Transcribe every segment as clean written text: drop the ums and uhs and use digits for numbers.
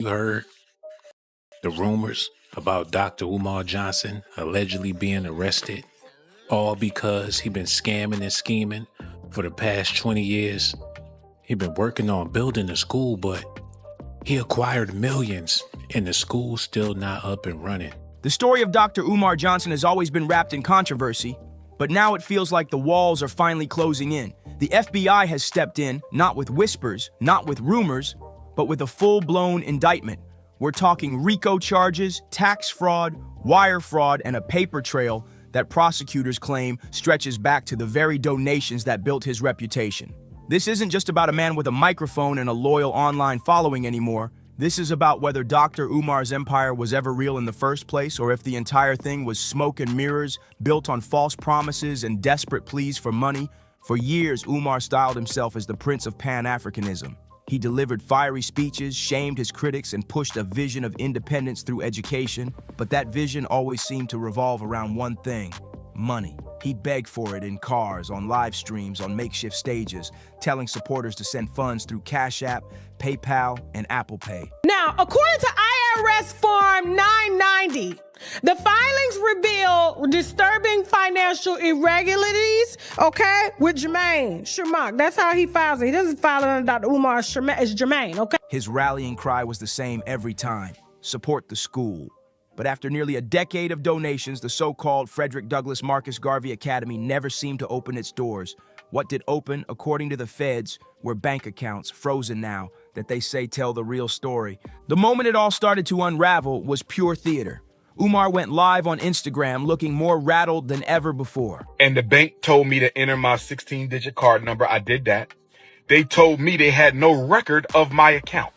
You heard the rumors about Dr. Umar Johnson allegedly being arrested, all because he been scamming and scheming for the past 20 years. He been working on building the school, but he acquired millions and the school's still not up and running. The story of Dr. Umar Johnson has always been wrapped in controversy, but now it feels like the walls are finally closing in. The FBI has stepped in, not with whispers, not with rumors, but with a full-blown indictment. We're talking RICO charges, tax fraud, wire fraud, and a paper trail that prosecutors claim stretches back to the very donations that built his reputation. This isn't just about a man with a microphone and a loyal online following anymore. This is about whether Dr. Umar's empire was ever real in the first place, or if the entire thing was smoke and mirrors, built on false promises and desperate pleas for money. For years, Umar styled himself as the Prince of Pan-Africanism. He delivered fiery speeches, shamed his critics, and pushed a vision of independence through education. But that vision always seemed to revolve around one thing: money. He begged for it in cars, on live streams, on makeshift stages, telling supporters to send funds through Cash App, PayPal, and Apple Pay. Now, according to IRS Form 990, the filings reveal disturbing financial irregularities, with Jermaine Shermark. That's how he files it. He doesn't file it under Dr. Umar Shermark. It's Jermaine, okay? His rallying cry was the same every time: support the school. But after nearly a decade of donations, the so-called Frederick Douglass Marcus Garvey Academy never seemed to open its doors. What did open, according to the feds, were bank accounts, frozen now, that they say tell the real story. The moment it all started to unravel was pure theater. Umar went live on Instagram looking more rattled than ever before. And the bank told me to enter my 16-digit card number. I did that. They told me they had no record of my account.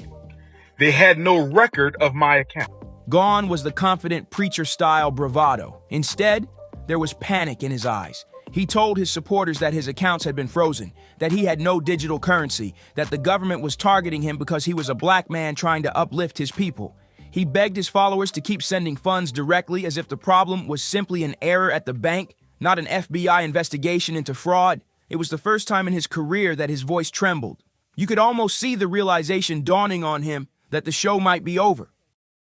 They had no record of my account. Gone was the confident preacher-style bravado. Instead, there was panic in his eyes. He told his supporters that his accounts had been frozen, that he had no digital currency, that the government was targeting him because he was a black man trying to uplift his people. He begged his followers to keep sending funds directly, as if the problem was simply an error at the bank, not an FBI investigation into fraud. It was the first time in his career that his voice trembled. You could almost see the realization dawning on him that the show might be over.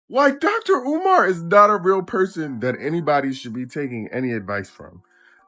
Like, Dr. Umar is not a real person that anybody should be taking any advice from.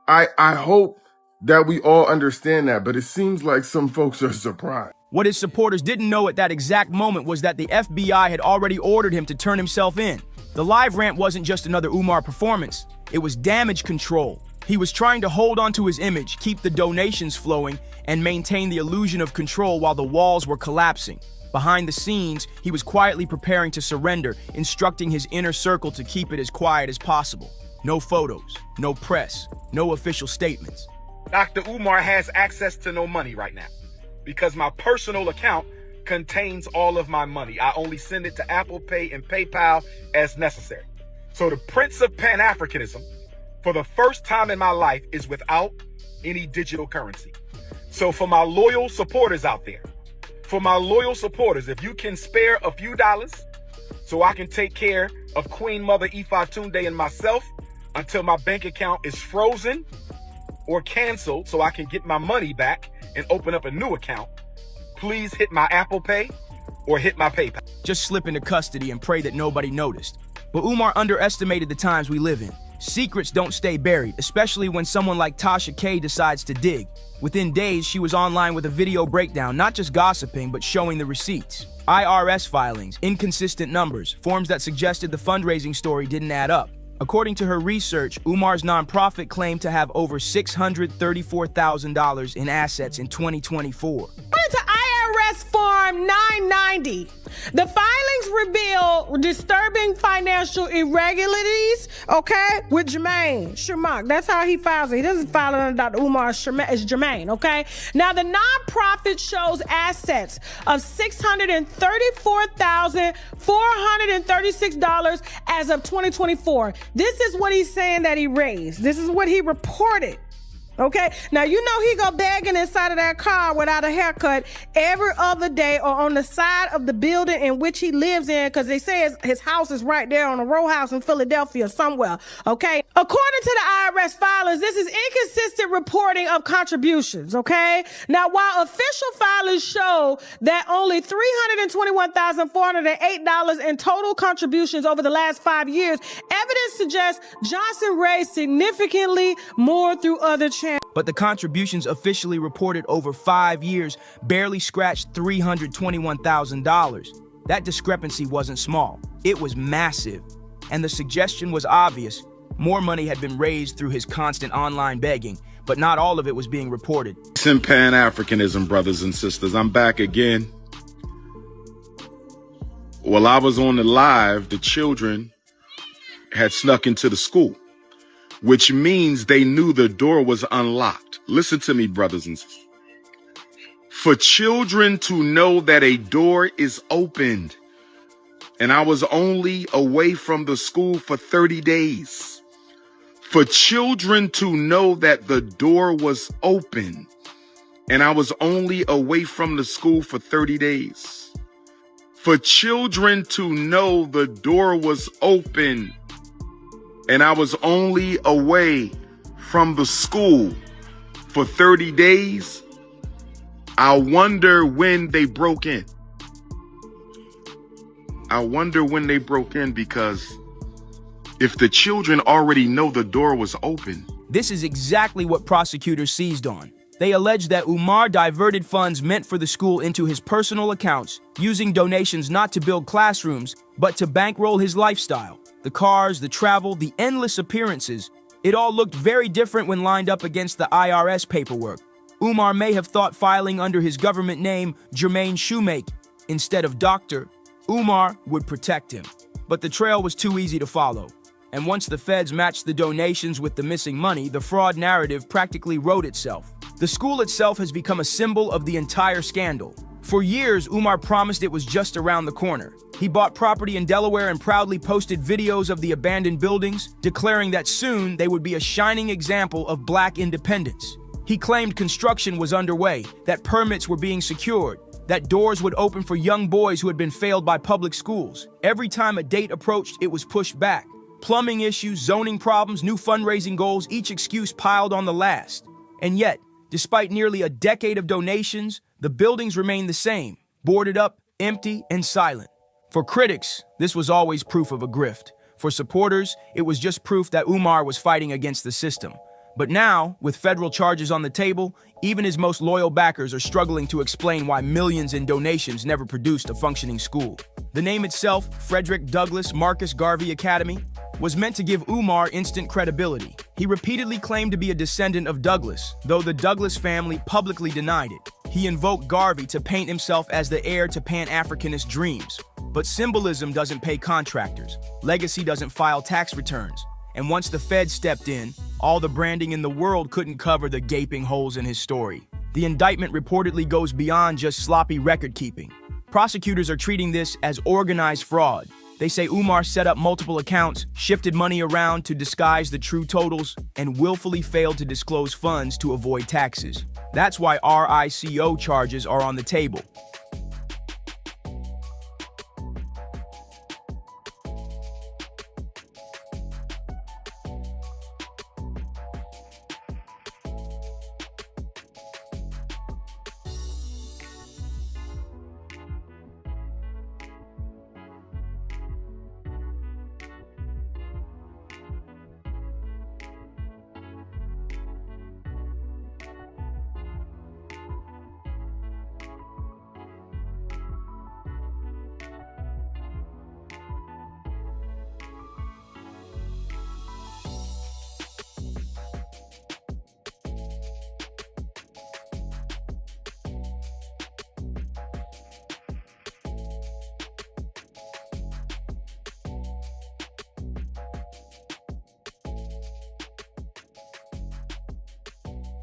I hope that we all understand that, but it seems like some folks are surprised. What his supporters didn't know at that exact moment was that the FBI had already ordered him to turn himself in. The live rant wasn't just another Umar performance. It was damage control. He was trying to hold on to his image, keep the donations flowing, and maintain the illusion of control while the walls were collapsing. Behind the scenes, he was quietly preparing to surrender, instructing his inner circle to keep it as quiet as possible. No photos, no press, no official statements. Dr. Umar has access to no money right now because my personal account contains all of my money. I only send it to Apple Pay and PayPal as necessary. So the Prince of Pan-Africanism, for the first time in my life, is without any digital currency. So for my loyal supporters out there, if you can spare a few dollars so I can take care of Queen Mother Ifa Tunde and myself until my bank account is frozen or canceled so I can get my money back and open up a new account, please hit my Apple Pay or hit my PayPal. Just slip into custody and pray that nobody noticed. But Umar underestimated the times we live in. Secrets don't stay buried, especially when someone like Tasha K decides to dig. Within days, she was online with a video breakdown, not just gossiping, but showing the receipts. IRS filings, inconsistent numbers, forms that suggested the fundraising story didn't add up. According to her research, Umar's nonprofit claimed to have over $634,000 in assets in 2024. According to IRS Form 990, the filings reveal disturbing financial irregularities, with Jermaine Shermark. That's how he files it. He doesn't file it under Dr. Umar Shermark. It's Jermaine, Now, the nonprofit shows assets of $634,436 as of 2024. This is what he's saying that he raised. This is what he reported. Okay, now you know he go begging inside of that car without a haircut every other day or on the side of the building in which he lives in, because they say his house is right there on a row house in Philadelphia somewhere. Okay, according to the IRS filings, this is inconsistent reporting of contributions. Okay, now while official filings show that only $321,408 in total contributions over the last 5 years, evidence suggests Johnson raised significantly more through other channels. But the contributions officially reported over 5 years barely scratched $321,000. That discrepancy wasn't small. It was massive. And the suggestion was obvious. More money had been raised through his constant online begging, but not all of it was being reported. It's in Pan-Africanism, brothers and sisters. I'm back again. While I was on the live, the children had snuck into the school, which means they knew the door was unlocked. Listen to me, brothers and sisters. For children to know that a door is opened, and I was only away from the school for 30 days. For children to know that the door was open, and I was only away from the school for 30 days. For children to know the door was open, and I was only away from the school for 30 days, I wonder when they broke in. I wonder when they broke in, because if the children already know the door was open. This is exactly what prosecutors seized on. They alleged that Umar diverted funds meant for the school into his personal accounts, using donations not to build classrooms, but to bankroll his lifestyle. The cars, the travel, the endless appearances, it all looked very different when lined up against the IRS paperwork. Umar may have thought filing under his government name, Jermaine Shoemake, instead of Dr. Umar would protect him. But the trail was too easy to follow. And once the feds matched the donations with the missing money, the fraud narrative practically wrote itself. The school itself has become a symbol of the entire scandal. For years, Umar promised it was just around the corner. He bought property in Delaware and proudly posted videos of the abandoned buildings, declaring that soon they would be a shining example of Black independence. He claimed construction was underway, that permits were being secured, that doors would open for young boys who had been failed by public schools. Every time a date approached, it was pushed back. Plumbing issues, zoning problems, new fundraising goals, each excuse piled on the last. And yet, despite nearly a decade of donations, the buildings remained the same, boarded up, empty, and silent. For critics, this was always proof of a grift. For supporters, it was just proof that Umar was fighting against the system. But now, with federal charges on the table, even his most loyal backers are struggling to explain why millions in donations never produced a functioning school. The name itself, Frederick Douglass Marcus Garvey Academy, was meant to give Umar instant credibility. He repeatedly claimed to be a descendant of Douglass, though the Douglass family publicly denied it. He invoked Garvey to paint himself as the heir to Pan-Africanist dreams. But symbolism doesn't pay contractors. Legacy doesn't file tax returns. And once the Fed stepped in, all the branding in the world couldn't cover the gaping holes in his story. The indictment reportedly goes beyond just sloppy record-keeping. Prosecutors are treating this as organized fraud. They say Umar set up multiple accounts, shifted money around to disguise the true totals, and willfully failed to disclose funds to avoid taxes. That's why RICO charges are on the table.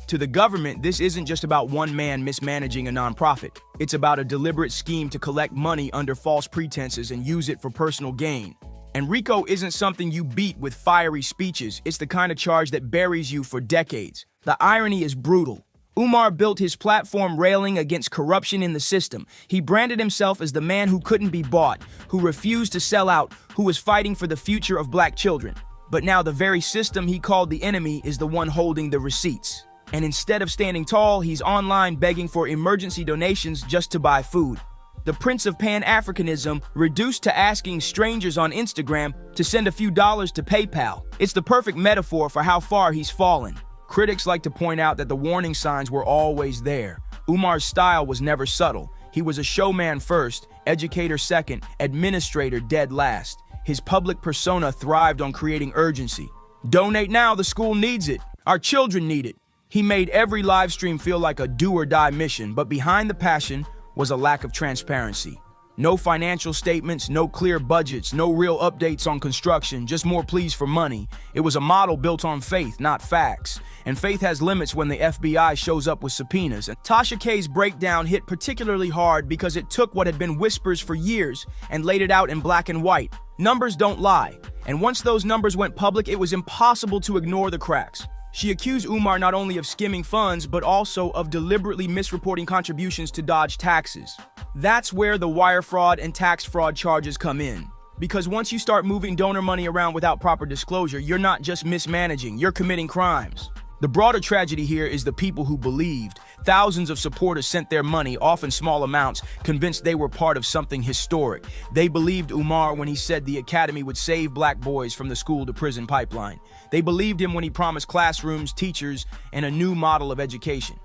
To the government, this isn't just about one man mismanaging a nonprofit. It's about a deliberate scheme to collect money under false pretenses and use it for personal gain. And RICO isn't something you beat with fiery speeches. It's the kind of charge that buries you for decades. The irony is brutal. Umar built his platform railing against corruption in the system. He branded himself as the man who couldn't be bought, who refused to sell out, who was fighting for the future of black children. But now the very system he called the enemy is the one holding the receipts. And instead of standing tall, he's online begging for emergency donations just to buy food. The Prince of Pan-Africanism reduced to asking strangers on Instagram to send a few dollars to PayPal. It's the perfect metaphor for how far he's fallen. Critics like to point out that the warning signs were always there. Umar's style was never subtle. He was a showman first, educator second, administrator dead last. His public persona thrived on creating urgency. Donate now, the school needs it. Our children need it. He made every live stream feel like a do-or-die mission, but behind the passion was a lack of transparency. No financial statements, no clear budgets, no real updates on construction, just more pleas for money. It was a model built on faith, not facts. And faith has limits when the FBI shows up with subpoenas. And Tasha K's breakdown hit particularly hard because it took what had been whispers for years and laid it out in black and white. Numbers don't lie. And once those numbers went public, it was impossible to ignore the cracks. She accused Umar not only of skimming funds, but also of deliberately misreporting contributions to dodge taxes. That's where the wire fraud and tax fraud charges come in. Because once you start moving donor money around without proper disclosure, you're not just mismanaging, you're committing crimes. The broader tragedy here is the people who believed. Thousands of supporters sent their money, often small amounts, convinced they were part of something historic. They believed Umar when he said the academy would save black boys from the school-to-prison pipeline. They believed him when he promised classrooms, teachers, and a new model of education.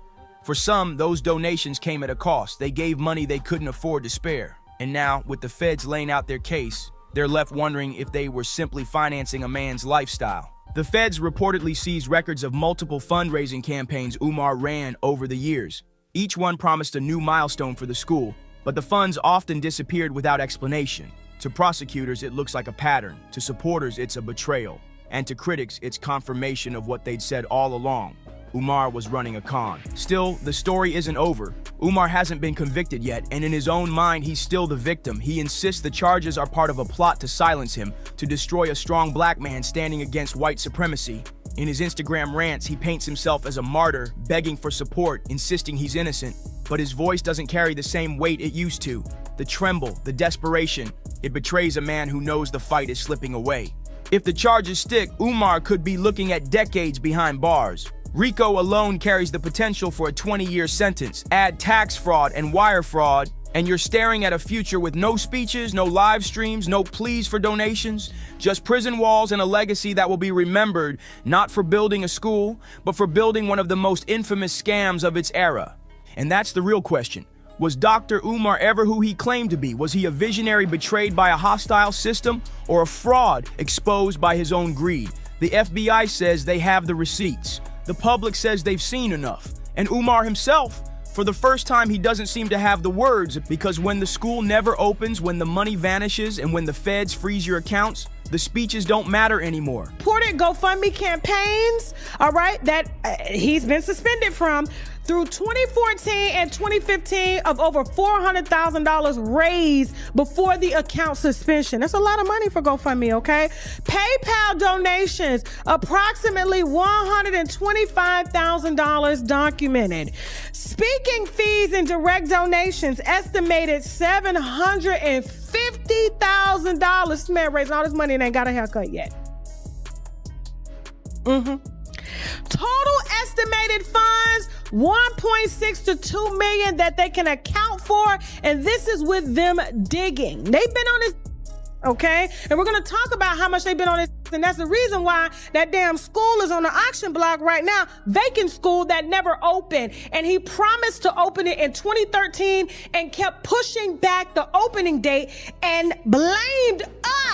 For some, those donations came at a cost. They gave money they couldn't afford to spare. And now, with the feds laying out their case, they're left wondering if they were simply financing a man's lifestyle. The feds reportedly seized records of multiple fundraising campaigns Umar ran over the years. Each one promised a new milestone for the school, but the funds often disappeared without explanation. To prosecutors, it looks like a pattern. To supporters, it's a betrayal. And to critics, it's confirmation of what they'd said all along. Umar was running a con. Still, the story isn't over. Umar hasn't been convicted yet, and in his own mind, he's still the victim. He insists the charges are part of a plot to silence him, to destroy a strong black man standing against white supremacy. In his Instagram rants, he paints himself as a martyr, begging for support, insisting he's innocent. But his voice doesn't carry the same weight it used to. The tremble, the desperation, it betrays a man who knows the fight is slipping away. If the charges stick, Umar could be looking at decades behind bars. RICO alone carries the potential for a 20-year sentence. Add tax fraud and wire fraud, and you're staring at a future with no speeches, no live streams, no pleas for donations, just prison walls and a legacy that will be remembered not for building a school, but for building one of the most infamous scams of its era. And that's the real question. Was Dr. Umar ever who he claimed to be? Was he a visionary betrayed by a hostile system, or a fraud exposed by his own greed? The FBI says they have the receipts. The public says they've seen enough. And Umar himself, for the first time, he doesn't seem to have the words, because when the school never opens, when the money vanishes, and when the feds freeze your accounts, the speeches don't matter anymore. Reported GoFundMe campaigns, all right, that he's been suspended from through 2014 and 2015 of over $400,000 raised before the account suspension. That's a lot of money for GoFundMe, okay? PayPal donations, approximately $125,000 documented. Speaking fees and direct donations, estimated $750,000. This man raising all this money and ain't got a haircut yet. Total estimated funds, 1.6 to 2 million that they can account for, and this is with them digging. They've been on this, okay? And we're gonna talk about how much they've been on this, and that's the reason why that damn school is on the auction block right now, vacant school that never opened. And he promised to open it in 2013 and kept pushing back the opening date and blamed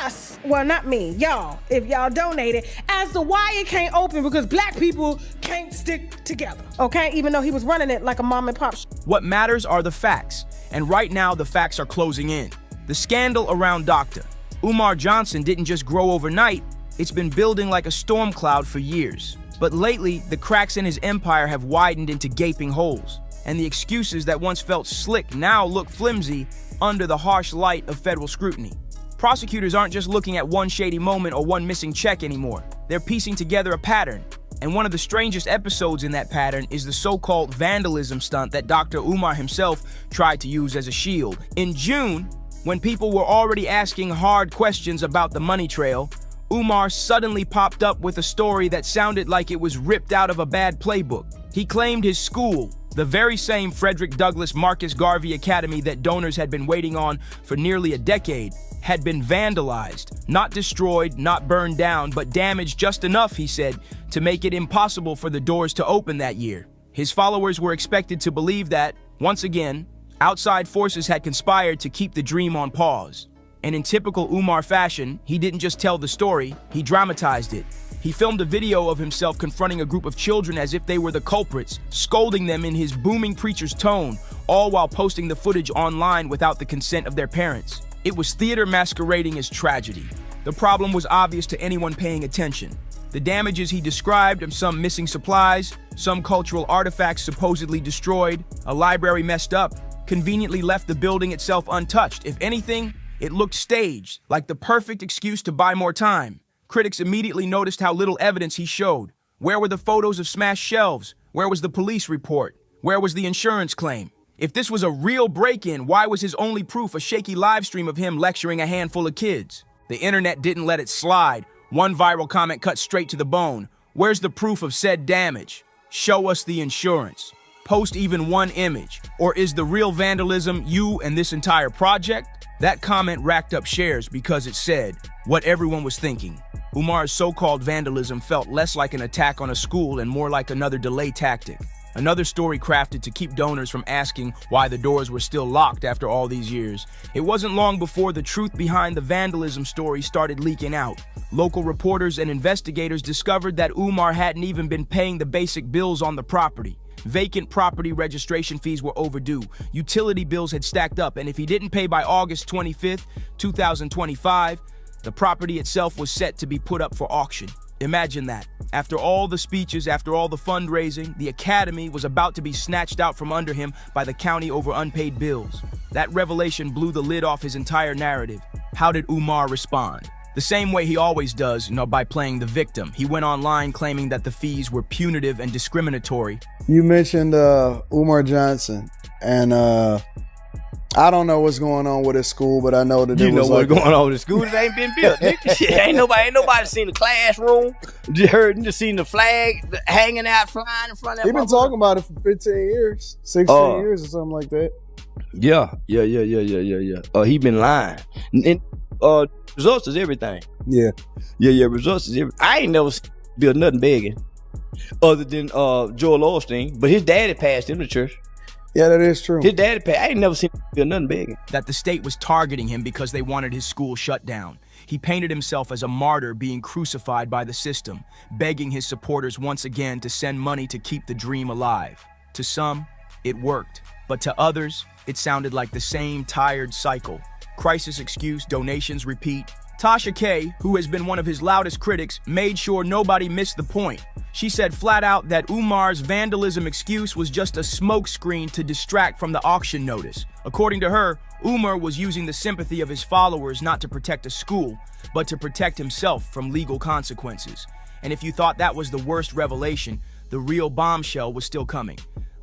us, well, not me, y'all, if y'all donated, as to why it can't open, because black people can't stick together, okay? Even though he was running it like a mom and pop shop. What matters are the facts, and right now the facts are closing in. The scandal around Dr. Umar Johnson didn't just grow overnight, it's been building like a storm cloud for years. But lately, the cracks in his empire have widened into gaping holes, and the excuses that once felt slick now look flimsy under the harsh light of federal scrutiny. Prosecutors aren't just looking at one shady moment or one missing check anymore. They're piecing together a pattern. And one of the strangest episodes in that pattern is the so-called vandalism stunt that Dr. Umar himself tried to use as a shield. In June, when people were already asking hard questions about the money trail, Umar suddenly popped up with a story that sounded like it was ripped out of a bad playbook. He claimed his school, the very same Frederick Douglass Marcus Garvey Academy that donors had been waiting on for nearly a decade, had been vandalized, not destroyed, not burned down, but damaged just enough, he said, to make it impossible for the doors to open that year. His followers were expected to believe that, once again, outside forces had conspired to keep the dream on pause. And in typical Umar fashion, he didn't just tell the story, he dramatized it. He filmed a video of himself confronting a group of children as if they were the culprits, scolding them in his booming preacher's tone, all while posting the footage online without the consent of their parents. It was theater masquerading as tragedy. The problem was obvious to anyone paying attention. The damages he described of some missing supplies, some cultural artifacts supposedly destroyed, a library messed up, conveniently left the building itself untouched. If anything, it looked staged, like the perfect excuse to buy more time. Critics immediately noticed how little evidence he showed. Where were the photos of smashed shelves? Where was the police report? Where was the insurance claim? If this was a real break-in, why was his only proof a shaky live stream of him lecturing a handful of kids? The internet didn't let it slide. One viral comment cut straight to the bone. Where's the proof of said damage? Show us the insurance. Post even one image. Or is the real vandalism you and this entire project? That comment racked up shares because it said what everyone was thinking. Umar's so-called vandalism felt less like an attack on a school and more like another delay tactic. Another story crafted to keep donors from asking why the doors were still locked after all these years. It wasn't long before the truth behind the vandalism story started leaking out. Local reporters and investigators discovered that Umar hadn't even been paying the basic bills on the property. Vacant property registration fees were overdue. Utility bills had stacked up, and if he didn't pay by August 25th, 2025, the property itself was set to be put up for auction. Imagine that. After all the speeches, after all the fundraising, the academy was about to be snatched out from under him by the county over unpaid bills. That revelation blew the lid off his entire narrative. How did Umar respond? The same way he always does, by playing the victim. He went online claiming that the fees were punitive and discriminatory. You mentioned Umar Johnson, and I don't know what's going on with his school, but I know that you know what's going on with the school. It ain't been built. Shit, ain't nobody seen the classroom. Just seen the flag hanging out, flying in front of that. He's been talking about it for 15 years, 16 years or something like that. Yeah. He been lying. And results is everything. Yeah. Results is everything. I ain't never built nothing begging other than Joel Osteen, but his daddy passed him to church. Yeah, that is true. His daddy passed. I ain't never seen him build nothing begging. That the state was targeting him because they wanted his school shut down. He painted himself as a martyr being crucified by the system, begging his supporters once again to send money to keep the dream alive. To some, it worked, but to others, it sounded like the same tired cycle. Crisis excuse, donations repeat. Tasha K, who has been one of his loudest critics, made sure nobody missed the point. She said flat out that Umar's vandalism excuse was just a smokescreen to distract from the auction notice. According to her, Umar was using the sympathy of his followers not to protect a school, but to protect himself from legal consequences. And if you thought that was the worst revelation, the real bombshell was still coming.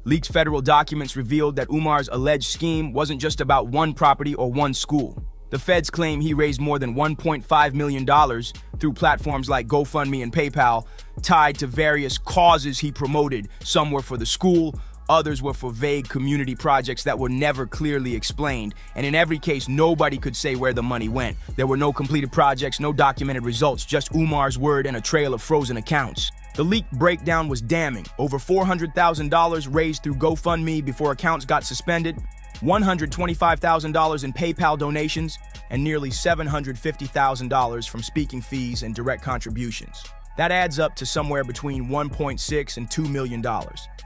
Leaked federal documents revealed that Umar's alleged scheme wasn't just about one property or one school. The feds claim he raised more than $1.5 million through platforms like GoFundMe and PayPal, tied to various causes he promoted. Some were for the school, others were for vague community projects that were never clearly explained. And in every case, nobody could say where the money went. There were no completed projects, no documented results, just Umar's word and a trail of frozen accounts. The leaked breakdown was damning. Over $400,000 raised through GoFundMe before accounts got suspended, $125,000 in PayPal donations, and nearly $750,000 from speaking fees and direct contributions. That adds up to somewhere between $1.6 and $2 million,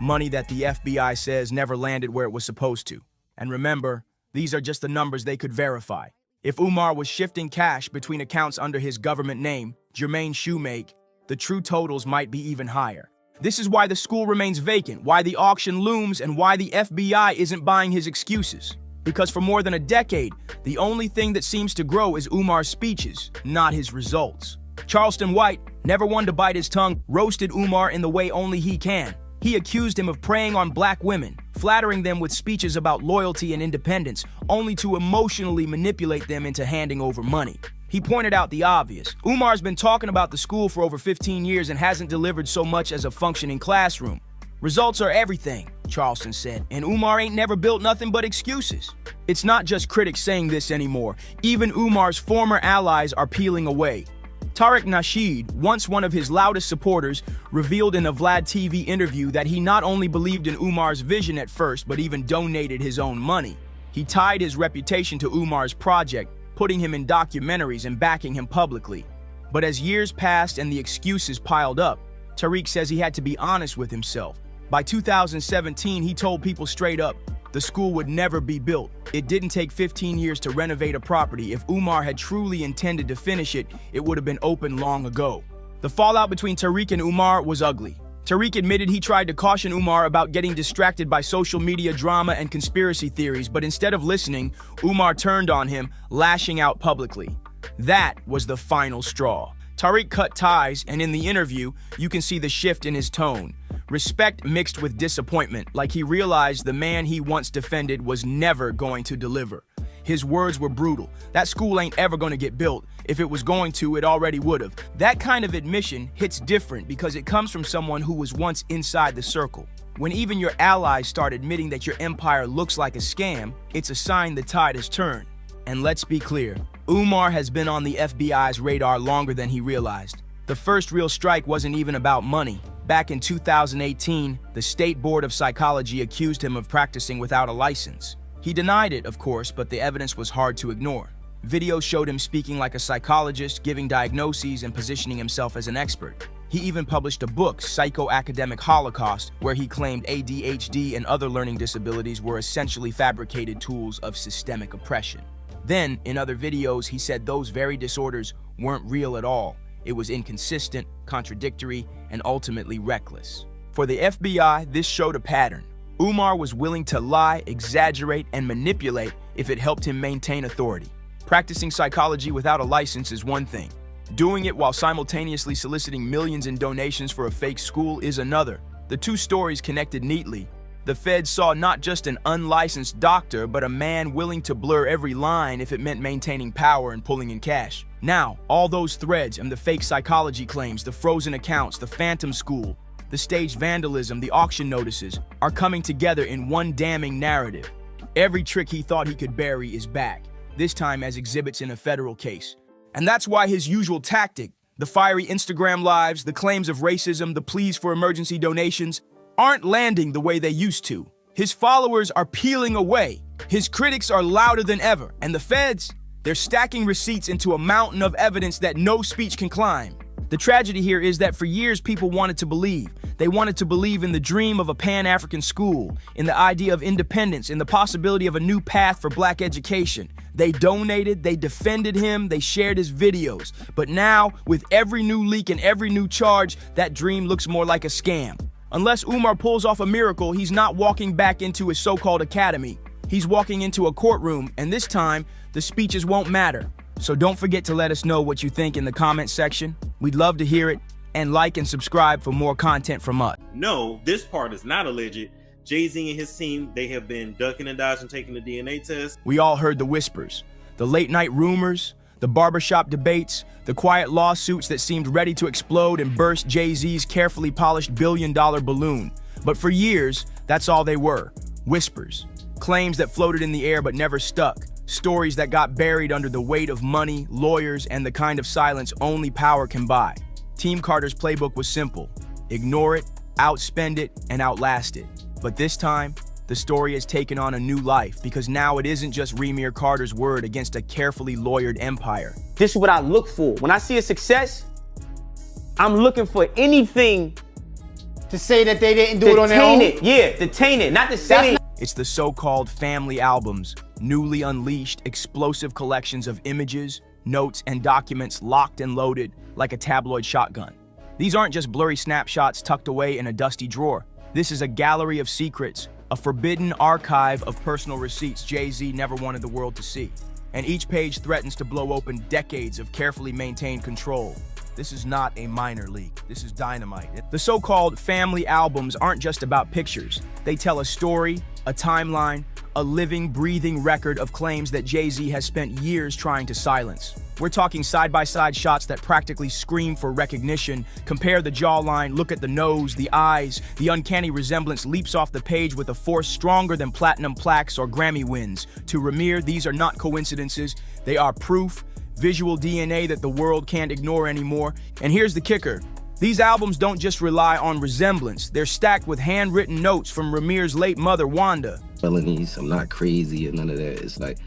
money that the FBI says never landed where it was supposed to. And remember, these are just the numbers they could verify. If Umar was shifting cash between accounts under his government name, Jermaine Shoemake, the true totals might be even higher. This is why the school remains vacant, why the auction looms, and why the FBI isn't buying his excuses. Because for more than a decade, the only thing that seems to grow is Umar's speeches, not his results. Charleston White, never one to bite his tongue, roasted Umar in the way only he can. He accused him of preying on black women, flattering them with speeches about loyalty and independence, only to emotionally manipulate them into handing over money. He pointed out the obvious. Umar's been talking about the school for over 15 years and hasn't delivered so much as a functioning classroom. Results are everything, Charleston said, and Umar ain't never built nothing but excuses. It's not just critics saying this anymore. Even Umar's former allies are peeling away. Tariq Nasheed, once one of his loudest supporters, revealed in a Vlad TV interview that he not only believed in Umar's vision at first, but even donated his own money. He tied his reputation to Umar's project, putting him in documentaries and backing him publicly. But as years passed and the excuses piled up, Tariq says he had to be honest with himself. By 2017, he told people straight up, the school would never be built. It didn't take 15 years to renovate a property. If Umar had truly intended to finish it, it would have been open long ago. The fallout between Tariq and Umar was ugly. Tariq admitted he tried to caution Umar about getting distracted by social media drama and conspiracy theories, but instead of listening, Umar turned on him, lashing out publicly. That was the final straw. Tariq cut ties, and in the interview, you can see the shift in his tone. Respect mixed with disappointment, like he realized the man he once defended was never going to deliver. His words were brutal. That school ain't ever going to get built. If it was going to, it already would have. That kind of admission hits different because it comes from someone who was once inside the circle. When even your allies start admitting that your empire looks like a scam, it's a sign the tide has turned. And let's be clear, Umar has been on the FBI's radar longer than he realized. The first real strike wasn't even about money. Back in 2018, the State Board of Psychology accused him of practicing without a license. He denied it, of course, but the evidence was hard to ignore. Videos showed him speaking like a psychologist, giving diagnoses and positioning himself as an expert. He even published a book, Psychoacademic Holocaust, where he claimed ADHD and other learning disabilities were essentially fabricated tools of systemic oppression. Then, in other videos, he said those very disorders weren't real at all. It was inconsistent, contradictory, and ultimately reckless. For the FBI, this showed a pattern. Umar was willing to lie, exaggerate, and manipulate if it helped him maintain authority. Practicing psychology without a license is one thing. Doing it while simultaneously soliciting millions in donations for a fake school is another. The two stories connected neatly. The feds saw not just an unlicensed doctor, but a man willing to blur every line if it meant maintaining power and pulling in cash. Now, all those threads and the fake psychology claims, the frozen accounts, the phantom school, the staged vandalism, the auction notices, are coming together in one damning narrative. Every trick he thought he could bury is back, this time as exhibits in a federal case. And that's why his usual tactic, the fiery Instagram lives, the claims of racism, the pleas for emergency donations, aren't landing the way they used to. His followers are peeling away. His critics are louder than ever. And the feds, they're stacking receipts into a mountain of evidence that no speech can climb. The tragedy here is that for years people wanted to believe. They wanted to believe in the dream of a Pan-African school, in the idea of independence, in the possibility of a new path for black education. They donated, they defended him, they shared his videos. But now, with every new leak and every new charge, that dream looks more like a scam. Unless Umar pulls off a miracle, he's not walking back into his so-called academy. He's walking into a courtroom, and this time, the speeches won't matter. So don't forget to let us know what you think in the comment section. We'd love to hear it, and like and subscribe for more content from us. No, this part is not alleged. Jay-Z and his team, they have been ducking and dodging taking the DNA test. We all heard the whispers, the late-night rumors, the barbershop debates, the quiet lawsuits that seemed ready to explode and burst Jay-Z's carefully polished billion-dollar balloon. But for years, that's all they were, whispers. Claims that floated in the air but never stuck. Stories that got buried under the weight of money, lawyers, and the kind of silence only power can buy. Team Carter's playbook was simple. Ignore it, outspend it, and outlast it. But this time, the story has taken on a new life because now it isn't just Remir Carter's word against a carefully lawyered empire. This is what I look for. When I see a success, I'm looking for anything to say that they didn't do it on their own? Yeah, detain it, not to say it. It's the so-called family albums, newly unleashed, explosive collections of images, notes, and documents locked and loaded like a tabloid shotgun. These aren't just blurry snapshots tucked away in a dusty drawer. This is a gallery of secrets, a forbidden archive of personal receipts Jay-Z never wanted the world to see. And each page threatens to blow open decades of carefully maintained control. This is not a minor leak. This is dynamite. The so-called family albums aren't just about pictures. They tell a story, a timeline, a living, breathing record of claims that Jay-Z has spent years trying to silence. We're talking side-by-side shots that practically scream for recognition. Compare the jawline, look at the nose, the eyes. The uncanny resemblance leaps off the page with a force stronger than platinum plaques or Grammy wins. To Ramir, these are not coincidences. They are proof, visual DNA that the world can't ignore anymore. And here's the kicker. These albums don't just rely on resemblance. They're stacked with handwritten notes from Ramir's late mother, Wanda. Felonies, I'm not crazy or none of that. It's like,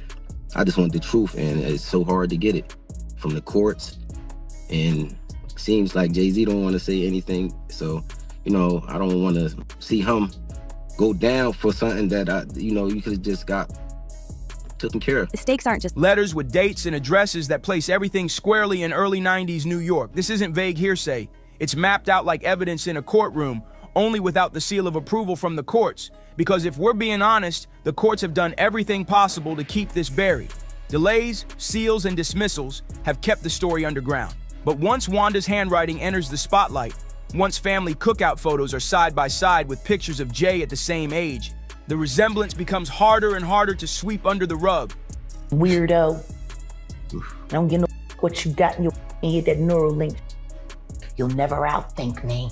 I just want the truth, and it's so hard to get it from the courts. And it seems like Jay-Z don't want to say anything. So, I don't want to see him go down for something that, you could have just got taken care of. The stakes aren't just letters with dates and addresses that place everything squarely in early 90s New York. This isn't vague hearsay. It's mapped out like evidence in a courtroom, only without the seal of approval from the courts. Because if we're being honest, the courts have done everything possible to keep this buried. Delays, seals, and dismissals have kept the story underground. But once Wanda's handwriting enters the spotlight, once family cookout photos are side by side with pictures of Jay at the same age, the resemblance becomes harder and harder to sweep under the rug. Weirdo. I don't get no what you got in your head, that neural link. You'll never outthink me.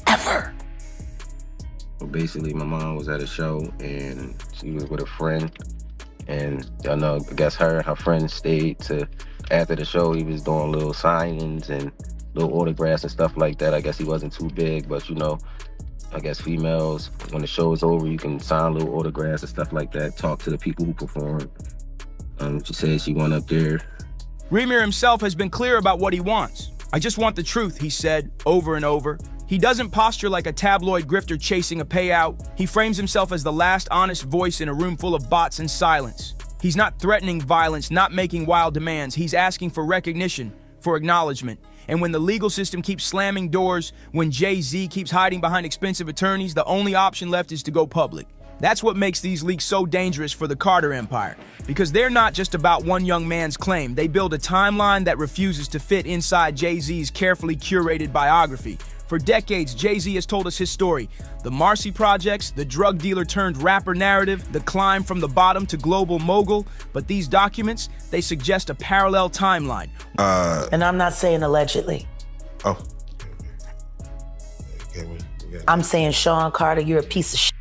Ever. Well, basically, my mom was at a show, and she was with a friend. And, I guess her and her friend stayed to, after the show, he was doing little signings and little autographs and stuff like that. I guess he wasn't too big, but, I guess females, when the show is over, you can sign little autographs and stuff like that, talk to the people who performed. She said she went up there. Ramir himself has been clear about what he wants. I just want the truth, he said, over and over. He doesn't posture like a tabloid grifter chasing a payout. He frames himself as the last honest voice in a room full of bots and silence. He's not threatening violence, not making wild demands. He's asking for recognition, for acknowledgement. And when the legal system keeps slamming doors, when Jay-Z keeps hiding behind expensive attorneys, the only option left is to go public. That's what makes these leaks so dangerous for the Carter empire. Because they're not just about one young man's claim. They build a timeline that refuses to fit inside Jay-Z's carefully curated biography. For decades, Jay-Z has told us his story. The Marcy Projects, the drug dealer turned rapper narrative, the climb from the bottom to global mogul. But these documents, they suggest a parallel timeline. And I'm not saying allegedly. Oh. I'm saying, Sean Carter, you're a piece of shit.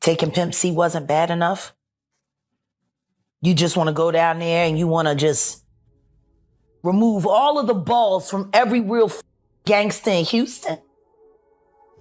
Taking Pimp C wasn't bad enough. You just want to go down there and you want to just remove all of the balls from every real gangster in Houston.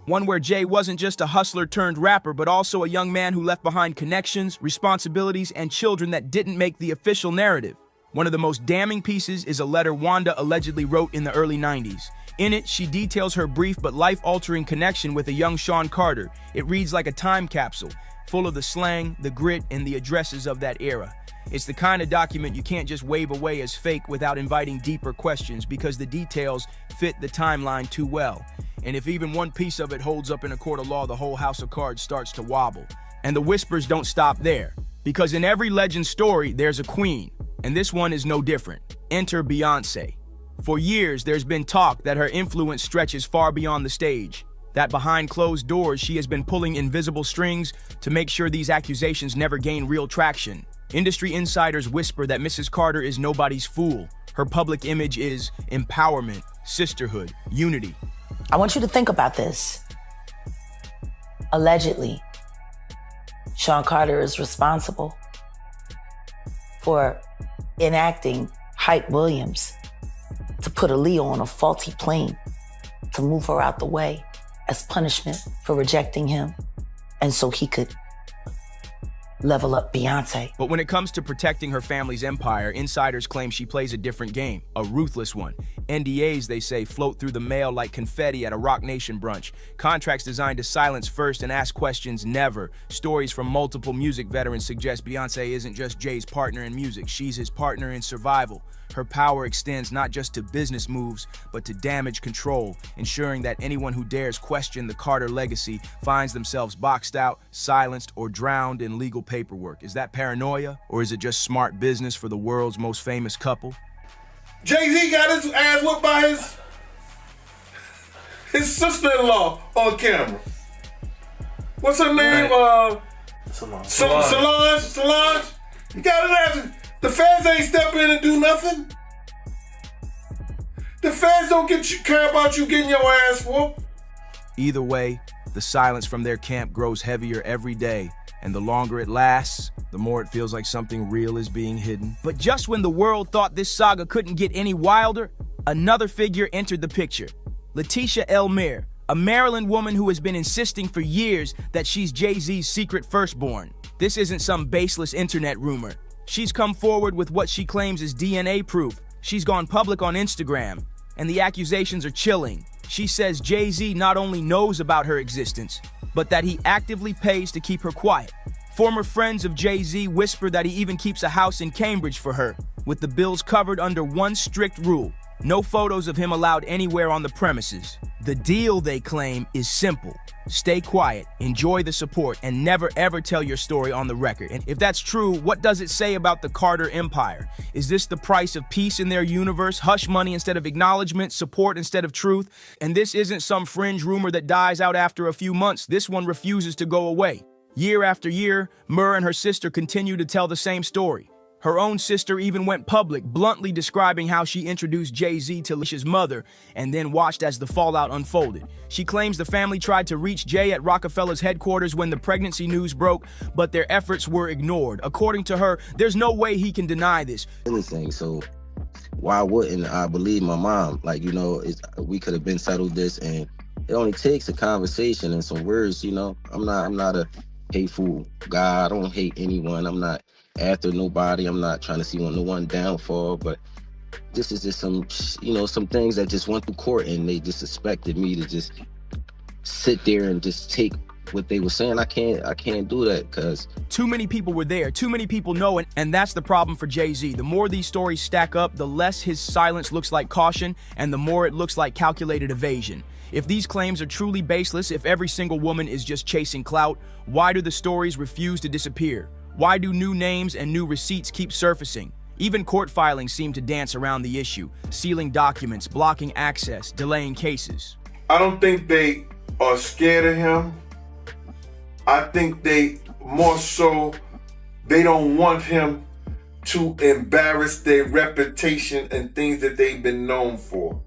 One where Jay wasn't just a hustler turned rapper, but also a young man who left behind connections, responsibilities, and children that didn't make the official narrative. One of the most damning pieces is a letter Wanda allegedly wrote in the early 90s. In it, she details her brief but life-altering connection with a young Sean Carter. It reads like a time capsule, full of the slang, the grit, and the addresses of that era. It's the kind of document you can't just wave away as fake without inviting deeper questions, because the details fit the timeline too well. And if even one piece of it holds up in a court of law, the whole house of cards starts to wobble. And the whispers don't stop there, because in every legend story, there's a queen. And this one is no different. Enter Beyonce. For years, there's been talk that her influence stretches far beyond the stage, that behind closed doors, she has been pulling invisible strings to make sure these accusations never gain real traction. Industry insiders whisper that Mrs. Carter is nobody's fool. Her public image is empowerment, sisterhood, unity. I want you to think about this. Allegedly, Sean Carter is responsible for enacting Hype Williams to put Aaliyah on a faulty plane to move her out the way as punishment for rejecting him, and so he could level up Beyonce. But when it comes to protecting her family's empire, insiders claim she plays a different game, a ruthless one. NDAs, they say, float through the mail like confetti at a Rock Nation brunch. Contracts designed to silence first and ask questions never. Stories from multiple music veterans suggest Beyonce isn't just Jay's partner in music, she's his partner in survival. Her power extends not just to business moves, but to damage control, ensuring that anyone who dares question the Carter legacy finds themselves boxed out, silenced, or drowned in legal paperwork. Is that paranoia, or is it just smart business for the world's most famous couple? Jay-Z got his ass whooped by his sister-in-law on camera. What's her name? Solange. You got his ass. The feds ain't step in and do nothing. The feds don't care about you getting your ass whooped. Either way, the silence from their camp grows heavier every day, and the longer it lasts, the more it feels like something real is being hidden. But just when the world thought this saga couldn't get any wilder, another figure entered the picture. Letitia Elmire, a Maryland woman who has been insisting for years that she's Jay-Z's secret firstborn. This isn't some baseless internet rumor. She's come forward with what she claims is DNA proof. She's gone public on Instagram, and the accusations are chilling. She says Jay-Z not only knows about her existence, but that he actively pays to keep her quiet. Former friends of Jay-Z whisper that he even keeps a house in Cambridge for her, with the bills covered under one strict rule: no photos of him allowed anywhere on the premises. The deal, they claim, is simple. Stay quiet, enjoy the support, and never ever tell your story on the record. And if that's true, what does it say about the Carter empire? Is this the price of peace in their universe? Hush money instead of acknowledgement, support instead of truth? And this isn't some fringe rumor that dies out after a few months. This one refuses to go away. Year after year, Mur and her sister continue to tell the same story. Her own sister even went public, bluntly describing how she introduced Jay-Z to Letitia's mother and then watched as the fallout unfolded. She claims the family tried to reach Jay at Rockefeller's headquarters when the pregnancy news broke, but their efforts were ignored. According to her, there's no way he can deny this. Anything, so why wouldn't I believe my mom? Like, you know, we could have been settled this, and it only takes a conversation and some words, you know. I'm not a hateful guy. I don't hate anyone. I'm not after nobody. I'm not trying to see no one downfall, but this is just some, you know, some things that just went through court, and they just expected me to just sit there and just take what they were saying. I can't do that, because too many people were there, too many people know, and that's the problem for Jay-Z. The more these stories stack up, the less his silence looks like caution, and the more it looks like calculated evasion. If these claims are truly baseless, if every single woman is just chasing clout, why do the stories refuse to disappear? Why do new names and new receipts keep surfacing? Even court filings seem to dance around the issue, sealing documents, blocking access, delaying cases. I don't think they are scared of him. I think they more so, they don't want him to embarrass their reputation and things that they've been known for.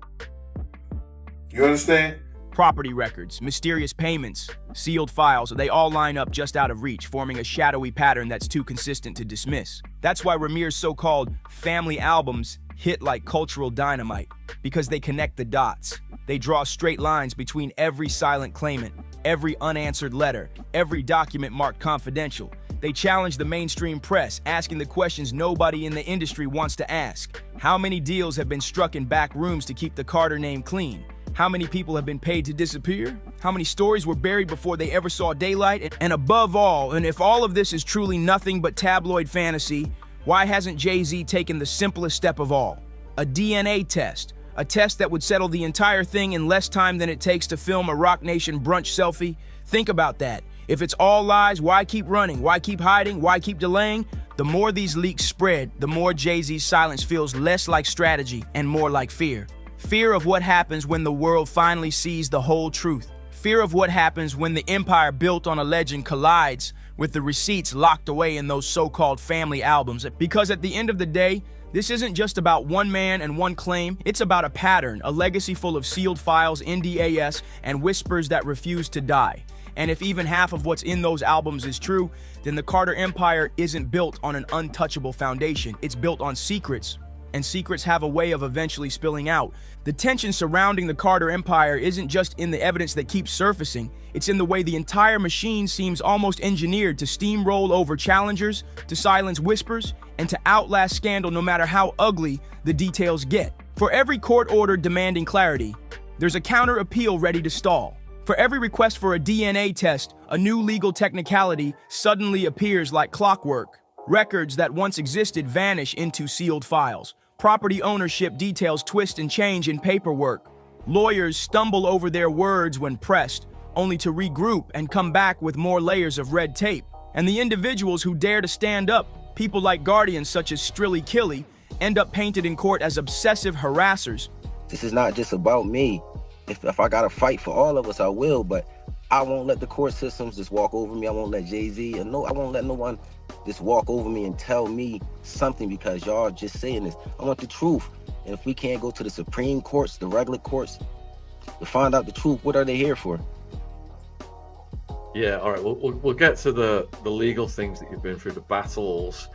You understand? Property records, mysterious payments, sealed files, they all line up just out of reach, forming a shadowy pattern that's too consistent to dismiss. That's why Ramir's so-called family albums hit like cultural dynamite, because they connect the dots. They draw straight lines between every silent claimant, every unanswered letter, every document marked confidential. They challenge the mainstream press, asking the questions nobody in the industry wants to ask. How many deals have been struck in back rooms to keep the Carter name clean? How many people have been paid to disappear? How many stories were buried before they ever saw daylight? And above all, and if all of this is truly nothing but tabloid fantasy, why hasn't Jay-Z taken the simplest step of all? A DNA test. A test that would settle the entire thing in less time than it takes to film a Rock Nation brunch selfie. Think about that. If it's all lies, why keep running? Why keep hiding? Why keep delaying? The more these leaks spread, the more Jay-Z's silence feels less like strategy and more like fear. Fear of what happens when the world finally sees the whole truth. Fear of what happens when the empire built on a legend collides with the receipts locked away in those so-called family albums. Because at the end of the day, this isn't just about one man and one claim. It's about a pattern, a legacy full of sealed files, NDAs, and whispers that refuse to die. And if even half of what's in those albums is true, then the Carter empire isn't built on an untouchable foundation. It's built on secrets, and secrets have a way of eventually spilling out. The tension surrounding the Carter empire isn't just in the evidence that keeps surfacing, it's in the way the entire machine seems almost engineered to steamroll over challengers, to silence whispers, and to outlast scandal no matter how ugly the details get. For every court order demanding clarity, there's a counter appeal ready to stall. For every request for a DNA test, a new legal technicality suddenly appears like clockwork. Records that once existed vanish into sealed files. Property ownership details twist and change in paperwork. Lawyers stumble over their words when pressed, only to regroup and come back with more layers of red tape. And the individuals who dare to stand up, people like guardians such as Strilly Killy, end up painted in court as obsessive harassers. This is not just about me. If I gotta fight for all of us, I will, but I won't let the court systems just walk over me. I won't let Jay-Z, I won't let no one just walk over me and tell me something because y'all just saying this. I want the truth. And if we can't go to the Supreme Courts, the regular courts, to find out the truth, what are they here for? Yeah, all right, we'll get to the legal things that you've been through, the battles,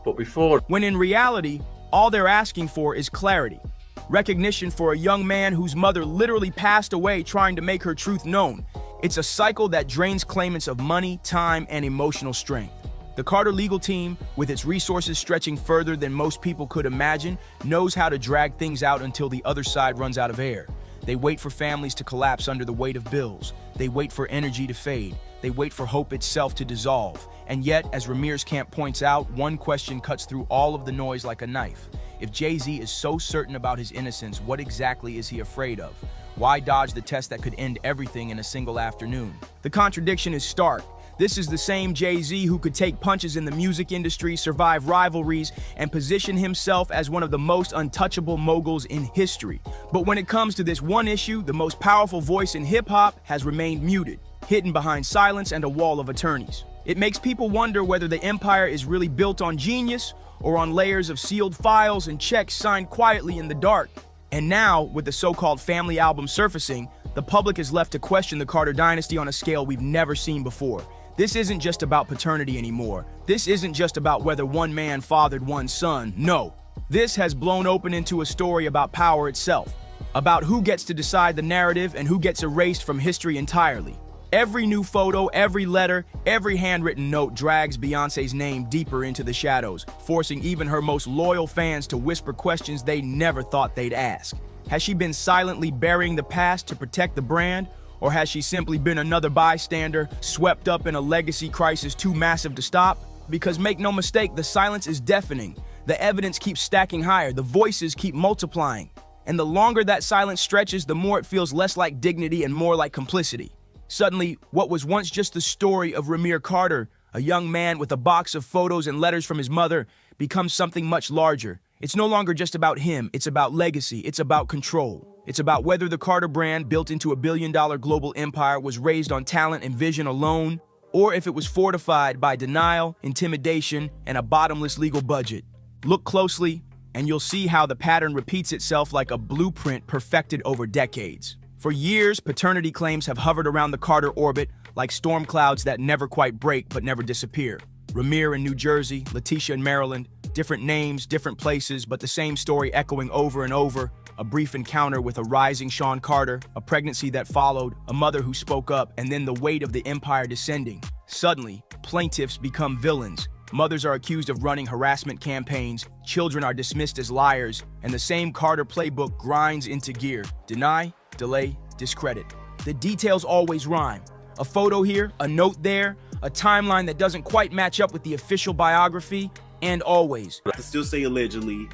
but before... When in reality, all they're asking for is clarity. Recognition for a young man whose mother literally passed away trying to make her truth known. It's a cycle that drains claimants of money, time, and emotional strength. The Carter legal team, with its resources stretching further than most people could imagine, knows how to drag things out until the other side runs out of air. They wait for families to collapse under the weight of bills. They wait for energy to fade. They wait for hope itself to dissolve. And yet, as Ramir's camp points out, one question cuts through all of the noise like a knife. If Jay-Z is so certain about his innocence, what exactly is he afraid of? Why dodge the test that could end everything in a single afternoon? The contradiction is stark. This is the same Jay-Z who could take punches in the music industry, survive rivalries, and position himself as one of the most untouchable moguls in history. But when it comes to this one issue, the most powerful voice in hip-hop has remained muted, hidden behind silence and a wall of attorneys. It makes people wonder whether the empire is really built on genius or on layers of sealed files and checks signed quietly in the dark. And now, with the so-called family album surfacing, the public is left to question the Carter dynasty on a scale we've never seen before. This isn't just about paternity anymore. This isn't just about whether one man fathered one son. No. This has blown open into a story about power itself, about who gets to decide the narrative and who gets erased from history entirely. Every new photo, every letter, every handwritten note drags Beyoncé's name deeper into the shadows, forcing even her most loyal fans to whisper questions they never thought they'd ask. Has she been silently burying the past to protect the brand? Or has she simply been another bystander, swept up in a legacy crisis too massive to stop? Because make no mistake, the silence is deafening. The evidence keeps stacking higher, the voices keep multiplying. And the longer that silence stretches, the more it feels less like dignity and more like complicity. Suddenly, what was once just the story of Ramir Carter, a young man with a box of photos and letters from his mother, becomes something much larger. It's no longer just about him, it's about legacy, it's about control. It's about whether the Carter brand, built into a billion-dollar global empire, was raised on talent and vision alone, or if it was fortified by denial, intimidation, and a bottomless legal budget. Look closely, and you'll see how the pattern repeats itself like a blueprint perfected over decades. For years, paternity claims have hovered around the Carter orbit like storm clouds that never quite break but never disappear. Ramir in New Jersey, Letitia in Maryland, different names, different places, but the same story echoing over and over. A brief encounter with a rising Sean Carter, a pregnancy that followed, a mother who spoke up, and then the weight of the empire descending. Suddenly, plaintiffs become villains. Mothers are accused of running harassment campaigns, children are dismissed as liars, and the same Carter playbook grinds into gear. Deny, delay, discredit. The details always rhyme. A photo here, a note there, a timeline that doesn't quite match up with the official biography, and always. I can still say allegedly,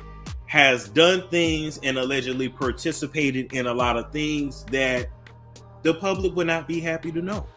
has done things and allegedly participated in a lot of things that the public would not be happy to know.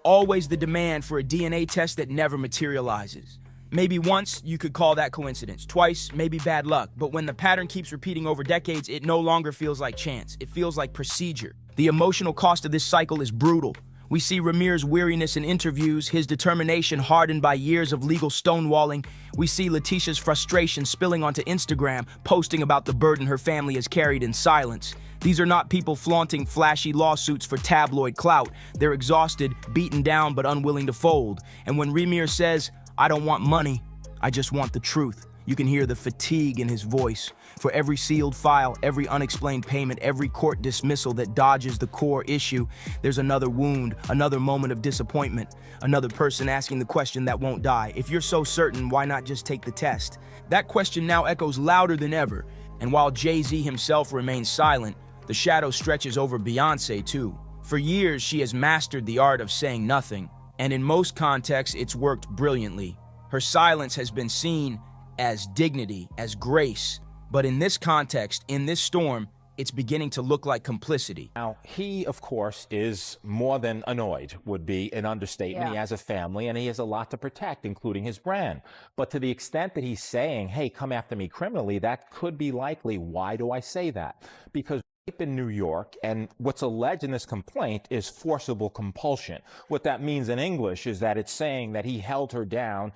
Always the demand for a DNA test that never materializes. Maybe once, you could call that coincidence. Twice, maybe bad luck. But when the pattern keeps repeating over decades, it no longer feels like chance. It feels like procedure. The emotional cost of this cycle is brutal. We see Ramir's weariness in interviews, his determination hardened by years of legal stonewalling. We see Letitia's frustration spilling onto Instagram, posting about the burden her family has carried in silence. These are not people flaunting flashy lawsuits for tabloid clout. They're exhausted, beaten down, but unwilling to fold. And when Ramir says, "I don't want money, I just want the truth," you can hear the fatigue in his voice. For every sealed file, every unexplained payment, every court dismissal that dodges the core issue, there's another wound, another moment of disappointment, another person asking the question that won't die. If you're so certain, why not just take the test? That question now echoes louder than ever. And while Jay-Z himself remains silent, the shadow stretches over Beyoncé too. For years, she has mastered the art of saying nothing, and in most contexts, it's worked brilliantly. Her silence has been seen as dignity, as grace, but in this context, in this storm, it's beginning to look like complicity. Now, he, of course, is more than annoyed, would be an understatement. He has a family and he has a lot to protect, including his brand. But to the extent that he's saying, hey, come after me criminally, that could be likely. Why do I say that? Because rape in New York, and what's alleged in this complaint is forcible compulsion. What that means in English is that it's saying that he held her down.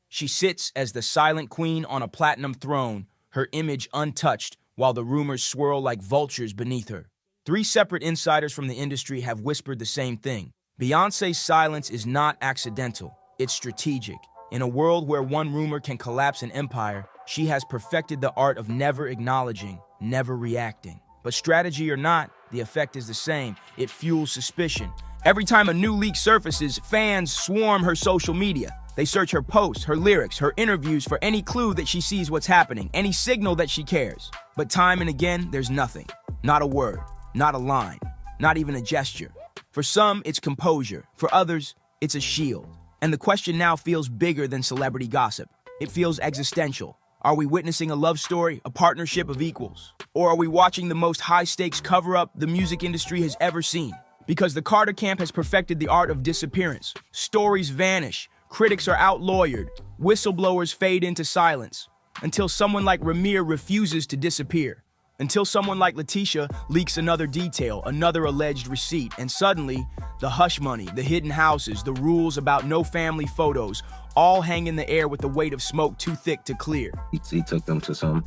She sits as the silent queen on a platinum throne, her image untouched, while the rumors swirl like vultures beneath her. 3 separate insiders from the industry have whispered the same thing. Beyoncé's silence is not accidental, it's strategic. In a world where one rumor can collapse an empire, she has perfected the art of never acknowledging, never reacting. But strategy or not, the effect is the same. It fuels suspicion. Every time a new leak surfaces, fans swarm her social media. They search her posts, her lyrics, her interviews for any clue that she sees what's happening, any signal that she cares. But time and again, there's nothing. Not a word, not a line, not even a gesture. For some, it's composure. For others, it's a shield. And the question now feels bigger than celebrity gossip. It feels existential. Are we witnessing a love story, a partnership of equals? Or are we watching the most high-stakes cover-up the music industry has ever seen? Because the Carter camp has perfected the art of disappearance. Stories vanish. Critics are out-lawyered. Whistleblowers fade into silence. Until someone like Ramir refuses to disappear. Until someone like Letitia leaks another detail, another alleged receipt. And suddenly, the hush money, the hidden houses, the rules about no family photos, all hang in the air with the weight of smoke too thick to clear. He took them to some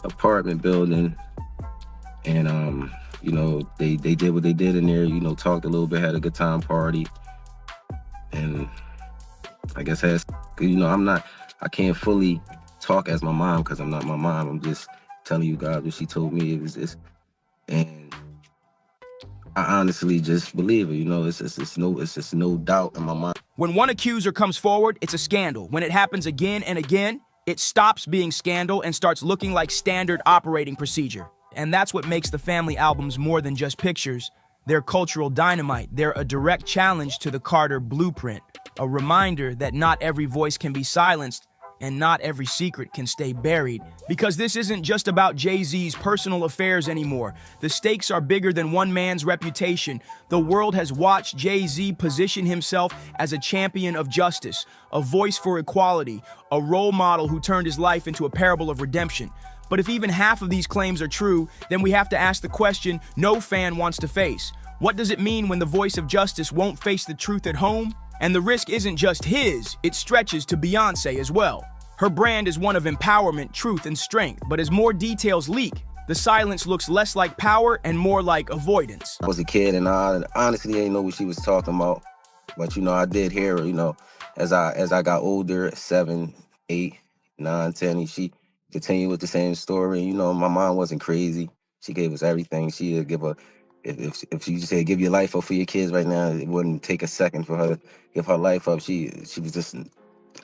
apartment building, and they did what they did in there. Talked a little bit, had a good time party, and I guess I can't fully talk as my mom because I'm not my mom. I'm just telling you guys what she told me. It was this, and I honestly just believe it. It's just no doubt in my mind. When one accuser comes forward, it's a scandal. When it happens again and again, it stops being scandal and starts looking like standard operating procedure. And that's what makes the family albums more than just pictures. They're cultural dynamite. They're a direct challenge to the Carter blueprint, a reminder that not every voice can be silenced and not every secret can stay buried. Because this isn't just about Jay-Z's personal affairs anymore. The stakes are bigger than one man's reputation. The world has watched Jay-Z position himself as a champion of justice, a voice for equality, a role model who turned his life into a parable of redemption. But if even half of these claims are true, then we have to ask the question no fan wants to face. What does it mean when the voice of justice won't face the truth at home? And the risk isn't just his, it stretches to Beyoncé as well. Her brand is one of empowerment, truth, and strength, but as more details leak, the silence looks less like power and more like avoidance. I was a kid and I honestly didn't know what she was talking about. But, I did hear her, as I got older, 7, 8, 9, 10, and she continued with the same story. My mom wasn't crazy. She gave us everything. She would give if she said give your life up for your kids right now, it wouldn't take a second for her to give her life up. She was just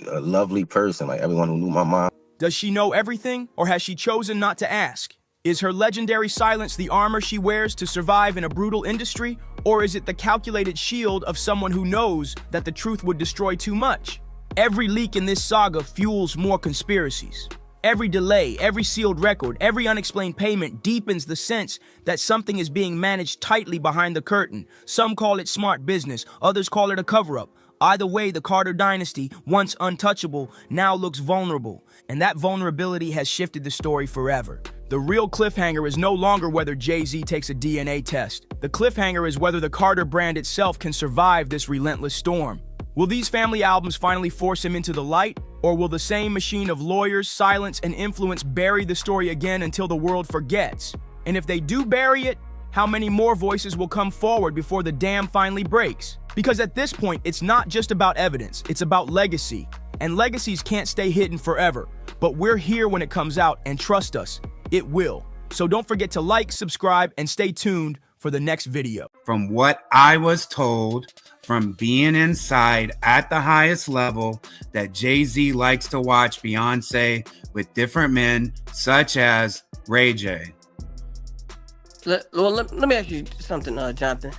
a lovely person, like everyone who knew my mom. Does she know everything, or has she chosen not to ask? Is her legendary silence the armor she wears to survive in a brutal industry, or is it the calculated shield of someone who knows that the truth would destroy too much? Every leak in this saga fuels more conspiracies. Every delay, every sealed record, every unexplained payment deepens the sense that something is being managed tightly behind the curtain. Some call it smart business, others call it a cover-up. Either way, the Carter dynasty, once untouchable, now looks vulnerable. And that vulnerability has shifted the story forever. The real cliffhanger is no longer whether Jay-Z takes a DNA test. The cliffhanger is whether the Carter brand itself can survive this relentless storm. Will these family albums finally force him into the light? Or will the same machine of lawyers, silence, and influence bury the story again until the world forgets? And if they do bury it, how many more voices will come forward before the dam finally breaks? Because at this point, it's not just about evidence, it's about legacy. And legacies can't stay hidden forever. But we're here when it comes out, and trust us, it will. So don't forget to like, subscribe, and stay tuned for the next video. From what I was told from being inside at the highest level that Jay-Z likes to watch Beyonce with different men, such as Ray J. Let me ask you something, Jonathan.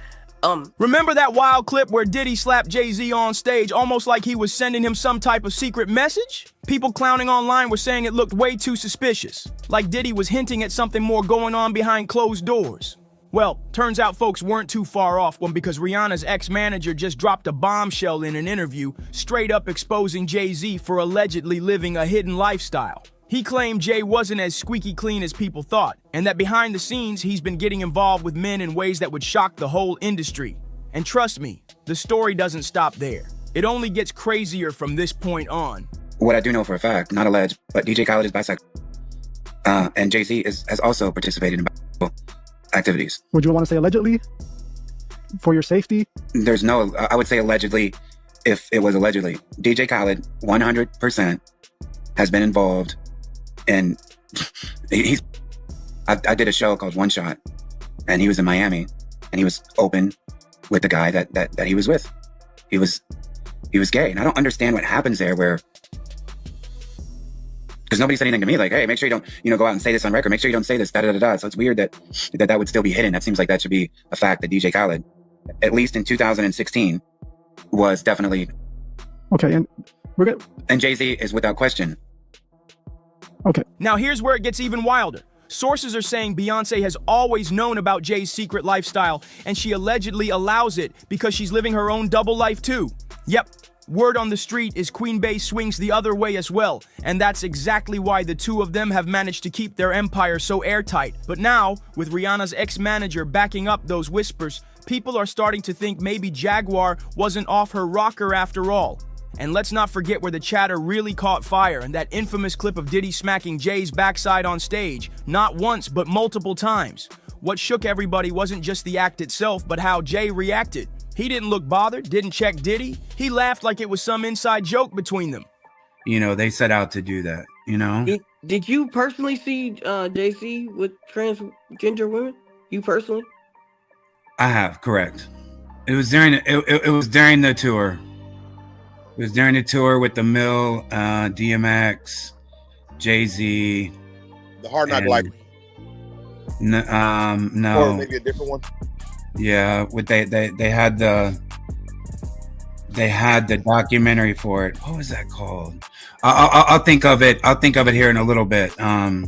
Remember that wild clip where Diddy slapped Jay-Z on stage almost like he was sending him some type of secret message? People clowning online were saying it looked way too suspicious, like Diddy was hinting at something more going on behind closed doors. Well, turns out folks weren't too far off because Rihanna's ex-manager just dropped a bombshell in an interview, straight up exposing Jay-Z for allegedly living a hidden lifestyle. He claimed Jay wasn't as squeaky clean as people thought, and that behind the scenes, he's been getting involved with men in ways that would shock the whole industry. And trust me, the story doesn't stop there. It only gets crazier from this point on. What I do know for a fact, not alleged, but DJ Khaled is bisexual. And Jay-Z has also participated in bisexual activities. Would you want to say allegedly? For your safety? There's no, I would say allegedly, if it was allegedly. DJ Khaled, 100%, has been involved. And I did a show called One Shot, and he was in Miami, and he was open with the guy that he was with. He was gay, and I don't understand what happens there where, because nobody said anything to me like, hey, make sure you don't, go out and say this on record. Make sure you don't say this, da-da-da-da. So it's weird that would still be hidden. That seems like that should be a fact that DJ Khaled, at least in 2016, was definitely. Okay, and we're good. And Jay-Z is without question. Okay. Now here's where it gets even wilder. Sources are saying Beyonce has always known about Jay's secret lifestyle, and she allegedly allows it because she's living her own double life too. Yep, word on the street is Queen Bey swings the other way as well, and that's exactly why the two of them have managed to keep their empire so airtight. But now, with Rihanna's ex-manager backing up those whispers, people are starting to think maybe Jaguar wasn't off her rocker after all. And let's not forget where the chatter really caught fire, and that infamous clip of Diddy smacking Jay's backside on stage, not once but multiple times. What shook everybody wasn't just the act itself, but how Jay reacted. He didn't look bothered, didn't check Diddy. He laughed like it was some inside joke between them. They set out to do that, Did you personally see Jay-Z with transgender women? You personally? I have, correct. It was during the tour. It was during the tour with the Mill, DMX, Jay-Z. The Hard Knock Life. No. Or maybe a different one. Yeah, they had the documentary for it. What was that called? I'll think of it. I'll think of it here in a little bit. Yeah,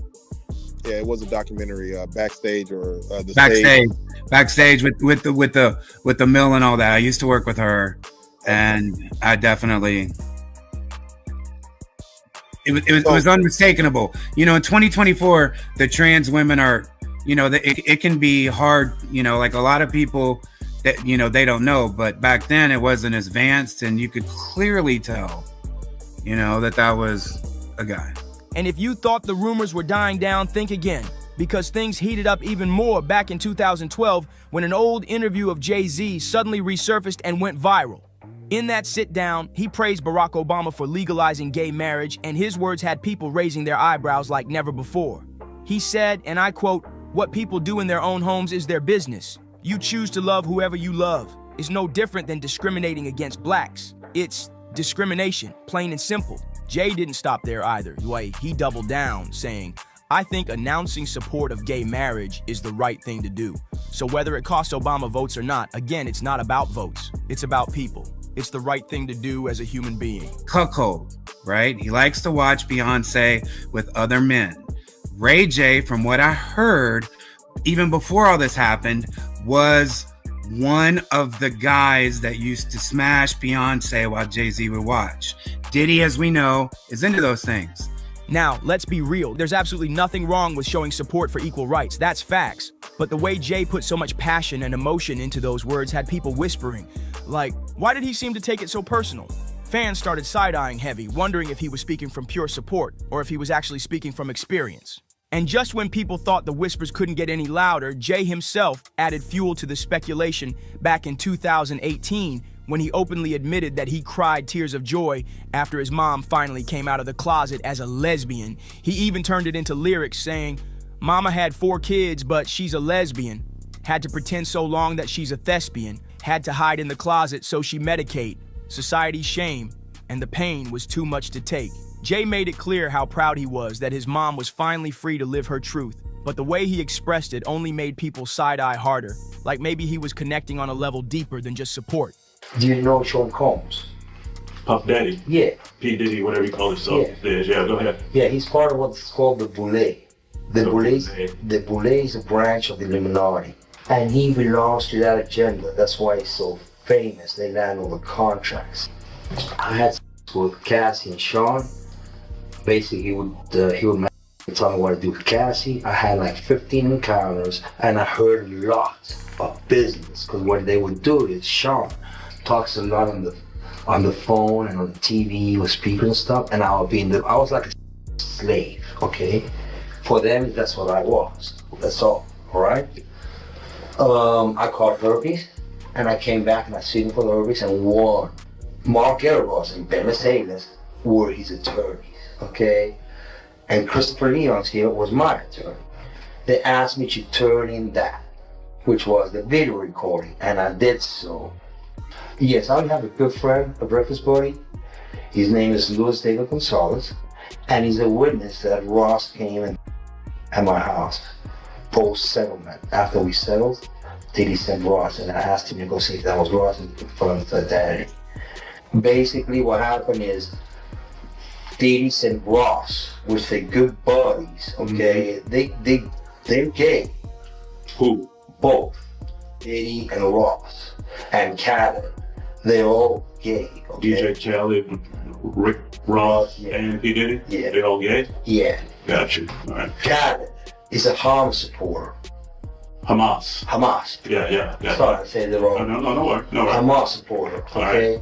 it was a documentary, backstage or the backstage with the Mill and all that. I used to work with her. And I definitely, it was unmistakable. In 2024, the trans women are, it can be hard, like a lot of people that, they don't know, but back then it wasn't as advanced, and you could clearly tell, that was a guy. And if you thought the rumors were dying down, think again, because things heated up even more back in 2012 when an old interview of Jay-Z suddenly resurfaced and went viral. In that sit-down, he praised Barack Obama for legalizing gay marriage, and his words had people raising their eyebrows like never before. He said, and I quote, "What people do in their own homes is their business. You choose to love whoever you love. It's no different than discriminating against blacks. It's discrimination, plain and simple." Jay didn't stop there either. He doubled down, saying, "I think announcing support of gay marriage is the right thing to do. So whether it costs Obama votes or not, again, it's not about votes. It's about people. It's the right thing to do as a human being." Cuckold, right? He likes to watch Beyonce with other men. Ray J, from what I heard, even before all this happened, was one of the guys that used to smash Beyonce while Jay-Z would watch. Diddy, as we know, is into those things. Now, let's be real. There's absolutely nothing wrong with showing support for equal rights. That's facts. But the way Jay put so much passion and emotion into those words had people whispering, like, why did he seem to take it so personal? Fans started side-eyeing Heavy, wondering if he was speaking from pure support or if he was actually speaking from experience. And just when people thought the whispers couldn't get any louder, Jay himself added fuel to the speculation back in 2018 when he openly admitted that he cried tears of joy after his mom finally came out of the closet as a lesbian. He even turned it into lyrics saying, "Mama had 4 kids, but she's a lesbian. Had to pretend so long that she's a thespian. had to hide in the closet so she medicate, society's shame, and the pain was too much to take. Jay made it clear how proud he was that his mom was finally free to live her truth, but the way he expressed it only made people side-eye harder, like maybe he was connecting on a level deeper than just support. Do you know Sean Combs? Puff Daddy? Yeah. P. Diddy, whatever you call himself. Yeah, go ahead. Yeah, he's part of what's called the Boule. The Boule is a branch of the Illuminati, and he belongs to that agenda. That's why he's so famous. They land all the contracts. I had sex with Cassie and Sean. Basically, he would tell me what to do with Cassie. I had like 15 encounters, and I heard a lot of business. Because what they would do is Sean talks a lot on the phone and on the TV with speakers and stuff, and I was like a slave, okay? For them, that's what I was. That's all right? I caught herpes, and I came back and I sued him for the herpes and won. Mark Erebos and Ben Mercedes were his attorneys, okay? And Christopher Leon's here was my attorney. They asked me to turn in that, which was the video recording, and I did so. Yes, I have a good friend, a breakfast buddy. His name is Luis David Gonzalez, and he's a witness that Ross came in at my house post-settlement. After we settled, Diddy sent Ross, and I asked him to go see if that was Ross and confirm the identity. Basically, what happened is Diddy sent Ross, which they're good buddies, okay? They're gay. Who? Both. Diddy and Ross. And Khaled. They're all gay, okay? DJ Khaled, Rick Ross, and P. Diddy? Yeah. They all gay? Yeah. Got you. All right. Khaled is a Hamas supporter. Hamas. Yeah. Sorry, I said it wrong. No worry. Hamas supporter, okay?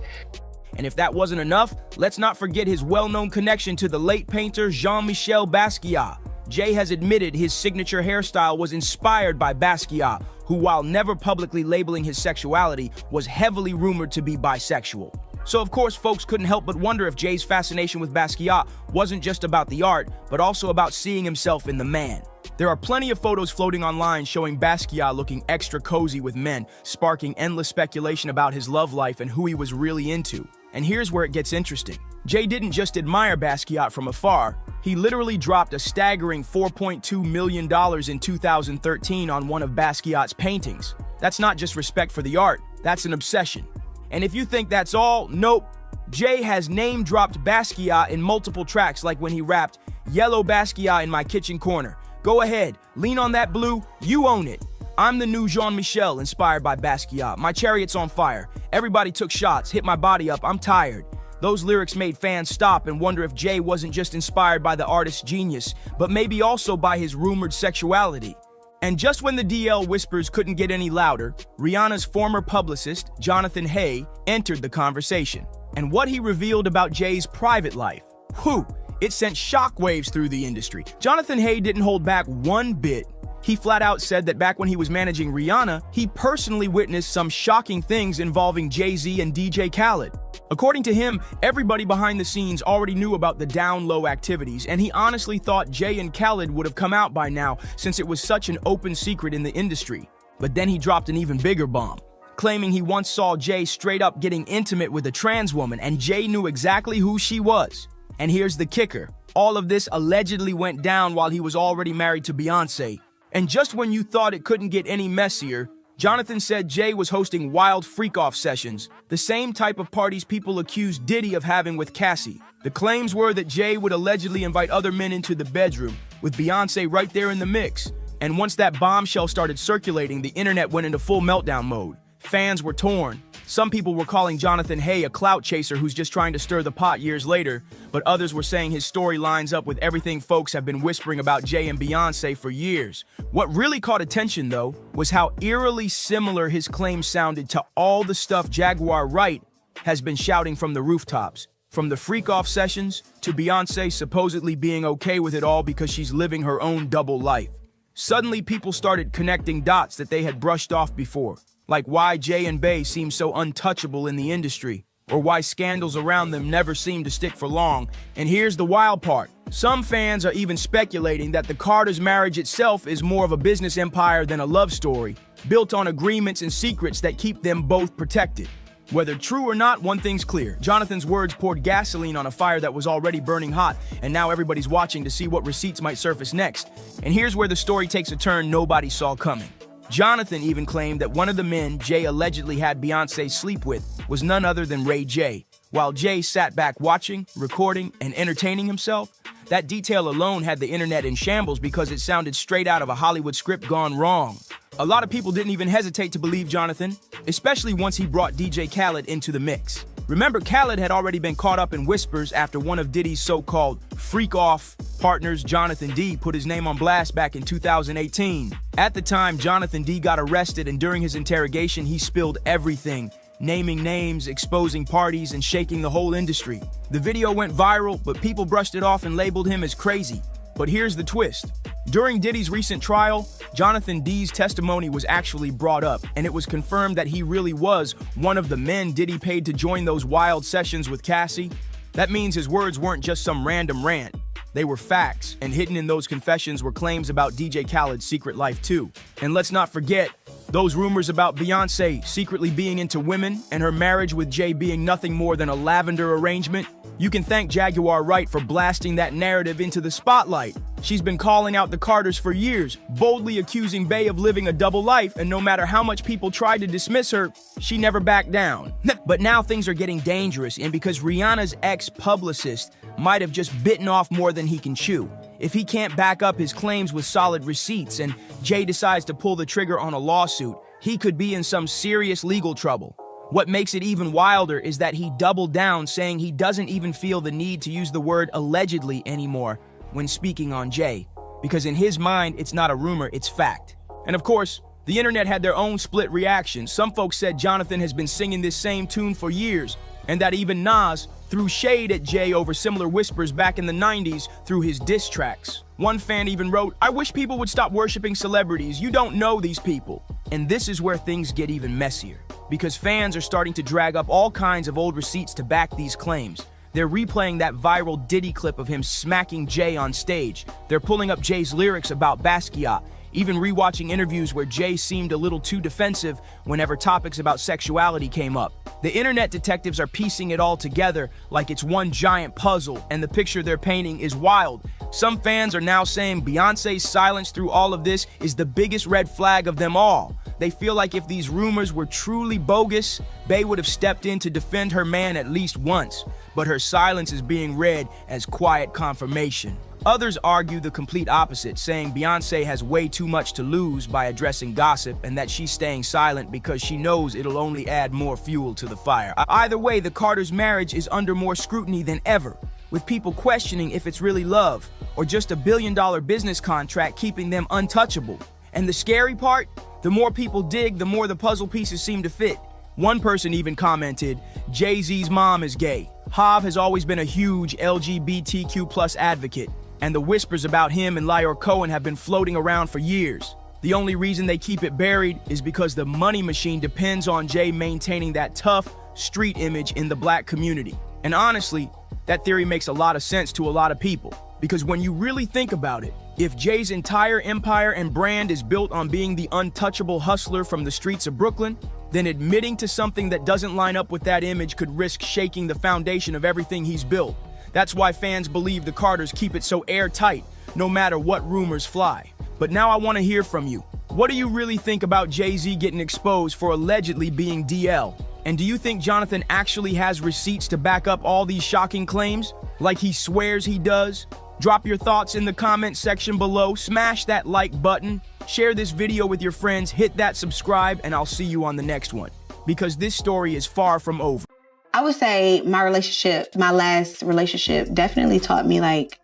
And if that wasn't enough, let's not forget his well-known connection to the late painter Jean-Michel Basquiat. Jay has admitted his signature hairstyle was inspired by Basquiat, who, while never publicly labeling his sexuality, was heavily rumored to be bisexual. So of course, folks couldn't help but wonder if Jay's fascination with Basquiat wasn't just about the art, but also about seeing himself in the man. There are plenty of photos floating online showing Basquiat looking extra cozy with men, sparking endless speculation about his love life and who he was really into. And here's where it gets interesting. Jay didn't just admire Basquiat from afar. He literally dropped a staggering $4.2 million in 2013 on one of Basquiat's paintings. That's not just respect for the art, that's an obsession. And if you think that's all, nope. Jay has name-dropped Basquiat in multiple tracks, like when he rapped, "Yellow Basquiat in my kitchen corner. Go ahead, lean on that blue, you own it. I'm the new Jean-Michel inspired by Basquiat. My chariot's on fire. Everybody took shots, hit my body up, I'm tired." Those lyrics made fans stop and wonder if Jay wasn't just inspired by the artist's genius, but maybe also by his rumored sexuality. And just when the DL whispers couldn't get any louder, Rihanna's former publicist, Jonathan Hay, entered the conversation. And what he revealed about Jay's private life, whew, it sent shockwaves through the industry. Jonathan Hay didn't hold back one bit. He flat out said that back when he was managing Rihanna, he personally witnessed some shocking things involving Jay-Z and DJ Khaled. According to him, everybody behind the scenes already knew about the down-low activities, and he honestly thought Jay and Khaled would have come out by now since it was such an open secret in the industry. But then he dropped an even bigger bomb, claiming he once saw Jay straight up getting intimate with a trans woman, and Jay knew exactly who she was. And here's the kicker. All of this allegedly went down while he was already married to Beyonce. And just when you thought it couldn't get any messier, Jonathan said Jay was hosting wild freak-off sessions, the same type of parties people accused Diddy of having with Cassie. The claims were that Jay would allegedly invite other men into the bedroom, with Beyonce right there in the mix. And once that bombshell started circulating, the internet went into full meltdown mode. Fans were torn. Some people were calling Jonathan Hay a clout chaser who's just trying to stir the pot years later, but others were saying his story lines up with everything folks have been whispering about Jay and Beyonce for years. What really caught attention, though, was how eerily similar his claims sounded to all the stuff Jaguar Wright has been shouting from the rooftops. From the freak-off sessions to Beyonce supposedly being okay with it all because she's living her own double life. Suddenly, people started connecting dots that they had brushed off before. Like why Jay and Bey seem so untouchable in the industry, or why scandals around them never seem to stick for long. And here's the wild part. Some fans are even speculating that the Carters' marriage itself is more of a business empire than a love story, built on agreements and secrets that keep them both protected. Whether true or not, one thing's clear. Jonathan's words poured gasoline on a fire that was already burning hot, and now everybody's watching to see what receipts might surface next. And here's where the story takes a turn nobody saw coming. Jonathan even claimed that one of the men Jay allegedly had Beyonce sleep with was none other than Ray J. While Jay sat back watching, recording, and entertaining himself, that detail alone had the internet in shambles because it sounded straight out of a Hollywood script gone wrong. A lot of people didn't even hesitate to believe Jonathan, especially once he brought DJ Khaled into the mix. Remember, Khaled had already been caught up in whispers after one of Diddy's so-called freak-off partners, Jonathan D, put his name on blast back in 2018. At the time, Jonathan D got arrested, and during his interrogation, he spilled everything, naming names, exposing parties, and shaking the whole industry. The video went viral, but people brushed it off and labeled him as crazy. But here's the twist. During Diddy's recent trial, Jonathan D's testimony was actually brought up, and it was confirmed that he really was one of the men Diddy paid to join those wild sessions with Cassie. That means his words weren't just some random rant. They were facts, and hidden in those confessions were claims about DJ Khaled's secret life too. And let's not forget, those rumors about Beyonce secretly being into women and her marriage with Jay being nothing more than a lavender arrangement. You can thank Jaguar Wright for blasting that narrative into the spotlight. She's been calling out the Carters for years, boldly accusing Bey of living a double life, and no matter how much people tried to dismiss her, she never backed down. But now things are getting dangerous, and because Rihanna's ex-publicist might have just bitten off more than he can chew. If he can't back up his claims with solid receipts and Jay decides to pull the trigger on a lawsuit, he could be in some serious legal trouble. What makes it even wilder is that he doubled down, saying he doesn't even feel the need to use the word allegedly anymore when speaking on Jay, because in his mind, it's not a rumor, it's fact. And of course, the internet had their own split reactions. Some folks said Jonathan has been singing this same tune for years, and that even Nas threw shade at Jay over similar whispers back in the 90s through his diss tracks. One fan even wrote, "I wish people would stop worshiping celebrities. You don't know these people." And this is where things get even messier, because fans are starting to drag up all kinds of old receipts to back these claims. They're replaying that viral Diddy clip of him smacking Jay on stage. They're pulling up Jay's lyrics about Basquiat, even rewatching interviews where Jay seemed a little too defensive whenever topics about sexuality came up. The internet detectives are piecing it all together like it's one giant puzzle, and the picture they're painting is wild. Some fans are now saying Beyonce's silence through all of this is the biggest red flag of them all. They feel like if these rumors were truly bogus, Bey would have stepped in to defend her man at least once, but her silence is being read as quiet confirmation. Others argue the complete opposite, saying Beyonce has way too much to lose by addressing gossip and that she's staying silent because she knows it'll only add more fuel to the fire. Either way, the Carters' marriage is under more scrutiny than ever, with people questioning if it's really love or just a billion-dollar business contract keeping them untouchable. And the scary part? The more people dig, the more the puzzle pieces seem to fit. One person even commented, "Jay-Z's mom is gay. Hav has always been a huge LGBTQ+ advocate, and the whispers about him and Lyor Cohen have been floating around for years. The only reason they keep it buried is because the money machine depends on Jay maintaining that tough, street image in the black community." And honestly, that theory makes a lot of sense to a lot of people, because when you really think about it, if Jay's entire empire and brand is built on being the untouchable hustler from the streets of Brooklyn, then admitting to something that doesn't line up with that image could risk shaking the foundation of everything he's built. That's why fans believe the Carters keep it so airtight, no matter what rumors fly. But now I want to hear from you. What do you really think about Jay-Z getting exposed for allegedly being DL? And do you think Jonathan actually has receipts to back up all these shocking claims, like he swears he does? Drop your thoughts in the comment section below, smash that like button, share this video with your friends, hit that subscribe, and I'll see you on the next one, because this story is far from over. I would say my last relationship definitely taught me, like,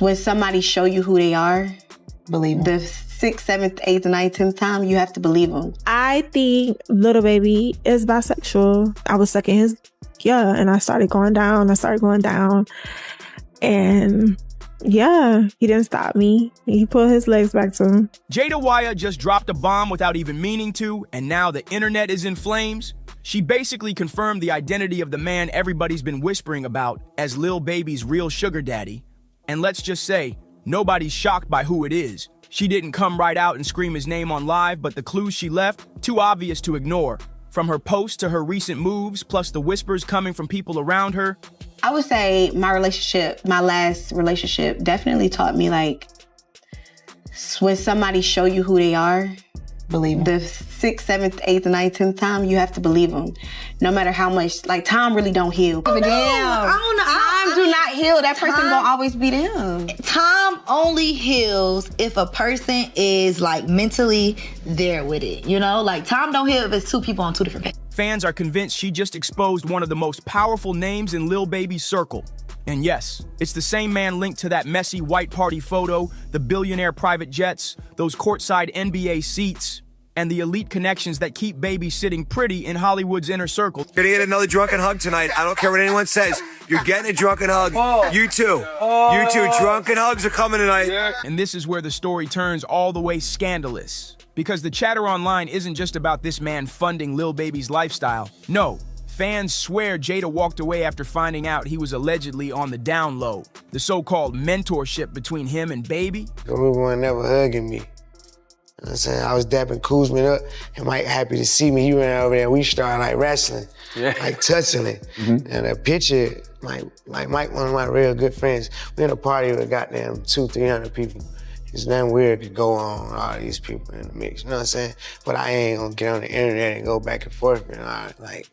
when somebody show you who they are, believe them. The 6th, 7th, 8th, 9th, 10th time, you have to believe them. I think Little Baby is bisexual. I was sucking his, and I started going down. And yeah, he didn't stop me. He put his legs back to him. Jada Waya just dropped a bomb without even meaning to, and now the internet is in flames. She basically confirmed the identity of the man everybody's been whispering about as Lil Baby's real sugar daddy. And let's just say, nobody's shocked by who it is. She didn't come right out and scream his name on live, but the clues she left, too obvious to ignore. From her post to her recent moves, plus the whispers coming from people around her. I would say my last relationship definitely taught me, like, when somebody show you who they are, believe them. The 6th, 7th, 8th, 9th, 10th time, you have to believe them. No matter how much, like, time really don't heal. I don't know. Time do not heal. That person gonna always be them. Time only heals if a person is, like, mentally there with it, you know? Like, time don't heal if it's two people on two different pages. Fans are convinced she just exposed one of the most powerful names in Lil Baby's circle. And yes, it's the same man linked to that messy white party photo, the billionaire private jets, those courtside NBA seats, and the elite connections that keep Baby sitting pretty in Hollywood's inner circle. You're gonna get another drunken hug tonight. I don't care what anyone says. You're getting a drunken hug. You too. You too. Drunken hugs are coming tonight. And this is where the story turns all the way scandalous. Because the chatter online isn't just about this man funding Lil Baby's lifestyle. No. Fans swear Jada walked away after finding out he was allegedly on the down low. The so-called mentorship between him and Baby. Ruben was never hugging me. You know what I'm saying? I was dapping Kuzman up, and Mike happy to see me. He ran over there, we started like wrestling, like touching it. And a picture, like Mike, one of my real good friends, we had a party with goddamn 200-300 people. There's nothing weird to go on with all these people in the mix, you know what I'm saying? But I ain't gonna get on the internet and go back and forth and all, like,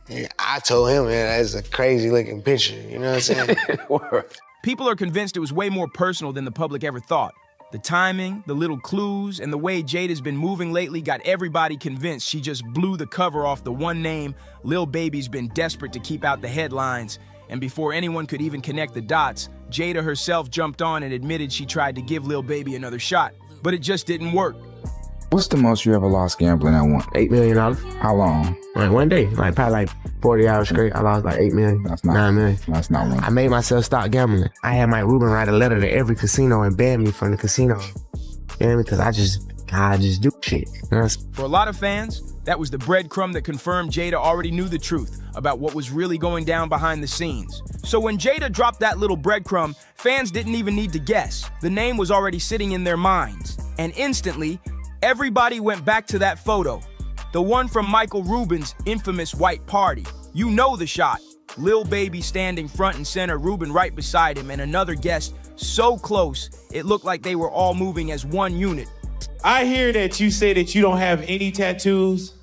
yeah, I told him, man, that's a crazy looking picture, you know what I'm saying? People are convinced it was way more personal than the public ever thought. The timing, the little clues, and the way Jada's been moving lately got everybody convinced she just blew the cover off the one name Lil Baby's been desperate to keep out the headlines. And before anyone could even connect the dots, Jada herself jumped on and admitted she tried to give Lil Baby another shot, but it just didn't work. What's the most you ever lost gambling at one? $8 million. How long? Like one day, like probably like 40 hours straight. I lost like $8 million. That's not, 9 million. That's not one. I made myself stop gambling. I had Mike Rubin write a letter to every casino and ban me from the casino. You know, because I just do shit. You know? For a lot of fans, that was the breadcrumb that confirmed Jada already knew the truth about what was really going down behind the scenes. So when Jada dropped that little breadcrumb, fans didn't even need to guess. The name was already sitting in their minds. And instantly, everybody went back to that photo. The one from Michael Rubin's infamous white party. You know the shot. Lil Baby standing front and center, Rubin right beside him, and another guest so close, it looked like they were all moving as one unit. I hear that you say that you don't have any tattoos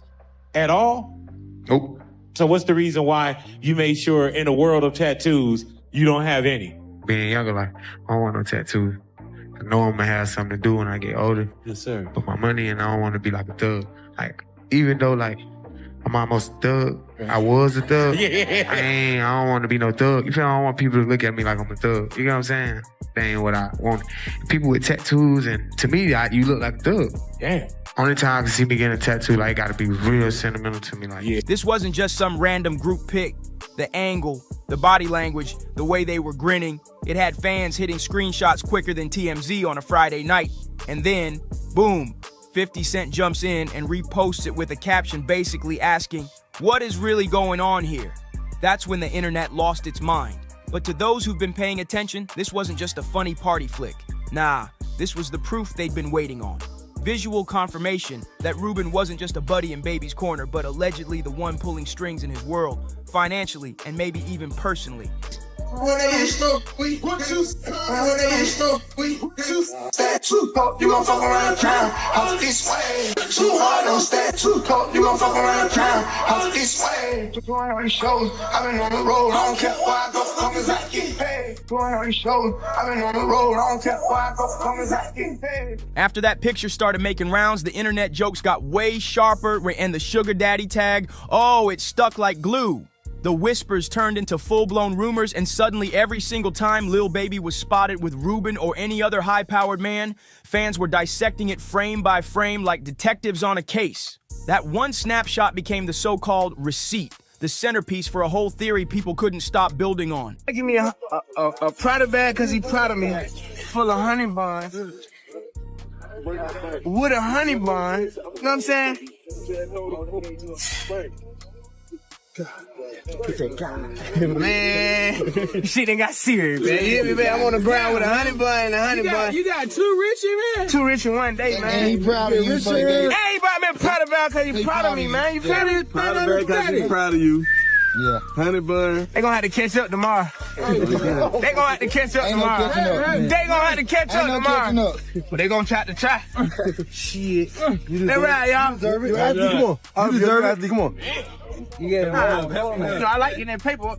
at all? Nope. So what's the reason why you made sure in a world of tattoos, you don't have any? Being younger, like, I don't want no tattoos. I know I'm gonna have something to do when I get older. Yes, sir. Put my money in, I don't want to be like a thug. Like, even though, like, I'm almost a thug, I was a thug. I don't want to be no thug. You feel me? I don't want people to look at me like I'm a thug. You know what I'm saying? That ain't what I want. People with tattoos, and to me, you look like a thug. Damn. Only time I can see me getting a tattoo, like, gotta be real sentimental to me. Like, This wasn't just some random group pic. The angle, the body language, the way they were grinning, it had fans hitting screenshots quicker than TMZ on a Friday night. And then, boom, 50 Cent jumps in and reposts it with a caption basically asking, what is really going on here? That's when the internet lost its mind. But to those who've been paying attention, this wasn't just a funny party flick. Nah, this was the proof they'd been waiting on. Visual confirmation that Rubin wasn't just a buddy in Baby's corner, but allegedly the one pulling strings in his world, financially and maybe even personally. Statue pop, you gon' fuck around town. Out this way. Too hard on statue pop, you gon' fuck around town. Out this way. Doing all these shows, I've been on the road. I don't care where I go, come as I get paid. Doing all these shows, I've been on the road. I don't care where I go, come as I get paid. After that picture started making rounds, the internet jokes got way sharper, and the sugar daddy tag, oh, it stuck like glue. The whispers turned into full-blown rumors, and suddenly every single time Lil Baby was spotted with Rubin or any other high-powered man, fans were dissecting it frame by frame like detectives on a case. That one snapshot became the so-called receipt, the centerpiece for a whole theory people couldn't stop building on. Give me a Prada bag because he proud of me, full of honey buns. With a honey bun, you know what I'm saying? Man, shit ain't got serious, man. You hear me, man? I'm on the ground with a honey bun and a honey bun. You got two Richie, man? Two rich in one day, man. He proud of you. Hey, but man, proud of Val because he's proud of me, man. You feel me? Proud of Val because he's proud of you. Yeah. Honey bun. They gonna have to catch up tomorrow. They gonna have to catch up tomorrow. They gonna have to catch up tomorrow. But they gonna try to try. Shit. They right, y'all. You come on. You deserve it. Come on. I like getting that paper.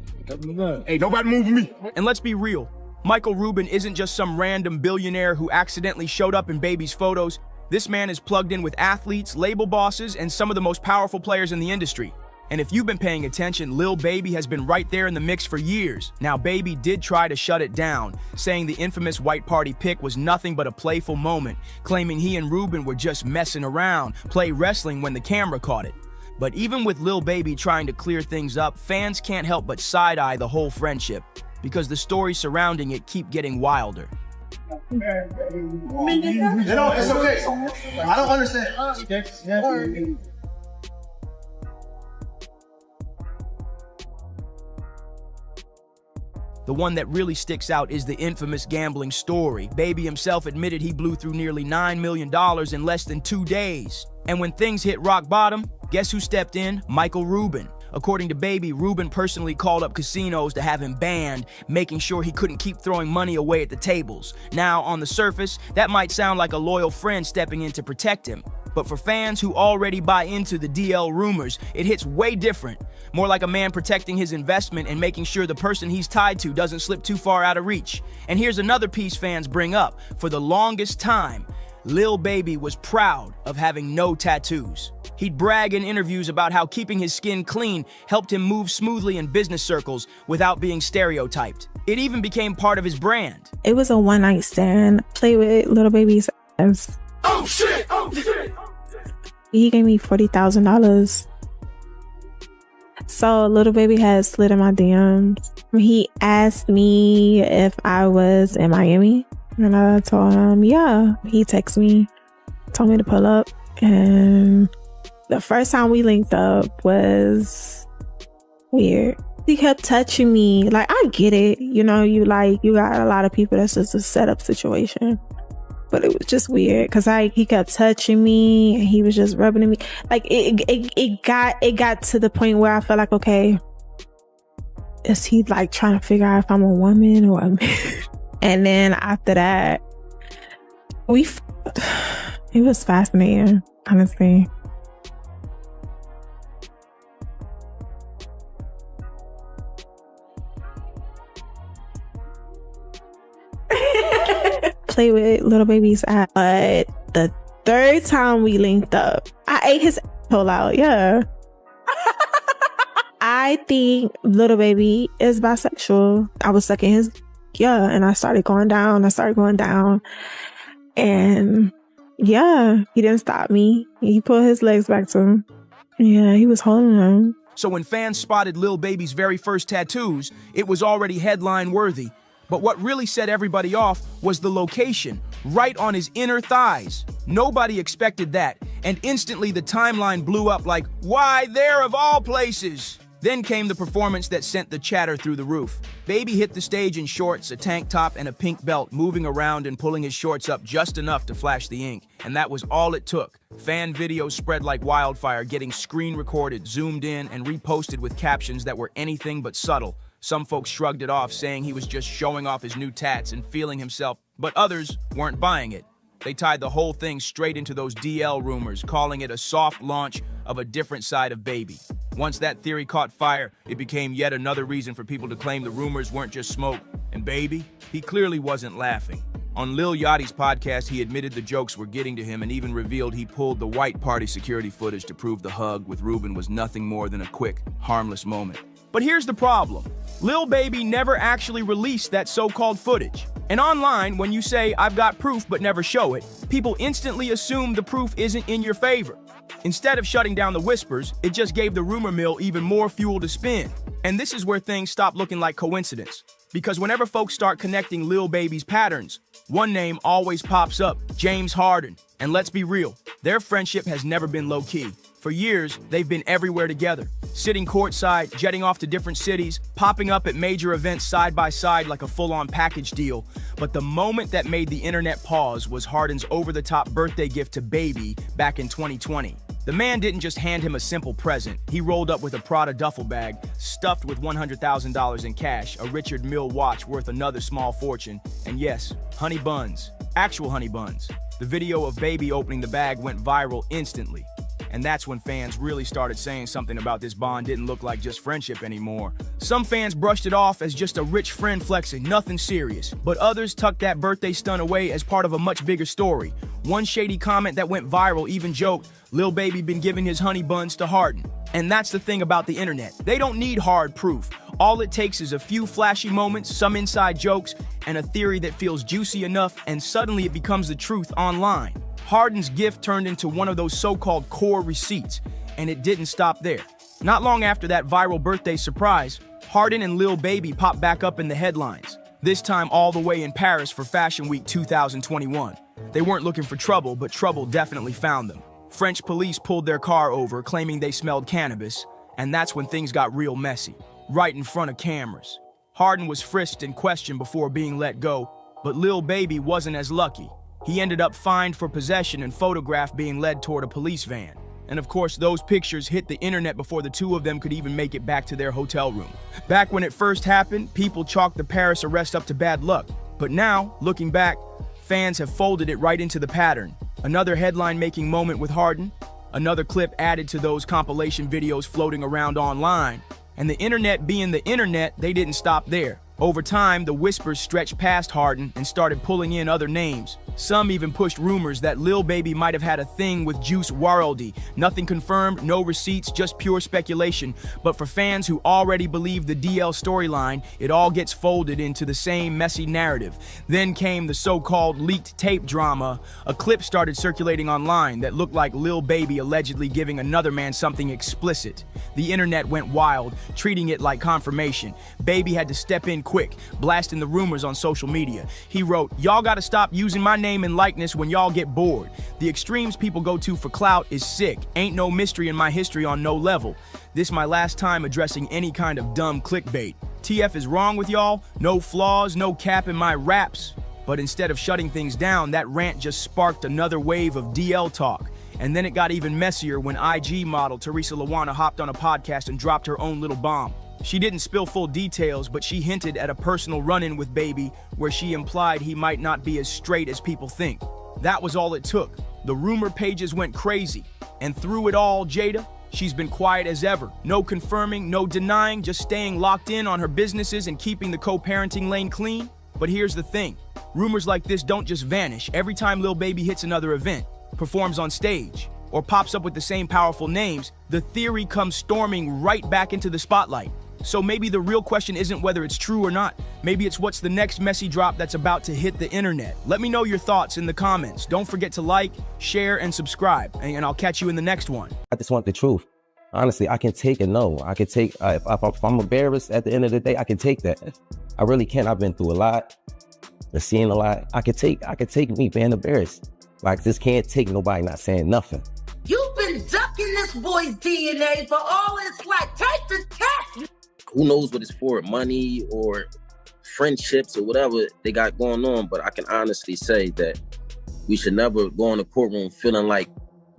Hey, nobody moving me. And let's be real. Michael Rubin isn't just some random billionaire who accidentally showed up in Baby's photos. This man is plugged in with athletes, label bosses, and some of the most powerful players in the industry. And if you've been paying attention, Lil Baby has been right there in the mix for years. Now, Baby did try to shut it down, saying the infamous White Party pic was nothing but a playful moment, claiming he and Rubin were just messing around, play wrestling when the camera caught it. But even with Lil Baby trying to clear things up, fans can't help but side-eye the whole friendship, because the stories surrounding it keep getting wilder. It's okay. I don't understand. The one that really sticks out is the infamous gambling story. Baby himself admitted he blew through nearly $9 million in less than 2 days. And when things hit rock bottom, guess who stepped in? Michael Rubin. According to Baby, Rubin personally called up casinos to have him banned, making sure he couldn't keep throwing money away at the tables. Now, on the surface, that might sound like a loyal friend stepping in to protect him. But for fans who already buy into the DL rumors, it hits way different. More like a man protecting his investment and making sure the person he's tied to doesn't slip too far out of reach. And here's another piece fans bring up. For the longest time, Lil Baby was proud of having no tattoos. He'd brag in interviews about how keeping his skin clean helped him move smoothly in business circles without being stereotyped. It even became part of his brand. It was a one-night stand. Play with Lil Baby's ass. Oh shit! Oh shit! He gave me $40,000. So Lil Baby has slid in my DMs. He asked me if I was in Miami. And I told him, yeah. He texted me, told me to pull up. And the first time we linked up was weird. He kept touching me. Like, I get it. You know, you got a lot of people that's just a setup situation. But it was just weird because he kept touching me and he was just rubbing me. Like it got to the point where I felt like, okay, is he like trying to figure out if I'm a woman or a man? And then after that, it was fascinating, honestly. Play with Lil Baby's ass. But the third time we linked up, I ate his asshole out. Yeah. I think Lil Baby is bisexual. I was sucking his and I started going down. And yeah, he didn't stop me. He put his legs back to him. Yeah, he was holding him. So when fans spotted Lil Baby's very first tattoos, it was already headline worthy. But what really set everybody off was the location, right on his inner thighs. Nobody expected that, and instantly the timeline blew up like, why there of all places? Then came the performance that sent the chatter through the roof. Baby hit the stage in shorts, a tank top, and a pink belt, moving around and pulling his shorts up just enough to flash the ink. And that was all it took. Fan videos spread like wildfire, getting screen recorded, zoomed in, and reposted with captions that were anything but subtle. Some folks shrugged it off, saying he was just showing off his new tats and feeling himself, but others weren't buying it. They tied the whole thing straight into those DL rumors, calling it a soft launch of a different side of Baby. Once that theory caught fire, it became yet another reason for people to claim the rumors weren't just smoke. And Baby, he clearly wasn't laughing. On Lil Yachty's podcast, he admitted the jokes were getting to him and even revealed he pulled the White Party security footage to prove the hug with Rubin was nothing more than a quick, harmless moment. But here's the problem. Lil Baby never actually released that so-called footage. And online, when you say, I've got proof but never show it, people instantly assume the proof isn't in your favor. Instead of shutting down the whispers, it just gave the rumor mill even more fuel to spin. And this is where things stop looking like coincidence. Because whenever folks start connecting Lil Baby's patterns, one name always pops up, James Harden. And let's be real, their friendship has never been low-key. For years, they've been everywhere together, sitting courtside, jetting off to different cities, popping up at major events side by side like a full-on package deal. But the moment that made the internet pause was Harden's over-the-top birthday gift to Baby back in 2020. The man didn't just hand him a simple present. He rolled up with a Prada duffel bag, stuffed with $100,000 in cash, a Richard Mille watch worth another small fortune, and yes, honey buns. Actual honey buns. The video of Baby opening the bag went viral instantly. And that's when fans really started saying something about this bond didn't look like just friendship anymore. Some fans brushed it off as just a rich friend flexing, nothing serious. But others tucked that birthday stunt away as part of a much bigger story. One shady comment that went viral even joked, Lil Baby been giving his honey buns to Harden. And that's the thing about the internet. They don't need hard proof. All it takes is a few flashy moments, some inside jokes, and a theory that feels juicy enough, and suddenly it becomes the truth online. Harden's gift turned into one of those so-called core receipts, and it didn't stop there. Not long after that viral birthday surprise, Harden and Lil Baby popped back up in the headlines, this time all the way in Paris for Fashion Week 2021. They weren't looking for trouble, but trouble definitely found them. French police pulled their car over, claiming they smelled cannabis, and that's when things got real messy, right in front of cameras. Harden was frisked and questioned before being let go, but Lil Baby wasn't as lucky. He ended up fined for possession and photographed being led toward a police van. And of course, those pictures hit the internet before the two of them could even make it back to their hotel room. Back when it first happened, people chalked the Paris arrest up to bad luck. But now, looking back, fans have folded it right into the pattern. Another headline-making moment with Harden, another clip added to those compilation videos floating around online. And the internet being the internet, they didn't stop there. Over time, the whispers stretched past Harden and started pulling in other names. Some even pushed rumors that Lil Baby might have had a thing with Juice WRLD. Nothing confirmed, no receipts, just pure speculation. But for fans who already believe the DL storyline, it all gets folded into the same messy narrative. Then came the so-called leaked tape drama. A clip started circulating online that looked like Lil Baby allegedly giving another man something explicit. The internet went wild, treating it like confirmation. Baby had to step in quick, blasting the rumors on social media. He wrote, "Y'all gotta stop using my name and likeness when y'all get bored. The extremes people go to for clout is sick. Ain't no mystery in my history on no level. This my last time addressing any kind of dumb clickbait. TF is wrong with y'all, no flaws, no cap in my raps." But instead of shutting things down, that rant just sparked another wave of DL talk. And then it got even messier when IG model Teresa Lawana hopped on a podcast and dropped her own little bomb. She didn't spill full details, but she hinted at a personal run-in with Baby where she implied he might not be as straight as people think. That was all it took. The rumor pages went crazy. And through it all, Jada, she's been quiet as ever. No confirming, no denying, just staying locked in on her businesses and keeping the co-parenting lane clean. But here's the thing. Rumors like this don't just vanish. Every time Lil Baby hits another event, performs on stage, or pops up with the same powerful names, the theory comes storming right back into the spotlight. So maybe the real question isn't whether it's true or not. Maybe it's what's the next messy drop that's about to hit the internet. Let me know your thoughts in the comments. Don't forget to like, share, and subscribe. And I'll catch you in the next one. I just want the truth. Honestly, I can take a no. I can take, if I'm embarrassed at the end of the day, I can take that. I really can. I've been through a lot. I've seen a lot. I can take me being embarrassed. Like, this can't take nobody not saying nothing. You've been ducking this boy's DNA for all it's like. Take the test. Who knows what it's for, money or friendships or whatever they got going on. But I can honestly say that we should never go in the courtroom feeling like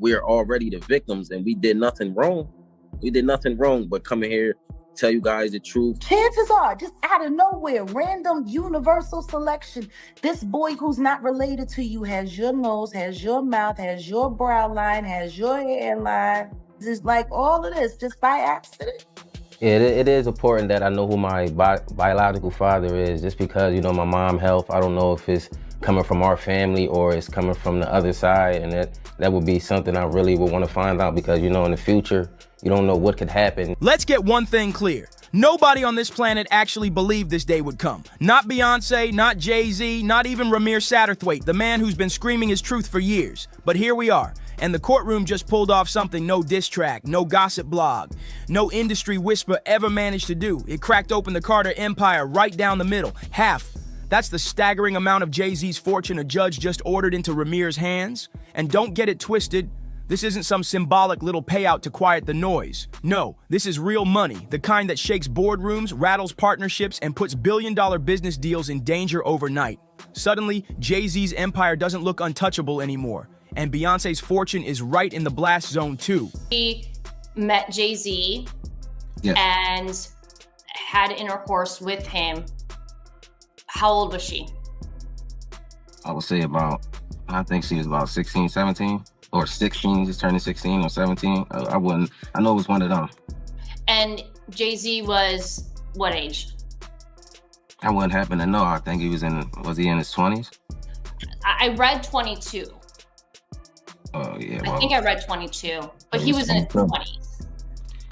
we're already the victims and we did nothing wrong. We did nothing wrong but coming here, tell you guys the truth. Chances are, just out of nowhere, random universal selection, this boy who's not related to you has your nose, has your mouth, has your brow line, has your hairline. Just like all of this, just by accident. Yeah, it is important that I know who my biological father is, just because, you know, my mom's health, I don't know if it's coming from our family or it's coming from the other side, and that would be something I really would want to find out, because, you know, in the future, you don't know what could happen. Let's get one thing clear. Nobody on this planet actually believed this day would come. Not Beyonce, not Jay-Z, not even Ramir Satterthwaite, the man who's been screaming his truth for years. But here we are. And the courtroom just pulled off something no diss track, no gossip blog, no industry whisper ever managed to do. It cracked open the Carter empire right down the middle, half. That's the staggering amount of Jay-Z's fortune a judge just ordered into Ramir's hands. And don't get it twisted, This isn't some symbolic little payout to quiet the noise. No, this is real money, the kind that shakes boardrooms, rattles partnerships, and puts billion-dollar business deals in danger overnight. Suddenly, Jay-Z's empire doesn't look untouchable anymore, and Beyonce's fortune is right in the blast zone too. He met Jay-Z and had intercourse with him. How old was she? I would say I think she was about 16, 17, or 16, just turning 16 or 17. I know it was one of them. And Jay-Z was what age? I wouldn't happen to know. I think was he in his 20s? I read 22. Oh, yeah. I think I read 22, but he was in his 20s.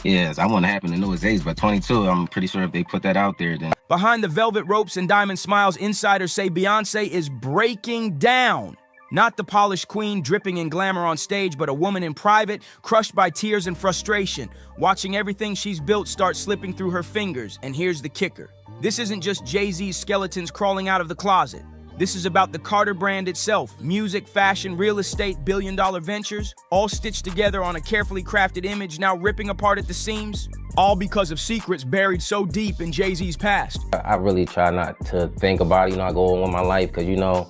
Yes, I wouldn't happen to know his age, but 22, I'm pretty sure if they put that out there, then. Behind the velvet ropes and diamond smiles, insiders say Beyonce is breaking down. Not the polished queen dripping in glamour on stage, but a woman in private, crushed by tears and frustration, watching everything she's built start slipping through her fingers. And here's the kicker. This isn't just Jay-Z's skeletons crawling out of the closet. This is about the Carter brand itself. Music, fashion, real estate, billion-dollar ventures, all stitched together on a carefully crafted image now ripping apart at the seams. All because of secrets buried so deep in Jay-Z's past. I really try not to think about it. I go on with my life because,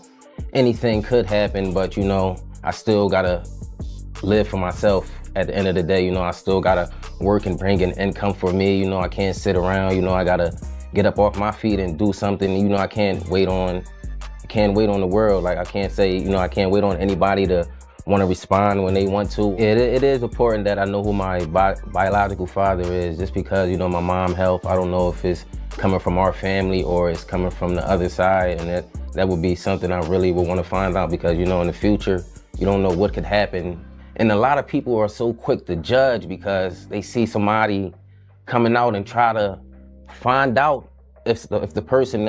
anything could happen, but, I still gotta live for myself at the end of the day. I still gotta work and bring an income for me. I can't sit around. I gotta get up off my feet and do something. I can't wait on the world. Like, I can't say, I can't wait on anybody to want to respond when they want to. It is important that I know who my biological father is, just because, my mom's health, I don't know if it's coming from our family or it's coming from the other side, and that would be something I really would want to find out, because, in the future, you don't know what could happen. And a lot of people are so quick to judge because they see somebody coming out and try to find out if the person,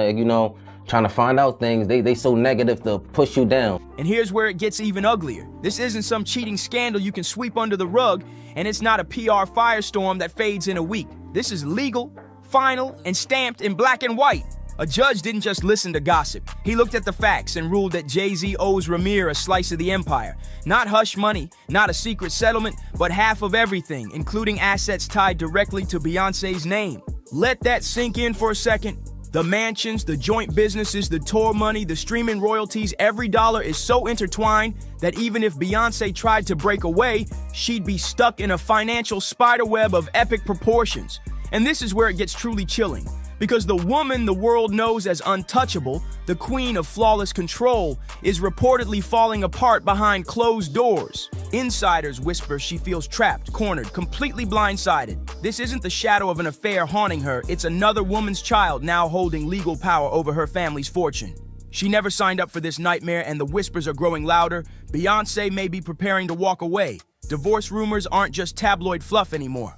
trying to find out things, they so negative to push you down. And here's where it gets even uglier. This isn't some cheating scandal you can sweep under the rug, and it's not a PR firestorm that fades in a week. This is legal, final, and stamped in black and white. A judge didn't just listen to gossip. He looked at the facts and ruled that Jay-Z owes Ramir a slice of the empire. Not hush money, not a secret settlement, but half of everything, including assets tied directly to Beyonce's name. Let that sink in for a second. The mansions, the joint businesses, the tour money, the streaming royalties, every dollar is so intertwined that even if Beyonce tried to break away, she'd be stuck in a financial spiderweb of epic proportions. And this is where it gets truly chilling. Because the woman the world knows as untouchable, the queen of flawless control, is reportedly falling apart behind closed doors. Insiders whisper she feels trapped, cornered, completely blindsided. This isn't the shadow of an affair haunting her, it's another woman's child now holding legal power over her family's fortune. She never signed up for this nightmare, and the whispers are growing louder. Beyonce may be preparing to walk away. Divorce rumors aren't just tabloid fluff anymore.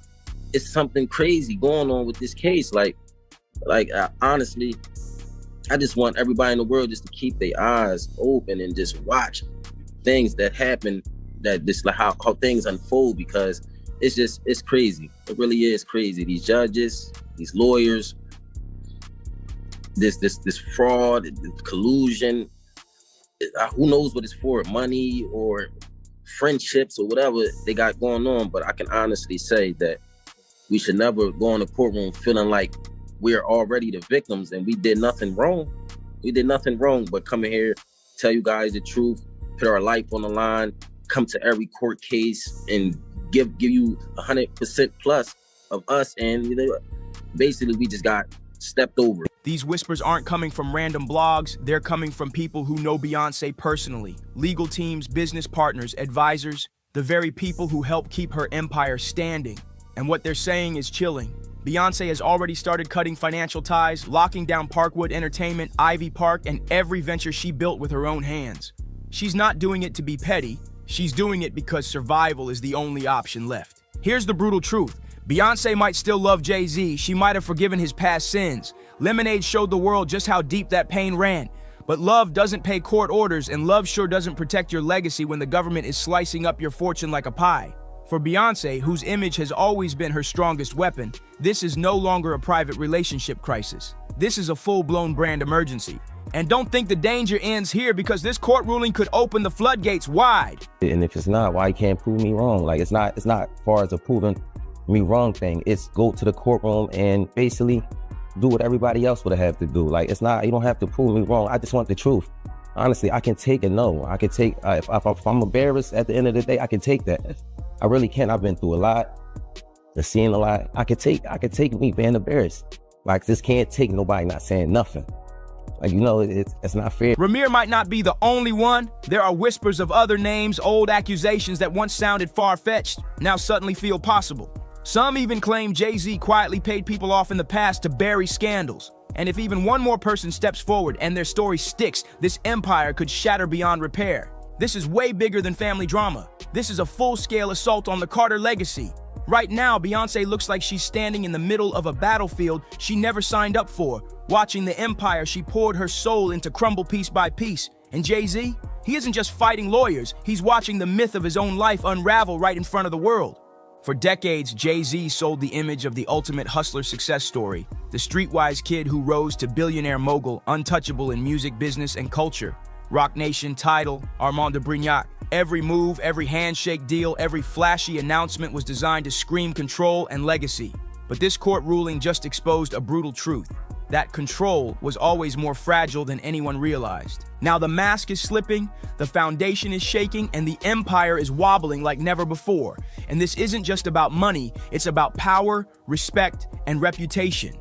It's something crazy going on with this case. Honestly, I just want everybody in the world just to keep their eyes open and just watch things that happen, how things unfold, because it's crazy. It really is crazy. These judges, these lawyers, this fraud, collusion, who knows what it's for, money or friendships or whatever they got going on. But I can honestly say that we should never go in the courtroom feeling like we're already the victims and we did nothing wrong. We did nothing wrong but come in here, tell you guys the truth, put our life on the line, come to every court case and give you 100% plus of us. And basically we just got stepped over. These whispers aren't coming from random blogs, they're coming from people who know Beyonce personally. Legal teams, business partners, advisors, the very people who help keep her empire standing. And what they're saying is chilling. Beyonce has already started cutting financial ties, locking down Parkwood Entertainment, Ivy Park, and every venture she built with her own hands. She's not doing it to be petty, she's doing it because survival is the only option left. Here's the brutal truth. Beyonce might still love Jay-Z, she might have forgiven his past sins. Lemonade showed the world just how deep that pain ran. But love doesn't pay court orders, and love sure doesn't protect your legacy when the government is slicing up your fortune like a pie. For Beyonce, whose image has always been her strongest weapon, this is no longer a private relationship crisis. this is a full-blown brand emergency. And don't think the danger ends here, because this court ruling could open the floodgates wide. And if it's not, why you can't prove me wrong? Like, it's not far as a proving me wrong thing. It's go to the courtroom and basically do what everybody else would have to do. Like, it's not, you don't have to prove me wrong. I just want the truth. Honestly, I can take a no. I can take, if I'm embarrassed at the end of the day, I can take that. I really can. I've been through a lot, I've seen a lot. I could take me being embarrassed. Like, this can't take nobody not saying nothing. Like, you know, it's not fair. Ramir might not be the only one. There are whispers of other names, old accusations that once sounded far-fetched, now suddenly feel possible. Some even claim Jay-Z quietly paid people off in the past to bury scandals. And if even one more person steps forward and their story sticks, this empire could shatter beyond repair. This is way bigger than family drama. This is a full-scale assault on the Carter legacy. Right now, Beyonce looks like she's standing in the middle of a battlefield she never signed up for, watching the empire she poured her soul into crumble piece by piece. And Jay-Z, he isn't just fighting lawyers, he's watching the myth of his own life unravel right in front of the world. For decades, Jay-Z sold the image of the ultimate hustler success story, the streetwise kid who rose to billionaire mogul, untouchable in music, business, and culture. Roc Nation, Tidal, Armand de Brignac. Every move, every handshake deal, every flashy announcement was designed to scream control and legacy. But this court ruling just exposed a brutal truth. That control was always more fragile than anyone realized. Now the mask is slipping, the foundation is shaking, and the empire is wobbling like never before. And this isn't just about money, it's about power, respect, and reputation.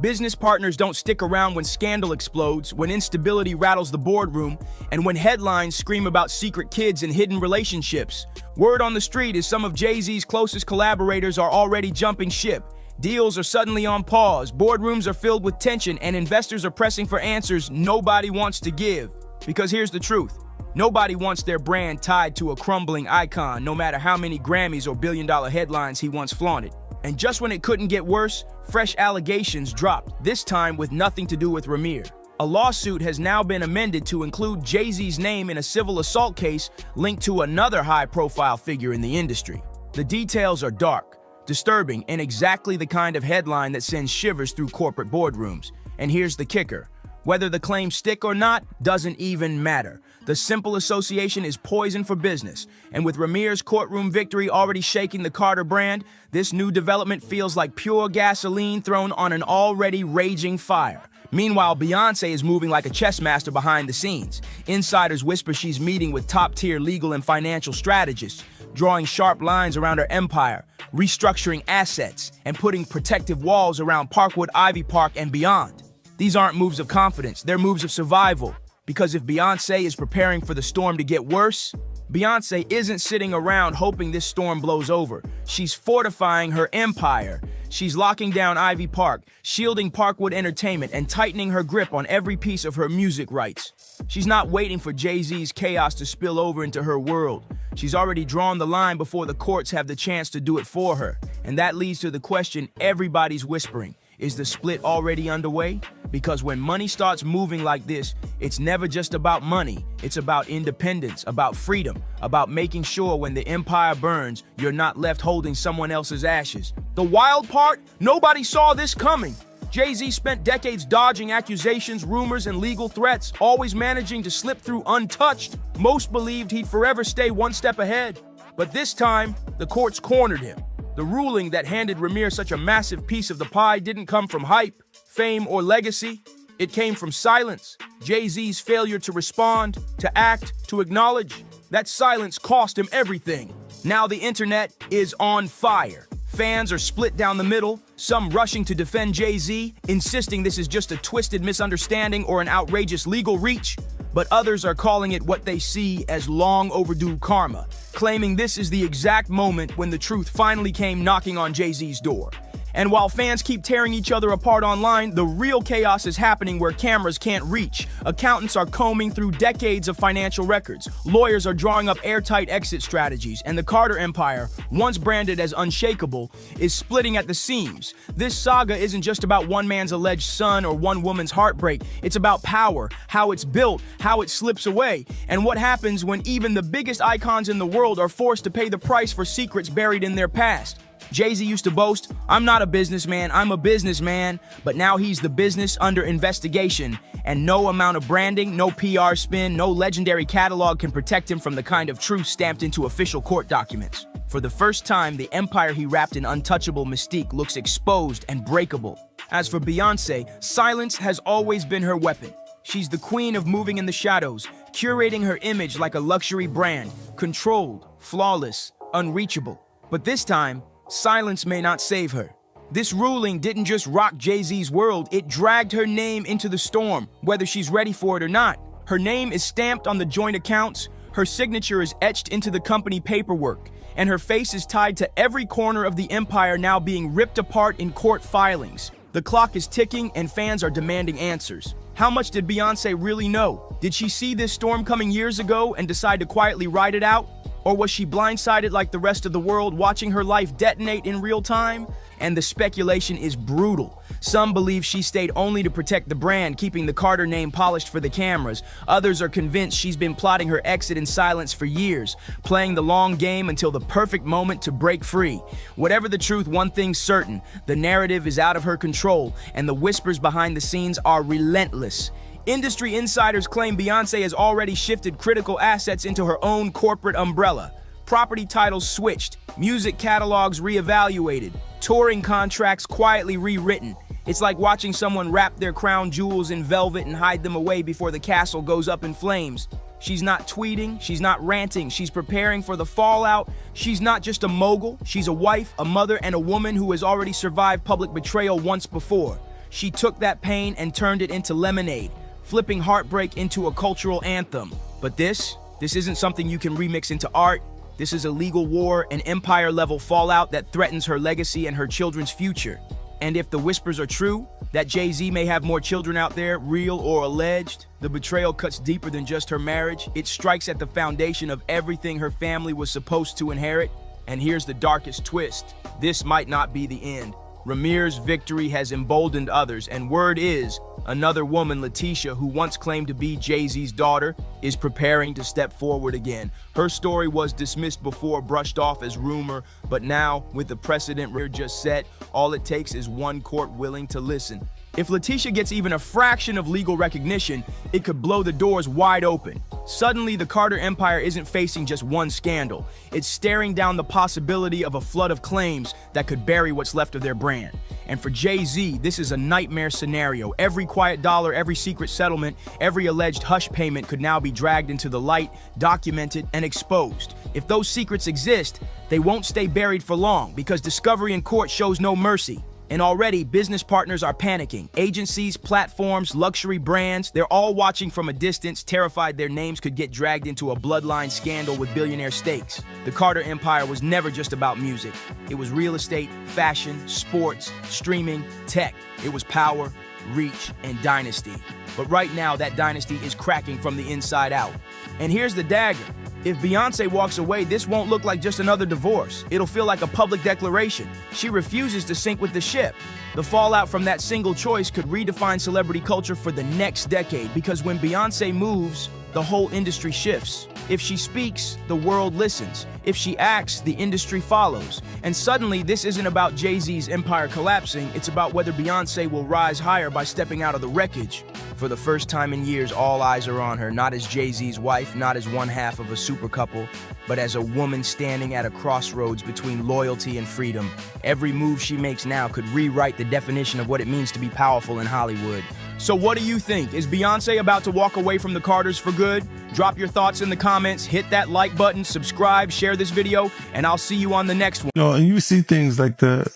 Business partners don't stick around when scandal explodes, when instability rattles the boardroom, and when headlines scream about secret kids and hidden relationships. Word on the street is some of Jay-Z's closest collaborators are already jumping ship. Deals are suddenly on pause, boardrooms are filled with tension, and investors are pressing for answers nobody wants to give. Because here's the truth. Nobody wants their brand tied to a crumbling icon, no matter how many Grammys or billion-dollar headlines he once flaunted. And just when it couldn't get worse, fresh allegations dropped, this time with nothing to do with Ramir. A lawsuit has now been amended to include Jay-Z's name in a civil assault case linked to another high-profile figure in the industry. The details are dark, disturbing, and exactly the kind of headline that sends shivers through corporate boardrooms. And here's the kicker. Whether the claims stick or not doesn't even matter. The simple association is poison for business. And with Ramir's courtroom victory already shaking the Carter brand, this new development feels like pure gasoline thrown on an already raging fire. Meanwhile, Beyonce is moving like a chess master behind the scenes. Insiders whisper she's meeting with top-tier legal and financial strategists, drawing sharp lines around her empire, restructuring assets, and putting protective walls around Parkwood, Ivy Park, and beyond. These aren't moves of confidence, they're moves of survival. Because if Beyonce is preparing for the storm to get worse, Beyonce isn't sitting around hoping this storm blows over. She's fortifying her empire. She's locking down Ivy Park, shielding Parkwood Entertainment, and tightening her grip on every piece of her music rights. She's not waiting for Jay-Z's chaos to spill over into her world. She's already drawn the line before the courts have the chance to do it for her. And that leads to the question everybody's whispering. Is the split already underway? Because when money starts moving like this, it's never just about money. It's about independence, about freedom, about making sure when the empire burns, you're not left holding someone else's ashes. The wild part? Nobody saw this coming. Jay-Z spent decades dodging accusations, rumors, and legal threats, always managing to slip through untouched. Most believed he'd forever stay one step ahead. But this time, the courts cornered him. The ruling that handed Ramir such a massive piece of the pie didn't come from hype, fame, or legacy. It came from silence. Jay-Z's failure to respond, to act, to acknowledge. That silence cost him everything. Now the internet is on fire. Fans are split down the middle, some rushing to defend Jay-Z, insisting this is just a twisted misunderstanding or an outrageous legal reach. But others are calling it what they see as long overdue karma, claiming this is the exact moment when the truth finally came knocking on Jay-Z's door. And while fans keep tearing each other apart online, the real chaos is happening where cameras can't reach. Accountants are combing through decades of financial records. Lawyers are drawing up airtight exit strategies, and the Carter empire, once branded as unshakable, is splitting at the seams. This saga isn't just about one man's alleged son or one woman's heartbreak. It's about power, how it's built, how it slips away, and what happens when even the biggest icons in the world are forced to pay the price for secrets buried in their past. Jay-Z used to boast, "I'm not a businessman, I'm a businessman," but now he's the business under investigation, and no amount of branding, no PR spin, no legendary catalog can protect him from the kind of truth stamped into official court documents. For the first time, the empire he wrapped in untouchable mystique looks exposed and breakable. As for Beyoncé, silence has always been her weapon. She's the queen of moving in the shadows, curating her image like a luxury brand, controlled, flawless, unreachable. But this time, silence may not save her. This ruling didn't just rock Jay-Z's world, it dragged her name into the storm, whether she's ready for it or not. Her name is stamped on the joint accounts, her signature is etched into the company paperwork, and her face is tied to every corner of the empire now being ripped apart in court filings. The clock is ticking and fans are demanding answers. How much did Beyoncé really know? Did she see this storm coming years ago and decide to quietly ride it out? Or was she blindsided like the rest of the world, watching her life detonate in real time? And the speculation is brutal. Some believe she stayed only to protect the brand, keeping the Carter name polished for the cameras. Others are convinced she's been plotting her exit in silence for years, playing the long game until the perfect moment to break free. Whatever the truth, one thing's certain: the narrative is out of her control, and the whispers behind the scenes are relentless. Industry insiders claim Beyoncé has already shifted critical assets into her own corporate umbrella. Property titles switched, music catalogs reevaluated, touring contracts quietly rewritten. It's like watching someone wrap their crown jewels in velvet and hide them away before the castle goes up in flames. She's not tweeting, she's not ranting, she's preparing for the fallout. She's not just a mogul, she's a wife, a mother, and a woman who has already survived public betrayal once before. She took that pain and turned it into lemonade, flipping heartbreak into a cultural anthem. But this isn't something you can remix into art. This is a legal war, an empire-level fallout that threatens her legacy and her children's future. And if the whispers are true, that Jay-Z may have more children out there, real or alleged, the betrayal cuts deeper than just her marriage. It strikes at the foundation of everything her family was supposed to inherit. And here's the darkest twist: this might not be the end. Ramir's victory has emboldened others, and word is, another woman, Letitia, who once claimed to be Jay-Z's daughter, is preparing to step forward again. Her story was dismissed before, brushed off as rumor, but now, with the precedent Ramir just set, all it takes is one court willing to listen. If Letitia gets even a fraction of legal recognition, it could blow the doors wide open. Suddenly, the Carter Empire isn't facing just one scandal. It's staring down the possibility of a flood of claims that could bury what's left of their brand. And for Jay-Z, this is a nightmare scenario. Every quiet dollar, every secret settlement, every alleged hush payment could now be dragged into the light, documented, and exposed. If those secrets exist, they won't stay buried for long, because discovery in court shows no mercy. And already, business partners are panicking. Agencies, platforms, luxury brands, they're all watching from a distance, terrified their names could get dragged into a bloodline scandal with billionaire stakes. The Carter Empire was never just about music. It was real estate, fashion, sports, streaming, tech. It was power, reach, and dynasty. But right now, that dynasty is cracking from the inside out. And here's the dagger. If Beyoncé walks away, this won't look like just another divorce. It'll feel like a public declaration. She refuses to sink with the ship. The fallout from that single choice could redefine celebrity culture for the next decade, because when Beyoncé moves, the whole industry shifts. If she speaks, the world listens. If she acts, the industry follows. And suddenly, this isn't about Jay-Z's empire collapsing, it's about whether Beyoncé will rise higher by stepping out of the wreckage. For the first time in years, all eyes are on her, not as Jay-Z's wife, not as one half of a super couple, but as a woman standing at a crossroads between loyalty and freedom. Every move she makes now could rewrite the definition of what it means to be powerful in Hollywood. So what do you think? Is Beyoncé about to walk away from the Carters for good? Drop your thoughts in the comments, hit that like button, subscribe, share this video, and I'll see you on the next one. You know, and you see things like the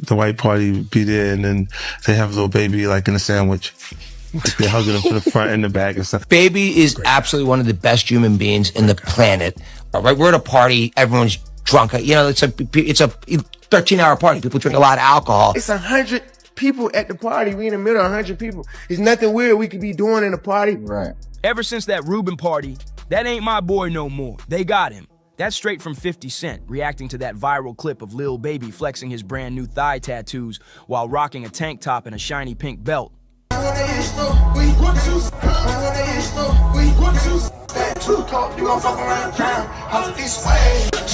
white party be there, and then they have a little baby like in a sandwich. Like they're hugging them from the front and the back and stuff. Baby is absolutely one of the best human beings in the planet. All right, we're at a party, everyone's drunk. You know, it's a 13-hour party. People drink a lot of alcohol. It's 100 people at the party. We in the middle of 100 people. There's nothing weird we could be doing in a party. Right. Ever since that Reuben party, that ain't my boy no more. They got him. That's straight from 50 Cent, reacting to that viral clip of Lil Baby flexing his brand new thigh tattoos while rocking a tank top and a shiny pink belt. You gon' fuck around,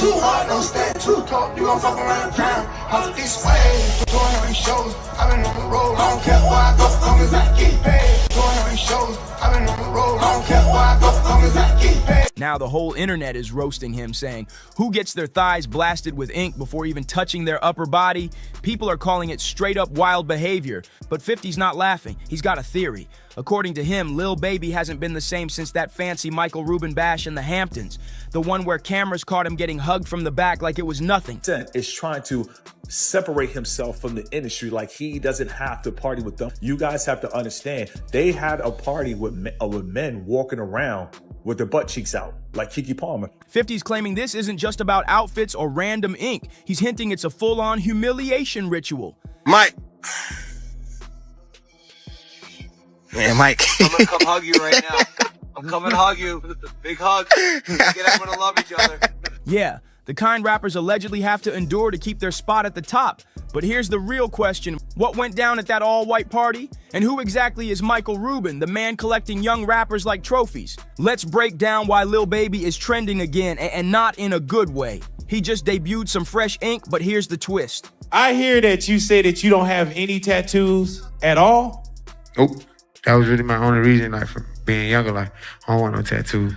too hard, don't stand too tall. You gon' fuck around town. Out this way, going on shows. I've been on the road, I don't care where I go, as long as I get paid. Going on shows, I've been on the road, I don't care where I go, as long as I get paid. Now the whole internet is roasting him, saying, who gets their thighs blasted with ink before even touching their upper body? People are calling it straight up wild behavior. But 50's not laughing. He's got a theory. According to him, Lil Baby hasn't been the same since that fancy Michael Rubin bash in the Hamptons. The one where cameras caught him getting hugged from the back like it was nothing. Is trying to separate himself from the industry like he doesn't have to party with them. You guys have to understand, they had a party with men walking around with their butt cheeks out, like Keke Palmer. 50's claiming this isn't just about outfits or random ink. He's hinting it's a full-on humiliation ritual. Mike. Man, Mike. I'm gonna come hug you right now. I'm coming to hug you. Big hug. Get everyone to love each other. Yeah, the kind rappers allegedly have to endure to keep their spot at the top. But here's the real question. What went down at that all-white party? And who exactly is Michael Rubin, the man collecting young rappers like trophies? Let's break down why Lil Baby is trending again, and not in a good way. He just debuted some fresh ink, but here's the twist. I hear that you say that you don't have any tattoos at all? Nope. That was really my only reason, like, for being younger. Like, I don't want no tattoo.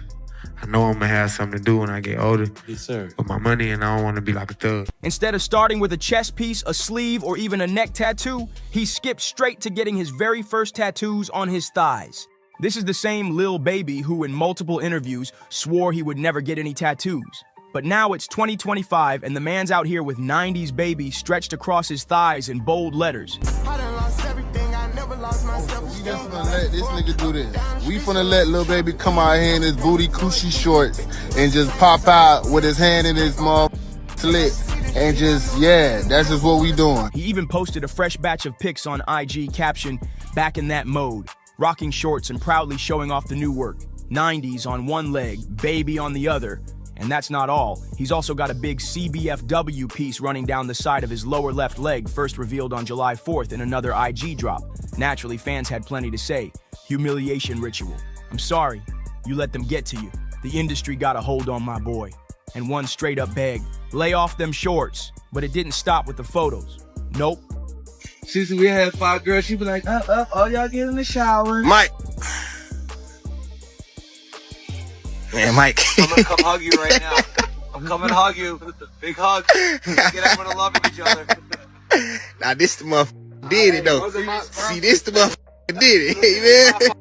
I know I'm gonna have something to do when I get older. Yes, sir. With my money, and I don't want to be like a thug. Instead of starting with a chest piece, a sleeve, or even a neck tattoo, he skipped straight to getting his very first tattoos on his thighs. This is the same Lil Baby who in multiple interviews swore he would never get any tattoos. But now it's 2025 and the man's out here with 90s baby stretched across his thighs in bold letters. I done lost everything, I never lost myself. We just gonna let this nigga do this. We finna let Lil Baby come out here in his booty coochie shorts and just pop out with his hand in his slit. And just, yeah, that's just what we doing. He even posted a fresh batch of pics on IG captioned, "Back in that mode," rocking shorts and proudly showing off the new work. 90s on one leg, baby on the other. And that's not all. He's also got a big CBFW piece running down the side of his lower left leg, first revealed on July 4th in another IG drop. Naturally, fans had plenty to say. Humiliation ritual. I'm sorry, you let them get to you. The industry got a hold on my boy. And one straight up begged, lay off them shorts. But it didn't stop with the photos. Nope. Since we had 5 girls, she be like, up, all y'all get in the shower. Mike. Man, Mike. I'm gonna come hug you right now. I'm coming to hug you. Big hug. Get everyone to love each other. Now this the motherfucker did it though. See, this the motherfucker did it, hey, man.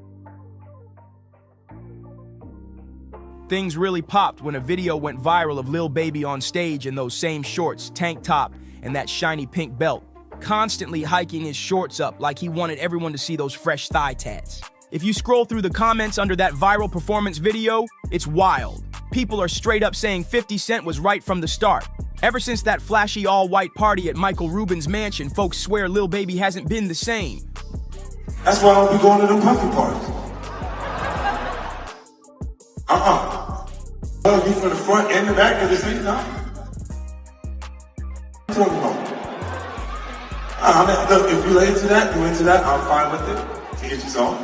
Things really popped when a video went viral of Lil Baby on stage in those same shorts, tank top, and that shiny pink belt, constantly hiking his shorts up like he wanted everyone to see those fresh thigh tats. If you scroll through the comments under that viral performance video, it's wild. People are straight up saying 50 Cent was right from the start. Ever since that flashy all-white party at Michael Rubin's mansion, folks swear Lil Baby hasn't been the same. That's why I don't be going to them puffy parties. Hug you from the front and the back of the seat now. What you talking about? Look, if you into that, I'm fine with it. To get you on.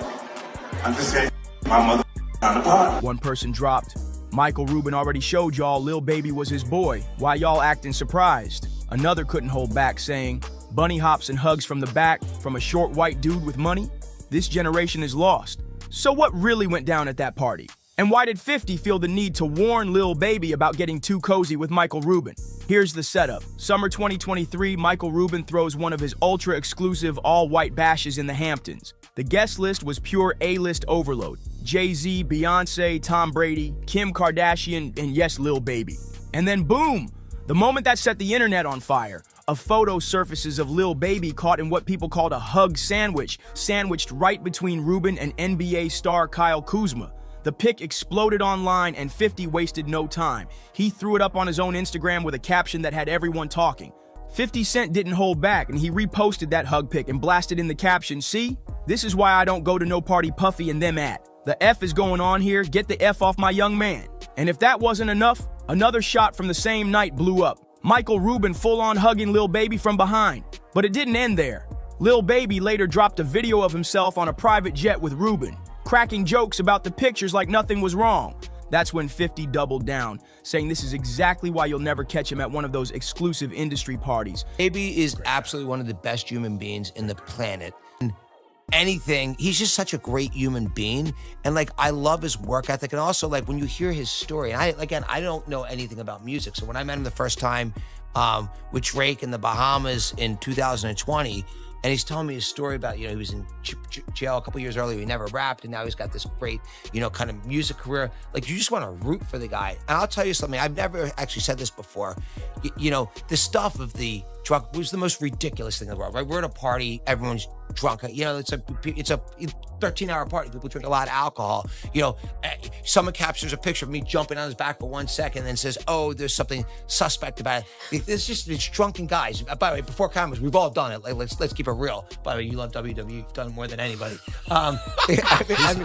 I'm just saying, my mother on the pod. One person dropped, Michael Rubin already showed y'all Lil Baby was his boy. Why y'all acting surprised? Another couldn't hold back, saying, bunny hops and hugs from the back from a short white dude with money? This generation is lost. So what really went down at that party? And why did 50 feel the need to warn Lil Baby about getting too cozy with Michael Rubin? Here's the setup. Summer 2023, Michael Rubin throws one of his ultra-exclusive all-white bashes in the Hamptons. The guest list was pure A-list overload. Jay-Z, Beyonce, Tom Brady, Kim Kardashian, and yes, Lil Baby. And then boom! The moment that set the internet on fire, a photo surfaces of Lil Baby caught in what people called a hug sandwich, sandwiched right between Rubin and NBA star Kyle Kuzma. The pic exploded online and 50 wasted no time. He threw it up on his own Instagram with a caption that had everyone talking. 50 Cent didn't hold back and he reposted that hug pic and blasted in the caption, "See? This is why I don't go to no party Puffy and them at. The F is going on here, get the F off my young man." And if that wasn't enough, another shot from the same night blew up. Michael Rubin full-on hugging Lil Baby from behind. But it didn't end there. Lil Baby later dropped a video of himself on a private jet with Rubin, cracking jokes about the pictures like nothing was wrong. That's when 50 doubled down, saying this is exactly why you'll never catch him at one of those exclusive industry parties. Baby is absolutely one of the best human beings in the planet. Anything, he's just such a great human being. And like, I love his work ethic. And also like when you hear his story, and I don't know anything about music. So when I met him the first time with Drake in the Bahamas in 2020, and he's telling me his story about, he was in jail a couple years earlier, he never rapped, and now he's got this great, kind of music career. Like, you just want to root for the guy. And I'll tell you something, I've never actually said this before. The stuff of the drunk was the most ridiculous thing in the world, right? We're at a party, everyone's drunk. It's a 13-hour party. People drink a lot of alcohol. Someone captures a picture of me jumping on his back for 1 second and then says, oh, there's something suspect about it. It's drunken guys. By the way, before cameras, we've all done it. Like, let's keep it real. By the way, you love WWE. You've done it more than anybody.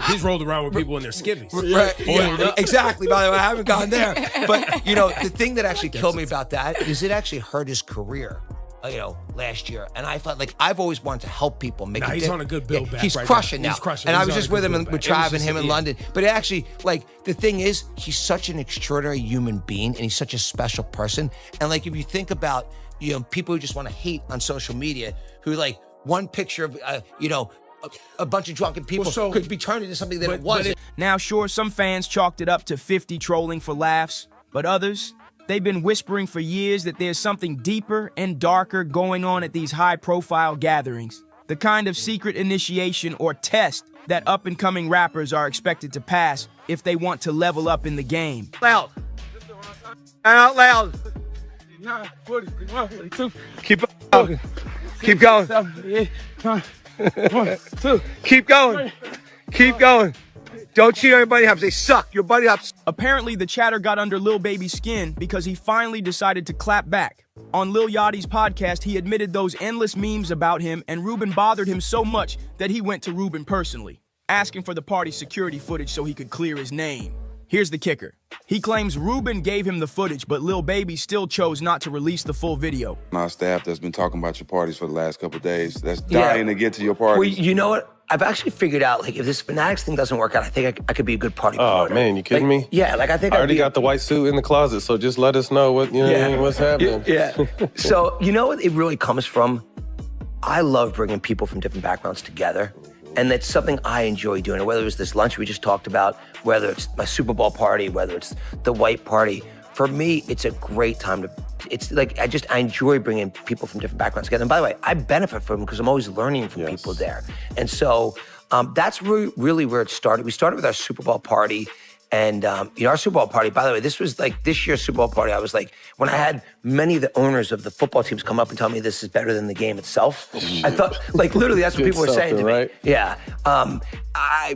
He's rolled around with people in their skivvies. Right, yeah, exactly. By the way, I haven't gone there. But, the thing that actually killed me about that is it actually hurt his career. Last year. And I felt like I've always wanted to help people make it. He's on a good build back. He's right crushing now. now. He's crushing. And He's I was just with him with Trav and him in London. But it actually, the thing is, he's such an extraordinary human being and he's such a special person. And if you think about, people who just want to hate on social media, who one picture of, a bunch of drunken people could be turned into something that it wasn't. Now, sure, some fans chalked it up to 50 trolling for laughs, but others, they've been whispering for years that there's something deeper and darker going on at these high-profile gatherings. The kind of secret initiation or test that up-and-coming rappers are expected to pass if they want to level up in the game. Loud. Out loud. Keep going. Keep going. Keep going. Keep going. Don't cheat on your buddy hops. They suck. Your buddy hops. Apparently, the chatter got under Lil Baby's skin because he finally decided to clap back. On Lil Yachty's podcast, he admitted those endless memes about him, and Ruben bothered him so much that he went to Ruben personally, asking for the party security footage so he could clear his name. Here's the kicker. He claims Ruben gave him the footage, but Lil Baby still chose not to release the full video. My staff that's been talking about your parties for the last couple of days, that's dying to get to your parties. Well, you know what? I've actually figured out, if this Fanatics thing doesn't work out, I think I could be a good party promoter. Oh, man, you kidding me? Yeah, I think I already got the white suit in the closet, so just let us know what's happening. Yeah. So, you know what it really comes from? I love bringing people from different backgrounds together. And that's something I enjoy doing. Whether it was this lunch we just talked about, whether it's my Super Bowl party, whether it's the white party. For me, it's a great time to, I enjoy bringing people from different backgrounds together. And by the way, I benefit from them because I'm always learning from people there. And so that's really where it started. We started with our Super Bowl party. And, our Super Bowl party, by the way, this was this year's Super Bowl party. I was when I had many of the owners of the football teams come up and tell me this is better than the game itself, I thought, literally, that's what people were saying to me. Right? Yeah. I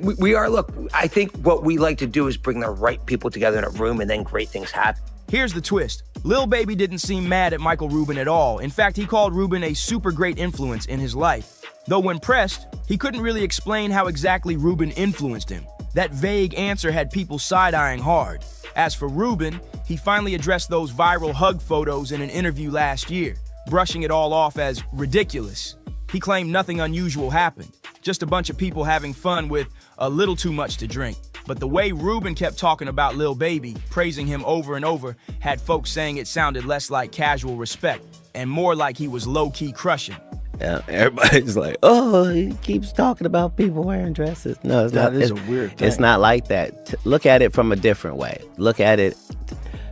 think what we like to do is bring the right people together in a room and then great things happen. Here's the twist. Lil Baby didn't seem mad at Michael Rubin at all. In fact, he called Rubin a super great influence in his life. Though when pressed, he couldn't really explain how exactly Rubin influenced him. That vague answer had people side-eyeing hard. As for Rubin, he finally addressed those viral hug photos in an interview last year, brushing it all off as ridiculous. He claimed nothing unusual happened, just a bunch of people having fun with a little too much to drink. But the way Rubin kept talking about Lil Baby, praising him over and over, had folks saying it sounded less like casual respect and more like he was low-key crushing. Yeah, everybody's like, oh, he keeps talking about people wearing dresses. No, it's not. That is a weird thing. It's not like that. Look at it from a different way. Look at it.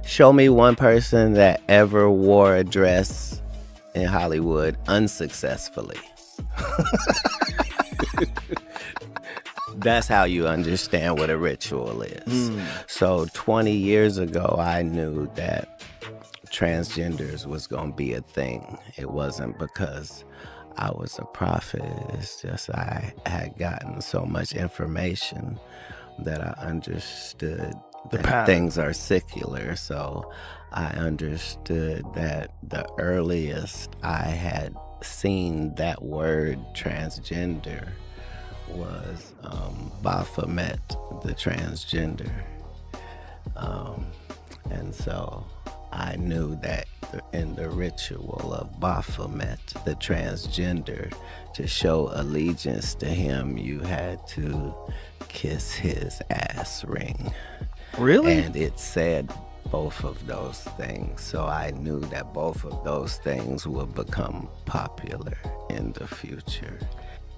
Show me one person that ever wore a dress in Hollywood unsuccessfully. That's how you understand what a ritual is. So 20 years ago, I knew that transgenders was going to be a thing. It wasn't because I was a prophet. It's just I had gotten so much information that I understood that things are secular. So I understood that the earliest I had seen that word transgender was Baphomet, the transgender. And so I knew that in the ritual of Baphomet, the transgender, to show allegiance to him, you had to kiss his ass ring. Really? And it said both of those things. So I knew that both of those things would become popular in the future.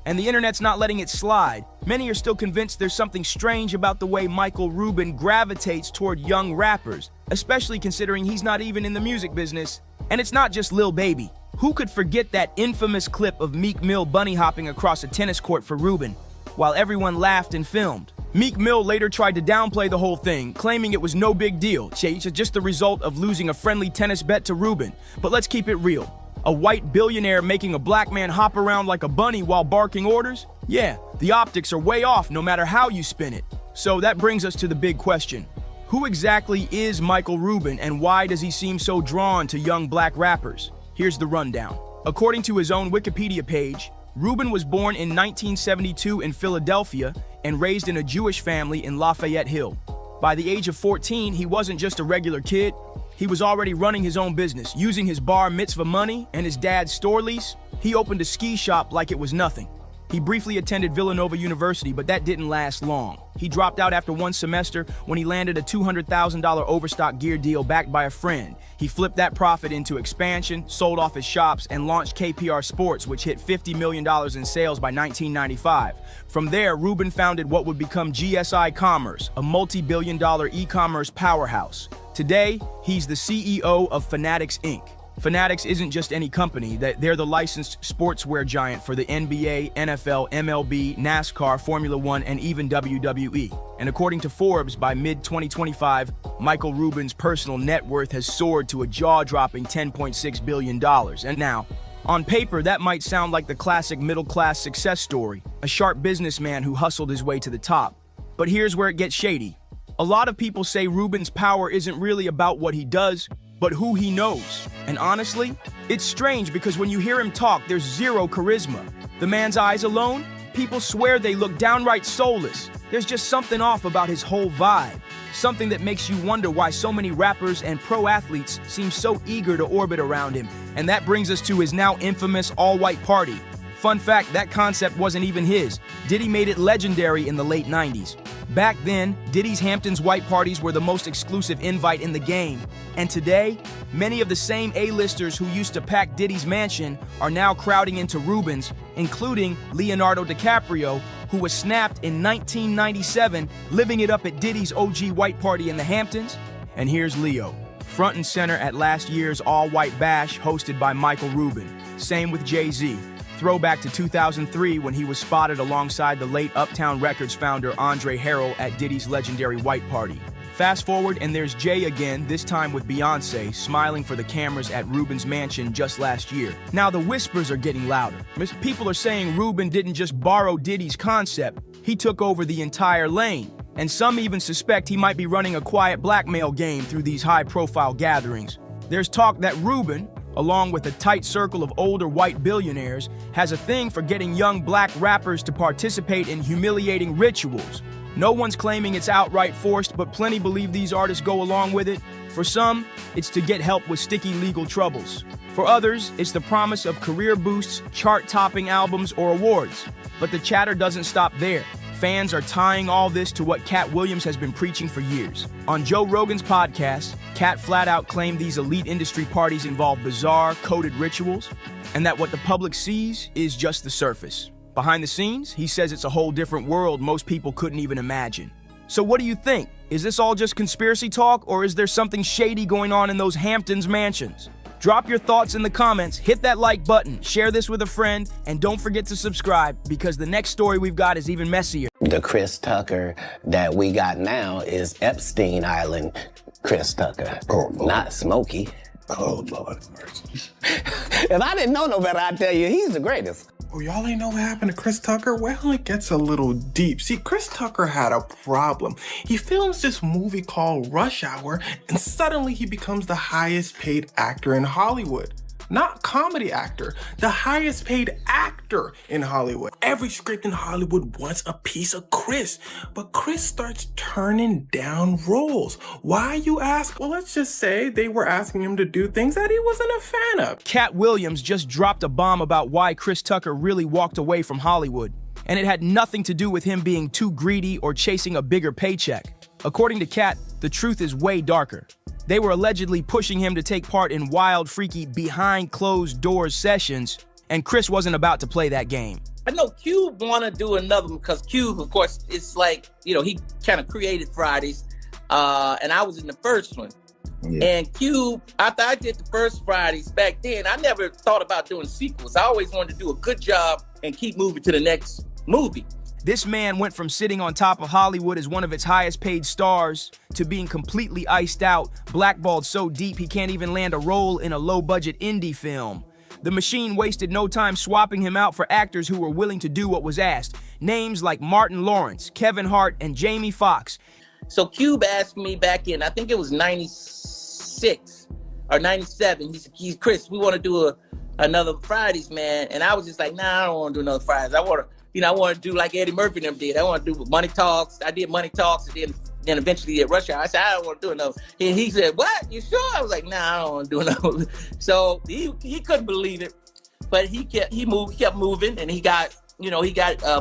And the internet's not letting it slide. Many are still convinced there's something strange about the way Michael Rubin gravitates toward young rappers, especially considering he's not even in the music business. And it's not just Lil Baby. Who could forget that infamous clip of Meek Mill bunny hopping across a tennis court for Rubin, while everyone laughed and filmed? Meek Mill later tried to downplay the whole thing, claiming it was no big deal, just the result of losing a friendly tennis bet to Rubin. But let's keep it real. A white billionaire making a black man hop around like a bunny while barking orders? Yeah, the optics are way off no matter how you spin it. So that brings us to the big question. Who exactly is Michael Rubin, and why does he seem so drawn to young black rappers? Here's the rundown. According to his own Wikipedia page, Rubin was born in 1972 in Philadelphia and raised in a Jewish family in Lafayette Hill. By the age of 14, he wasn't just a regular kid. He was already running his own business. Using his bar mitzvah money and his dad's store lease, he opened a ski shop like it was nothing. He briefly attended Villanova University, but that didn't last long. He dropped out after one semester when he landed a $200,000 overstock gear deal backed by a friend. He flipped that profit into expansion, sold off his shops, and launched KPR Sports, which hit $50 million in sales by 1995. From there, Rubin founded what would become GSI Commerce, a multi-billion-dollar e-commerce powerhouse. Today, he's the CEO of Fanatics Inc. Fanatics isn't just any company, they're the licensed sportswear giant for the NBA, NFL, MLB, NASCAR, Formula One, and even WWE. And according to Forbes, by mid-2025, Michael Rubin's personal net worth has soared to a jaw-dropping $10.6 billion. And now, on paper, that might sound like the classic middle-class success story, a sharp businessman who hustled his way to the top. But here's where it gets shady. A lot of people say Rubin's power isn't really about what he does, but who he knows. And honestly, it's strange because when you hear him talk, there's zero charisma. The man's eyes alone, people swear they look downright soulless. There's just something off about his whole vibe. Something that makes you wonder why so many rappers and pro athletes seem so eager to orbit around him. And that brings us to his now infamous all-white party. Fun fact, that concept wasn't even his. Diddy made it legendary in the late 90s. Back then, Diddy's Hamptons white parties were the most exclusive invite in the game. And today, many of the same A-listers who used to pack Diddy's mansion are now crowding into Rubin's, including Leonardo DiCaprio, who was snapped in 1997, living it up at Diddy's OG white party in the Hamptons. And here's Leo, front and center at last year's all-white bash hosted by Michael Rubin. Same with Jay-Z. Throwback to 2003 when he was spotted alongside the late Uptown Records founder Andre Harrell at Diddy's legendary white party. Fast forward and there's Jay again, this time with Beyonce, smiling for the cameras at Rubin's mansion just last year. Now the whispers are getting louder. People are saying Rubin didn't just borrow Diddy's concept, he took over the entire lane. And some even suspect he might be running a quiet blackmail game through these high-profile gatherings. There's talk that Rubin, along with a tight circle of older white billionaires, has a thing for getting young black rappers to participate in humiliating rituals. No one's claiming it's outright forced, but plenty believe these artists go along with it. For some, it's to get help with sticky legal troubles. For others, it's the promise of career boosts, chart-topping albums, or awards. But the chatter doesn't stop there. Fans are tying all this to what Cat Williams has been preaching for years. On Joe Rogan's podcast, Cat flat out claimed these elite industry parties involve bizarre, coded rituals, and that what the public sees is just the surface. Behind the scenes, he says it's a whole different world most people couldn't even imagine. So what do you think? Is this all just conspiracy talk, or is there something shady going on in those Hamptons mansions? Drop your thoughts in the comments, hit that like button, share this with a friend, and don't forget to subscribe because the next story we've got is even messier. The Chris Tucker that we got now is Epstein Island Chris Tucker, not Smokey. Oh, Lord. If I didn't know no better, I'd tell you he's the greatest. Oh, y'all ain't know what happened to Chris Tucker? Well, it gets a little deep. See, Chris Tucker had a problem. He films this movie called Rush Hour, and suddenly he becomes the highest paid actor in Hollywood. Not comedy actor, the highest paid actor in Hollywood. Every script in Hollywood wants a piece of Chris, but Chris starts turning down roles. Why, you ask? Well, let's just say they were asking him to do things that he wasn't a fan of. Cat Williams just dropped a bomb about why Chris Tucker really walked away from Hollywood, and it had nothing to do with him being too greedy or chasing a bigger paycheck. According to Kat, the truth is way darker. They were allegedly pushing him to take part in wild, freaky, behind-closed-doors sessions, and Chris wasn't about to play that game. I know Cube want to do another one because Cube, of course, it's like, you know, he kind of created Fridays, and I was in the first one. Yeah. And Cube, after I did the first Fridays back then, I never thought about doing sequels. I always wanted to do a good job and keep moving to the next movie. This man went from sitting on top of Hollywood as one of its highest paid stars to being completely iced out, blackballed so deep he can't even land a role in a low-budget indie film. The machine wasted no time swapping him out for actors who were willing to do what was asked. Names like Martin Lawrence, Kevin Hart, and Jamie Foxx. So Cube asked me back in, I think it was 96 or 97. He said, Chris, we want to do another Fridays, man. And I was just like, nah, I don't want to do another Fridays. I want to do like Eddie Murphy and them did. I want to do Money Talks. I did Money Talks and then eventually did Rush Hour. I said, I don't want to do another. And he said, what? You sure? I was like, nah, I don't want to do another. So he couldn't believe it, but he kept moving, and he got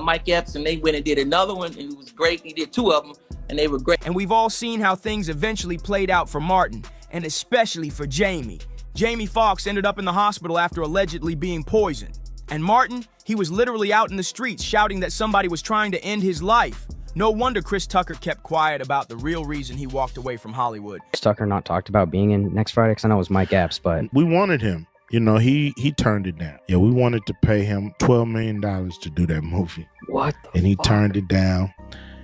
Mike Epps, and they went and did another one, and it was great. He did 2 of them, and they were great. And we've all seen how things eventually played out for Martin, and especially for Jamie. Jamie Foxx ended up in the hospital after allegedly being poisoned. And Martin, he was literally out in the streets shouting that somebody was trying to end his life. No wonder Chris Tucker kept quiet about the real reason he walked away from Hollywood. Chris Tucker not talked about being in next Friday, because I know it was Mike Epps, but... We wanted him. You know, he turned it down. Yeah, we wanted to pay him $12 million to do that movie. What? And he turned it down.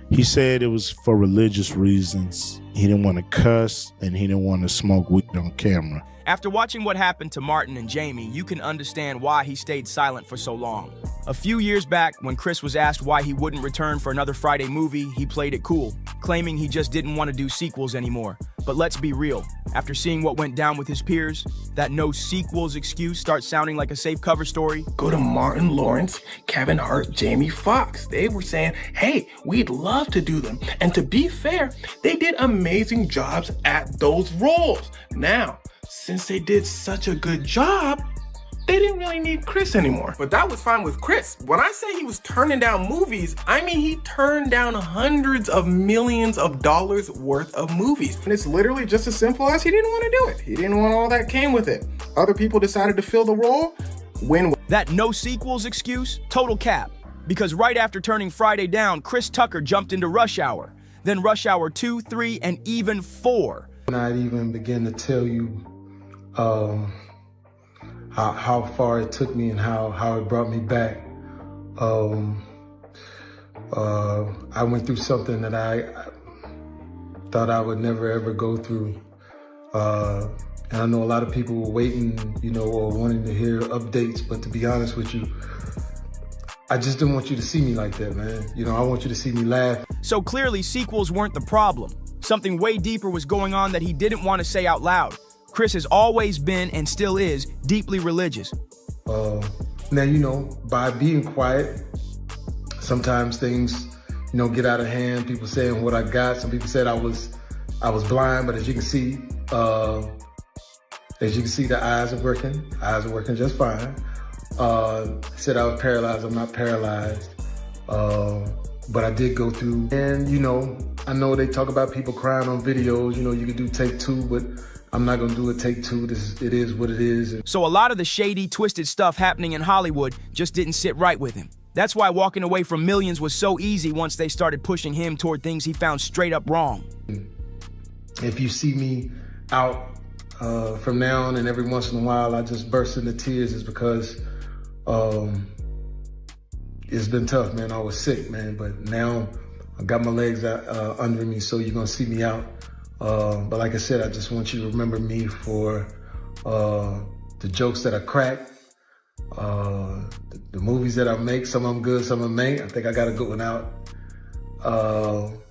He said it was for religious reasons. He didn't want to cuss, and he didn't want to smoke weed on camera. After watching what happened to Martin and Jamie, you can understand why he stayed silent for so long. A few years back, when Chris was asked why he wouldn't return for another Friday movie, he played it cool, claiming he just didn't want to do sequels anymore. But let's be real, after seeing what went down with his peers, that no sequels excuse starts sounding like a safe cover story. Go to Martin Lawrence, Kevin Hart, Jamie Foxx. They were saying, hey, we'd love to do them. And to be fair, they did amazing jobs at those roles. Now, since they did such a good job, they didn't really need Chris anymore. But that was fine with Chris. When I say he was turning down movies, I mean he turned down hundreds of millions of dollars worth of movies. And it's literally just as simple as he didn't want to do it. He didn't want all that came with it. Other people decided to fill the role. That no sequels excuse, total cap. Because right after turning Friday down, Chris Tucker jumped into Rush Hour. Then Rush Hour 2, 3, and even 4. Not even begin to tell you how far it took me and how it brought me back. I went through something that I thought I would never ever go through. And I know a lot of people were waiting, or wanting to hear updates, but to be honest with you, I just didn't want you to see me like that, man. I want you to see me laugh. So clearly sequels weren't the problem. Something way deeper was going on that he didn't want to say out loud. Chris has always been, and still is, deeply religious. Now, by being quiet, sometimes things, get out of hand. People saying what I got. Some people said I was blind, but as you can see, the eyes are working. Eyes are working just fine. Said I was paralyzed. I'm not paralyzed. But I did go through, and I know they talk about people crying on videos. You can do take 2, but I'm not gonna do a take 2. It is what it is. So a lot of the shady, twisted stuff happening in Hollywood just didn't sit right with him. That's why walking away from millions was so easy once they started pushing him toward things he found straight up wrong. If you see me out from now on, and every once in a while I just burst into tears, is because it's been tough, man. I was sick, man, but now I got my legs under me, so you're gonna see me out. But like I said, I just want you to remember me for the jokes that I crack, the movies that I make. Some of them good, some of them ain't. I think I got a good one out. And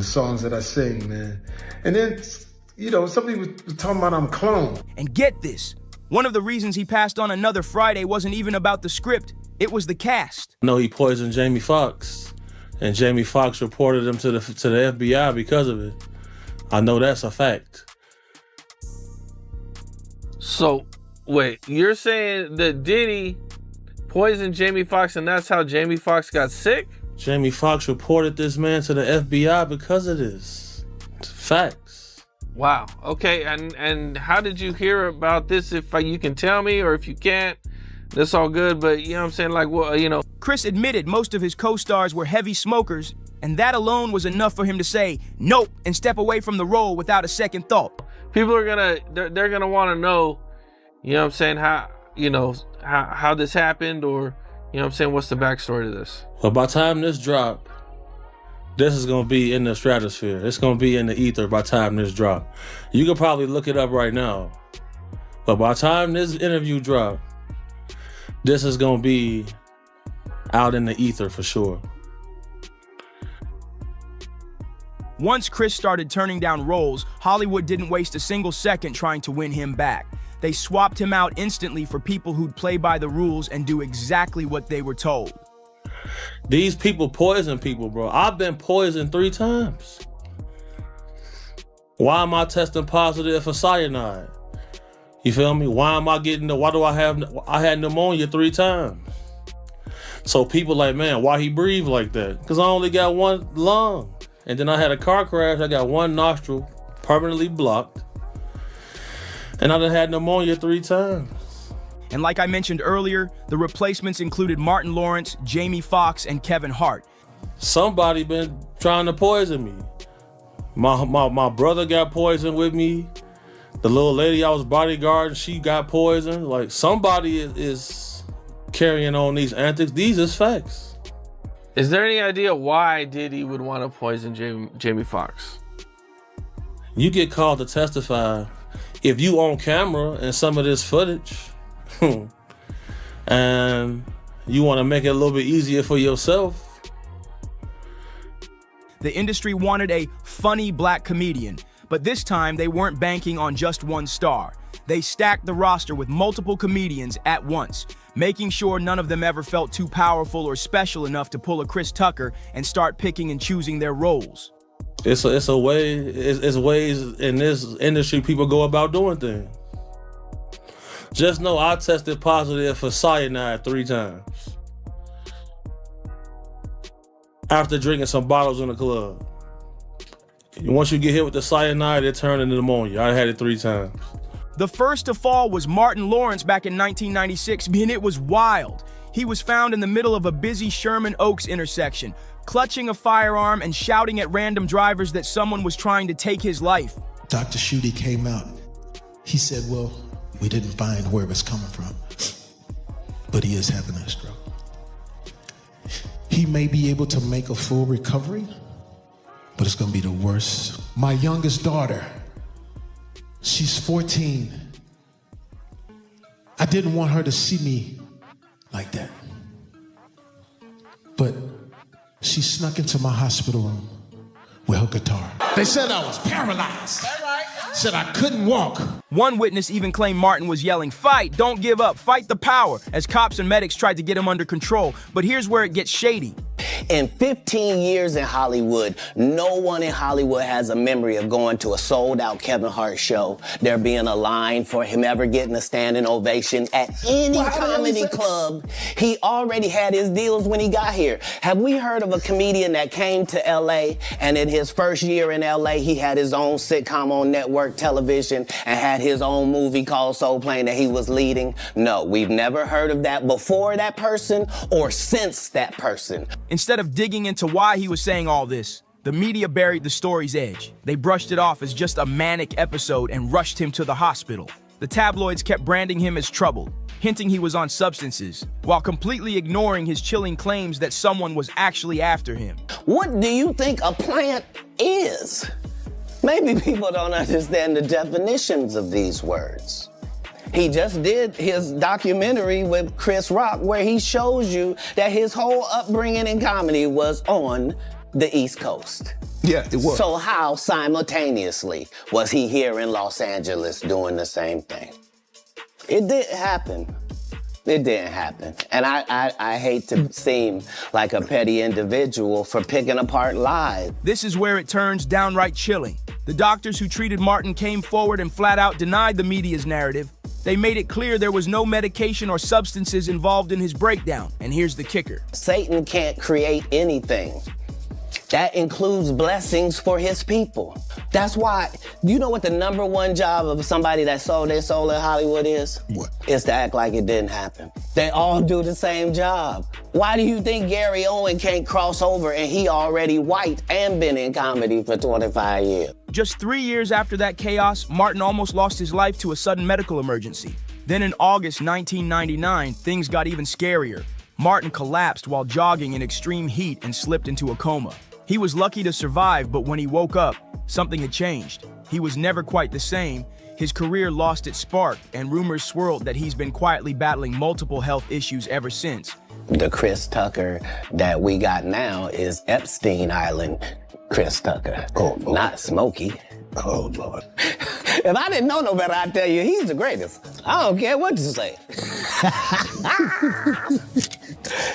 the songs that I sing, man. And then, some people were talking about I'm cloned. And get this, one of the reasons he passed on Another Friday wasn't even about the script, it was the cast. No, he poisoned Jamie Foxx, and Jamie Foxx reported him to the FBI because of it. I know that's a fact. So, wait, you're saying that Diddy poisoned Jamie Foxx and that's how Jamie Foxx got sick? Jamie Foxx reported this man to the FBI because of this. It's facts. Wow. Okay. And how did you hear about this? If you can tell me, or if you can't, that's all good. But you know what I'm saying? Like, well, you know. Chris admitted most of his co-stars were heavy smokers, and that alone was enough for him to say nope and step away from the role without a second thought. People are they're gonna want to know, you know what I'm saying, how this happened, or you know what I'm saying, what's the backstory to this? But by the time this drop, this is gonna be in the stratosphere. It's gonna be in the ether by the time this drop. You can probably look it up right now. But by the time this interview drop, this is gonna be out in the ether for sure. Once Chris started turning down roles, Hollywood didn't waste a single second trying to win him back. They swapped him out instantly for people who'd play by the rules and do exactly what they were told. These people poison people, bro. I've been poisoned 3 times. Why am I testing positive for cyanide? You feel me? Why do I had pneumonia 3 times? So people like, man, why he breathe like that? Because I only got 1 lung. And then I had a car crash. I got 1 nostril permanently blocked. And I done had pneumonia 3 times. And like I mentioned earlier, the replacements included Martin Lawrence, Jamie Foxx, and Kevin Hart. Somebody been trying to poison me. My brother got poisoned with me. The little lady I was bodyguarding, she got poisoned. Like, somebody is carrying on these antics. These is facts. Is there any idea why Diddy would want to poison Jamie Foxx? You get called to testify if you on camera and some of this footage, and you want to make it a little bit easier for yourself. The industry wanted a funny black comedian, but this time they weren't banking on just one star. They stacked the roster with multiple comedians at once, making sure none of them ever felt too powerful or special enough to pull a Chris Tucker and start picking and choosing their roles. It's ways in this industry people go about doing things. Just know I tested positive for cyanide 3 times. After drinking some bottles in the club. Once you get hit with the cyanide, it turned into pneumonia. I had it 3 times. The first to fall was Martin Lawrence back in 1996, and it was wild. He was found in the middle of a busy Sherman Oaks intersection, clutching a firearm and shouting at random drivers that someone was trying to take his life. Dr. Schutte came out. He said, well, we didn't find where it was coming from, but he is having a stroke. He may be able to make a full recovery, but it's gonna be the worst. My youngest daughter, she's 14. I didn't want her to see me like that. But she snuck into my hospital room with her guitar. They said I was paralyzed. Said I couldn't walk. One witness even claimed Martin was yelling, "Fight, don't give up, fight the power," as cops and medics tried to get him under control. But here's where it gets shady. In 15 years in Hollywood, no one in Hollywood has a memory of going to a sold-out Kevin Hart show, there being a line for him ever getting a standing ovation at any comedy club. He already had his deals when he got here. Have we heard of a comedian that came to LA and in his first year in LA, he had his own sitcom on network television and had his own movie called Soul Plane that he was leading? No, we've never heard of that before that person or since that person. Instead of digging into why he was saying all this, the media buried the story's edge. They brushed it off as just a manic episode and rushed him to the hospital. The tabloids kept branding him as troubled, hinting he was on substances, while completely ignoring his chilling claims that someone was actually after him. What do you think a plant is? Maybe people don't understand the definitions of these words. He just did his documentary with Chris Rock where he shows you that his whole upbringing in comedy was on the East Coast. Yeah, it was. So how simultaneously was he here in Los Angeles doing the same thing? It didn't happen. It didn't happen. And I hate to seem like a petty individual for picking apart lies. This is where it turns downright chilling. The doctors who treated Martin came forward and flat out denied the media's narrative. They made it clear there was no medication or substances involved in his breakdown. And here's the kicker. Satan can't create anything. That includes blessings for his people. That's why, you know what the number one job of somebody that sold their soul in Hollywood is? What? Is to act like it didn't happen. They all do the same job. Why do you think Gary Owen can't cross over and he already white and been in comedy for 25 years? Just 3 years after that chaos, Martin almost lost his life to a sudden medical emergency. Then in August 1999, things got even scarier. Martin collapsed while jogging in extreme heat and slipped into a coma. He was lucky to survive, but when he woke up, something had changed. He was never quite the same. His career lost its spark, and rumors swirled that he's been quietly battling multiple health issues ever since. The Chris Tucker that we got now is Epstein Island Chris Tucker. Oh, not Smokey. Oh, Lord. If I didn't know no better, I'd tell you he's the greatest. I don't care what you say.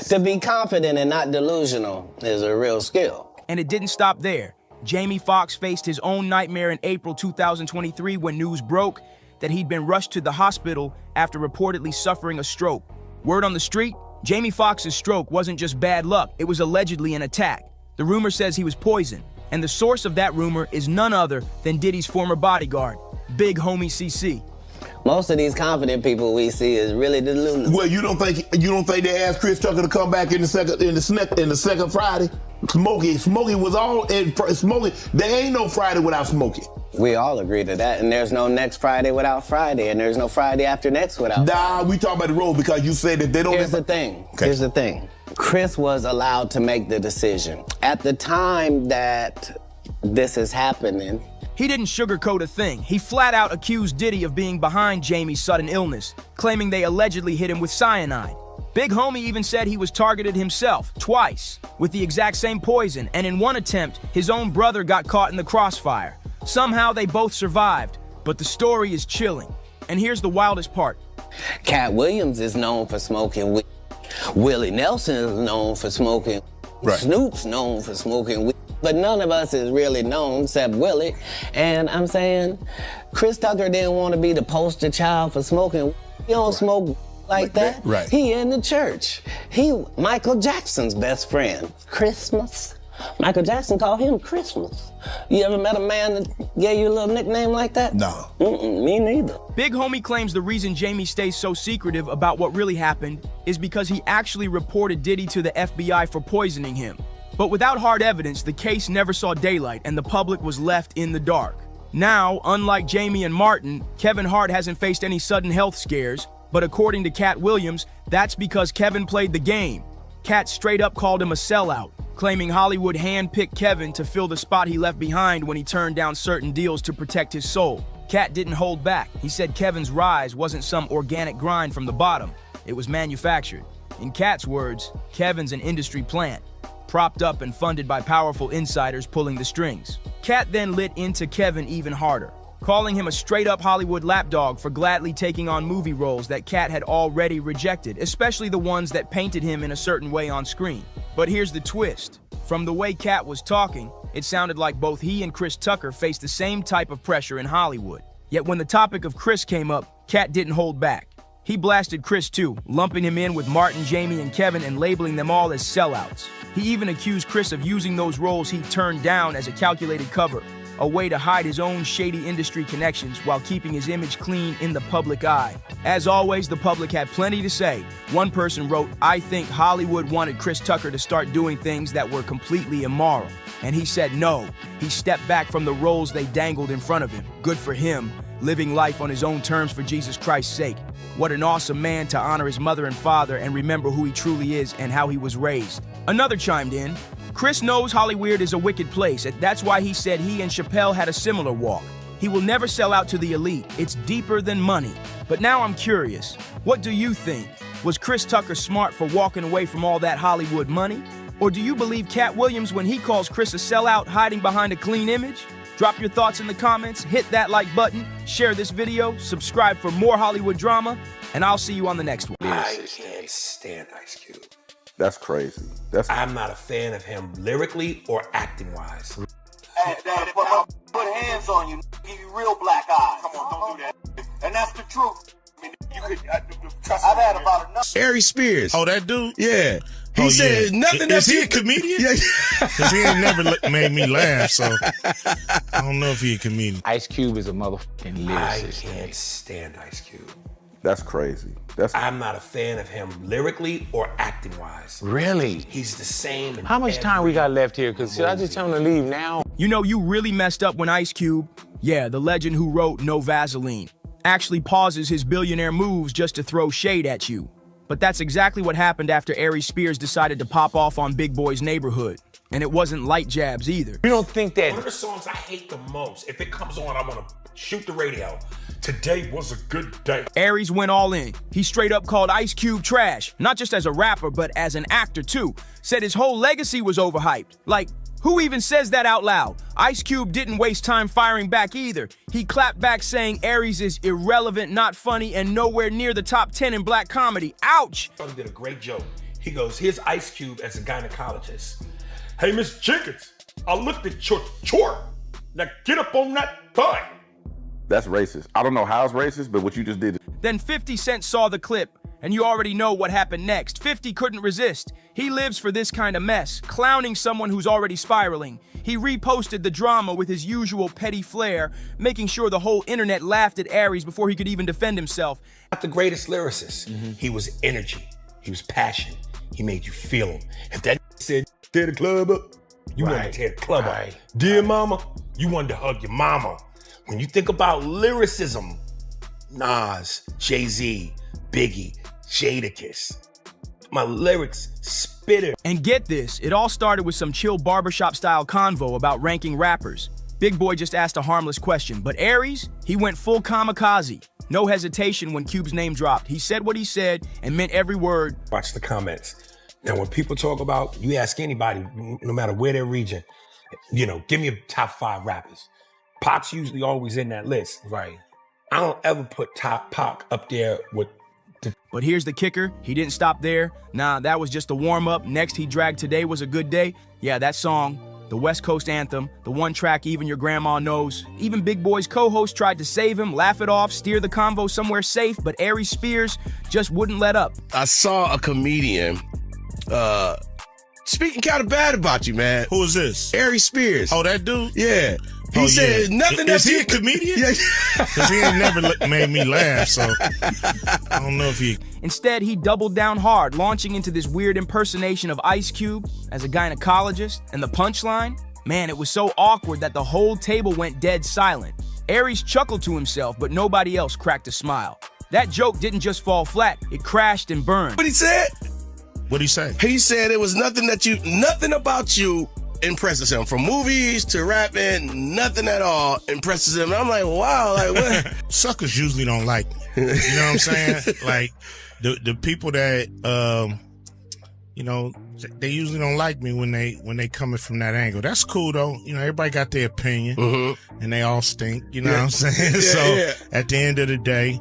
To be confident and not delusional is a real skill. And it didn't stop there. Jamie Foxx faced his own nightmare in April 2023 when news broke that he'd been rushed to the hospital after reportedly suffering a stroke. Word on the street, Jamie Foxx's stroke wasn't just bad luck, it was allegedly an attack. The rumor says he was poisoned, and the source of that rumor is none other than Diddy's former bodyguard, Big Homie CC. Most of these confident people we see is really delusional. Well, you don't think they asked Chris Tucker to come back in the second Friday? Smokey was all in Smokey. There ain't no Friday without Smokey. We all agree to that, and there's no next Friday without Friday, and there's no Friday after next without Friday. Nah, we talk about the road because you said that they don't. Here's the thing. Okay. Here's the thing. Chris was allowed to make the decision. At the time that this is happening, he didn't sugarcoat a thing. He flat out accused Diddy of being behind Jamie's sudden illness, claiming they allegedly hit him with cyanide. Big Homie even said he was targeted himself, twice, with the exact same poison, and in one attempt, his own brother got caught in the crossfire. Somehow they both survived, but the story is chilling. And here's the wildest part. Cat Williams is known for smoking weed. Willie Nelson is known for smoking. Right. Snoop's known for smoking weed. But none of us is really known except Willie. And I'm saying, Chris Tucker didn't want to be the poster child for smoking. He don't smoke like that. Right. He in the church. He Michael Jackson's best friend. Christmas. Michael Jackson called him Christmas. You ever met a man that gave you a little nickname like that? No. Me neither. Big Homie claims the reason Jamie stays so secretive about what really happened is because he actually reported Diddy to the FBI for poisoning him. But without hard evidence, the case never saw daylight and the public was left in the dark. Now, unlike Jamie and Martin, Kevin Hart hasn't faced any sudden health scares, but according to Cat Williams, that's because Kevin played the game. Cat straight up called him a sellout, claiming Hollywood handpicked Kevin to fill the spot he left behind when he turned down certain deals to protect his soul. Cat didn't hold back. He said Kevin's rise wasn't some organic grind from the bottom. It was manufactured. In Cat's words, Kevin's an industry plant, propped up and funded by powerful insiders pulling the strings. Cat then lit into Kevin even harder, calling him a straight-up Hollywood lapdog for gladly taking on movie roles that Cat had already rejected, especially the ones that painted him in a certain way on screen. But here's the twist. From the way Cat was talking, it sounded like both he and Chris Tucker faced the same type of pressure in Hollywood. Yet when the topic of Chris came up, Cat didn't hold back. He blasted Chris too, lumping him in with Martin, Jamie, and Kevin and labeling them all as sellouts. He even accused Chris of using those roles he turned down as a calculated cover, a way to hide his own shady industry connections while keeping his image clean in the public eye. As always, the public had plenty to say. One person wrote, "I think Hollywood wanted Chris Tucker to start doing things that were completely immoral." And he said no. He stepped back from the roles they dangled in front of him. Good for him, living life on his own terms for Jesus Christ's sake. What an awesome man to honor his mother and father and remember who he truly is and how he was raised. Another chimed in, Chris knows Hollywood is a wicked place, and that's why he said he and Chappelle had a similar walk. He will never sell out to the elite. It's deeper than money. But now I'm curious, what do you think? Was Chris Tucker smart for walking away from all that Hollywood money? Or do you believe Cat Williams when he calls Chris a sellout hiding behind a clean image? Drop your thoughts in the comments, hit that like button, share this video, subscribe for more Hollywood drama, and I'll see you on the next one. I can't stand Ice Cube. That's crazy. I'm not a fan of him lyrically or acting-wise. Put hands on you, give you real black eyes. Come on, don't do that. And that's the truth. you could trust me. I've had about enough. Aries Spears. Oh, that dude? Yeah. He said nothing Is that he a comedian? Yeah. Because he ain't never made me laugh, so I don't know if he a comedian. Ice Cube is a motherfucking lyricist. I can't stand Ice Cube. That's crazy. I'm not a fan of him lyrically or acting wise. Really? He's the same. In How much time we got left here? Because should I just tell him to leave now? You know, you really messed up when Ice Cube, yeah, the legend who wrote No Vaseline, actually pauses his billionaire moves just to throw shade at you. But that's exactly what happened after Aries Spears decided to pop off on Big Boy's Neighborhood. And it wasn't light jabs either. You don't think that... One of the songs I hate the most, if it comes on, I want to shoot the radio. Today was a good day. Aries went all in. He straight up called Ice Cube trash, not just as a rapper, but as an actor too. Said his whole legacy was overhyped. Like, who even says that out loud? Ice Cube didn't waste time firing back either. He clapped back saying Aries is irrelevant, not funny, and nowhere near the top 10 in black comedy. Ouch! He did a great joke. He goes, here's Ice Cube as a gynecologist. Hey, Miss Jenkins, I looked at your chart. Now get up on that thigh. That's racist. I don't know how it's racist, but what you just did. Then 50 Cent saw the clip, and you already know what happened next. 50 couldn't resist. He lives for this kind of mess, clowning someone who's already spiraling. He reposted the drama with his usual petty flair, making sure the whole internet laughed at Aries before he could even defend himself. Not the greatest lyricist. He was energy. He was passion. He made you feel him. If that said, tear the club up, you wanted to tear the club up. Dear mama, you wanted to hug your mama. When you think about lyricism, Nas, Jay-Z, Biggie, Jadakiss, my lyrics spitter. And get this, it all started with some chill barbershop-style convo about ranking rappers. Big Boy just asked a harmless question, but Aries, he went full kamikaze. No hesitation when Cube's name dropped. He said what he said and meant every word. Watch the comments. Now, when people talk about, you ask anybody, no matter where their region, you know, give me a top 5 rappers. Pac's usually always in that list. Right. I don't ever put Pac up there with the... But here's the kicker. He didn't stop there. Nah, that was just a warm-up. Next, he dragged Today Was a Good Day. Yeah, that song, the West Coast anthem, the one track even your grandma knows. Even Big Boy's co-host tried to save him, laugh it off, steer the convo somewhere safe, but Aries Spears just wouldn't let up. I saw a comedian speaking kind of bad about you, man. Who is this? Aries Spears. Oh, that dude? Yeah. He said nothing that... Is he a comedian? Yeah. Because he ain't never made me laugh, so I don't know if he... Instead, he doubled down hard, launching into this weird impersonation of Ice Cube as a gynecologist, and the punchline? Man, it was so awkward that the whole table went dead silent. Aries chuckled to himself, but nobody else cracked a smile. That joke didn't just fall flat, it crashed and burned. What he said? What'd he say? He said it was nothing about you impresses him. From movies to rapping, nothing at all impresses him. And I'm like, wow, like what? Suckers usually don't like me. You know what I'm saying? Like the people that you know, they usually don't like me when they coming from that angle. That's cool though. You know, everybody got their opinion and they all stink. You know what I'm saying? At the end of the day,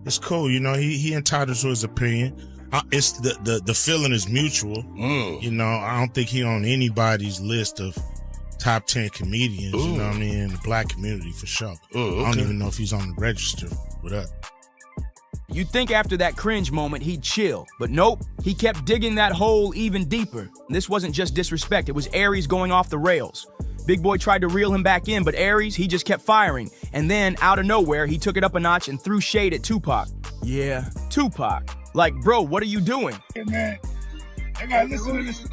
it's cool. You know, he entitled to his opinion. It's the feeling is mutual. You know, I don't think he on anybody's list of top 10 comedians, you know what I mean, in the black community for sure. I don't even know if he's on the register with us. You'd think after that cringe moment he'd chill, but nope, he kept digging that hole even deeper. This wasn't just disrespect, it was Aries going off the rails. Big Boy tried to reel him back in, but Aries, he just kept firing. And then, out of nowhere, he took it up a notch and threw shade at Tupac. Yeah, Tupac. Like, bro, what are you doing? Hey, man, I gotta listen to this.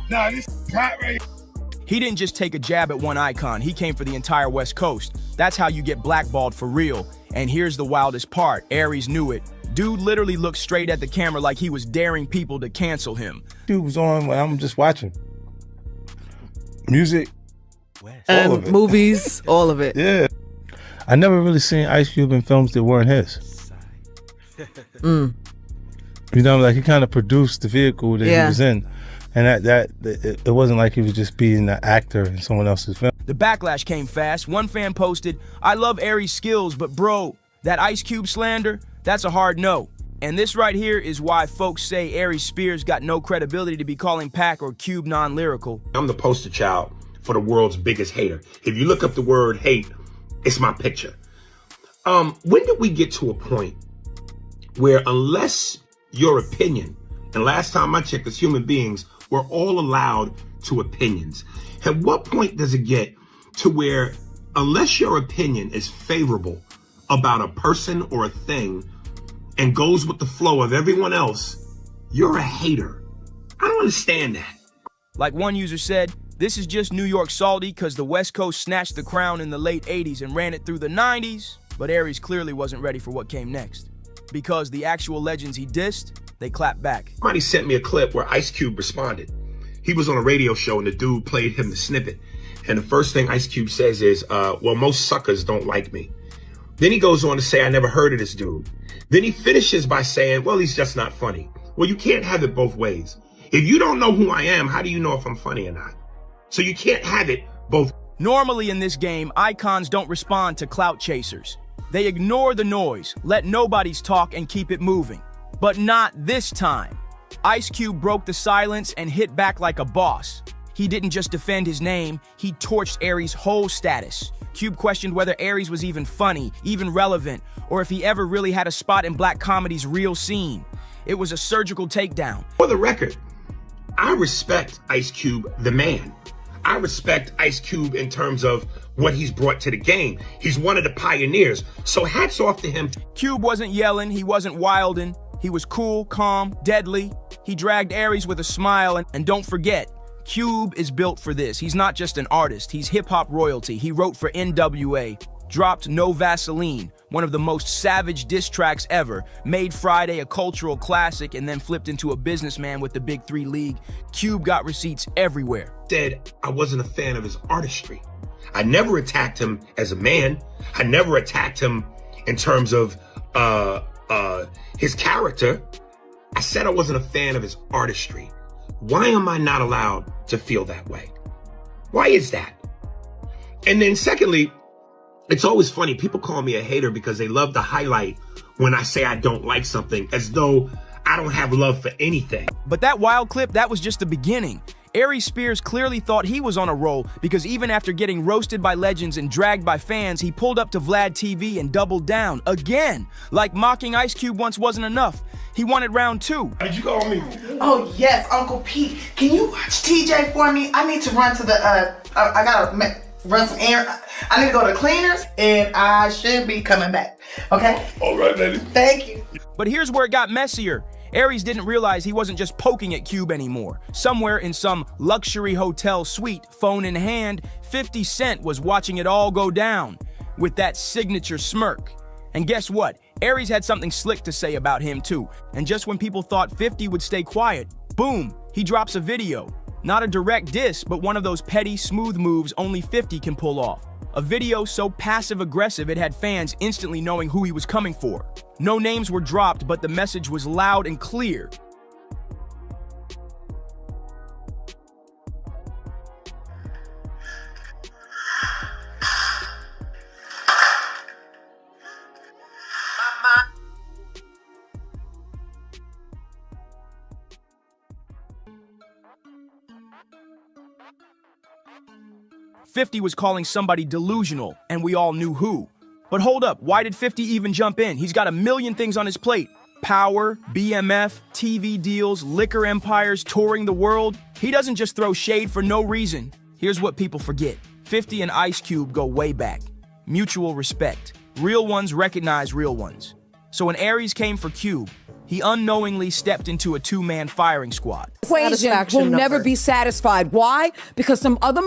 Nah, this hot right. He didn't just take a jab at one icon, he came for the entire West Coast. That's how you get blackballed for real. And here's the wildest part, Aries knew it. Dude literally looked straight at the camera like he was daring people to cancel him. Dude was on when I'm just watching. Music. And all of it. Movies, all of it. Yeah. I never really seen Ice Cube in films that weren't his. You know, like he kind of produced the vehicle that he was in. And it wasn't like he was just being an actor in someone else's film. The backlash came fast. One fan posted, I love Aries' skills, but bro, that Ice Cube slander, that's a hard no. And this right here is why folks say Aries Spears got no credibility to be calling Pac or Cube non-lyrical. I'm the poster child for the world's biggest hater. If you look up the word hate, it's my picture. When did we get to a point where unless your opinion, and last time I checked as human beings, we're all allowed to opinions. At what point does it get to where unless your opinion is favorable about a person or a thing and goes with the flow of everyone else, you're a hater? I don't understand that. Like one user said, this is just New York salty because the West Coast snatched the crown in the late 80s and ran it through the 90s, but Aries clearly wasn't ready for what came next. Because the actual legends he dissed, they clapped back. Somebody sent me a clip where Ice Cube responded. He was on a radio show and the dude played him the snippet. And the first thing Ice Cube says is, well, most suckers don't like me. Then he goes on to say, I never heard of this dude. Then he finishes by saying, well, he's just not funny. Well, you can't have it both ways. If you don't know who I am, how do you know if I'm funny or not? So you can't have it both. Normally in this game, icons don't respond to clout chasers. They ignore the noise, let nobodies talk, and keep it moving. But not this time. Ice Cube broke the silence and hit back like a boss. He didn't just defend his name, he torched Aries' whole status. Cube questioned whether Aries was even funny, even relevant, or if he ever really had a spot in black comedy's real scene. It was a surgical takedown. For the record, I respect Ice Cube, the man. I respect Ice Cube in terms of what he's brought to the game. He's one of the pioneers, so hats off to him. Cube wasn't yelling, he wasn't wilding. He was cool, calm, deadly. He dragged Aries with a smile, and don't forget, Cube is built for this. He's not just an artist, he's hip-hop royalty. He wrote for NWA, dropped No Vaseline, one of the most savage diss tracks ever, made Friday a cultural classic, and then flipped into a businessman with the Big 3 League. Cube got receipts everywhere. Said I wasn't a fan of his artistry. I never attacked him as a man. I never attacked him in terms of his character. I said I wasn't a fan of his artistry. Why am I not allowed to feel that way? Why is that? And then secondly, it's always funny. People call me a hater because they love to highlight when I say I don't like something, as though I don't have love for anything. But that wild clip, that was just the beginning. Aries Spears clearly thought he was on a roll because even after getting roasted by legends and dragged by fans, he pulled up to Vlad TV and doubled down again. Like mocking Ice Cube once wasn't enough. He wanted round 2. Did you call me? Oh yes, Uncle Pete. Can you watch TJ for me? I need to run to the, I gotta run some errands. I need to go to cleaners and I should be coming back. Okay? All right, baby. Thank you. But here's where it got messier. Aries didn't realize he wasn't just poking at Cube anymore. Somewhere in some luxury hotel suite, phone in hand, 50 Cent was watching it all go down with that signature smirk. And guess what? Aries had something slick to say about him too. And just when people thought 50 would stay quiet, boom, he drops a video. Not a direct diss, but one of those petty, smooth moves only 50 can pull off. A video so passive-aggressive it had fans instantly knowing who he was coming for. No names were dropped, but the message was loud and clear. "50 was calling somebody delusional, and we all knew who. But hold up, why did 50 even jump in? He's got a million things on his plate. Power, BMF, TV deals, liquor empires, touring the world. He doesn't just throw shade for no reason. Here's what people forget. 50 and Ice Cube go way back. Mutual respect. Real ones recognize real ones. So when Aries came for Cube, he unknowingly stepped into a two-man firing squad. Equation will never be satisfied. Why? Because some other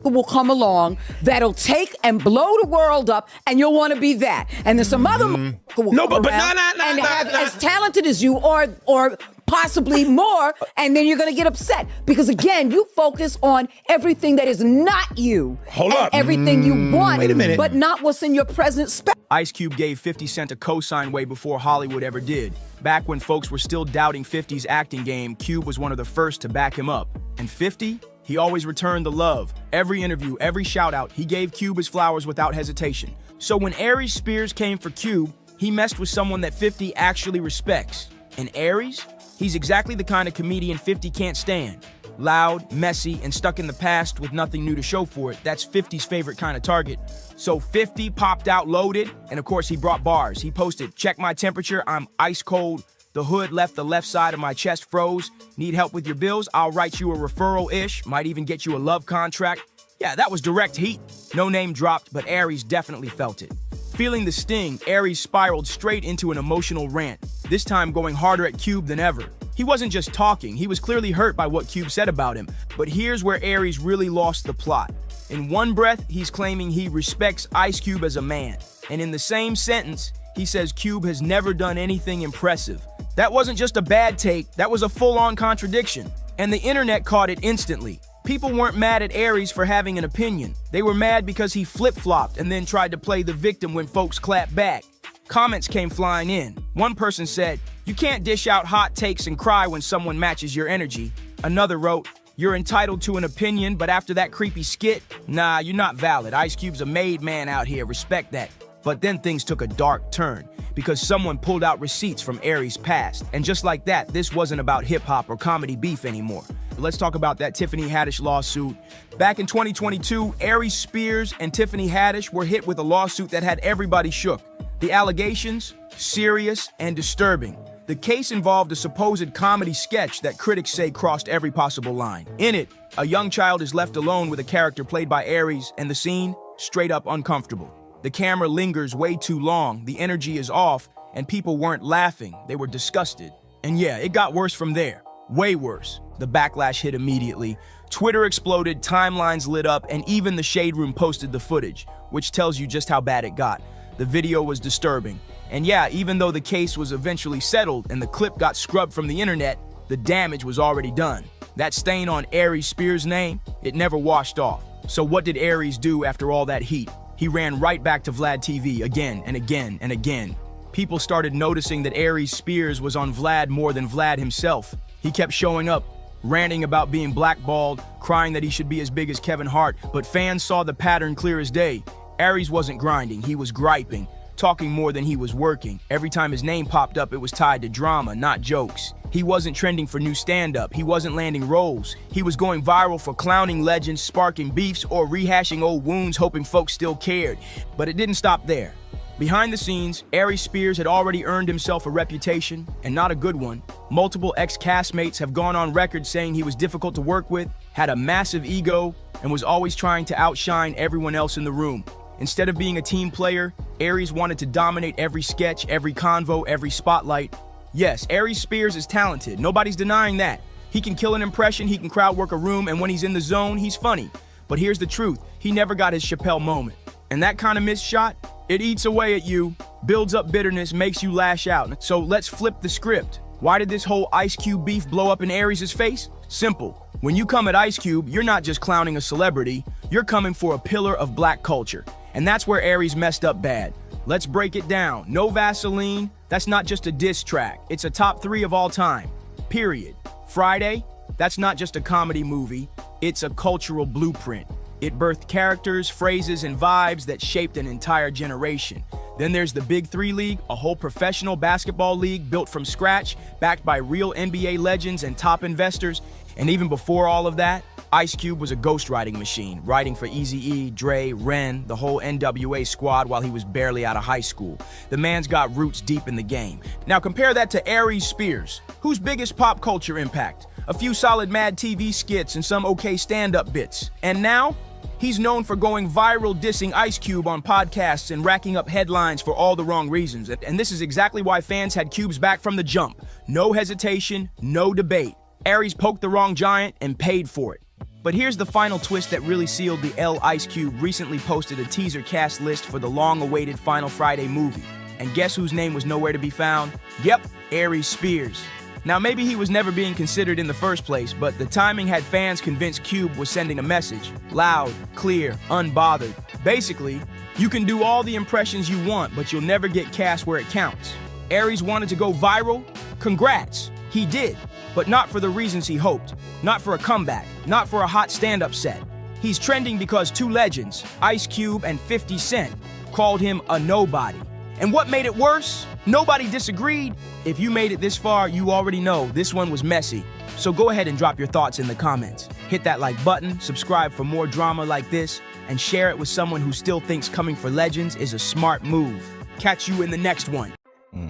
will come along that'll take and blow the world up, and you'll want to be that. And then some other will come around and have as talented as you, or possibly more, and then you're going to get upset because again, you focus on everything that is not you. Hold up. Everything you want, Wait a minute. but not what's in your present space. Ice Cube gave 50 Cent a cosign way before Hollywood ever did. Back when folks were still doubting 50's acting game, Cube was one of the first to back him up. And 50? He always returned the love. Every interview, every shout out, he gave Cube his flowers without hesitation. So when Aries Spears came for Cube, he messed with someone that 50 actually respects. And Aries? He's exactly the kind of comedian 50 can't stand. Loud, messy, and stuck in the past with nothing new to show for it. That's 50's favorite kind of target. So 50 popped out loaded, and of course he brought bars. He posted, "Check my temperature, I'm ice cold. The hood left the left side of my chest froze. Need help with your bills? I'll write you a referral-ish. Might even get you a love contract." Yeah, that was direct heat. No name dropped, but Aries definitely felt it. Feeling the sting, Aries spiraled straight into an emotional rant, this time going harder at Cube than ever. He wasn't just talking, he was clearly hurt by what Cube said about him. But here's where Aries really lost the plot. In one breath, he's claiming he respects Ice Cube as a man. And in the same sentence, he says Cube has never done anything impressive. That wasn't just a bad take, that was a full-on contradiction. And the internet caught it instantly. People weren't mad at Aries for having an opinion. They were mad because he flip-flopped and then tried to play the victim when folks clapped back. Comments came flying in. One person said, "You can't dish out hot takes and cry when someone matches your energy." Another wrote, "You're entitled to an opinion, but after that creepy skit, nah, you're not valid. Ice Cube's a made man out here, respect that." But then things took a dark turn because someone pulled out receipts from Aries' past. And just like that, this wasn't about hip-hop or comedy beef anymore. Let's talk about that Tiffany Haddish lawsuit. Back in 2022, Aries Spears and Tiffany Haddish were hit with a lawsuit that had everybody shook. The allegations? Serious and disturbing. The case involved a supposed comedy sketch that critics say crossed every possible line. In it, a young child is left alone with a character played by Aries, and the scene? Straight up uncomfortable. The camera lingers way too long, the energy is off, and people weren't laughing, they were disgusted. And yeah, it got worse from there. Way worse. The backlash hit immediately. Twitter exploded, timelines lit up, and even the Shade Room posted the footage, which tells you just how bad it got. The video was disturbing. And yeah, even though the case was eventually settled and the clip got scrubbed from the internet, the damage was already done. That stain on Aries Spears' name, it never washed off. So what did Aries do after all that heat? He ran right back to Vlad TV again and again and again. People started noticing that Aries Spears was on Vlad more than Vlad himself. He kept showing up, ranting about being blackballed, crying that he should be as big as Kevin Hart, but fans saw the pattern clear as day. Aries wasn't grinding, he was griping, talking more than he was working. Every time his name popped up, it was tied to drama, not jokes. He wasn't trending for new stand-up, he wasn't landing roles. He was going viral for clowning legends, sparking beefs, or rehashing old wounds, hoping folks still cared. But it didn't stop there. Behind the scenes, Aries Spears had already earned himself a reputation, and not a good one. Multiple ex-castmates have gone on record saying he was difficult to work with, had a massive ego, and was always trying to outshine everyone else in the room. Instead of being a team player, Aries wanted to dominate every sketch, every convo, every spotlight. Yes, Aries Spears is talented, nobody's denying that. He can kill an impression, he can crowd work a room, and when he's in the zone, he's funny. But here's the truth, he never got his Chappelle moment. And that kind of missed shot, it eats away at you, builds up bitterness, makes you lash out. So let's flip the script. Why did this whole Ice Cube beef blow up in Aries' face? Simple. When you come at Ice Cube, you're not just clowning a celebrity, you're coming for a pillar of black culture. And that's where Aries messed up bad. Let's break it down. No Vaseline, that's not just a diss track. It's a top 3 of all time. Period. Friday, that's not just a comedy movie. It's a cultural blueprint. It birthed characters, phrases, and vibes that shaped an entire generation. Then there's the Big 3 League, a whole professional basketball league built from scratch, backed by real NBA legends and top investors. And even before all of that, Ice Cube was a ghostwriting machine, writing for Eazy-E, Dre, Ren, the whole NWA squad while he was barely out of high school. The man's got roots deep in the game. Now compare that to Aries Spears, whose biggest pop culture impact? A few solid Mad TV skits and some okay stand-up bits. And now, he's known for going viral dissing Ice Cube on podcasts and racking up headlines for all the wrong reasons. And this is exactly why fans had Cube's back from the jump. No hesitation, no debate. Aries poked the wrong giant and paid for it. But here's the final twist that really sealed the L. Ice Cube recently posted a teaser cast list for the long-awaited Final Friday movie. And guess whose name was nowhere to be found? Yep, Aries Spears. Now maybe he was never being considered in the first place, but the timing had fans convinced Cube was sending a message. Loud, clear, unbothered. Basically, you can do all the impressions you want, but you'll never get cast where it counts. Aries wanted to go viral? Congrats, he did. But not for the reasons he hoped. Not for a comeback. Not for a hot stand-up set. He's trending because 2 legends, Ice Cube and 50 Cent, called him a nobody. And what made it worse? Nobody disagreed. If you made it this far, you already know this one was messy. So go ahead and drop your thoughts in the comments. Hit that like button, subscribe for more drama like this, and share it with someone who still thinks coming for legends is a smart move. Catch you in the next one.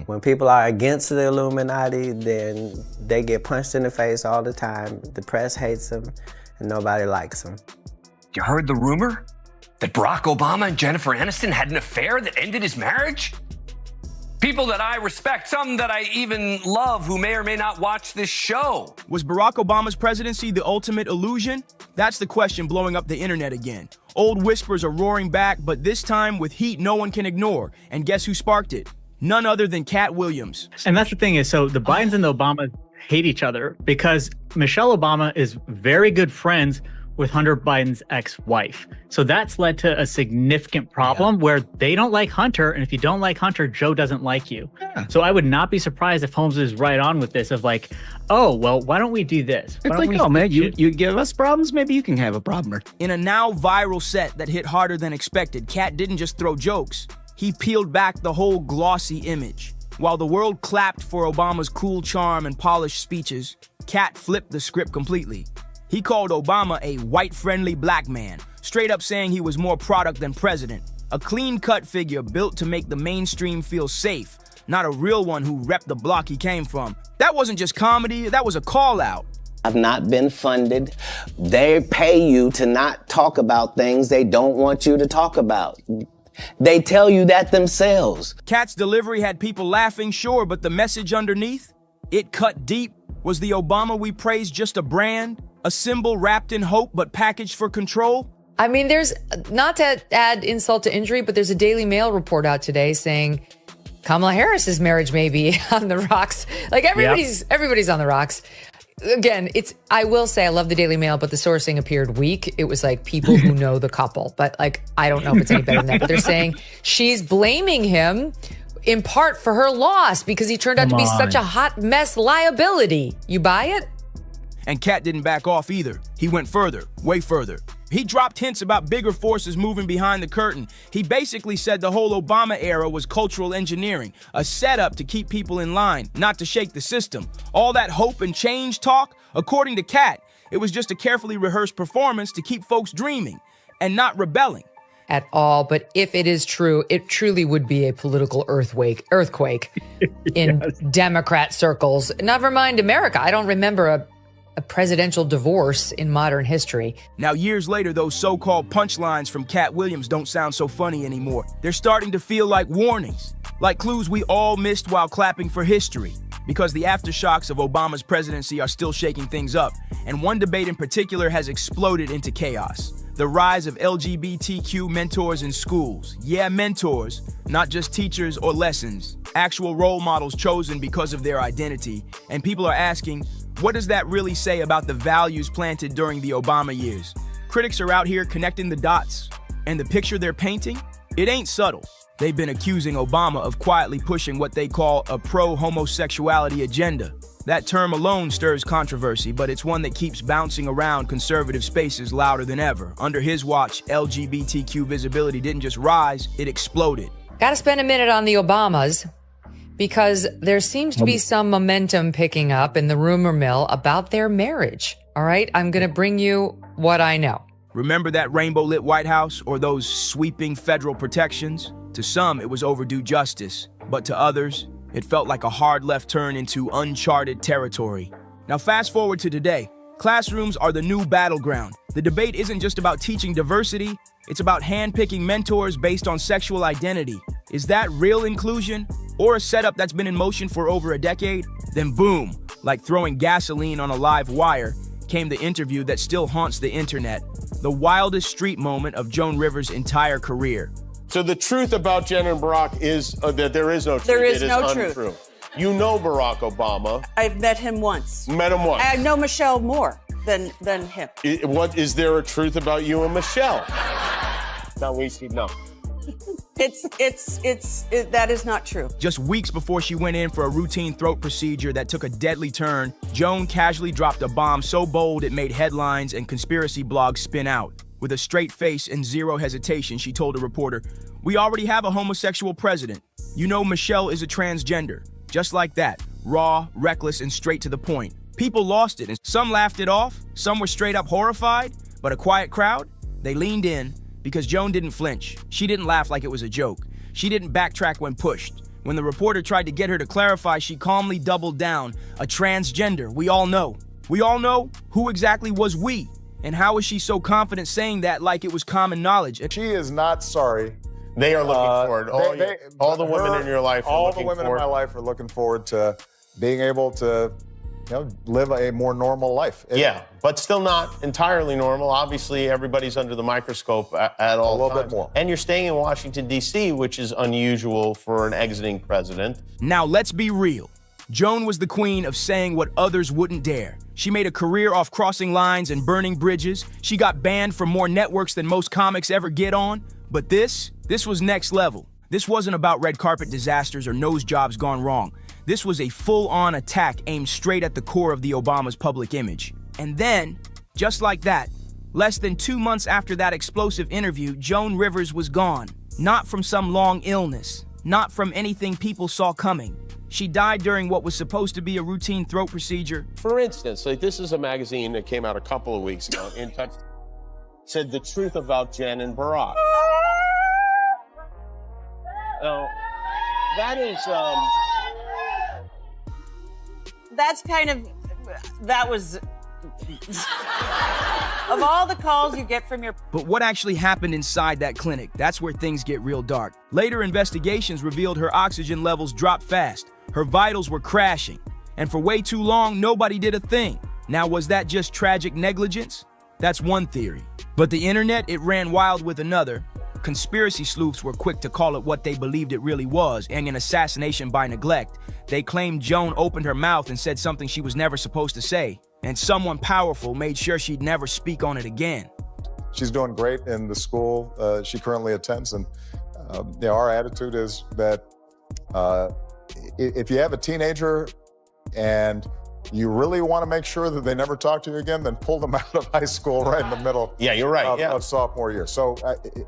When people are against the Illuminati, then they get punched in the face all the time. The press hates them, and nobody likes them. You heard the rumor that Barack Obama and Jennifer Aniston had an affair that ended his marriage? People that I respect, some that I even love, who may or may not watch this show. Was Barack Obama's presidency the ultimate illusion? That's the question blowing up the internet again. Old whispers are roaring back, but this time with heat no one can ignore. And guess who sparked it? None other than Cat Williams. And that's the thing is, so the Bidens and the Obamas hate each other because Michelle Obama is very good friends with Hunter Biden's ex-wife. So that's led to a significant problem where they don't like Hunter, and if you don't like Hunter, Joe doesn't like you. So I would not be surprised if Holmes is right on with this of like, oh, well, why don't we do this? It's like, oh man, you give us problems, maybe you can have a problem. In a now viral set that hit harder than expected, Cat didn't just throw jokes. He peeled back the whole glossy image. While the world clapped for Obama's cool charm and polished speeches, Cat flipped the script completely. He called Obama a white-friendly black man, straight up saying he was more product than president. A clean-cut figure built to make the mainstream feel safe, not a real one who repped the block he came from. That wasn't just comedy, that was a call-out. I've not been funded. They pay you to not talk about things they don't want you to talk about. They tell you that themselves. Cat's delivery had people laughing, sure, but the message underneath? It cut deep. Was the Obama we praised just a brand? A symbol wrapped in hope but packaged for control? I mean, there's, not to add insult to injury, but there's a Daily Mail report out today saying Kamala Harris's marriage may be on the rocks. Like everybody's on the rocks. Again, I will say I love the Daily Mail, but the sourcing appeared weak. It was like people who know the couple, but like, I don't know if it's any better than that, but they're saying she's blaming him in part for her loss because he turned out to be such a hot mess liability. You buy it? And Cat didn't back off either. He went further, way further. He dropped hints about bigger forces moving behind the curtain. He basically said the whole Obama era was cultural engineering, a setup to keep people in line, not to shake the system. All that hope and change talk, according to Cat, it was just a carefully rehearsed performance to keep folks dreaming and not rebelling. At all, but if it is true, it truly would be a political earthquake in Democrat circles. Never mind America. I don't remember a presidential divorce in modern history. Now, years later, those so-called punchlines from Cat Williams don't sound so funny anymore. They're starting to feel like warnings, like clues we all missed while clapping for history, because the aftershocks of Obama's presidency are still shaking things up, and one debate in particular has exploded into chaos. The rise of LGBTQ mentors in schools. Yeah, mentors, not just teachers or lessons. Actual role models chosen because of their identity. And people are asking, what does that really say about the values planted during the Obama years? Critics are out here connecting the dots. And the picture they're painting? It ain't subtle. They've been accusing Obama of quietly pushing what they call a pro-homosexuality agenda. That term alone stirs controversy, but it's one that keeps bouncing around conservative spaces louder than ever. Under his watch, LGBTQ visibility didn't just rise, it exploded. Gotta spend a minute on the Obamas, because there seems to be some momentum picking up in the rumor mill about their marriage. All right, I'm gonna bring you what I know. Remember that rainbow-lit White House or those sweeping federal protections? To some, it was overdue justice, but to others, it felt like a hard left turn into uncharted territory. Now fast forward to today. Classrooms are the new battleground. The debate isn't just about teaching diversity, it's about handpicking mentors based on sexual identity. Is that real inclusion? Or a setup that's been in motion for over a decade? Then boom, like throwing gasoline on a live wire, came the interview that still haunts the internet. The wildest street moment of Joan Rivers' entire career. So the truth about Jen and Barack is that there is no truth. There is it no is truth. Untrue. You know Barack Obama. I've met him once. Met him once. I know Michelle more than him. What is there a truth about you and Michelle? No, no. That is not true. Just weeks before she went in for a routine throat procedure that took a deadly turn, Joan casually dropped a bomb so bold it made headlines and conspiracy blogs spin out. With a straight face and zero hesitation, she told a reporter, "We already have a homosexual president. You know Michelle is a transgender. Just like that. Raw, reckless, and straight to the point. People lost it, and some laughed it off, some were straight up horrified, but a quiet crowd, they leaned in because Joan didn't flinch. She didn't laugh like it was a joke. She didn't backtrack when pushed. When the reporter tried to get her to clarify, she calmly doubled down. A transgender, we all know. We all know who exactly was we, and how is she so confident saying that like it was common knowledge? She is not sorry. They are looking forward. All the women in your life are all looking the women forward. in my life are looking forward to being able to, live a more normal life. Yeah, but still not entirely normal. Obviously, everybody's under the microscope at all times. A little bit more. And you're staying in Washington, D.C., which is unusual for an exiting president. Now, let's be real. Joan was the queen of saying what others wouldn't dare. She made a career off crossing lines and burning bridges. She got banned from more networks than most comics ever get on. But this was next level. This wasn't about red carpet disasters or nose jobs gone wrong. This was a full-on attack aimed straight at the core of the Obama's public image. And then, just like that, less than 2 months after that explosive interview, Joan Rivers was gone. Not from some long illness, not from anything people saw coming. She died during what was supposed to be a routine throat procedure. For instance, this is a magazine that came out a couple of weeks ago, In Touch, said the truth about Jen and Barack. Now, that is, That's that was, of all the calls you get from your... But what actually happened inside that clinic? That's where things get real dark. Later investigations revealed her oxygen levels dropped fast. Her vitals were crashing. And for way too long, nobody did a thing. Now, was that just tragic negligence? That's one theory. But the internet, it ran wild with another. Conspiracy sleuths were quick to call it what they believed it really was, an assassination by neglect. They claimed Joan opened her mouth and said something she was never supposed to say, and someone powerful made sure she'd never speak on it again. She's doing great in the school she currently attends, and our attitude is that if you have a teenager and you really want to make sure that they never talk to you again, then pull them out of high school right in the middle. Yeah, you're right. Of sophomore year. So,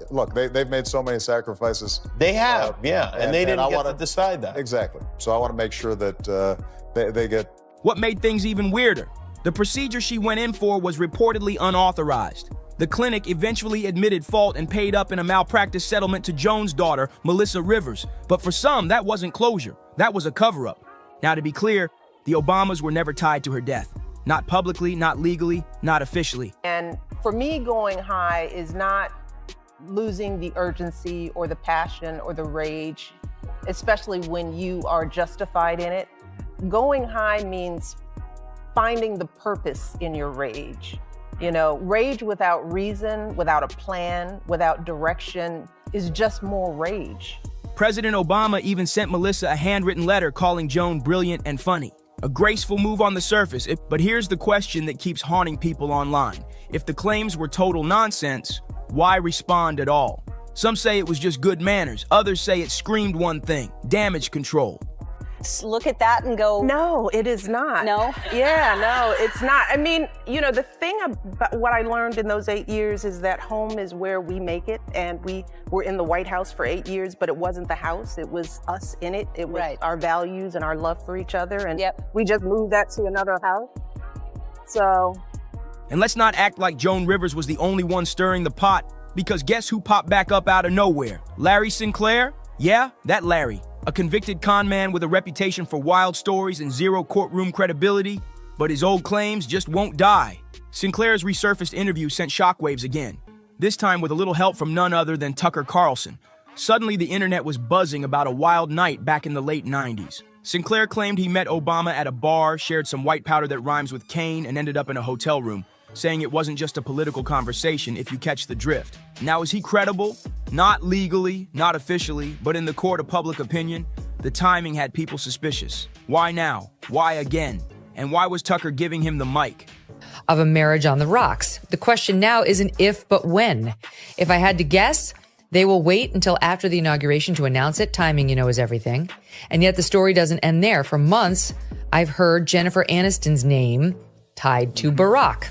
look, they've made so many sacrifices. They have, and they didn't get to decide that. Exactly. So I want to make sure that they get... What made things even weirder? The procedure she went in for was reportedly unauthorized. The clinic eventually admitted fault and paid up in a malpractice settlement to Joan's daughter, Melissa Rivers. But for some, that wasn't closure. That was a cover-up. Now, to be clear, the Obamas were never tied to her death. Not publicly, not legally, not officially. And for me, going high is not losing the urgency or the passion or the rage, especially when you are justified in it. Going high means finding the purpose in your rage. Rage without reason, without a plan, without direction is just more rage. President Obama even sent Melissa a handwritten letter calling Joan brilliant and funny. A graceful move on the surface, but here's the question that keeps haunting people online. If the claims were total nonsense, why respond at all? Some say it was just good manners. Others say it screamed one thing: damage control. Look at that and go, no, it is not. No? Yeah, no, it's not. I mean, the thing about what I learned in those 8 years is that home is where we make it, and we were in the White House for 8 years, but it wasn't the house, it was us in it. It was our values and our love for each other, and we just moved that to another house. So. And let's not act like Joan Rivers was the only one stirring the pot, because guess who popped back up out of nowhere? Larry Sinclair? Yeah, that Larry. A convicted con man with a reputation for wild stories and zero courtroom credibility, but his old claims just won't die. Sinclair's resurfaced interview sent shockwaves again, this time with a little help from none other than Tucker Carlson. Suddenly, the internet was buzzing about a wild night back in the late 90s. Sinclair claimed he met Obama at a bar, shared some white powder that rhymes with cane, and ended up in a hotel room, saying it wasn't just a political conversation, if you catch the drift. Now, is he credible? Not legally, not officially, but in the court of public opinion, the timing had people suspicious. Why now? Why again? And why was Tucker giving him the mic? Of a marriage on the rocks. The question now isn't if, but when. If I had to guess, they will wait until after the inauguration to announce it. Timing, is everything. And yet the story doesn't end there. For months, I've heard Jennifer Aniston's name tied to Barack.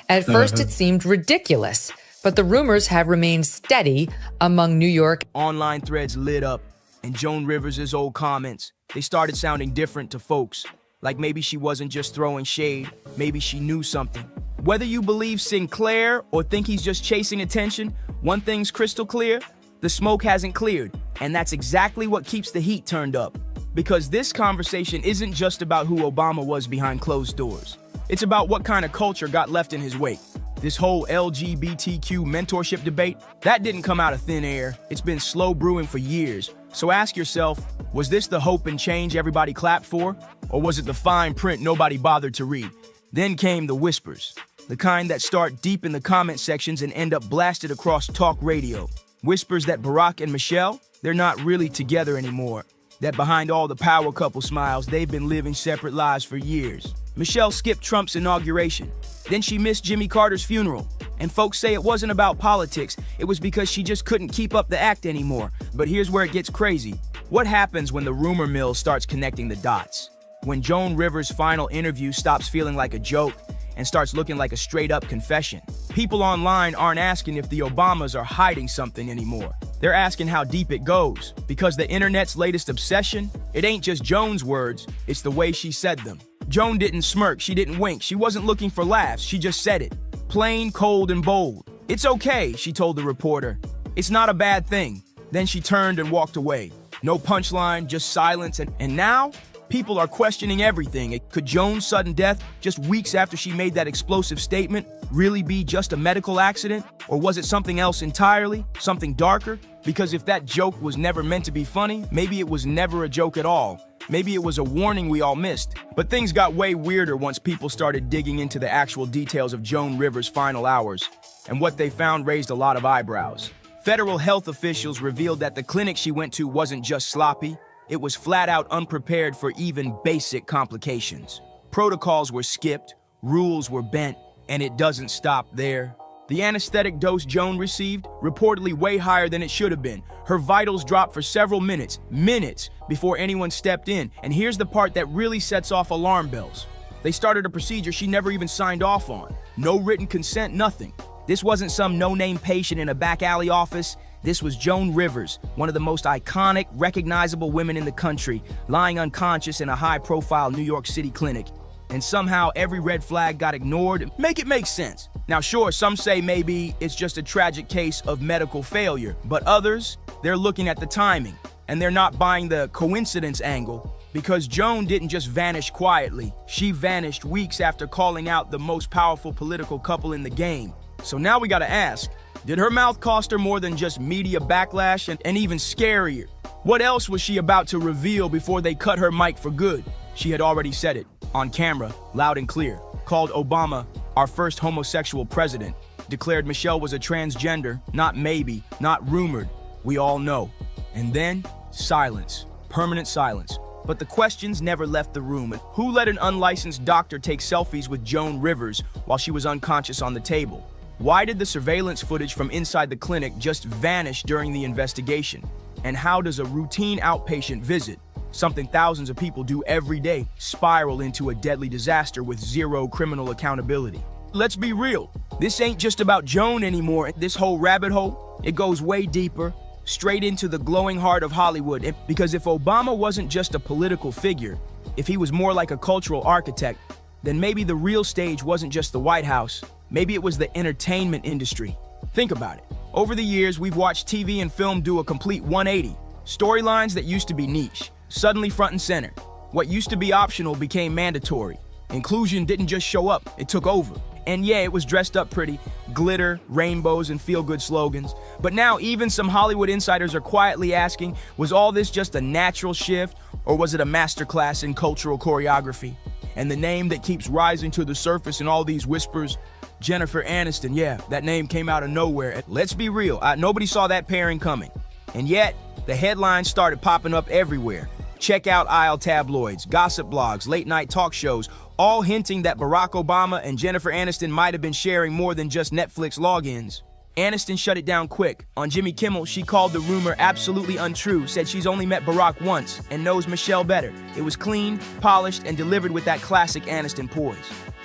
At first, it seemed ridiculous, but the rumors have remained steady among New York. Online threads lit up, And Joan Rivers' old comments, they started sounding different to folks. Like maybe she wasn't just throwing shade, maybe she knew something. Whether you believe Sinclair or think he's just chasing attention, one thing's crystal clear, the smoke hasn't cleared. And that's exactly what keeps the heat turned up. Because this conversation isn't just about who Obama was behind closed doors. It's about what kind of culture got left in his wake. This whole LGBTQ mentorship debate, that didn't come out of thin air. It's been slow brewing for years. So ask yourself, was this the hope and change everybody clapped for? Or was it the fine print nobody bothered to read? Then came the whispers, the kind that start deep in the comment sections and end up blasted across talk radio. Whispers that Barack and Michelle, they're not really together anymore. That behind all the power couple smiles, they've been living separate lives for years. Michelle skipped Trump's inauguration. Then she missed Jimmy Carter's funeral. And folks say it wasn't about politics. It was because she just couldn't keep up the act anymore. But here's where it gets crazy. What happens when the rumor mill starts connecting the dots? When Joan Rivers' final interview stops feeling like a joke and starts looking like a straight-up confession. People online aren't asking if the Obamas are hiding something anymore. They're asking how deep it goes, because the internet's latest obsession, it ain't just Joan's words, it's the way she said them. Joan didn't smirk, she didn't wink, she wasn't looking for laughs, she just said it. Plain, cold, and bold. "It's okay," she told the reporter. "It's not a bad thing." Then she turned and walked away. No punchline, just silence, and now? People are questioning everything. Could Joan's sudden death, just weeks after she made that explosive statement, really be just a medical accident? Or was it something else entirely? Something darker? Because if that joke was never meant to be funny, maybe it was never a joke at all. Maybe it was a warning we all missed. But things got way weirder once people started digging into the actual details of Joan Rivers' final hours. And what they found raised a lot of eyebrows. Federal health officials revealed that the clinic she went to wasn't just sloppy. It was flat out unprepared for even basic complications. Protocols were skipped, rules were bent, and it doesn't stop there. The anesthetic dose Joan received, reportedly way higher than it should have been. Her vitals dropped for several minutes before anyone stepped in. And here's the part that really sets off alarm bells. They started a procedure she never even signed off on. No written consent, nothing. This wasn't some no-name patient in a back alley office. This was Joan Rivers, one of the most iconic, recognizable women in the country, lying unconscious in a high-profile New York City clinic. And somehow every red flag got ignored. Make it make sense. Now sure, some say maybe it's just a tragic case of medical failure, but others, they're looking at the timing, and they're not buying the coincidence angle, because Joan didn't just vanish quietly. She vanished weeks after calling out the most powerful political couple in the game. So now we gotta ask, did her mouth cost her more than just media backlash and even scarier? What else was she about to reveal before they cut her mic for good? She had already said it, on camera, loud and clear, called Obama our first homosexual president, declared Michelle was a transgender, not maybe, not rumored, we all know. And then, silence, permanent silence. But the questions never left the room. Who let an unlicensed doctor take selfies with Joan Rivers while she was unconscious on the table? Why did the surveillance footage from inside the clinic just vanish during the investigation? And how does a routine outpatient visit, something thousands of people do every day, spiral into a deadly disaster with zero criminal accountability? Let's be real. This ain't just about Joan anymore. This whole rabbit hole, it goes way deeper, straight into the glowing heart of Hollywood. Because if Obama wasn't just a political figure, if he was more like a cultural architect, then maybe the real stage wasn't just the White House. Maybe it was the entertainment industry. Think about it. Over the years, we've watched TV and film do a complete 180. Storylines that used to be niche, suddenly front and center. What used to be optional became mandatory. Inclusion didn't just show up, it took over. And yeah, it was dressed up pretty, glitter, rainbows, and feel-good slogans. But now even some Hollywood insiders are quietly asking, was all this just a natural shift, or was it a masterclass in cultural choreography? And the name that keeps rising to the surface in all these whispers, Jennifer Aniston, yeah, that name came out of nowhere. Let's be real, nobody saw that pairing coming. And yet, the headlines started popping up everywhere. Check out aisle tabloids, gossip blogs, late-night talk shows, all hinting that Barack Obama and Jennifer Aniston might have been sharing more than just Netflix logins. Aniston shut it down quick. On Jimmy Kimmel, she called the rumor absolutely untrue, said she's only met Barack once and knows Michelle better. It was clean, polished, and delivered with that classic Aniston poise.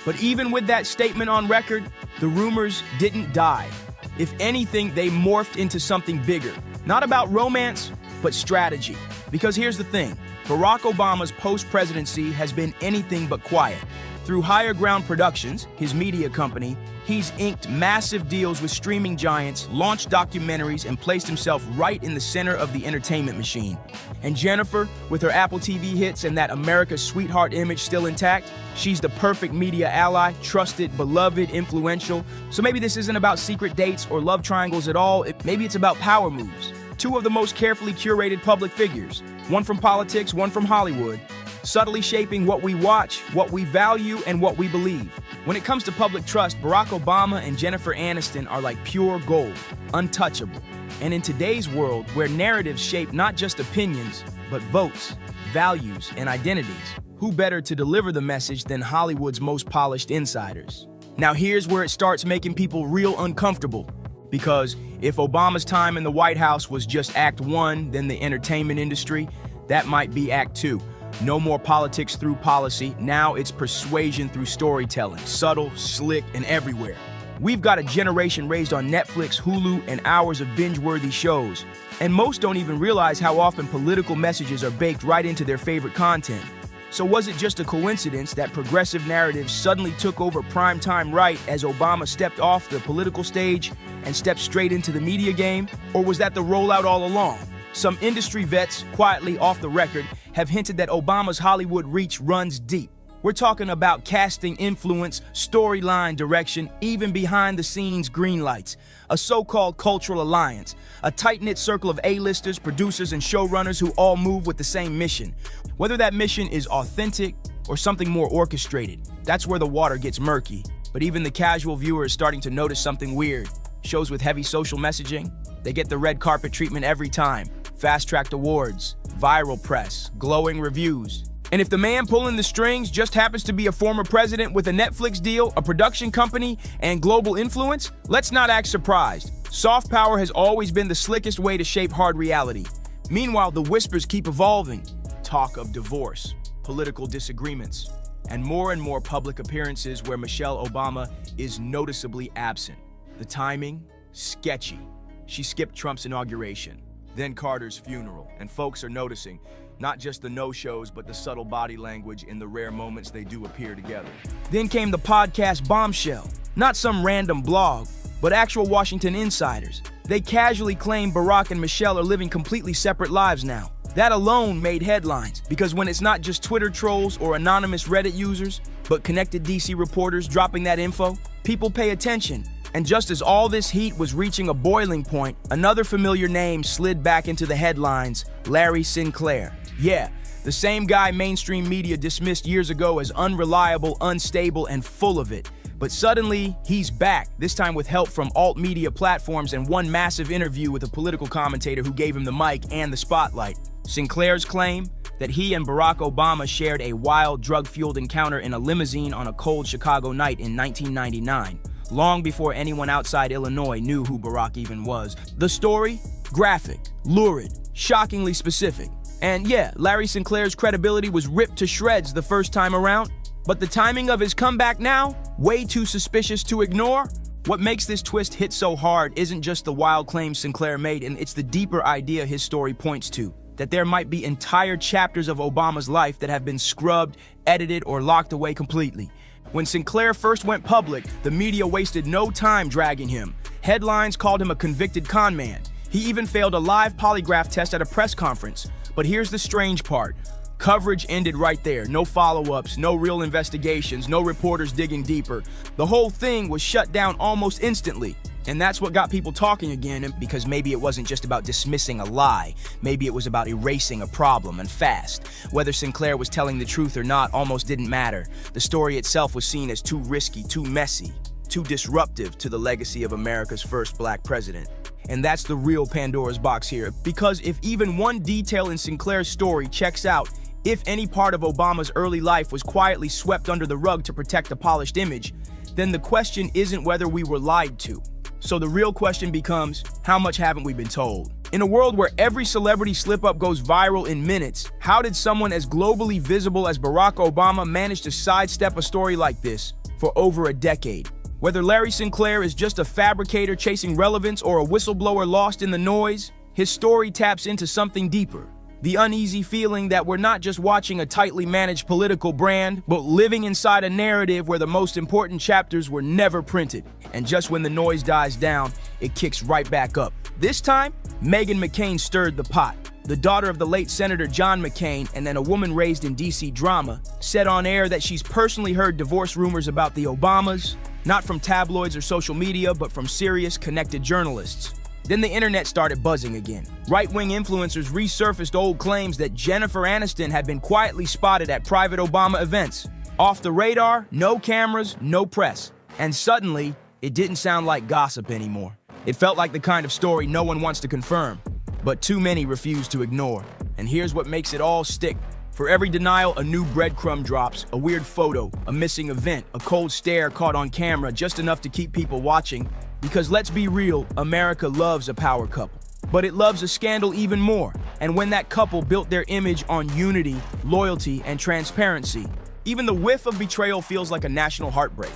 But even with that statement on record, the rumors didn't die. If anything, they morphed into something bigger. Not about romance, but strategy. Because here's the thing, Barack Obama's post-presidency has been anything but quiet. Through Higher Ground Productions, his media company, he's inked massive deals with streaming giants, launched documentaries, and placed himself right in the center of the entertainment machine. And Jennifer, with her Apple TV hits and that America's sweetheart image still intact, she's the perfect media ally, trusted, beloved, influential. So maybe this isn't about secret dates or love triangles at all. Maybe it's about power moves. Two of the most carefully curated public figures, one from politics, one from Hollywood, subtly shaping what we watch, what we value, and what we believe. When it comes to public trust, Barack Obama and Jennifer Aniston are like pure gold, untouchable. And in today's world, where narratives shape not just opinions, but votes, values, and identities, who better to deliver the message than Hollywood's most polished insiders? Now here's where it starts making people real uncomfortable. Because if Obama's time in the White House was just Act 1, then the entertainment industry, that might be Act 2. No more politics through policy, now it's persuasion through storytelling, subtle, slick, and everywhere. We've got a generation raised on Netflix, Hulu, and hours of binge-worthy shows. And most don't even realize how often political messages are baked right into their favorite content. So was it just a coincidence that progressive narratives suddenly took over primetime right as Obama stepped off the political stage and stepped straight into the media game? Or was that the rollout all along? Some industry vets, quietly off the record, have hinted that Obama's Hollywood reach runs deep. We're talking about casting influence, storyline direction, even behind-the-scenes greenlights, a so-called cultural alliance, a tight-knit circle of A-listers, producers, and showrunners who all move with the same mission. Whether that mission is authentic or something more orchestrated, that's where the water gets murky. But even the casual viewer is starting to notice something weird. Shows with heavy social messaging, they get the red carpet treatment every time. Fast-tracked awards, viral press, glowing reviews. And if the man pulling the strings just happens to be a former president with a Netflix deal, a production company, and global influence, let's not act surprised. Soft power has always been the slickest way to shape hard reality. Meanwhile, the whispers keep evolving. Talk of divorce, political disagreements, and more public appearances where Michelle Obama is noticeably absent. The timing, sketchy. She skipped Trump's inauguration, then Carter's funeral, and folks are noticing not just the no-shows, but the subtle body language in the rare moments they do appear together. Then came the podcast bombshell, not some random blog, but actual Washington insiders. They casually claim Barack and Michelle are living completely separate lives now. That alone made headlines, because when it's not just Twitter trolls or anonymous Reddit users, but connected DC reporters dropping that info, people pay attention. And just as all this heat was reaching a boiling point, another familiar name slid back into the headlines, Larry Sinclair. Yeah, the same guy mainstream media dismissed years ago as unreliable, unstable, and full of it. But suddenly, he's back, this time with help from alt media platforms and one massive interview with a political commentator who gave him the mic and the spotlight. Sinclair's claim that he and Barack Obama shared a wild, drug-fueled encounter in a limousine on a cold Chicago night in 1999. Long before anyone outside Illinois knew who Barack even was. The story? Graphic, lurid, shockingly specific. And yeah, Larry Sinclair's credibility was ripped to shreds the first time around, but the timing of his comeback now, way too suspicious to ignore. What makes this twist hit so hard isn't just the wild claims Sinclair made, and it's the deeper idea his story points to, that there might be entire chapters of Obama's life that have been scrubbed, edited, or locked away completely. When Sinclair first went public, the media wasted no time dragging him. Headlines called him a convicted con man. He even failed a live polygraph test at a press conference. But here's the strange part. Coverage ended right there. No follow-ups, no real investigations, no reporters digging deeper. The whole thing was shut down almost instantly. And that's what got people talking again, because maybe it wasn't just about dismissing a lie. Maybe it was about erasing a problem, and fast. Whether Sinclair was telling the truth or not almost didn't matter. The story itself was seen as too risky, too messy, too disruptive to the legacy of America's first black president. And that's the real Pandora's box here, because if even one detail in Sinclair's story checks out, if any part of Obama's early life was quietly swept under the rug to protect a polished image, then the question isn't whether we were lied to. So the real question becomes, how much haven't we been told? In a world where every celebrity slip-up goes viral in minutes, how did someone as globally visible as Barack Obama manage to sidestep a story like this for over a decade? Whether Larry Sinclair is just a fabricator chasing relevance or a whistleblower lost in the noise, his story taps into something deeper. The uneasy feeling that we're not just watching a tightly managed political brand, but living inside a narrative where the most important chapters were never printed. And just when the noise dies down, it kicks right back up. This time, Meghan McCain stirred the pot. The daughter of the late Senator John McCain and then a woman raised in DC drama, said on air that she's personally heard divorce rumors about the Obamas, not from tabloids or social media, but from serious, connected journalists. Then the internet started buzzing again. Right-wing influencers resurfaced old claims that Jennifer Aniston had been quietly spotted at private Obama events. Off the radar, no cameras, no press. And suddenly, it didn't sound like gossip anymore. It felt like the kind of story no one wants to confirm, but too many refuse to ignore. And here's what makes it all stick. For every denial, a new breadcrumb drops, a weird photo, a missing event, a cold stare caught on camera, just enough to keep people watching. Because let's be real, America loves a power couple. But it loves a scandal even more. And when that couple built their image on unity, loyalty, and transparency, even the whiff of betrayal feels like a national heartbreak.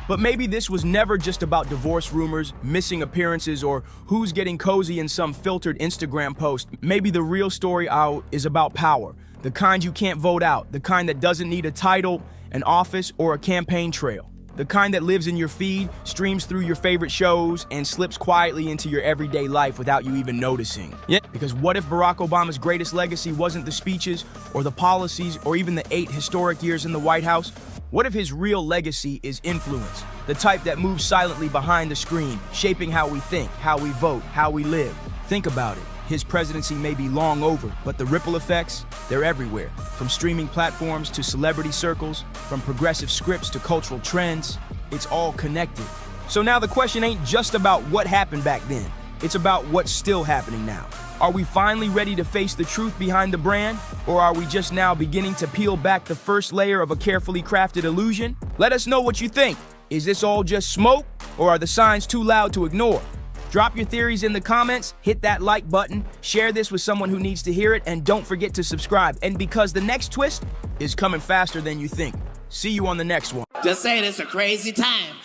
But maybe this was never just about divorce rumors, missing appearances, or who's getting cozy in some filtered Instagram post. Maybe the real story out is about power. The kind you can't vote out, the kind that doesn't need a title, an office, or a campaign trail. The kind that lives in your feed, streams through your favorite shows, and slips quietly into your everyday life without you even noticing. Yeah. Because what if Barack Obama's greatest legacy wasn't the speeches, or the policies, or even the 8 historic years in the White House? What if his real legacy is influence? The type that moves silently behind the screen, shaping how we think, how we vote, how we live. Think about it. His presidency may be long over, but the ripple effects, they're everywhere. From streaming platforms to celebrity circles, from progressive scripts to cultural trends, it's all connected. So now the question ain't just about what happened back then. It's about what's still happening now. Are we finally ready to face the truth behind the brand? Or are we just now beginning to peel back the first layer of a carefully crafted illusion? Let us know what you think. Is this all just smoke, or are the signs too loud to ignore? Drop your theories in the comments, hit that like button, share this with someone who needs to hear it, and don't forget to subscribe. And because the next twist is coming faster than you think. See you on the next one. Just saying, it's a crazy time.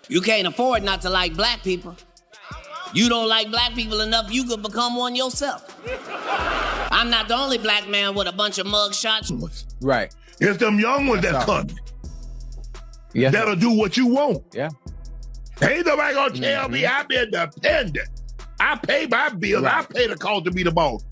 You can't afford not to like black people. You don't like black people enough, you could become one yourself. I'm not the only black man with a bunch of mug shots. Right. It's them young ones that coming. Yes. That'll do what you want. Yeah. Ain't nobody gonna tell me I'm independent. I pay my bills. Right. I pay the cost to be the boss.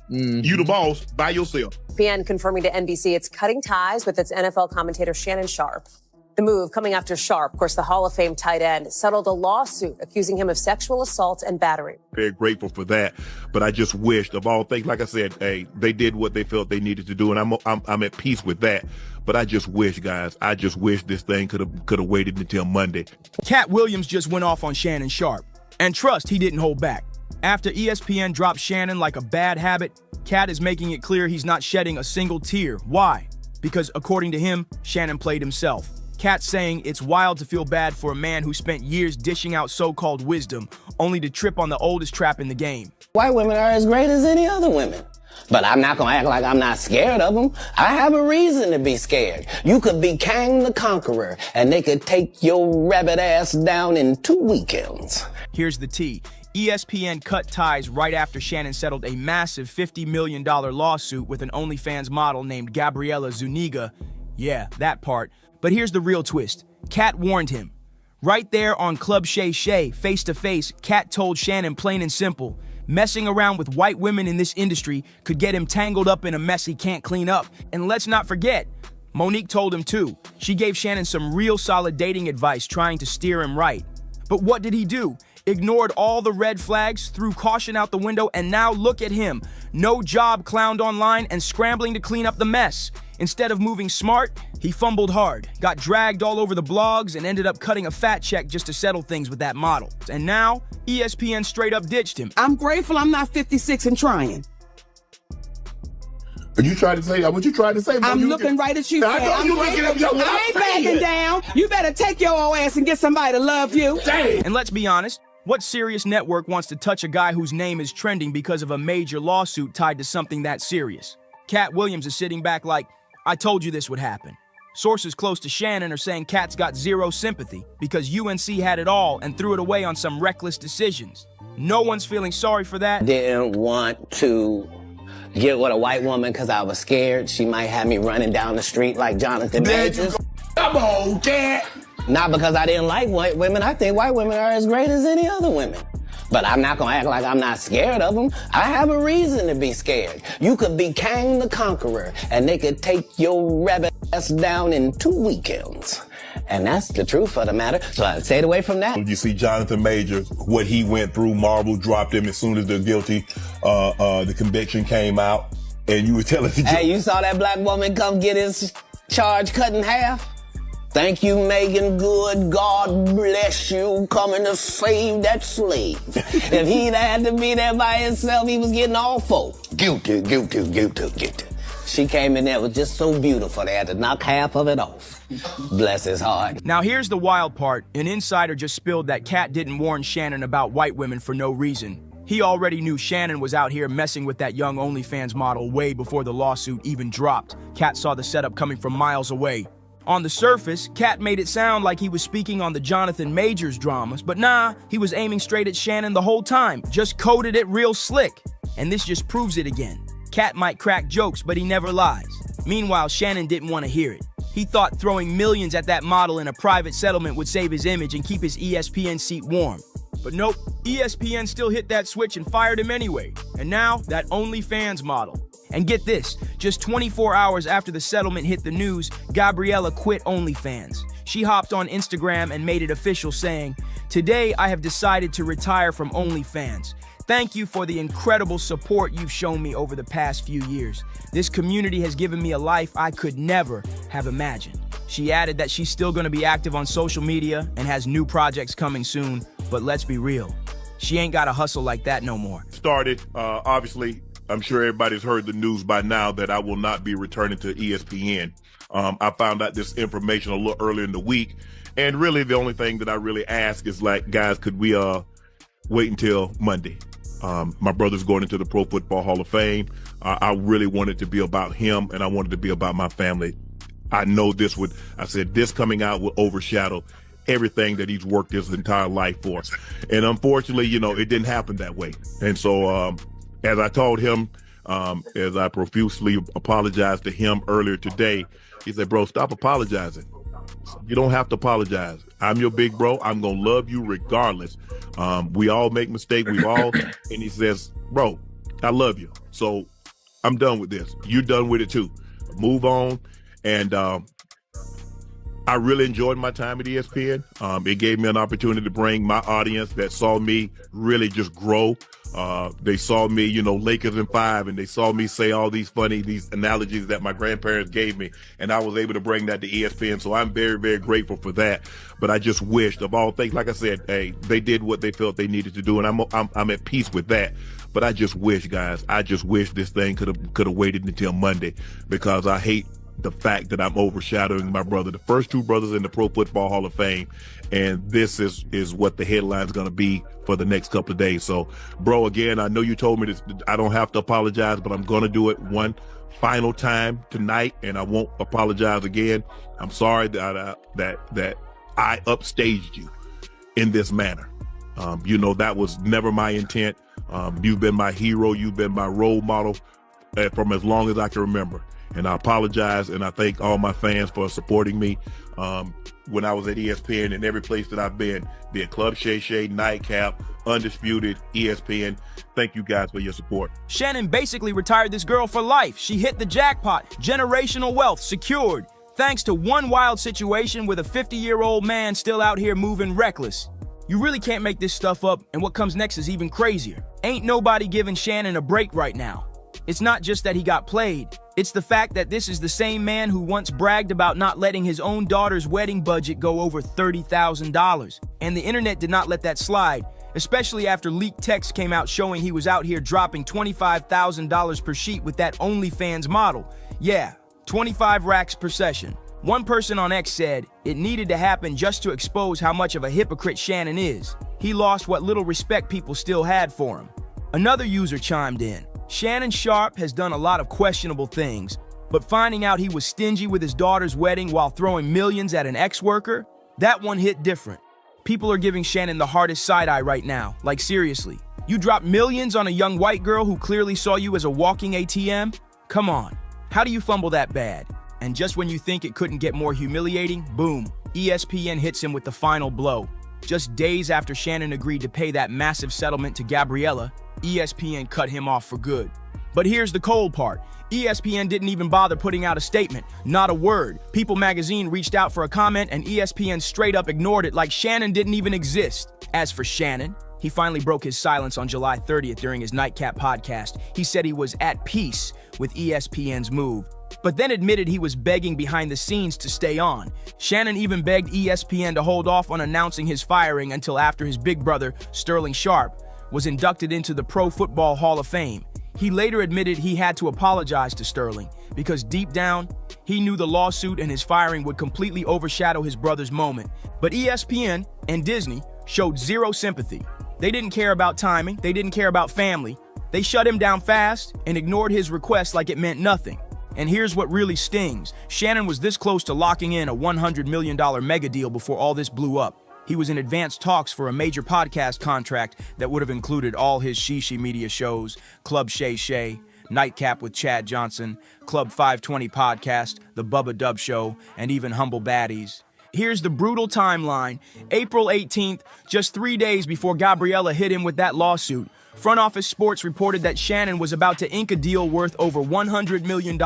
You the boss by yourself. ESPN confirming to NBC it's cutting ties with its NFL commentator Shannon Sharpe. The move coming after Sharpe, of course, the Hall of Fame tight end, settled a lawsuit accusing him of sexual assault and battery. Very grateful for that, but I just wished, of all things, like I said, hey, they did what they felt they needed to do, and I'm at peace with that. But I just wish, guys, this thing could have waited until Monday. Cat Williams just went off on Shannon Sharpe, and trust he didn't hold back. After ESPN dropped Shannon like a bad habit, Cat is making it clear he's not shedding a single tear. Why? Because according to him, Shannon played himself. Cat saying it's wild to feel bad for a man who spent years dishing out so-called wisdom, only to trip on the oldest trap in the game. White women are as great as any other women. But I'm not gonna act like I'm not scared of them. I have a reason to be scared. You could be Kang the Conqueror, and they could take your rabbit ass down in 2 weekends. Here's the tea. ESPN cut ties right after Shannon settled a massive $50 million lawsuit with an OnlyFans model named Gabriella Zuniga. Yeah, that part. But here's the real twist. Cat warned him. Right there on Club Shay Shay, face to face, Cat told Shannon plain and simple, messing around with white women in this industry could get him tangled up in a mess he can't clean up. And let's not forget, Monique told him too. She gave Shannon some real solid dating advice trying to steer him right. But what did he do? Ignored all the red flags, threw caution out the window, and now look at him. No job, clowned online, and scrambling to clean up the mess. Instead of moving smart, he fumbled hard, got dragged all over the blogs, and ended up cutting a fat check just to settle things with that model. And now, ESPN straight up ditched him. I'm grateful I'm not 56 and trying. Are you trying to say what you trying to say? I'm looking right at you. I ain't backing down. You better take your old ass and get somebody to love you. Dang. And let's be honest, what serious network wants to touch a guy whose name is trending because of a major lawsuit tied to something that serious? Cat Williams is sitting back like, I told you this would happen. Sources close to Shannon are saying Cat's got zero sympathy because UNC had it all and threw it away on some reckless decisions. No one's feeling sorry for that. Didn't want to get with a white woman because I was scared she might have me running down the street like Jonathan Majors. Come on, Cat. Not because I didn't like white women. I think white women are as great as any other women. But I'm not gonna act like I'm not scared of them. I have a reason to be scared. You could be Kang the Conqueror, and they could take your rabbit ass down in 2 weekends. And that's the truth of the matter. So I stayed away from that. You see Jonathan Majors, what he went through. Marvel dropped him as soon as the conviction came out. And you were telling the Hey, you saw that black woman come get his charge cut in half? Thank you, Megan Good. God bless you coming to save that slave. If he'd had to be there by himself, he was getting all four. Guilty, guilty, guilty, guilty. She came in there, was just so beautiful, they had to knock half of it off. Bless his heart. Now here's the wild part. An insider just spilled that Kat didn't warn Shannon about white women for no reason. He already knew Shannon was out here messing with that young OnlyFans model way before the lawsuit even dropped. Kat saw the setup coming from miles away. On the surface, Kat made it sound like he was speaking on the Jonathan Majors dramas, but nah, he was aiming straight at Shannon the whole time, just coded it real slick. And this just proves it again. Kat might crack jokes, but he never lies. Meanwhile, Shannon didn't want to hear it. He thought throwing millions at that model in a private settlement would save his image and keep his ESPN seat warm. But nope, ESPN still hit that switch and fired him anyway. And now, that OnlyFans model. And get this, just 24 hours after the settlement hit the news, Gabriella quit OnlyFans. She hopped on Instagram and made it official saying, "Today I have decided to retire from OnlyFans. Thank you for the incredible support you've shown me over the past few years. This community has given me a life I could never have imagined." She added that she's still going to be active on social media and has new projects coming soon, but let's be real, she ain't got a hustle like that no more. Started, obviously, I'm sure everybody's heard the news by now that I will not be returning to ESPN. I found out this information a little earlier in the week, and really the only thing that I really ask is like, guys, could we wait until Monday? My brother's going into the Pro Football Hall of Fame. I really wanted to be about him, and I wanted to be about my family. I know this coming out will overshadow everything that he's worked his entire life for. And unfortunately, it didn't happen that way. And so, as I told him, as I profusely apologized to him earlier today, he said, "Bro, stop apologizing. You don't have to apologize. I'm your big bro. I'm going to love you regardless. We all make mistakes. And he says, "Bro, I love you. So I'm done with this. You're done with it too. Move on." And I really enjoyed my time at ESPN. It gave me an opportunity to bring my audience that saw me really just grow. They saw me, Lakers in 5, and they saw me say all these analogies that my grandparents gave me, and I was able to bring that to ESPN. So I'm very, very grateful for that. But I just wished, of all things, like I said, hey, they did what they felt they needed to do, and I'm at peace with that. But I just wish, guys, this thing could have waited until Monday, because I hate the fact that I'm overshadowing my brother, the first two brothers in the Pro Football Hall of Fame, and this is what the headline's going to be for the next couple of days. So, bro, again, I know you told me this, I don't have to apologize, but I'm going to do it one final time tonight, and I won't apologize again. I'm sorry that I upstaged you in this manner. That was never my intent. You've been my hero. You've been my role model from as long as I can remember. And I apologize, and I thank all my fans for supporting me when I was at ESPN and every place that I've been, be it Club Shay Shay, Nightcap, Undisputed, ESPN. Thank you guys for your support. Shannon basically retired this girl for life. She hit the jackpot. Generational wealth secured. Thanks to one wild situation with a 50-year-old man still out here moving reckless. You really can't make this stuff up, and what comes next is even crazier. Ain't nobody giving Shannon a break right now. It's not just that he got played. It's the fact that this is the same man who once bragged about not letting his own daughter's wedding budget go over $30,000. And the internet did not let that slide, especially after leaked texts came out showing he was out here dropping $25,000 per sheet with that OnlyFans model. Yeah, 25 racks per session. One person on X said it needed to happen just to expose how much of a hypocrite Shannon is. He lost what little respect people still had for him. Another user chimed in. Shannon Sharp has done a lot of questionable things, but finding out he was stingy with his daughter's wedding while throwing millions at an ex-worker, that one hit different. People are giving Shannon the hardest side-eye right now, like seriously. You dropped millions on a young white girl who clearly saw you as a walking ATM? Come on, how do you fumble that bad? And just when you think it couldn't get more humiliating, boom, ESPN hits him with the final blow. Just days after Shannon agreed to pay that massive settlement to Gabriella, ESPN cut him off for good. But here's the cold part. ESPN didn't even bother putting out a statement, not a word. People magazine reached out for a comment and ESPN straight up ignored it like Shannon didn't even exist. As for Shannon, he finally broke his silence on July 30th during his Nightcap podcast. He said he was at peace with ESPN's move, but then admitted he was begging behind the scenes to stay on. Shannon even begged ESPN to hold off on announcing his firing until after his big brother, Sterling Sharp, was inducted into the Pro Football Hall of Fame. He later admitted he had to apologize to Sterling because deep down, he knew the lawsuit and his firing would completely overshadow his brother's moment. But ESPN and Disney showed zero sympathy. They didn't care about timing, they didn't care about family. They shut him down fast and ignored his request like it meant nothing. And here's what really stings. Shannon was this close to locking in a $100 million mega deal before all this blew up. He was in advanced talks for a major podcast contract that would have included all his Shishi Media shows, Club Shay Shay, Nightcap with Chad Johnson, Club 520 Podcast, The Bubba Dub Show, and even Humble Baddies. Here's the brutal timeline. April 18th, just 3 days before Gabriella hit him with that lawsuit, Front Office Sports reported that Shannon was about to ink a deal worth over $100 million.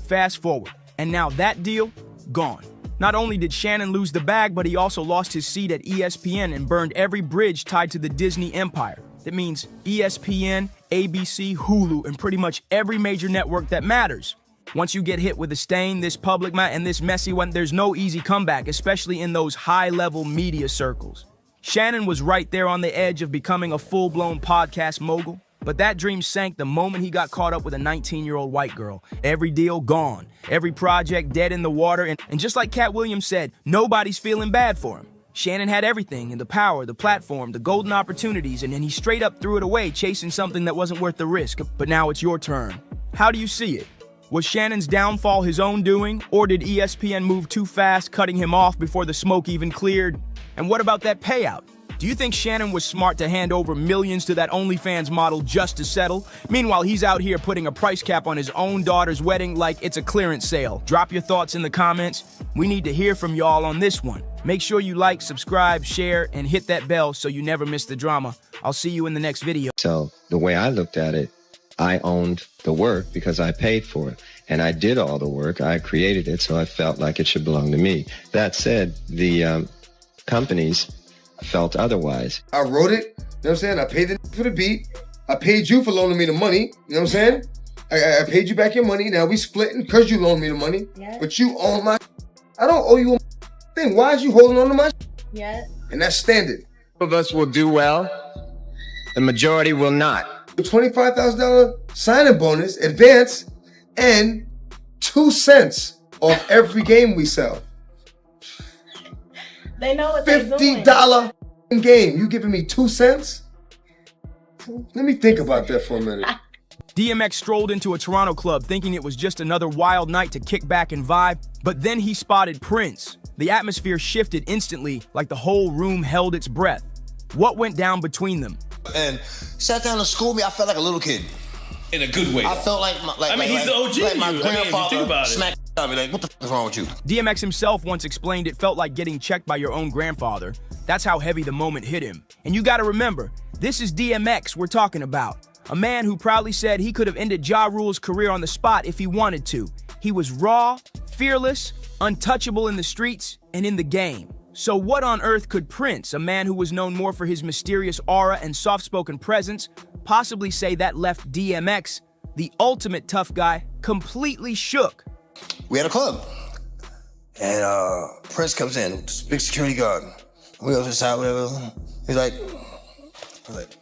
Fast forward, and now that deal, gone. Not only did Shannon lose the bag, but he also lost his seat at ESPN and burned every bridge tied to the Disney empire. That means ESPN, ABC, Hulu, and pretty much every major network that matters. Once you get hit with a stain this public and this messy one, there's no easy comeback, especially in those high-level media circles. Shannon was right there on the edge of becoming a full-blown podcast mogul, but that dream sank the moment he got caught up with a 19-year-old white girl. Every deal gone, every project dead in the water, and just like Cat Williams said, nobody's feeling bad for him. Shannon had everything, and the power, the platform, the golden opportunities, and then he straight up threw it away, chasing something that wasn't worth the risk. But now it's your turn. How do you see it? Was Shannon's downfall his own doing, or did ESPN move too fast, cutting him off before the smoke even cleared? And what about that payout? Do you think Shannon was smart to hand over millions to that OnlyFans model just to settle? Meanwhile, he's out here putting a price cap on his own daughter's wedding like it's a clearance sale. Drop your thoughts in the comments. We need to hear from y'all on this one. Make sure you like, subscribe, share, and hit that bell so you never miss the drama. I'll see you in the next video. So the way I looked at it, I owned the work because I paid for it. And I did all the work. I created it, so I felt like it should belong to me. That said, the companies felt otherwise. I wrote it, you know what I'm saying? I paid the for the beat. I paid you for loaning me the money, you know what I'm saying? I paid you back your money. Now we splitting because you loaned me the money. Yeah. But you own my I don't owe you a thing. Why is you holding on to my Yeah. And that's standard. Some of us will do well. The majority will not. $25,000 signing bonus, advance, and 2 cents off every game we sell. They know what they're doing. $50 game. You giving me 2 cents? Let me think about that for a minute. DMX strolled into a Toronto club thinking it was just another wild night to kick back and vibe, but then he spotted Prince. The atmosphere shifted instantly, like the whole room held its breath. What went down between them? And sat down to school me, I felt like a little kid. In a good way. I felt like he's the OG. Like my if you think grandfather about it. smacked me like, what the f is wrong with you? DMX himself once explained it felt like getting checked by your own grandfather. That's how heavy the moment hit him. And you gotta remember, this is DMX we're talking about. A man who proudly said he could have ended Ja Rule's career on the spot if he wanted to. He was raw, fearless, untouchable in the streets and in the game. So what on earth could Prince, a man who was known more for his mysterious aura and soft-spoken presence, possibly say that left DMX, the ultimate tough guy, completely shook? We had a club, and Prince comes in, this big security guard. We go inside, whatever. He's like,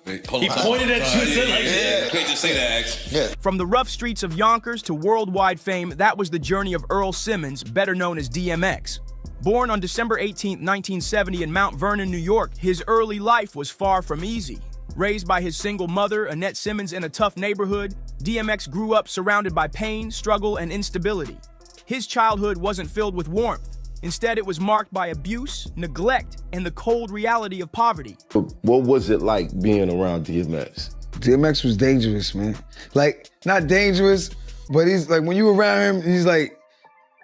He pointed at you and said like, yeah. Great to say that, X. Yeah. From the rough streets of Yonkers to worldwide fame, that was the journey of Earl Simmons, better known as DMX. Born on December 18, 1970 in Mount Vernon, New York, his early life was far from easy. Raised by his single mother, Annette Simmons, in a tough neighborhood, DMX grew up surrounded by pain, struggle, and instability. His childhood wasn't filled with warmth. Instead, it was marked by abuse, neglect, and the cold reality of poverty. What was it like being around DMX? DMX was dangerous, man. Like, not dangerous, but he's like, when you around him, he's like,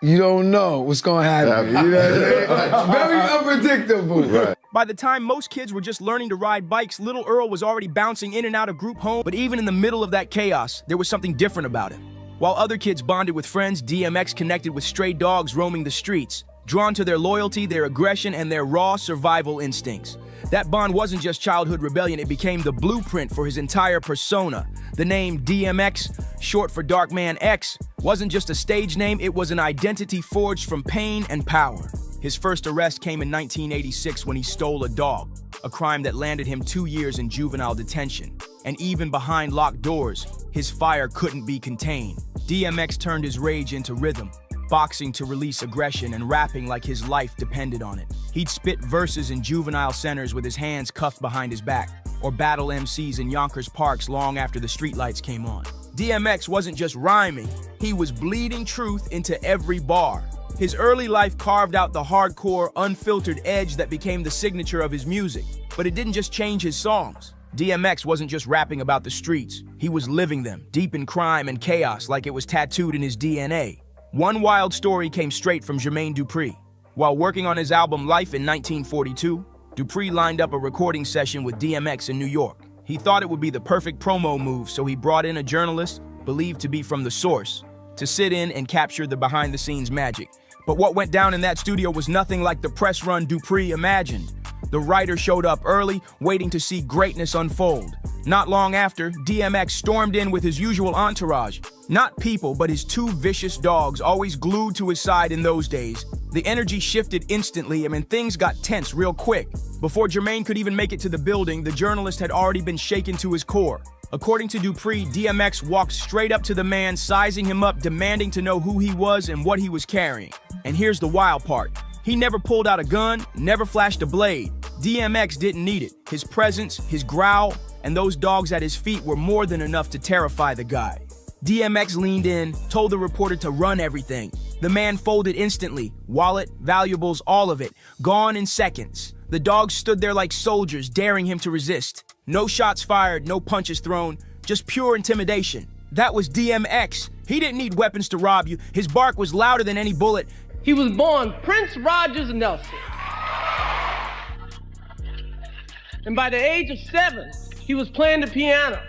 you don't know what's gonna happen. You know what I'm saying? Very unpredictable. Right. By the time most kids were just learning to ride bikes, little Earl was already bouncing in and out of group homes. But even in the middle of that chaos, there was something different about him. While other kids bonded with friends, DMX connected with stray dogs roaming the streets, drawn to their loyalty, their aggression, and their raw survival instincts. That bond wasn't just childhood rebellion, it became the blueprint for his entire persona. The name DMX, short for Dark Man X, wasn't just a stage name, it was an identity forged from pain and power. His first arrest came in 1986 when he stole a dog, a crime that landed him 2 years in juvenile detention. And even behind locked doors, his fire couldn't be contained. DMX turned his rage into rhythm, boxing to release aggression and rapping like his life depended on it. He'd spit verses in juvenile centers with his hands cuffed behind his back, or battle MCs in Yonkers parks long after the streetlights came on. DMX wasn't just rhyming, he was bleeding truth into every bar. His early life carved out the hardcore, unfiltered edge that became the signature of his music. But it didn't just change his songs. DMX wasn't just rapping about the streets, he was living them, deep in crime and chaos like it was tattooed in his DNA. One wild story came straight from Jermaine Dupri. While working on his album Life in 1942, Dupri lined up a recording session with DMX in New York. He thought it would be the perfect promo move, so he brought in a journalist, believed to be from The Source, to sit in and capture the behind-the-scenes magic. But what went down in that studio was nothing like the press run Dupri imagined. The writer showed up early, waiting to see greatness unfold. Not long after, DMX stormed in with his usual entourage. Not people, but his 2 vicious dogs, always glued to his side in those days. The energy shifted instantly, and things got tense real quick. Before Jermaine could even make it to the building, the journalist had already been shaken to his core. According to Dupri, DMX walked straight up to the man, sizing him up, demanding to know who he was and what he was carrying. And here's the wild part. He never pulled out a gun, never flashed a blade. DMX didn't need it. His presence, his growl, and those dogs at his feet were more than enough to terrify the guy. DMX leaned in, told the reporter to run everything. The man folded instantly, wallet, valuables, all of it, gone in seconds. The dogs stood there like soldiers, daring him to resist. No shots fired, no punches thrown, just pure intimidation. That was DMX. He didn't need weapons to rob you. His bark was louder than any bullet. He was born Prince Rogers Nelson. And by the age of 7, he was playing the piano.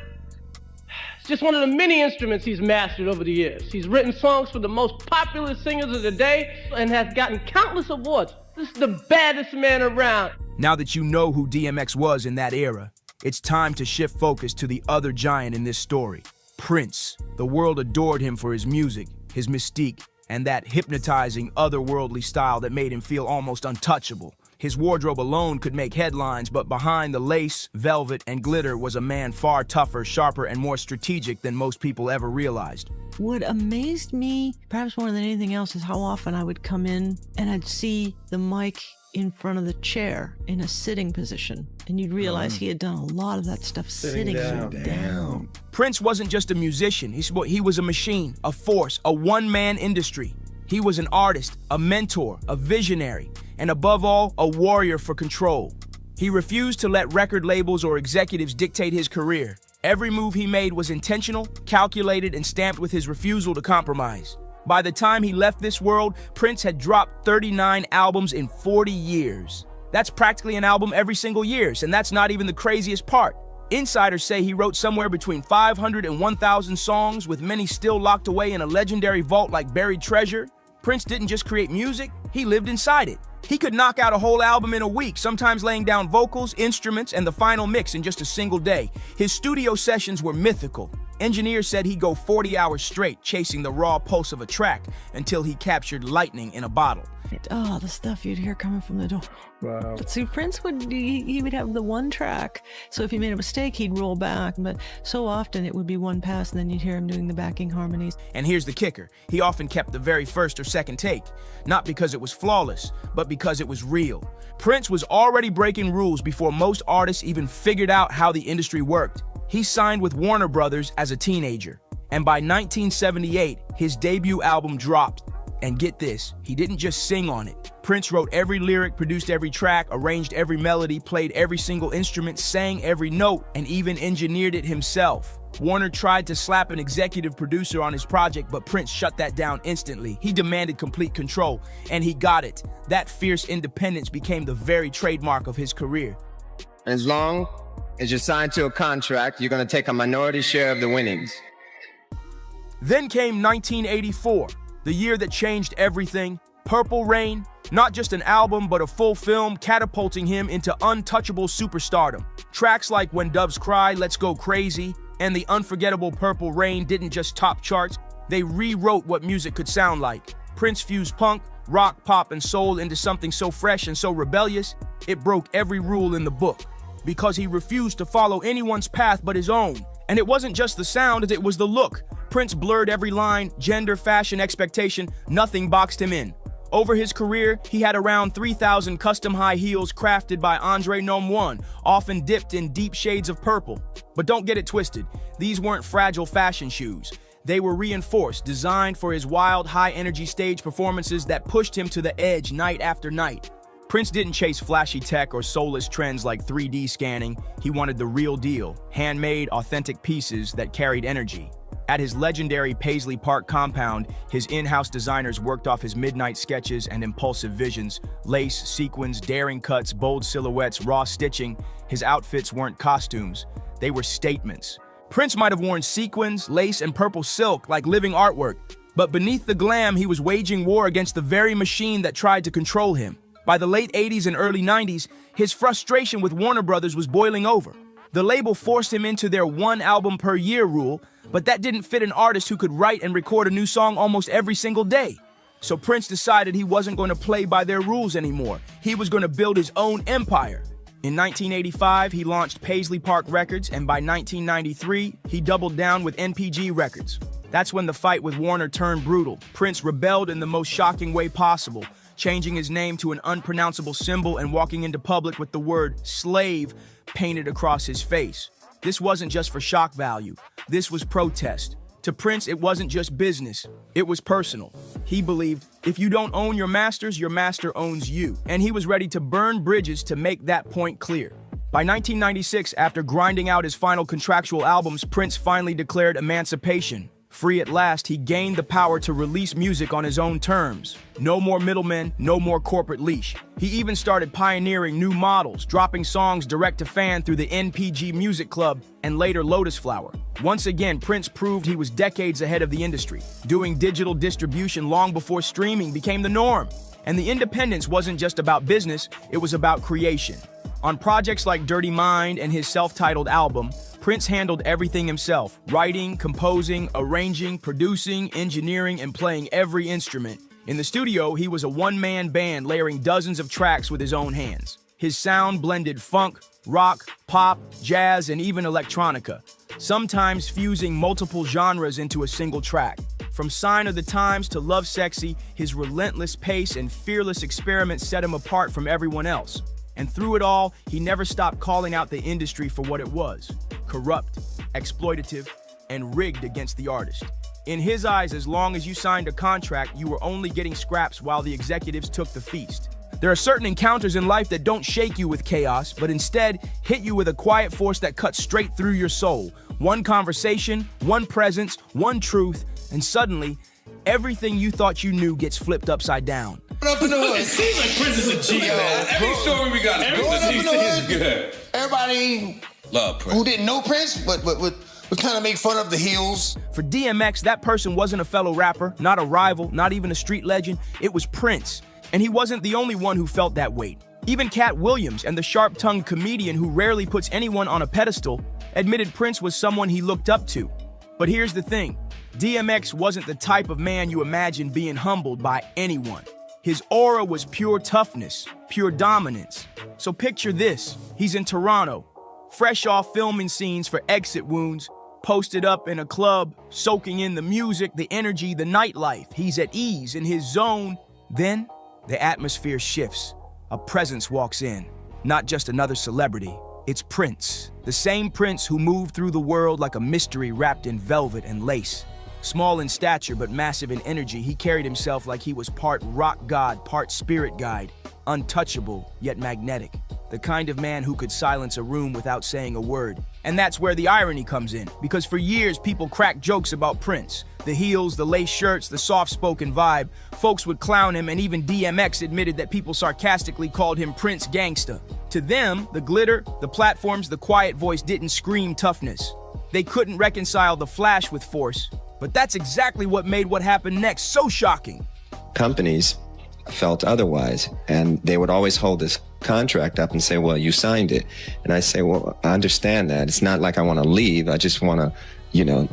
It's just one of the many instruments he's mastered over the years. He's written songs for the most popular singers of the day and has gotten countless awards. This is the baddest man around. Now that you know who DMX was in that era, it's time to shift focus to the other giant in this story, Prince. The world adored him for his music, his mystique, and that hypnotizing, otherworldly style that made him feel almost untouchable. His wardrobe alone could make headlines, but behind the lace, velvet, and glitter was a man far tougher, sharper, and more strategic than most people ever realized. What amazed me, perhaps more than anything else, is how often I would come in and I'd see the mic in front of the chair in a sitting position. And you'd realize he had done a lot of that stuff sitting down. Prince wasn't just a musician, he was a machine, a force, a one-man industry. He was an artist, a mentor, a visionary, and above all, a warrior for control. He refused to let record labels or executives dictate his career. Every move he made was intentional, calculated, and stamped with his refusal to compromise. By the time he left this world, Prince had dropped 39 albums in 40 years. That's practically an album every single year, and that's not even the craziest part. Insiders say he wrote somewhere between 500 and 1,000 songs, with many still locked away in a legendary vault like buried treasure. Prince didn't just create music, he lived inside it. He could knock out a whole album in a week, sometimes laying down vocals, instruments, and the final mix in just a single day. His studio sessions were mythical. Engineers said he'd go 40 hours straight, chasing the raw pulse of a track until he captured lightning in a bottle. Oh, the stuff you'd hear coming from the door. Wow. But see, Prince he would have the one track. So if he made a mistake, he'd roll back. But so often it would be one pass, and then you'd hear him doing the backing harmonies. And here's the kicker. He often kept the very first or second take. Not because it was flawless, but because it was real. Prince was already breaking rules before most artists even figured out how the industry worked. He signed with Warner Brothers as a teenager. And by 1978, his debut album dropped. And get this, he didn't just sing on it. Prince wrote every lyric, produced every track, arranged every melody, played every single instrument, sang every note, and even engineered it himself. Warner tried to slap an executive producer on his project, but Prince shut that down instantly. He demanded complete control, and he got it. That fierce independence became the very trademark of his career. As long as you're signed to a contract, you're going to take a minority share of the winnings. Then came 1984, the year that changed everything. Purple Rain, not just an album, but a full film, catapulting him into untouchable superstardom. Tracks like When Doves Cry, Let's Go Crazy, and the unforgettable Purple Rain didn't just top charts, they rewrote what music could sound like. Prince fused punk, rock, pop, and soul into something so fresh and so rebellious, it broke every rule in the book. Because he refused to follow anyone's path but his own. And it wasn't just the sound, it was the look. Prince blurred every line, gender, fashion, expectation, nothing boxed him in. Over his career, he had around 3,000 custom high heels crafted by Andre Nom 1, often dipped in deep shades of purple. But don't get it twisted, these weren't fragile fashion shoes. They were reinforced, designed for his wild, high-energy stage performances that pushed him to the edge night after night. Prince didn't chase flashy tech or soulless trends like 3D scanning. He wanted the real deal, handmade, authentic pieces that carried energy. At his legendary Paisley Park compound, his in-house designers worked off his midnight sketches and impulsive visions. Lace, sequins, daring cuts, bold silhouettes, raw stitching. His outfits weren't costumes, they were statements. Prince might have worn sequins, lace, and purple silk like living artwork, but beneath the glam, he was waging war against the very machine that tried to control him. By the late 80s and early 90s, his frustration with Warner Brothers was boiling over. The label forced him into their one album per year rule, but that didn't fit an artist who could write and record a new song almost every single day. So Prince decided he wasn't going to play by their rules anymore. He was going to build his own empire. In 1985, he launched Paisley Park Records, and by 1993, he doubled down with NPG Records. That's when the fight with Warner turned brutal. Prince rebelled in the most shocking way possible, changing his name to an unpronounceable symbol and walking into public with the word slave painted across his face. This wasn't just for shock value. This was protest. To Prince, it wasn't just business. It was personal. He believed, if you don't own your masters, your master owns you. And he was ready to burn bridges to make that point clear. By 1996, after grinding out his final contractual albums, Prince finally declared emancipation. Free at last, he gained the power to release music on his own terms. No more middlemen, no more corporate leash. He even started pioneering new models, dropping songs direct to fan through the NPG Music Club and later Lotus Flower. Once again, Prince proved he was decades ahead of the industry, doing digital distribution long before streaming became the norm. And the independence wasn't just about business, it was about creation. On projects like Dirty Mind and his self-titled album, Prince handled everything himself, writing, composing, arranging, producing, engineering, and playing every instrument. In the studio, he was a one-man band layering dozens of tracks with his own hands. His sound blended funk, rock, pop, jazz, and even electronica, sometimes fusing multiple genres into a single track. From Sign of the Times to Love Sexy, his relentless pace and fearless experiments set him apart from everyone else. And through it all, he never stopped calling out the industry for what it was: corrupt, exploitative, and rigged against the artist. In his eyes, as long as you signed a contract, you were only getting scraps while the executives took the feast. There are certain encounters in life that don't shake you with chaos, but instead hit you with a quiet force that cuts straight through your soul. One conversation, one presence, one truth, and suddenly, everything you thought you knew gets flipped upside down. Up in the hood. It seems like Prince is a G, man. Every story we got, everything is good. Everybody love Prince. Who didn't know Prince, but would kind of make fun of the heels. For DMX, that person wasn't a fellow rapper, not a rival, not even a street legend. It was Prince. And he wasn't the only one who felt that weight. Even Cat Williams, and the sharp-tongued comedian who rarely puts anyone on a pedestal, admitted Prince was someone he looked up to. But here's the thing. DMX wasn't the type of man you imagine being humbled by anyone. His aura was pure toughness, pure dominance. So picture this. He's in Toronto, fresh off filming scenes for Exit Wounds, posted up in a club, soaking in the music, the energy, the nightlife. He's at ease in his zone. Then, the atmosphere shifts. A presence walks in. Not just another celebrity. It's Prince, the same Prince who moved through the world like a mystery wrapped in velvet and lace. Small in stature but massive in energy, he carried himself like he was part rock god, part spirit guide, untouchable yet magnetic. The kind of man who could silence a room without saying a word. And that's where the irony comes in, because for years people cracked jokes about Prince. The heels, the lace shirts, the soft-spoken vibe. Folks would clown him, and even DMX admitted that people sarcastically called him Prince Gangsta. To them, the glitter, the platforms, the quiet voice didn't scream toughness. They couldn't reconcile the flash with force. But that's exactly what made what happened next so shocking. Companies felt otherwise, and they would always hold this contract up and say, well, you signed it. And I say, well, I understand that. It's not like I want to leave. I just want to,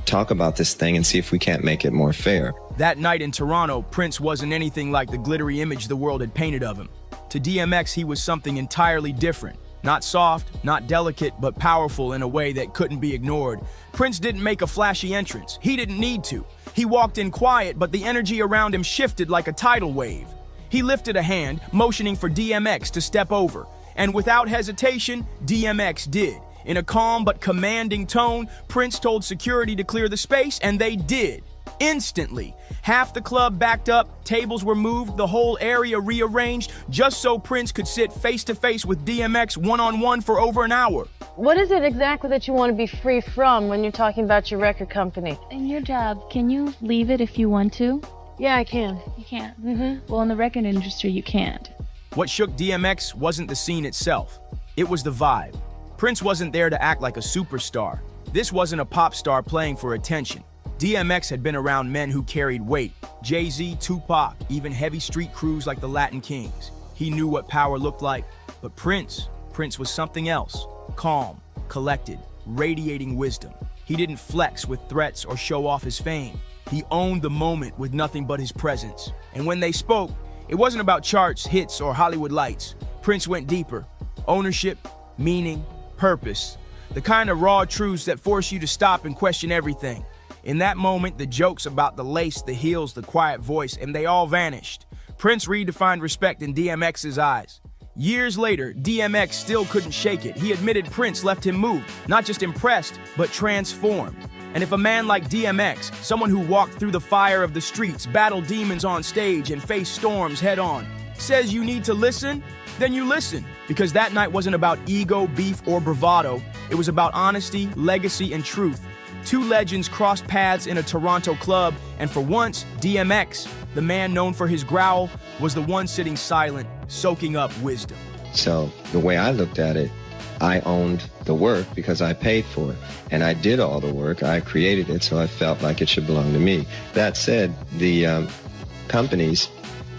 talk about this thing and see if we can't make it more fair. That night in Toronto, Prince wasn't anything like the glittery image the world had painted of him. To DMX, he was something entirely different. Not soft, not delicate, but powerful in a way that couldn't be ignored. Prince didn't make a flashy entrance. He didn't need to. He walked in quiet, but the energy around him shifted like a tidal wave. He lifted a hand, motioning for DMX to step over. And without hesitation, DMX did. In a calm but commanding tone, Prince told security to clear the space, and they did. Instantly. Half the club backed up, tables were moved, the whole area rearranged, just so Prince could sit face-to-face with DMX one-on-one for over an hour. What is it exactly that you want to be free from when you're talking about your record company? In your job, can you leave it if you want to? Yeah, I can. You can? Well, in the record industry, you can't. What shook DMX wasn't the scene itself. It was the vibe. Prince wasn't there to act like a superstar. This wasn't a pop star playing for attention. DMX had been around men who carried weight. Jay-Z, Tupac, even heavy street crews like the Latin Kings. He knew what power looked like. But Prince was something else. Calm, collected, radiating wisdom. He didn't flex with threats or show off his fame. He owned the moment with nothing but his presence. And when they spoke, it wasn't about charts, hits, or Hollywood lights. Prince went deeper. Ownership, meaning, purpose. The kind of raw truths that force you to stop and question everything. In that moment, the jokes about the lace, the heels, the quiet voice, and they all vanished. Prince redefined respect in DMX's eyes. Years later, DMX still couldn't shake it. He admitted Prince left him moved, not just impressed, but transformed. And if a man like DMX, someone who walked through the fire of the streets, battled demons on stage, and faced storms head on, says you need to listen, then you listen. Because that night wasn't about ego, beef, or bravado. It was about honesty, legacy, and truth. Two legends crossed paths in a Toronto club, and for once, DMX, the man known for his growl, was the one sitting silent, soaking up wisdom. So the way I looked at it, I owned the work because I paid for it. And I did all the work. I created it, so I felt like it should belong to me. That said, the companies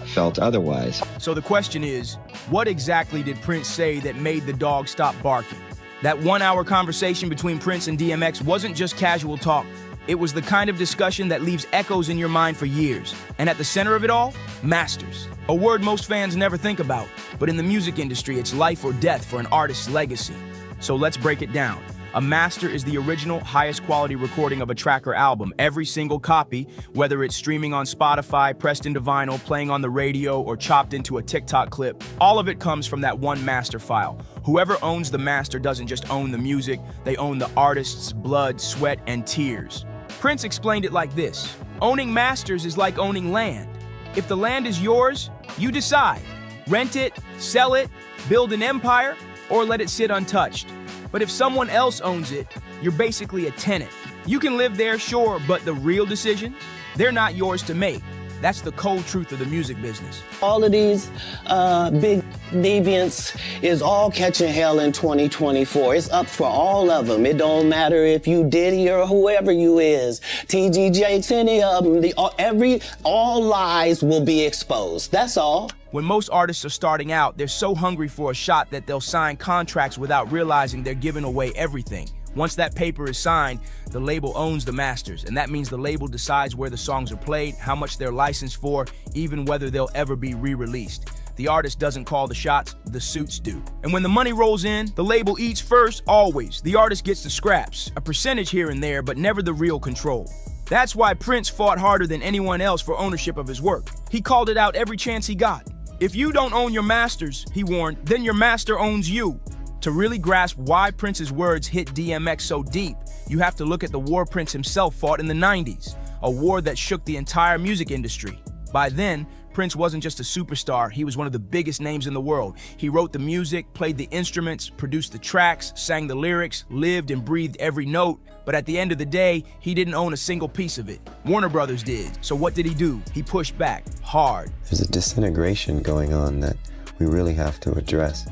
felt otherwise. So the question is, what exactly did Prince say that made the dog stop barking? That 1 hour conversation between Prince and DMX wasn't just casual talk. It was the kind of discussion that leaves echoes in your mind for years. And at the center of it all, masters. A word most fans never think about, but in the music industry, it's life or death for an artist's legacy. So let's break it down. A master is the original, highest quality recording of a track or album. Every single copy, whether it's streaming on Spotify, pressed into vinyl, playing on the radio, or chopped into a TikTok clip, all of it comes from that one master file. Whoever owns the master doesn't just own the music, they own the artist's blood, sweat, and tears. Prince explained it like this: owning masters is like owning land. If the land is yours, you decide. Rent it, sell it, build an empire, or let it sit untouched. But if someone else owns it, you're basically a tenant. You can live there, sure, but the real decisions, they're not yours to make. That's the cold truth of the music business. All of these big deviants is all catching hell in 2024. It's up for all of them. It don't matter if you Diddy or whoever you is. TG Jakes, any of them. All lies will be exposed. That's all. When most artists are starting out, they're so hungry for a shot that they'll sign contracts without realizing they're giving away everything. Once that paper is signed, the label owns the masters, and that means the label decides where the songs are played, how much they're licensed for, even whether they'll ever be re-released. The artist doesn't call the shots, the suits do. And when the money rolls in, the label eats first, always. The artist gets the scraps, a percentage here and there, but never the real control. That's why Prince fought harder than anyone else for ownership of his work. He called it out every chance he got. If you don't own your masters, he warned, then your master owns you. To really grasp why Prince's words hit DMX so deep, you have to look at the war Prince himself fought in the 90s. a war that shook the entire music industry. By then, Prince wasn't just a superstar, he was one of the biggest names in the world. He wrote the music, played the instruments, produced the tracks, sang the lyrics, lived and breathed every note. But at the end of the day, he didn't own a single piece of it. Warner Brothers did. So what did he do? He pushed back, hard. There's a disintegration going on that we really have to address.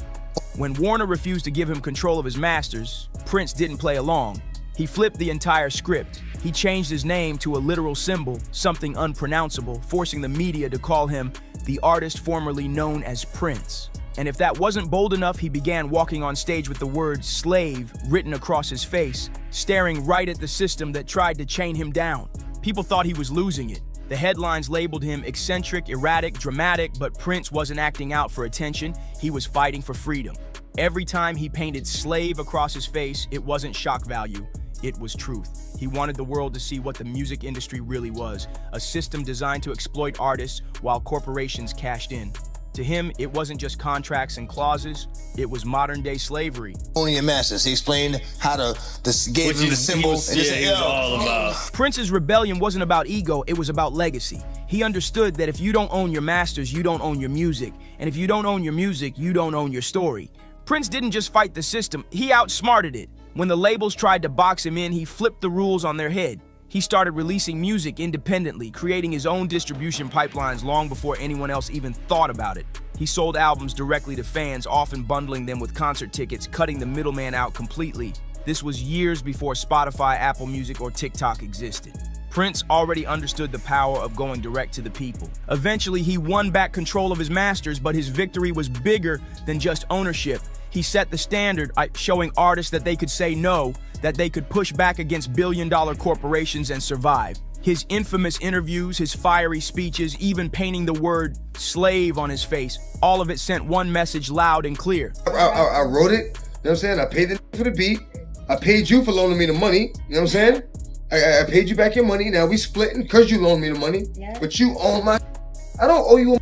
When Warner refused to give him control of his masters, Prince didn't play along. He flipped the entire script. He changed his name to a literal symbol, something unpronounceable, forcing the media to call him the artist formerly known as Prince. And if that wasn't bold enough, he began walking on stage with the word slave written across his face, staring right at the system that tried to chain him down. People thought he was losing it. The headlines labeled him eccentric, erratic, dramatic, but Prince wasn't acting out for attention. He was fighting for freedom. Every time he painted slave across his face, it wasn't shock value. It was truth. He wanted the world to see what the music industry really was, a system designed to exploit artists while corporations cashed in. To him, it wasn't just contracts and clauses, it was modern-day slavery. Only your masters. He explained how gave him the symbol. All about. Prince's rebellion wasn't about ego, it was about legacy. He understood that if you don't own your masters, you don't own your music. And if you don't own your music, you don't own your story. Prince didn't just fight the system, he outsmarted it. When the labels tried to box him in, he flipped the rules on their head. He started releasing music independently, creating his own distribution pipelines long before anyone else even thought about it. He sold albums directly to fans, often bundling them with concert tickets, cutting the middleman out completely. This was years before Spotify, Apple Music, or TikTok existed. Prince already understood the power of going direct to the people. Eventually, he won back control of his masters, but his victory was bigger than just ownership. He set the standard, showing artists that they could say no, that they could push back against billion-dollar corporations and survive. His infamous interviews, his fiery speeches, even painting the word slave on his face, all of it sent one message loud and clear. I wrote it, you know what I'm saying? I paid the for the beat. I paid you for loaning me the money, you know what I'm saying? I paid you back your money. Now we splitting because you loaned me the money. Yeah. But you own my I don't owe you a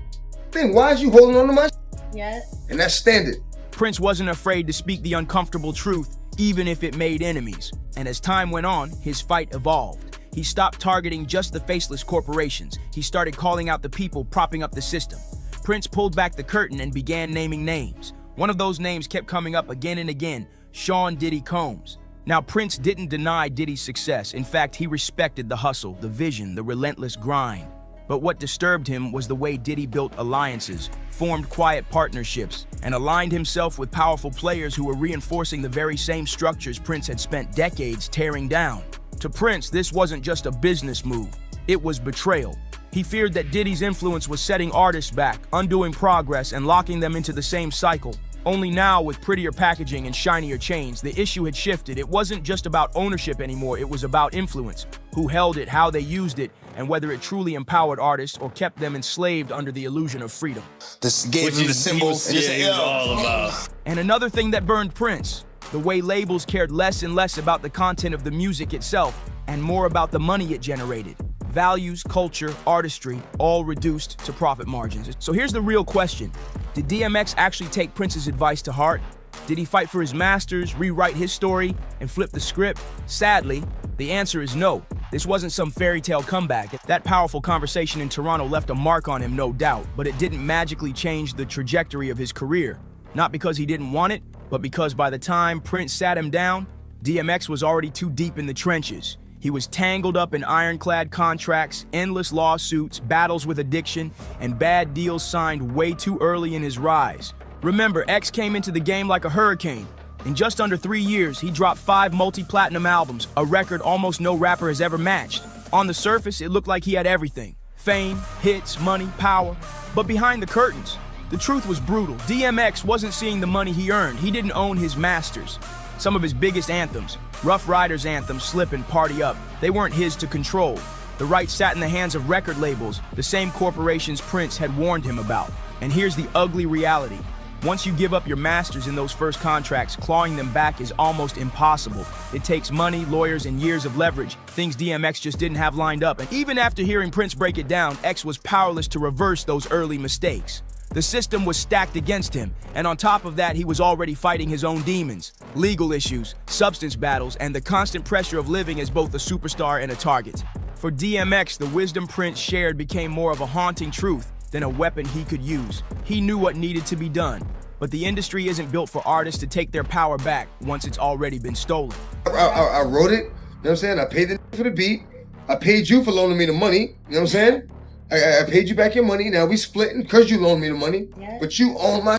thing. Why is you holding on to my Yeah. And that's standard. Prince wasn't afraid to speak the uncomfortable truth, even if it made enemies. And as time went on, his fight evolved. He stopped targeting just the faceless corporations. He started calling out the people propping up the system. Prince pulled back the curtain and began naming names. One of those names kept coming up again and again, Sean Diddy Combs. Now, Prince didn't deny Diddy's success. In fact, he respected the hustle, the vision, the relentless grind. But what disturbed him was the way Diddy built alliances, formed quiet partnerships, and aligned himself with powerful players who were reinforcing the very same structures Prince had spent decades tearing down. To Prince, this wasn't just a business move. It was betrayal. He feared that Diddy's influence was setting artists back, undoing progress, and locking them into the same cycle. Only now, with prettier packaging and shinier chains, the issue had shifted. It wasn't just about ownership anymore, it was about influence. Who held it, how they used it, and whether it truly empowered artists or kept them enslaved under the illusion of freedom. This gave him the symbol. All about. And another thing that burned Prince, the way labels cared less and less about the content of the music itself and more about the money it generated. Values, culture, artistry, all reduced to profit margins. So here's the real question. Did DMX actually take Prince's advice to heart? Did he fight for his masters, rewrite his story, and flip the script? Sadly, the answer is no. This wasn't some fairy tale comeback. That powerful conversation in Toronto left a mark on him, no doubt, but it didn't magically change the trajectory of his career. Not because he didn't want it, but because by the time Prince sat him down, DMX was already too deep in the trenches. He was tangled up in ironclad contracts, endless lawsuits, battles with addiction, and bad deals signed way too early in his rise. Remember, X came into the game like a hurricane. In just under 3 years, he dropped 5 multi-platinum albums, a record almost no rapper has ever matched. On the surface, it looked like he had everything. Fame, hits, money, power. But behind the curtains, the truth was brutal. DMX wasn't seeing the money he earned. He didn't own his masters. Some of his biggest anthems, Rough Riders anthem, Slip and Party Up, they weren't his to control. The rights sat in the hands of record labels, the same corporations Prince had warned him about. And here's the ugly reality. Once you give up your masters in those first contracts, clawing them back is almost impossible. It takes money, lawyers, and years of leverage, things DMX just didn't have lined up. And even after hearing Prince break it down, X was powerless to reverse those early mistakes. The system was stacked against him, and on top of that, he was already fighting his own demons, legal issues, substance battles, and the constant pressure of living as both a superstar and a target. For DMX, the wisdom Prince shared became more of a haunting truth than a weapon he could use. He knew what needed to be done, but the industry isn't built for artists to take their power back once it's already been stolen. I wrote it, you know what I'm saying? I paid the for the beat. I paid you for loaning me the money, you know what I'm saying? I paid you back your money. Now we splitting because you loaned me the money, but you own my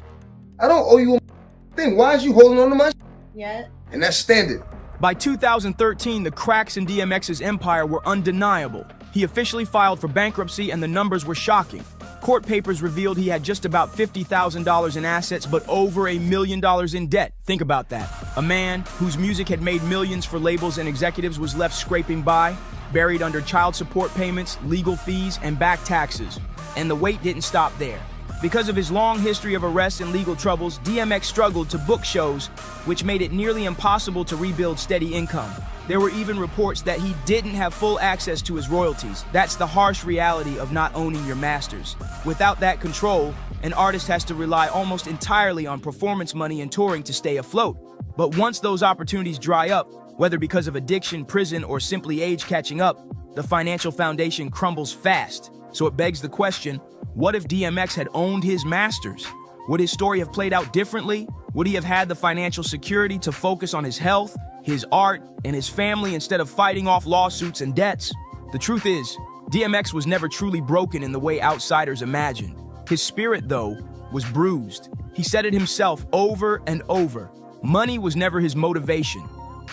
I don't owe you a thing. Why is you holding on to my And that's standard. By 2013, the cracks in DMX's empire were undeniable. He officially filed for bankruptcy and the numbers were shocking. Court papers revealed he had just about $50,000 in assets, but over $1 million in debt. Think about that. A man whose music had made millions for labels and executives was left scraping by, buried under child support payments, legal fees, and back taxes. And the wait didn't stop there. Because of his long history of arrests and legal troubles, DMX struggled to book shows, which made it nearly impossible to rebuild steady income. There were even reports that he didn't have full access to his royalties. That's the harsh reality of not owning your masters. Without that control, an artist has to rely almost entirely on performance money and touring to stay afloat. But once those opportunities dry up, whether because of addiction, prison, or simply age catching up, the financial foundation crumbles fast. So it begs the question, what if DMX had owned his masters? Would his story have played out differently? Would he have had the financial security to focus on his health, his art, and his family instead of fighting off lawsuits and debts? The truth is, DMX was never truly broken in the way outsiders imagined. His spirit, though, was bruised. He said it himself over and over. Money was never his motivation.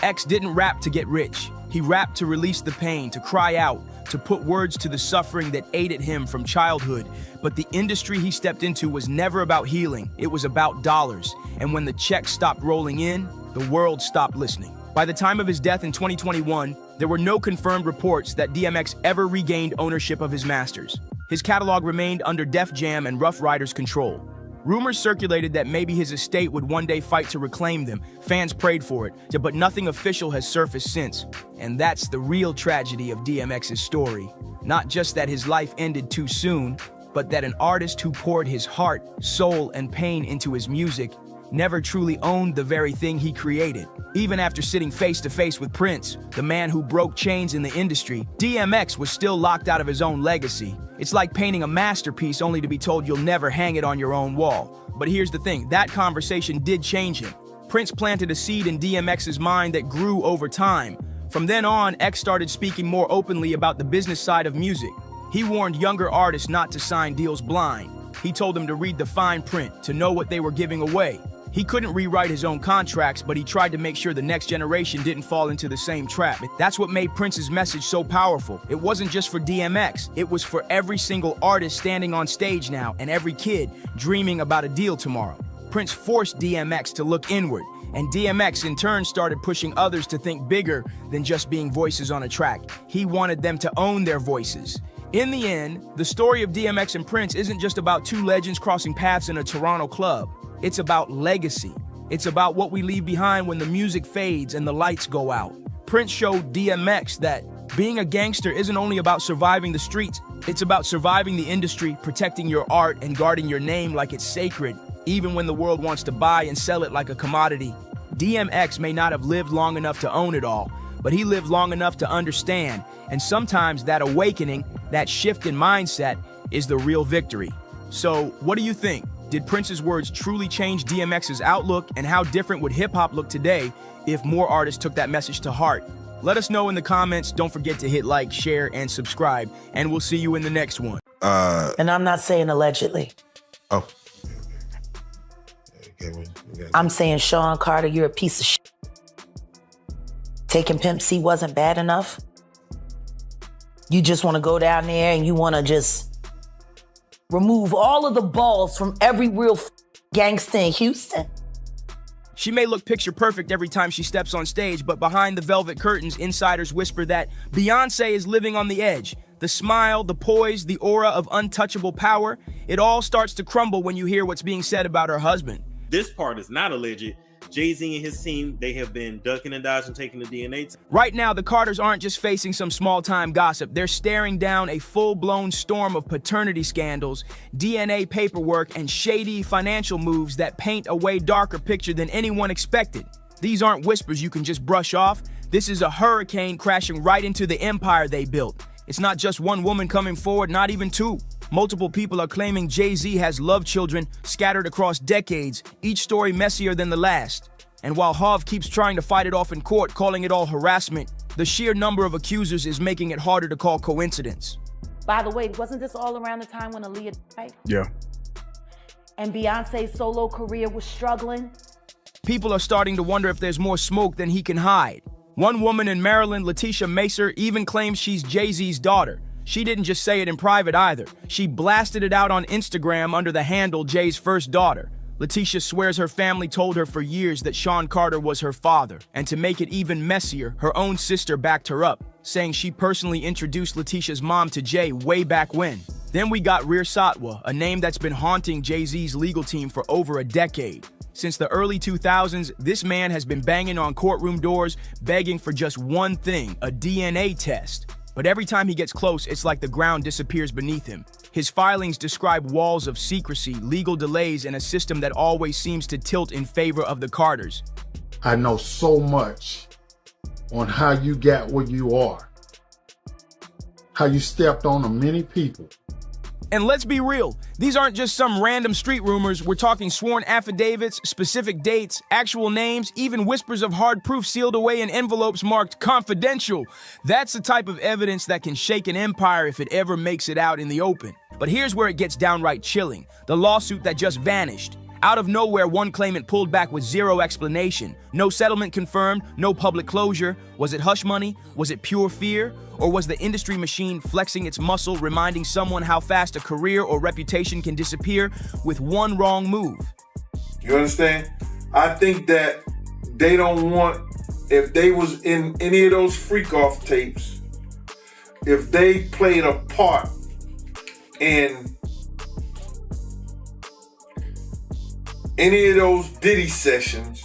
X didn't rap to get rich. He rapped to release the pain, to cry out, to put words to the suffering that ate at him from childhood. But the industry he stepped into was never about healing. It was about dollars. And when the checks stopped rolling in, the world stopped listening. By the time of his death in 2021, there were no confirmed reports that DMX ever regained ownership of his masters. His catalog remained under Def Jam and Rough Riders' control. Rumors circulated that maybe his estate would one day fight to reclaim them. Fans prayed for it, but nothing official has surfaced since. And that's the real tragedy of DMX's story. Not just that his life ended too soon, but that an artist who poured his heart, soul, and pain into his music never truly owned the very thing he created. Even after sitting face to face with Prince, the man who broke chains in the industry, DMX was still locked out of his own legacy. It's like painting a masterpiece only to be told you'll never hang it on your own wall. But here's the thing, that conversation did change him. Prince planted a seed in DMX's mind that grew over time. From then on, X started speaking more openly about the business side of music. He warned younger artists not to sign deals blind. He told them to read the fine print, to know what they were giving away. He couldn't rewrite his own contracts, but he tried to make sure the next generation didn't fall into the same trap. That's what made Prince's message so powerful. It wasn't just for DMX, it was for every single artist standing on stage now and every kid dreaming about a deal tomorrow. Prince forced DMX to look inward, and DMX in turn started pushing others to think bigger than just being voices on a track. He wanted them to own their voices. In the end, the story of DMX and Prince isn't just about two legends crossing paths in a Toronto club. It's about legacy. It's about what we leave behind when the music fades and the lights go out. Prince showed DMX that being a gangster isn't only about surviving the streets, it's about surviving the industry, protecting your art, and guarding your name like it's sacred, even when the world wants to buy and sell it like a commodity. DMX may not have lived long enough to own it all, but he lived long enough to understand, and sometimes that awakening, that shift in mindset, is the real victory. So, what do you think? Did Prince's words truly change DMX's outlook, and how different would hip-hop look today if more artists took that message to heart? Let us know in the comments. Don't forget to hit like, share, and subscribe, and we'll see you in the next one. And I'm not saying allegedly. Oh. I'm saying, Sean Carter, you're a piece of shit. Taking Pimp C wasn't bad enough. You just want to go down there and you want to just remove all of the balls from every real gangster in Houston. She may look picture perfect every time she steps on stage, but behind the velvet curtains, insiders whisper that Beyonce is living on the edge. The smile, the poise, the aura of untouchable power, it all starts to crumble when you hear what's being said about her husband. This part is not alleged. Jay-Z and his team, they have been ducking and dodging, taking the DNA. Right now, the Carters aren't just facing some small-time gossip. They're staring down a full-blown storm of paternity scandals, DNA paperwork, and shady financial moves that paint a way darker picture than anyone expected. These aren't whispers you can just brush off. This is a hurricane crashing right into the empire they built. It's not just one woman coming forward, not even two. Multiple people are claiming Jay-Z has love children scattered across decades, each story messier than the last. And while Hov keeps trying to fight it off in court, calling it all harassment, the sheer number of accusers is making it harder to call coincidence. By the way, wasn't this all around the time when Aaliyah died? Yeah. And Beyonce's solo career was struggling? People are starting to wonder if there's more smoke than he can hide. One woman in Maryland, Letitia Macer, even claims she's Jay-Z's daughter. She didn't just say it in private either. She blasted it out on Instagram under the handle Jay's first daughter. Letitia swears her family told her for years that Sean Carter was her father. And to make it even messier, her own sister backed her up, saying she personally introduced Letitia's mom to Jay way back when. Then we got Reer Satwa, a name that's been haunting Jay-Z's legal team for over a decade. Since the early 2000s, this man has been banging on courtroom doors, begging for just one thing, a DNA test. But every time he gets close, it's like the ground disappears beneath him. His filings describe walls of secrecy, legal delays, and a system that always seems to tilt in favor of the Carters. I know so much on how you got where you are, how you stepped on many people. And let's be real, these aren't just some random street rumors. We're talking sworn affidavits, specific dates, actual names, even whispers of hard proof sealed away in envelopes marked confidential. That's the type of evidence that can shake an empire if it ever makes it out in the open. But here's where it gets downright chilling. The lawsuit that just vanished. Out of nowhere, one claimant pulled back with zero explanation. No settlement confirmed, no public closure. Was it hush money? Was it pure fear? Or was the industry machine flexing its muscle, reminding someone how fast a career or reputation can disappear with one wrong move? You understand? I think that they don't want, if they was in any of those freak-off tapes, if they played a part in any of those Diddy sessions,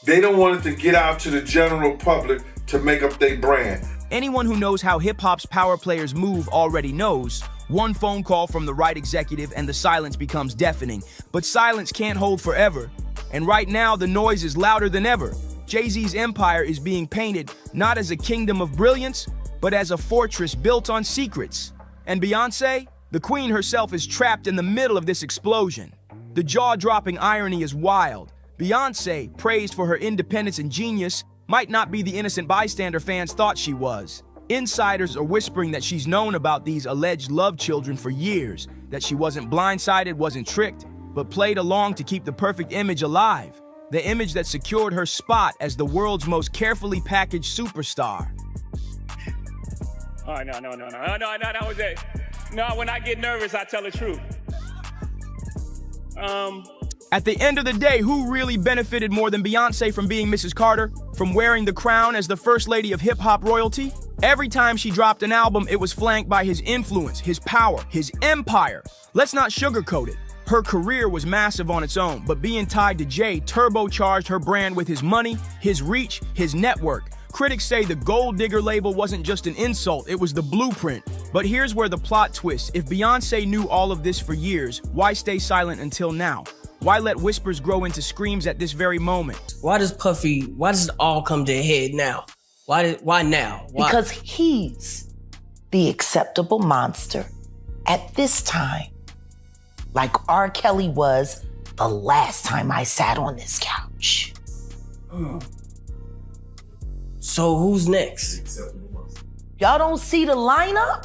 they don't want it to get out to the general public to make up their brand. Anyone who knows how hip-hop's power players move already knows. One phone call from the right executive and the silence becomes deafening. But silence can't hold forever. And right now, the noise is louder than ever. Jay-Z's empire is being painted not as a kingdom of brilliance, but as a fortress built on secrets. And Beyonce, the queen herself, is trapped in the middle of this explosion. The jaw-dropping irony is wild. Beyonce, praised for her independence and genius, might not be the innocent bystander fans thought she was. Insiders are whispering that she's known about these alleged love children for years, that she wasn't blindsided, wasn't tricked, but played along to keep the perfect image alive. The image that secured her spot as the world's most carefully packaged superstar. Oh, no, that was it. No, when I get nervous, I tell the truth. At the end of the day, who really benefited more than Beyonce from being Mrs. Carter? From wearing the crown as the first lady of hip-hop royalty? Every time she dropped an album, it was flanked by his influence, his power, his empire. Let's not sugarcoat it. Her career was massive on its own, but being tied to Jay turbocharged her brand with his money, his reach, his network. Critics say the Gold Digger label wasn't just an insult, it was the blueprint. But here's where the plot twists. If Beyonce knew all of this for years, why stay silent until now? Why let whispers grow into screams at this very moment? Why does it all come to a head now? Why now? Why? Because he's the acceptable monster at this time. Like R. Kelly was the last time I sat on this couch. So who's next? Y'all don't see the lineup?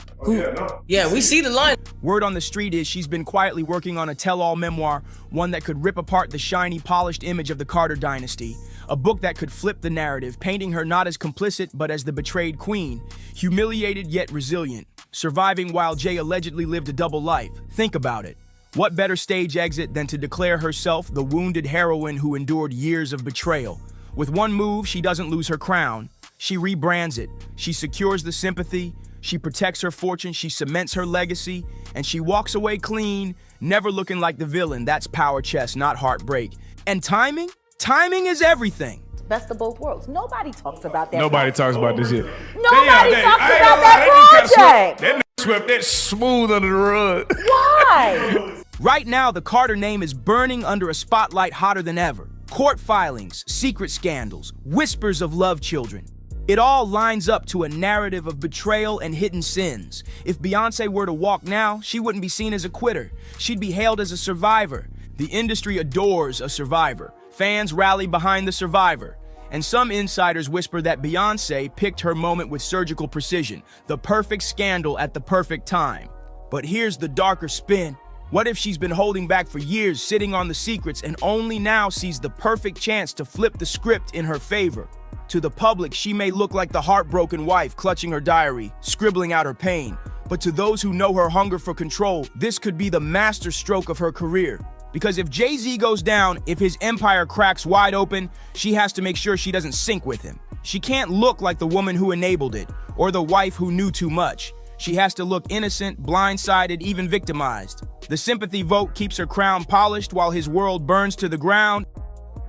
Yeah, we see the line. Word on the street is she's been quietly working on a tell-all memoir, one that could rip apart the shiny, polished image of the Carter dynasty. A book that could flip the narrative, painting her not as complicit, but as the betrayed queen, humiliated yet resilient, surviving while Jay allegedly lived a double life. Think about it. What better stage exit than to declare herself the wounded heroine who endured years of betrayal? With one move, she doesn't lose her crown. She rebrands it. She secures the sympathy. She protects her fortune. She cements her legacy. And she walks away clean, never looking like the villain. That's power chess, not heartbreak. And timing? Timing is everything. Best of both worlds. Nobody talks about that. Nobody talks about this yet. Nobody talks about that project. That swept that smooth under the rug. Why? Right now, the Carter name is burning under a spotlight hotter than ever. Court filings, secret scandals, whispers of love children. It all lines up to a narrative of betrayal and hidden sins. If Beyoncé were to walk now, she wouldn't be seen as a quitter. She'd be hailed as a survivor. The industry adores a survivor. Fans rally behind the survivor. And some insiders whisper that Beyoncé picked her moment with surgical precision, the perfect scandal at the perfect time. But here's the darker spin. What if she's been holding back for years, sitting on the secrets, and only now sees the perfect chance to flip the script in her favor? To the public, she may look like the heartbroken wife clutching her diary, scribbling out her pain. But to those who know her hunger for control, this could be the master stroke of her career. Because if Jay-Z goes down, if his empire cracks wide open, she has to make sure she doesn't sink with him. She can't look like the woman who enabled it, or the wife who knew too much. She has to look innocent, blindsided, even victimized. The sympathy vote keeps her crown polished while his world burns to the ground.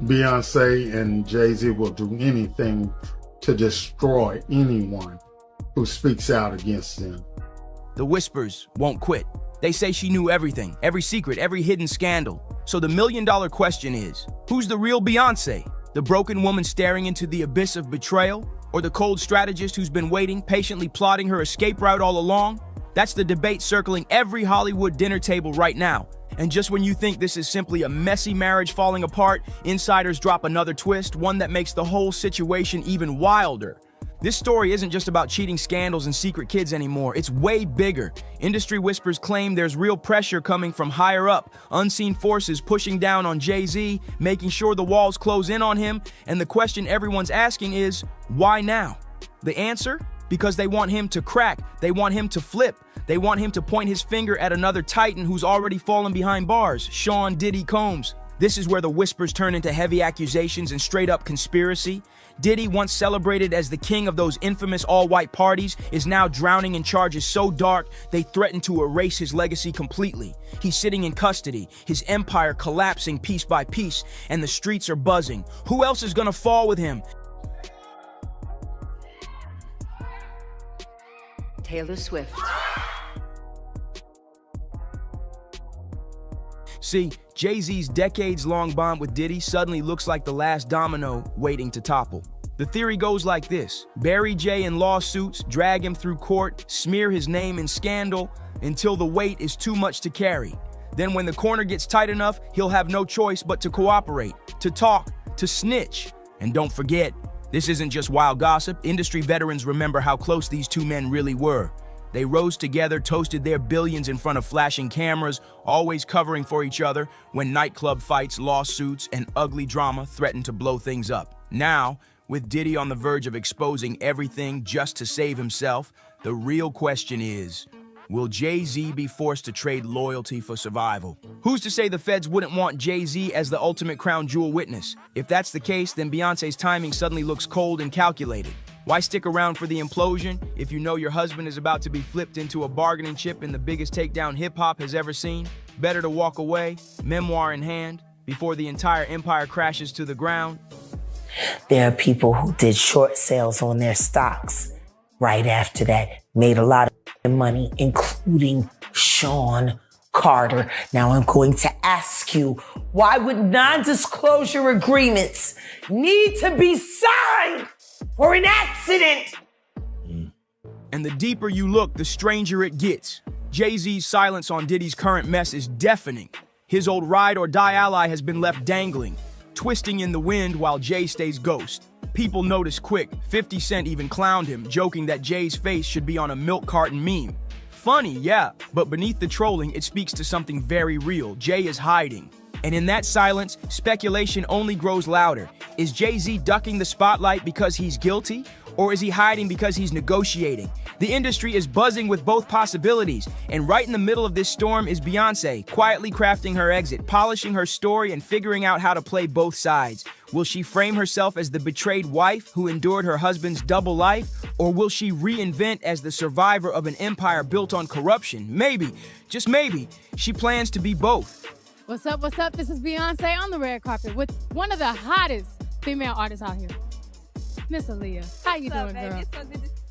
Beyonce and Jay-Z will do anything to destroy anyone who speaks out against them. The whispers won't quit. They say she knew everything, every secret, every hidden scandal. So the million-dollar question is, who's the real Beyoncé? The broken woman staring into the abyss of betrayal? Or the cold strategist who's been waiting, patiently plotting her escape route all along? That's the debate circling every Hollywood dinner table right now. And just when you think this is simply a messy marriage falling apart, insiders drop another twist, one that makes the whole situation even wilder. This story isn't just about cheating scandals and secret kids anymore. It's way bigger. Industry whispers claim there's real pressure coming from higher up, unseen forces pushing down on Jay-Z, making sure the walls close in on him, and the question everyone's asking is, why now? The answer? Because they want him to crack, they want him to flip, they want him to point his finger at another titan who's already fallen behind bars, Sean Diddy Combs. This is where the whispers turn into heavy accusations and straight-up conspiracy. Diddy, once celebrated as the king of those infamous all-white parties, is now drowning in charges so dark they threaten to erase his legacy completely. He's sitting in custody, his empire collapsing piece by piece, and the streets are buzzing. Who else is gonna fall with him? Taylor Swift. See, Jay-Z's decades-long bond with Diddy suddenly looks like the last domino waiting to topple. The theory goes like this: bury Jay in lawsuits, drag him through court, smear his name in scandal until the weight is too much to carry. Then when the corner gets tight enough, he'll have no choice but to cooperate, to talk, to snitch. And don't forget, this isn't just wild gossip. Industry veterans remember how close these two men really were. They rose together, toasted their billions in front of flashing cameras, always covering for each other when nightclub fights, lawsuits, and ugly drama threatened to blow things up. Now, with Diddy on the verge of exposing everything just to save himself, the real question is, will Jay-Z be forced to trade loyalty for survival? Who's to say the feds wouldn't want Jay-Z as the ultimate crown jewel witness? If that's the case, then Beyoncé's timing suddenly looks cold and calculated. Why stick around for the implosion if you know your husband is about to be flipped into a bargaining chip in the biggest takedown hip-hop has ever seen? Better to walk away, memoir in hand, before the entire empire crashes to the ground. There are people who did short sales on their stocks right after that, made a lot of money, including Sean Carter. Now I'm going to ask you, why would non-disclosure agreements need to be signed for an accident? And the deeper you look, the stranger it gets. Jay-Z's silence on Diddy's current mess is deafening. His old ride-or-die ally has been left dangling, twisting in the wind while Jay stays ghost. People notice quick. 50 Cent even clowned him, joking that Jay's face should be on a milk carton meme. Funny, yeah, but beneath the trolling, it speaks to something very real. Jay is hiding. And in that silence, speculation only grows louder. Is Jay-Z ducking the spotlight because he's guilty? Or is he hiding because he's negotiating? The industry is buzzing with both possibilities. And right in the middle of this storm is Beyoncé, quietly crafting her exit, polishing her story, and figuring out how to play both sides. Will she frame herself as the betrayed wife who endured her husband's double life? Or will she reinvent as the survivor of an empire built on corruption? Maybe, just maybe, she plans to be both. What's up, what's up? This is Beyonce on the red carpet with one of the hottest female artists out here, Miss Aaliyah. How you doing, girl?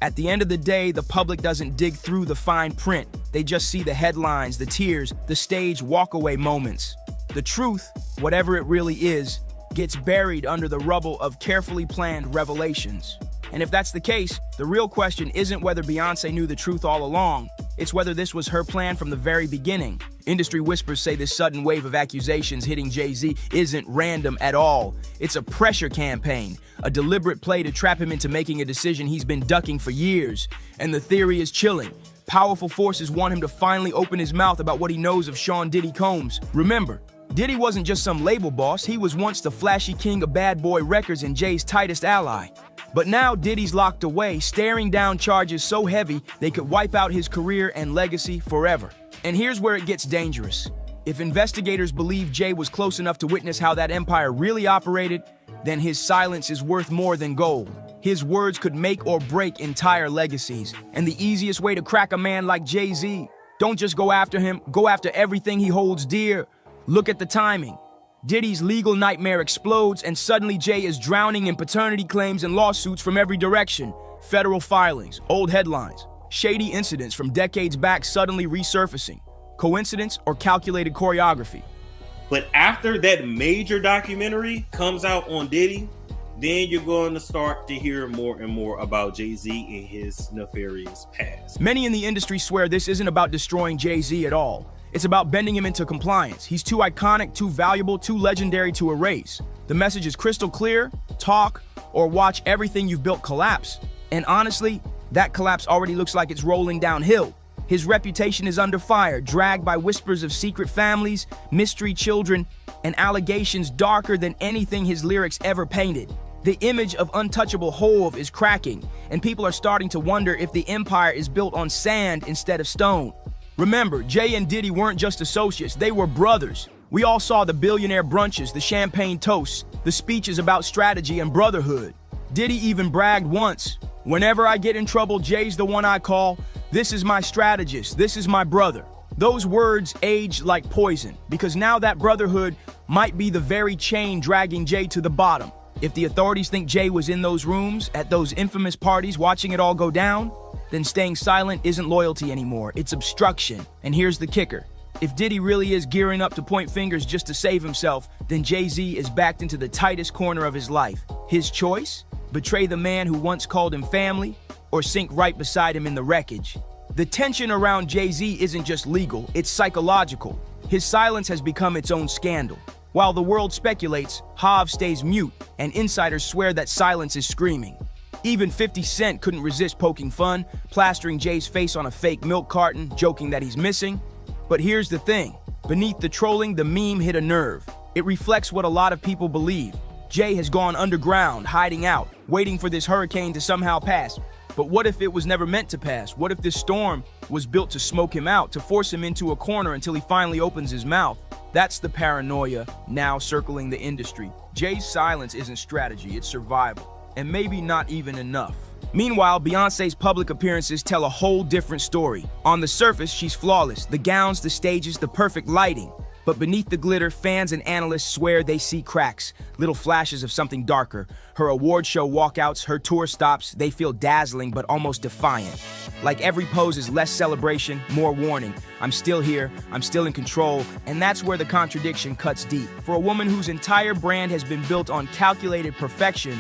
At the end of the day, the public doesn't dig through the fine print. They just see the headlines, the tears, the stage walkaway moments. The truth, whatever it really is, gets buried under the rubble of carefully planned revelations. And if that's the case, the real question isn't whether Beyonce knew the truth all along. It's whether this was her plan from the very beginning. Industry whispers say this sudden wave of accusations hitting Jay-Z isn't random at all. It's a pressure campaign, a deliberate play to trap him into making a decision he's been ducking for years. And the theory is chilling. Powerful forces want him to finally open his mouth about what he knows of Sean Diddy Combs. Remember, Diddy wasn't just some label boss, he was once the flashy king of bad boy records and Jay's tightest ally. But now Diddy's locked away, staring down charges so heavy they could wipe out his career and legacy forever. And here's where it gets dangerous. If investigators believe Jay was close enough to witness how that empire really operated, then his silence is worth more than gold. His words could make or break entire legacies. And the easiest way to crack a man like Jay-Z, don't just go after him, go after everything he holds dear. Look at the timing. Diddy's legal nightmare explodes, and suddenly Jay is drowning in paternity claims and lawsuits from every direction. Federal filings, old headlines, shady incidents from decades back suddenly resurfacing. Coincidence or calculated choreography? But after that major documentary comes out on Diddy, then you're going to start to hear more and more about Jay-Z and his nefarious past. Many in the industry swear this isn't about destroying Jay-Z at all. It's about bending him into compliance. He's too iconic, too valuable, too legendary to erase. The message is crystal clear: talk or watch everything you've built collapse. And honestly, that collapse already looks like it's rolling downhill. His reputation is under fire, dragged by whispers of secret families, mystery children, and allegations darker than anything his lyrics ever painted. The image of untouchable Hov is cracking, and people are starting to wonder if the empire is built on sand instead of stone. Remember, Jay and Diddy weren't just associates, they were brothers. We all saw the billionaire brunches, the champagne toasts, the speeches about strategy and brotherhood. Diddy even bragged once, "Whenever I get in trouble, Jay's the one I call. This is my strategist, this is my brother." Those words aged like poison, because now that brotherhood might be the very chain dragging Jay to the bottom. If the authorities think Jay was in those rooms, at those infamous parties, watching it all go down, then staying silent isn't loyalty anymore, it's obstruction. And here's the kicker. If Diddy really is gearing up to point fingers just to save himself, then Jay-Z is backed into the tightest corner of his life. His choice? Betray the man who once called him family, or sink right beside him in the wreckage? The tension around Jay-Z isn't just legal, it's psychological. His silence has become its own scandal. While the world speculates, Hov stays mute, and insiders swear that silence is screaming. Even 50 Cent couldn't resist poking fun, plastering Jay's face on a fake milk carton, joking that he's missing. But here's the thing. Beneath the trolling, the meme hit a nerve. It reflects what a lot of people believe. Jay has gone underground, hiding out, waiting for this hurricane to somehow pass. But what if it was never meant to pass? What if this storm was built to smoke him out, to force him into a corner until he finally opens his mouth? That's the paranoia now circling the industry. Jay's silence isn't strategy, it's survival. And maybe not even enough. Meanwhile, Beyonce's public appearances tell a whole different story. On the surface, she's flawless. The gowns, the stages, the perfect lighting. But beneath the glitter, fans and analysts swear they see cracks, little flashes of something darker. Her award show walkouts, her tour stops, they feel dazzling but almost defiant. Like every pose is less celebration, more warning. I'm still here, I'm still in control, and that's where the contradiction cuts deep. For a woman whose entire brand has been built on calculated perfection,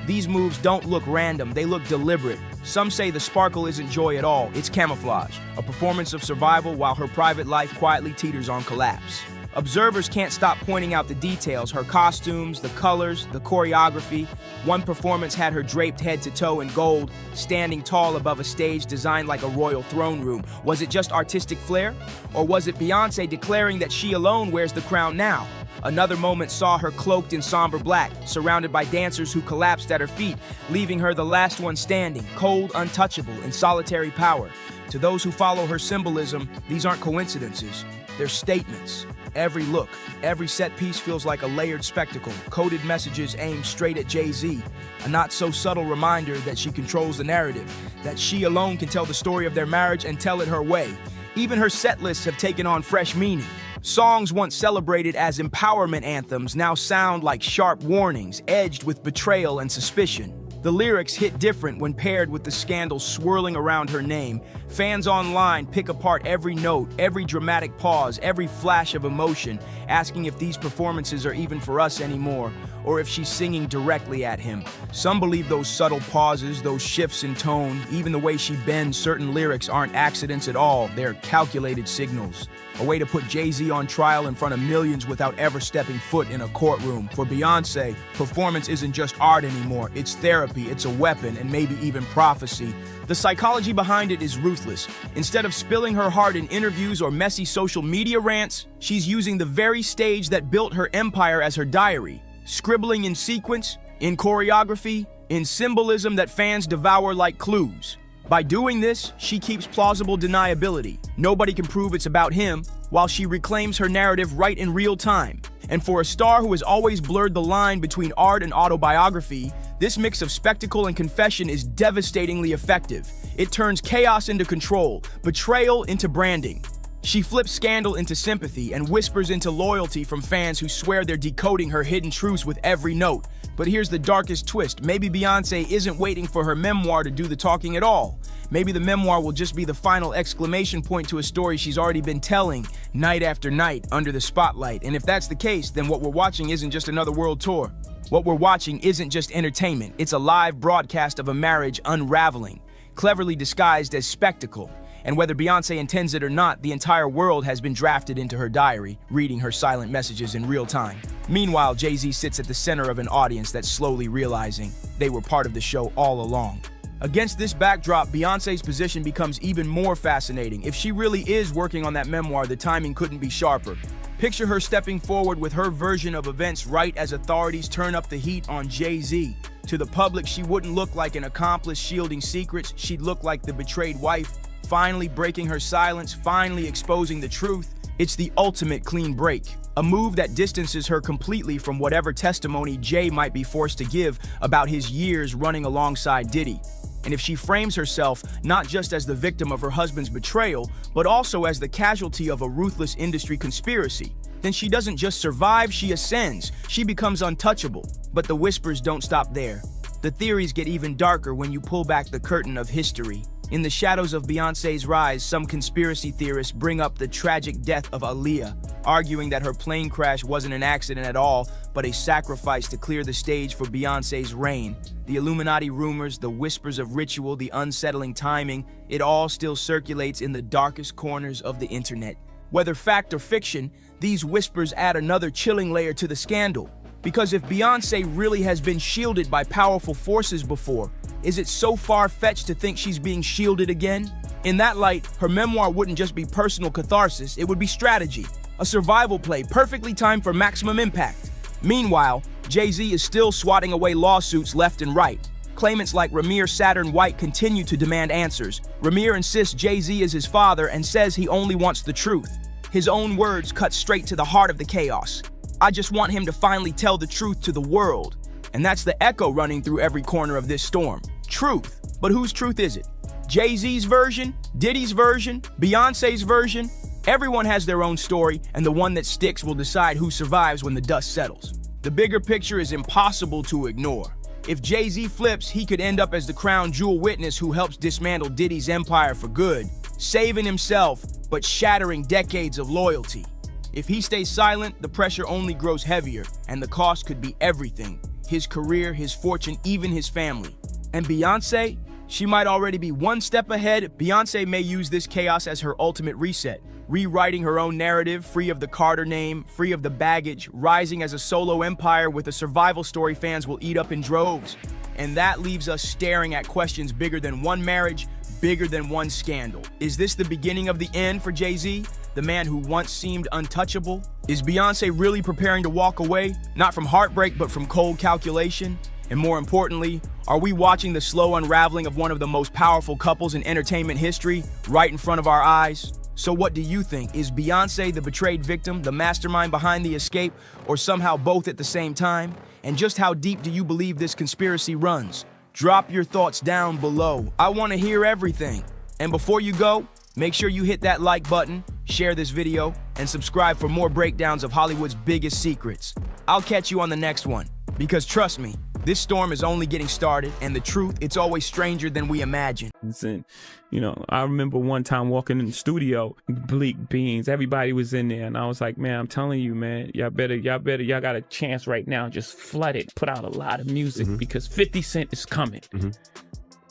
these moves don't look random, they look deliberate. Some say the sparkle isn't joy at all, it's camouflage, a performance of survival while her private life quietly teeters on collapse. Observers can't stop pointing out the details, her costumes, the colors, the choreography. One performance had her draped head to toe in gold, standing tall above a stage designed like a royal throne room. Was it just artistic flair? Or was it Beyonce declaring that she alone wears the crown now? Another moment saw her cloaked in somber black, surrounded by dancers who collapsed at her feet, leaving her the last one standing, cold, untouchable, in solitary power. To those who follow her symbolism, these aren't coincidences, they're statements. Every look, every set piece feels like a layered spectacle, coded messages aimed straight at Jay-Z. A not-so-subtle reminder that she controls the narrative, that she alone can tell the story of their marriage and tell it her way. Even her set lists have taken on fresh meaning. Songs once celebrated as empowerment anthems now sound like sharp warnings, edged with betrayal and suspicion. The lyrics hit different when paired with the scandal swirling around her name. Fans online pick apart every note, every dramatic pause, every flash of emotion, asking if these performances are even for us anymore, or if she's singing directly at him. Some believe those subtle pauses, those shifts in tone, even the way she bends certain lyrics aren't accidents at all, they're calculated signals. A way to put Jay-Z on trial in front of millions without ever stepping foot in a courtroom. For Beyonce, performance isn't just art anymore, it's therapy, it's a weapon, and maybe even prophecy. The psychology behind it is ruthless. Instead of spilling her heart in interviews or messy social media rants, she's using the very stage that built her empire as her diary, scribbling in sequence, in choreography, in symbolism that fans devour like clues. By doing this, she keeps plausible deniability. Nobody can prove it's about him, while she reclaims her narrative right in real time. And for a star who has always blurred the line between art and autobiography, this mix of spectacle and confession is devastatingly effective. It turns chaos into control, betrayal into branding. She flips scandal into sympathy and whispers into loyalty from fans who swear they're decoding her hidden truths with every note. But here's the darkest twist. Maybe Beyonce isn't waiting for her memoir to do the talking at all. Maybe the memoir will just be the final exclamation point to a story she's already been telling night after night under the spotlight. And if that's the case, then what we're watching isn't just another world tour. What we're watching isn't just entertainment. It's a live broadcast of a marriage unraveling, cleverly disguised as spectacle. And whether Beyonce intends it or not, the entire world has been drafted into her diary, reading her silent messages in real time. Meanwhile, Jay-Z sits at the center of an audience that's slowly realizing they were part of the show all along. Against this backdrop, Beyonce's position becomes even more fascinating. If she really is working on that memoir, the timing couldn't be sharper. Picture her stepping forward with her version of events right as authorities turn up the heat on Jay-Z. To the public, she wouldn't look like an accomplice shielding secrets. She'd look like the betrayed wife, finally breaking her silence, finally exposing the truth. It's the ultimate clean break, a move that distances her completely from whatever testimony Jay might be forced to give about his years running alongside Diddy. And if she frames herself not just as the victim of her husband's betrayal, but also as the casualty of a ruthless industry conspiracy, then she doesn't just survive, she ascends. She becomes untouchable. But the whispers don't stop there. The theories get even darker when you pull back the curtain of history. In the shadows of Beyonce's rise, some conspiracy theorists bring up the tragic death of Aaliyah, arguing that her plane crash wasn't an accident at all, but a sacrifice to clear the stage for Beyonce's reign. The Illuminati rumors, the whispers of ritual, the unsettling timing, it all still circulates in the darkest corners of the internet. Whether fact or fiction, these whispers add another chilling layer to the scandal. Because if Beyonce really has been shielded by powerful forces before, is it so far-fetched to think she's being shielded again? In that light, her memoir wouldn't just be personal catharsis, it would be strategy, a survival play perfectly timed for maximum impact. Meanwhile, Jay-Z is still swatting away lawsuits left and right. Claimants like Ramir Saturn White continue to demand answers. Ramir insists Jay-Z is his father and says he only wants the truth. His own words cut straight to the heart of the chaos. I just want him to finally tell the truth to the world. And that's the echo running through every corner of this storm. Truth. But whose truth is it? Jay-Z's version? Diddy's version? Beyonce's version? Everyone has their own story, and the one that sticks will decide who survives when the dust settles. The bigger picture is impossible to ignore. If Jay-Z flips, he could end up as the crown jewel witness who helps dismantle Diddy's empire for good, saving himself, but shattering decades of loyalty. If he stays silent, the pressure only grows heavier, and the cost could be everything. His career, his fortune, even his family. And Beyonce? She might already be one step ahead. Beyonce may use this chaos as her ultimate reset, rewriting her own narrative, free of the Carter name, free of the baggage, rising as a solo empire with a survival story fans will eat up in droves. And that leaves us staring at questions bigger than one marriage, bigger than one scandal. Is this the beginning of the end for Jay-Z, the man who once seemed untouchable? Is Beyonce really preparing to walk away, not from heartbreak, but from cold calculation? And more importantly, are we watching the slow unraveling of one of the most powerful couples in entertainment history right in front of our eyes? So what do you think? Is Beyonce the betrayed victim, the mastermind behind the escape, or somehow both at the same time? And just how deep do you believe this conspiracy runs? Drop your thoughts down below. I want to hear everything. And before you go, make sure you hit that like button, share this video, and subscribe for more breakdowns of Hollywood's biggest secrets. I'll catch you on the next one, because trust me, This storm is only getting started, and the truth, it's always stranger than we imagine. And, you know, I remember one time walking in the studio, Bleak Beans, everybody was in there, and I was like, man, I'm telling you, man, y'all got a chance right now, just flood it, put out a lot of music, because 50 Cent is coming.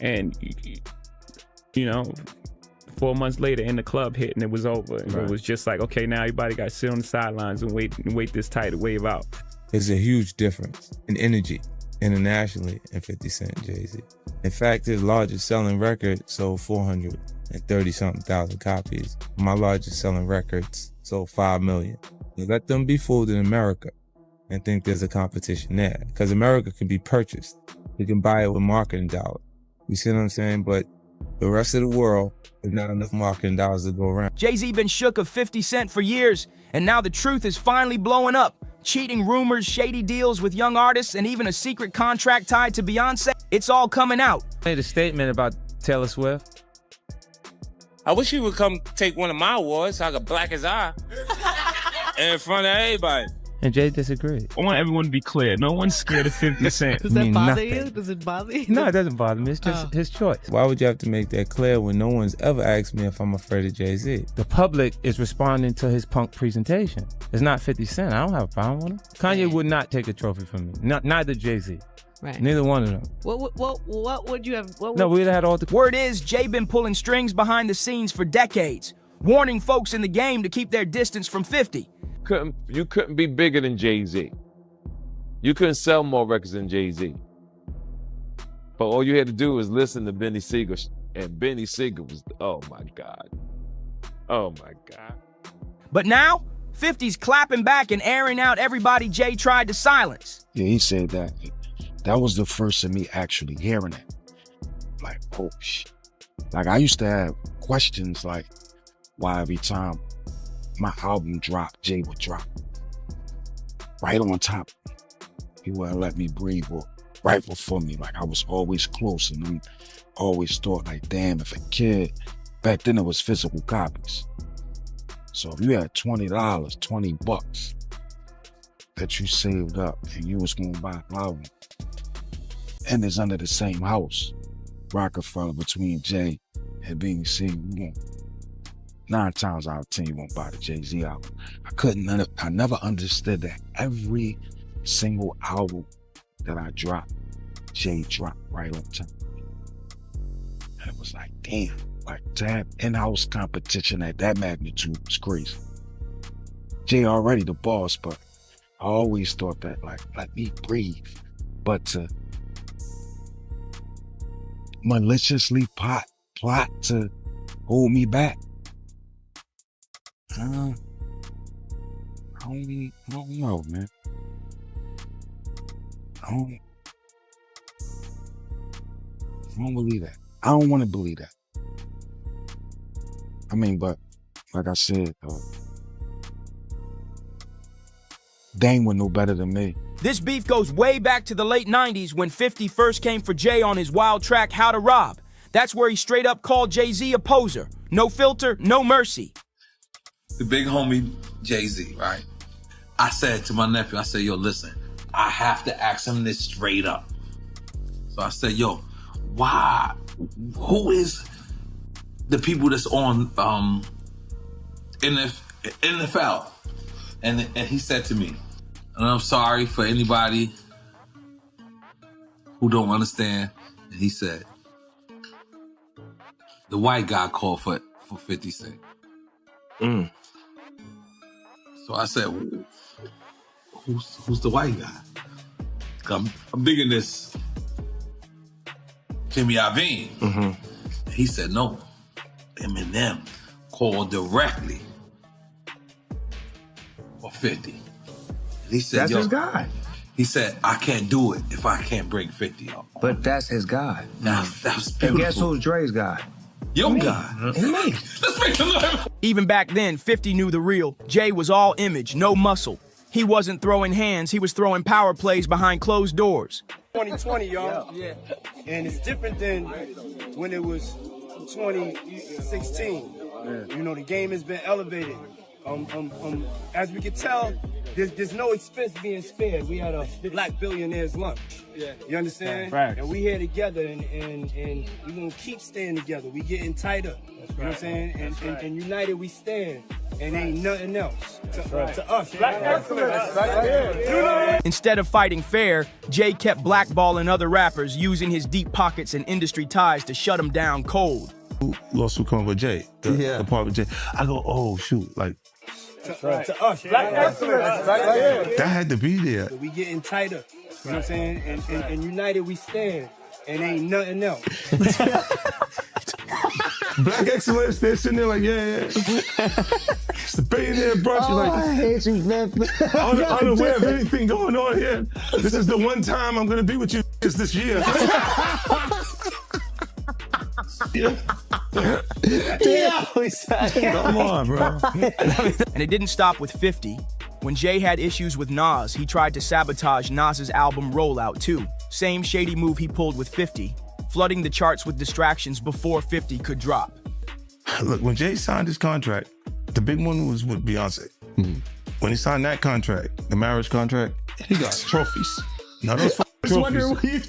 And, you know, 4 months later, in the club hit, and it was over. And it was just like, okay, now everybody got to sit on the sidelines and wait this tide to wave out. There's a huge difference in energy internationally in 50 Cent Jay-Z. In fact, his largest selling record sold 430-something thousand copies. My largest selling records sold 5 million. Let them be fooled in America and think there's a competition there. Because America can be purchased. You can buy it with marketing dollars. You see what I'm saying? But the rest of the world, there's not enough marketing dollars to go around. Jay-Z been shook of 50 Cent for years, and now the truth is finally blowing up. Cheating rumors, shady deals with young artists, and even a secret contract tied to Beyonce. It's all coming out. Made a statement about Taylor Swift. I wish you would come take one of my awards so I could black his eye in front of everybody. And Jay disagreed. I want everyone to be clear. No one's scared of 50 Cent. Does that bother you? Does it bother you? No, it doesn't bother me. It's just his choice. Why would you have to make that clear when no one's ever asked me if I'm afraid of Jay-Z? The public is responding to his punk presentation. It's not 50 Cent. I don't have a problem with him. Kanye would not take a trophy from me. Neither Jay-Z. Right. Neither one of them. What would you have? No, we'd have had all the... Word is, Jay been pulling strings behind the scenes for decades, warning folks in the game to keep their distance from 50. You couldn't be bigger than Jay-Z. You couldn't sell more records than Jay-Z. But all you had to do was listen to Benny Siegel, and Benny Siegel was, oh my God. Oh my God. But now, 50's clapping back and airing out everybody Jay tried to silence. Yeah, he said that. That was the first of me actually hearing it. Like, oh shit. Like, I used to have questions like, why every time my album dropped, Jay would drop right on top. He wouldn't let me breathe or right before me. Like, I was always close, and I always thought like, damn, if a kid, back then it was physical copies. So if you had $20, 20 bucks that you saved up and you was gonna buy an album, and it's under the same house, Rockefeller, between Jay and BC, 9 times out of 10 you won't buy the Jay-Z album. I never understood that every single album that I dropped, Jay dropped right on time. And it was like, damn, like to have in-house competition at that magnitude was crazy. Jay already the boss, but I always thought that, like, let me breathe. But to maliciously plot to hold me back, I don't know, man. I don't believe that. I don't want to believe that. I mean, but like I said, they ain't no better than me. This beef goes way back to the late 90s when 50 first came for Jay on his wild track, How to Rob. That's where he straight up called Jay-Z a poser. No filter, no mercy. The big homie Jay-Z, right? I said to my nephew, I said, yo, listen, I have to ask him this straight up. So I said, yo, why, who is the people that's on NFL? And he said to me, and I'm sorry for anybody who don't understand, and he said, the white guy called for 50 Cent. So I said, who's the white guy? I'm digging this Jimmy Iovine. He said, no, Eminem called directly for 50. And he said, that's his guy. He said, I can't do it if I can't bring 50 up. But that's his guy. Now, that was beautiful. And guess who's Dre's guy? Your guy. Me. Let's make him live. Even back then, 50 knew the real. Jay was all image, no muscle. He wasn't throwing hands, he was throwing power plays behind closed doors. 2020, y'all. Yeah. And it's different than when it was 2016. Yeah. You know, the game has been elevated. As we can tell, there's no expense being spared. We had a black billionaires lunch. Yeah. You understand? Right. And we here together, and we're gonna keep staying together. We getting tighter. You know what I'm saying? And united we stand. And ain't nothing else to us. Black excellence. Instead of fighting fair, Jay kept blackballing other rappers, using his deep pockets and industry ties to shut them down cold. Lawsuit coming with Jay, the part with Jay. I go, oh shoot, like to us. Black excellence. that had to be there. We getting tighter. You know what I'm saying? And united we stand. And ain't nothing else. Black excellence, they're sitting there like, yeah. It's the billionaire brunch. Oh, Like, I hate you, man. unaware of anything going on here. This is the one time I'm gonna be with you this year. Come on, bro. And it didn't stop with 50. When Jay had issues with Nas, he tried to sabotage Nas's album rollout too. Same shady move he pulled with 50, flooding the charts with distractions before 50 could drop. Look, when Jay signed his contract, the big one was with Beyonce. When he signed that contract, the marriage contract, he got trophies. Now those trophies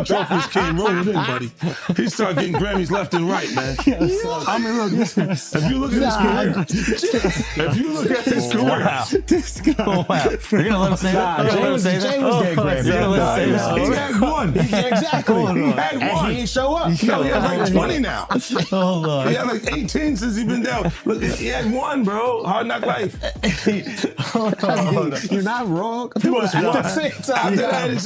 trophies came rolling in, buddy. He started getting Grammys left and right, man. I mean, look, if you look at his career, This guy. You're gonna let him say that? Jay was getting Grammys. He had one. Exactly. He had And one. he didn't show up. He had like 20 now. Hold on. He had like 18 since he been down. Look, he had one, bro. Hard Knock Life. You're not wrong. He was At one. the same time, After that, he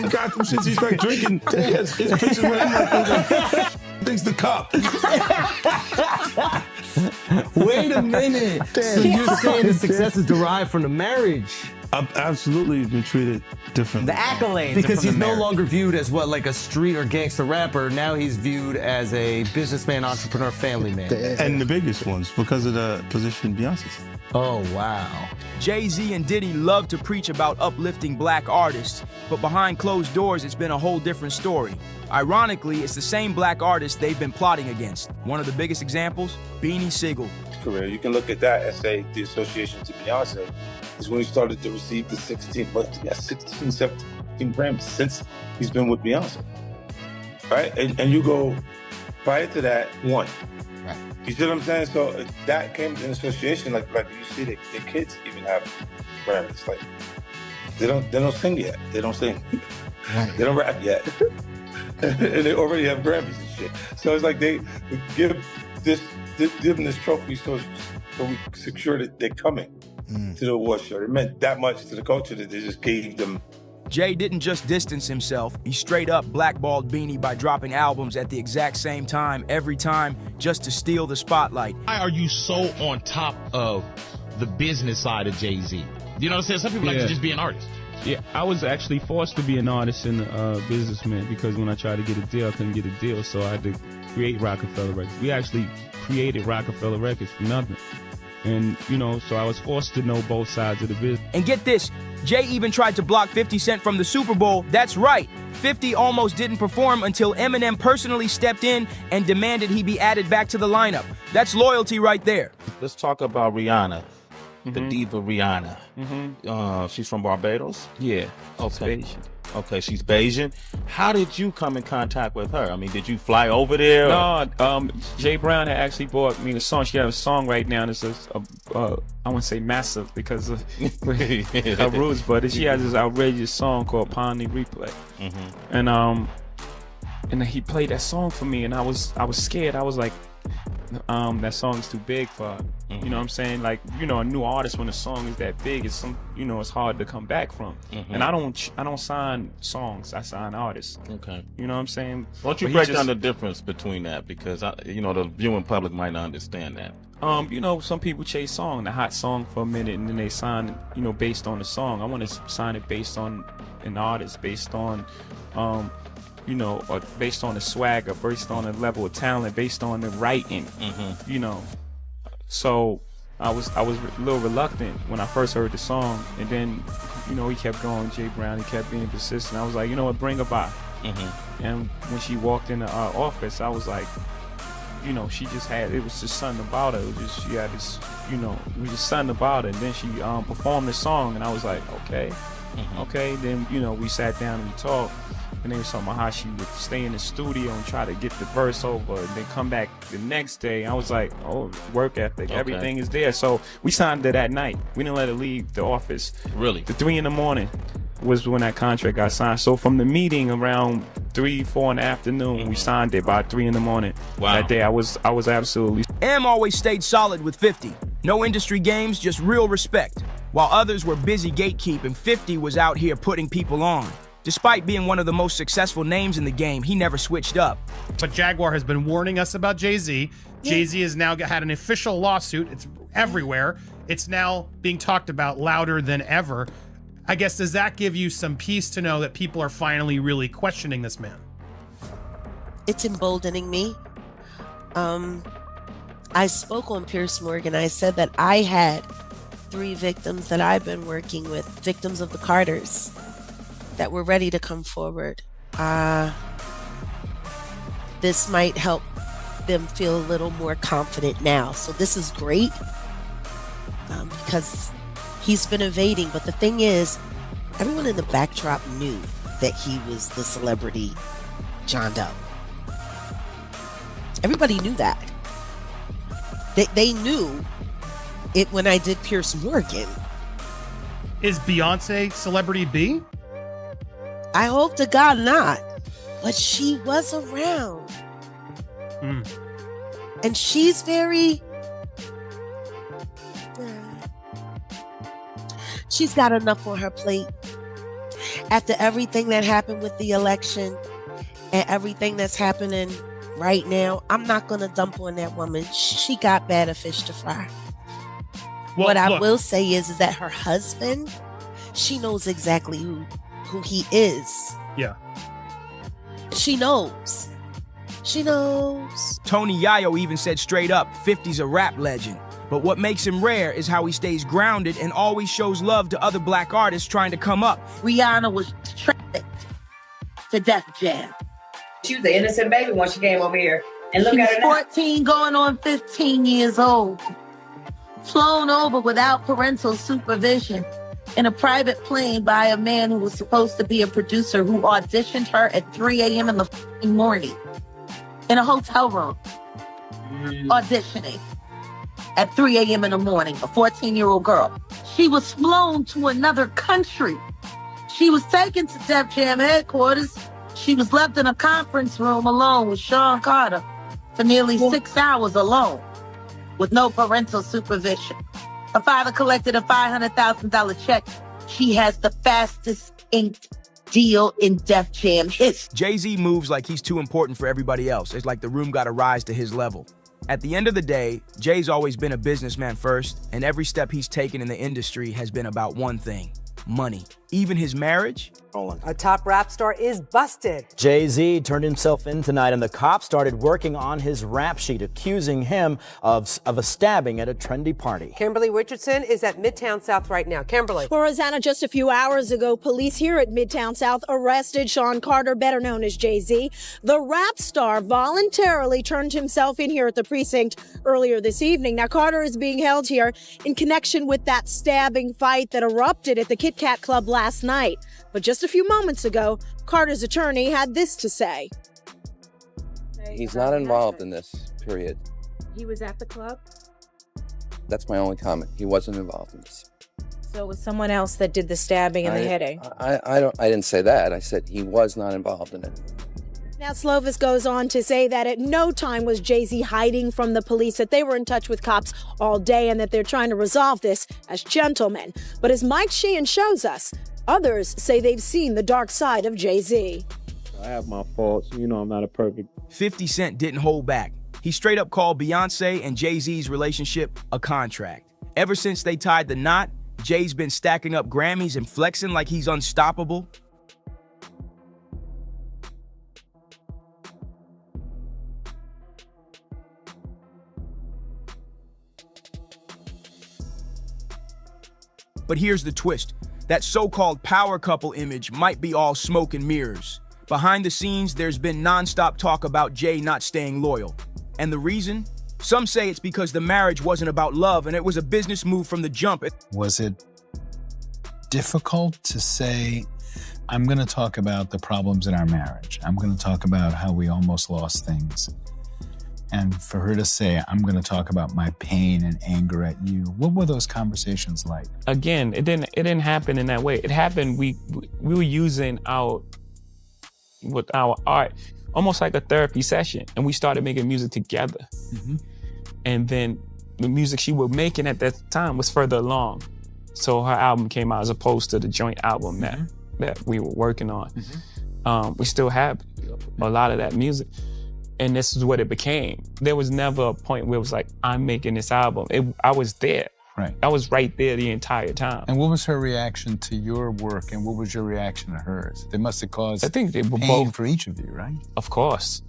got some shit. He's like drinking. His pictures with him like thinks the cup. Wait a minute. So you're saying the success is derived from the marriage? I've absolutely been treated differently. The accolades. Because he's no longer viewed as what, like a street or gangster rapper. Now he's viewed as a businessman, entrepreneur, family man. And the biggest ones because of the position Beyonce's. Oh, wow. Jay-Z and Diddy love to preach about uplifting black artists, but behind closed doors, it's been a whole different story. Ironically, it's the same black artists they've been plotting against. One of the biggest examples, Beanie Sigel. Career, you can look at that and say the association to Beyonce is when he started to receive the 16, 17 Grammys since he's been with Beyonce, right? And you go prior to that, one. Right. You see what I'm saying? So that came in association, like you see the kids even have Grammys. Like they don't sing yet. They don't sing. Right. They don't rap yet. And they already have Grammys and shit. So it's like they give them this trophy so we secure that they're coming to the award show. It meant that much to the culture that they just gave them. Jay didn't just distance himself, he straight up blackballed Beanie by dropping albums at the exact same time, every time, just to steal the spotlight. Why are you so on top of the business side of Jay-Z? You know what I'm saying? Some people like to just be an artist. Yeah, I was actually forced to be an artist and a businessman because when I tried to get a deal, I couldn't get a deal, so I had to create Rockefeller Records. We actually created Rockefeller Records from nothing. And, you know, so I was forced to know both sides of the business. And get this, Jay even tried to block 50 Cent from the Super Bowl. That's right, 50 almost didn't perform until Eminem personally stepped in and demanded he be added back to the lineup. That's loyalty right there. Let's talk about Rihanna, the diva Rihanna. She's from Barbados? Yeah. Okay. Okay, she's Bayesian. How did you come in contact with her? I mean, did you fly over there? No, Jay Brown had actually bought me the song. She had a song right now that's I wouldn't say massive because of her roots, but she has this outrageous song called Pon the Replay. And he played that song for me, and I was scared. I was like, that song's too big for her. You know what I'm saying? Like, you know, a new artist when a song is that big, it's it's hard to come back from. And I don't sign songs, I sign artists. Okay. You know what I'm saying? Why don't you break down the difference between that? Because the viewing public might not understand that. Some people chase the hot song for a minute, and then they sign, based on the song. I want to sign it based on an artist, based on or based on the swagger, based on the level of talent, based on the writing, So I was a little reluctant when I first heard the song, and then, he kept going, Jay Brown, he kept being persistent. I was like, bring her by. And when she walked in our office, I was like, you know, she just had, it was just something about her. It was just, she had this, you know, it was just something about her. And then she performed the song, and I was like, okay. Okay, then, you know, we sat down and we talked, and they was talking about how she would stay in the studio and try to get the verse over, and then come back the next day. I was like, oh, work ethic, everything is there. So we signed it that night. We didn't let her leave the office. Really? The 3 a.m. was when that contract got signed. So from the meeting around 3, 4 in the afternoon, we signed it by 3 a.m. Wow. That day I was absolutely. M always stayed solid with 50. No industry games, just real respect. While others were busy gatekeeping, 50 was out here putting people on. Despite being one of the most successful names in the game, he never switched up. But Jaguar has been warning us about Jay-Z. Jay-Z has now had an official lawsuit. It's everywhere. It's now being talked about louder than ever. I guess, does that give you some peace to know that people are finally really questioning this man? It's emboldening me. I spoke on Piers Morgan. I said that I had 3 victims that I've been working with, victims of the Carters, that were ready to come forward. This might help them feel a little more confident now. So this is great because he's been evading. But the thing is, everyone in the backdrop knew that he was the celebrity John Doe. Everybody knew that. They knew it when I did Piers Morgan. Is Beyonce celebrity B? I hope to God not. But she was around. And she's very... she's got enough on her plate. After everything that happened with the election and everything that's happening right now, I'm not going to dump on that woman. She got better fish to fry. Well, what I will say is that her husband, she knows exactly who he is. Yeah. She knows. She knows. Tony Yayo even said straight up, 50's a rap legend. But what makes him rare is how he stays grounded and always shows love to other black artists trying to come up. Rihanna was trafficked to Def Jam. She was an innocent baby when she came over here. And look She at was her now. 14 going on 15 years old. Flown over without parental supervision in a private plane by a man who was supposed to be a producer who auditioned her at 3 a.m. in the morning in a hotel room. Auditioning at 3 a.m. in the morning, a 14-year-old girl. She was flown to another country. She was taken to Def Jam headquarters. She was left in a conference room alone with Sean Carter for nearly 6 hours alone with no parental supervision. Her father collected a $500,000 check. She has the fastest inked deal in Def Jam history. Jay-Z moves like he's too important for everybody else. It's like the room got to rise to his level. At the end of the day, Jay's always been a businessman first, and every step he's taken in the industry has been about one thing: money. Even his marriage? A top rap star is busted. Jay-Z turned himself in tonight, and the cops started working on his rap sheet, accusing him of a stabbing at a trendy party. Kimberly Richardson is at Midtown South right now. Kimberly. Well, Rosanna, just a few hours ago, police here at Midtown South arrested Sean Carter, better known as Jay-Z. The rap star voluntarily turned himself in here at the precinct earlier this evening. Now, Carter is being held here in connection with that stabbing fight that erupted at the Kit Kat Club last night. But just a few moments ago, Carter's attorney had this to say. He's not involved in this, period. He was at the club? That's my only comment. He wasn't involved in this. So it was someone else that did the stabbing and the hitting? I didn't say that. I said he was not involved in it. Now, Slovis goes on to say that at no time was Jay-Z hiding from the police, that they were in touch with cops all day and that they're trying to resolve this as gentlemen. But as Mike Sheehan shows us, others say they've seen the dark side of Jay-Z. I have my faults. You know I'm not a perfect. 50 Cent didn't hold back. He straight up called Beyonce and Jay-Z's relationship a contract. Ever since they tied the knot, Jay's been stacking up Grammys and flexing like he's unstoppable. But here's the twist. That so-called power couple image might be all smoke and mirrors. Behind the scenes, there's been non-stop talk about Jay not staying loyal. And the reason? Some say it's because the marriage wasn't about love and it was a business move from the jump. Was it difficult to say, I'm going to talk about the problems in our marriage. I'm going to talk about how we almost lost things. And for her to say, I'm going to talk about my pain and anger at you. What were those conversations like? Again, it didn't happen in that way. It happened, we were using our art almost like a therapy session. And we started making music together. Mm-hmm. And then the music she was making at that time was further along. So her album came out as opposed to the joint album that we were working on. Mm-hmm. We still have a lot of that music. And this is what it became. There was never a point where it was like, I'm making this album. I was there. Right. I was right there the entire time. And what was her reaction to your work and what was your reaction to hers? They must have caused I think they were pain both for each of you, right? Of course.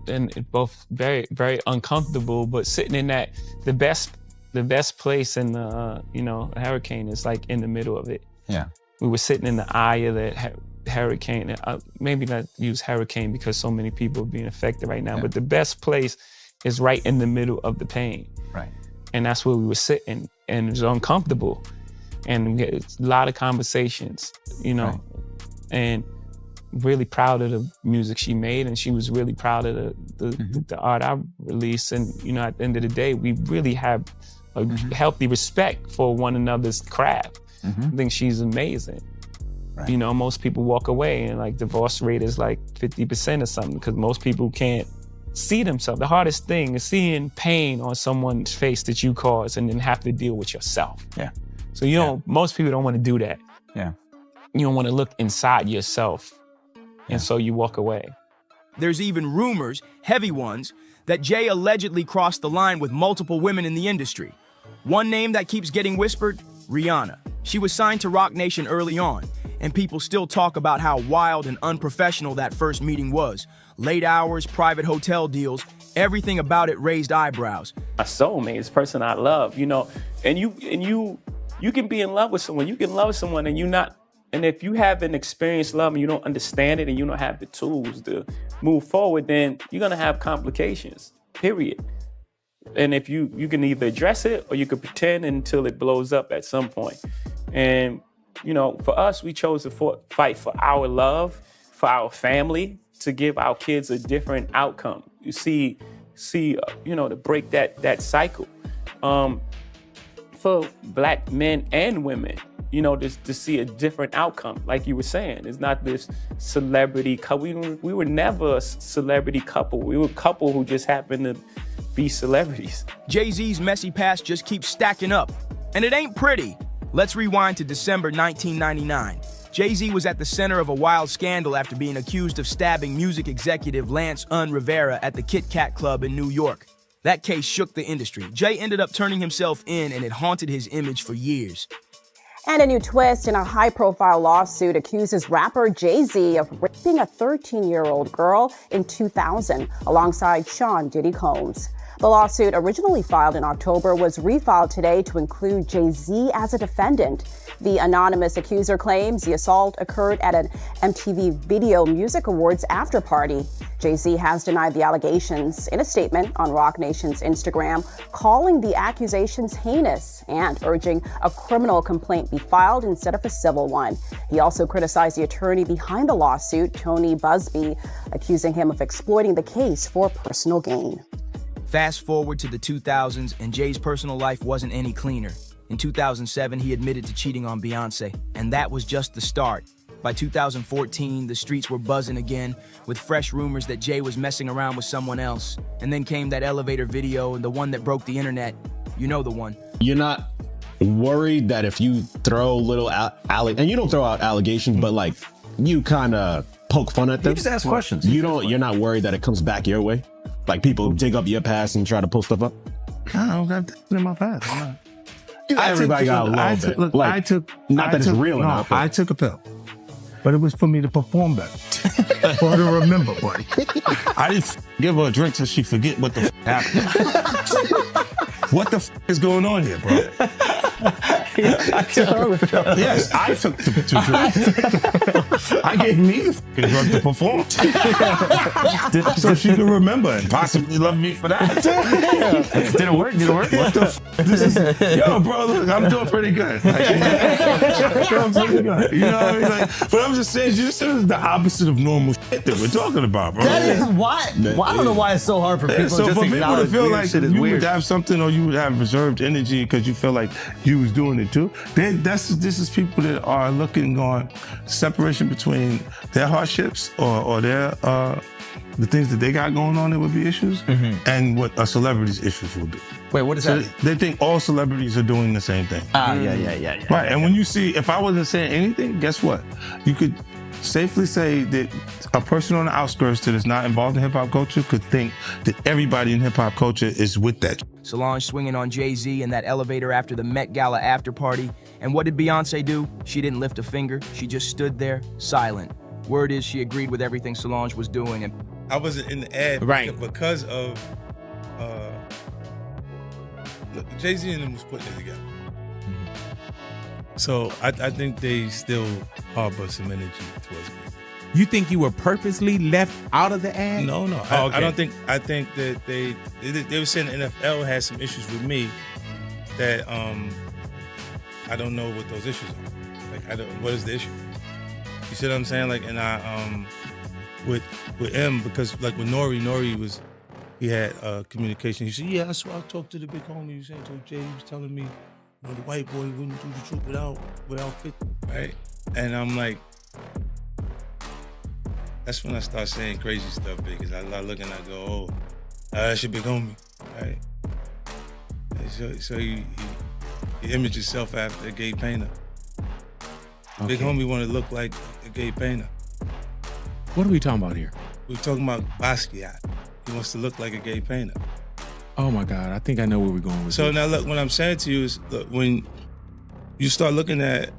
And it both very, very uncomfortable, but sitting in that, the best place in the, a hurricane is like in the middle of it. Yeah. We were sitting in the eye of that hurricane. Maybe not use hurricane because so many people are being affected right now, but the best place is right in the middle of the pain. Right. And that's where we were sitting, and it was uncomfortable. And we had a lot of conversations, and really proud of the music she made, and she was really proud of the art I released. And, at the end of the day, we really have a healthy respect for one another's craft. I think she's amazing. Right. Most people walk away and like divorce rate is like 50% or something because most people can't see themselves. The hardest thing is seeing pain on someone's face that you caused and then have to deal with yourself. Yeah. So most people don't want to do that. Yeah. You don't want to look inside yourself. And so you walk away. There's even rumors, heavy ones, that Jay allegedly crossed the line with multiple women in the industry. One name that keeps getting whispered, Rihanna. She was signed to Roc Nation early on, and people still talk about how wild and unprofessional that first meeting was. Late hours, private hotel deals, everything about it raised eyebrows. My soulmate is the person I love, and you can be in love with someone. You can love someone and if you haven't experienced love and you don't understand it and you don't have the tools to move forward, then you're gonna have complications, period. And if you can either address it or you can pretend until it blows up at some point. And, for us, we chose to fight for our love, for our family, to give our kids a different outcome. You see, to break that cycle. For Black men and women, just to see a different outcome. Like you were saying, it's not this celebrity couple. We were never a celebrity couple. We were a couple who just happened to be celebrities. Jay-Z's messy past just keeps stacking up, and it ain't pretty. Let's rewind to December 1999. Jay-Z was at the center of a wild scandal after being accused of stabbing music executive Lance Rivera at the Kit Kat Club in New York. That case shook the industry. Jay ended up turning himself in, and it haunted his image for years. And a new twist in a high-profile lawsuit accuses rapper Jay-Z of raping a 13-year-old girl in 2000 alongside Sean Diddy Combs. The lawsuit, originally filed in October, was refiled today to include Jay-Z as a defendant. The anonymous accuser claims the assault occurred at an MTV Video Music Awards after-party. Jay-Z has denied the allegations in a statement on Roc Nation's Instagram, calling the accusations heinous and urging a criminal complaint be filed instead of a civil one. He also criticized the attorney behind the lawsuit, Tony Busby, accusing him of exploiting the case for personal gain. Fast forward to the 2000s, and Jay's personal life wasn't any cleaner. In 2007, he admitted to cheating on Beyonce, and that was just the start. By 2014, the streets were buzzing again, with fresh rumors that Jay was messing around with someone else. And then came that elevator video, and the one that broke the internet. You know the one. You're not worried that if you throw little and you don't throw out allegations, but like you kind of poke fun at them. You just ask questions. You're not worried that it comes back your way? Like people dig up your past and try to pull stuff up? I don't got that in my past. Everybody got a little bit. Look, like, not that it's real enough. I took a pill, but it was for me to perform better. For her to remember, buddy. I didn't give her a drink till she forget what the happened. What the is going on here, bro? Yes, I took the drugs. I gave me the fucking drug to perform. So she could remember and possibly love me for that. Did it work? What the f? This is, yo, bro, look, I'm doing pretty good. Doing pretty good. You know what I mean? Like, but I'm just saying, this is the opposite of normal shit that we're talking about, bro. That is why. Well, I don't know why it's so hard for people So just for to people to acknowledge feel weird like shit is you weird. would have something or you would have reserved energy because you feel like you was doing it too, this is people that are looking on separation between their hardships or their the things that they got going on that would be issues and what a celebrity's issues would be. Wait, what is So that? they think all celebrities are doing the same thing. Yeah. Right, and when you see, if I wasn't saying anything, guess what? You could safely say that a person on the outskirts that is not involved in hip-hop culture could think that everybody in hip-hop culture is with that. Solange swinging on Jay-Z in that elevator after the Met Gala after party. And what did Beyonce do? She didn't lift a finger. She just stood there, silent. Word is she agreed with everything Solange was doing. And I wasn't in the ad because of Jay-Z and them was putting it together. So I think they still harbor some energy towards me. You think you were purposely left out of the ad? No. Oh, okay. I don't think. I think that they were saying the NFL had some issues with me that I don't know what those issues are. Like what is the issue? You see what I'm saying? Like, and I with M, because like with Nori he had communication. He said, yeah, that's why I talked to the big homie. He was saying, told Jay, he was telling me, the white boy wouldn't do the truth without 50, right? And I'm like, that's when I start saying crazy stuff because I look and I go, oh, that's your big homie, right? And so he imaged himself after a gay painter. Big homie want to look like a gay painter. What are we talking about here? We're talking about Basquiat. He wants to look like a gay painter. Oh my God, I think I know where we're going with So this. now look, what I'm saying to you is, look, when you start looking at,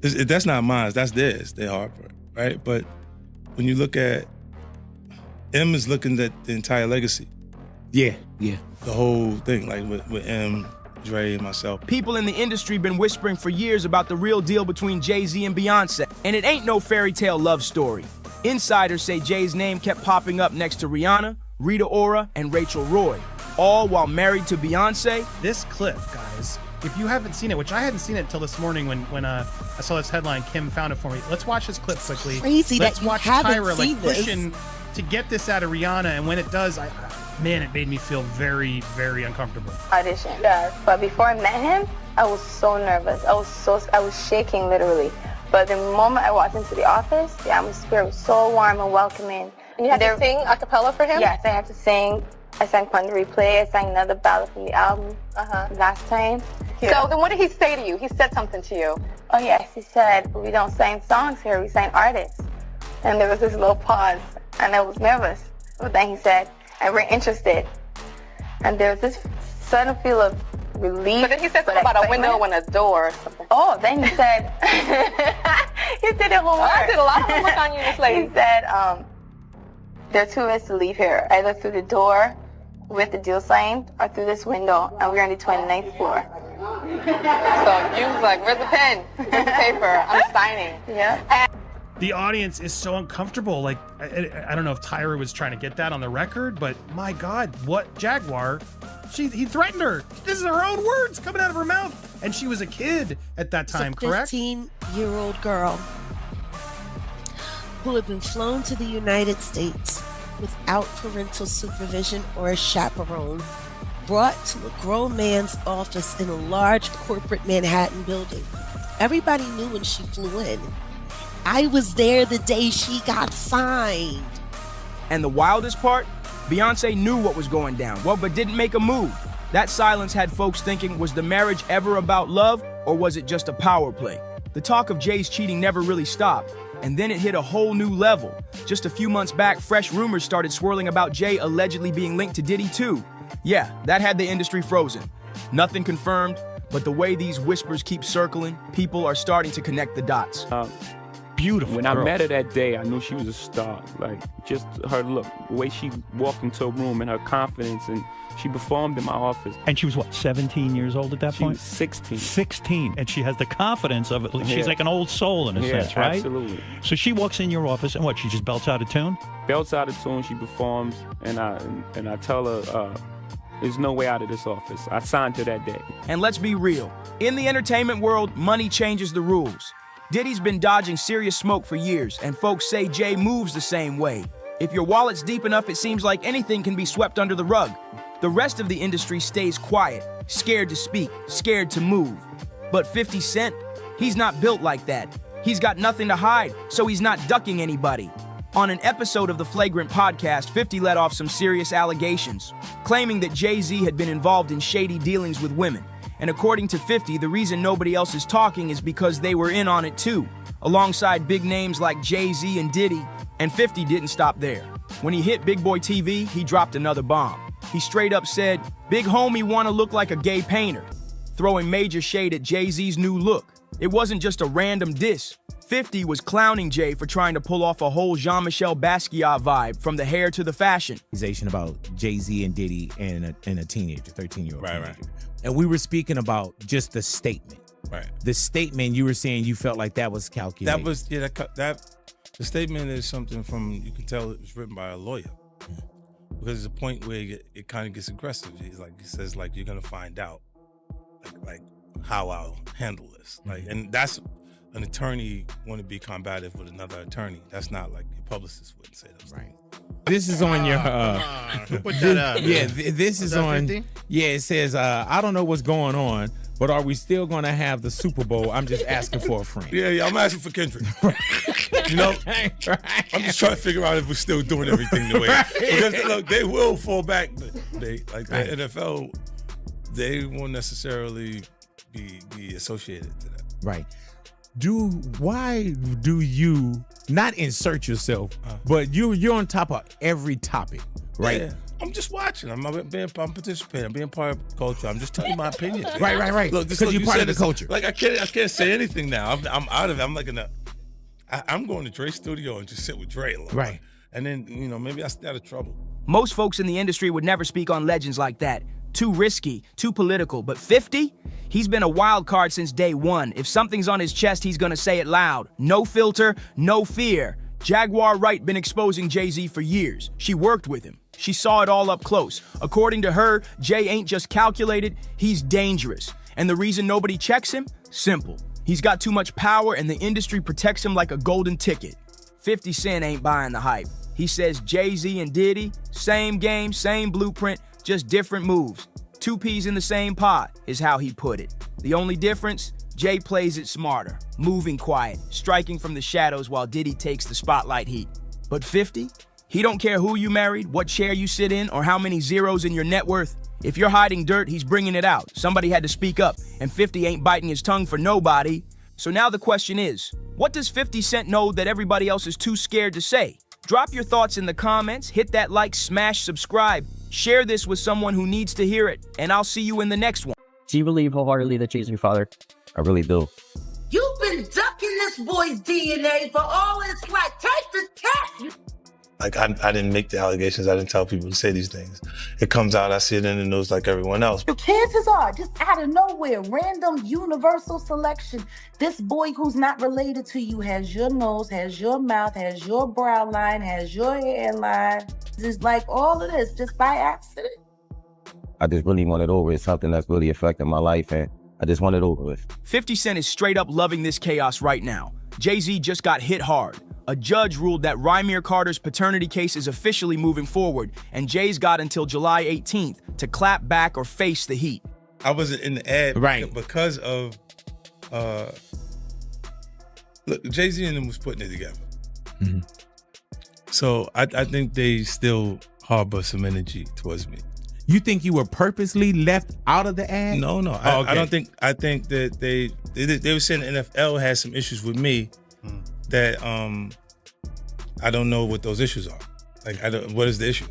that's not mine, that's theirs, they're Harper, right? But when you look at, M is looking at the entire legacy. Yeah. The whole thing, like with M, Dre, and myself. people in the industry been whispering for years about the real deal between Jay-Z and Beyonce. And it ain't no fairy tale love story. Insiders say Jay's name kept popping up next to Rihanna, Rita Ora, and Rachel Roy, all while married to Beyonce. This clip, guys, if you haven't seen it, which I hadn't seen it until this morning when I saw this headline, Kim found it for me. Let's watch this clip quickly. Crazy Let's that you watch haven't Tyra seen this. pushing to get this out of Rihanna, and when it does, man, it made me feel very, very uncomfortable. Audition. Yeah, but before I met him, I was so nervous. I was shaking literally. But the moment I walked into the office, the atmosphere was so warm and welcoming. You had to sing a cappella for him? Yes, I had to sing. I sang Pun to Replay. I sang another ballad from the album last time. So then what did he say to you? He said something to you. Oh yes, he said, we don't sing songs here, we sing artists. And there was this little pause, and I was nervous. But then he said, and we're interested. And there was this sudden feel of relief. But then he said something about a window and a door or something. Oh, then he said, he did it homework. I did a lot of homework on you, Miss Lady. He said, there are two ways to leave here, either through the door with the deal signed or through this window, and we're on the 29th floor. So you was like, where's the pen? Where's the paper? I'm signing. Yeah. The audience is so uncomfortable. Like, I don't know if Tyra was trying to get that on the record, but my God, what Jaguar? He threatened her. This is her own words coming out of her mouth. And she was a kid at that time, correct? 15-year-old girl who had been flown to the United States without parental supervision or a chaperone, brought to a grown man's office in a large corporate Manhattan building. Everybody knew when she flew in. I was there the day she got signed. And the wildest part? Beyonce knew what was going down, but didn't make a move. That silence had folks thinking, was the marriage ever about love, or was it just a power play? The talk of Jay's cheating never really stopped, and then it hit a whole new level. Just a few months back, fresh rumors started swirling about Jay allegedly being linked to Diddy too. Yeah, that had the industry frozen. Nothing confirmed, but the way these whispers keep circling, people are starting to connect the dots. beautiful When girl. I met her that day, I knew she was a star. Like, just her look, the way she walked into a room and her confidence, and she performed in my office. And she was, what, 17 years old at that She point? was 16. 16. And she has the confidence of it. She's Yeah. like an old soul in a sense, right? Absolutely. So she walks in your office, and what, she just belts out a tune? Belts out of tune, she performs, and I tell her, there's no way out of this office. I signed her that day. And let's be real. In the entertainment world, money changes the rules. Diddy's been dodging serious smoke for years, and folks say Jay moves the same way. If your wallet's deep enough, it seems like anything can be swept under the rug. The rest of the industry stays quiet, scared to speak, scared to move. But 50 Cent, he's not built like that. He's got nothing to hide, so he's not ducking anybody. On an episode of the Flagrant podcast, 50 let off some serious allegations, claiming that Jay-Z had been involved in shady dealings with women. And according to 50, the reason nobody else is talking is because they were in on it too, alongside big names like Jay-Z and Diddy. And 50 didn't stop there. When he hit Big Boy TV, he dropped another bomb. He straight up said, "Big homie wanna look like a gay painter," throwing major shade at Jay-Z's new look. It wasn't just a random diss. 50 was clowning Jay for trying to pull off a whole Jean-Michel Basquiat vibe, from the hair to the fashion. Accusation about Jay-Z and Diddy and a teenager, 13-year-old teenager. Right. And we were speaking about just the statement. Right. The statement, you were saying you felt like that was calculated. That was the statement is something from, you can tell it was written by a lawyer, because there's a point where it kind of gets aggressive. He says like you're gonna find out like how I'll handle this. Like, and that's an attorney want to be combative with another attorney. That's not like your publicist wouldn't say that. Right. This is on your Put that up. Yeah, this is on 50? Yeah, it says I don't know what's going on, but are we still going to have the Super Bowl? I'm just asking for a friend. Yeah, I'm asking for Kendrick. You know, I'm just trying to figure out if we're still doing everything the way. Because look, they will fall back. The NFL, they won't necessarily be associated to that. Right. Why do you not insert yourself, but you're on top of every topic, right? Yeah. I'm just watching. I'm participating. I'm being part of the culture. I'm just telling you my opinion. Right. Look, because you're part of the culture. Like I can't say anything now. I'm out of it. I'm like I'm going to Dre's studio and just sit with Dre a little. Right. And then, maybe I stay out of trouble. Most folks in the industry would never speak on legends like that. Too risky, too political. But 50? He's been a wild card since day one. If something's on his chest, he's gonna say it loud. No filter, no fear. Jaguar Wright been exposing Jay-Z for years. She worked with him. She saw it all up close. According to her, Jay ain't just calculated, he's dangerous. And the reason nobody checks him? Simple. He's got too much power and the industry protects him like a golden ticket. 50 Cent ain't buying the hype. He says Jay-Z and Diddy, same game, same blueprint, just different moves. Two peas in the same pot is how he put it. The only difference, Jay plays it smarter, moving quiet, striking from the shadows while Diddy takes the spotlight heat. But 50? He don't care who you married, what chair you sit in, or how many zeros in your net worth. If you're hiding dirt, he's bringing it out. Somebody had to speak up, and 50 ain't biting his tongue for nobody. So now the question is, what does 50 Cent know that everybody else is too scared to say? Drop your thoughts in the comments, hit that like, smash, subscribe, share this with someone who needs to hear it, and I'll see you in the next one. Do you believe wholeheartedly that Jay's your father? I really do. You've been ducking this boy's DNA for all it's like. Take the test. Like, I didn't make the allegations. I didn't tell people to say these things. It comes out, I see it in the news like everyone else. The chances are, just out of nowhere, random universal selection, this boy who's not related to you has your nose, has your mouth, has your brow line, has your hairline. It's like all of this just by accident. I just really want it over. It's something that's really affecting my life, and I just want it over with. 50 Cent is straight up loving this chaos right now. Jay-Z just got hit hard. A judge ruled that Rymir Carter's paternity case is officially moving forward, and Jay's got until July 18th to clap back or face the heat. I wasn't in the ad because of look, Jay-Z and them was putting it together. Mm-hmm. So I think they still harbor some energy towards me. You think you were purposely left out of the ad? No. I don't think. I think that they were saying the NFL has some issues with me that I don't know what those issues are. Like, what is the issue?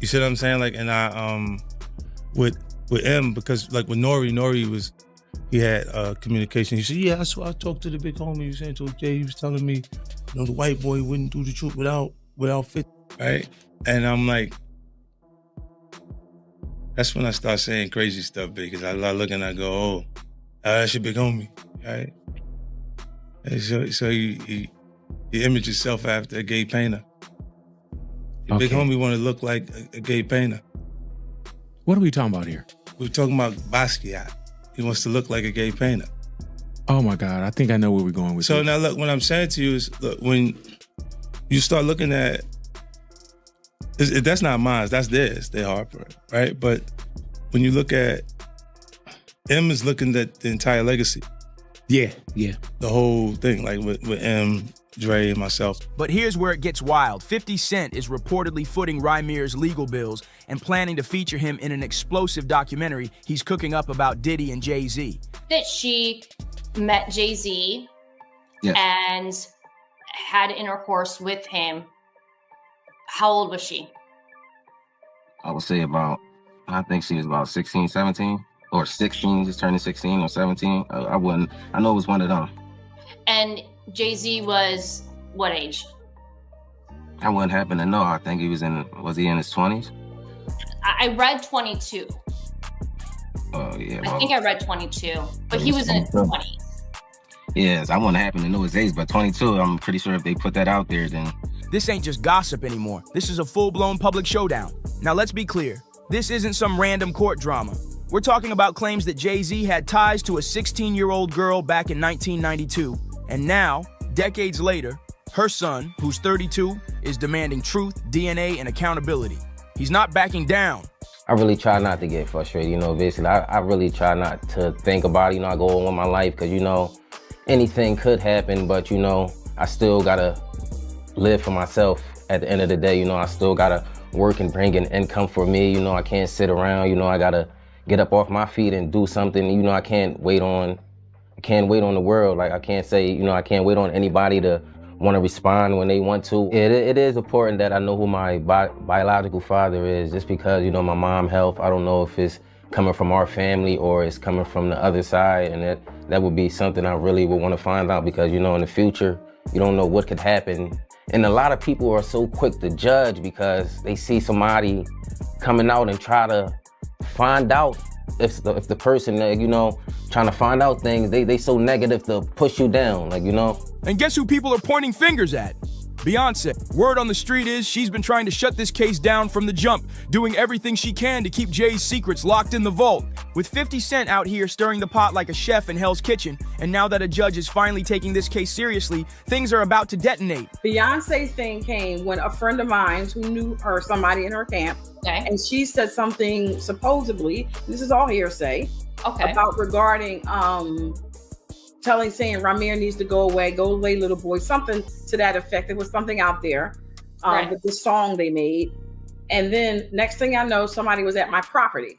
You see what I'm saying? Like, and I with M, because like with Nori was he had communication. He said, yeah, I talked to the big homie. He was saying to Jay, he was telling me, the white boy wouldn't do the truth without 50, right? And I'm like, that's when I start saying crazy stuff, because I look and I go, oh, that's your big homie, right? And so he imaged himself after a gay painter. The big homie want to look like a gay painter. What are we talking about here? We're talking about Basquiat. He wants to look like a gay painter. Oh my God, I think I know where we're going with So this. now look, what I'm saying to you is, look, when you start looking at, that's not mine, that's theirs, they're Harper, right? But when you look at, M is looking at the entire legacy. Yeah. The whole thing, like with M, Dre, and myself. But here's where it gets wild. 50 Cent is reportedly footing Rymir's legal bills and planning to feature him in an explosive documentary he's cooking up about Diddy and Jay-Z. That she met Jay-Z and had intercourse with him. How old was she? I would say I think she was about 16, 17, or 16, just turning 16 or 17. I know it was one of them. And Jay-Z was what age? I wouldn't happen to know. I think was he in his 20s? I read 22. Oh, yeah. I think I read 22, but he was in his 20s. Yes, I wouldn't happen to know his age, but 22, I'm pretty sure if they put that out there, then... This ain't just gossip anymore. This is a full-blown public showdown. Now let's be clear. This isn't some random court drama. We're talking about claims that Jay-Z had ties to a 16-year-old girl back in 1992. And now, decades later, her son, who's 32, is demanding truth, DNA, and accountability. He's not backing down. I really try not to get frustrated, basically. I really try not to think about it, I go on with my life, because, anything could happen, but, I still gotta live for myself at the end of the day. I still gotta work and bring an income for me. I can't sit around, I gotta get up off my feet and do something. I can't wait on the world. Like, I can't say, I can't wait on anybody to want to respond when they want to. It is important that I know who my biological father is, just because, my mom health, I don't know if it's coming from our family or it's coming from the other side, and that would be something I really would want to find out, because, in the future, you don't know what could happen. And a lot of people are so quick to judge because they see somebody coming out and try to find out if the person, trying to find out things, they so negative to push you down, And guess who people are pointing fingers at? Beyonce. Word on the street is she's been trying to shut this case down from the jump, doing everything she can to keep Jay's secrets locked in the vault. With 50 Cent out here stirring the pot like a chef in Hell's Kitchen, and now that a judge is finally taking this case seriously, things are about to detonate. Beyonce's thing came when a friend of mine who knew her, somebody in her camp, and she said something supposedly, this is all hearsay, about regarding saying Ramir needs to go away little boy, something to that effect. There was something out there with the song they made. And then next thing I know, somebody was at my property.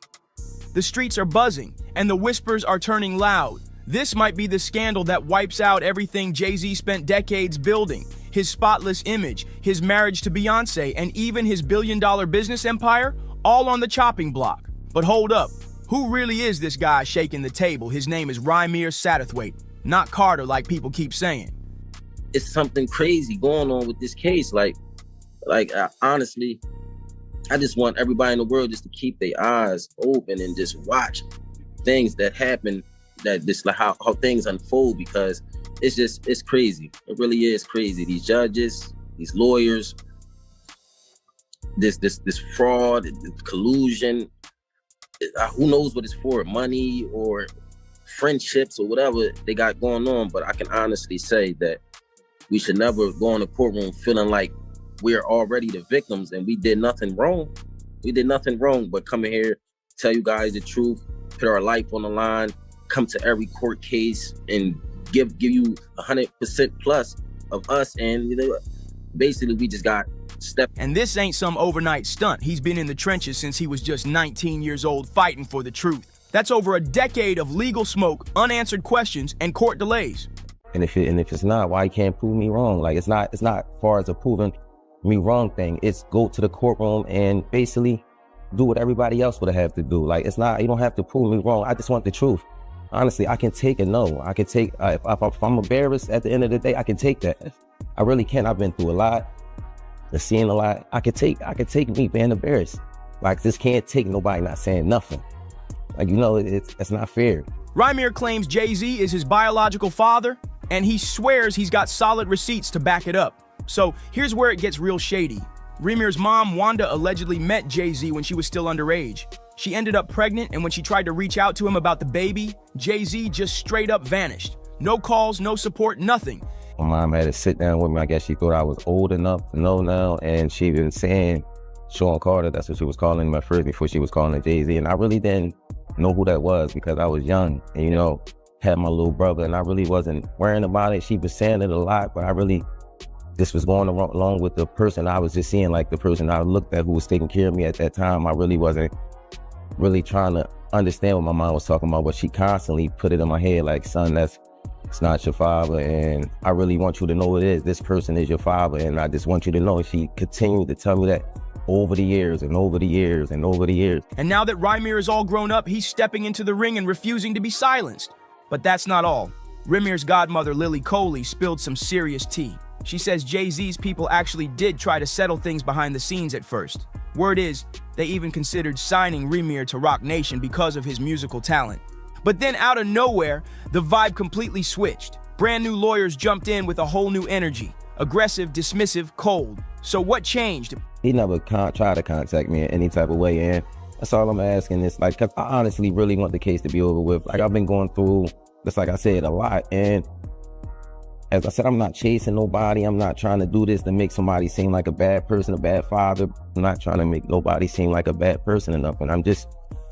The streets are buzzing and the whispers are turning loud. This might be the scandal that wipes out everything Jay-Z spent decades building. His spotless image, his marriage to Beyonce, and even his billion-dollar business empire, all on the chopping block. But hold up, who really is this guy shaking the table? His name is Rymir Satterthwaite, not Carter like people keep saying. It's something crazy going on with this case. Honestly, I just want everybody in the world just to keep their eyes open and just watch things that happen, how things unfold, because it's crazy. It really is crazy. These judges, these lawyers, this fraud, this collusion, who knows what it's for, money or friendships or whatever they got going on. But I can honestly say that we should never go in the courtroom feeling like we're already the victims and we did nothing wrong. We did nothing wrong but come in here, tell you guys the truth, put our life on the line, come to every court case and give you 100% plus of us. And basically we just got stepped. And this ain't some overnight stunt. He's been in the trenches since he was just 19 years old fighting for the truth. That's over a decade of legal smoke, unanswered questions, and court delays. And if it's not, why you can't prove me wrong? Like, it's not far as a proving me wrong thing. It's go to the courtroom and basically do what everybody else would have to do. Like, it's not, you don't have to prove me wrong. I just want the truth. honestly, I can take a no. I can take, if I'm embarrassed at the end of the day, I can take that. I really can. I've been through a lot. I've seen a lot. I could take me being embarrassed. Like, this can't take nobody not saying nothing. Like, you know, it's not fair. Rymir claims Jay-Z is his biological father, and he swears he's got solid receipts to back it up. So here's where it gets real shady. Rymir's mom, Wanda, allegedly met Jay-Z when she was still underage. She ended up pregnant, and when she tried to reach out to him about the baby, Jay-Z just straight up vanished. No calls, no support, nothing. My mom had to sit down with me. I guess she thought I was old enough to know now, and she been saying Sean Carter, that's what she was calling him at first before she was calling him Jay-Z, and I really didn't know who that was because I was young and, you know, had my little brother, and I really wasn't worrying about it. She was saying it a lot, but I really just was going along with the person I was just seeing, like the person I looked at who was taking care of me at that time. I really wasn't really trying to understand what my mom was talking about, but she constantly put it in my head like, son, it's not your father, and I really want you to know it is. This person is your father, and I just want you to know. And she continued to tell me that over the years and over the years and over the years. And now that Rymir is all grown up, he's stepping into the ring and refusing to be silenced. But that's not all. Rymir's godmother, Lily Coley, spilled some serious tea. She says Jay-Z's people actually did try to settle things behind the scenes at first. Word is, they even considered signing Rymir to Roc Nation because of his musical talent. But then out of nowhere, the vibe completely switched. Brand new lawyers jumped in with a whole new energy. Aggressive, dismissive, cold. So what changed? He never tried to contact me in any type of way, and that's all I'm asking is, like, cause I honestly really want the case to be over with. Like, I've been going through, just like I said, a lot, and as I said, I'm not chasing nobody. I'm not trying to do this to make somebody seem like a bad person, a bad father. I'm not trying to make nobody seem like a bad person or nothing. I'm just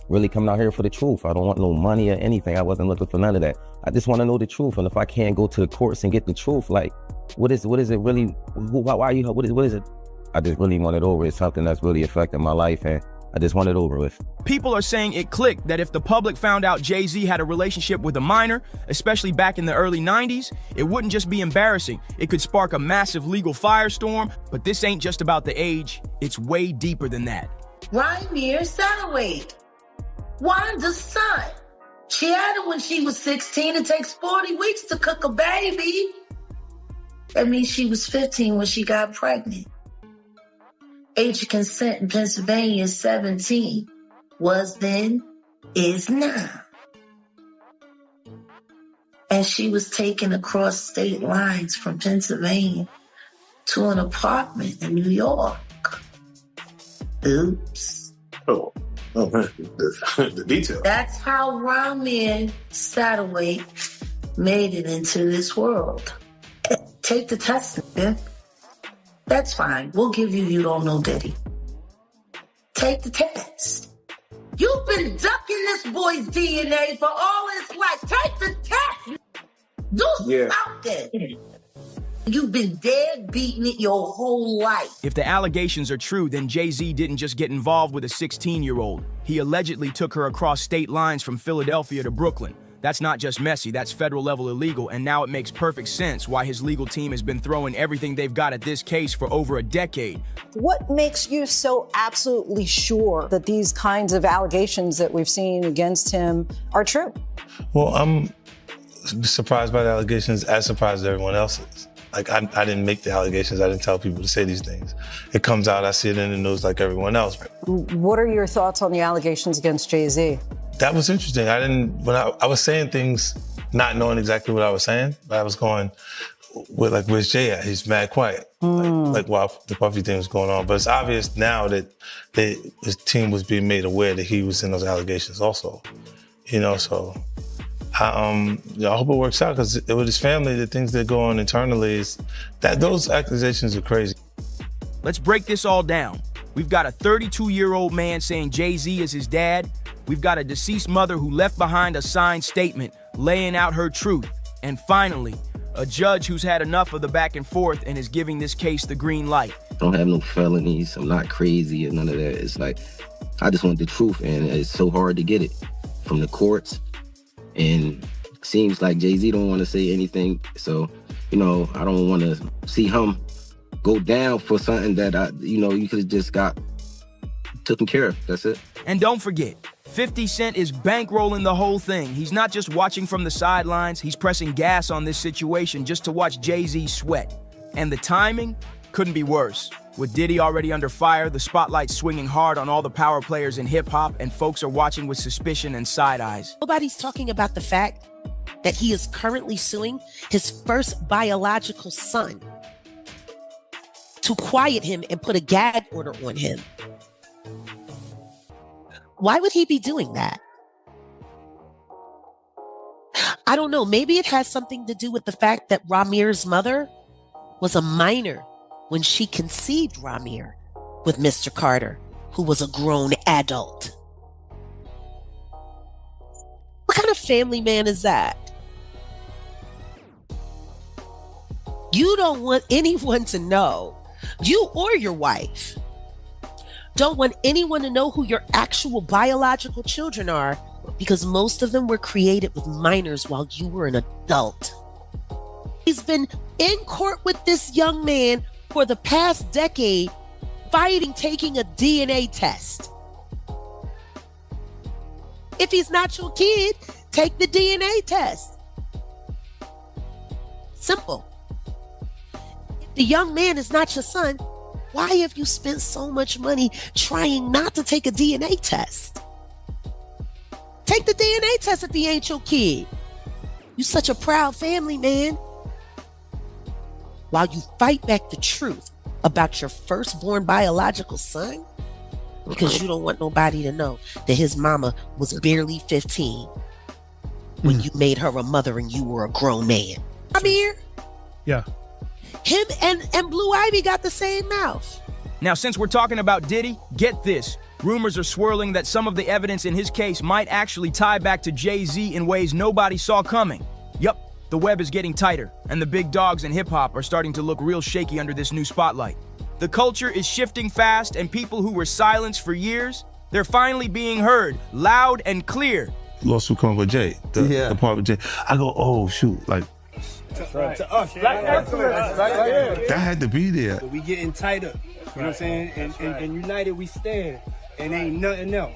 really coming out here for the truth. I don't want no money or anything. I wasn't looking for none of that. I just want to know the truth. And if I can't go to the courts and get the truth, like, what is it really? Why you? What is it? I just really want it over. It's something that's really affecting my life, and I just want it over with. People are saying it clicked that if the public found out Jay-Z had a relationship with a minor, especially back in the early 90s, it wouldn't just be embarrassing. It could spark a massive legal firestorm, but this ain't just about the age. It's way deeper than that. Rymir Satterwhite, Wanda's son. She had it when she was 16. It takes 40 weeks to cook a baby. That means she was 15 when she got pregnant. Age of consent in Pennsylvania is 17. Was then, is now. And she was taken across state lines from Pennsylvania to an apartment in New York. Oops. Oh man, the detail. That's how Rymir Satterwhite made it into this world. Take the test, man. That's fine. We'll give you don't know Diddy. Take the test. You've been ducking this boy's DNA for all his life. Take the test. Do something. You've been dead beating it your whole life. If the allegations are true, then Jay-Z didn't just get involved with a 16-year-old. He allegedly took her across state lines from Philadelphia to Brooklyn. That's not just messy, that's federal level illegal, and now it makes perfect sense why his legal team has been throwing everything they've got at this case for over a decade. What makes you so absolutely sure that these kinds of allegations that we've seen against him are true? Well, I'm surprised by the allegations, as surprised as everyone else is. Like, I didn't make the allegations. I didn't tell people to say these things. It comes out, I see it in the news like everyone else. What are your thoughts on the allegations against Jay-Z? That was interesting. When I was saying things, not knowing exactly what I was saying, but I was going with, like, where's Jay at? He's mad quiet. Like while the Puffy thing was going on. But it's obvious now that his team was being made aware that he was in those allegations also. You know, so I hope it works out, because with his family, the things that go on internally is that those accusations are crazy. Let's break this all down. We've got a 32-year-old man saying Jay-Z is his dad. We've got a deceased mother who left behind a signed statement laying out her truth. And finally, a judge who's had enough of the back and forth and is giving this case the green light. I don't have no felonies. I'm not crazy or none of that. It's like, I just want the truth, and it's so hard to get it from the courts. And it seems like Jay-Z don't want to say anything. So, I don't want to see him go down for something that you could have just got taken care of. That's it. And don't forget, 50 Cent is bankrolling the whole thing. He's not just watching from the sidelines, he's pressing gas on this situation just to watch Jay-Z sweat. And the timing couldn't be worse. With Diddy already under fire, the spotlight's swinging hard on all the power players in hip-hop, and folks are watching with suspicion and side eyes. Nobody's talking about the fact that he is currently suing his first biological son to quiet him and put a gag order on him. Why would he be doing that? I don't know. Maybe it has something to do with the fact that Ramir's mother was a minor when she conceived Ramir with Mr. Carter, who was a grown adult. What kind of family man is that? You don't want anyone to know, you or your wife, don't want anyone to know who your actual biological children are, because most of them were created with minors while you were an adult. He's been in court with this young man for the past decade, fighting taking a DNA test. If he's not your kid, take the DNA test. Simple. If the young man is not your son, why have you spent so much money trying not to take a DNA test? Take the DNA test if he ain't your kid. You such a proud family man. While you fight back the truth about your firstborn biological son, because you don't want nobody to know that his mama was barely 15 when you made her a mother and you were a grown man. I'm here. Yeah. Him and Blue Ivy got the same mouth. Now, since we're talking about Diddy, get this. Rumors are swirling that some of the evidence in his case might actually tie back to Jay-Z in ways nobody saw coming. Yup, the web is getting tighter, and the big dogs in hip-hop are starting to look real shaky under this new spotlight. The culture is shifting fast, and people who were silenced for years, they're finally being heard, loud and clear. Lawsuit coming with Jay, the part with Jay. I go, oh, shoot, like, To us, black excellence. that had to be there. We getting tighter. You know what I'm saying? And united we stand. And ain't nothing else.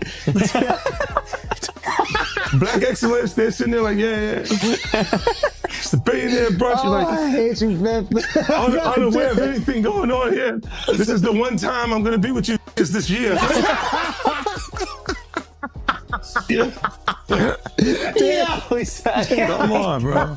Black excellence, they're sitting there like, yeah. It's the billionaire brunch. You're like, I hate you, man. Unaware of anything going on here. This is the one time I'm going to be with you this year. Come on, bro.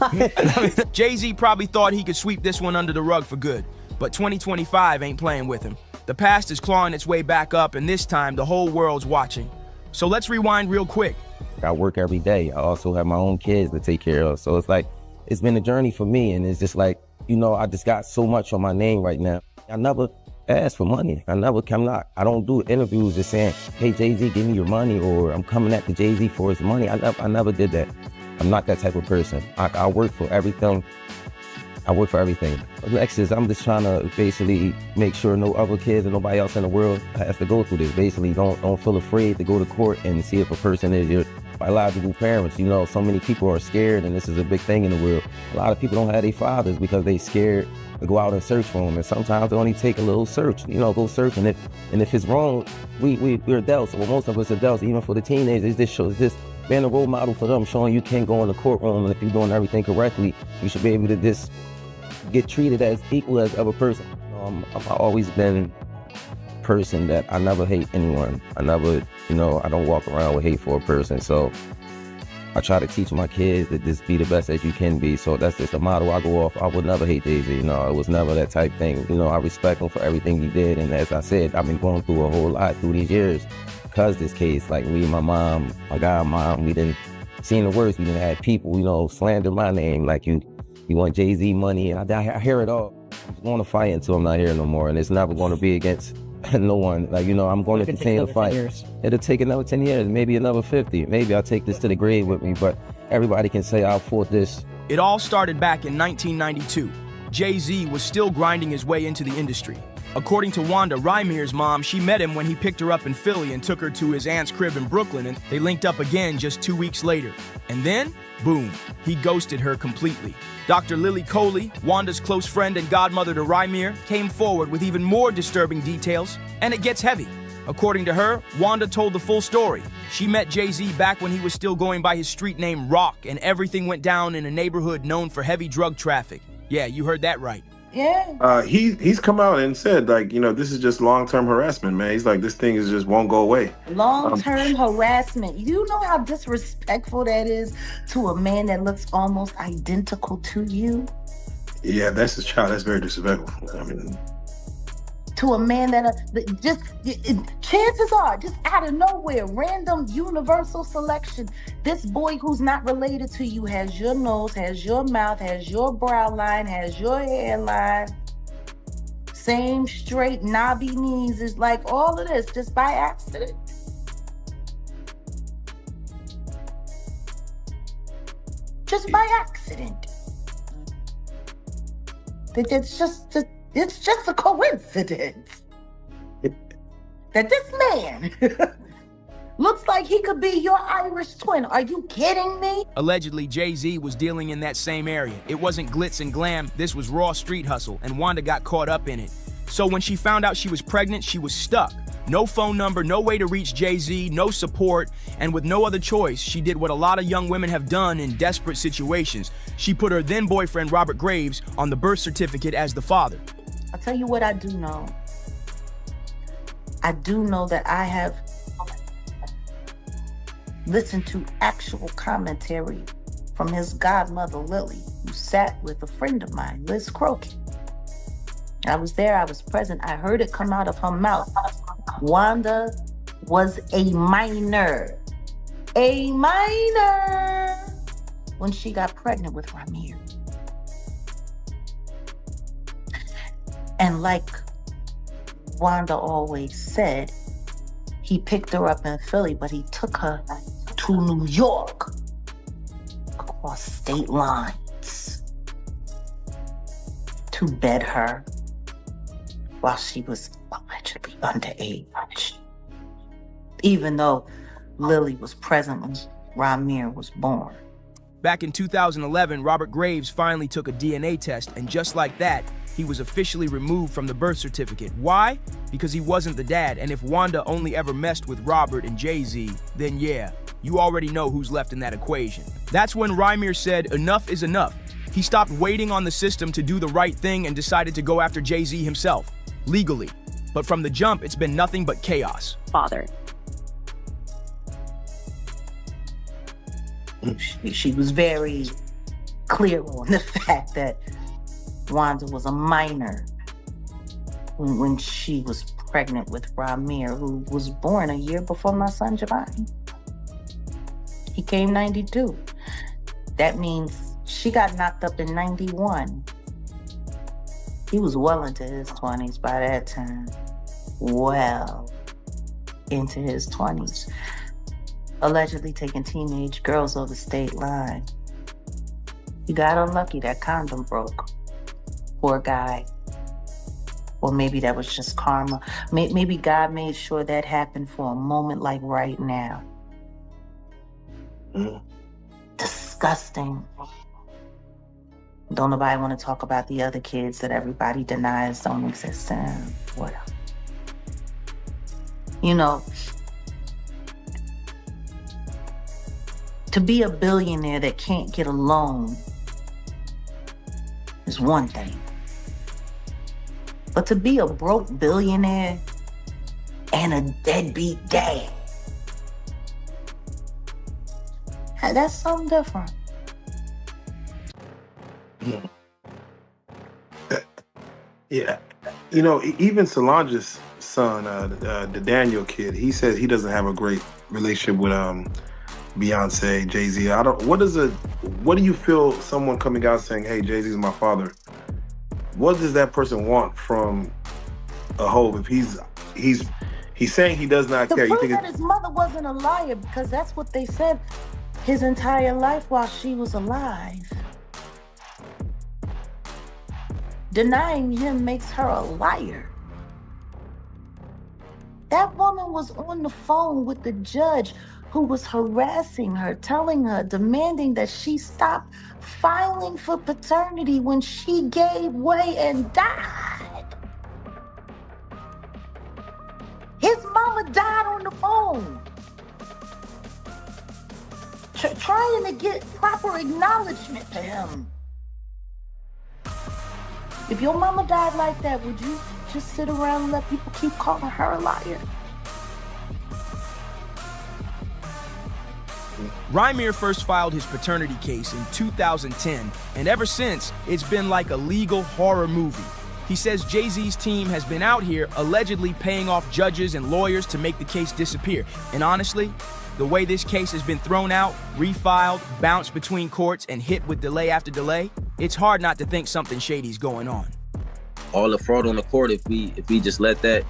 Jay-Z probably thought he could sweep this one under the rug for good, but 2025 ain't playing with him. The past is clawing its way back up, and this time the whole world's watching. So let's rewind real quick. I work every day. I also have my own kids to take care of. So it's like, it's been a journey for me. And it's just like, you know, I just got so much on my name right now. I never ask for money. I don't do interviews just saying, hey, Jay-Z, give me your money, or I'm coming at the Jay-Z for his money. I never did that. I'm not that type of person. I work for everything. Next is I'm just trying to basically make sure no other kids and nobody else in the world has to go through this. Basically, don't feel afraid to go to court and see if a person is your biological parents. You know, so many people are scared, and this is a big thing in the world. A lot of people don't have their fathers because they scared to go out and search for them. And sometimes it only take a little search, you know, go search. And if it's wrong, we're adults. Well, most of us adults, even for the teenagers, this being a role model for them, showing you can go in the courtroom, and if you're doing everything correctly, you should be able to just get treated as equal as other person. I've always been a person that I never hate anyone. I never, I don't walk around with hate for a person. So I try to teach my kids that just be the best that you can be. So that's just a motto I go off. I would never hate Jay-Z. It was never that type thing. I respect him for everything he did. And as I said, I've been going through a whole lot through these years because this case, like me and my mom, my godmom, we didn't see the worst. We didn't have people, slander my name like you want Jay-Z money, and I hear it all. I'm going to fight until I'm not here no more, and it's never going to be against no one. I'm going to continue to fight. It'll take another 10 years, maybe another 50. Maybe I'll take this to the grave with me, but everybody can say I fought this. It all started back in 1992. Jay-Z was still grinding his way into the industry. According to Wanda, Ramir's mom, she met him when he picked her up in Philly and took her to his aunt's crib in Brooklyn, and they linked up again just 2 weeks later. And then, boom, he ghosted her completely. Dr. Lily Coley, Wanda's close friend and godmother to Ramir, came forward with even more disturbing details, and it gets heavy. According to her, Wanda told the full story. She met Jay-Z back when he was still going by his street name Rock, and everything went down in a neighborhood known for heavy drug traffic. Yeah, you heard that right. Yeah. He's come out and said, like, you know, this is just long-term harassment, man. He's like, this thing is just won't go away. Long-term harassment. You know how disrespectful that is to a man that looks almost identical to you? Yeah, that's his child. That's very disrespectful. I mean, to a man that chances are, just out of nowhere, random universal selection, this boy who's not related to you has your nose, has your mouth, has your brow line, has your hairline, same straight knobby knees, is like all of this just by accident. Just by accident. It's just a coincidence that this man looks like he could be your Irish twin. Are you kidding me? Allegedly, Jay-Z was dealing in that same area. It wasn't glitz and glam, this was raw street hustle, and Wanda got caught up in it. So when she found out she was pregnant, she was stuck. No phone number, no way to reach Jay-Z, no support, and with no other choice, she did what a lot of young women have done in desperate situations. She put her then boyfriend, Robert Graves, on the birth certificate as the father. I'll tell you what I do know. I do know that I have listened to actual commentary from his godmother, Lily, who sat with a friend of mine, Liz Crokin. I was there, I was present. I heard it come out of her mouth. Wanda was a minor when she got pregnant with Ramir. And like Wanda always said, he picked her up in Philly, but he took her to New York, across state lines, to bed her while she was allegedly underage. Even though Lily was present when Ramir was born. Back in 2011, Robert Graves finally took a DNA test, and just like that, he was officially removed from the birth certificate. Why? Because he wasn't the dad, and if Wanda only ever messed with Robert and Jay-Z, then yeah, you already know who's left in that equation. That's when Ramir said enough is enough. He stopped waiting on the system to do the right thing and decided to go after Jay-Z himself, legally. But from the jump, it's been nothing but chaos. Father. She was very clear on the fact that Wanda was a minor when she was pregnant with Ramir, who was born a year before my son Giovanni. He came 92. That means she got knocked up in 91. He was well into his 20s by that time. Well into his 20s. Allegedly taking teenage girls over state line. He got unlucky, that condom broke. Poor guy. Or maybe that was just karma. Maybe God made sure that happened for a moment like right now. Disgusting. Don't nobody want to talk about the other kids that everybody denies don't exist and whatever. You know, to be a billionaire that can't get a loan is one thing. But to be a broke billionaire and a deadbeat dad, that's something different. Yeah. You know, even Solange's son, the Daniel kid, he says he doesn't have a great relationship with Beyonce, Jay-Z. What do you feel someone coming out saying, hey, Jay-Z's my father? What does that person want from a hoe if he's saying he does not care? To prove that his mother wasn't a liar, because that's what they said his entire life while she was alive. Denying him makes her a liar. That woman was on the phone with the judge who was harassing her, telling her, demanding that she stop filing for paternity when she gave way and died. His mama died on the phone. Trying to get proper acknowledgement to him. If your mama died like that, would you just sit around and let people keep calling her a liar? Rymir first filed his paternity case in 2010, and ever since, it's been like a legal horror movie. He says Jay-Z's team has been out here allegedly paying off judges and lawyers to make the case disappear. And honestly, the way this case has been thrown out, refiled, bounced between courts, and hit with delay after delay, it's hard not to think something shady's going on. All the fraud on the court, if we just let that,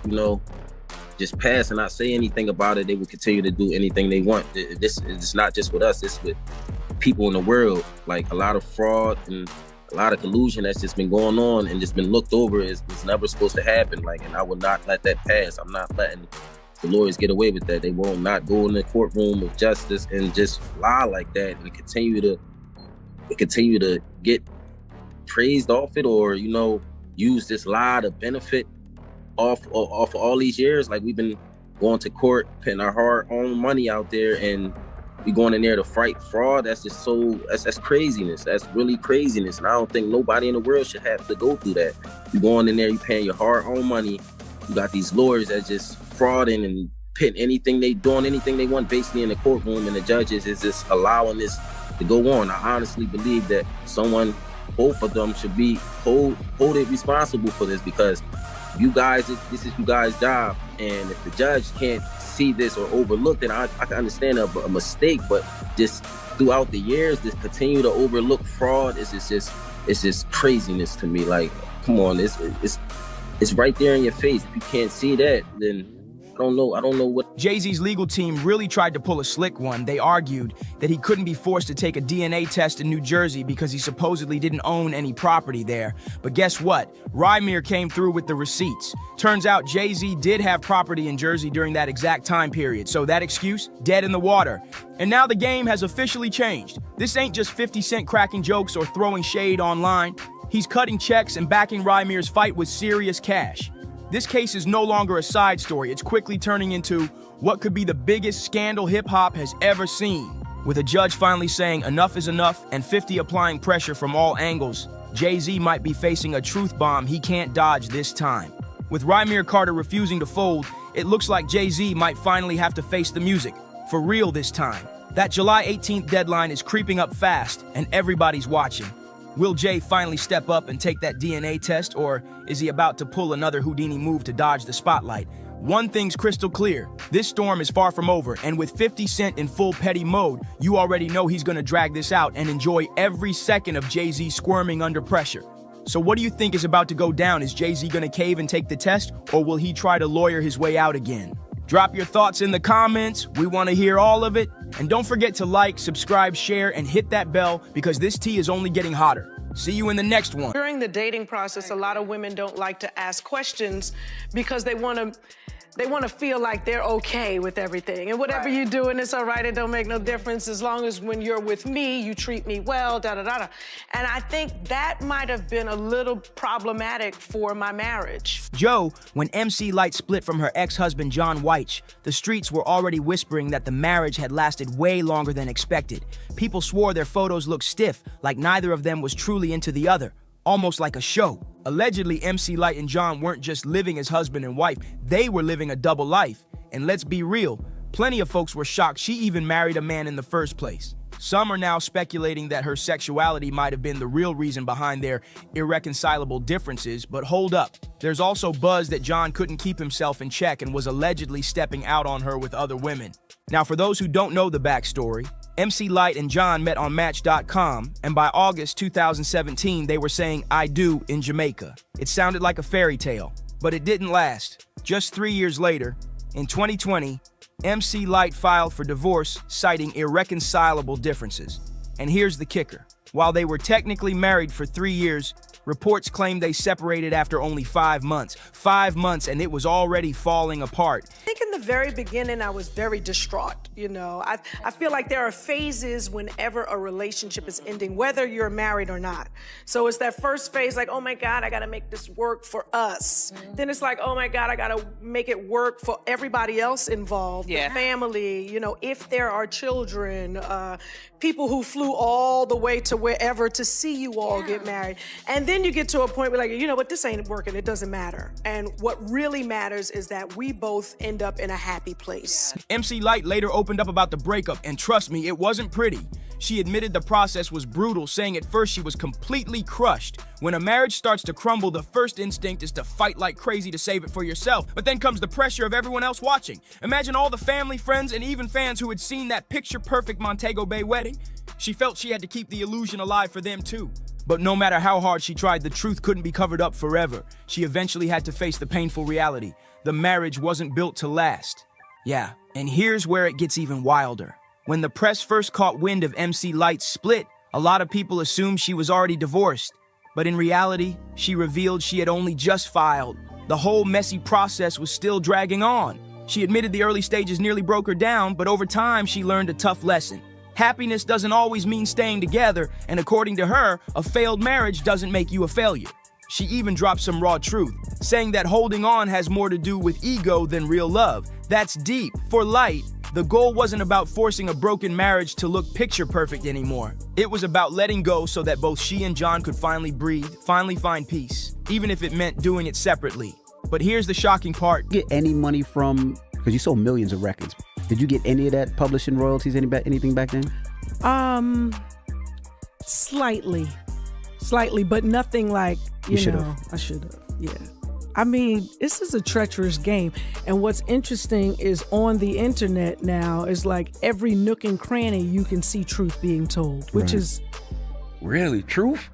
just pass and not say anything about it, they will continue to do anything they want. It's not just with us, it's with people in the world. Like, a lot of fraud and a lot of collusion that's just been going on and just been looked over. It's never supposed to happen. Like, and I will not let that pass. I'm not letting the lawyers get away with that. They will not go in the courtroom of justice and just lie like that and continue to get praised off it, or use this lie to benefit off all these years. Like, we've been going to court, putting our hard-earned money out there, and we going in there to fight fraud. That's just that's craziness. That's really craziness. And I don't think nobody in the world should have to go through that. You going in there, you paying your hard-earned money. You got these lawyers that just frauding and pitting anything they want basically in the courtroom, and the judges is just allowing this to go on. I honestly believe that both of them should be hold it responsible for this, because you guys, this is you guys' job, and if the judge can't see this or overlook it, I can understand a mistake, but just throughout the years, this continue to overlook fraud is just craziness to me. Like, come on, it's right there in your face. If you can't see that, then I don't know what. Jay-Z's legal team really tried to pull a slick one. They argued that he couldn't be forced to take a DNA test in New Jersey because he supposedly didn't own any property there. But guess what? Rymir came through with the receipts. Turns out Jay-Z did have property in Jersey during that exact time period, so that excuse, dead in the water. And now the game has officially changed. This ain't just 50 Cent cracking jokes or throwing shade online. He's cutting checks and backing Rymir's fight with serious cash. This case is no longer a side story. It's quickly turning into what could be the biggest scandal hip-hop has ever seen. With a judge finally saying enough is enough and 50 applying pressure from all angles, Jay-Z might be facing a truth bomb he can't dodge this time. With Rymir Carter refusing to fold, it looks like Jay-Z might finally have to face the music, for real this time. That July 18th deadline is creeping up fast, and everybody's watching. Will Jay finally step up and take that DNA test, or is he about to pull another Houdini move to dodge the spotlight? One thing's crystal clear, this storm is far from over, and with 50 Cent in full petty mode, you already know he's gonna drag this out and enjoy every second of Jay-Z squirming under pressure. So what do you think is about to go down? Is Jay-Z gonna cave and take the test, or will he try to lawyer his way out again? Drop your thoughts in the comments. We want to hear all of it. And don't forget to like, subscribe, share, and hit that bell, because this tea is only getting hotter. See you in the next one. During the dating process, a lot of women don't like to ask questions because they want to feel like they're okay with everything. And whatever you do, and it's all right, it don't make no difference as long as when you're with me, you treat me well, da-da-da-da. And I think that might have been a little problematic for my marriage. Joe, when MC Lyte split from her ex-husband John White, the streets were already whispering that the marriage had lasted way longer than expected. People swore their photos looked stiff, like neither of them was truly into the other. Almost like a show. Allegedly, MC Lyte and John weren't just living as husband and wife, they were living a double life. And let's be real, plenty of folks were shocked she even married a man in the first place. Some are now speculating that her sexuality might have been the real reason behind their irreconcilable differences, but hold up. There's also buzz that John couldn't keep himself in check and was allegedly stepping out on her with other women. Now, for those who don't know the backstory, MC Lyte and John met on Match.com, and by August 2017, they were saying "I do" in Jamaica. It sounded like a fairy tale, but it didn't last. Just 3 years later, in 2020, MC Lyte filed for divorce, citing irreconcilable differences. And here's the kicker. While they were technically married for 3 years, Reports claim they separated after only 5 months. 5 months, and it was already falling apart. I think in the very beginning, I was very distraught. You know, I feel like there are phases whenever a relationship is ending, whether you're married or not. So it's that first phase, like, oh my God, I gotta make this work for us. Then it's like, oh my God, I gotta make it work for everybody else involved, the family, you know, if there are children, people who flew all the way to wherever to see you all get married. And then you get to a point where, like, you know what, this ain't working, it doesn't matter. And what really matters is that we both end up in a happy place. MC Lyte later opened up about the breakup, and trust me, it wasn't pretty. She admitted the process was brutal, saying at first she was completely crushed. When a marriage starts to crumble, the first instinct is to fight like crazy to save it for yourself. But then comes the pressure of everyone else watching. Imagine all the family, friends, and even fans who had seen that picture-perfect Montego Bay wedding. She felt she had to keep the illusion alive for them too. But no matter how hard she tried, the truth couldn't be covered up forever. She eventually had to face the painful reality. The marriage wasn't built to last. Yeah, and here's where it gets even wilder. When the press first caught wind of MC Lyte's split, a lot of people assumed she was already divorced. But in reality, she revealed she had only just filed. The whole messy process was still dragging on. She admitted the early stages nearly broke her down, but over time she learned a tough lesson. Happiness doesn't always mean staying together, and according to her, a failed marriage doesn't make you a failure. She even dropped some raw truth, saying that holding on has more to do with ego than real love. That's deep. For Lyte, the goal wasn't about forcing a broken marriage to look picture perfect anymore. It was about letting go so that both she and John could finally breathe, finally find peace, even if it meant doing it separately. But here's the shocking part. Get any money from, because you sold millions of records. Did you get any of that publishing royalties, anything back then? Slightly, but nothing like, you should know, have. I should have, yeah. I mean, this is a treacherous game. And what's interesting is on the internet now is like every nook and cranny you can see truth being told, which is... Really? Truth?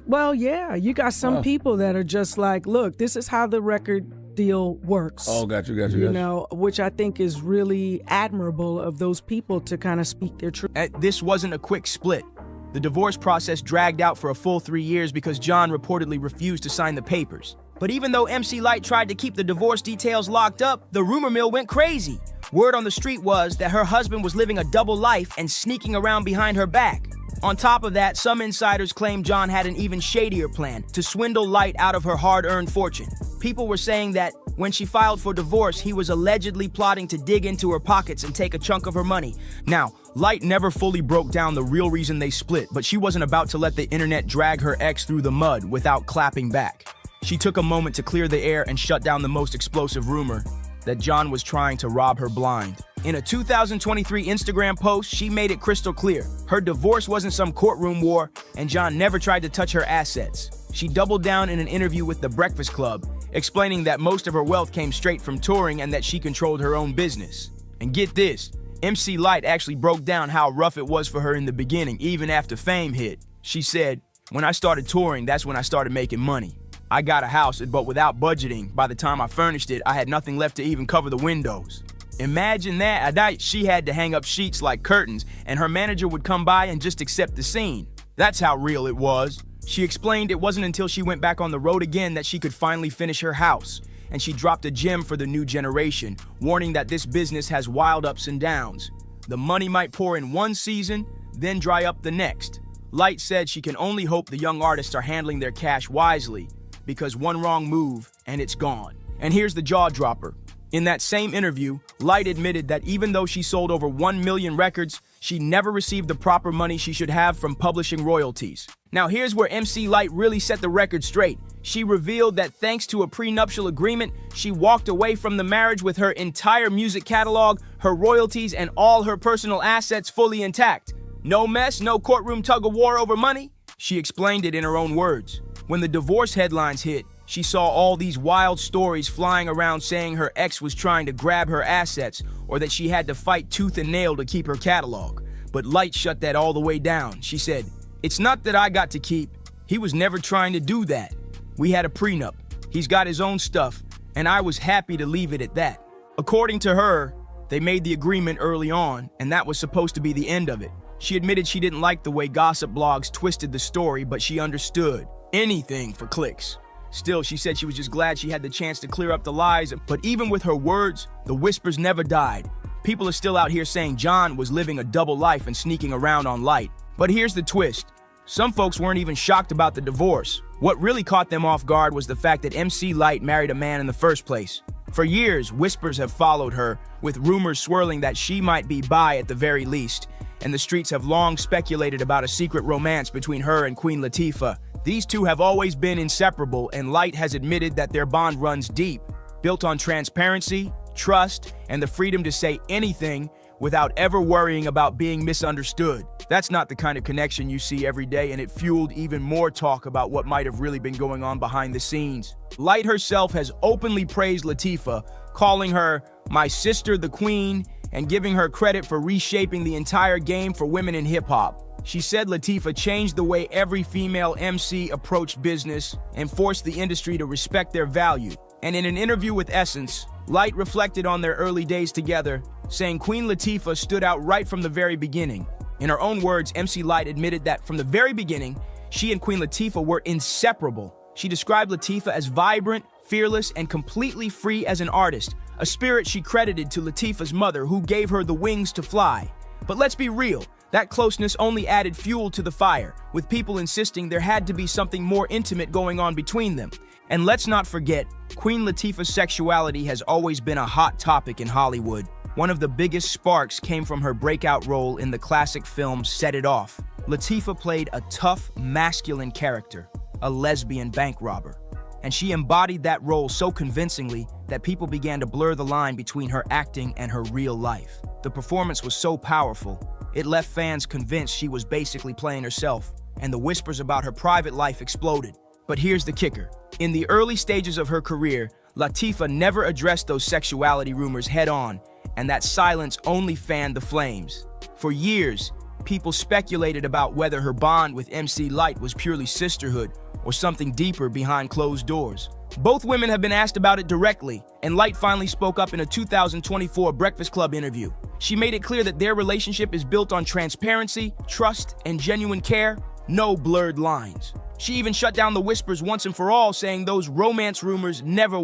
Well, yeah. You got some people that are just like, look, this is how the record deal works. Oh, got you. You know, which I think is really admirable of those people to kind of speak their truth. This wasn't a quick split. The divorce process dragged out for a full 3 years because John reportedly refused to sign the papers. But even though MC Lyte tried to keep the divorce details locked up, the rumor mill went crazy. Word on the street was that her husband was living a double life and sneaking around behind her back. On top of that, some insiders claimed John had an even shadier plan to swindle Lyte out of her hard-earned fortune. People were saying that when she filed for divorce, he was allegedly plotting to dig into her pockets and take a chunk of her money. Now, Lyte never fully broke down the real reason they split, but she wasn't about to let the internet drag her ex through the mud without clapping back. She took a moment to clear the air and shut down the most explosive rumor, that John was trying to rob her blind. In a 2023 Instagram post, she made it crystal clear. Her divorce wasn't some courtroom war, and John never tried to touch her assets. She doubled down in an interview with The Breakfast Club, explaining that most of her wealth came straight from touring and that she controlled her own business. And get this, MC Lyte actually broke down how rough it was for her in the beginning, even after fame hit. She said, "When I started touring, that's when I started making money. I got a house, but without budgeting, by the time I furnished it, I had nothing left to even cover the windows." Imagine that. At night, she had to hang up sheets like curtains, and her manager would come by and just accept the scene. That's how real it was. She explained it wasn't until she went back on the road again that she could finally finish her house, and she dropped a gem for the new generation, warning that this business has wild ups and downs. The money might pour in one season, then dry up the next. Lyte said she can only hope the young artists are handling their cash wisely, because one wrong move and it's gone. And here's the jaw dropper. In that same interview, Lyte admitted that even though she sold over 1 million records, she never received the proper money she should have from publishing royalties. Now here's where MC Lyte really set the record straight. She revealed that thanks to a prenuptial agreement, she walked away from the marriage with her entire music catalog, her royalties, and all her personal assets fully intact. No mess, no courtroom tug of war over money. She explained it in her own words. When the divorce headlines hit, she saw all these wild stories flying around saying her ex was trying to grab her assets or that she had to fight tooth and nail to keep her catalog. But Lyte shut that all the way down. She said, "It's not that I got to keep. He was never trying to do that. We had a prenup. He's got his own stuff, and I was happy to leave it at that." According to her, they made the agreement early on, and that was supposed to be the end of it. She admitted she didn't like the way gossip blogs twisted the story, but she understood. anything for clicks. Still, she said she was just glad she had the chance to clear up the lies, but even with her words, the whispers never died. People are still out here saying John was living a double life and sneaking around on Light. But here's the twist. Some folks weren't even shocked about the divorce. What really caught them off guard was the fact that MC Light married a man in the first place. For years, whispers have followed her, with rumors swirling that she might be bi at the very least, and the streets have long speculated about a secret romance between her and Queen Latifah. These two have always been inseparable, and Light has admitted that their bond runs deep, built on transparency, trust, and the freedom to say anything without ever worrying about being misunderstood. That's not the kind of connection you see every day, and it fueled even more talk about what might have really been going on behind the scenes. Light herself has openly praised Latifah, calling her "my sister, the queen," and giving her credit for reshaping the entire game for women in hip-hop. She said Latifah changed the way every female MC approached business and forced the industry to respect their value. And in an interview with Essence, Light reflected on their early days together, saying Queen Latifah stood out right from the very beginning. In her own words, MC Light admitted that from the very beginning, she and Queen Latifah were inseparable. She described Latifah as vibrant, fearless, and completely free as an artist, a spirit she credited to Latifah's mother, who gave her the wings to fly. But let's be real. That closeness only added fuel to the fire, with people insisting there had to be something more intimate going on between them. And let's not forget, Queen Latifah's sexuality has always been a hot topic in Hollywood. One of the biggest sparks came from her breakout role in the classic film Set It Off. Latifah played a tough, masculine character, a lesbian bank robber. And she embodied that role so convincingly that people began to blur the line between her acting and her real life. The performance was so powerful, it left fans convinced she was basically playing herself, and the whispers about her private life exploded. But here's the kicker. In the early stages of her career, Latifah never addressed those sexuality rumors head-on, and that silence only fanned the flames. For years, people speculated about whether her bond with MC Light was purely sisterhood or something deeper behind closed doors. Both women have been asked about it directly, and Light finally spoke up in a 2024 Breakfast Club interview. She made it clear that their relationship is built on transparency, trust, and genuine care, no blurred lines. She even shut down the whispers once and for all, saying those romance rumors never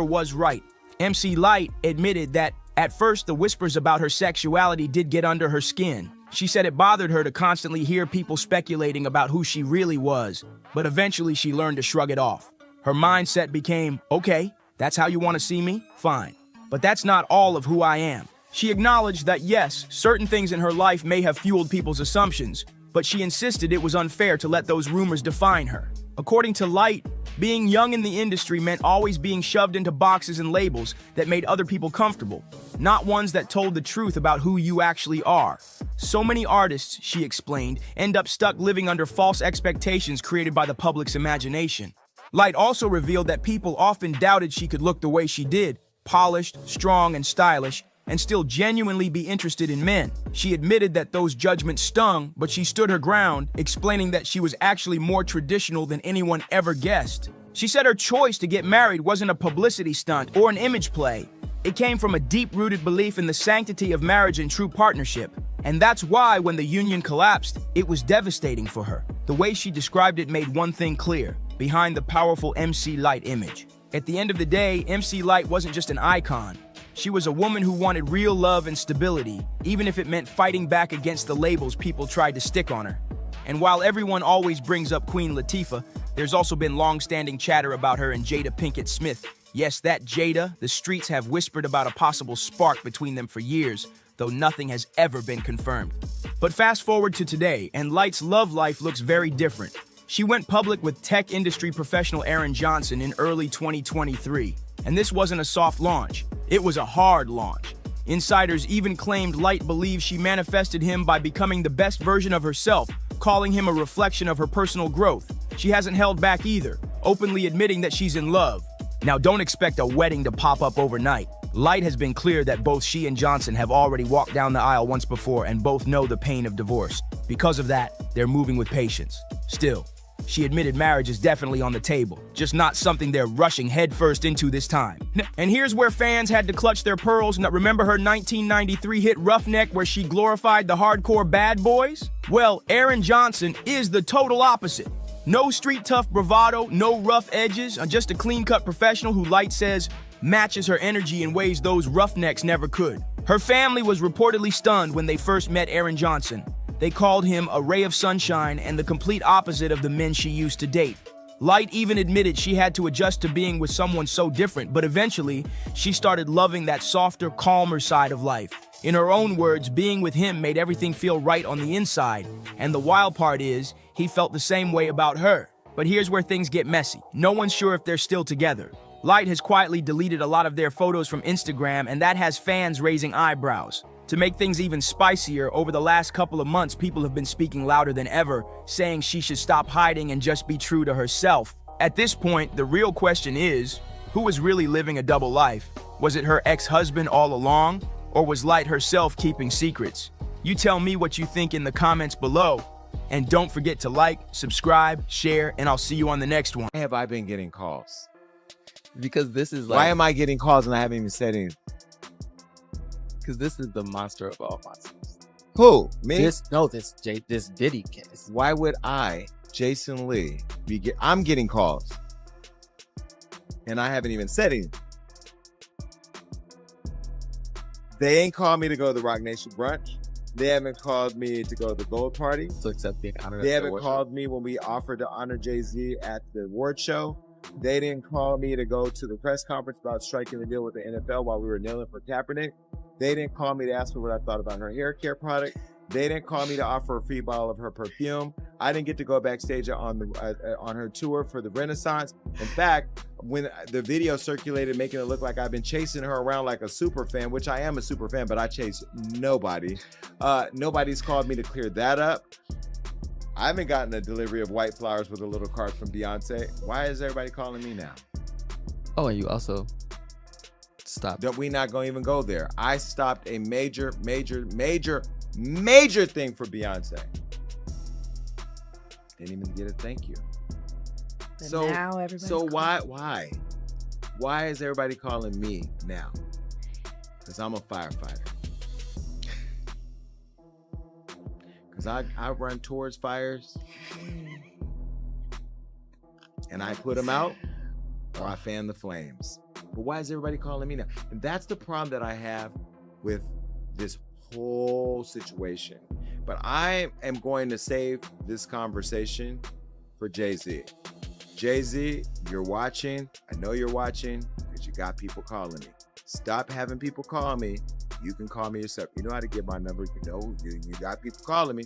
was right. MC Light admitted that at first the whispers about her sexuality did get under her skin. She said it bothered her to constantly hear people speculating about who she really was, but eventually she learned to shrug it off. Her mindset became, okay, that's how you want to see me? Fine. But that's not all of who I am. She acknowledged that yes, certain things in her life may have fueled people's assumptions, but she insisted it was unfair to let those rumors define her. According to Light, being young in the industry meant always being shoved into boxes and labels that made other people comfortable, not ones that told the truth about who you actually are. So many artists, she explained, end up stuck living under false expectations created by the public's imagination. Light also revealed that people often doubted she could look the way she did, polished, strong, and stylish, and still genuinely be interested in men. She admitted that those judgments stung, but she stood her ground, explaining that she was actually more traditional than anyone ever guessed. She said her choice to get married wasn't a publicity stunt or an image play. It came from a deep-rooted belief in the sanctity of marriage and true partnership. And that's why when the union collapsed, it was devastating for her. The way she described it made one thing clear, behind the powerful MC Light image. At the end of the day, MC Light wasn't just an icon. She was a woman who wanted real love and stability, even if it meant fighting back against the labels people tried to stick on her. And while everyone always brings up Queen Latifah, there's also been long-standing chatter about her and Jada Pinkett Smith. Yes, that Jada, the streets have whispered about a possible spark between them for years, though nothing has ever been confirmed. But fast forward to today, and Light's love life looks very different. She went public with tech industry professional Aaron Johnson in early 2023. And this wasn't a soft launch, it was a hard launch. Insiders even claimed Light believes she manifested him by becoming the best version of herself, calling him a reflection of her personal growth. She hasn't held back either, openly admitting that she's in love. Now don't expect a wedding to pop up overnight. Light has been clear that both she and Johnson have already walked down the aisle once before and both know the pain of divorce. Because of that, they're moving with patience. Still, she admitted marriage is definitely on the table, just not something they're rushing headfirst into this time. And here's where fans had to clutch their pearls. Now, remember her 1993 hit Roughneck where she glorified the hardcore bad boys? Well, Aaron Johnson is the total opposite. No street tough bravado, no rough edges, just a clean-cut professional who Light says matches her energy in ways those roughnecks never could. Her family was reportedly stunned when they first met Aaron Johnson. They called him a ray of sunshine and the complete opposite of the men she used to date. Light even admitted she had to adjust to being with someone so different, but eventually, she started loving that softer, calmer side of life. In her own words, being with him made everything feel right on the inside, and the wild part is, he felt the same way about her. But here's where things get messy. No one's sure if they're still together. Light has quietly deleted a lot of their photos from Instagram, and that has fans raising eyebrows. To make things even spicier, over the last couple of months, people have been speaking louder than ever, saying she should stop hiding and just be true to herself. At this point, the real question is, who was really living a double life? Was it her ex-husband all along? Or was Light herself keeping secrets? You tell me what you think in the comments below. And don't forget to like, subscribe, share, and I'll see you on the next one. Why have I been getting calls? Because this is like... Why am I getting calls and I haven't even said anything? Because this is the monster of all monsters. Who? Me? This Diddy case. Why would I, Jason Lee, I'm getting calls. And I haven't even said anything. They ain't called me to go to the Rock Nation brunch. They haven't called me to go to the Gold Party. To accept being honored. They haven't called me when we offered to honor Jay-Z at the award show. They didn't call me to go to the press conference about striking the deal with the NFL while we were kneeling for Kaepernick. They didn't call me to ask me what I thought about her hair care product. They didn't call me to offer a free bottle of her perfume. I didn't get to go backstage on her tour for the Renaissance. In fact, when the video circulated making it look like I've been chasing her around like a super fan, which I am a super fan, but I chase nobody. Nobody's called me to clear that up. I haven't gotten a delivery of white flowers with a little card from Beyonce. Why is everybody calling me now? Oh, and you also stopped. We not gonna even go there. I stopped a major thing for Beyonce. Didn't even get a thank you. And now everybody's why is everybody calling me now? Because I'm a firefighter. Because I run towards fires and I put them out or I fan the flames. But why is everybody calling me now? And that's the problem that I have with this whole situation. But I am going to save this conversation for Jay-Z. Jay-Z, you're watching. I know you're watching because you got people calling me. Stop having people call me. You can call me yourself. You know how to get my number. You know, you got people calling me.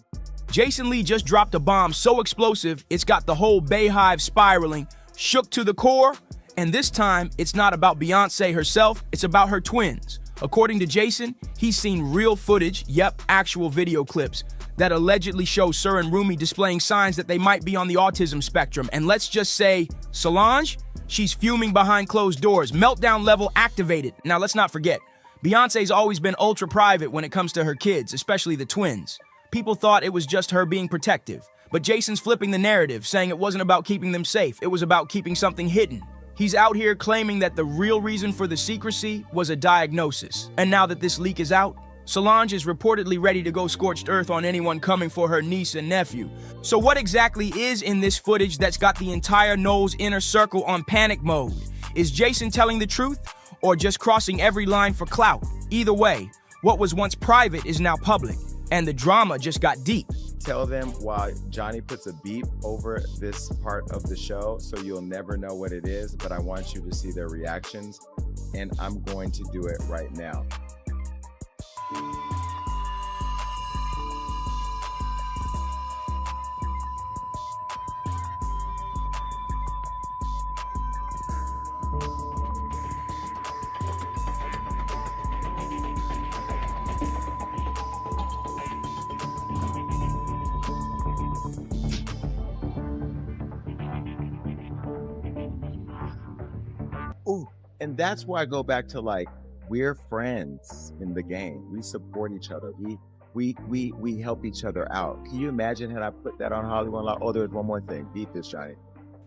Jason Lee just dropped a bomb so explosive, it's got the whole Bayhive spiraling, shook to the core. And this time, it's not about Beyonce herself, it's about her twins. According to Jason, he's seen real footage, actual video clips, that allegedly show Sir and Rumi displaying signs that they might be on the autism spectrum. And let's just say, Solange, she's fuming behind closed doors, meltdown level activated. Now let's not forget, Beyonce's always been ultra private when it comes to her kids, especially the twins. People thought it was just her being protective, but Jason's flipping the narrative, saying it wasn't about keeping them safe, it was about keeping something hidden. He's out here claiming that the real reason for the secrecy was a diagnosis. And now that this leak is out, Solange is reportedly ready to go scorched earth on anyone coming for her niece and nephew. So what exactly is in this footage that's got the entire Knowles inner circle on panic mode? Is Jason telling the truth or just crossing every line for clout? Either way, what was once private is now public, and the drama just got deep. Tell them while Johnny puts a beep over this part of the show so you'll never know what it is, but I want you to see their reactions, and I'm going to do it right now. Ooh, and that's why I go back to like, we're friends in the game. We support each other. We help each other out. Can you imagine had I put that on Hollywood Law? Oh, there's one more thing. Beat this, Johnny.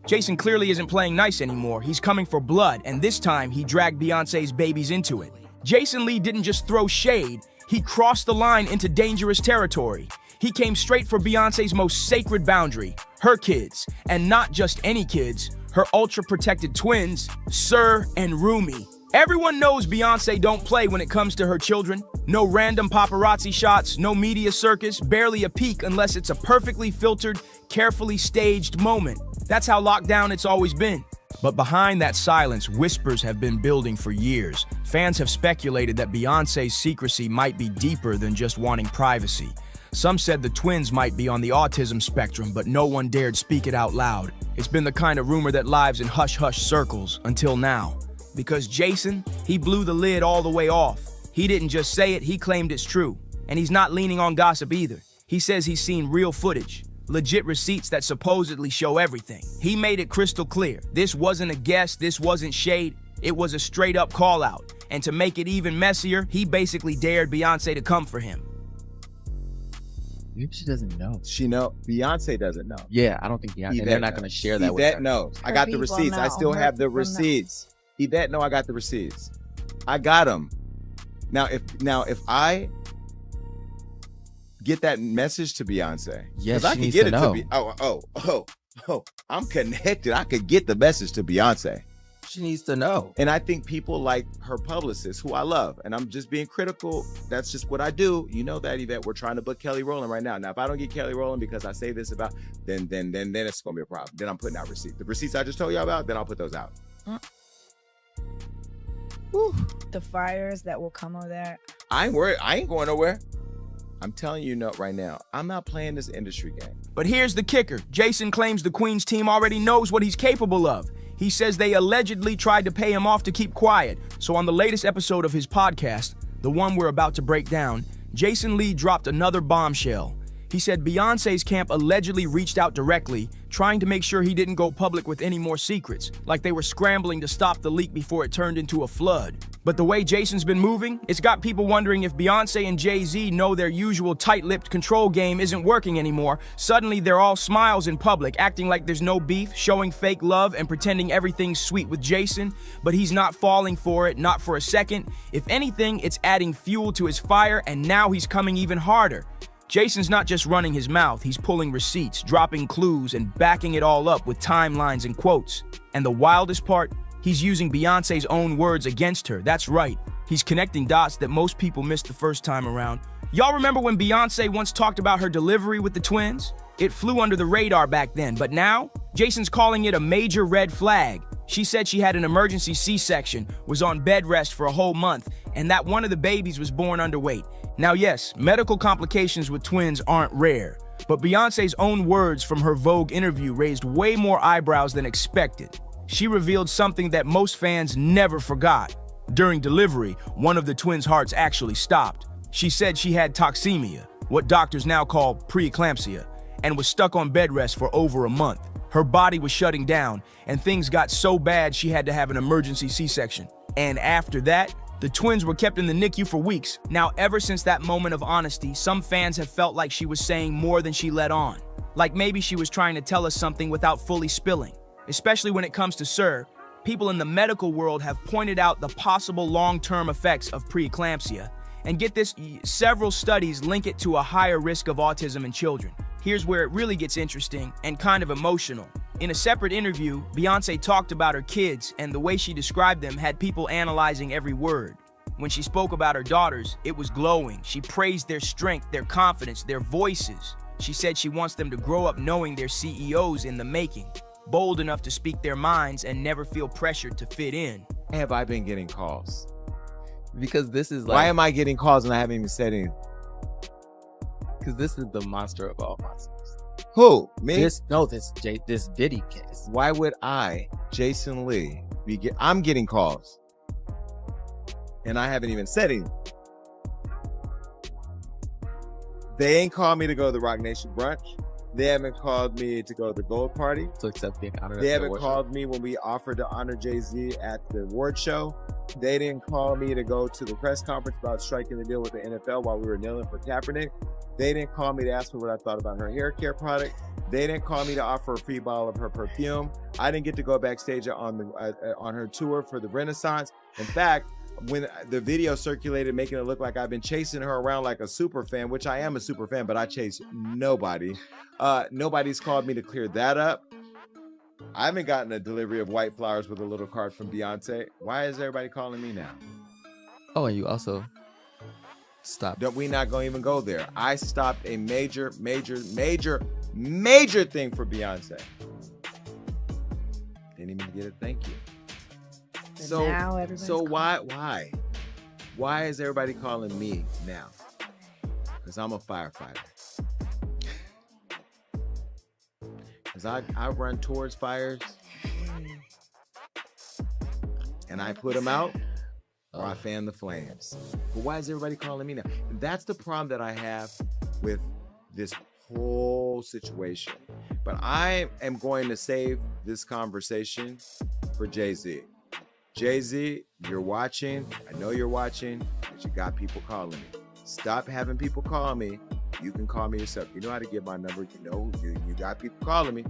Jason clearly isn't playing nice anymore. He's coming for blood, and this time he dragged Beyonce's babies into it. Jason Lee didn't just throw shade, He crossed the line into dangerous territory. He came straight for Beyoncé's most sacred boundary, her kids, and not just any kids, her ultra-protected twins, Sir and Rumi. Everyone knows Beyoncé don't play when it comes to her children. No random paparazzi shots, no media circus, barely a peek unless it's a perfectly filtered, carefully staged moment. That's how locked down it's always been. But behind that silence, whispers have been building for years. Fans have speculated that Beyoncé's secrecy might be deeper than just wanting privacy. Some said the twins might be on the autism spectrum, but no one dared speak it out loud. It's been the kind of rumor that lives in hush-hush circles until now. Because Jason, he blew the lid all the way off. He didn't just say it, he claimed it's true. And he's not leaning on gossip either. He says he's seen real footage, legit receipts that supposedly show everything. He made it crystal clear. This wasn't a guess, this wasn't shade, it was a straight up call out. And to make it even messier, he basically dared Beyoncé to come for him. Maybe she doesn't know. Beyonce doesn't know. Yeah, I don't think Beyonce. And they're not going to share that with her. Yvette knows. I got the receipts. I still have the receipts. Yvette know I got the receipts. I got them. Now if I get that message to Beyonce, yes, I can get it to I'm connected. I could get the message to Beyonce. She needs to know. And I think people like her publicist, who I love, and I'm just being critical. That's just what I do. You know that, Yvette. We're trying to book Kelly Rowland right now. Now, if I don't get Kelly Rowland because I say this about, then it's gonna be a problem. Then I'm putting out receipts. The receipts I just told you about, then I'll put those out. The fires that will come of that. I ain't worried. I ain't going nowhere. I'm telling you right now, I'm not playing this industry game. But here's the kicker. Jason claims the Queen's team already knows what he's capable of. He says they allegedly tried to pay him off to keep quiet. So on the latest episode of his podcast, the one we're about to break down, Jason Lee dropped another bombshell. He said Beyoncé's camp allegedly reached out directly, trying to make sure he didn't go public with any more secrets, like they were scrambling to stop the leak before it turned into a flood. But the way Jason's been moving, it's got people wondering if Beyoncé and Jay-Z know their usual tight-lipped control game isn't working anymore. Suddenly, they're all smiles in public, acting like there's no beef, showing fake love, and pretending everything's sweet with Jason. But he's not falling for it, not for a second. If anything, it's adding fuel to his fire, and now he's coming even harder. Jason's not just running his mouth, he's pulling receipts, dropping clues, and backing it all up with timelines and quotes. And the wildest part, he's using Beyoncé's own words against her. That's right. He's connecting dots that most people missed the first time around. Y'all remember when Beyoncé once talked about her delivery with the twins? It flew under the radar back then, but now, Jason's calling it a major red flag. She said she had an emergency C-section, was on bed rest for a whole month, and that one of the babies was born underweight. Now yes, medical complications with twins aren't rare, but Beyoncé's own words from her Vogue interview raised way more eyebrows than expected. She revealed something that most fans never forgot. During delivery, one of the twins' hearts actually stopped. She said she had toxemia, what doctors now call preeclampsia, and was stuck on bed rest for over a month. Her body was shutting down, and things got so bad she had to have an emergency C-section. And after that, the twins were kept in the NICU for weeks. Now, ever since that moment of honesty, some fans have felt like she was saying more than she let on. Like maybe she was trying to tell us something without fully spilling. Especially when it comes to Sir, people in the medical world have pointed out the possible long-term effects of preeclampsia. And get this, several studies link it to a higher risk of autism in children. Here's where it really gets interesting and kind of emotional. In a separate interview, Beyoncé talked about her kids, and the way she described them had people analyzing every word. When she spoke about her daughters, it was glowing. She praised their strength, their confidence, their voices. She said she wants them to grow up knowing they're CEOs in the making, bold enough to speak their minds and never feel pressured to fit in. Have I been getting calls? Because this is like... Why am I getting calls and I haven't even said anything? Because this is the monster of all monsters. Who? Me? This Diddy case. Why would I, Jason Lee, I'm getting calls and I haven't even said anything. They ain't called me to go to the Rock Nation brunch. They haven't called me to go to the Gold Party. To accept being honored. They haven't called me when we offered to honor Jay-Z at the award show. They didn't call me to go to the press conference about striking the deal with the NFL while we were kneeling for Kaepernick. They didn't call me to ask me what I thought about her hair care product. They didn't call me to offer a free bottle of her perfume. I didn't get to go backstage on her tour for the Renaissance. In fact, when the video circulated, making it look like I've been chasing her around like a super fan, which I am a super fan, but I chase nobody. Nobody's called me to clear that up. I haven't gotten a delivery of white flowers with a little card from Beyonce. Why is everybody calling me now? Oh, and you also stopped. We not gonna even go there. I stopped a major thing for Beyonce. Didn't even get a thank you. So why is everybody calling me now? Because I'm a firefighter. Because I run towards fires and I put them out or I fan the flames. But why is everybody calling me now? And that's the problem that I have with this whole situation. But I am going to save this conversation for Jay-Z. Jay-Z, you're watching. I know you're watching, but you got people calling me. Stop having people call me. You can call me yourself. You know how to get my number. You know, you got people calling me.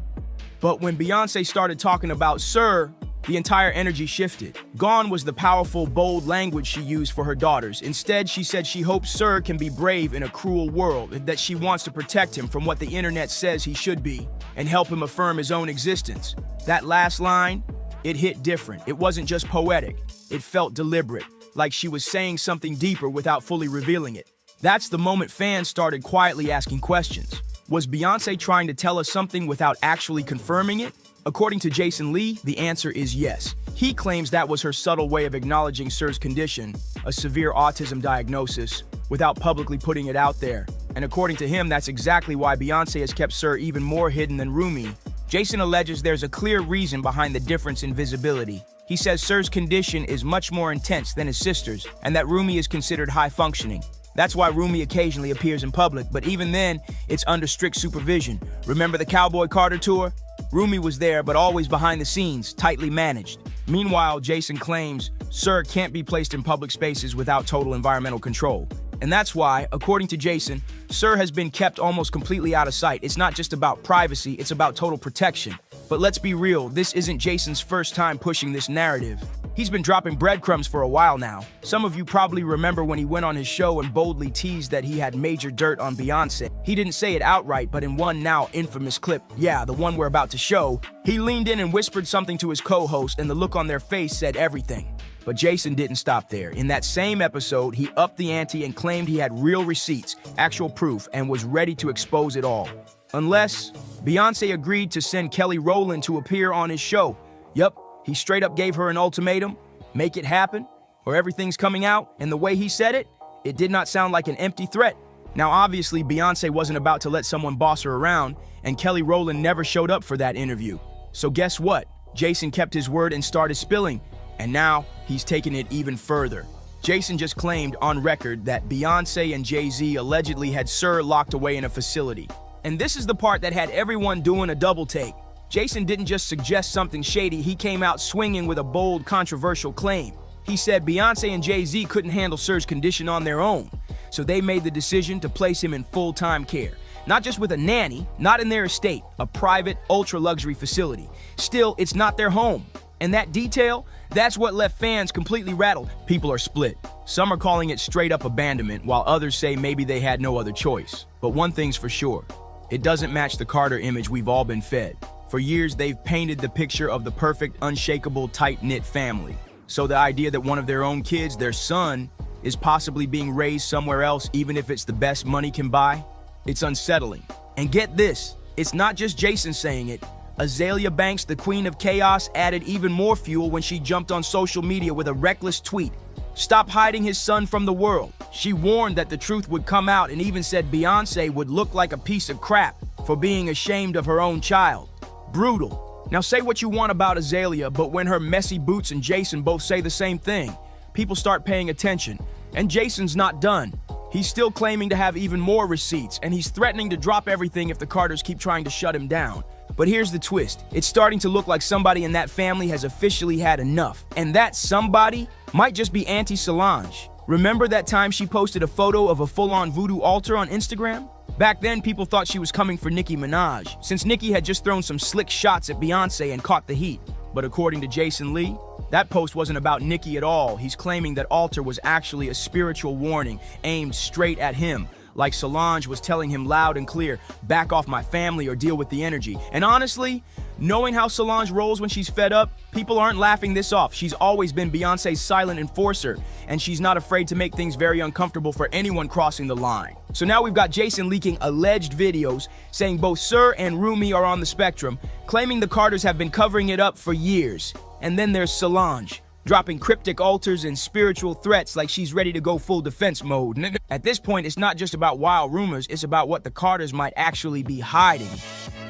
But when Beyonce started talking about Sir, the entire energy shifted. Gone was the powerful, bold language she used for her daughters. Instead, she said she hopes Sir can be brave in a cruel world, and that she wants to protect him from what the internet says he should be, and help him affirm his own existence. That last line, it hit different. It wasn't just poetic. It felt deliberate, like she was saying something deeper without fully revealing it. That's the moment fans started quietly asking questions. Was Beyonce trying to tell us something without actually confirming it? According to Jason Lee, the answer is yes. He claims that was her subtle way of acknowledging Sir's condition, a severe autism diagnosis, without publicly putting it out there. And according to him, that's exactly why Beyonce has kept Sir even more hidden than Rumi. Jason alleges there's a clear reason behind the difference in visibility. He says Sir's condition is much more intense than his sister's, and that Rumi is considered high-functioning. That's why Rumi occasionally appears in public, but even then, it's under strict supervision. Remember the Cowboy Carter tour? Rumi was there, but always behind the scenes, tightly managed. Meanwhile, Jason claims Sir can't be placed in public spaces without total environmental control. And that's why, according to Jason, Sir has been kept almost completely out of sight. It's not just about privacy, it's about total protection. But let's be real, this isn't Jason's first time pushing this narrative. He's been dropping breadcrumbs for a while now. Some of you probably remember when he went on his show and boldly teased that he had major dirt on Beyonce. He didn't say it outright, but in one now infamous clip, yeah, the one we're about to show, he leaned in and whispered something to his co-host, and the look on their face said everything. But Jason didn't stop there. In that same episode, he upped the ante and claimed he had real receipts, actual proof, and was ready to expose it all. Unless Beyonce agreed to send Kelly Rowland to appear on his show. Yup, he straight up gave her an ultimatum, make it happen, or everything's coming out, and the way he said it, it did not sound like an empty threat. Now obviously, Beyonce wasn't about to let someone boss her around, and Kelly Rowland never showed up for that interview. So guess what? Jason kept his word and started spilling, and now he's taken it even further. Jason just claimed on record that Beyonce and Jay-Z allegedly had Sir locked away in a facility. And this is the part that had everyone doing a double take. Jason didn't just suggest something shady, he came out swinging with a bold, controversial claim. He said Beyonce and Jay-Z couldn't handle Sir's condition on their own, so they made the decision to place him in full-time care. Not just with a nanny, not in their estate, a private, ultra-luxury facility. Still, it's not their home. And that detail, that's what left fans completely rattled. People are split. Some are calling it straight-up abandonment, while others say maybe they had no other choice. But one thing's for sure, it doesn't match the Carter image we've all been fed. For years, they've painted the picture of the perfect, unshakable, tight-knit family. So the idea that one of their own kids, their son, is possibly being raised somewhere else, even if it's the best money can buy, it's unsettling. And get this, it's not just Jason saying it. Azalea Banks, the queen of chaos, added even more fuel when she jumped on social media with a reckless tweet. Stop hiding his son from the world. She warned that the truth would come out and even said Beyonce would look like a piece of crap for being ashamed of her own child. Brutal. Now say what you want about Azalea, but when her messy boots and Jason both say the same thing, people start paying attention. And Jason's not done. He's still claiming to have even more receipts, and he's threatening to drop everything if the Carters keep trying to shut him down. But here's the twist. It's starting to look like somebody in that family has officially had enough. And that somebody might just be Auntie Solange. Remember that time she posted a photo of a full-on voodoo altar on Instagram? Back then, people thought she was coming for Nicki Minaj, since Nicki had just thrown some slick shots at Beyonce and caught the heat. But according to Jason Lee, that post wasn't about Nicki at all. He's claiming that Alter was actually a spiritual warning aimed straight at him, like Solange was telling him loud and clear, back off my family or deal with the energy. And honestly, knowing how Solange rolls when she's fed up, people aren't laughing this off. She's always been Beyonce's silent enforcer, and she's not afraid to make things very uncomfortable for anyone crossing the line. So now we've got Jason leaking alleged videos saying both Sir and Rumi are on the spectrum, claiming the Carters have been covering it up for years. And then there's Solange, dropping cryptic altars and spiritual threats like she's ready to go full defense mode. At this point, it's not just about wild rumors, it's about what the Carters might actually be hiding,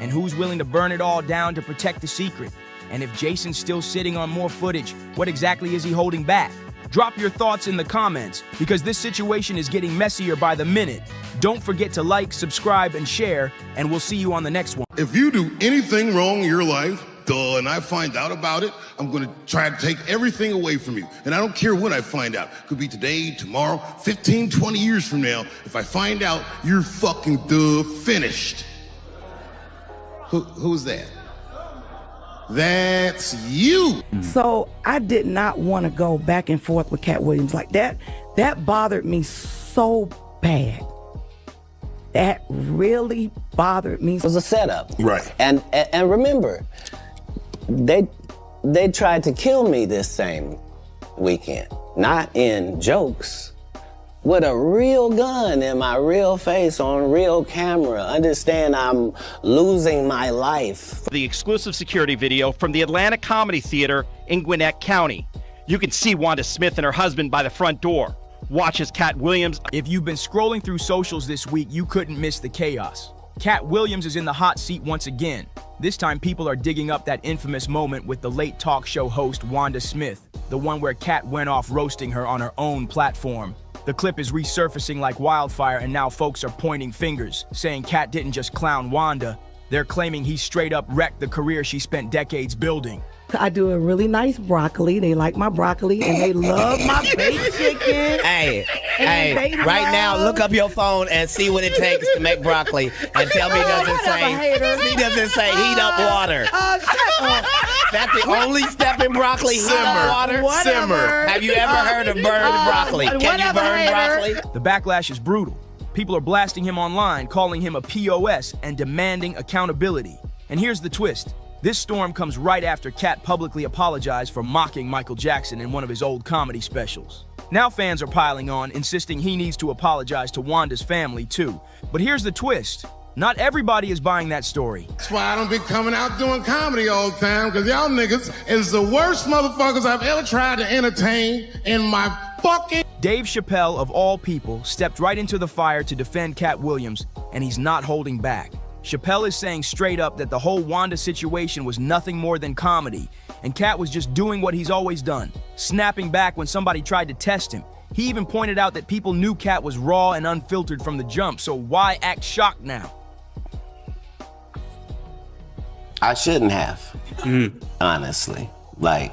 and who's willing to burn it all down to protect the secret. And if Jason's still sitting on more footage, what exactly is he holding back? Drop your thoughts in the comments, because this situation is getting messier by the minute. Don't forget to like, subscribe, and share, and we'll see you on the next one. If you do anything wrong in your life, and I find out about it, I'm gonna try to take everything away from you. And I don't care when I find out. Could be today, tomorrow, 15, 20 years from now. If I find out, you're fucking finished. Who's that? That's you. So I did not want to go back and forth with Cat Williams like that. That bothered me so bad. That really bothered me. It was a setup. Right. And remember, they tried to kill me this same weekend. Not in jokes, with a real gun in my real face on real camera. Understand, I'm losing my life. The exclusive security video from the Atlanta Comedy Theater in Gwinnett County. You can see Wanda Smith and her husband by the front door. Watch as Cat Williams. If you've been scrolling through socials this week, you couldn't miss the chaos. Cat Williams is in the hot seat once again. This time, people are digging up that infamous moment with the late talk show host Wanda Smith, the one where Cat went off roasting her on her own platform. The clip is resurfacing like wildfire, and now folks are pointing fingers, saying Cat didn't just clown Wanda. They're claiming he straight up wrecked the career she spent decades building. I do a really nice broccoli. They like my broccoli, and they love my baked chicken. Hey, right now, look up your phone and see what it takes to make broccoli, and tell me he doesn't say heat up water. That's the only step in broccoli, heat up water? Simmer. Have you ever heard of burned broccoli? Can you burn broccoli? The backlash is brutal. People are blasting him online, calling him a POS, and demanding accountability. And here's the twist. This storm comes right after Cat publicly apologized for mocking Michael Jackson in one of his old comedy specials. Now fans are piling on, insisting he needs to apologize to Wanda's family too. But here's the twist. Not everybody is buying that story. That's why I don't be coming out doing comedy all the time, because y'all niggas is the worst motherfuckers I've ever tried to entertain in my fucking... Dave Chappelle, of all people, stepped right into the fire to defend Cat Williams, and he's not holding back. Chappelle is saying straight up that the whole Wanda situation was nothing more than comedy, and Cat was just doing what he's always done, snapping back when somebody tried to test him. He even pointed out that people knew Cat was raw and unfiltered from the jump, so why act shocked now? I shouldn't have, honestly. Like,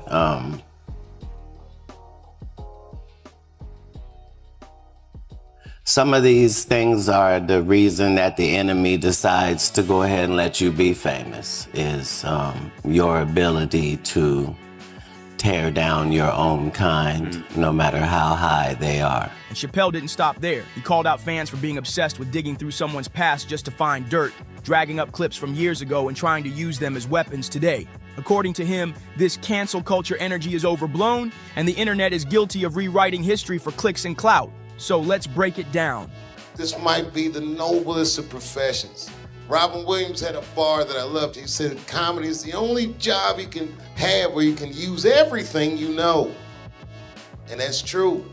some of these things are the reason that the enemy decides to go ahead and let you be famous, is your ability to tear down your own kind, no matter how high they are. And Chappelle didn't stop there. He called out fans for being obsessed with digging through someone's past just to find dirt, dragging up clips from years ago and trying to use them as weapons today. According to him, this cancel culture energy is overblown, and the internet is guilty of rewriting history for clicks and clout. So let's break it down. This might be the noblest of professions. Robin Williams had a bar that I loved. He said comedy is the only job you can have where you can use everything you know. And that's true.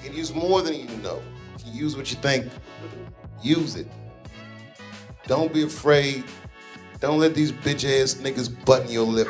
You can use more than you know. If you use what you think, use it. Don't be afraid. Don't let these bitch-ass niggas button your lip.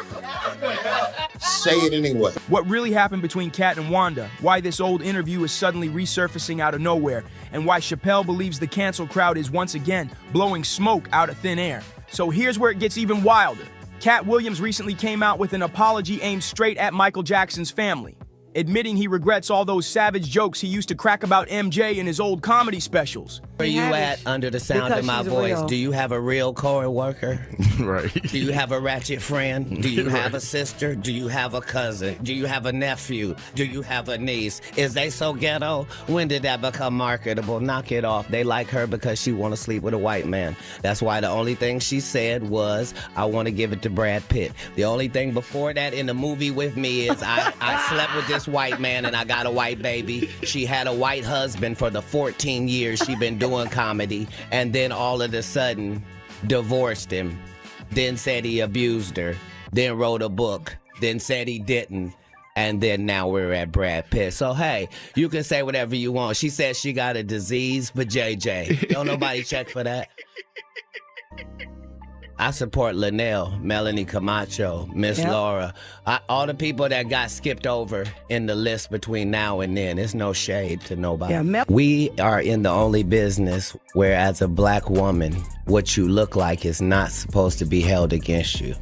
Say it anyway. What really happened between Cat and Wanda, why this old interview is suddenly resurfacing out of nowhere, and why Chappelle believes the cancel crowd is once again blowing smoke out of thin air. So here's where it gets even wilder. Cat Williams recently came out with an apology aimed straight at Michael Jackson's family, admitting he regrets all those savage jokes he used to crack about MJ in his old comedy specials. Where you at under the sound Because of my she's voice? real. Do you have a real co-worker? Right. Do you have a ratchet friend? Do you have a sister? Do you have a cousin? Do you have a nephew? Do you have a niece? Is they so ghetto? When did that become marketable? Knock it off. They like her because she want to sleep with a white man. That's why the only thing she said was, I want to give it to Brad Pitt. The only thing before that in the movie with me is I slept with this white man and I got a white baby. She had a white husband for the 14 years she been doing comedy, and then all of a sudden divorced him, then said he abused her, then wrote a book, then said he didn't, and then now we're at Brad Pitt. So hey, you can say whatever you want. She said she got a disease, but JJ, don't nobody check for that. I support Linnell, Melanie Camacho, Miss Laura, all the people that got skipped over in the list between now and then. There's no shade to nobody. We are in the only business where, as a black woman, what you look like is not supposed to be held against you.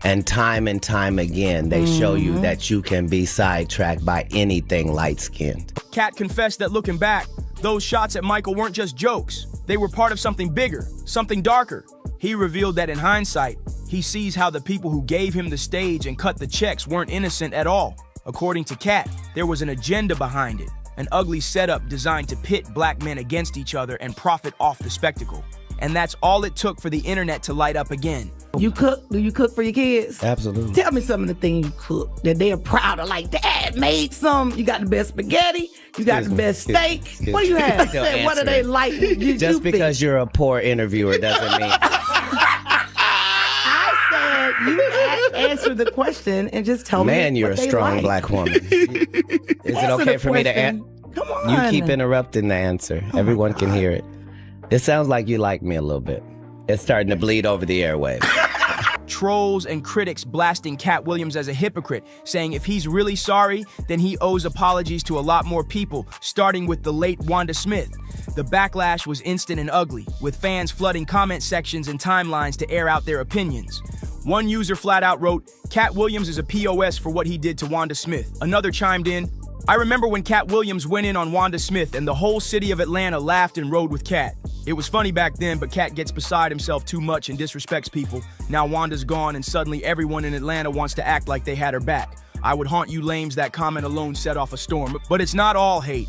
And time again, they show you that you can be sidetracked by anything light-skinned. Kat confessed that looking back, those shots at Michael weren't just jokes. They were part of something bigger, something darker. He revealed that in hindsight, he sees how the people who gave him the stage and cut the checks weren't innocent at all. According to Kat, there was an agenda behind it, an ugly setup designed to pit black men against each other and profit off the spectacle. And that's all it took for the internet to light up again. You cook? Do you cook for your kids? Absolutely. Tell me some of the things you cook that they are proud of. Like, Dad made some. You got the best spaghetti. You got the best steak. What do you have? Say, what do they like? Just because you're a poor interviewer doesn't mean... I said you answer the question and just tell me. Man, you're a strong black woman. Is it okay for me to answer? Come on. You keep interrupting the answer. Everyone can hear it. It sounds like you like me a little bit. It's starting to bleed over the airwaves. Trolls and critics blasting Cat Williams as a hypocrite, saying if he's really sorry, then he owes apologies to a lot more people, starting with the late Wanda Smith. The backlash was instant and ugly, with fans flooding comment sections and timelines to air out their opinions. One user flat out wrote, Cat Williams is a POS for what he did to Wanda Smith. Another chimed in, I remember when Cat Williams went in on Wanda Smith and the whole city of Atlanta laughed and rode with Cat. It was funny back then, but Cat gets beside himself too much and disrespects people. Now Wanda's gone and suddenly everyone in Atlanta wants to act like they had her back. I would haunt you lames, that comment alone set off a storm. But it's not all hate.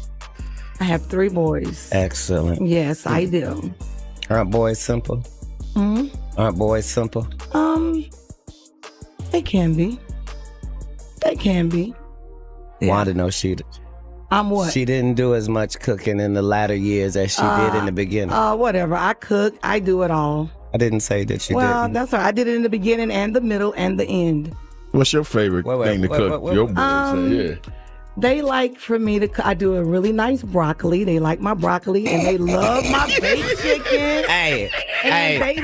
I have 3 boys. Excellent. Yes, I do. Aren't boys simple? Aren't boys simple? They can be. They can be. Yeah. Wanda knows she... I'm what? She didn't do as much cooking in the latter years as she did in the beginning. Whatever. I cook. I do it all. I didn't say that you well, didn't. That's right. I did it in the beginning and the middle and the end. What's your favorite thing to cook? Your boys, yeah. They like for me to. I do a really nice broccoli. They like my broccoli and they love my baked chicken. Hey,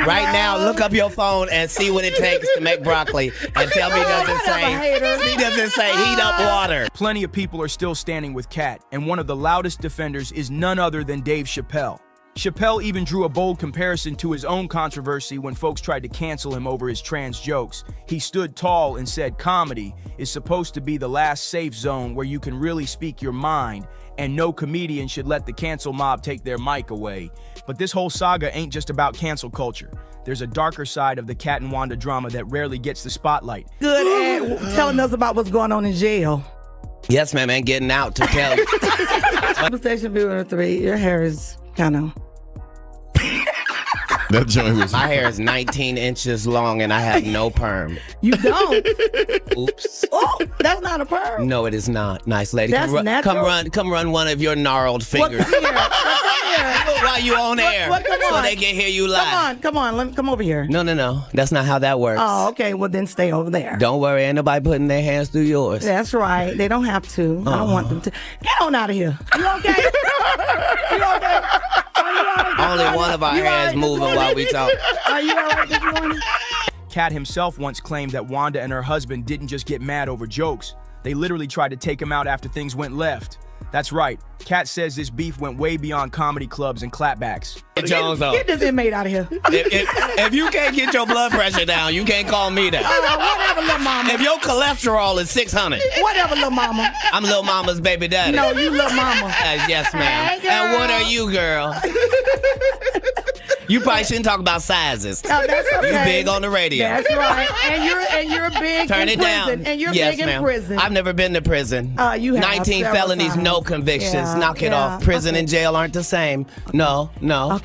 right now, look up your phone and see what it takes to make broccoli, and tell me he doesn't say heat up water. Plenty of people are still standing with Cat, and one of the loudest defenders is none other than Dave Chappelle. Chappelle even drew a bold comparison to his own controversy when folks tried to cancel him over his trans jokes. He stood tall and said comedy is supposed to be the last safe zone where you can really speak your mind, and no comedian should let the cancel mob take their mic away. But this whole saga ain't just about cancel culture. There's a darker side of the Cat and Wanda drama that rarely gets the spotlight. Good at telling us about what's going on in jail. Yes, ma'am, and getting out to tell you. Station viewer 3, your hair is kind of... That joint was... My hair is 19 inches long and I have no perm. You don't? Oops. Oh, that's not a perm. No, it is not. Nice lady. That's natural? Come run one of your gnarled fingers. While you on air, so they can hear you live. Come on. Let me come over here. No. That's not how that works. Oh, okay. Well, then stay over there. Don't worry. Ain't nobody putting their hands through yours. That's right. They don't have to. I don't want them to. Get on out of here. You okay? You okay? Only one of our hands moving while we talk. Are you all right this morning? Cat himself once claimed that Wanda and her husband didn't just get mad over jokes. They literally tried to take him out after things went left. That's right. Kat says this beef went way beyond comedy clubs and clapbacks. Get this inmate out of here. If you can't get your blood pressure down, you can't call me that. Whatever, little mama. If your cholesterol is 600. Whatever, little mama. I'm little mama's baby daddy. No, you little mama. Yes, ma'am. Hey, girl. And what are you, girl? You probably shouldn't talk about sizes. No, that's okay. You big on the radio. That's right. And you're big Turn in it prison. down. And you're yes, big ma'am. in prison. I've never been to prison. You have 19 several felonies, times. no convictions. Yeah, Knock it yeah. off. Prison and jail aren't the same. No. No.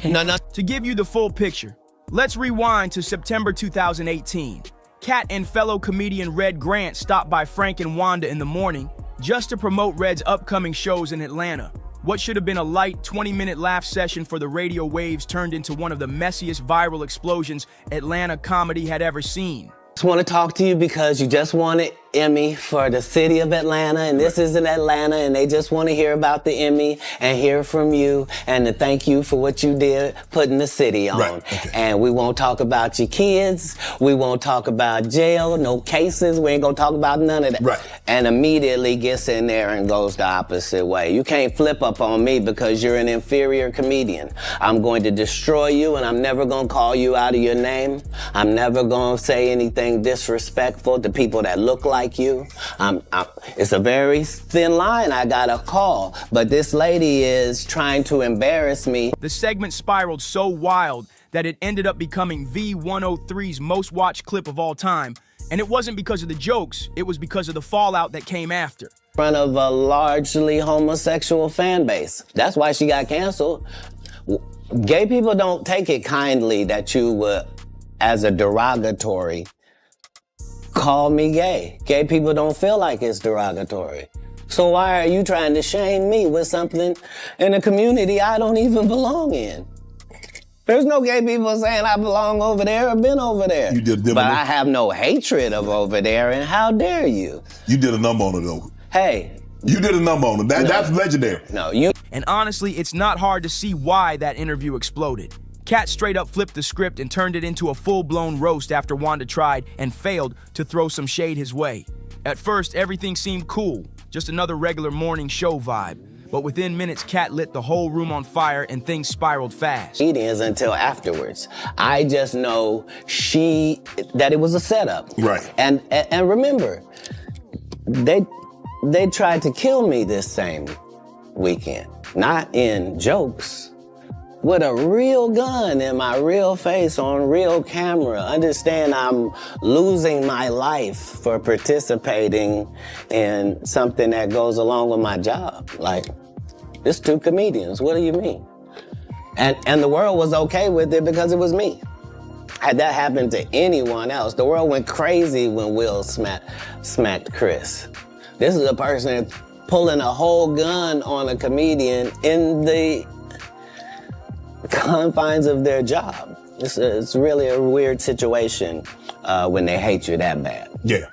To give you the full picture, let's rewind to September 2018. Kat and fellow comedian Red Grant stopped by Frank and Wanda in the morning just to promote Red's upcoming shows in Atlanta. What should have been a light 20-minute laugh session for the radio waves turned into one of the messiest viral explosions Atlanta comedy had ever seen. Just want to talk to you because you just won an Emmy for the city of Atlanta, and this is in Atlanta, and they just want to hear about the Emmy and hear from you and to thank you for what you did putting the city on. Right. Okay. And we won't talk about your kids. We won't talk about jail, no cases. We ain't gonna talk about none of that. Right. And immediately gets in there and goes the opposite way. You can't flip up on me because you're an inferior comedian. I'm going to destroy you, and I'm never gonna call you out of your name. I'm never gonna say anything disrespectful to people that look like you. It's a very thin line I got a call, but this lady is trying to embarrass me. The segment spiraled so wild that it ended up becoming V103's most watched clip of all time. And it wasn't because of the jokes, it was because of the fallout that came after. In front of a largely homosexual fan base. That's why she got canceled. Gay people don't take it kindly that you would, as a derogatory, call me gay. Gay people don't feel like it's derogatory. So why are you trying to shame me with something in a community I don't even belong in? There's no gay people saying I belong over there or been over there. You did but I have no hatred of over there, and how dare you? You did a number on it, though. Hey. You did a number on it. That's legendary. No, you... And honestly, it's not hard to see why that interview exploded. Kat straight up flipped the script and turned it into a full-blown roast after Wanda tried and failed to throw some shade his way. At first, everything seemed cool, just another regular morning show vibe. But within minutes, Kat lit the whole room on fire and things spiraled fast. Meetings until afterwards. I just know that it was a setup. Right. And remember, they tried to kill me this same weekend. Not in jokes. With a real gun in my real face on real camera. Understand I'm losing my life for participating in something that goes along with my job. Like, it's two comedians, what do you mean? And the world was okay with it because it was me. Had that happened to anyone else, the world went crazy when Will smacked Chris. This is a person pulling a whole gun on a comedian in the confines of their job. It's really a weird situation when they hate you that bad. Yeah.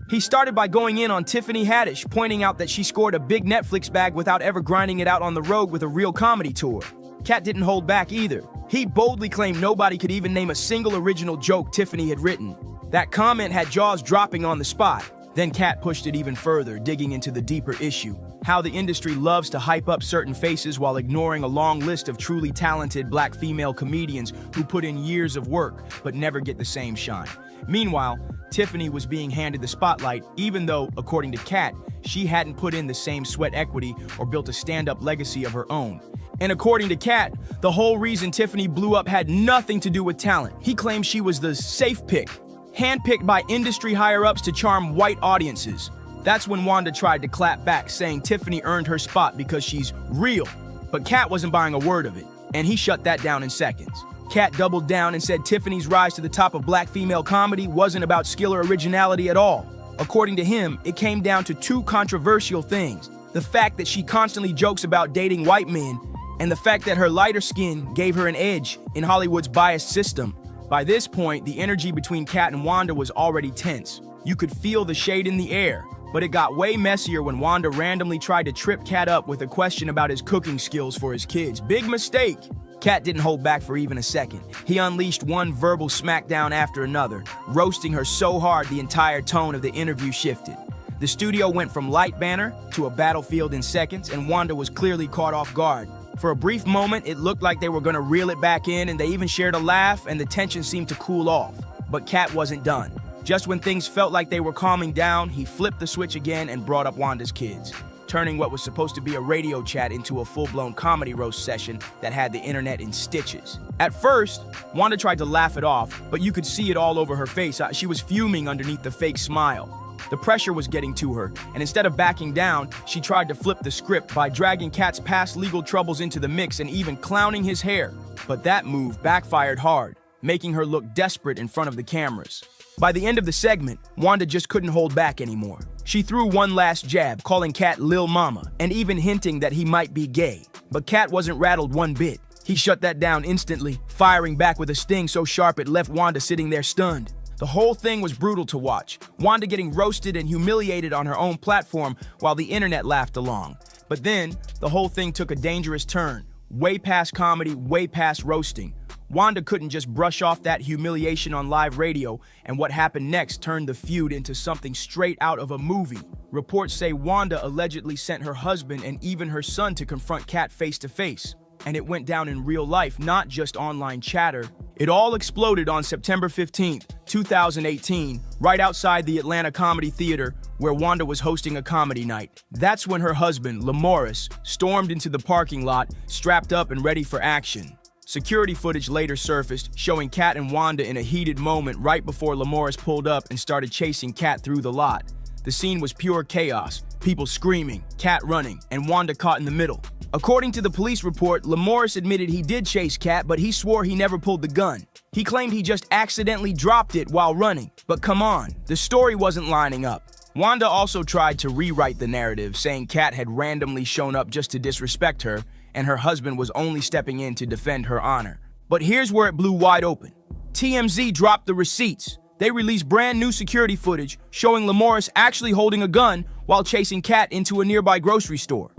He started by going in on Tiffany Haddish, pointing out that she scored a big Netflix bag without ever grinding it out on the road with a real comedy tour. Kat didn't hold back either. He boldly claimed nobody could even name a single original joke Tiffany had written. That comment had jaws dropping on the spot. Then Kat pushed it even further, digging into the deeper issue. How the industry loves to hype up certain faces while ignoring a long list of truly talented black female comedians who put in years of work but never get the same shine. Meanwhile, Tiffany was being handed the spotlight even though, according to Kat, she hadn't put in the same sweat equity or built a stand-up legacy of her own. And according to Kat, the whole reason Tiffany blew up had nothing to do with talent. He claimed she was the safe pick, handpicked by industry higher-ups to charm white audiences. That's when Wanda tried to clap back, saying Tiffany earned her spot because she's real. But Kat wasn't buying a word of it, and he shut that down in seconds. Kat doubled down and said Tiffany's rise to the top of black female comedy wasn't about skill or originality at all. According to him, it came down to two controversial things: the fact that she constantly jokes about dating white men, and the fact that her lighter skin gave her an edge in Hollywood's biased system. By this point, the energy between Kat and Wanda was already tense. You could feel the shade in the air, but it got way messier when Wanda randomly tried to trip Kat up with a question about his cooking skills for his kids. Big mistake! Kat didn't hold back for even a second. He unleashed one verbal smackdown after another, roasting her so hard the entire tone of the interview shifted. The studio went from light banner to a battlefield in seconds, and Wanda was clearly caught off guard. For a brief moment, it looked like they were gonna reel it back in, and they even shared a laugh, and the tension seemed to cool off. But Kat wasn't done. Just when things felt like they were calming down, he flipped the switch again and brought up Wanda's kids, turning what was supposed to be a radio chat into a full-blown comedy roast session that had the internet in stitches. At first, Wanda tried to laugh it off, but you could see it all over her face. She was fuming underneath the fake smile. The pressure was getting to her, and instead of backing down, she tried to flip the script by dragging Kat's past legal troubles into the mix and even clowning his hair. But that move backfired hard, making her look desperate in front of the cameras. By the end of the segment, Wanda just couldn't hold back anymore. She threw one last jab, calling Kat Lil Mama, and even hinting that he might be gay. But Kat wasn't rattled one bit. He shut that down instantly, firing back with a sting so sharp it left Wanda sitting there stunned. The whole thing was brutal to watch, Wanda getting roasted and humiliated on her own platform while the internet laughed along. But then, the whole thing took a dangerous turn, way past comedy, way past roasting. Wanda couldn't just brush off that humiliation on live radio, and what happened next turned the feud into something straight out of a movie. Reports say Wanda allegedly sent her husband and even her son to confront Kat face to face. And it went down in real life, not just online chatter. It all exploded on September 15th, 2018, right outside the Atlanta Comedy Theater, where Wanda was hosting a comedy night. That's when her husband, Lamorris, stormed into the parking lot, strapped up and ready for action. Security footage later surfaced, showing Kat and Wanda in a heated moment right before Lamorris pulled up and started chasing Kat through the lot. The scene was pure chaos, people screaming, Kat running, and Wanda caught in the middle. According to the police report, Lamorris admitted he did chase Kat, but he swore he never pulled the gun. He claimed he just accidentally dropped it while running. But come on, the story wasn't lining up. Wanda also tried to rewrite the narrative, saying Kat had randomly shown up just to disrespect her, and her husband was only stepping in to defend her honor. But here's where it blew wide open. TMZ dropped the receipts. They released brand new security footage showing Lamorris actually holding a gun while chasing Kat into a nearby grocery store.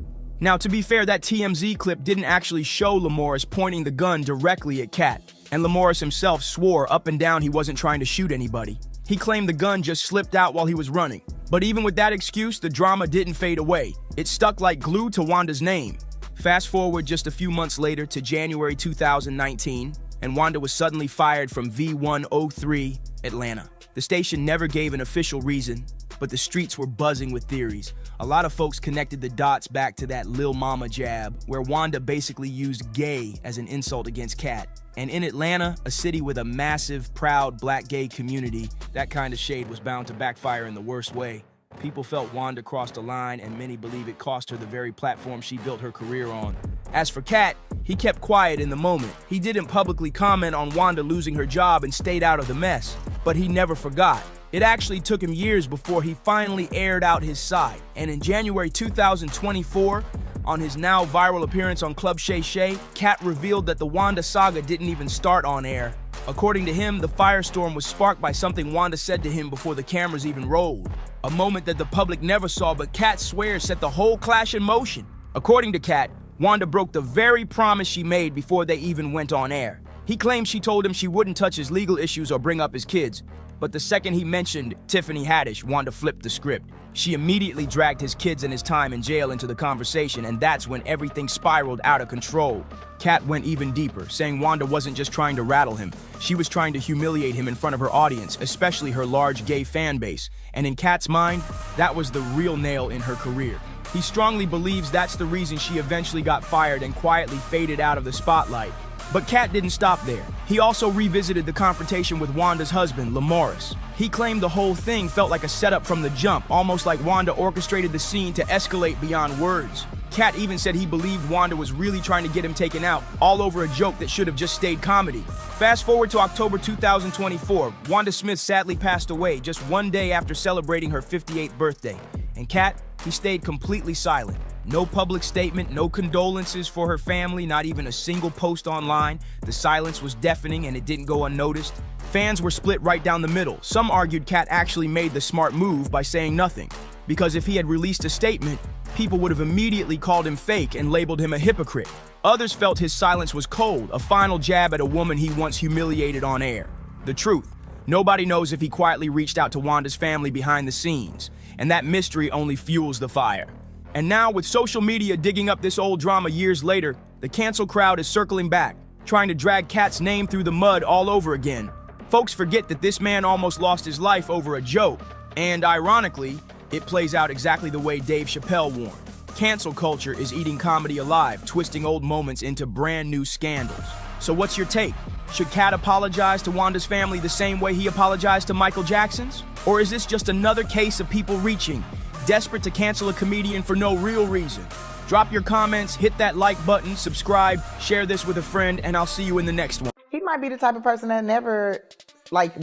Now, to be fair, that TMZ clip didn't actually show Lamorris pointing the gun directly at Kat, and Lamorris himself swore up and down he wasn't trying to shoot anybody. He claimed the gun just slipped out while he was running. But even with that excuse, the drama didn't fade away. It stuck like glue to Wanda's name. Fast forward just a few months later to January 2019, and Wanda was suddenly fired from V103 Atlanta. The station never gave an official reason, but the streets were buzzing with theories. A lot of folks connected the dots back to that Lil Mama jab, where Wanda basically used gay as an insult against Kat. And in Atlanta, a city with a massive, proud black gay community, that kind of shade was bound to backfire in the worst way. People felt Wanda crossed a line, and many believe it cost her the very platform she built her career on. As for Kat, he kept quiet in the moment. He didn't publicly comment on Wanda losing her job and stayed out of the mess. But he never forgot. It actually took him years before he finally aired out his side. And in January 2024, on his now viral appearance on Club Shay Shay, Kat revealed that the Wanda saga didn't even start on air. According to him, the firestorm was sparked by something Wanda said to him before the cameras even rolled. A moment that the public never saw, but Kat swears set the whole clash in motion. According to Kat, Wanda broke the very promise she made before they even went on air. He claims she told him she wouldn't touch his legal issues or bring up his kids. But the second he mentioned Tiffany Haddish, Wanda flipped the script. She immediately dragged his kids and his time in jail into the conversation, and that's when everything spiraled out of control. Kat went even deeper, saying Wanda wasn't just trying to rattle him. She was trying to humiliate him in front of her audience, especially her large gay fan base. And in Kat's mind, that was the real nail in her career. He strongly believes that's the reason she eventually got fired and quietly faded out of the spotlight. But Kat didn't stop there. He also revisited the confrontation with Wanda's husband, Lamorris. He claimed the whole thing felt like a setup from the jump, almost like Wanda orchestrated the scene to escalate beyond words. Kat even said he believed Wanda was really trying to get him taken out, all over a joke that should have just stayed comedy. Fast forward to October 2024, Wanda Smith sadly passed away just one day after celebrating her 58th birthday. And Kat, he stayed completely silent. No public statement, no condolences for her family, not even a single post online. The silence was deafening and it didn't go unnoticed. Fans were split right down the middle. Some argued Kat actually made the smart move by saying nothing, because if he had released a statement, people would have immediately called him fake and labeled him a hypocrite. Others felt his silence was cold, a final jab at a woman he once humiliated on air. The truth, Nobody knows if he quietly reached out to Wanda's family behind the scenes, and that mystery only fuels the fire. And now, with social media digging up this old drama years later, the cancel crowd is circling back, trying to drag Kat's name through the mud all over again. Folks forget that this man almost lost his life over a joke, and ironically, it plays out exactly the way Dave Chappelle warned. Cancel culture is eating comedy alive, twisting old moments into brand new scandals. So what's your take? Should Kat apologize to Wanda's family the same way he apologized to Michael Jackson's? Or is this just another case of people reaching, desperate to cancel a comedian for no real reason? Drop your comments, hit that like button, subscribe, share this with a friend, and I'll see you in the next one. He might be the type of person that never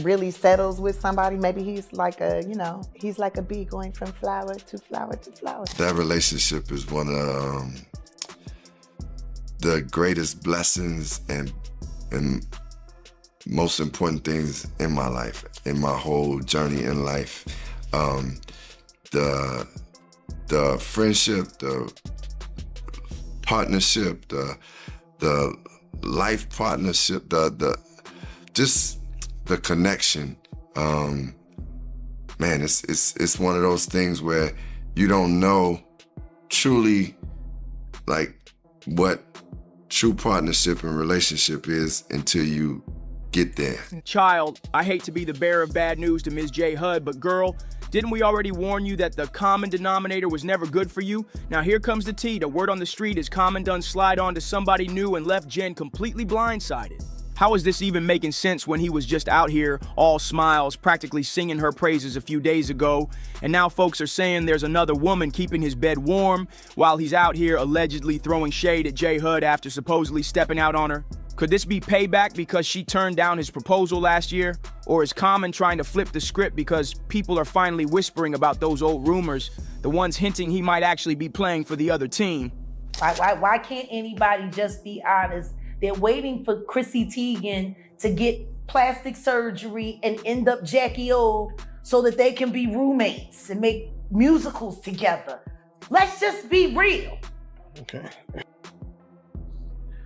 really settles with somebody. Maybe he's like a, he's like a bee going from flower to flower to flower. That relationship is one of the greatest blessings and most important things in my life, in my whole journey in life. The friendship, the partnership, the life partnership, just the connection. Man, it's one of those things where you don't know truly what true partnership and relationship is until you get there. Child, I hate to be the bearer of bad news to Ms. J. Hud, but girl, didn't we already warn you that the common denominator was never good for you? Now here comes the tea. The word on the street is Common done slide on to somebody new and left Jen completely blindsided. How is this even making sense when he was just out here, all smiles, practically singing her praises a few days ago, and now folks are saying there's another woman keeping his bed warm while he's out here allegedly throwing shade at J. Hud after supposedly stepping out on her? Could this be payback because she turned down his proposal last year? Or is Common trying to flip the script because people are finally whispering about those old rumors, the ones hinting he might actually be playing for the other team? Why can't anybody just be honest? They're waiting for Chrissy Teigen to get plastic surgery and end up Jackie O so that they can be roommates and make musicals together. Let's just be real. Okay.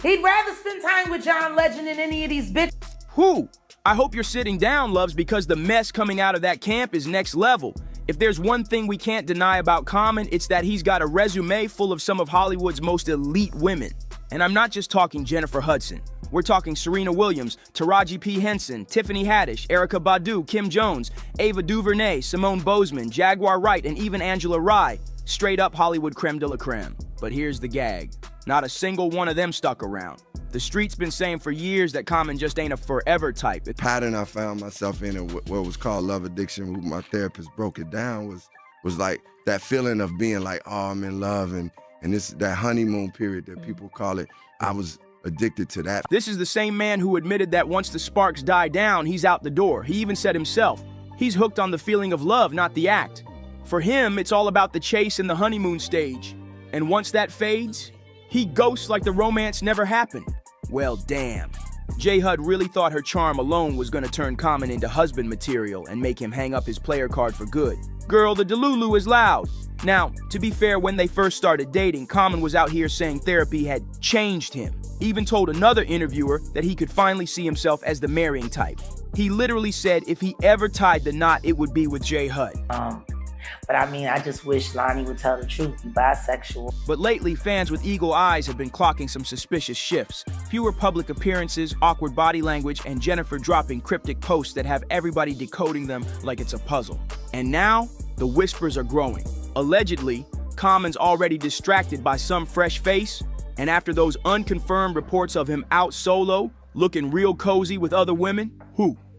He'd rather spend time with John Legend than any of these bitches. Who? I hope you're sitting down, loves, because the mess coming out of that camp is next level. If there's one thing we can't deny about Common, it's that he's got a resume full of some of Hollywood's most elite women. And I'm not just talking Jennifer Hudson. We're talking Serena Williams, Taraji P. Henson, Tiffany Haddish, Erykah Badu, Kim Jones, Ava DuVernay, Simone Bozeman, Jaguar Wright, and even Angela Rye. Straight up Hollywood creme de la creme. But here's the gag. Not a single one of them stuck around. The street's been saying for years that Common just ain't a forever type. The pattern I found myself in, what was called love addiction, who my therapist broke it down, was like that feeling of being like, oh, I'm in love, and this that honeymoon period that people call it. I was addicted to that. This is the same man who admitted that once the sparks die down, he's out the door. He even said himself, he's hooked on the feeling of love, not the act. For him, it's all about the chase and the honeymoon stage. And once that fades, he ghosts like the romance never happened. Well, damn. J. Hud really thought her charm alone was gonna turn Common into husband material and make him hang up his player card for good. Girl, the Delulu is loud. Now, to be fair, when they first started dating, Common was out here saying therapy had changed him. He even told another interviewer that he could finally see himself as the marrying type. He literally said if he ever tied the knot, it would be with J. Hud. But I mean, I just wish Lonnie would tell the truth, be bisexual. But lately, fans with eagle eyes have been clocking some suspicious shifts. Fewer public appearances, awkward body language, and Jennifer dropping cryptic posts that have everybody decoding them like it's a puzzle. And now, the whispers are growing. Allegedly, Common's already distracted by some fresh face, and after those unconfirmed reports of him out solo, looking real cozy with other women,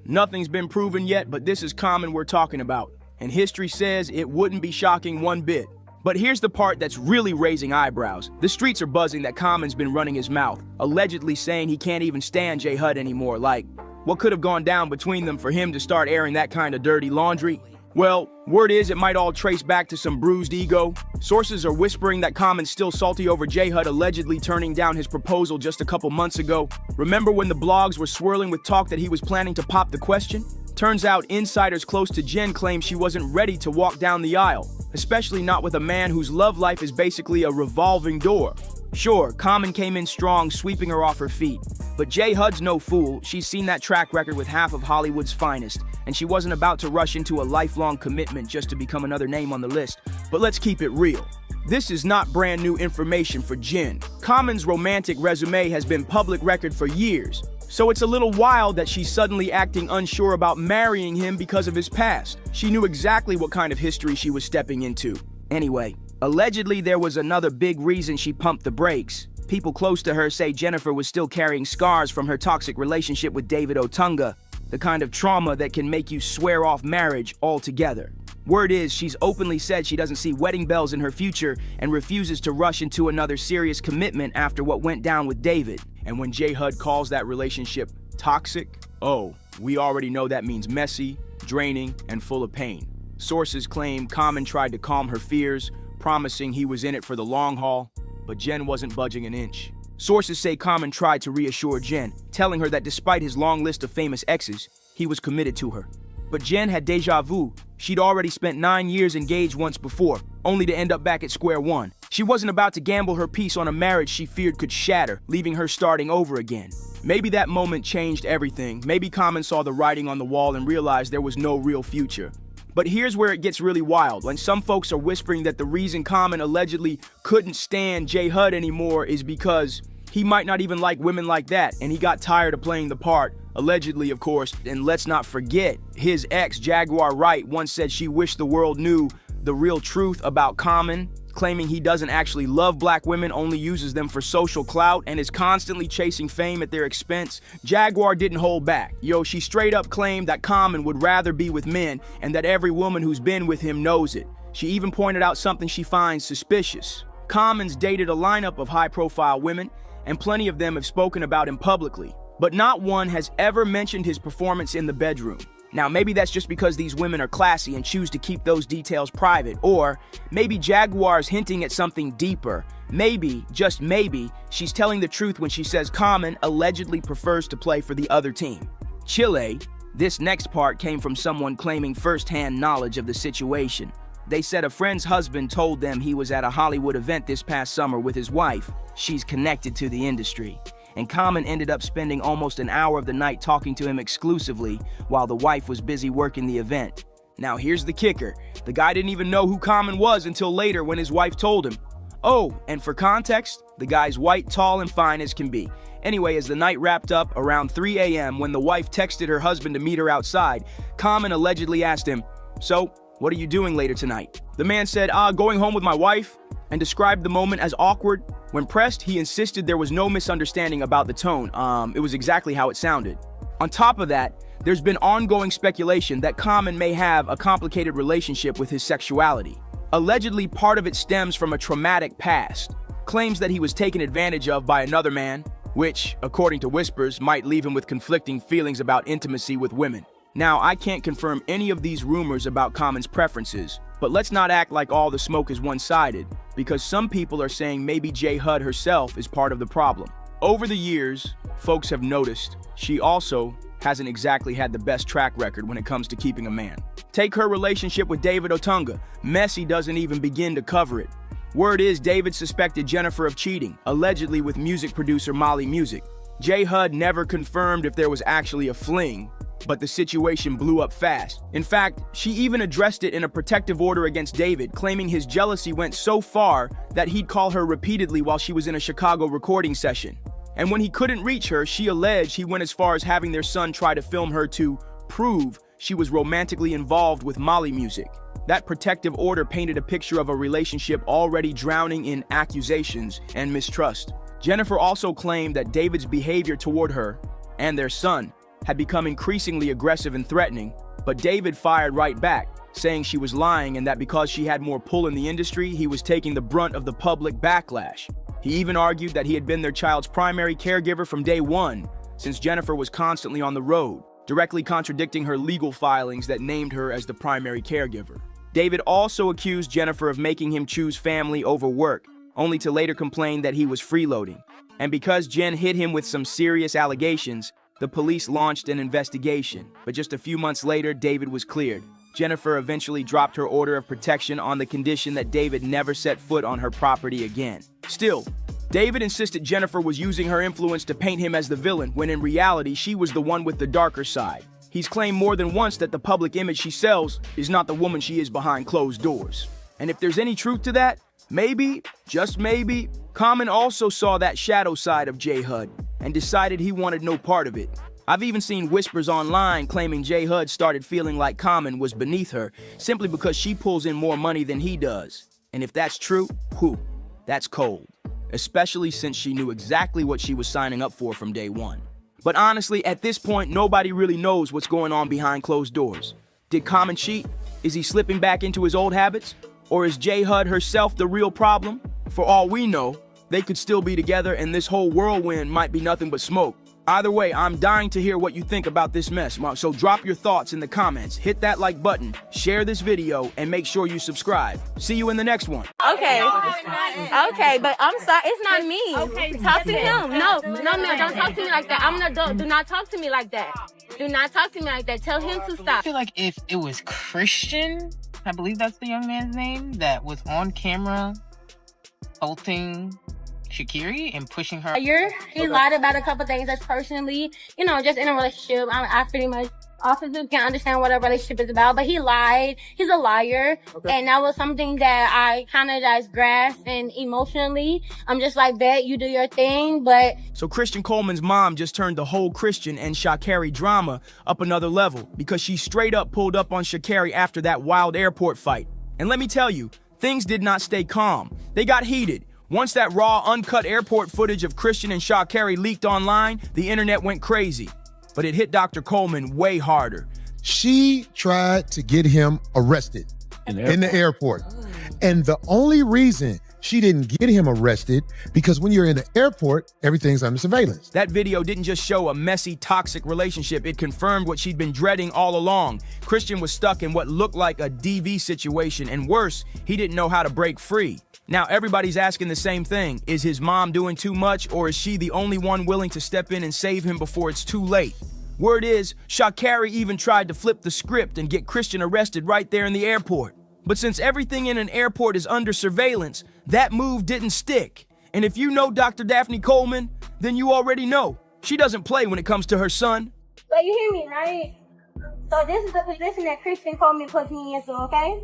nothing's been proven yet, but this is Common we're talking about. And history says it wouldn't be shocking one bit. But here's the part that's really raising eyebrows. The streets are buzzing that Common's been running his mouth, allegedly saying he can't even stand J. Hud anymore. Like, what could have gone down between them for him to start airing that kind of dirty laundry? Well, word is it might all trace back to some bruised ego. Sources are whispering that Common's still salty over J. Hud allegedly turning down his proposal just a couple months ago. Remember when the blogs were swirling with talk that he was planning to pop the question? Turns out insiders close to Jen claim she wasn't ready to walk down the aisle, especially not with a man whose love life is basically a revolving door. Sure, Common came in strong, sweeping her off her feet. But J. Hud's no fool. She's seen that track record with half of Hollywood's finest, and she wasn't about to rush into a lifelong commitment just to become another name on the list. But let's keep it real. This is not brand new information for Jen. Common's romantic resume has been public record for years, so it's a little wild that she's suddenly acting unsure about marrying him because of his past. She knew exactly what kind of history she was stepping into. Anyway, allegedly there was another big reason she pumped the brakes. People close to her say Jennifer was still carrying scars from her toxic relationship with David Otunga, the kind of trauma that can make you swear off marriage altogether. Word is she's openly said she doesn't see wedding bells in her future and refuses to rush into another serious commitment after what went down with David. And when J. Hud calls that relationship toxic, oh, we already know that means messy, draining, and full of pain. Sources claim Common tried to calm her fears, promising he was in it for the long haul, but Jen wasn't budging an inch. Sources say Common tried to reassure Jen, telling her that despite his long list of famous exes, he was committed to her. But Jen had deja vu. She'd already spent 9 years engaged once before, only to end up back at square one. She wasn't about to gamble her peace on a marriage she feared could shatter, leaving her starting over again. Maybe that moment changed everything. Maybe Common saw the writing on the wall and realized there was no real future. But here's where it gets really wild. When some folks are whispering that the reason Common allegedly couldn't stand J. Hud anymore is because he might not even like women like that, and he got tired of playing the part. Allegedly, of course. And let's not forget, his ex, Jaguar Wright, once said she wished the world knew the real truth about Common, claiming he doesn't actually love black women, only uses them for social clout, and is constantly chasing fame at their expense. Jaguar didn't hold back. Yo, she straight up claimed that Common would rather be with men, and that every woman who's been with him knows it. She even pointed out something she finds suspicious. Common's dated a lineup of high-profile women, and plenty of them have spoken about him publicly, but not one has ever mentioned his performance in the bedroom. Now, maybe that's just because these women are classy and choose to keep those details private, or maybe Jaguar's hinting at something deeper. Maybe, just maybe, she's telling the truth when she says Common allegedly prefers to play for the other team. Chile. This next part came from someone claiming first-hand knowledge of the situation. They said a friend's husband told them he was at a Hollywood event this past summer with his wife. She's connected to the industry. And Common ended up spending almost an hour of the night talking to him exclusively while the wife was busy working the event. Now here's the kicker. The guy didn't even know who Common was until later when his wife told him. Oh, and for context, the guy's white, tall, and fine as can be. Anyway, as the night wrapped up around 3 a.m. when the wife texted her husband to meet her outside, Common allegedly asked him, "So, what are you doing later tonight?" The man said, going home with my wife, and described the moment as awkward. When pressed, he insisted there was no misunderstanding about the tone. It was exactly how it sounded. On top of that, there's been ongoing speculation that Common may have a complicated relationship with his sexuality. Allegedly, part of it stems from a traumatic past. Claims that he was taken advantage of by another man, which, according to whispers, might leave him with conflicting feelings about intimacy with women. Now, I can't confirm any of these rumors about Common's preferences, but let's not act like all the smoke is one-sided, because some people are saying maybe J. Hud herself is part of the problem. Over the years, folks have noticed she also hasn't exactly had the best track record when it comes to keeping a man. Take her relationship with David Otunga. Messi doesn't even begin to cover it. Word is David suspected Jennifer of cheating, allegedly with music producer Molly Music. J. Hud never confirmed if there was actually a fling, but the situation blew up fast. In fact, she even addressed it in a protective order against David, claiming his jealousy went so far that he'd call her repeatedly while she was in a Chicago recording session. And when he couldn't reach her, she alleged he went as far as having their son try to film her to prove she was romantically involved with Molly Music. That protective order painted a picture of a relationship already drowning in accusations and mistrust. Jennifer also claimed that David's behavior toward her and their son had become increasingly aggressive and threatening, but David fired right back, saying she was lying and that because she had more pull in the industry, he was taking the brunt of the public backlash. He even argued that he had been their child's primary caregiver from day one, since Jennifer was constantly on the road, directly contradicting her legal filings that named her as the primary caregiver. David also accused Jennifer of making him choose family over work, only to later complain that he was freeloading. And because Jen hit him with some serious allegations, the police launched an investigation. But just a few months later, David was cleared. Jennifer eventually dropped her order of protection on the condition that David never set foot on her property again. Still, David insisted Jennifer was using her influence to paint him as the villain, when in reality, she was the one with the darker side. He's claimed more than once that the public image she sells is not the woman she is behind closed doors. And if there's any truth to that, maybe, just maybe, Common also saw that shadow side of J. Hud and decided he wanted no part of it. I've even seen whispers online claiming J. Hud started feeling like Common was beneath her simply because she pulls in more money than he does. And if that's true, whew, that's cold. Especially since she knew exactly what she was signing up for from day one. But honestly, at this point, nobody really knows what's going on behind closed doors. Did Common cheat? Is he slipping back into his old habits? Or is J. Hud herself the real problem? For all we know, they could still be together and this whole whirlwind might be nothing but smoke. Either way, I'm dying to hear what you think about this mess, so drop your thoughts in the comments, hit that like button, share this video, and make sure you subscribe. See you in the next one. Okay, but I'm sorry, it's not me. Okay, talk to him. No, don't talk to me like that. I'm an adult. Do not talk to me like that. Do not talk to me like that. Tell him to stop. I feel like if it was Christian, I believe that's the young man's name, that was on camera assaulting Sha'Carri and pushing her. He lied about a couple things that's personally, just in a relationship. I pretty much, officers can understand what a relationship is about, but he lied. He's a liar. And that was something that I kind of just grasped, and emotionally, I'm just like, bet you do your thing, but. So Christian Coleman's mom just turned the whole Christian and Sha'Carri drama up another level because she straight up pulled up on Sha'Carri after that wild airport fight. And let me tell you, things did not stay calm. They got heated. Once that raw, uncut airport footage of Christian and Sha'Carri leaked online, the internet went crazy. But it hit Dr. Coleman way harder. She tried to get him arrested in the airport. And the only reason she didn't get him arrested, because when you're in the airport, everything's under surveillance. That video didn't just show a messy, toxic relationship. It confirmed what she'd been dreading all along. Christian was stuck in what looked like a DV situation, and worse, he didn't know how to break free. Now, everybody's asking the same thing. Is his mom doing too much, or is she the only one willing to step in and save him before it's too late? Word is, Sha'Carri even tried to flip the script and get Christian arrested right there in the airport. But since everything in an airport is under surveillance, that move didn't stick. And if you know Dr. Daphne Coleman, then you already know. She doesn't play when it comes to her son. So you hear me, right? So this is the position that Christian Coleman puts me into, okay?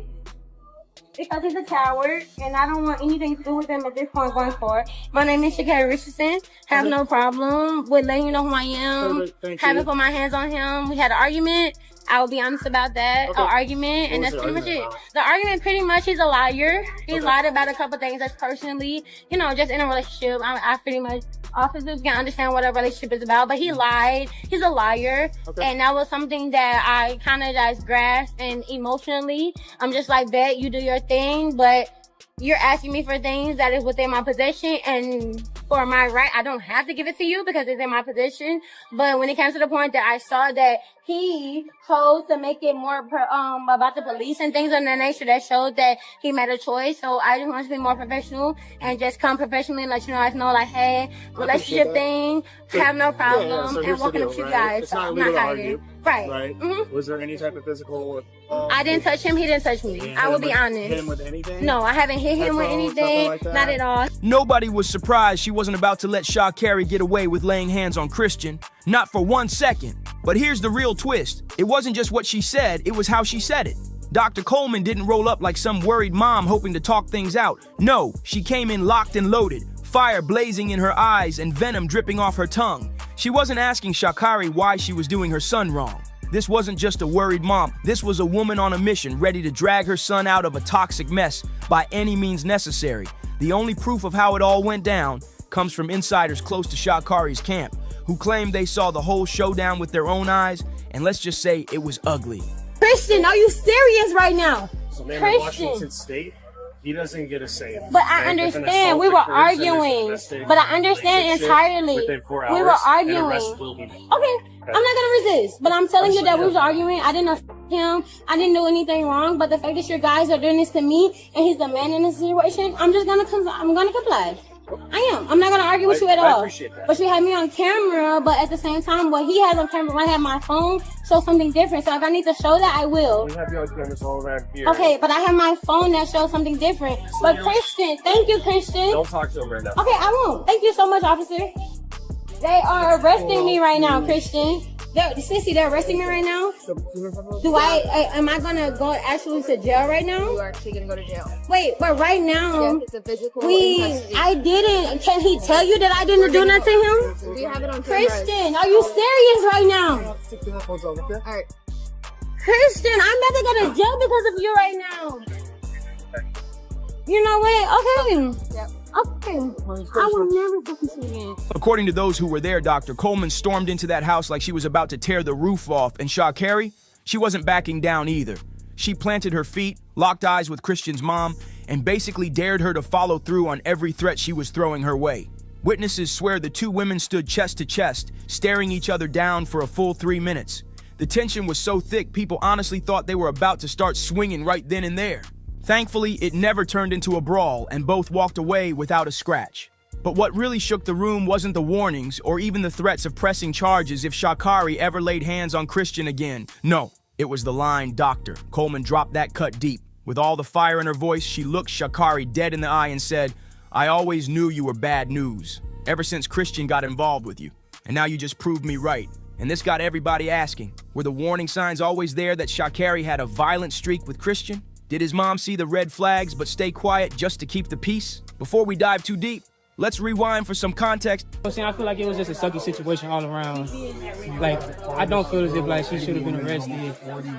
Because he's a coward, and I don't want anything to do with him at this point going forward. My name is Sha'Carri Richardson. Have no problem with letting you know who I am. Haven't put my hands on him. We had an argument. I will be honest about that. An argument, and that's pretty much it. The argument, pretty much, he's a liar. He lied about a couple things that's personally, just in a relationship. I pretty much, officers can understand what a relationship is about, but he lied. He's a liar. And that was something that I kind of just grasped, and emotionally, I'm just like, bet you do your thing, but you're asking me for things that is within my possession, and for my right, I don't have to give it to you because it's in my possession. But when it came to the point that I saw that he chose to make it more about the police and things of that nature, that showed that he made a choice. So I just want to be more professional and just come professionally and let you guys know, like, hey, relationship thing, have no problem, and walking up to you guys. It's not I'm legal not to hiding. argue. Right. Was there any type of physical? I didn't touch him. He didn't touch me. I will be honest. Hit him with anything? No, I haven't hit him with anything. Like that? Not at all. Nobody was surprised she wasn't about to let Sha'Carri get away with laying hands on Christian. Not for 1 second. But here's the real twist. It wasn't just what she said, it was how she said it. Dr. Coleman didn't roll up like some worried mom hoping to talk things out. No, she came in locked and loaded, fire blazing in her eyes and venom dripping off her tongue. She wasn't asking Sha'Carri why she was doing her son wrong. This wasn't just a worried mom. This was a woman on a mission, ready to drag her son out of a toxic mess by any means necessary. The only proof of how it all went down comes from insiders close to Sha'Carri's camp, who claimed they saw the whole showdown with their own eyes, and let's just say it was ugly. Christian, are you serious right now? So man, in Washington State, he doesn't get a say. But I understand, we were arguing. But I understand entirely. Within 4 hours, we were arguing. an arrest will be made. Okay, I'm not gonna resist. But I'm telling you that we was arguing. I didn't know him. I didn't do anything wrong. But the fact that your guys are doing this to me, and he's the man in this situation, I'm gonna comply. I am. I'm not gonna argue with you at I all. appreciate that. But you had me on camera, but at the same time, what he has on camera, when I have my phone, shows something different. So if I need to show that, I will. We have you on camera all around here. Okay, but I have my phone that shows something different. But Christian, thank you, Christian. Don't talk to him right now. Okay, I won't. Thank you so much, officer. They are arresting me right now, Christian. Sissy, they're arresting me right now. Am I gonna go actually to jail right now? You are actually gonna go to jail. Wait, but right now, yes, it's a physical custody. I didn't. Can he tell you that I didn't do nothing to him? Do you have it on camera? Christian, are you serious right now? All right. Christian, I'm about to go to jail because of you right now. You know what? Okay. Yep. Okay. I will never fucking see you again. According to those who were there, Dr. Coleman stormed into that house like she was about to tear the roof off, and Sha'Carri, she wasn't backing down either. She planted her feet, locked eyes with Christian's mom, and basically dared her to follow through on every threat she was throwing her way. Witnesses swear the two women stood chest to chest, staring each other down for a full 3 minutes. The tension was so thick, people honestly thought they were about to start swinging right then and there. Thankfully, it never turned into a brawl, and both walked away without a scratch. But what really shook the room wasn't the warnings or even the threats of pressing charges if Sha'Carri ever laid hands on Christian again. No, it was the line, "Doctor." Coleman dropped that cut deep. With all the fire in her voice, she looked Sha'Carri dead in the eye and said, "I always knew you were bad news, ever since Christian got involved with you. And now you just proved me right." And this got everybody asking, were the warning signs always there that Sha'Carri had a violent streak with Christian? Did his mom see the red flags but stay quiet just to keep the peace? Before we dive too deep, let's rewind for some context. I feel like it was just a sucky situation all around. Like, I don't feel as if like she should have been arrested.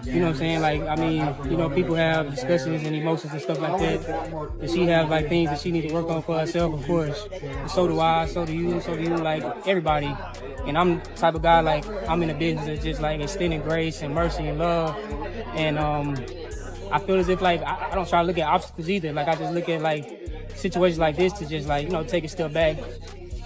You know what I'm saying? Like, I mean, you know, people have discussions and emotions and stuff like that. And she have like things that she need to work on for herself, of course. And so do I, so do you, like everybody. And I'm the type of guy, like, I'm in the business of just like extending grace and mercy and love. And I feel as if like I don't try to look at obstacles either. Like, I just look at like situations like this to just like, you know, take a step back,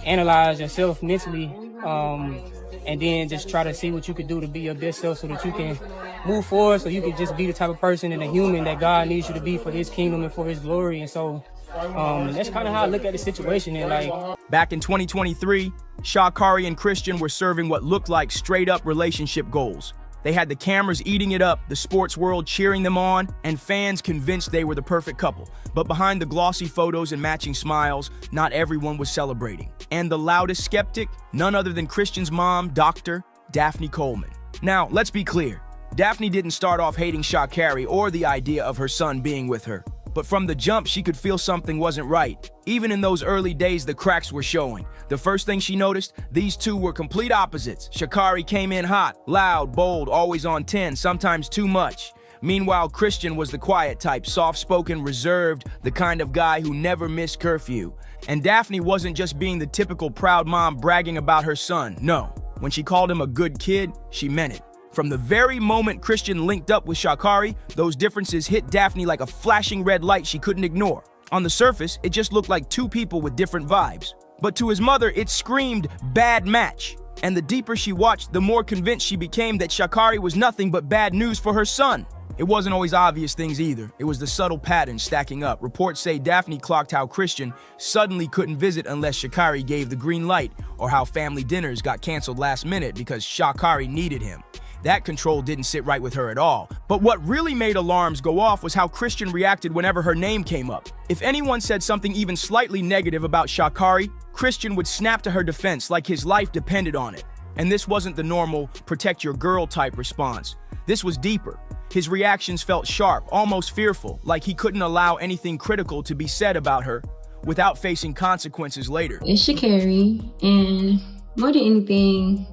analyze yourself mentally, and then just try to see what you could do to be your best self so that you can move forward, so you can just be the type of person and a human that God needs you to be for his kingdom and for his glory. And so that's kind of how I look at the situation. And like, back in 2023, Sha'Carri and Christian were serving what looked like straight up relationship goals. They had the cameras eating it up, the sports world cheering them on, and fans convinced they were the perfect couple. But behind the glossy photos and matching smiles, not everyone was celebrating. And the loudest skeptic, none other than Christian's mom, Dr. Daphne Coleman. Now, let's be clear. Daphne didn't start off hating Sha'Carri or the idea of her son being with her. But from the jump, she could feel something wasn't right. Even in those early days, the cracks were showing. The first thing she noticed, these two were complete opposites. Sha'Carri came in hot, loud, bold, always on 10, sometimes too much. Meanwhile, Christian was the quiet type, soft-spoken, reserved, the kind of guy who never missed curfew. And Daphne wasn't just being the typical proud mom bragging about her son. No, when she called him a good kid, she meant it. From the very moment Christian linked up with Sha'Carri, those differences hit Daphne like a flashing red light she couldn't ignore. On the surface, it just looked like two people with different vibes. But to his mother, it screamed bad match. And the deeper she watched, the more convinced she became that Sha'Carri was nothing but bad news for her son. It wasn't always obvious things either. It was the subtle patterns stacking up. Reports say Daphne clocked how Christian suddenly couldn't visit unless Sha'Carri gave the green light, or how family dinners got canceled last minute because Sha'Carri needed him. That control didn't sit right with her at all. But what really made alarms go off was how Christian reacted whenever her name came up. If anyone said something even slightly negative about Sha'Carri, Christian would snap to her defense like his life depended on it. And this wasn't the normal protect your girl type response. This was deeper. His reactions felt sharp, almost fearful, like he couldn't allow anything critical to be said about her without facing consequences later. It's Sha'Carri, and more than anything,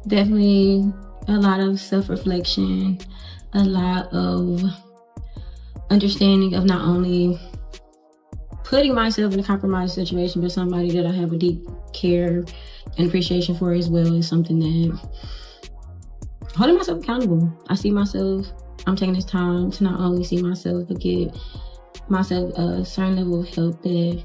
definitely a lot of self-reflection, a lot of understanding of not only putting myself in a compromised situation, but somebody that I have a deep care and appreciation for as well is something that holding myself accountable. I see myself, I'm taking this time to not only see myself, but give myself a certain level of help that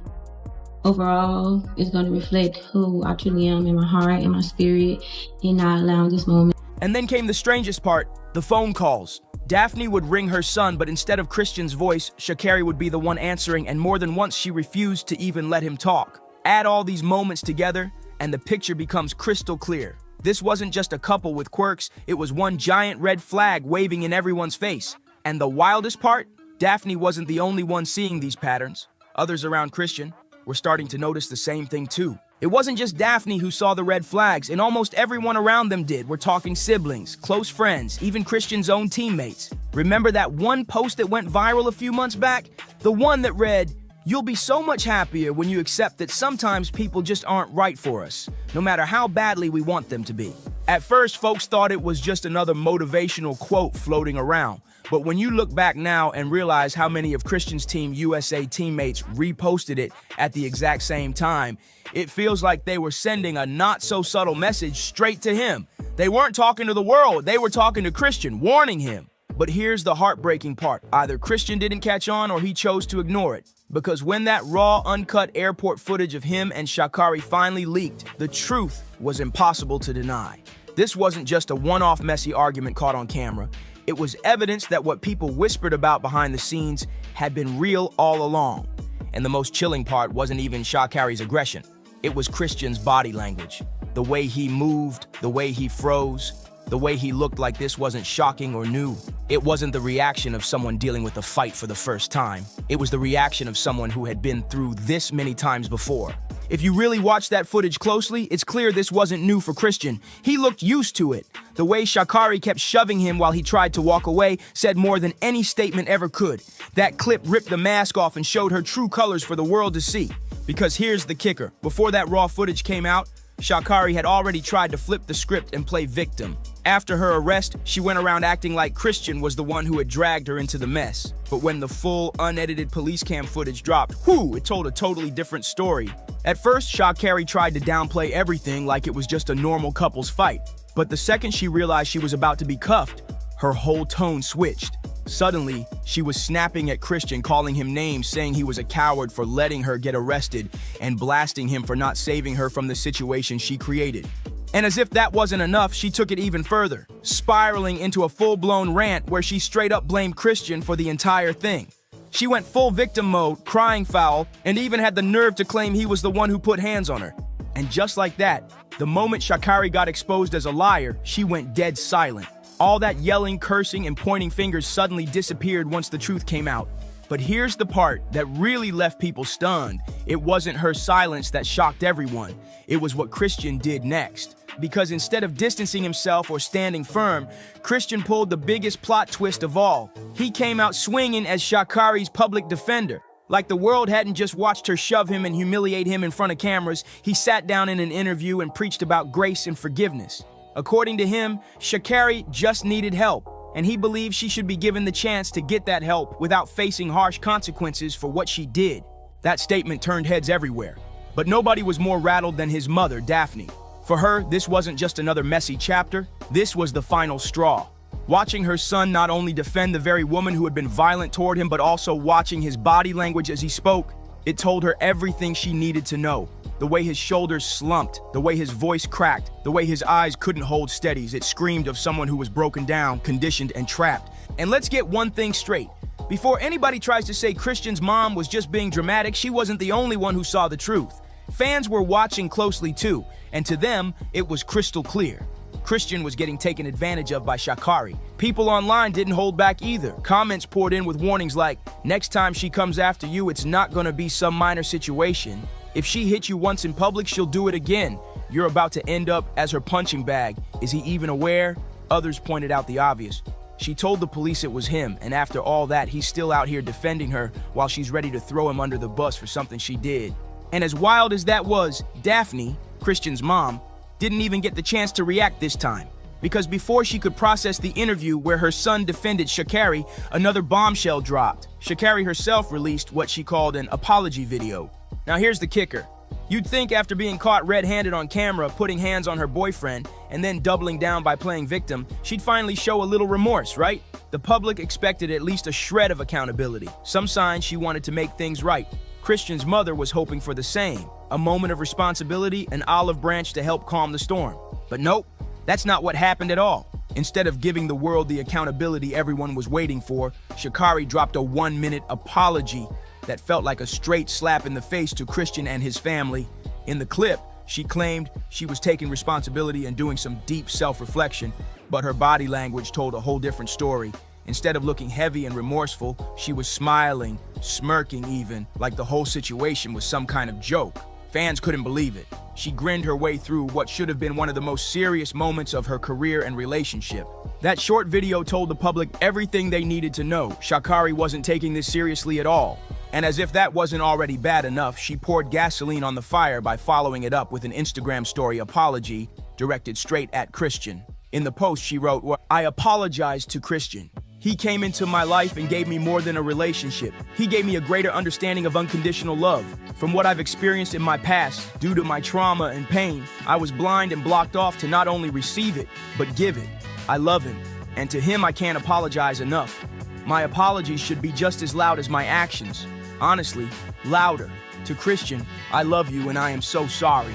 overall is going to reflect who I truly am in my heart and my spirit, and not allowing this moment. And then came the strangest part, the phone calls. Daphne would ring her son, but instead of Christian's voice, Sha'Carri would be the one answering, and more than once she refused to even let him talk. Add all these moments together, and the picture becomes crystal clear. This wasn't just a couple with quirks, it was one giant red flag waving in everyone's face. And the wildest part? Daphne wasn't the only one seeing these patterns. Others around Christian were starting to notice the same thing too. It wasn't just Daphne who saw the red flags, and almost everyone around them did. We're talking siblings, close friends, even Christian's own teammates. Remember that one post that went viral a few months back? The one that read, "You'll be so much happier when you accept that sometimes people just aren't right for us, no matter how badly we want them to be." At first, folks thought it was just another motivational quote floating around. But when you look back now and realize how many of Christian's Team USA teammates reposted it at the exact same time, it feels like they were sending a not-so-subtle message straight to him. They weren't talking to the world, they were talking to Christian, warning him. But here's the heartbreaking part. Either Christian didn't catch on or he chose to ignore it. Because when that raw, uncut airport footage of him and Sha'Carri finally leaked, the truth was impossible to deny. This wasn't just a one-off messy argument caught on camera. It was evidence that what people whispered about behind the scenes had been real all along. And the most chilling part wasn't even Sha'Carri's aggression. It was Christian's body language. The way he moved, the way he froze, the way he looked like this wasn't shocking or new. It wasn't the reaction of someone dealing with a fight for the first time. It was the reaction of someone who had been through this many times before. If you really watch that footage closely, it's clear this wasn't new for Christian. He looked used to it. The way Sha'Carri kept shoving him while he tried to walk away said more than any statement ever could. That clip ripped the mask off and showed her true colors for the world to see. Because here's the kicker. Before that raw footage came out, Sha'Carri had already tried to flip the script and play victim. After her arrest, she went around acting like Christian was the one who had dragged her into the mess. But when the full, unedited police cam footage dropped, it told a totally different story. At first, Sha'Carri tried to downplay everything like it was just a normal couple's fight. But the second she realized she was about to be cuffed, her whole tone switched. Suddenly, she was snapping at Christian, calling him names, saying he was a coward for letting her get arrested, and blasting him for not saving her from the situation she created. And as if that wasn't enough, she took it even further, spiraling into a full-blown rant where she straight up blamed Christian for the entire thing. She went full victim mode, crying foul, and even had the nerve to claim he was the one who put hands on her. And just like that, the moment Sha'Carri got exposed as a liar, she went dead silent. All that yelling, cursing, and pointing fingers suddenly disappeared once the truth came out. But here's the part that really left people stunned. It wasn't her silence that shocked everyone. It was what Christian did next. Because instead of distancing himself or standing firm, Christian pulled the biggest plot twist of all. He came out swinging as Sha'Carri's public defender. Like the world hadn't just watched her shove him and humiliate him in front of cameras, he sat down in an interview and preached about grace and forgiveness. According to him, Sha'Carri just needed help, and he believed she should be given the chance to get that help without facing harsh consequences for what she did. That statement turned heads everywhere, but nobody was more rattled than his mother, Daphne. For her, this wasn't just another messy chapter, this was the final straw. Watching her son not only defend the very woman who had been violent toward him, but also watching his body language as he spoke, it told her everything she needed to know. The way his shoulders slumped, the way his voice cracked, the way his eyes couldn't hold steady. It screamed of someone who was broken down, conditioned, and trapped. And let's get one thing straight. Before anybody tries to say Christian's mom was just being dramatic, she wasn't the only one who saw the truth. Fans were watching closely too, and to them, it was crystal clear. Christian was getting taken advantage of by Sha'Carri. People online didn't hold back either. Comments poured in with warnings like, "Next time she comes after you, it's not gonna be some minor situation. If she hits you once in public, she'll do it again. You're about to end up as her punching bag. Is he even aware?" Others pointed out the obvious. She told the police it was him, and after all that, he's still out here defending her while she's ready to throw him under the bus for something she did. And as wild as that was, Daphne, Christian's mom, didn't even get the chance to react this time. Because before she could process the interview where her son defended Sha'Carri, another bombshell dropped. Sha'Carri herself released what she called an apology video. Now here's the kicker. You'd think after being caught red-handed on camera, putting hands on her boyfriend, and then doubling down by playing victim, she'd finally show a little remorse, right? The public expected at least a shred of accountability, some sign she wanted to make things right. Christian's mother was hoping for the same, a moment of responsibility, an olive branch to help calm the storm. But nope, that's not what happened at all. Instead of giving the world the accountability everyone was waiting for, Sha'Carri dropped a 1-minute apology that felt like a straight slap in the face to Christian and his family. In the clip, she claimed she was taking responsibility and doing some deep self-reflection, but her body language told a whole different story. Instead of looking heavy and remorseful, she was smiling, smirking even, like the whole situation was some kind of joke. Fans couldn't believe it. She grinned her way through what should have been one of the most serious moments of her career and relationship. That short video told the public everything they needed to know. Sha'Carri wasn't taking this seriously at all. And as if that wasn't already bad enough, she poured gasoline on the fire by following it up with an Instagram story apology directed straight at Christian. In the post, she wrote, "I apologize to Christian. He came into my life and gave me more than a relationship. He gave me a greater understanding of unconditional love. From what I've experienced in my past, due to my trauma and pain, I was blind and blocked off to not only receive it, but give it. I love him, and to him I can't apologize enough. My apologies should be just as loud as my actions. Honestly, louder. To Christian, I love you and I am so sorry."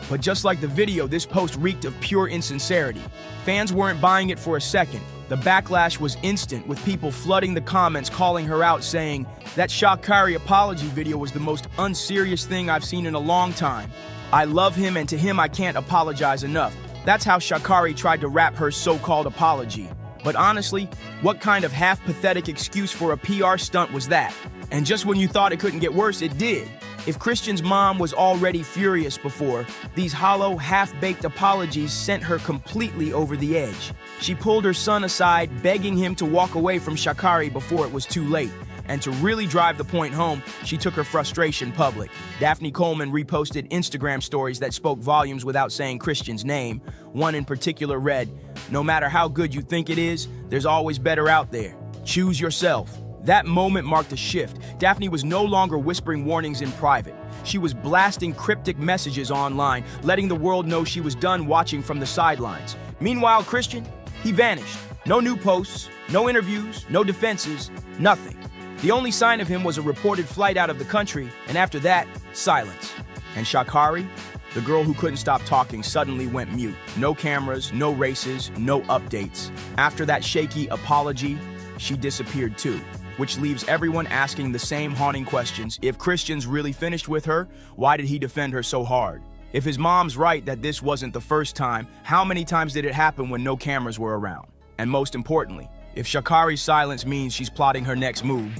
But just like the video, this post reeked of pure insincerity. Fans weren't buying it for a second. The backlash was instant, with people flooding the comments calling her out, saying that Sha'Carri apology video was the most unserious thing I've seen in a long time. I love him and to him I can't apologize enough. That's how Sha'Carri tried to wrap her so-called apology. But honestly, what kind of half-pathetic excuse for a PR stunt was that? And just when you thought it couldn't get worse, it did. If Christian's mom was already furious before, these hollow, half-baked apologies sent her completely over the edge. She pulled her son aside, begging him to walk away from Sha'Carri before it was too late. And to really drive the point home, she took her frustration public. Daphne Coleman reposted Instagram stories that spoke volumes without saying Christian's name. One in particular read, "No matter how good you think it is, there's always better out there. Choose yourself." That moment marked a shift. Daphne was no longer whispering warnings in private. She was blasting cryptic messages online, letting the world know she was done watching from the sidelines. Meanwhile, Christian, he vanished. No new posts, no interviews, no defenses, nothing. The only sign of him was a reported flight out of the country, and after that, silence. And Sha'Carri, the girl who couldn't stop talking, suddenly went mute. No cameras, no races, no updates. After that shaky apology, she disappeared too. Which leaves everyone asking the same haunting questions. If Christian's really finished with her, why did he defend her so hard? If his mom's right that this wasn't the first time, how many times did it happen when no cameras were around? And most importantly, if Sha'Carri's silence means she's plotting her next move,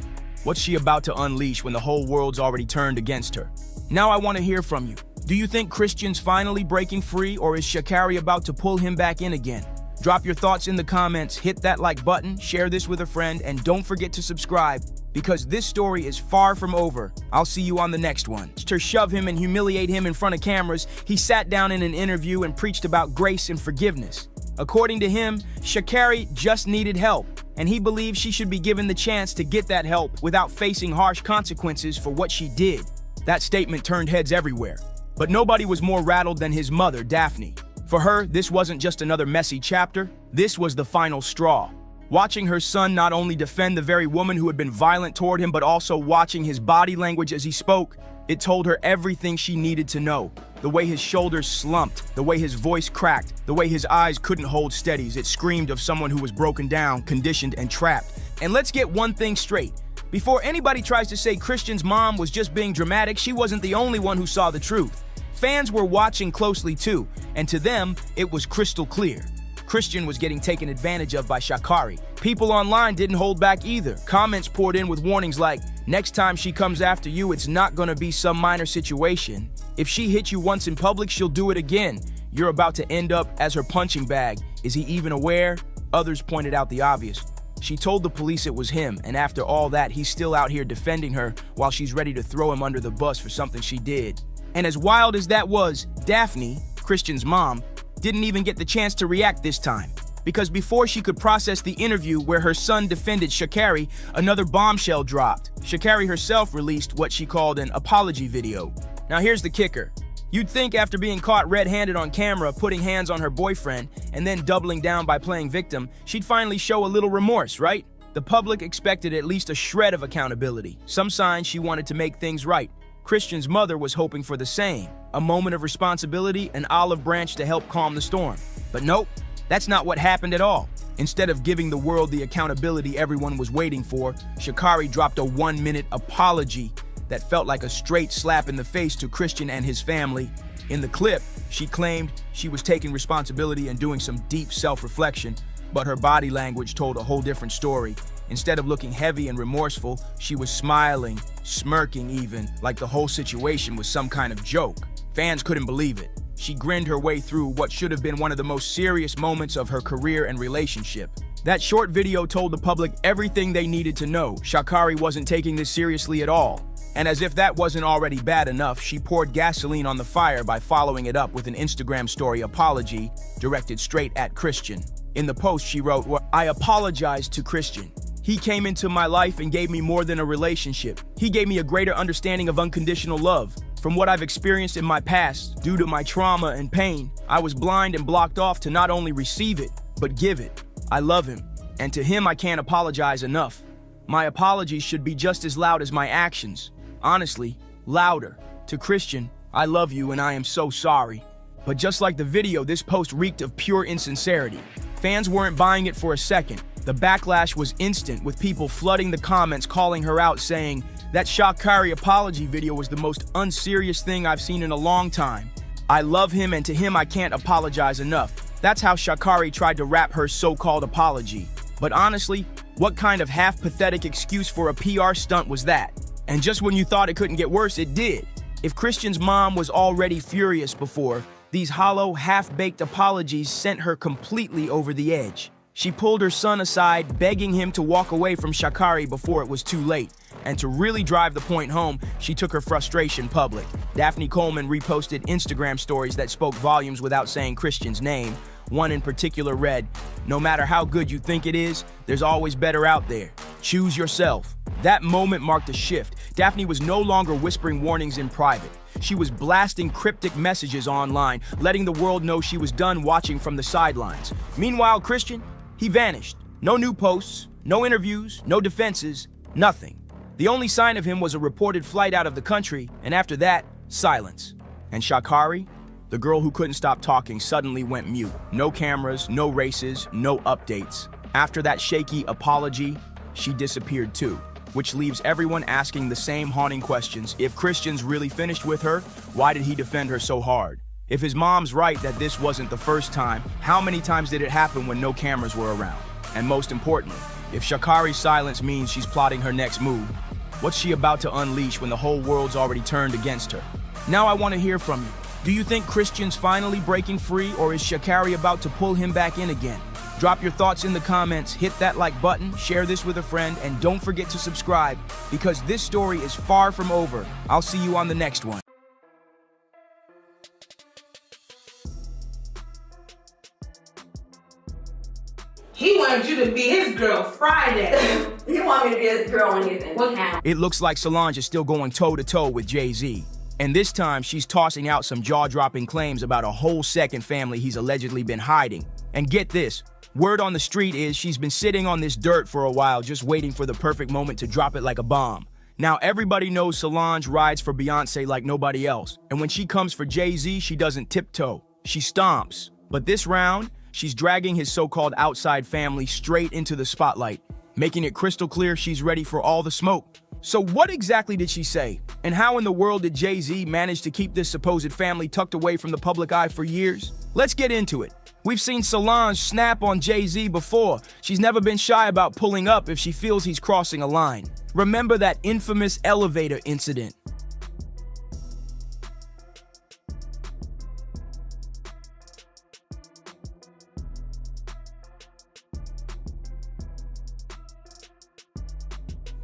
what's she about to unleash when the whole world's already turned against her? Now I want to hear from you. Do you think Christian's finally breaking free, or is Sha'Carri about to pull him back in again? Drop your thoughts in the comments, hit that like button, share this with a friend, and don't forget to subscribe, because this story is far from over. I'll see you on the next one. To shove him and humiliate him in front of cameras, he sat down in an interview and preached about grace and forgiveness. According to him, Sha'Carri just needed help, and he believes she should be given the chance to get that help without facing harsh consequences for what she did. That statement turned heads everywhere. But nobody was more rattled than his mother, Daphne. For her, this wasn't just another messy chapter, this was the final straw. Watching her son not only defend the very woman who had been violent toward him, but also watching his body language as he spoke, it told her everything she needed to know. The way his shoulders slumped, the way his voice cracked, the way his eyes couldn't hold steadies, it screamed of someone who was broken down, conditioned, and trapped. And let's get one thing straight. Before anybody tries to say Christian's mom was just being dramatic, she wasn't the only one who saw the truth. Fans were watching closely too, and to them, it was crystal clear. Christian was getting taken advantage of by Sha'Carri. People online didn't hold back either. Comments poured in with warnings like, "Next time she comes after you, it's not gonna be some minor situation. If she hits you once in public, she'll do it again. You're about to end up as her punching bag. Is he even aware?" Others pointed out the obvious. She told the police it was him, and after all that, he's still out here defending her while she's ready to throw him under the bus for something she did. And as wild as that was, Daphne, Christian's mom, didn't even get the chance to react this time. Because before she could process the interview where her son defended Sha'Carri, another bombshell dropped. Sha'Carri herself released what she called an apology video. Now here's the kicker. You'd think after being caught red-handed on camera, putting hands on her boyfriend, and then doubling down by playing victim, she'd finally show a little remorse, right? The public expected at least a shred of accountability, some signs she wanted to make things right. Christian's mother was hoping for the same, a moment of responsibility, an olive branch to help calm the storm. But nope, that's not what happened at all. Instead of giving the world the accountability everyone was waiting for, Sha'Carri dropped a 1-minute apology that felt like a straight slap in the face to Christian and his family. In the clip, she claimed she was taking responsibility and doing some deep self-reflection, but her body language told a whole different story. Instead of looking heavy and remorseful, she was smiling, smirking even, like the whole situation was some kind of joke. Fans couldn't believe it. She grinned her way through what should have been one of the most serious moments of her career and relationship. That short video told the public everything they needed to know. Sha'Carri wasn't taking this seriously at all. And as if that wasn't already bad enough, she poured gasoline on the fire by following it up with an Instagram story apology directed straight at Christian. In the post, she wrote, "I apologize to Christian. He came into my life and gave me more than a relationship. He gave me a greater understanding of unconditional love. From what I've experienced in my past, due to my trauma and pain, I was blind and blocked off to not only receive it, but give it. I love him, and to him I can't apologize enough. My apologies should be just as loud as my actions. Honestly, louder. To Christian, I love you and I am so sorry." But just like the video, this post reeked of pure insincerity. Fans weren't buying it for a second. The backlash was instant, with people flooding the comments calling her out, saying, "That Sha'Carri apology video was the most unserious thing I've seen in a long time. I love him and to him I can't apologize enough." That's how Sha'Carri tried to wrap her so-called apology. But honestly, what kind of half-pathetic excuse for a PR stunt was that? And just when you thought it couldn't get worse, it did. If Christian's mom was already furious before, these hollow, half-baked apologies sent her completely over the edge. She pulled her son aside, begging him to walk away from Sha'Carri before it was too late. And to really drive the point home, she took her frustration public. Daphne Coleman reposted Instagram stories that spoke volumes without saying Christian's name. One in particular read, "No matter how good you think it is, there's always better out there. Choose yourself." That moment marked a shift. Daphne was no longer whispering warnings in private. She was blasting cryptic messages online, letting the world know she was done watching from the sidelines. Meanwhile, Christian, he vanished. No new posts, no interviews, no defenses, nothing. The only sign of him was a reported flight out of the country, and after that, silence. And Sha'Carri, the girl who couldn't stop talking, suddenly went mute. No cameras, no races, no updates. After that shaky apology, she disappeared too, which leaves everyone asking the same haunting questions. If Christian's really finished with her, why did he defend her so hard? If his mom's right that this wasn't the first time, how many times did it happen when no cameras were around? And most importantly, if Sha'Carri's silence means she's plotting her next move, what's she about to unleash when the whole world's already turned against her? Now I want to hear from you. Do you think Christian's finally breaking free, or is Sha'Carri about to pull him back in again? Drop your thoughts in the comments, hit that like button, share this with a friend, and don't forget to subscribe, because this story is far from over. I'll see you on the next one. He wanted you to be his girl Friday. He wanted me to be his girl when he's in town. It looks like Solange is still going toe-to-toe with Jay-Z. And this time, she's tossing out some jaw-dropping claims about a whole second family he's allegedly been hiding. And get this, word on the street is she's been sitting on this dirt for a while, just waiting for the perfect moment to drop it like a bomb. Now, everybody knows Solange rides for Beyonce like nobody else. And when she comes for Jay-Z, she doesn't tiptoe, she stomps. But this round, she's dragging his so-called outside family straight into the spotlight, making it crystal clear she's ready for all the smoke. So what exactly did she say? And how in the world did Jay-Z manage to keep this supposed family tucked away from the public eye for years? Let's get into it. We've seen Solange snap on Jay-Z before. She's never been shy about pulling up if she feels he's crossing a line. Remember that infamous elevator incident?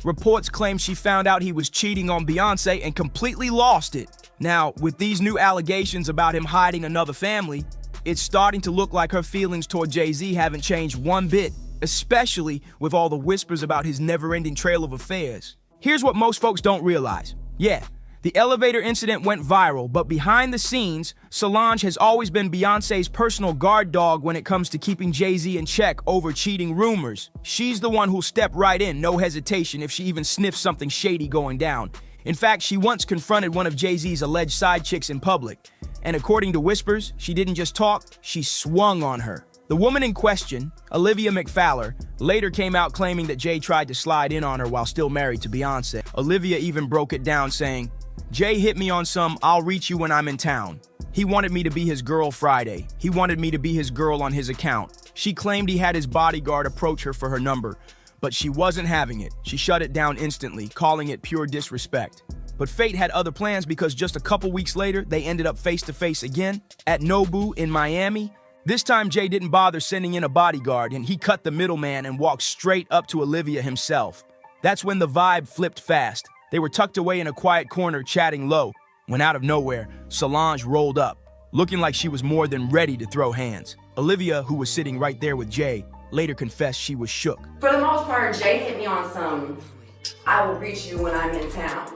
Reports claim she found out he was cheating on Beyonce and completely lost it. Now, with these new allegations about him hiding another family, it's starting to look like her feelings toward Jay-Z haven't changed one bit, especially with all the whispers about his never-ending trail of affairs. Here's what most folks don't realize. Yeah, the elevator incident went viral, but behind the scenes, Solange has always been Beyonce's personal guard dog when it comes to keeping Jay-Z in check over cheating rumors. She's the one who'll step right in, no hesitation, if she even sniffs something shady going down. In fact, she once confronted one of Jay-Z's alleged side chicks in public. And according to whispers, she didn't just talk, she swung on her. The woman in question, Olivia McFowler, later came out claiming that Jay tried to slide in on her while still married to Beyonce. Olivia even broke it down saying, "Jay hit me on some, I'll reach you when I'm in town. He wanted me to be his girl Friday. He wanted me to be his girl on his account." She claimed he had his bodyguard approach her for her number, but she wasn't having it. She shut it down instantly, calling it pure disrespect. But fate had other plans because just a couple weeks later, they ended up face to face again at Nobu in Miami. This time, Jay didn't bother sending in a bodyguard, and he cut the middleman and walked straight up to Olivia himself. That's when the vibe flipped fast. They were tucked away in a quiet corner, chatting low, when out of nowhere, Solange rolled up, looking like she was more than ready to throw hands. Olivia, who was sitting right there with Jay, later confessed she was shook. For the most part, Jay hit me on some, "I will reach you when I'm in town."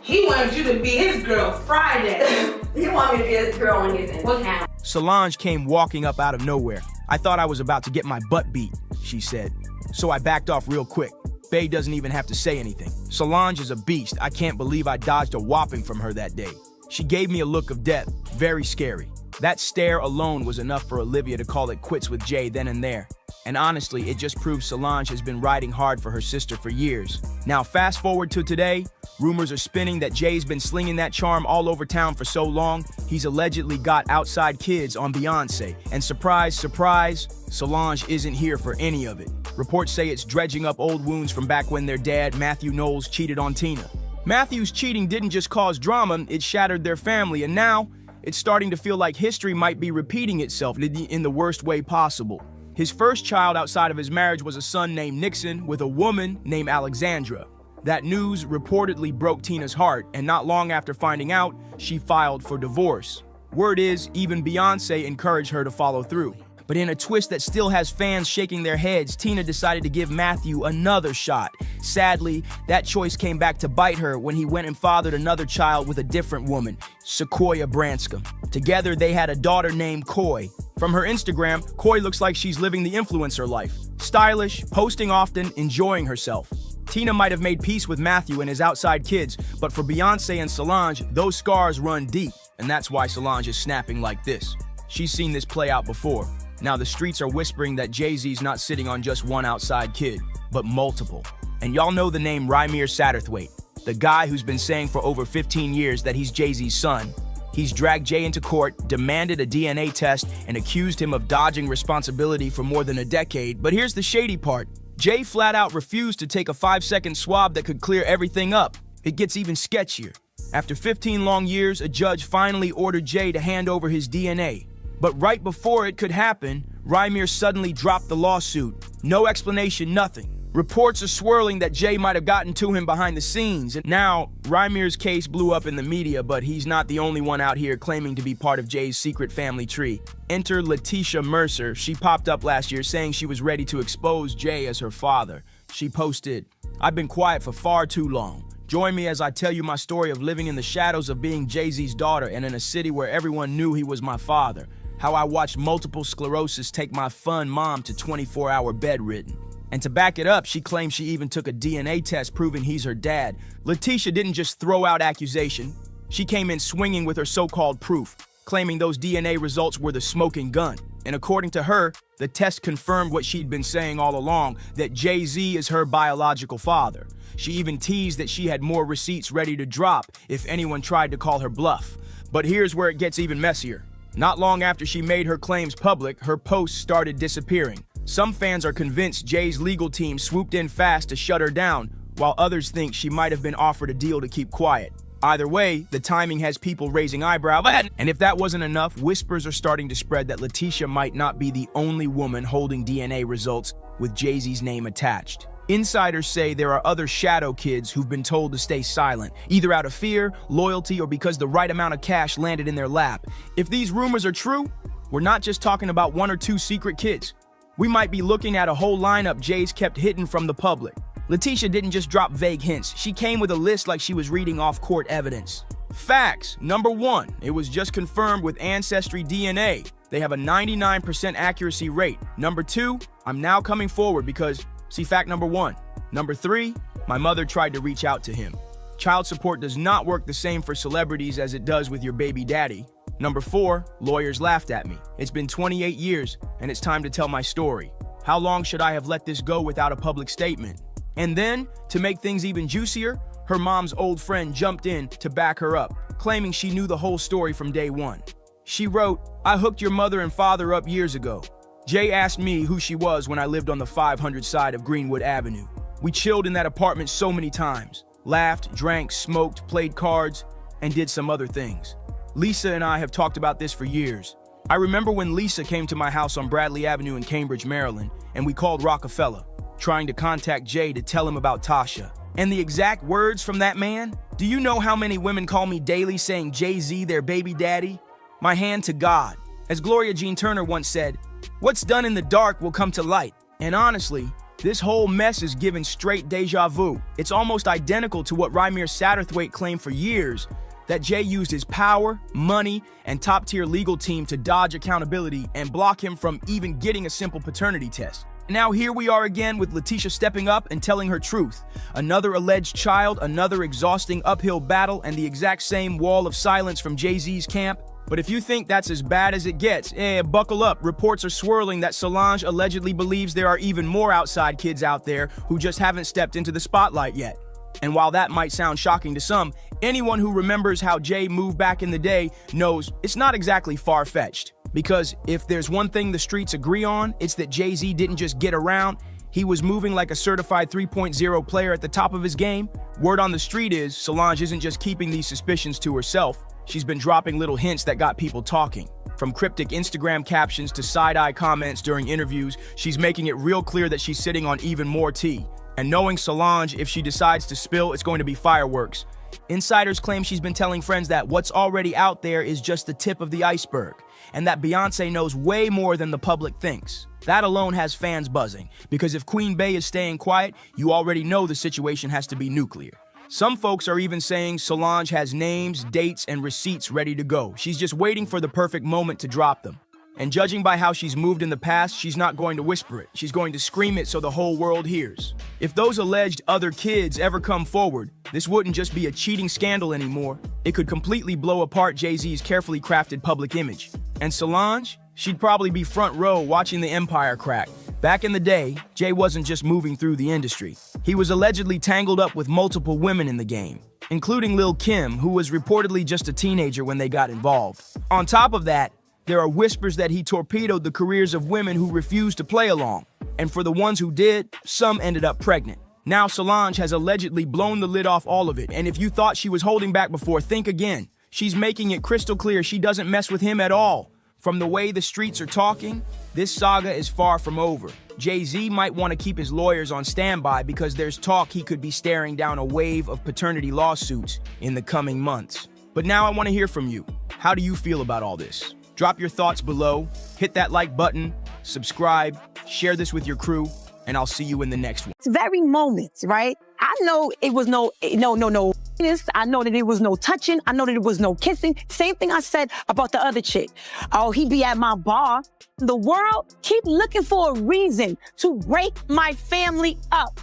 He wanted you to be his girl Friday. He wanted me to be his girl when he's in town. Solange came walking up out of nowhere. "I thought I was about to get my butt beat," she said. "So I backed off real quick. Bae doesn't even have to say anything. Solange is a beast. I can't believe I dodged a whopping from her that day. She gave me a look of death. Very scary." That stare alone was enough for Olivia to call it quits with Jay then and there. And honestly, it just proves Solange has been riding hard for her sister for years. Now fast forward to today, rumors are spinning that Jay's been slinging that charm all over town for so long, he's allegedly got outside kids on Beyonce. And surprise, surprise, Solange isn't here for any of it. Reports say it's dredging up old wounds from back when their dad, Matthew Knowles, cheated on Tina. Matthew's cheating didn't just cause drama, it shattered their family, and now it's starting to feel like history might be repeating itself in the worst way possible. His first child outside of his marriage was a son named Nixon with a woman named Alexandra. That news reportedly broke Tina's heart, and not long after finding out, she filed for divorce. Word is, even Beyonce encouraged her to follow through. But in a twist that still has fans shaking their heads, Tina decided to give Matthew another shot. Sadly, that choice came back to bite her when he went and fathered another child with a different woman, Sequoia Branscombe. Together, they had a daughter named Coy. From her Instagram, Coy looks like she's living the influencer life. Stylish, posting often, enjoying herself. Tina might have made peace with Matthew and his outside kids, but for Beyonce and Solange, those scars run deep, and that's why Solange is snapping like this. She's seen this play out before. Now the streets are whispering that Jay-Z's not sitting on just one outside kid, but multiple. And y'all know the name Rymir Satterthwaite, the guy who's been saying for over 15 years that he's Jay-Z's son. He's dragged Jay into court, demanded a DNA test, and accused him of dodging responsibility for more than a decade. But here's the shady part. Jay flat out refused to take a 5-second swab that could clear everything up. It gets even sketchier. After 15 long years, a judge finally ordered Jay to hand over his DNA. But right before it could happen, Rymir suddenly dropped the lawsuit. No explanation, nothing. Reports are swirling that Jay might have gotten to him behind the scenes. And now, Rymir's case blew up in the media, but he's not the only one out here claiming to be part of Jay's secret family tree. Enter Letitia Mercer. She popped up last year saying she was ready to expose Jay as her father. She posted, "I've been quiet for far too long. Join me as I tell you my story of living in the shadows of being Jay-Z's daughter and in a city where everyone knew he was my father. How I watched multiple sclerosis take my fun mom to 24-hour bedridden." And to back it up, she claims she even took a DNA test proving he's her dad. Letitia didn't just throw out accusation. She came in swinging with her so-called proof, claiming those DNA results were the smoking gun. And according to her, the test confirmed what she'd been saying all along, that Jay-Z is her biological father. She even teased that she had more receipts ready to drop if anyone tried to call her bluff. But here's where it gets even messier. Not long after she made her claims public, her posts started disappearing. Some fans are convinced Jay's legal team swooped in fast to shut her down, while others think she might have been offered a deal to keep quiet. Either way, the timing has people raising eyebrows. And if that wasn't enough, whispers are starting to spread that Letitia might not be the only woman holding DNA results with Jay-Z's name attached. Insiders say there are other shadow kids who've been told to stay silent, either out of fear, loyalty, or because the right amount of cash landed in their lap. If these rumors are true, we're not just talking about one or two secret kids. We might be looking at a whole lineup Jay's kept hidden from the public. Letitia didn't just drop vague hints. She came with a list like she was reading off court evidence. Facts. Number 1, it was just confirmed with Ancestry DNA. They have a 99% accuracy rate. Number 2, I'm now coming forward because, see fact number 1. Number 3, my mother tried to reach out to him. Child support does not work the same for celebrities as it does with your baby daddy. Number 4, lawyers laughed at me. It's been 28 years, and it's time to tell my story. How long should I have let this go without a public statement? And then, to make things even juicier, her mom's old friend jumped in to back her up, claiming she knew the whole story from day one. She wrote, "I hooked your mother and father up years ago. Jay asked me who she was when I lived on the 500 side of Greenwood Avenue. We chilled in that apartment so many times, laughed, drank, smoked, played cards, and did some other things. Lisa and I have talked about this for years. I remember when Lisa came to my house on Bradley Avenue in Cambridge, Maryland, and we called Rockefeller, trying to contact Jay to tell him about Tasha. And the exact words from that man? Do you know how many women call me daily saying Jay-Z their baby daddy? My hand to God. As Gloria Jean Turner once said, what's done in the dark will come to light. And honestly, this whole mess is giving straight deja vu. It's almost identical to what Rymir Satterthwaite claimed for years, that Jay used his power, money, and top-tier legal team to dodge accountability and block him from even getting a simple paternity test. Now here we are again with Letitia stepping up and telling her truth. Another alleged child, another exhausting uphill battle, and the exact same wall of silence from Jay-Z's camp. But if you think that's as bad as it gets, buckle up. Reports are swirling that Solange allegedly believes there are even more outside kids out there who just haven't stepped into the spotlight yet. And while that might sound shocking to some, anyone who remembers how Jay moved back in the day knows it's not exactly far-fetched. Because if there's one thing the streets agree on, it's that Jay-Z didn't just get around, he was moving like a certified 3.0 player at the top of his game. Word on the street is Solange isn't just keeping these suspicions to herself. She's been dropping little hints that got people talking. From cryptic Instagram captions to side-eye comments during interviews, she's making it real clear that she's sitting on even more tea. And knowing Solange, if she decides to spill, it's going to be fireworks. Insiders claim she's been telling friends that what's already out there is just the tip of the iceberg, and that Beyonce knows way more than the public thinks. That alone has fans buzzing, because if Queen Bey is staying quiet, you already know the situation has to be nuclear. Some folks are even saying Solange has names, dates, and receipts ready to go. She's just waiting for the perfect moment to drop them. And judging by how she's moved in the past, she's not going to whisper it. She's going to scream it so the whole world hears. If those alleged other kids ever come forward, this wouldn't just be a cheating scandal anymore. It could completely blow apart Jay-Z's carefully crafted public image. And Solange? She'd probably be front row watching the empire crack. Back in the day, Jay wasn't just moving through the industry. He was allegedly tangled up with multiple women in the game, including Lil' Kim, who was reportedly just a teenager when they got involved. On top of that, there are whispers that he torpedoed the careers of women who refused to play along. And for the ones who did, some ended up pregnant. Now Solange has allegedly blown the lid off all of it, and if you thought she was holding back before, think again. She's making it crystal clear she doesn't mess with him at all. From the way the streets are talking, this saga is far from over. Jay-Z might want to keep his lawyers on standby because there's talk he could be staring down a wave of paternity lawsuits in the coming months. But now I want to hear from you. How do you feel about all this? Drop your thoughts below, hit that like button, subscribe, share this with your crew, and I'll see you in the next one. Very moments, right? I know it was no. I know that it was no touching. I know that it was no kissing. Same thing I said about the other chick. Oh, he be at my bar. The world keep looking for a reason to break my family up.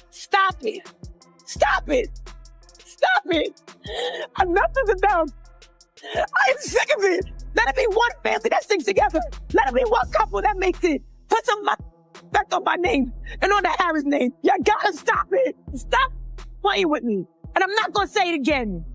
Stop it. Stop it. Stop it. Enough is enough. I am sick of it. Let it be one family that sticks together. Let it be one couple that makes it. Put some respect on my name and on the Harris name. You gotta stop it. Stop playing with me. And I'm not gonna say it again.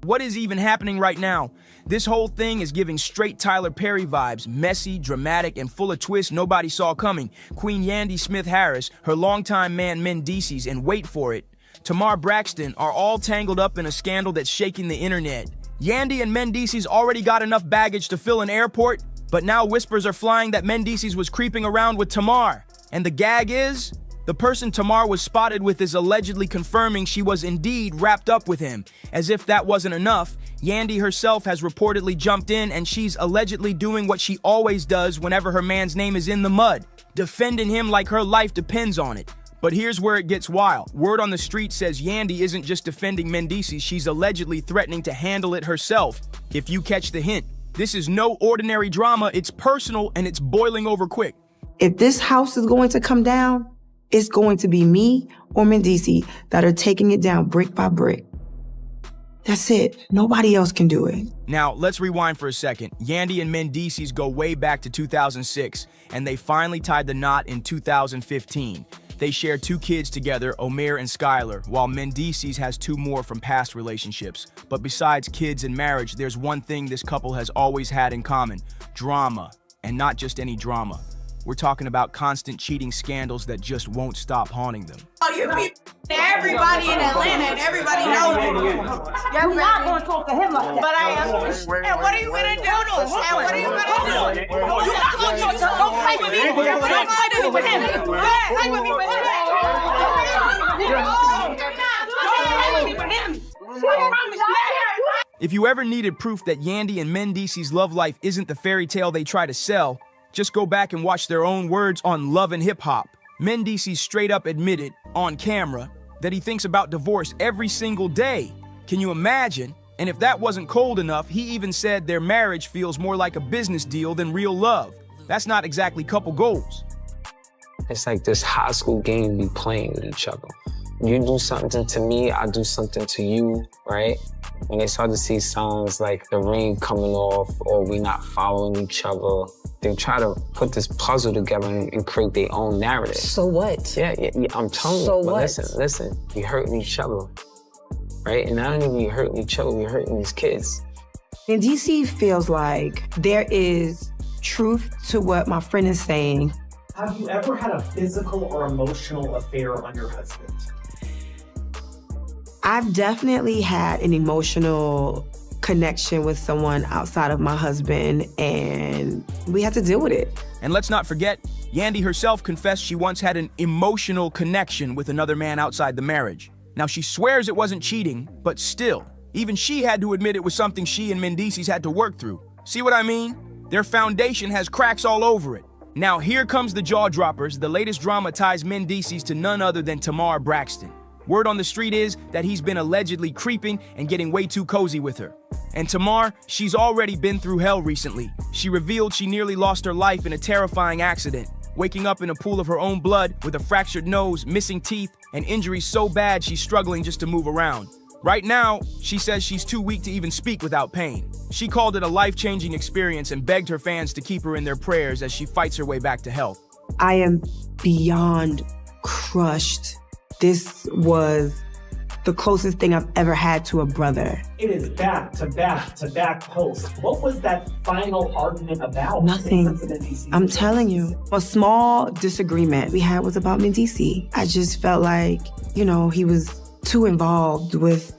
What is even happening right now? This whole thing is giving straight Tyler Perry vibes. Messy, dramatic, and full of twists nobody saw coming. Queen Yandy Smith Harris, her longtime man Mendices, and wait for it, Tamar Braxton are all tangled up in a scandal that's shaking the internet. Yandy and Mendices already got enough baggage to fill an airport, but now whispers are flying that Mendices was creeping around with Tamar. And the gag is, the person Tamar was spotted with is allegedly confirming she was indeed wrapped up with him. As if that wasn't enough, Yandy herself has reportedly jumped in and she's allegedly doing what she always does whenever her man's name is in the mud, defending him like her life depends on it. But here's where it gets wild. Word on the street says Yandy isn't just defending Mendices, she's allegedly threatening to handle it herself. If you catch the hint, this is no ordinary drama, it's personal and it's boiling over quick. If this house is going to come down, it's going to be me or Mendici that are taking it down brick by brick. That's it. Nobody else can do it. Now, let's rewind for a second. Yandy and Mendices go way back to 2006, and they finally tied the knot in 2015. They share 2 kids together, Umar and Skylar, while Mendices has 2 more from past relationships. But besides kids and marriage, there's one thing this couple has always had in common: drama. And not just any drama. We're talking about constant cheating scandals that just won't stop haunting them. Everybody in Atlanta and everybody knows it. You're not going to talk to him like that. But I am. And what are you going to do? And what are you going to do? You're not going to talk to him. Don't play with me. Don't play with him. Play with me with him. If you ever needed proof that Yandy and Mendices' love life isn't the fairy tale they try to sell, just go back and watch their own words on Love and Hip Hop. Mendices straight up admitted, on camera, that he thinks about divorce every single day. Can you imagine? And if that wasn't cold enough, he even said their marriage feels more like a business deal than real love. That's not exactly couple goals. It's like this high school game we playing with each other. You do something to me, I do something to you, right? When they start to see signs like the ring coming off or we not following each other, they try to put this puzzle together and create their own narrative. So what? Yeah, I'm telling you. So but what? Listen, we hurting each other, right? And not only we hurting each other, we hurting these kids. And DC feels like there is truth to what my friend is saying. Have you ever had a physical or emotional affair on your husband? I've definitely had an emotional connection with someone outside of my husband, and we had to deal with it. And let's not forget, Yandy herself confessed she once had an emotional connection with another man outside the marriage. Now, she swears it wasn't cheating, but still, even she had to admit it was something she and Mendices had to work through. See what I mean? Their foundation has cracks all over it. Now, here comes the jaw droppers. The latest drama ties Mendices to none other than Tamar Braxton. Word on the street is that he's been allegedly creeping and getting way too cozy with her. And Tamar, she's already been through hell recently. She revealed she nearly lost her life in a terrifying accident, waking up in a pool of her own blood with a fractured nose, missing teeth, and injuries so bad she's struggling just to move around. Right now, she says she's too weak to even speak without pain. She called it a life-changing experience and begged her fans to keep her in their prayers as she fights her way back to health. I am beyond crushed. This was the closest thing I've ever had to a brother. It is back to back to back posts. What was that final argument about? Nothing. I'm telling you. A small disagreement we had was about Mendices. I just felt like, he was too involved with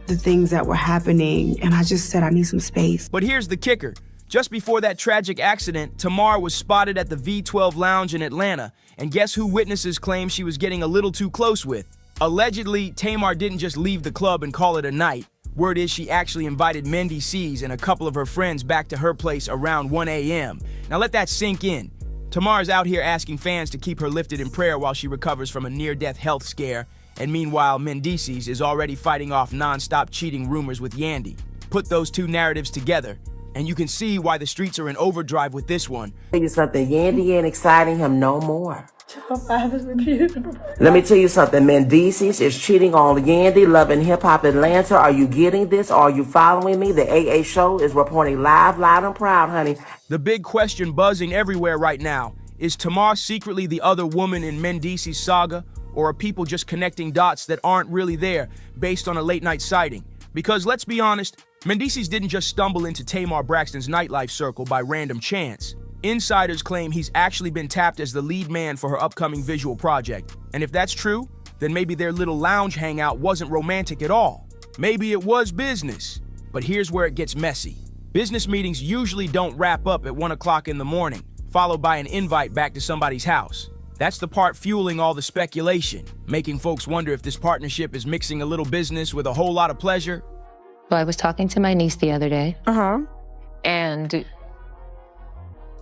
the things that were happening, and I just said I need some space. But here's the kicker. Just before that tragic accident, Tamar was spotted at the V12 Lounge in Atlanta, and guess who witnesses claim she was getting a little too close with? Allegedly, Tamar didn't just leave the club and call it a night. Word is she actually invited Mendices and a couple of her friends back to her place around 1 a.m. Now let that sink in. Tamar's out here asking fans to keep her lifted in prayer while she recovers from a near-death health scare, and meanwhile, Mendices is already fighting off non-stop cheating rumors with Yandy. Put those two narratives together, and you can see why the streets are in overdrive with this one. Tell you something, Yandy ain't exciting him no more. Let me tell you something, Mendices is cheating on Yandy, Love and Hip Hop Atlanta. Are you getting this? Are you following me? The AA show is reporting live, loud, and proud, honey. The big question buzzing everywhere right now, is Tamar secretly the other woman in Mendices' saga, or are people just connecting dots that aren't really there based on a late-night sighting? Because let's be honest, Mendices didn't just stumble into Tamar Braxton's nightlife circle by random chance. Insiders claim he's actually been tapped as the lead man for her upcoming visual project. And if that's true, then maybe their little lounge hangout wasn't romantic at all. Maybe it was business. But here's where it gets messy. Business meetings usually don't wrap up at 1 o'clock in the morning, followed by an invite back to somebody's house. That's the part fueling all the speculation, making folks wonder if this partnership is mixing a little business with a whole lot of pleasure. So I was talking to my niece the other day. And...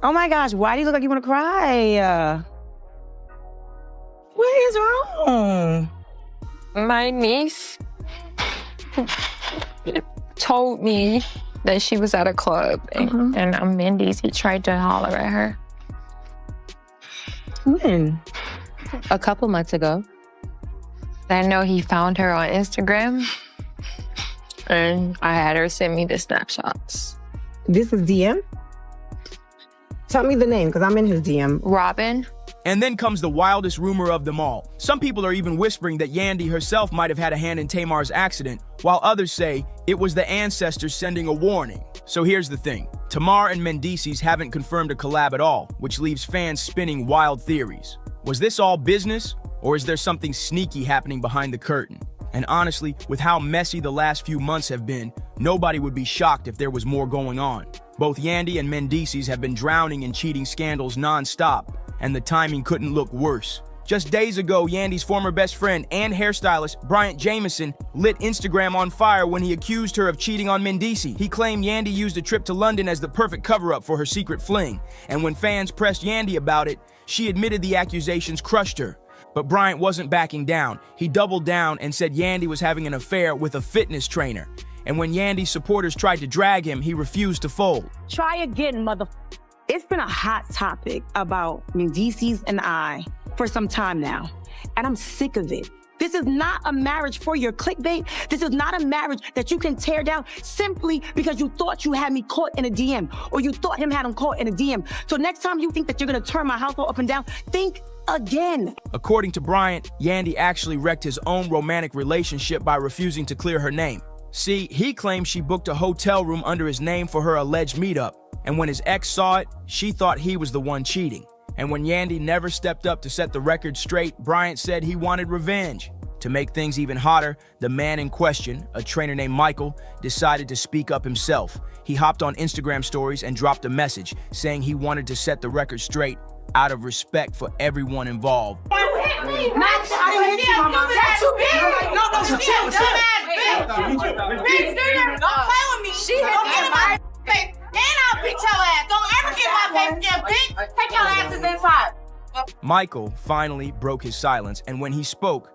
Oh my gosh, why do you look like you want to cry? What is wrong? My niece told me that she was at a club and Mendices tried to holler at her. When? A couple months ago. I know he found her on Instagram. And I had her send me the snapshots. This is DM? Tell me the name, because I'm in his DM. Robin. And then comes the wildest rumor of them all. Some people are even whispering that Yandy herself might have had a hand in Tamar's accident, while others say it was the ancestors sending a warning. So here's the thing. Tamar and Mendices haven't confirmed a collab at all, which leaves fans spinning wild theories. Was this all business, or is there something sneaky happening behind the curtain? And honestly, with how messy the last few months have been, nobody would be shocked if there was more going on. Both Yandy and Mendices have been drowning in cheating scandals non-stop, and the timing couldn't look worse. Just days ago, Yandy's former best friend and hairstylist, Bryant Jameson, lit Instagram on fire when he accused her of cheating on Mendices. He claimed Yandy used a trip to London as the perfect cover-up for her secret fling, and when fans pressed Yandy about it, she admitted the accusations crushed her. But Bryant wasn't backing down. He doubled down and said Yandy was having an affair with a fitness trainer. And when Yandy's supporters tried to drag him, he refused to fold. Try again, mother. It's been a hot topic about Mendices and I for some time now, and I'm sick of it. This is not a marriage for your clickbait. This is not a marriage that you can tear down simply because you thought you had me caught in a DM, or you thought him had him caught in a DM. So next time you think that you're gonna turn my household up and down, think again. According to Bryant, Yandy actually wrecked his own romantic relationship by refusing to clear her name. See, he claimed she booked a hotel room under his name for her alleged meetup, and when his ex saw it, she thought he was the one cheating. And when Yandy never stepped up to set the record straight, Bryant said he wanted revenge. To make things even hotter, the man in question, a trainer named Michael, decided to speak up himself. He hopped on Instagram stories and dropped a message saying he wanted to set the record straight out of respect for everyone involved. She hit my face, and I'll beat your ass. Don't ever get my face again, bitch. Take your asses inside. Michael finally broke his silence, and when he spoke,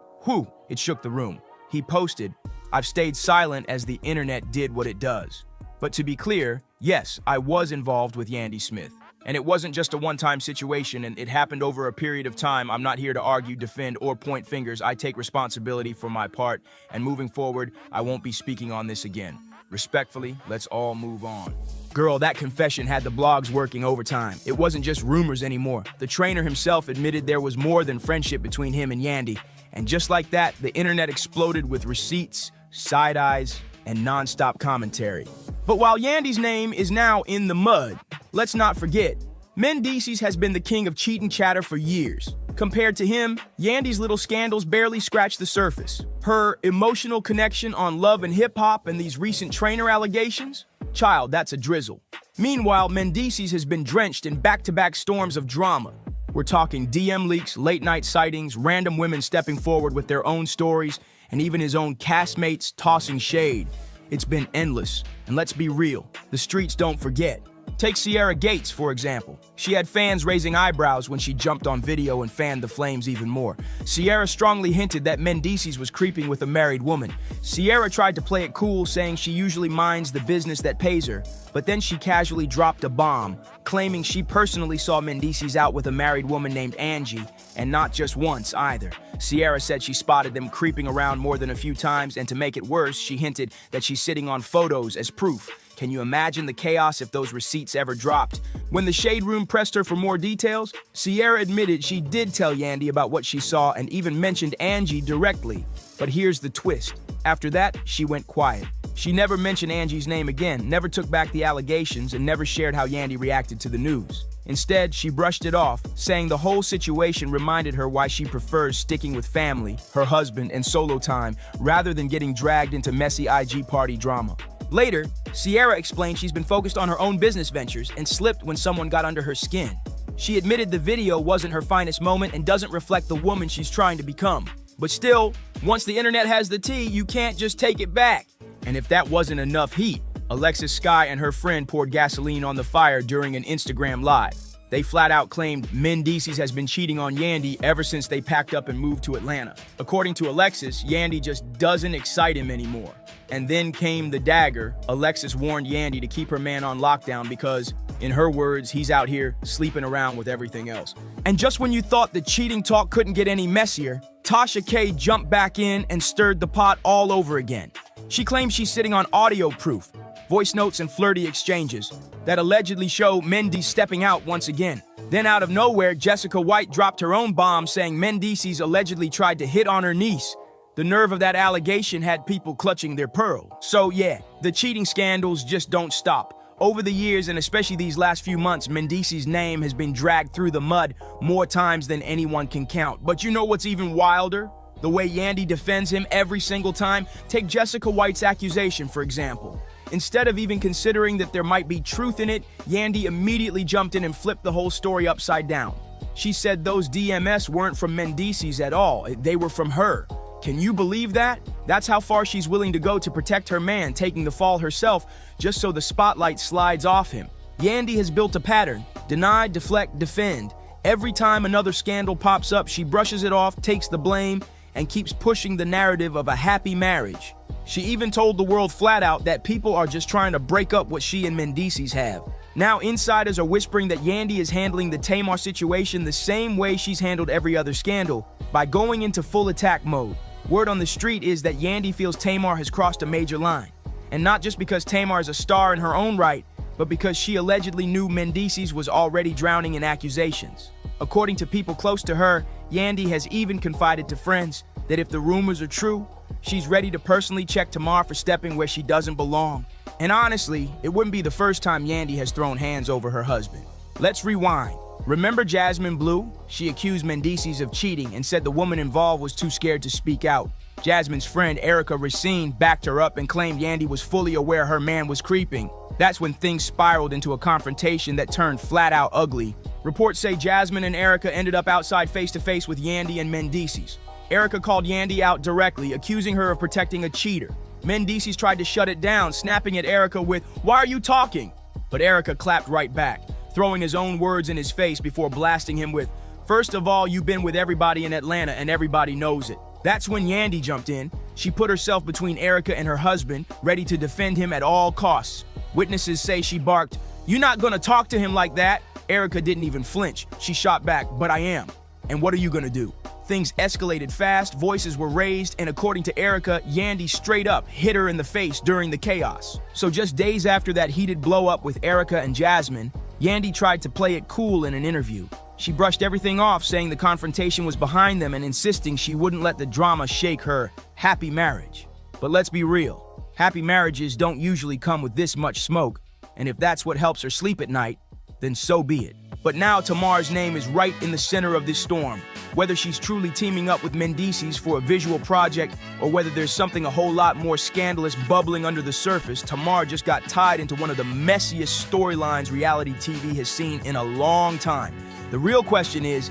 it shook the room. He posted, "I've stayed silent as the internet did what it does." But to be clear, yes, I was involved with Yandy Smith. And it wasn't just a one-time situation, and it happened over a period of time. I'm not here to argue, defend, or point fingers. I take responsibility for my part, and moving forward, I won't be speaking on this again. Respectfully, let's all move on. Girl, that confession had the blogs working overtime. It wasn't just rumors anymore. The trainer himself admitted there was more than friendship between him and Yandy. And just like that, the internet exploded with receipts, side eyes, and non-stop commentary. But while Yandy's name is now in the mud, let's not forget, Mendices has been the king of cheating chatter for years. Compared to him, Yandy's little scandals barely scratch the surface. Her emotional connection on Love and Hip Hop and these recent trainer allegations? Child, that's a drizzle. Meanwhile, Mendices has been drenched in back-to-back storms of drama. We're talking DM leaks, late-night sightings, random women stepping forward with their own stories, and even his own castmates tossing shade. It's been endless, and let's be real, the streets don't forget. Take Sierra Gates, for example. She had fans raising eyebrows when she jumped on video and fanned the flames even more. Sierra strongly hinted that Mendices was creeping with a married woman. Sierra tried to play it cool, saying she usually minds the business that pays her, but then she casually dropped a bomb, claiming she personally saw Mendices out with a married woman named Angie, and not just once either. Sierra said she spotted them creeping around more than a few times, and to make it worse, she hinted that she's sitting on photos as proof. Can you imagine the chaos if those receipts ever dropped? When the Shade Room pressed her for more details, Sierra admitted she did tell Yandy about what she saw and even mentioned Angie directly. But here's the twist. After that, she went quiet. She never mentioned Angie's name again, never took back the allegations, and never shared how Yandy reacted to the news. Instead, she brushed it off, saying the whole situation reminded her why she prefers sticking with family, her husband, and solo time, rather than getting dragged into messy IG party drama. Later, Sierra explained she's been focused on her own business ventures and slipped when someone got under her skin. She admitted the video wasn't her finest moment and doesn't reflect the woman she's trying to become. But still, once the internet has the tea, you can't just take it back. And if that wasn't enough heat, Alexis Sky and her friend poured gasoline on the fire during an Instagram live. They flat out claimed Mendices has been cheating on Yandy ever since they packed up and moved to Atlanta. According to Alexis, Yandy just doesn't excite him anymore. And then came the dagger. Alexis warned Yandy to keep her man on lockdown because, in her words, he's out here sleeping around with everything else. And just when you thought the cheating talk couldn't get any messier, Tasha K jumped back in and stirred the pot all over again. She claims she's sitting on audio proof, voice notes and flirty exchanges that allegedly show Mendy stepping out once again. Then out of nowhere, Jessica White dropped her own bomb saying Mendices allegedly tried to hit on her niece. The nerve of that allegation had people clutching their pearl. So yeah, the cheating scandals just don't stop. Over the years, and especially these last few months, Mendices' name has been dragged through the mud more times than anyone can count. But you know what's even wilder? The way Yandy defends him every single time. Take Jessica White's accusation, for example. Instead of even considering that there might be truth in it, Yandy immediately jumped in and flipped the whole story upside down. She said those DMS weren't from Mendices at all, they were from her. Can you believe that? That's how far she's willing to go to protect her man, taking the fall herself just so the spotlight slides off him. Yandy has built a pattern: deny, deflect, defend. Every time another scandal pops up, she brushes it off, takes the blame, and keeps pushing the narrative of a happy marriage. She even told the world flat out that people are just trying to break up what she and Mendices have. Now insiders are whispering that Yandy is handling the Tamar situation the same way she's handled every other scandal, by going into full attack mode. Word on the street is that Yandy feels Tamar has crossed a major line. And not just because Tamar is a star in her own right, but because she allegedly knew Mendices was already drowning in accusations. According to people close to her, Yandy has even confided to friends that if the rumors are true, she's ready to personally check Tamar for stepping where she doesn't belong. And honestly, it wouldn't be the first time Yandy has thrown hands over her husband. Let's rewind. Remember Jasmine Blue? She accused Mendices of cheating and said the woman involved was too scared to speak out. Jasmine's friend Erica Racine backed her up and claimed Yandy was fully aware her man was creeping. That's when things spiraled into a confrontation that turned flat out ugly. Reports say Jasmine and Erica ended up outside face-to-face with Yandy and Mendices. Erica called Yandy out directly, accusing her of protecting a cheater. Mendices tried to shut it down, snapping at Erica with, "Why are you talking?" But Erica clapped right back, throwing his own words in his face before blasting him with, "First of all, you've been with everybody in Atlanta and everybody knows it." That's when Yandy jumped in. She put herself between Erica and her husband, ready to defend him at all costs. Witnesses say she barked, "You're not gonna talk to him like that." Erica didn't even flinch. She shot back, "But I am. And what are you gonna do?" Things escalated fast, voices were raised, and according to Erica, Yandy straight up hit her in the face during the chaos. So just days after that heated blow-up with Erica and Jasmine, Yandy tried to play it cool in an interview. She brushed everything off, saying the confrontation was behind them and insisting she wouldn't let the drama shake her happy marriage. But let's be real, happy marriages don't usually come with this much smoke, and if that's what helps her sleep at night, then so be it. But now Tamar's name is right in the center of this storm. Whether she's truly teaming up with Mendices for a visual project or whether there's something a whole lot more scandalous bubbling under the surface, Tamar just got tied into one of the messiest storylines reality TV has seen in a long time. The real question is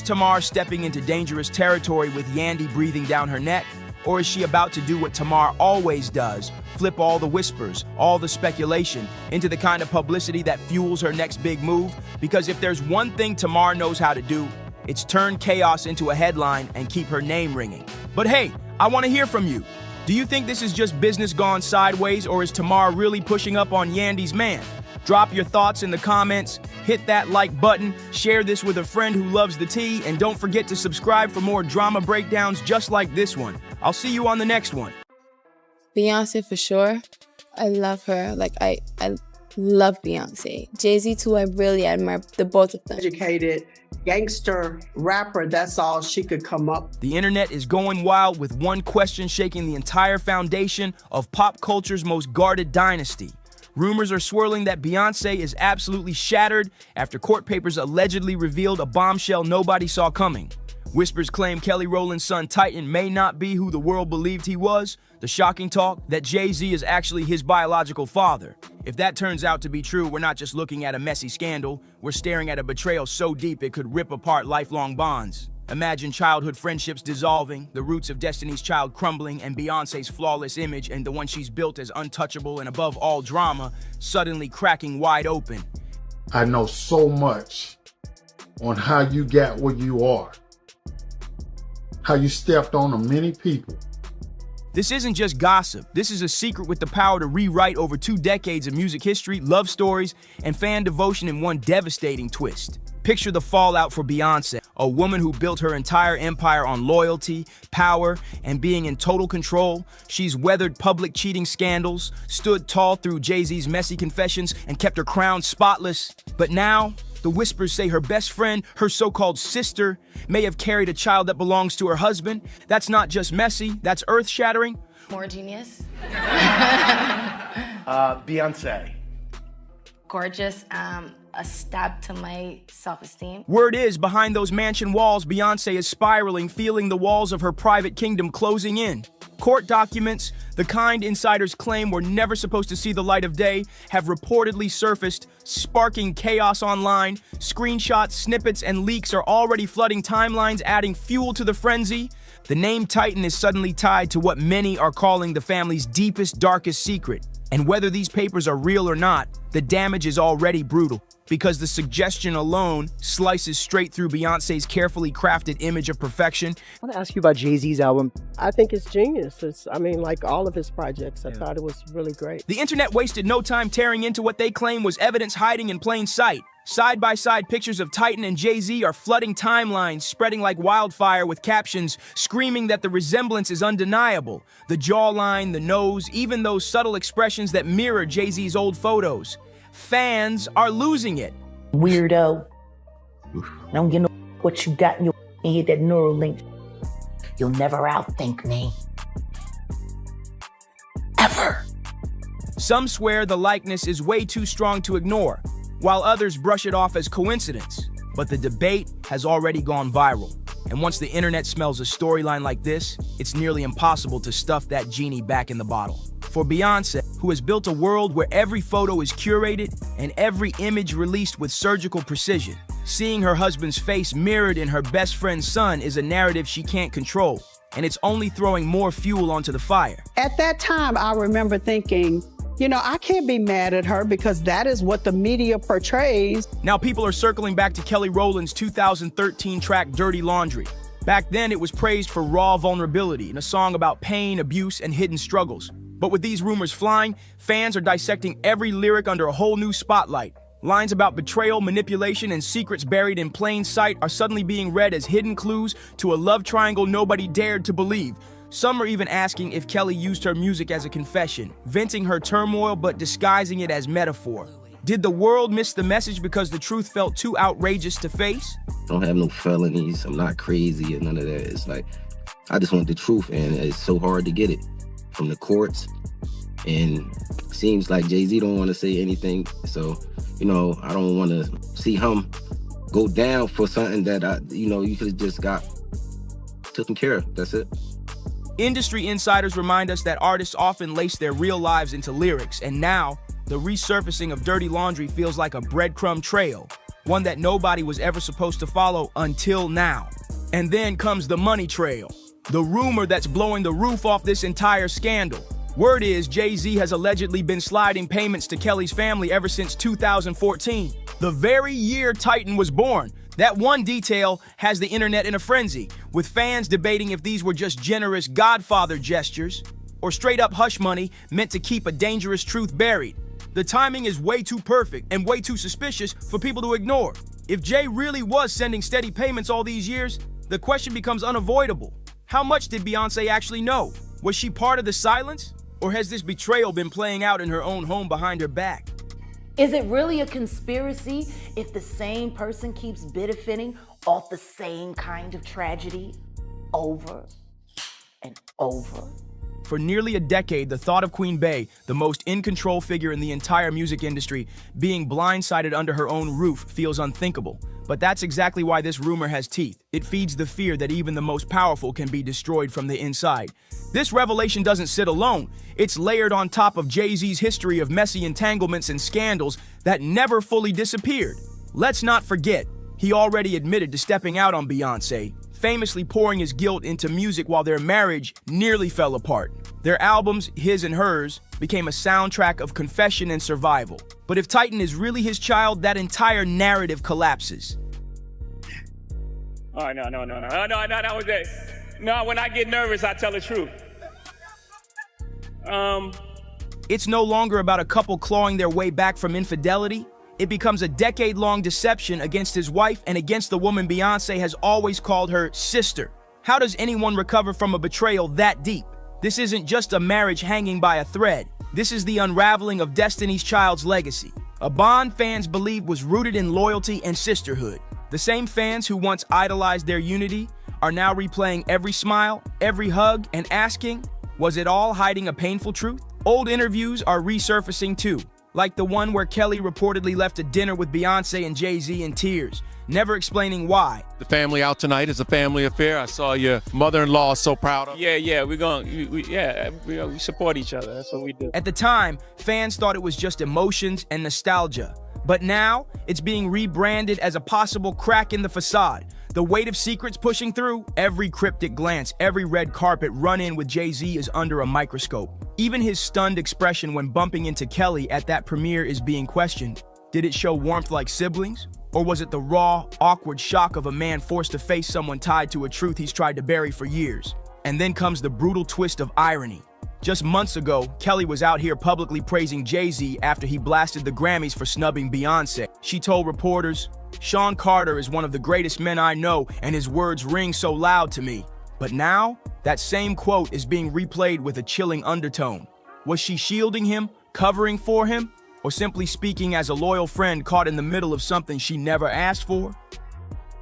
Tamar stepping into dangerous territory with Yandy breathing down her neck? Or is she about to do what Tamar always does, flip all the whispers, all the speculation, into the kind of publicity that fuels her next big move? Because if there's one thing Tamar knows how to do, it's turn chaos into a headline and keep her name ringing. But hey, I want to hear from you. Do you think this is just business gone sideways, or is Tamar really pushing up on Yandy's man? Drop your thoughts in the comments, hit that like button, share this with a friend who loves the tea, and don't forget to subscribe for more drama breakdowns just like this one. I'll see you on the next one. Beyonce for sure. I love her. I love Beyonce. Jay-Z too, I really admire the both of them. Educated gangster rapper, that's all she could come up. The internet is going wild with one question shaking the entire foundation of pop culture's most guarded dynasty. Rumors are swirling that Beyonce is absolutely shattered after court papers allegedly revealed a bombshell nobody saw coming. Whispers claim Kelly Rowland's son Titan may not be who the world believed he was. The shocking talk that Jay-Z is actually his biological father. If that turns out to be true, we're not just looking at a messy scandal, we're staring at a betrayal so deep it could rip apart lifelong bonds. Imagine childhood friendships dissolving, the roots of Destiny's Child crumbling, and Beyonce's flawless image and the one she's built as untouchable and above all drama suddenly cracking wide open. I know so much on how you got where you are, how you stepped on many people. This isn't just gossip. This is a secret with the power to rewrite over 2 decades of music history, love stories, and fan devotion in one devastating twist. Picture the fallout for Beyonce. a woman who built her entire empire on loyalty, power, and being in total control. She's weathered public cheating scandals, stood tall through Jay-Z's messy confessions, and kept her crown spotless. But now, the whispers say her best friend, her so-called sister, may have carried a child that belongs to her husband. That's not just messy, that's earth-shattering. More genius. Beyonce. Gorgeous. A stab to my self-esteem. Word is, behind those mansion walls, Beyonce is spiraling, feeling the walls of her private kingdom closing in. Court documents, the kind insiders claim were never supposed to see the light of day, have reportedly surfaced, sparking chaos online. Screenshots, snippets, and leaks are already flooding timelines, adding fuel to the frenzy. The name Titan is suddenly tied to what many are calling the family's deepest, darkest secret. And whether these papers are real or not, the damage is already brutal, because the suggestion alone slices straight through Beyonce's carefully crafted image of perfection. I want to ask you about Jay-Z's album. I think it's genius. Like all of his projects, I thought it was really great. The internet wasted no time tearing into what they claim was evidence hiding in plain sight. Side-by-side pictures of Titan and Jay-Z are flooding timelines, spreading like wildfire with captions screaming that the resemblance is undeniable. The jawline, the nose, even those subtle expressions that mirror Jay-Z's old photos. Fans are losing it. Weirdo. I don't get no what you got in your head, that neural link. You'll never outthink me. Ever. Some swear the likeness is way too strong to ignore, while others brush it off as coincidence. But the debate has already gone viral. And once the internet smells a storyline like this, it's nearly impossible to stuff that genie back in the bottle. For Beyonce, who has built a world where every photo is curated and every image released with surgical precision, seeing her husband's face mirrored in her best friend's son is a narrative she can't control, and it's only throwing more fuel onto the fire. At that time, I remember thinking, I can't be mad at her because that is what the media portrays. Now people are circling back to Kelly Rowland's 2013 track Dirty Laundry. Back then, it was praised for raw vulnerability in a song about pain, abuse, and hidden struggles. But with these rumors flying, fans are dissecting every lyric under a whole new spotlight. Lines about betrayal, manipulation, and secrets buried in plain sight are suddenly being read as hidden clues to a love triangle nobody dared to believe. Some are even asking if Kelly used her music as a confession, venting her turmoil but disguising it as metaphor. Did the world miss the message because the truth felt too outrageous to face? I don't have no felonies, I'm not crazy or none of that. It's like, I just want the truth, and it's so hard to get it from the courts. And it seems like Jay-Z don't want to say anything. So, I don't want to see him go down for something that, you could have just got taken care of. That's it. Industry insiders remind us that artists often lace their real lives into lyrics, and now the resurfacing of Dirty Laundry feels like a breadcrumb trail, one that nobody was ever supposed to follow until now. And then comes the money trail, the rumor that's blowing the roof off this entire scandal. Word is Jay-Z has allegedly been sliding payments to Kelly's family ever since 2014, the very year Titan was born. That one detail has the internet in a frenzy, with fans debating if these were just generous Godfather gestures or straight-up hush money meant to keep a dangerous truth buried. The timing is way too perfect and way too suspicious for people to ignore. If Jay really was sending steady payments all these years, the question becomes unavoidable. How much did Beyonce actually know? Was she part of the silence? Or has this betrayal been playing out in her own home behind her back? Is it really a conspiracy if the same person keeps benefiting off the same kind of tragedy over and over? For nearly a decade, the thought of Queen Bey, the most in-control figure in the entire music industry, being blindsided under her own roof feels unthinkable. But that's exactly why this rumor has teeth. It feeds the fear that even the most powerful can be destroyed from the inside. This revelation doesn't sit alone. It's layered on top of Jay-Z's history of messy entanglements and scandals that never fully disappeared. Let's not forget, he already admitted to stepping out on Beyonce, famously pouring his guilt into music while their marriage nearly fell apart. Their albums, his and hers, became a soundtrack of confession and survival. But if Titan is really his child, that entire narrative collapses. Oh, no, was it. No, when I get nervous, I tell the truth. It's no longer about a couple clawing their way back from infidelity. It becomes a decade-long deception against his wife and against the woman Beyonce has always called her sister. How does anyone recover from a betrayal that deep? This isn't just a marriage hanging by a thread. This is the unraveling of Destiny's Child's legacy. A bond fans believe was rooted in loyalty and sisterhood. The same fans who once idolized their unity are now replaying every smile, every hug, and asking, was it all hiding a painful truth? Old interviews are resurfacing too, like the one where Kelly reportedly left a dinner with Beyonce and Jay-Z in tears, never explaining why. The family out tonight is a family affair. I saw your mother-in-law so proud of. Yeah, we support each other. That's what we do. At the time, fans thought it was just emotions and nostalgia. But now, it's being rebranded as a possible crack in the facade. The weight of secrets pushing through, every cryptic glance, every red carpet run-in with Jay-Z is under a microscope. Even his stunned expression when bumping into Kelly at that premiere is being questioned. Did it show warmth like siblings? Or was it the raw, awkward shock of a man forced to face someone tied to a truth he's tried to bury for years? And then comes the brutal twist of irony. Just months ago, Kelly was out here publicly praising Jay-Z after he blasted the Grammys for snubbing Beyonce. She told reporters, "Sean Carter is one of the greatest men I know, and his words ring so loud to me." But now, that same quote is being replayed with a chilling undertone. Was she shielding him, covering for him, or simply speaking as a loyal friend caught in the middle of something she never asked for?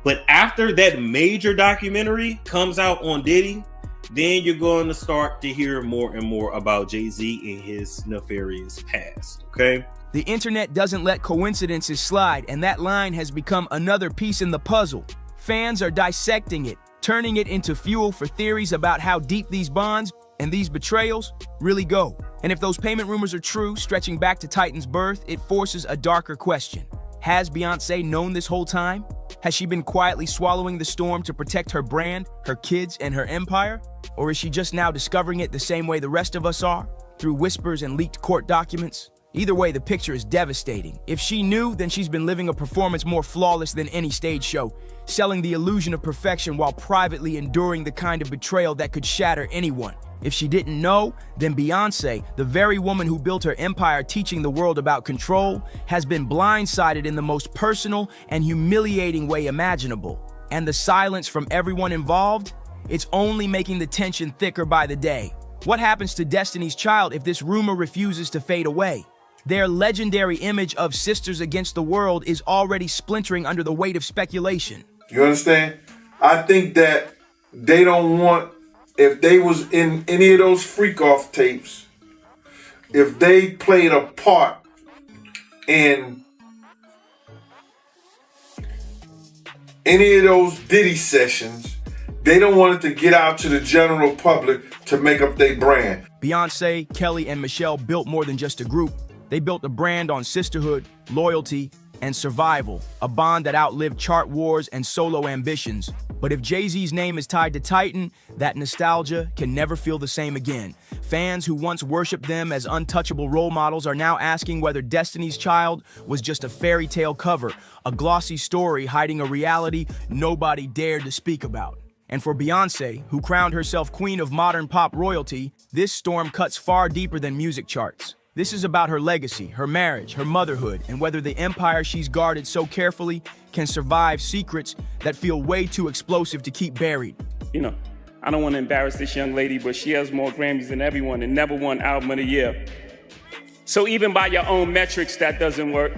But after that major documentary comes out on Diddy, then you're going to start to hear more and more about Jay-Z and his nefarious past, okay? The internet doesn't let coincidences slide, and that line has become another piece in the puzzle. Fans are dissecting it, turning it into fuel for theories about how deep these bonds and these betrayals really go. And if those payment rumors are true, stretching back to Titan's birth, it forces a darker question. Has Beyonce known this whole time? Has she been quietly swallowing the storm to protect her brand, her kids, and her empire? Or is she just now discovering it the same way the rest of us are, through whispers and leaked court documents? Either way, the picture is devastating. If she knew, then she's been living a performance more flawless than any stage show, selling the illusion of perfection while privately enduring the kind of betrayal that could shatter anyone. If she didn't know, then Beyonce, the very woman who built her empire teaching the world about control, has been blindsided in the most personal and humiliating way imaginable. And the silence from everyone involved? It's only making the tension thicker by the day. What happens to Destiny's Child if this rumor refuses to fade away? Their legendary image of sisters against the world is already splintering under the weight of speculation. You understand? I think that they don't want, if they was in any of those freak-off tapes, if they played a part in any of those Diddy sessions, they don't want it to get out to the general public to make up their brand. Beyonce, Kelly, and Michelle built more than just a group. They built a brand on sisterhood, loyalty, and survival, a bond that outlived chart wars and solo ambitions. But if Jay-Z's name is tied to Titan, that nostalgia can never feel the same again. Fans who once worshipped them as untouchable role models are now asking whether Destiny's Child was just a fairy tale cover, a glossy story hiding a reality nobody dared to speak about. And for Beyonce, who crowned herself queen of modern pop royalty, this storm cuts far deeper than music charts. This is about her legacy, her marriage, her motherhood, and whether the empire she's guarded so carefully can survive secrets that feel way too explosive to keep buried. You know, I don't want to embarrass this young lady, but she has more Grammys than everyone and never won Album of the Year. So even by your own metrics, that doesn't work.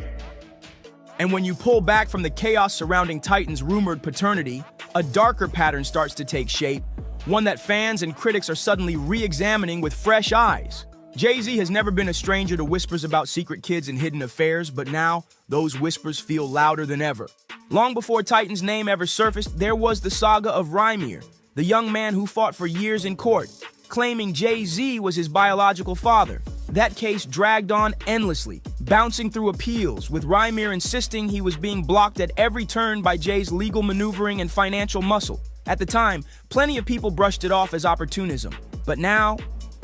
And when you pull back from the chaos surrounding Titan's rumored paternity, a darker pattern starts to take shape, one that fans and critics are suddenly re-examining with fresh eyes. Jay-Z has never been a stranger to whispers about secret kids and hidden affairs, but now those whispers feel louder than ever. Long before Titan's name ever surfaced, there was the saga of Rymir, the young man who fought for years in court, claiming Jay-Z was his biological father. That case dragged on endlessly, bouncing through appeals, with Rymir insisting he was being blocked at every turn by Jay's legal maneuvering and financial muscle. At the time, plenty of people brushed it off as opportunism. But now,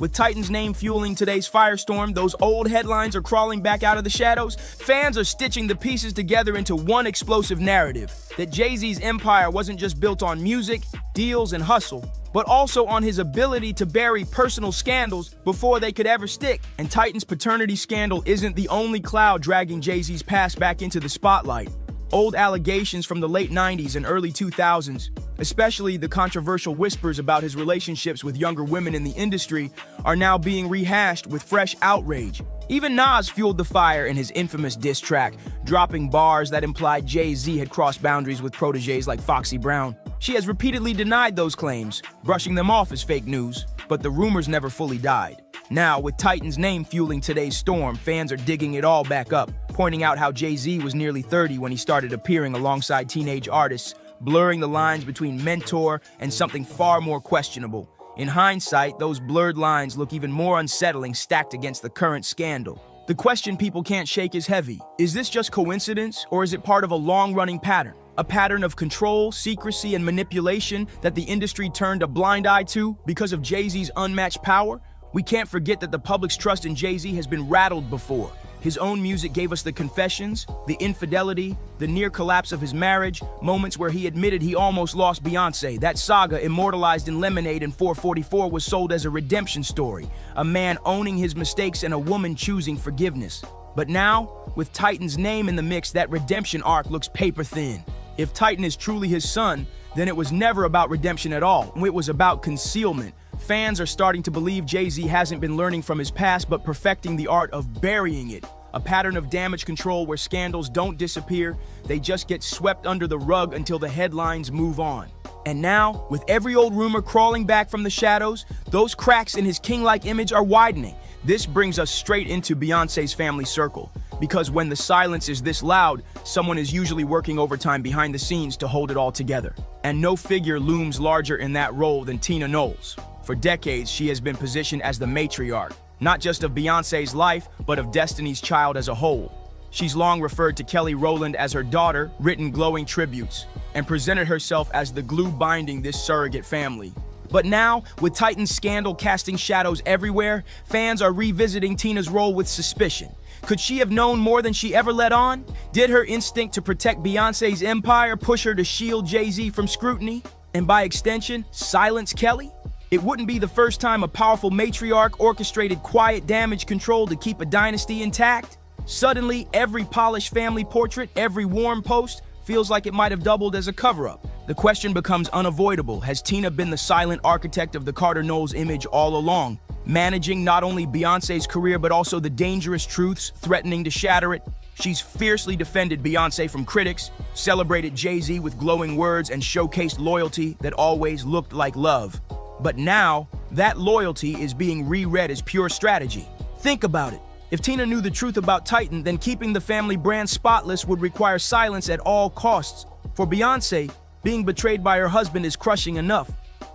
With Titan's name fueling today's firestorm, those old headlines are crawling back out of the shadows. Fans are stitching the pieces together into one explosive narrative, that Jay-Z's empire wasn't just built on music, deals, and hustle, but also on his ability to bury personal scandals before they could ever stick. And Titan's paternity scandal isn't the only cloud dragging Jay-Z's past back into the spotlight. Old allegations from the late 90s and early 2000s, especially the controversial whispers about his relationships with younger women in the industry, are now being rehashed with fresh outrage. Even Nas fueled the fire in his infamous diss track, dropping bars that implied Jay-Z had crossed boundaries with protégés like Foxy Brown. She has repeatedly denied those claims, brushing them off as fake news, but the rumors never fully died. Now, with Titan's name fueling today's storm, fans are digging it all back up, pointing out how Jay-Z was nearly 30 when he started appearing alongside teenage artists, blurring the lines between mentor and something far more questionable. In hindsight, those blurred lines look even more unsettling stacked against the current scandal. The question people can't shake is heavy. Is this just coincidence, or is it part of a long-running pattern? A pattern of control, secrecy, and manipulation that the industry turned a blind eye to because of Jay-Z's unmatched power? We can't forget that the public's trust in Jay-Z has been rattled before. His own music gave us the confessions, the infidelity, the near collapse of his marriage, moments where he admitted he almost lost Beyoncé. That saga, immortalized in Lemonade and 444, was sold as a redemption story, a man owning his mistakes and a woman choosing forgiveness. But now, with Titan's name in the mix, that redemption arc looks paper thin. If Titan is truly his son, then it was never about redemption at all. It was about concealment. Fans are starting to believe Jay-Z hasn't been learning from his past, but perfecting the art of burying it. A pattern of damage control where scandals don't disappear, they just get swept under the rug until the headlines move on. And now, with every old rumor crawling back from the shadows, those cracks in his king-like image are widening. This brings us straight into Beyoncé's family circle, because when the silence is this loud, someone is usually working overtime behind the scenes to hold it all together. And no figure looms larger in that role than Tina Knowles. For decades, she has been positioned as the matriarch, not just of Beyoncé's life, but of Destiny's Child as a whole. She's long referred to Kelly Rowland as her daughter, written glowing tributes, and presented herself as the glue binding this surrogate family. But now, with Titan's scandal casting shadows everywhere, fans are revisiting Tina's role with suspicion. Could she have known more than she ever let on? Did her instinct to protect Beyoncé's empire push her to shield Jay-Z from scrutiny? And by extension, silence Kelly? It wouldn't be the first time a powerful matriarch orchestrated quiet damage control to keep a dynasty intact. Suddenly, every polished family portrait, every warm post, feels like it might have doubled as a cover-up. The question becomes unavoidable. Has Tina been the silent architect of the Carter Knowles image all along, managing not only Beyoncé's career but also the dangerous truths threatening to shatter it? She's fiercely defended Beyoncé from critics, celebrated Jay-Z with glowing words, and showcased loyalty that always looked like love. But now, that loyalty is being reread as pure strategy. Think about it. If Tina knew the truth about Titan, then keeping the family brand spotless would require silence at all costs. For Beyoncé, being betrayed by her husband is crushing enough.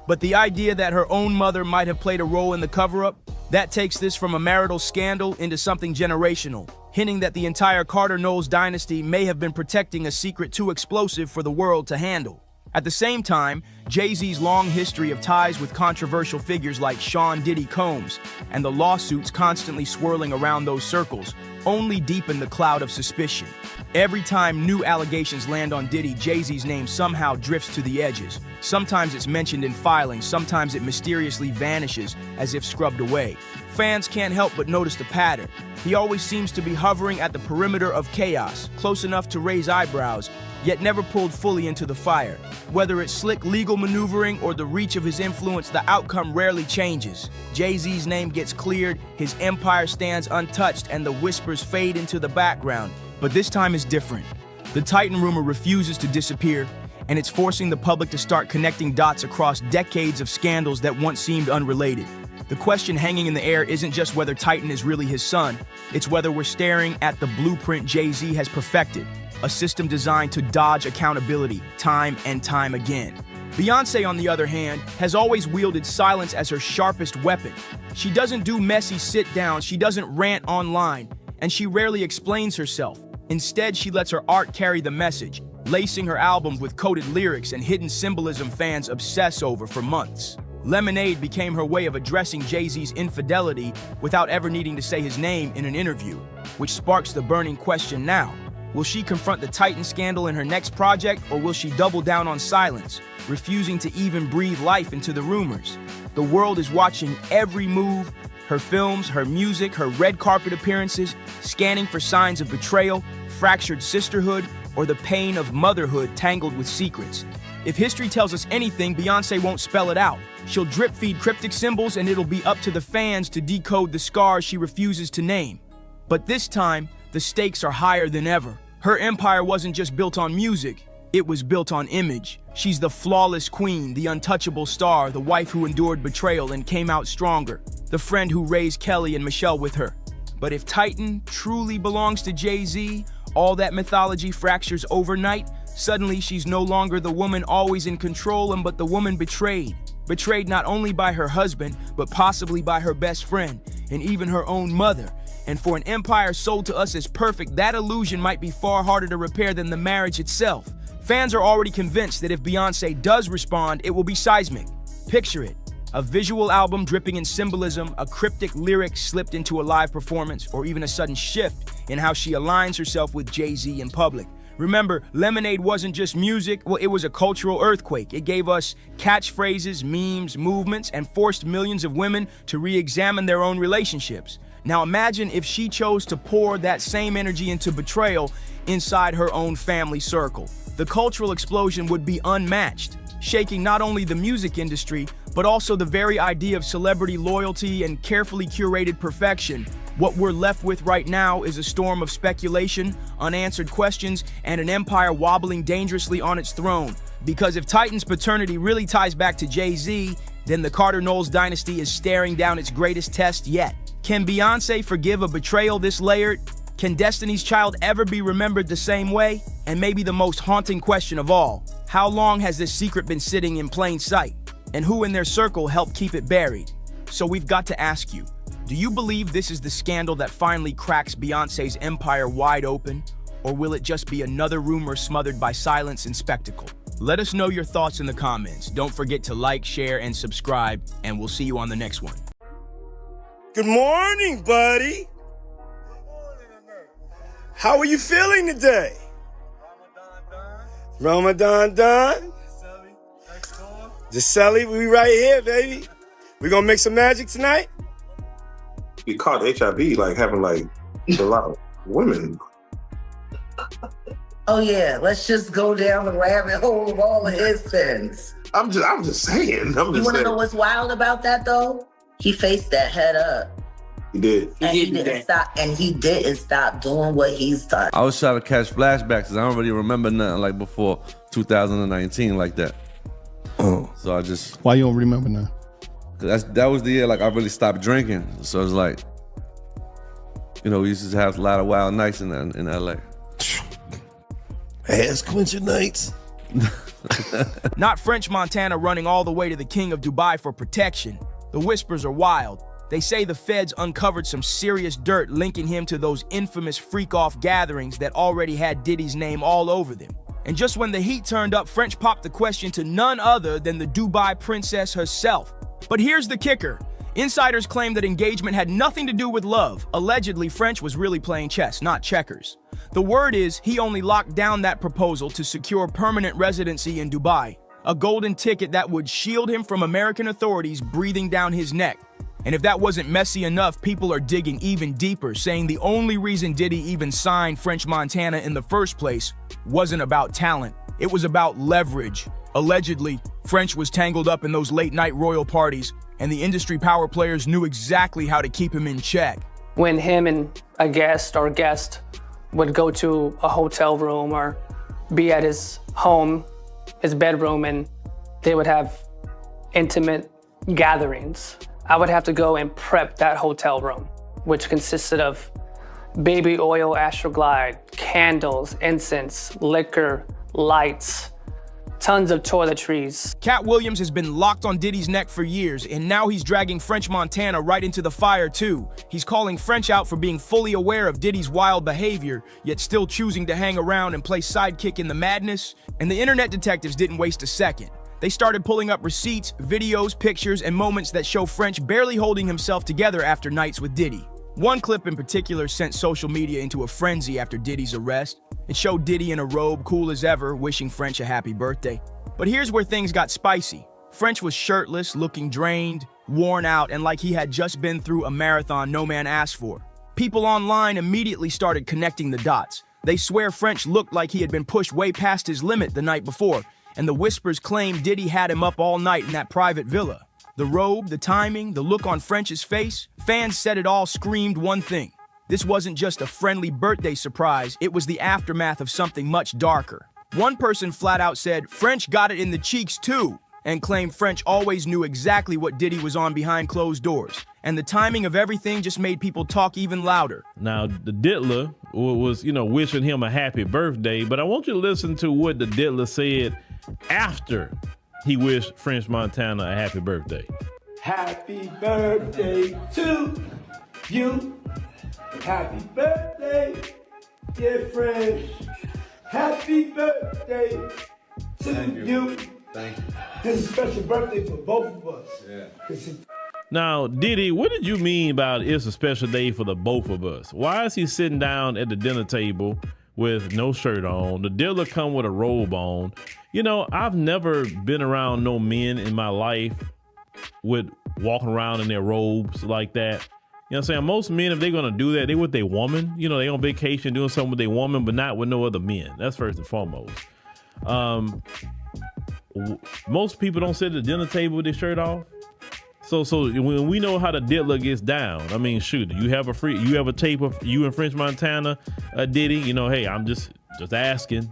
But the idea that her own mother might have played a role in the cover-up, that takes this from a marital scandal into something generational, hinting that the entire Carter Knowles dynasty may have been protecting a secret too explosive for the world to handle. At the same time, Jay-Z's long history of ties with controversial figures like Sean Diddy Combs and the lawsuits constantly swirling around those circles only deepen the cloud of suspicion. Every time new allegations land on Diddy, Jay-Z's name somehow drifts to the edges. Sometimes it's mentioned in filings, sometimes it mysteriously vanishes as if scrubbed away. Fans can't help but notice the pattern. He always seems to be hovering at the perimeter of chaos, close enough to raise eyebrows, yet never pulled fully into the fire. Whether it's slick legal maneuvering or the reach of his influence, the outcome rarely changes. Jay-Z's name gets cleared, his empire stands untouched, and the whispers fade into the background. But this time is different. The Titan rumor refuses to disappear, and it's forcing the public to start connecting dots across decades of scandals that once seemed unrelated. The question hanging in the air isn't just whether Titan is really his son, it's whether we're staring at the blueprint Jay-Z has perfected. A system designed to dodge accountability time and time again. Beyoncé, on the other hand, has always wielded silence as her sharpest weapon. She doesn't do messy sit-downs, she doesn't rant online, and she rarely explains herself. Instead, she lets her art carry the message, lacing her albums with coded lyrics and hidden symbolism fans obsess over for months. Lemonade became her way of addressing Jay-Z's infidelity without ever needing to say his name in an interview, which sparks the burning question now. Will she confront the Titan scandal in her next project, or will she double down on silence, refusing to even breathe life into the rumors? The world is watching every move, her films, her music, her red carpet appearances, scanning for signs of betrayal, fractured sisterhood, or the pain of motherhood tangled with secrets. If history tells us anything, Beyoncé won't spell it out. She'll drip-feed cryptic symbols, and it'll be up to the fans to decode the scars she refuses to name. But this time, the stakes are higher than ever. Her empire wasn't just built on music, it was built on image. She's the flawless queen, the untouchable star, the wife who endured betrayal and came out stronger, the friend who raised Kelly and Michelle with her. But if Titan truly belongs to Jay-Z, all that mythology fractures overnight. Suddenly, she's no longer the woman always in control, but the woman betrayed. Betrayed not only by her husband, but possibly by her best friend, and even her own mother. And for an empire sold to us as perfect, that illusion might be far harder to repair than the marriage itself. Fans are already convinced that if Beyoncé does respond, it will be seismic. Picture it. A visual album dripping in symbolism, a cryptic lyric slipped into a live performance, or even a sudden shift in how she aligns herself with Jay-Z in public. Remember, Lemonade wasn't just music, well, it was a cultural earthquake. It gave us catchphrases, memes, movements, and forced millions of women to re-examine their own relationships. Now imagine if she chose to pour that same energy into betrayal inside her own family circle. The cultural explosion would be unmatched, shaking not only the music industry, but also the very idea of celebrity loyalty and carefully curated perfection. What we're left with right now is a storm of speculation, unanswered questions, and an empire wobbling dangerously on its throne. Because if Titan's paternity really ties back to Jay-Z, then the Carter-Knowles dynasty is staring down its greatest test yet. Can Beyoncé forgive a betrayal this layered? Can Destiny's Child ever be remembered the same way? And maybe the most haunting question of all, how long has this secret been sitting in plain sight? And who in their circle helped keep it buried? So we've got to ask you, do you believe this is the scandal that finally cracks Beyoncé's empire wide open? Or will it just be another rumor smothered by silence and spectacle? Let us know your thoughts in the comments. Don't forget to like, share, and subscribe, and we'll see you on the next one. Good morning, buddy. How are you feeling today? Ramadan done. Giselle, we right here, baby. We gonna make some magic tonight? He caught HIV, like having like a lot of women. Oh yeah, let's just go down the rabbit hole of all of his sins. I'm just saying. You want to know what's wild about that though? He faced that head up. He did. And he didn't stop doing what he's done. I was trying to catch flashbacks because I don't really remember nothing like before 2019 like that. Oh. So I just. Why you don't remember now? Cause that was the year like I really stopped drinking. So it's like, you know, we used to have a lot of wild nights in LA. Ass quenching nights. Not French Montana running all the way to the king of Dubai for protection. The whispers are wild. They say the feds uncovered some serious dirt linking him to those infamous freak-off gatherings that already had Diddy's name all over them. And just when the heat turned up, French popped the question to none other than the Dubai princess herself. But here's the kicker. Insiders claim that engagement had nothing to do with love. Allegedly, French was really playing chess, not checkers. The word is he only locked down that proposal to secure permanent residency in Dubai, a golden ticket that would shield him from American authorities breathing down his neck. And if that wasn't messy enough, people are digging even deeper, saying the only reason Diddy even signed French Montana in the first place wasn't about talent. It was about leverage. Allegedly, French was tangled up in those late-night royal parties, and the industry power players knew exactly how to keep him in check. When him and a guest would go to a hotel room or be at his home, his bedroom, and they would have intimate gatherings, I would have to go and prep that hotel room, which consisted of baby oil Astroglide, candles, incense, liquor, lights, tons of toiletries. Cat Williams has been locked on Diddy's neck for years, and now he's dragging French Montana right into the fire too. He's calling French out for being fully aware of Diddy's wild behavior, yet still choosing to hang around and play sidekick in the madness. And the internet detectives didn't waste a second. They started pulling up receipts, videos, pictures, and moments that show French barely holding himself together after nights with Diddy. One clip in particular sent social media into a frenzy after Diddy's arrest. It showed Diddy in a robe, cool as ever, wishing French a happy birthday. But here's where things got spicy. French was shirtless, looking drained, worn out, and like he had just been through a marathon no man asked for. People online immediately started connecting the dots. They swear French looked like he had been pushed way past his limit the night before, and the whispers claim Diddy had him up all night in that private villa. The robe, the timing, the look on French's face, fans said it all screamed one thing. This wasn't just a friendly birthday surprise, it was the aftermath of something much darker. One person flat out said, "French got it in the cheeks too," and claimed French always knew exactly what Diddy was on behind closed doors. And the timing of everything just made people talk even louder. Now, the diddler was, wishing him a happy birthday, but I want you to listen to what the diddler said after he wished French Montana a happy birthday. Happy birthday to you. Happy birthday, dear French. Happy birthday to you. Thank you. This is a special birthday for both of us. Yeah. Now, Diddy, what did you mean about it's a special day for the both of us? Why is he sitting down at the dinner table with no shirt on? The diddler come with a robe on. I've never been around no men in my life with walking around in their robes like that. You know what I'm saying? Most men, if they're going to do that, they with their woman. They on vacation doing something with their woman, but not with no other men. That's first and foremost. Most people don't sit at the dinner table with their shirt off. So when we know how the diddler gets down, I mean, shoot, you have a tape of you and French Montana, Diddy, hey, I'm just asking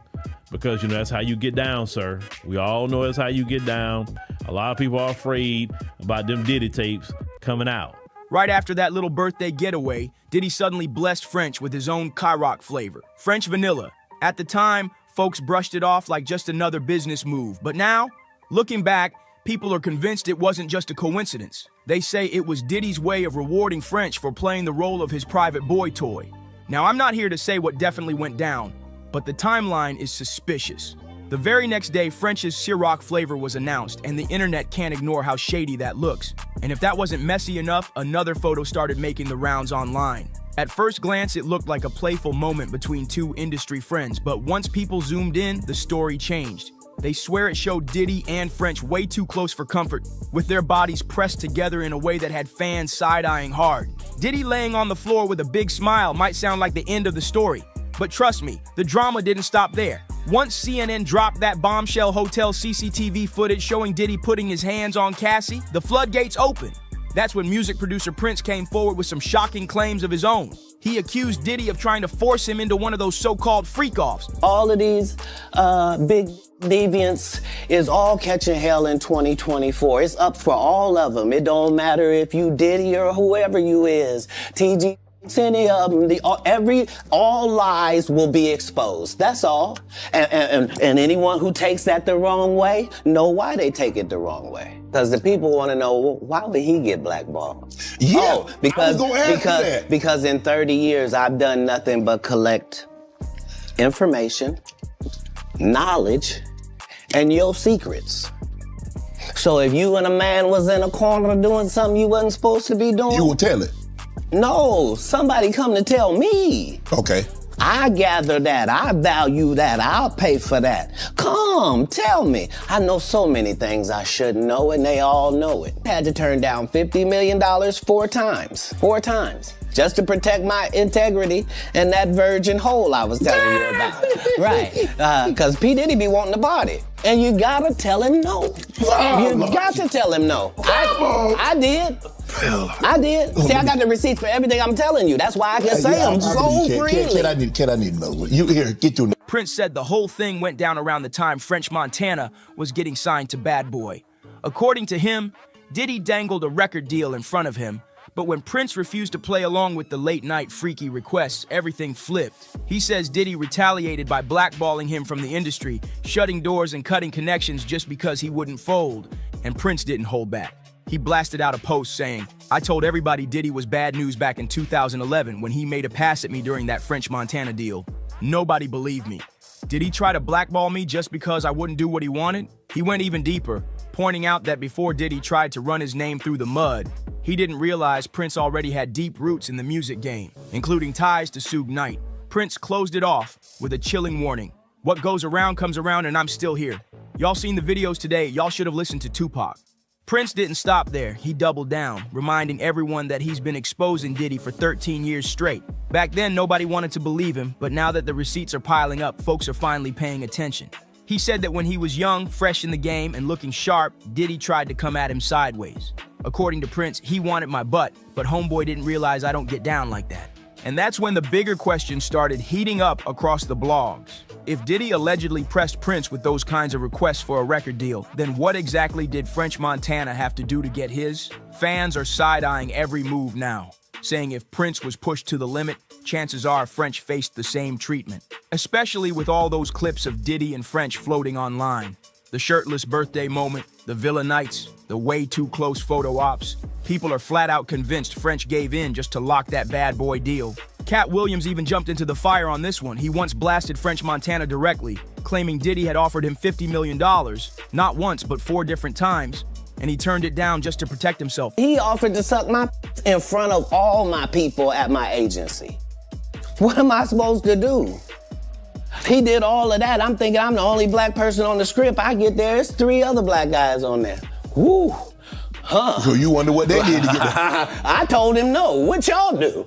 because, that's how you get down, sir. We all know that's how you get down. A lot of people are afraid about them Diddy tapes coming out. Right after that little birthday getaway, Diddy suddenly blessed French with his own Kyrock flavor, French vanilla. At the time, folks brushed it off like just another business move. But now, looking back, people are convinced it wasn't just a coincidence. They say it was Diddy's way of rewarding French for playing the role of his private boy toy. Now, I'm not here to say what definitely went down, but the timeline is suspicious. The very next day, French's Ciroc flavor was announced, and the internet can't ignore how shady that looks. And if that wasn't messy enough, another photo started making the rounds online. At first glance, it looked like a playful moment between two industry friends, but once people zoomed in, the story changed. They swear it showed Diddy and French way too close for comfort, with their bodies pressed together in a way that had fans side-eyeing hard. Diddy laying on the floor with a big smile might sound like the end of the story, but trust me, the drama didn't stop there. Once CNN dropped that bombshell hotel CCTV footage showing Diddy putting his hands on Cassie, the floodgates opened. That's when music producer Prince came forward with some shocking claims of his own. He accused Diddy of trying to force him into one of those so-called freak-offs. All of these big deviants is all catching hell in 2024. It's up for all of them. It don't matter if you Diddy or whoever you is. TG, any of them, all lies will be exposed. That's all. And anyone who takes that the wrong way, know why they take it the wrong way. Because the people want to know, why would he get blackballed? Yeah, because in 30 years, I've done nothing but collect information, knowledge, and your secrets. So if you and a man was in a corner doing something you wasn't supposed to be doing, you will tell it. No, somebody come to tell me. Okay. I gather that, I value that, I'll pay for that. Come, tell me. I know so many things I shouldn't know, and they all know it. I had to turn down $50 million 4 times. 4 times. Just to protect my integrity and that virgin hole I was telling you about. Right. Because P. Diddy be wanting to party. And you gotta tell him no. You got to tell him no. I did. I did. See, I got the receipts for everything I'm telling you. That's why I can say them so freely. Kid, I need to know. You here, get your... Prince said the whole thing went down around the time French Montana was getting signed to Bad Boy. According to him, Diddy dangled a record deal in front of him, but when Prince refused to play along with the late-night freaky requests, everything flipped. He says Diddy retaliated by blackballing him from the industry, shutting doors and cutting connections just because he wouldn't fold, and Prince didn't hold back. He blasted out a post saying, "I told everybody Diddy was bad news back in 2011 when he made a pass at me during that French Montana deal. Nobody believed me. Did he try to blackball me just because I wouldn't do what he wanted? He went even deeper, pointing out that before Diddy tried to run his name through the mud, he didn't realize Prince already had deep roots in the music game, including ties to Suge Knight. Prince closed it off with a chilling warning. What goes around comes around, and I'm still here. Y'all seen the videos today, y'all should have listened to Tupac. Prince didn't stop there, he doubled down, reminding everyone that he's been exposing Diddy for 13 years straight. Back then, nobody wanted to believe him, but now that the receipts are piling up, folks are finally paying attention. He said that when he was young, fresh in the game, and looking sharp, Diddy tried to come at him sideways. According to Prince, he wanted my butt, but homeboy didn't realize I don't get down like that. And that's when the bigger questions started heating up across the blogs. If Diddy allegedly pressed Prince with those kinds of requests for a record deal, then what exactly did French Montana have to do to get his? Fans are side-eyeing every move now, saying if Prince was pushed to the limit, chances are French faced the same treatment. Especially with all those clips of Diddy and French floating online. The shirtless birthday moment, the Villa Nights, the way too close photo ops. People are flat out convinced French gave in just to lock that bad boy deal. Cat Williams even jumped into the fire on this one. He once blasted French Montana directly, claiming Diddy had offered him $50 million, not once but 4 different times, and he turned it down just to protect himself. He offered to suck my in front of all my people at my agency. What am I supposed to do? He did all of that. I'm thinking I'm the only black person on the script. I get there, it's 3 other black guys on there. Woo. Huh. So you wonder what they did to get there? I told him no. What y'all do?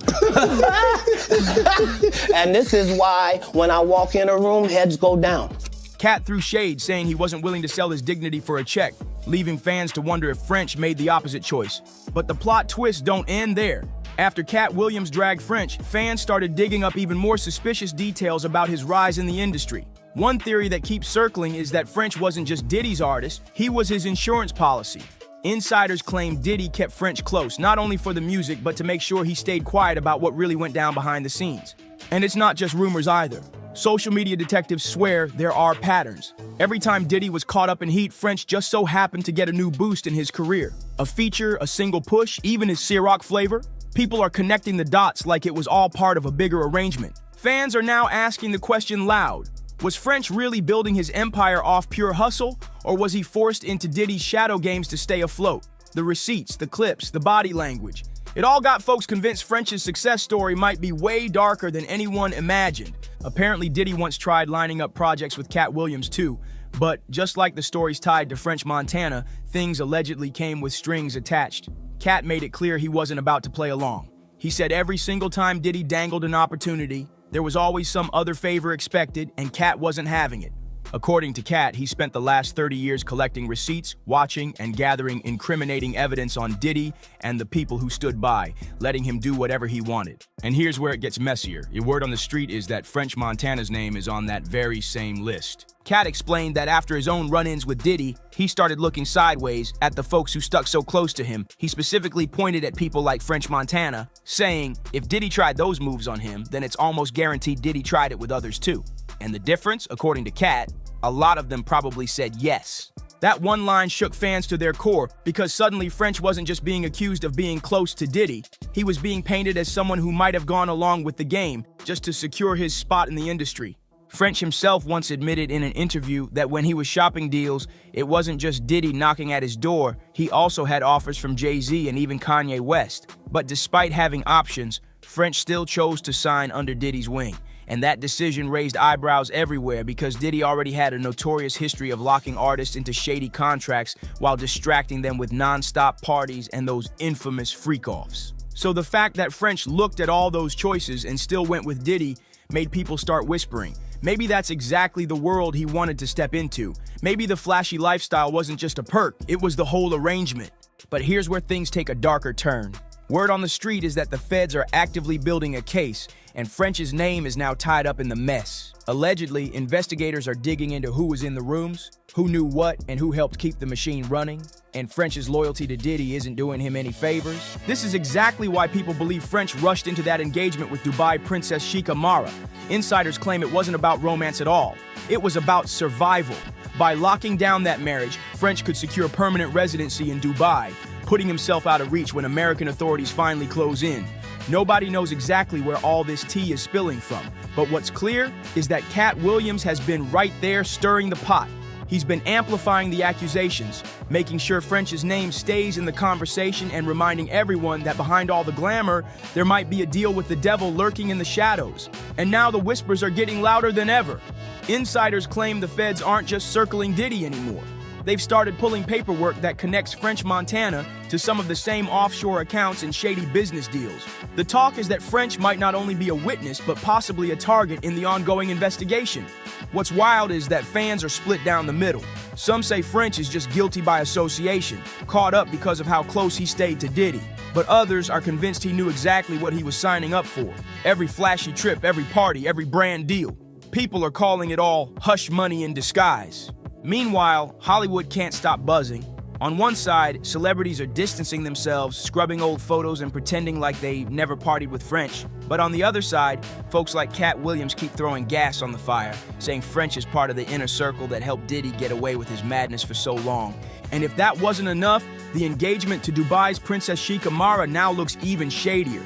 And this is why when I walk in a room, heads go down. Cat threw shade, saying he wasn't willing to sell his dignity for a check, leaving fans to wonder if French made the opposite choice. But the plot twists don't end there. After Cat Williams dragged French, fans started digging up even more suspicious details about his rise in the industry. One theory that keeps circling is that French wasn't just Diddy's artist, he was his insurance policy. Insiders claim Diddy kept French close, not only for the music, but to make sure he stayed quiet about what really went down behind the scenes. And it's not just rumors either. Social media detectives swear there are patterns. Every time Diddy was caught up in heat, French just so happened to get a new boost in his career. A feature, a single push, even his Ciroc flavor. People are connecting the dots like it was all part of a bigger arrangement. Fans are now asking the question loud. Was French really building his empire off pure hustle, or was he forced into Diddy's shadow games to stay afloat? The receipts, the clips, the body language. It all got folks convinced French's success story might be way darker than anyone imagined. Apparently, Diddy once tried lining up projects with Cat Williams too, but just like the stories tied to French Montana, things allegedly came with strings attached. Cat made it clear he wasn't about to play along. He said every single time Diddy dangled an opportunity, there was always some other favor expected, and Cat wasn't having it. According to Cat, he spent the last 30 years collecting receipts, watching, and gathering incriminating evidence on Diddy and the people who stood by, letting him do whatever he wanted. And here's where it gets messier. Your word on the street is that French Montana's name is on that very same list. Cat explained that after his own run-ins with Diddy, he started looking sideways at the folks who stuck so close to him. He specifically pointed at people like French Montana, saying, if Diddy tried those moves on him, then it's almost guaranteed Diddy tried it with others too. And the difference, according to Cat, a lot of them probably said yes. That one line shook fans to their core because suddenly French wasn't just being accused of being close to Diddy, he was being painted as someone who might have gone along with the game just to secure his spot in the industry. French himself once admitted in an interview that when he was shopping deals, it wasn't just Diddy knocking at his door, he also had offers from Jay-Z and even Kanye West. But despite having options, French still chose to sign under Diddy's wing. And that decision raised eyebrows everywhere because Diddy already had a notorious history of locking artists into shady contracts while distracting them with non-stop parties and those infamous freak-offs. So the fact that French looked at all those choices and still went with Diddy made people start whispering. Maybe that's exactly the world he wanted to step into. Maybe the flashy lifestyle wasn't just a perk, it was the whole arrangement. But here's where things take a darker turn. Word on the street is that the feds are actively building a case, and French's name is now tied up in the mess. Allegedly, investigators are digging into who was in the rooms, who knew what, and who helped keep the machine running. And French's loyalty to Diddy isn't doing him any favors. This is exactly why people believe French rushed into that engagement with Dubai Princess Sheikha Mara. Insiders claim it wasn't about romance at all. It was about survival. By locking down that marriage, French could secure permanent residency in Dubai, putting himself out of reach when American authorities finally close in. Nobody knows exactly where all this tea is spilling from, but what's clear is that Cat Williams has been right there stirring the pot. He's been amplifying the accusations, making sure French's name stays in the conversation and reminding everyone that behind all the glamour, there might be a deal with the devil lurking in the shadows. And now the whispers are getting louder than ever. Insiders claim the feds aren't just circling Diddy anymore. They've started pulling paperwork that connects French Montana to some of the same offshore accounts and shady business deals. The talk is that French might not only be a witness, but possibly a target in the ongoing investigation. What's wild is that fans are split down the middle. Some say French is just guilty by association, caught up because of how close he stayed to Diddy. But others are convinced he knew exactly what he was signing up for. Every flashy trip, every party, every brand deal. People are calling it all hush money in disguise. Meanwhile, Hollywood can't stop buzzing. On one side, celebrities are distancing themselves, scrubbing old photos and pretending like they never partied with French. But on the other side, folks like Cat Williams keep throwing gas on the fire, saying French is part of the inner circle that helped Diddy get away with his madness for so long. And if that wasn't enough, the engagement to Dubai's Princess Sheikh Amara now looks even shadier.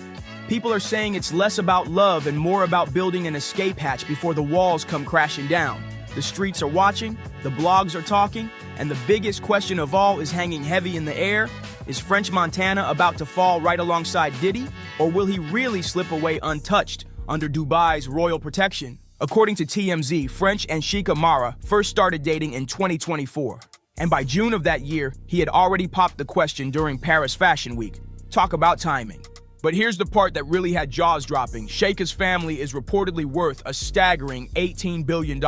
People are saying it's less about love and more about building an escape hatch before the walls come crashing down. The streets are watching, the blogs are talking, and the biggest question of all is hanging heavy in the air. Is French Montana about to fall right alongside Diddy, or will he really slip away untouched under Dubai's royal protection? According to TMZ, French and Sheikh Amara first started dating in 2024. And by June of that year, he had already popped the question during Paris Fashion Week. Talk about timing. But here's the part that really had jaws dropping. Sheikha's family is reportedly worth a staggering $18 billion.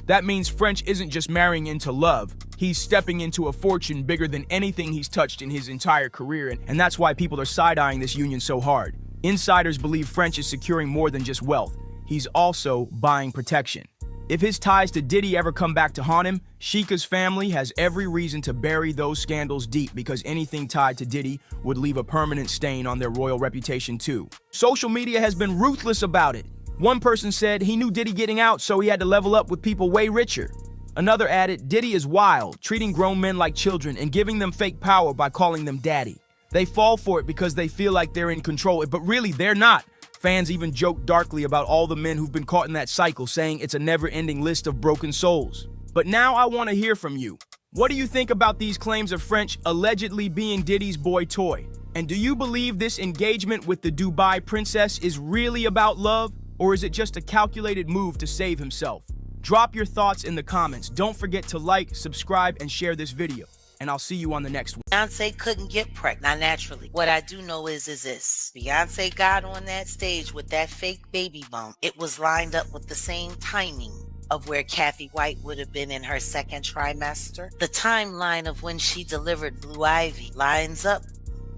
That means French isn't just marrying into love, he's stepping into a fortune bigger than anything he's touched in his entire career, and that's why people are side-eyeing this union so hard. Insiders believe French is securing more than just wealth, he's also buying protection. If his ties to Diddy ever come back to haunt him, Sheikha's family has every reason to bury those scandals deep because anything tied to Diddy would leave a permanent stain on their royal reputation too. Social media has been ruthless about it. One person said he knew Diddy getting out, so he had to level up with people way richer. Another added, Diddy is wild, treating grown men like children and giving them fake power by calling them daddy. They fall for it because they feel like they're in control, but really they're not. Fans even joke darkly about all the men who've been caught in that cycle, saying it's a never-ending list of broken souls. But now I want to hear from you. What do you think about these claims of French allegedly being Diddy's boy toy? And do you believe this engagement with the Dubai princess is really about love? Or is it just a calculated move to save himself? Drop your thoughts in the comments. Don't forget to like, subscribe, and share this video. And I'll see you on the next one. Beyonce couldn't get pregnant, not naturally. What I do know is this. Beyonce got on that stage with that fake baby bump. It was lined up with the same timing of where Kathy White would have been in her second trimester. The timeline of when she delivered Blue Ivy lines up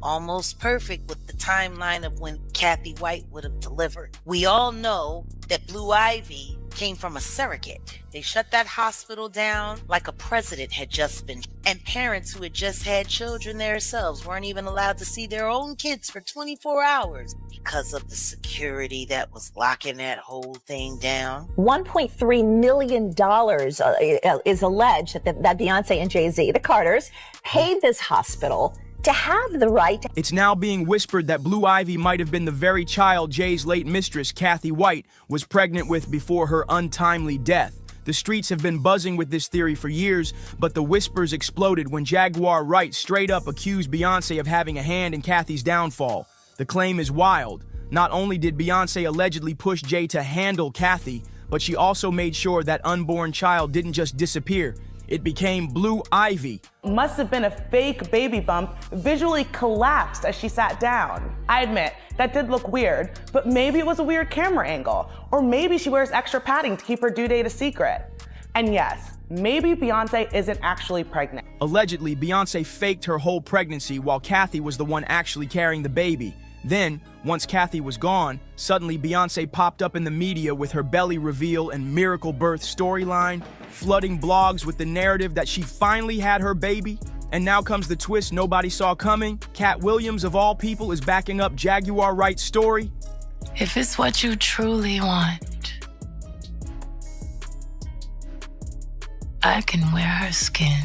almost perfect with the timeline of when Kathy White would have delivered. We all know that Blue Ivy came from a surrogate. They shut that hospital down like a president had just been. And parents who had just had children themselves weren't even allowed to see their own kids for 24 hours because of the security that was locking that whole thing down. $1.3 million is alleged that Beyonce and Jay-Z, the Carters, paid this hospital to have the right. It's now being whispered that Blue Ivy might have been the very child Jay's late mistress, Kathy White, was pregnant with before her untimely death. The streets have been buzzing with this theory for years, but the whispers exploded when Jaguar Wright straight up accused Beyonce of having a hand in Kathy's downfall. The claim is wild. Not only did Beyonce allegedly push Jay to handle Kathy, but she also made sure that unborn child didn't just disappear. It became Blue Ivy. Must have been a fake baby bump, visually collapsed as she sat down. I admit, that did look weird, but maybe it was a weird camera angle, or maybe she wears extra padding to keep her due date a secret. And yes, maybe Beyonce isn't actually pregnant. Allegedly, Beyonce faked her whole pregnancy while Kathy was the one actually carrying the baby. Then, once Kathy was gone, suddenly Beyonce popped up in the media with her belly reveal and miracle birth storyline, flooding blogs with the narrative that she finally had her baby. And now comes the twist nobody saw coming. Cat Williams, of all people, is backing up Jaguar Wright's story. If it's what you truly want, I can wear her skin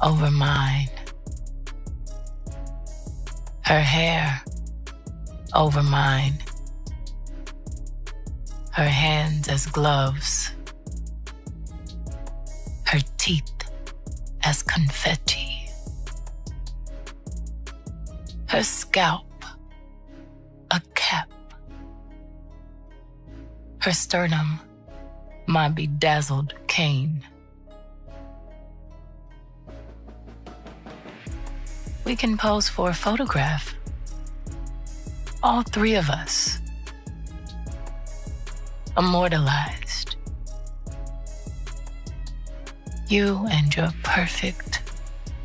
over mine. Her hair over mine. Her hands as gloves confetti. Her scalp, a cap. Her sternum, my bedazzled cane. We can pose for a photograph. All three of us. Immortalized. You and your perfect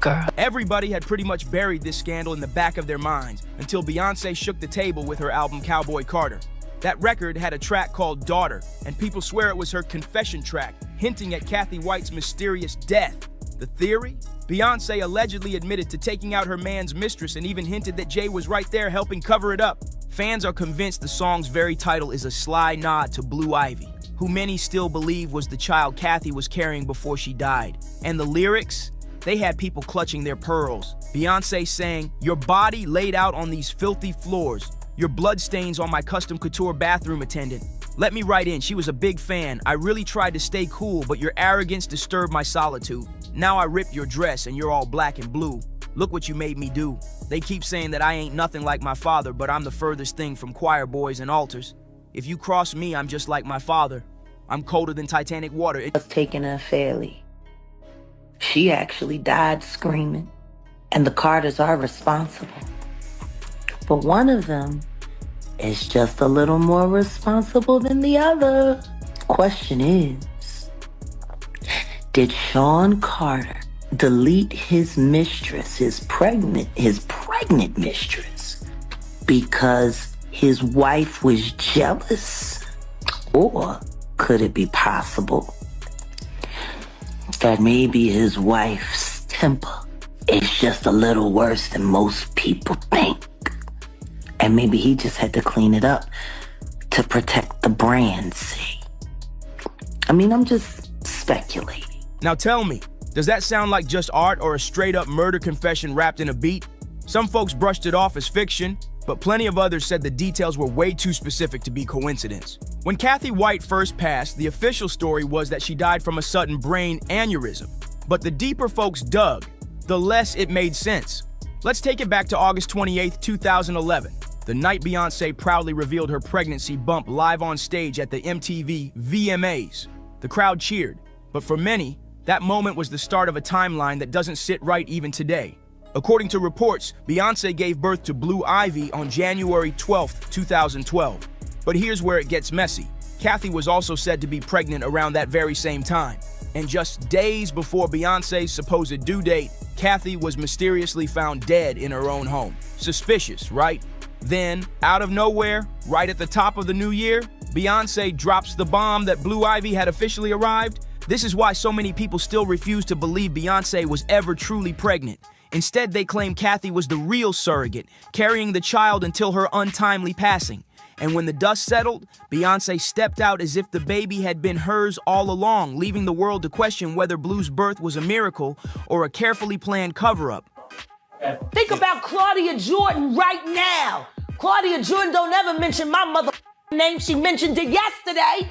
girl. Everybody had pretty much buried this scandal in the back of their minds until Beyoncé shook the table with her album Cowboy Carter. That record had a track called Daughter, and people swear it was her confession track, hinting at Kathy White's mysterious death. The theory? Beyoncé allegedly admitted to taking out her man's mistress and even hinted that Jay was right there helping cover it up. Fans are convinced the song's very title is a sly nod to Blue Ivy, who many still believe was the child Kathy was carrying before she died. And the lyrics? They had people clutching their pearls. Beyoncé saying, "Your body laid out on these filthy floors. Your bloodstains on my custom couture bathroom attendant. Let me write in, she was a big fan. I really tried to stay cool, but your arrogance disturbed my solitude. Now I rip your dress and you're all black and blue. Look what you made me do." They keep saying that I ain't nothing like my father, but I'm the furthest thing from choir boys and altars. If you cross me, I'm just like my father. I'm colder than Titanic water. It was taken unfairly. She actually died screaming, and the Carters are responsible. But one of them is just a little more responsible than the other. Question is, did Sean Carter delete his mistress, his pregnant mistress, because his wife was jealous? Or could it be possible that maybe his wife's temper is just a little worse than most people think? And maybe he just had to clean it up to protect the brand, see? I mean, I'm just speculating. Now tell me, does that sound like just art or a straight-up murder confession wrapped in a beat? Some folks brushed it off as fiction, but plenty of others said the details were way too specific to be coincidence. When Kathy White first passed, the official story was that she died from a sudden brain aneurysm. But the deeper folks dug, the less it made sense. Let's take it back to August 28th, 2011, the night Beyoncé proudly revealed her pregnancy bump live on stage at the MTV VMAs. The crowd cheered, but for many, that moment was the start of a timeline that doesn't sit right even today. According to reports, Beyoncé gave birth to Blue Ivy on January 12th, 2012. But here's where it gets messy. Kathy was also said to be pregnant around that very same time. And just days before Beyoncé's supposed due date, Kathy was mysteriously found dead in her own home. Suspicious, right? Then, out of nowhere, right at the top of the new year, Beyoncé drops the bomb that Blue Ivy had officially arrived. This is why so many people still refuse to believe Beyoncé was ever truly pregnant. Instead, they claim Kathy was the real surrogate, carrying the child until her untimely passing. And when the dust settled, Beyoncé stepped out as if the baby had been hers all along, leaving the world to question whether Blue's birth was a miracle or a carefully planned cover-up. Think about Claudia Jordan right now. Claudia Jordan don't ever mention my mother name. She mentioned it yesterday.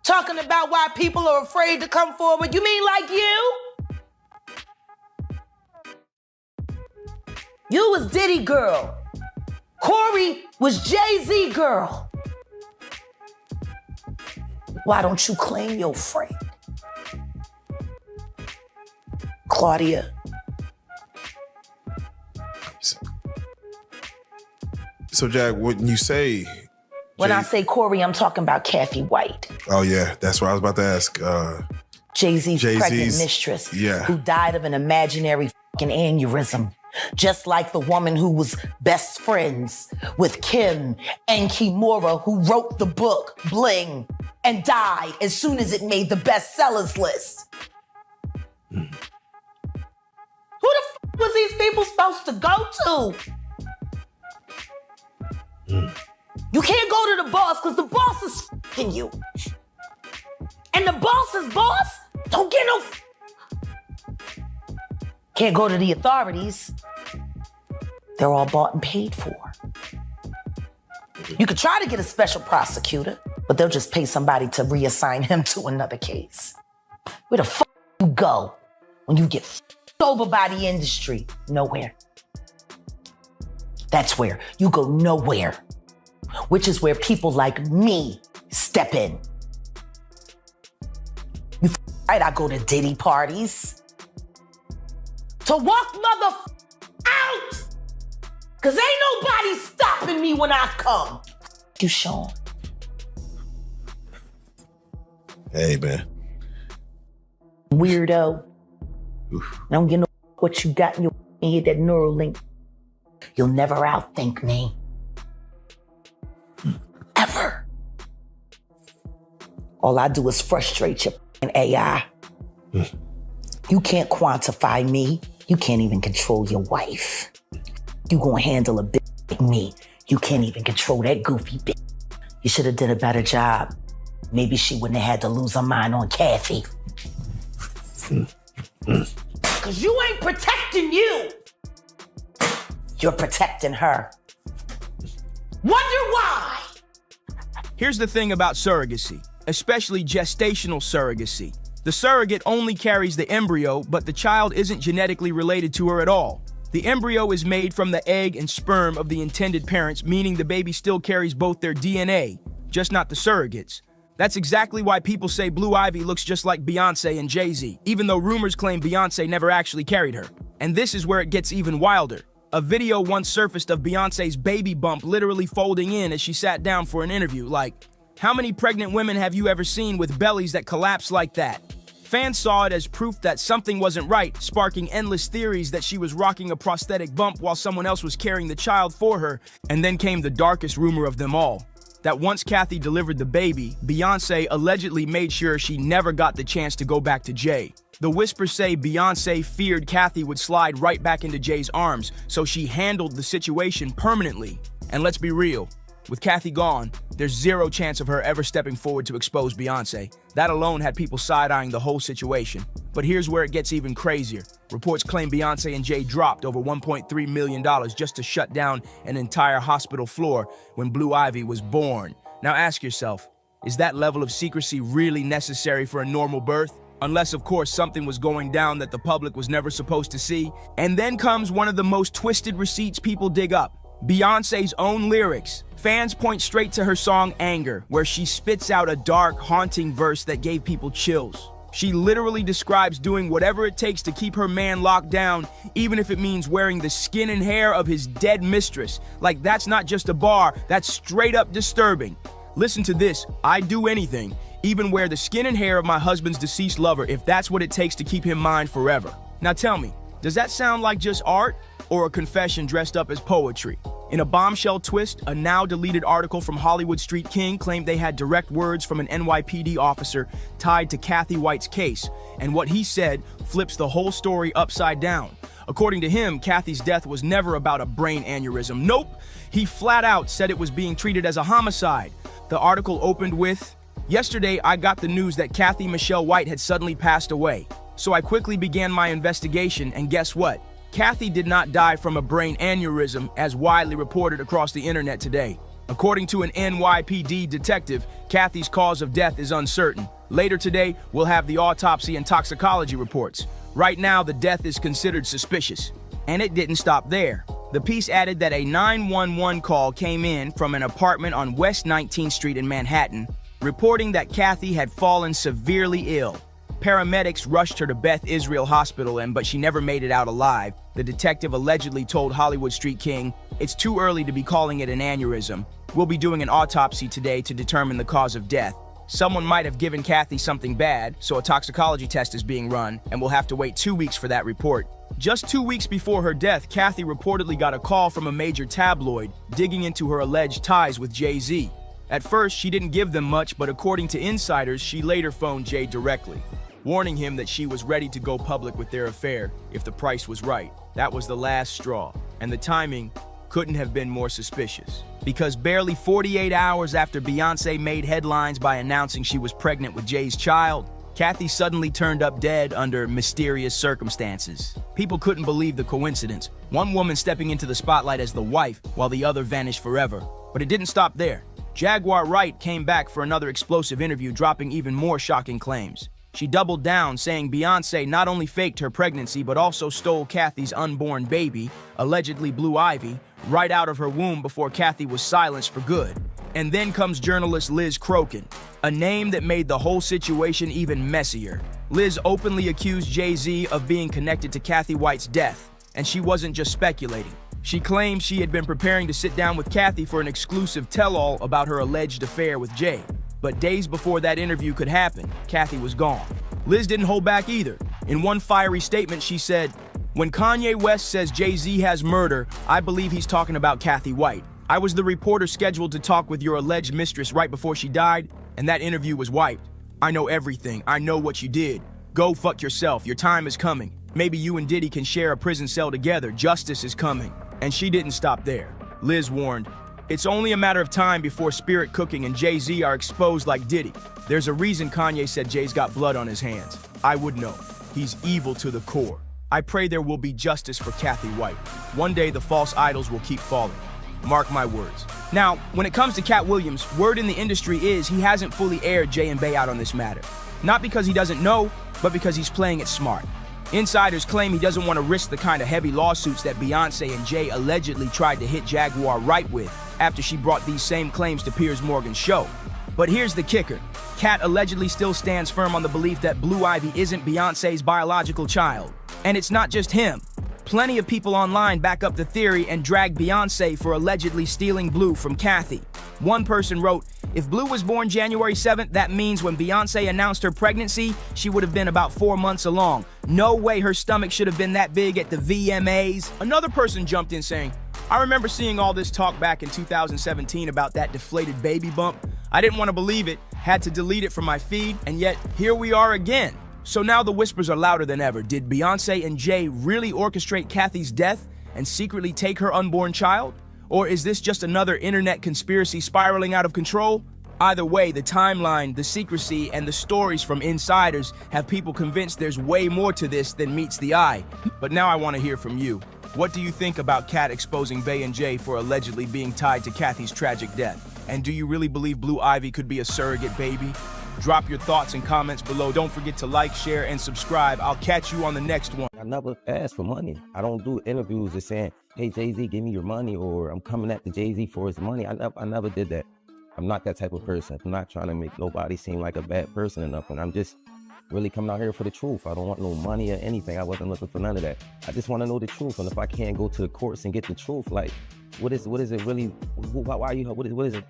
Talking about why people are afraid to come forward. You mean like you? You was Diddy girl. Corey was Jay-Z girl. Why don't you claim your friend? Claudia. So Jack, when you say... When I say Corey, I'm talking about Kathy White. Oh yeah, that's what I was about to ask. Jay-Z's pregnant mistress, who died of an imaginary fucking aneurysm. Just like the woman who was best friends with Kim and Kimura, who wrote the book Bling and died as soon as it made the bestsellers list. Who the f was these people supposed to go to? You can't go to the boss because the boss is f***ing you. And the boss's boss don't get no f***. Can't go to the authorities. They're all bought and paid for. You could try to get a special prosecutor, but they'll just pay somebody to reassign him to another case. Where the fuck you go when you get f***ed over by the industry? Nowhere. That's where you go nowhere, which is where people like me step in. You right, I go to Diddy parties to walk mother out, cause ain't nobody stopping me when I come. You Sean. Hey, man. Weirdo. I don't get no what you got in your head, that neural link. You'll never outthink me. Ever. All I do is frustrate your AI. You can't quantify me. You can't even control your wife. You gonna handle a bitch like me. You can't even control that goofy bitch. You should have did a better job. Maybe she wouldn't have had to lose her mind on Kathy. Cause you ain't protecting you. You're protecting her. Wonder why? Here's the thing about surrogacy, especially gestational surrogacy. The surrogate only carries the embryo, but the child isn't genetically related to her at all. The embryo is made from the egg and sperm of the intended parents, meaning the baby still carries both their DNA, just not the surrogates. That's exactly why people say Blue Ivy looks just like Beyonce and Jay-Z, even though rumors claim Beyonce never actually carried her. And this is where it gets even wilder. A video once surfaced of Beyonce's baby bump literally folding in as she sat down for an interview. Like, how many pregnant women have you ever seen with bellies that collapse like that? Fans saw it as proof that something wasn't right, sparking endless theories that she was rocking a prosthetic bump while someone else was carrying the child for her. And then came the darkest rumor of them all, that once Kathy delivered the baby, Beyonce allegedly made sure she never got the chance to go back to Jay. The whispers say Beyonce feared Kathy would slide right back into Jay's arms, so she handled the situation permanently. And let's be real, with Kathy gone, there's zero chance of her ever stepping forward to expose Beyonce. That alone had people side-eyeing the whole situation. But here's where it gets even crazier. Reports claim Beyonce and Jay dropped over $1.3 million just to shut down an entire hospital floor when Blue Ivy was born. Now ask yourself, is that level of secrecy really necessary for a normal birth? Unless, of course, something was going down that the public was never supposed to see. And then comes one of the most twisted receipts people dig up. Beyonce's own lyrics. Fans point straight to her song Anger, where she spits out a dark, haunting verse that gave people chills. She literally describes doing whatever it takes to keep her man locked down, even if it means wearing the skin and hair of his dead mistress. Like, that's not just a bar, that's straight up disturbing. Listen to this, I'd do anything, even wear the skin and hair of my husband's deceased lover if that's what it takes to keep him mine forever. Now tell me, does that sound like just art or a confession dressed up as poetry? In a bombshell twist, a now-deleted article from Hollywood Street King claimed they had direct words from an NYPD officer tied to Kathy White's case, and what he said flips the whole story upside down. According to him, Kathy's death was never about a brain aneurysm. Nope, he flat out said it was being treated as a homicide. The article opened with, "Yesterday, I got the news that Kathy Michelle White had suddenly passed away. So I quickly began my investigation, and guess what? Kathy did not die from a brain aneurysm, as widely reported across the internet today. According to an NYPD detective, Kathy's cause of death is uncertain. Later today, we'll have the autopsy and toxicology reports. Right now, the death is considered suspicious." And it didn't stop there. The piece added that a 911 call came in from an apartment on West 19th Street in Manhattan, reporting that Kathy had fallen severely ill. Paramedics rushed her to Beth Israel Hospital, but she never made it out alive. The detective allegedly told Hollywood Street King, "It's too early to be calling it an aneurysm. We'll be doing an autopsy today to determine the cause of death. Someone might have given Kathy something bad, so a toxicology test is being run, and we'll have to wait 2 weeks for that report." Just 2 weeks before her death, Kathy reportedly got a call from a major tabloid digging into her alleged ties with Jay-Z. At first, she didn't give them much, but according to insiders, she later phoned Jay directly, warning him that she was ready to go public with their affair if the price was right. That was the last straw, and the timing couldn't have been more suspicious. Because barely 48 hours after Beyonce made headlines by announcing she was pregnant with Jay's child, Kathy suddenly turned up dead under mysterious circumstances. People couldn't believe the coincidence. One woman stepping into the spotlight as the wife, while the other vanished forever. But it didn't stop there. Jaguar Wright came back for another explosive interview, dropping even more shocking claims. She doubled down, saying Beyonce not only faked her pregnancy, but also stole Kathy's unborn baby, allegedly Blue Ivy, right out of her womb before Kathy was silenced for good. And then comes journalist Liz Crokin, a name that made the whole situation even messier. Liz openly accused Jay-Z of being connected to Kathy White's death, and she wasn't just speculating. She claimed she had been preparing to sit down with Kathy for an exclusive tell-all about her alleged affair with Jay. But days before that interview could happen, Kathy was gone. Liz didn't hold back either. In one fiery statement, she said, "When Kanye West says Jay-Z has murder, I believe he's talking about Kathy White. I was the reporter scheduled to talk with your alleged mistress right before she died, and that interview was wiped. I know everything. I know what you did. Go fuck yourself. Your time is coming. Maybe you and Diddy can share a prison cell together. Justice is coming." And she didn't stop there. Liz warned, "It's only a matter of time before Spirit Cooking and Jay-Z are exposed like Diddy. There's a reason Kanye said Jay's got blood on his hands. I would know. He's evil to the core. I pray there will be justice for Kathy White. One day the false idols will keep falling. Mark my words." Now, when it comes to Cat Williams, word in the industry is he hasn't fully aired Jay and Bey out on this matter. Not because he doesn't know, but because he's playing it smart. Insiders claim he doesn't want to risk the kind of heavy lawsuits that Beyonce and Jay allegedly tried to hit Jaguar right with after she brought these same claims to Piers Morgan's show. But here's the kicker. Cat allegedly still stands firm on the belief that Blue Ivy isn't Beyonce's biological child. And it's not just him. Plenty of people online back up the theory and drag Beyonce for allegedly stealing Blue from Kathy. One person wrote, "If Blue was born January 7th, that means when Beyonce announced her pregnancy, she would have been about 4 months along. No way her stomach should have been that big at the VMAs." Another person jumped in saying, "I remember seeing all this talk back in 2017 about that deflated baby bump. I didn't want to believe it, had to delete it from my feed, and yet here we are again." So now the whispers are louder than ever. Did Beyonce and Jay really orchestrate Kathy's death and secretly take her unborn child? Or is this just another internet conspiracy spiraling out of control? Either way, the timeline, the secrecy, and the stories from insiders have people convinced there's way more to this than meets the eye. But now I want to hear from you. What do you think about Cat exposing Bey and Jay for allegedly being tied to Kathy's tragic death? And do you really believe Blue Ivy could be a surrogate baby? Drop your thoughts and comments below. Don't forget to like, share, and subscribe. I'll catch you on the next one. I never ask for money. I don't do interviews just saying, "Hey, Jay-Z, give me your money," or "I'm coming at the Jay-Z for his money." I never did that. I'm not that type of person. I'm not trying to make nobody seem like a bad person or nothing. I'm just really coming out here for the truth. I don't want no money or anything. I wasn't looking for none of that. I just want to know the truth. And if I can't go to the courts and get the truth, like, what is it really? Why are you? What is it?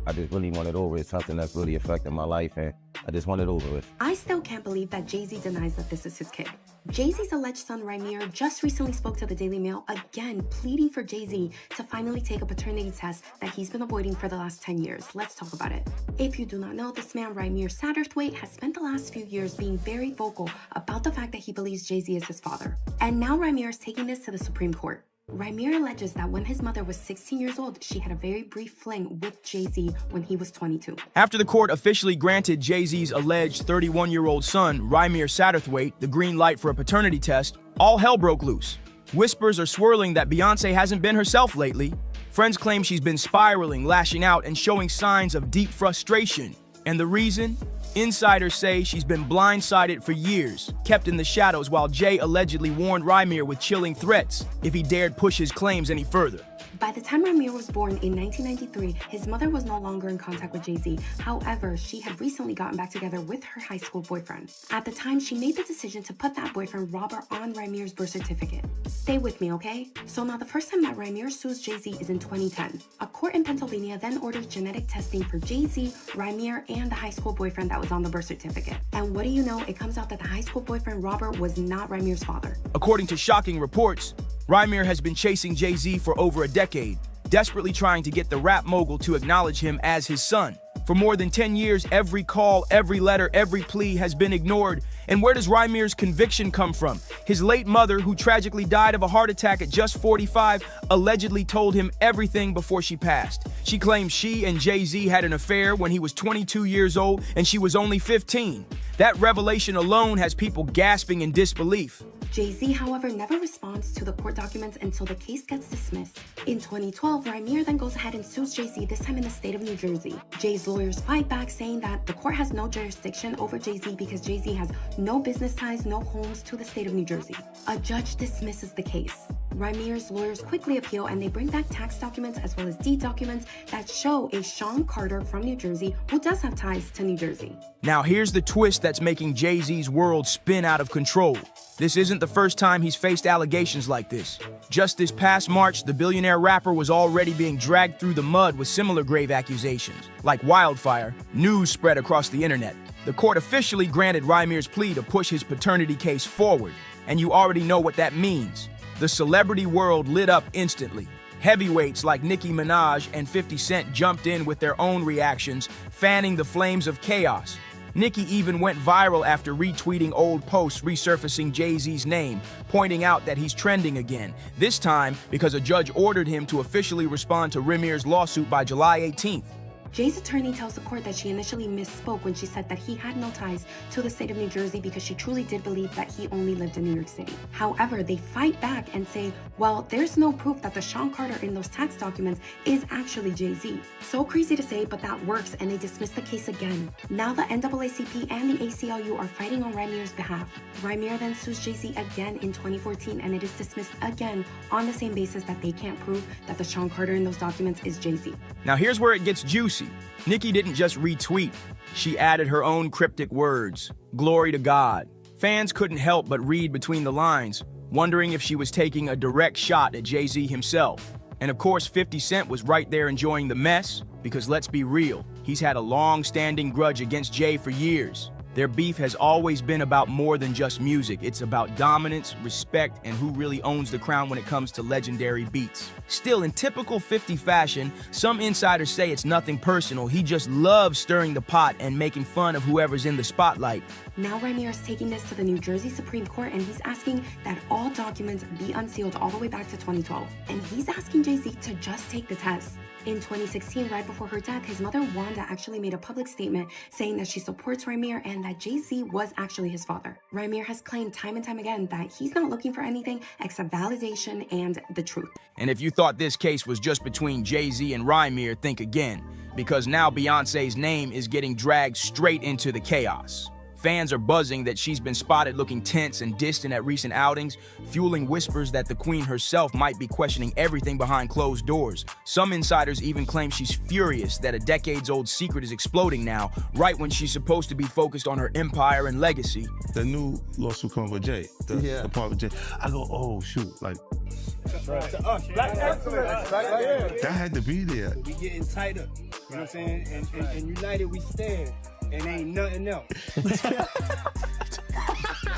I just really want it over. It's something that's really affecting my life, and I just want it over with. I still can't believe that Jay-Z denies that this is his kid. Jay-Z's alleged son, Rymir, just recently spoke to the Daily Mail, again pleading for Jay-Z to finally take a paternity test that he's been avoiding for the last 10 years. Let's talk about it. If you do not know, this man, Rymir Satterthwaite, has spent the last few years being very vocal about the fact that he believes Jay-Z is his father. And now Rymir is taking this to the Supreme Court. Rymir alleges that when his mother was 16 years old, she had a very brief fling with Jay-Z when he was 22. After the court officially granted Jay-Z's alleged 31-year-old son, Rymir Satterthwaite, the green light for a paternity test, all hell broke loose. Whispers are swirling that Beyonce hasn't been herself lately. Friends claim she's been spiraling, lashing out, and showing signs of deep frustration. And the reason? Insiders say she's been blindsided for years, kept in the shadows while Jay allegedly warned Rymir with chilling threats if he dared push his claims any further. By the time Rymir was born in 1993, his mother was no longer in contact with Jay-Z. However, she had recently gotten back together with her high school boyfriend. At the time, she made the decision to put that boyfriend, Robert, on Rymir's birth certificate. Stay with me, okay? So now the first time that Rymir sues Jay-Z is in 2010. A court in Pennsylvania then orders genetic testing for Jay-Z, Rymir, and the high school boyfriend that was on the birth certificate. And what do you know? It comes out that the high school boyfriend, Robert, was not Rymir's father. According to shocking reports, Rymir has been chasing Jay-Z for over a decade, desperately trying to get the rap mogul to acknowledge him as his son. For more than 10 years, every call, every letter, every plea has been ignored. And where does Rymir's conviction come from? His late mother, who tragically died of a heart attack at just 45, allegedly told him everything before she passed. She claims she and Jay-Z had an affair when he was 22 years old and she was only 15. That revelation alone has people gasping in disbelief. Jay-Z, however, never responds to the court documents until the case gets dismissed. In 2012, Rymir then goes ahead and sues Jay-Z, this time in the state of New Jersey. Jay's lawyers fight back, saying that the court has no jurisdiction over Jay-Z because Jay-Z has no business ties, no homes to the state of New Jersey. A judge dismisses the case. Rymir's lawyers quickly appeal, and they bring back tax documents as well as deed documents that show a Sean Carter from New Jersey who does have ties to New Jersey. Now here's the twist that's making Jay-Z's world spin out of control. This isn't the first time he's faced allegations like this. Just this past March, the billionaire rapper was already being dragged through the mud with similar grave accusations. Like wildfire, news spread across the internet. The court officially granted Rymir's plea to push his paternity case forward, and you already know what that means. The celebrity world lit up instantly. Heavyweights like Nicki Minaj and 50 Cent jumped in with their own reactions, fanning the flames of chaos. Nicki even went viral after retweeting old posts resurfacing Jay-Z's name, pointing out that he's trending again, this time because a judge ordered him to officially respond to Rymir's lawsuit by July 18th. Jay's attorney tells the court that she initially misspoke when she said that he had no ties to the state of New Jersey because she truly did believe that he only lived in New York City. However, they fight back and say, well, there's no proof that the Sean Carter in those tax documents is actually Jay-Z. So crazy to say, but that works, and they dismiss the case again. Now the NAACP and the ACLU are fighting on Rymir's behalf. Rymir then sues Jay-Z again in 2014, and it is dismissed again on the same basis that they can't prove that the Sean Carter in those documents is Jay-Z. Now here's where it gets juicy. Nicki didn't just retweet, she added her own cryptic words, "Glory to God." Fans couldn't help but read between the lines, wondering if she was taking a direct shot at Jay-Z himself. And of course, 50 Cent was right there enjoying the mess, because let's be real, he's had a long-standing grudge against Jay for years. Their beef has always been about more than just music. It's about dominance, respect, and who really owns the crown when it comes to legendary beats. Still, in typical 50 fashion, some insiders say it's nothing personal. He just loves stirring the pot and making fun of whoever's in the spotlight. Now Rymir is taking this to the New Jersey Supreme Court, and he's asking that all documents be unsealed all the way back to 2012. And he's asking Jay-Z to just take the test. In 2016, right before her death, his mother Wanda actually made a public statement saying that she supports Rymir and that Jay-Z was actually his father. Rymir has claimed time and time again that he's not looking for anything except validation and the truth. And if you thought this case was just between Jay-Z and Rymir, think again, because now Beyoncé's name is getting dragged straight into the chaos. Fans are buzzing that she's been spotted looking tense and distant at recent outings, fueling whispers that the queen herself might be questioning everything behind closed doors. Some insiders even claim she's furious that a decades-old secret is exploding now, right when she's supposed to be focused on her empire and legacy. The new lawsuit coming with Jay, the part with Jay. I go, oh shoot, like To us, black excellence. that had to be there. We getting tighter, you know what I'm saying? And united we stand. And ain't nothing else.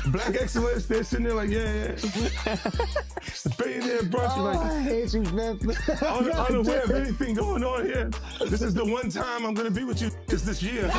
Black excellence, they're sitting there like, yeah. It's the billionaire brush. Oh, Like, I hate you, man. unaware of anything going on here. This is the one time I'm gonna be with you is this year.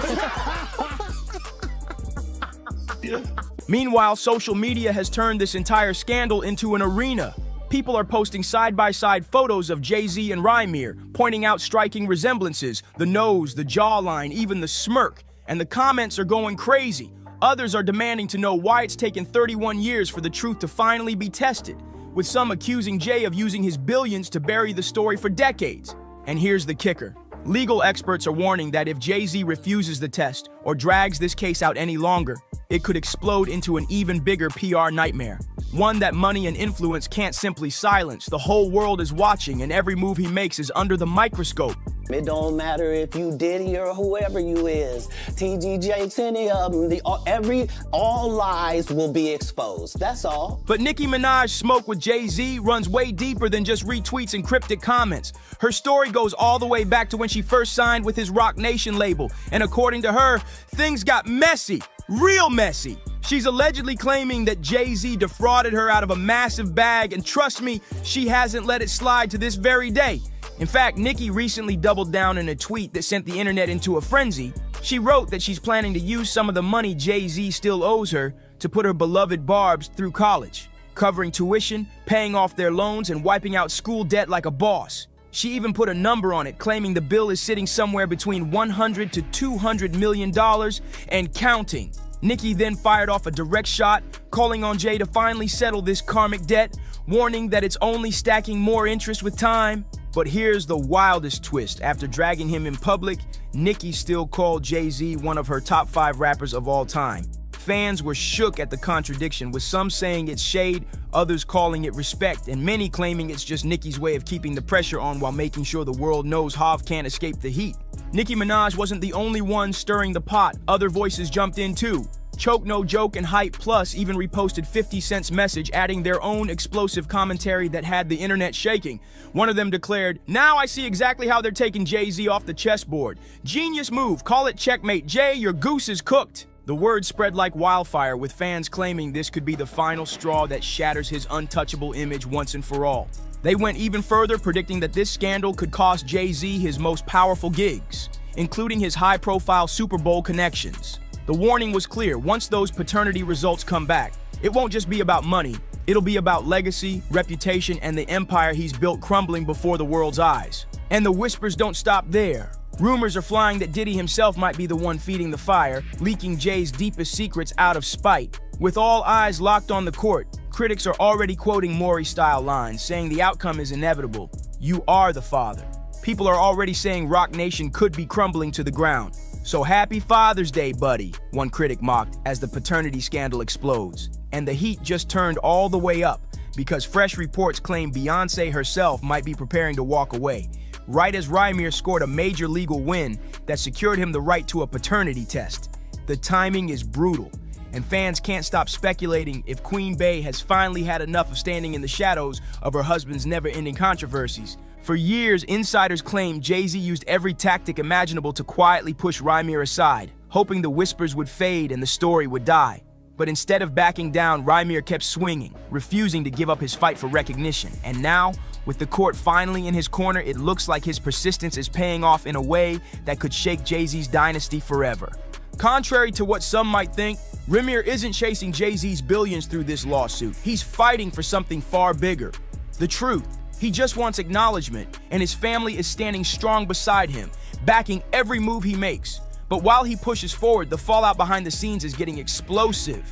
Yeah. Meanwhile, social media has turned this entire scandal into an arena. People are posting side-by-side photos of Jay-Z and Rymir, pointing out striking resemblances, the nose, the jawline, even the smirk. And the comments are going crazy. Others are demanding to know why it's taken 31 years for the truth to finally be tested, with some accusing Jay of using his billions to bury the story for decades. And here's the kicker. Legal experts are warning that if Jay-Z refuses the test or drags this case out any longer, it could explode into an even bigger PR nightmare. One that money and influence can't simply silence. The whole world is watching, and every move he makes is under the microscope. It don't matter if you Diddy or whoever you is, TG Jakes, any of them, all lies will be exposed. That's all. But Nicki Minaj's smoke with Jay-Z runs way deeper than just retweets and cryptic comments. Her story goes all the way back to when she first signed with his Roc Nation label, and according to her, things got messy, real messy. She's allegedly claiming that Jay-Z defrauded her out of a massive bag, and trust me, she hasn't let it slide to this very day. In fact, Nicki recently doubled down in a tweet that sent the internet into a frenzy. She wrote that she's planning to use some of the money Jay-Z still owes her to put her beloved Barbs through college, covering tuition, paying off their loans, and wiping out school debt like a boss. She even put a number on it, claiming the bill is sitting somewhere between $100 to $200 million and counting. Nicki then fired off a direct shot, calling on Jay to finally settle this karmic debt, warning that it's only stacking more interest with time. But here's the wildest twist. After dragging him in public, Nicki still called Jay-Z one of her top 5 rappers of all time. Fans were shook at the contradiction, with some saying it's shade, others calling it respect, and many claiming it's just Nicki's way of keeping the pressure on while making sure the world knows Hov can't escape the heat. Nicki Minaj wasn't the only one stirring the pot. Other voices jumped in too. Choke No Joke and Hype Plus even reposted 50 Cent's message, adding their own explosive commentary that had the internet shaking. One of them declared, "Now I see exactly how they're taking Jay-Z off the chessboard. Genius move, call it checkmate. Jay, your goose is cooked." The word spread like wildfire, with fans claiming this could be the final straw that shatters his untouchable image once and for all. They went even further, predicting that this scandal could cost Jay-Z his most powerful gigs, including his high-profile Super Bowl connections. The warning was clear: once those paternity results come back, it won't just be about money, it'll be about legacy, reputation, and the empire he's built crumbling before the world's eyes. And the whispers don't stop there. Rumors are flying that Diddy himself might be the one feeding the fire, leaking Jay's deepest secrets out of spite. With all eyes locked on the court, critics are already quoting Maury-style lines, saying the outcome is inevitable. You are the father. People are already saying Rock Nation could be crumbling to the ground. So happy Father's Day, buddy, one critic mocked as the paternity scandal explodes. And the heat just turned all the way up, because fresh reports claim Beyoncé herself might be preparing to walk away, right as Rymir scored a major legal win that secured him the right to a paternity test. The timing is brutal, and fans can't stop speculating if Queen Bey has finally had enough of standing in the shadows of her husband's never-ending controversies. For years, insiders claimed Jay-Z used every tactic imaginable to quietly push Rymir aside, hoping the whispers would fade and the story would die. But instead of backing down, Rymir kept swinging, refusing to give up his fight for recognition. And now, with the court finally in his corner, it looks like his persistence is paying off in a way that could shake Jay-Z's dynasty forever. Contrary to what some might think, Rymir isn't chasing Jay-Z's billions through this lawsuit. He's fighting for something far bigger: the truth. He just wants acknowledgement, and his family is standing strong beside him, backing every move he makes. But while he pushes forward, the fallout behind the scenes is getting explosive.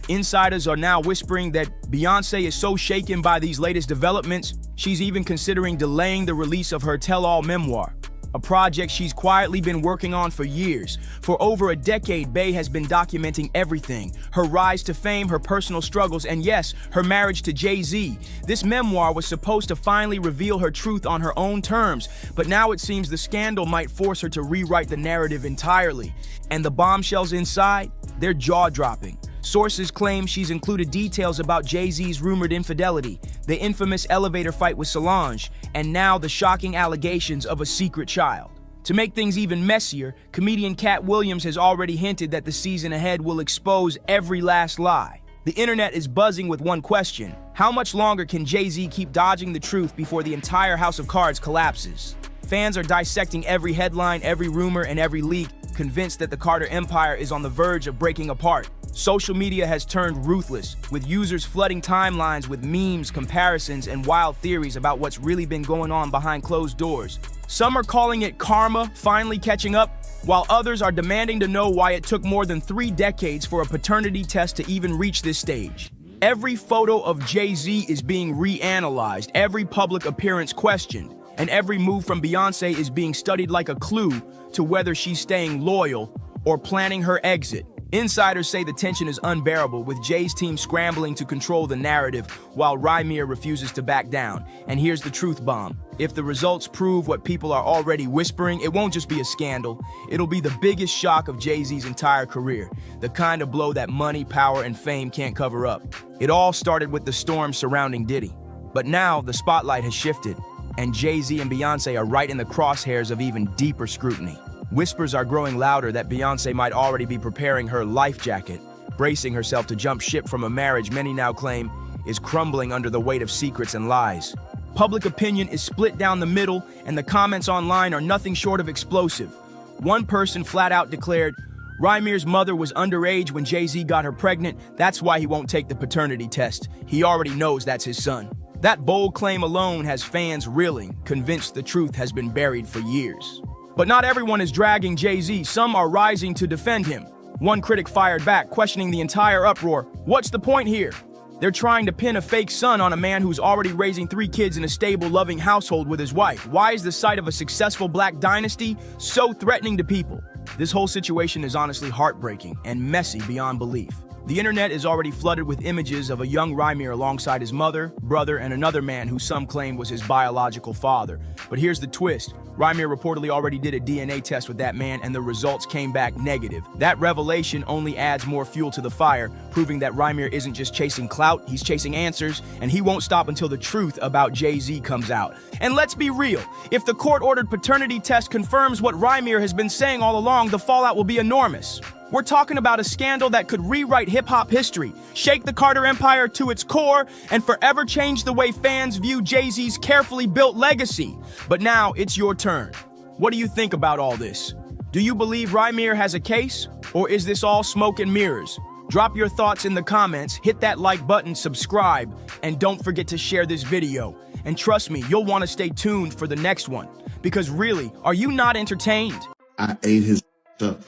Insiders are now whispering that Beyoncé is so shaken by these latest developments, she's even considering delaying the release of her tell-all memoir, a project she's quietly been working on for years. For over a decade, Bey has been documenting everything: her rise to fame, her personal struggles, and yes, her marriage to Jay-Z. This memoir was supposed to finally reveal her truth on her own terms, but now it seems the scandal might force her to rewrite the narrative entirely. And the bombshells inside? They're jaw-dropping. Sources claim she's included details about Jay-Z's rumored infidelity, the infamous elevator fight with Solange, and now the shocking allegations of a secret child. To make things even messier, comedian Cat Williams has already hinted that the season ahead will expose every last lie. The internet is buzzing with one question: how much longer can Jay-Z keep dodging the truth before the entire house of cards collapses? Fans are dissecting every headline, every rumor, and every leak, convinced that the Carter empire is on the verge of breaking apart. Social media has turned ruthless, with users flooding timelines with memes, comparisons, and wild theories about what's really been going on behind closed doors. Some are calling it karma finally catching up, while others are demanding to know why it took more than 3 decades for a paternity test to even reach this stage. Every photo of Jay-Z is being reanalyzed, every public appearance questioned, and every move from Beyoncé is being studied like a clue to whether she's staying loyal or planning her exit. Insiders say the tension is unbearable, with Jay's team scrambling to control the narrative while Rymir refuses to back down. And here's the truth bomb: if the results prove what people are already whispering, it won't just be a scandal, it'll be the biggest shock of Jay-Z's entire career, the kind of blow that money, power, and fame can't cover up. It all started with the storm surrounding Diddy, but now the spotlight has shifted, and Jay-Z and Beyoncé are right in the crosshairs of even deeper scrutiny. Whispers are growing louder that Beyoncé might already be preparing her life jacket, bracing herself to jump ship from a marriage many now claim is crumbling under the weight of secrets and lies. Public opinion is split down the middle, and the comments online are nothing short of explosive. One person flat out declared, "Rymir's mother was underage when Jay-Z got her pregnant. That's why he won't take the paternity test. He already knows that's his son." That bold claim alone has fans reeling, convinced the truth has been buried for years. But not everyone is dragging Jay-Z. Some are rising to defend him. One critic fired back, questioning the entire uproar. What's the point here? They're trying to pin a fake son on a man who's already raising 3 kids in a stable, loving household with his wife. Why is the sight of a successful black dynasty so threatening to people? This whole situation is honestly heartbreaking and messy beyond belief. The internet is already flooded with images of a young Rymir alongside his mother, brother, and another man who some claim was his biological father. But here's the twist. Rymir reportedly already did a DNA test with that man and the results came back negative. That revelation only adds more fuel to the fire, proving that Rymir isn't just chasing clout, he's chasing answers, and he won't stop until the truth about Jay-Z comes out. And let's be real, if the court-ordered paternity test confirms what Rymir has been saying all along, the fallout will be enormous. We're talking about a scandal that could rewrite hip-hop history, shake the Carter Empire to its core, and forever change the way fans view Jay-Z's carefully built legacy. But now, it's your turn. What do you think about all this? Do you believe Rymir has a case? Or is this all smoke and mirrors? Drop your thoughts in the comments, hit that like button, subscribe, and don't forget to share this video. And trust me, you'll want to stay tuned for the next one. Because really, are you not entertained? I ate his up.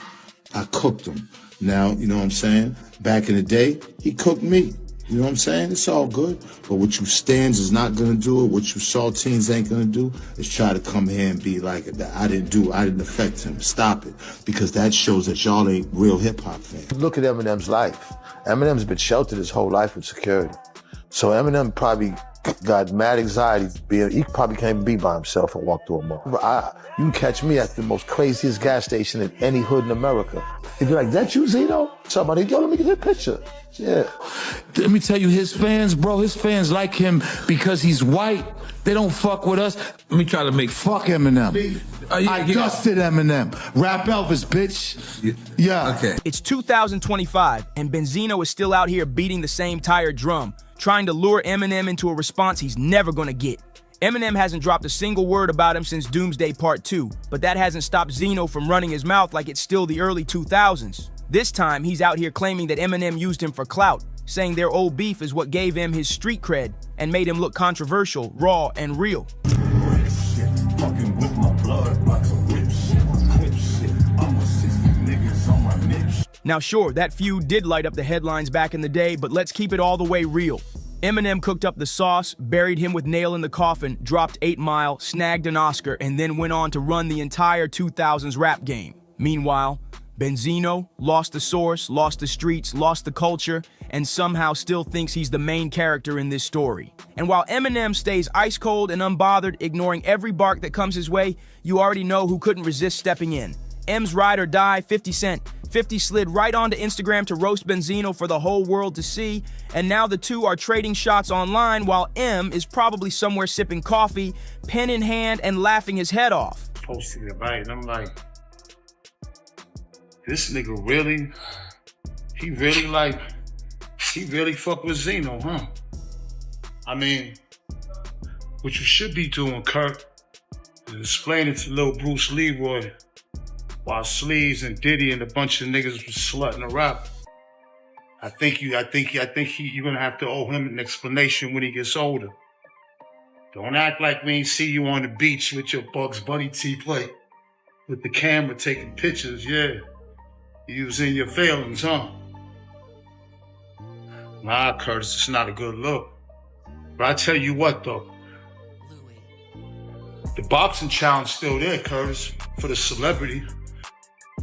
I cooked him. Now, you know what I'm saying? Back in the day, he cooked me. You know what I'm saying? It's all good. But what you stands is not going to do it. What you saltines ain't going to do is try to come here and be like, I didn't affect him. Stop it. Because that shows that y'all ain't real hip-hop fans. Look at Eminem's life. Eminem's been sheltered his whole life with security. So Eminem probably got mad anxiety. He probably can't be by himself and walk through a mall. You can catch me at the most craziest gas station in any hood in America. You'd be like, that you, Zeno? Somebody, yo, let me get a picture. Yeah. Let me tell you, his fans, bro, his fans like him because he's white. They don't fuck with us. Let me try to make fuck Eminem. I dusted Eminem. Rap Elvis, bitch. Yeah. Okay. It's 2025, and Benzino is still out here beating the same tired drum, trying to lure Eminem into a response he's never gonna get. Eminem hasn't dropped a single word about him since Doomsday Part 2, but that hasn't stopped Zeno from running his mouth like it's still the early 2000s. This time, he's out here claiming that Eminem used him for clout, saying their old beef is what gave him his street cred and made him look controversial, raw, and real. Now sure, that feud did light up the headlines back in the day, but let's keep it all the way real. Eminem cooked up the sauce, buried him with Nail in the Coffin, dropped 8 Mile, snagged an Oscar, and then went on to run the entire 2000s rap game. Meanwhile, Benzino lost the source, lost the streets, lost the culture, and somehow still thinks he's the main character in this story. And while Eminem stays ice cold and unbothered, ignoring every bark that comes his way, you already know who couldn't resist stepping in. M's Ride or Die, 50 Cent. 50 slid right onto Instagram to roast Benzino for the whole world to see, and now the two are trading shots online while M is probably somewhere sipping coffee, pen in hand, and laughing his head off. Posting it right, and I'm like, this nigga really, he really fuck with Zeno, huh? I mean, what you should be doing, Kurt, is explaining to little Bruce Leroy while Sleeves and Diddy and a bunch of niggas was slutting a rap. I think you're gonna have to owe him an explanation when he gets older. Don't act like we ain't see you on the beach with your Bugs Bunny T-plate with the camera taking pictures, yeah. You was in your feelings, huh? Nah, Curtis, it's not a good look. But I tell you what, though. The boxing challenge still there, Curtis, for the celebrity.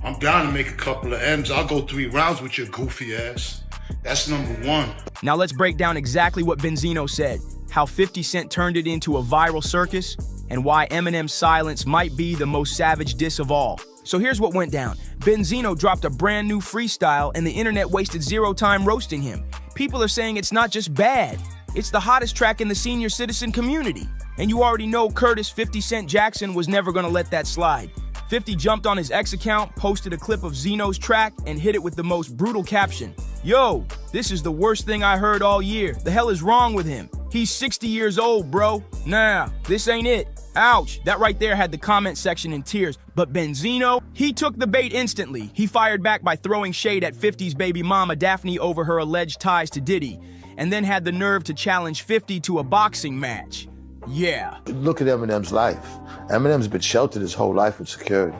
I'm down to make a couple of M's. I'll go 3 rounds with your goofy ass. That's number 1. Now let's break down exactly what Benzino said, how 50 Cent turned it into a viral circus, and why Eminem's silence might be the most savage diss of all. So here's what went down. Benzino dropped a brand new freestyle and the internet wasted 0 time roasting him. People are saying it's not just bad, it's the hottest track in the senior citizen community. And you already know Curtis 50 Cent Jackson was never gonna let that slide. 50 jumped on his X account, posted a clip of Zeno's track, and hit it with the most brutal caption. Yo, this is the worst thing I heard all year. The hell is wrong with him? He's 60 years old, bro. Nah, this ain't it. Ouch, that right there had the comment section in tears. But Benzino, he took the bait instantly. He fired back by throwing shade at 50's baby mama Daphne over her alleged ties to Diddy, and then had the nerve to challenge 50 to a boxing match. Yeah. Look at Eminem's life. Eminem's been sheltered his whole life with security.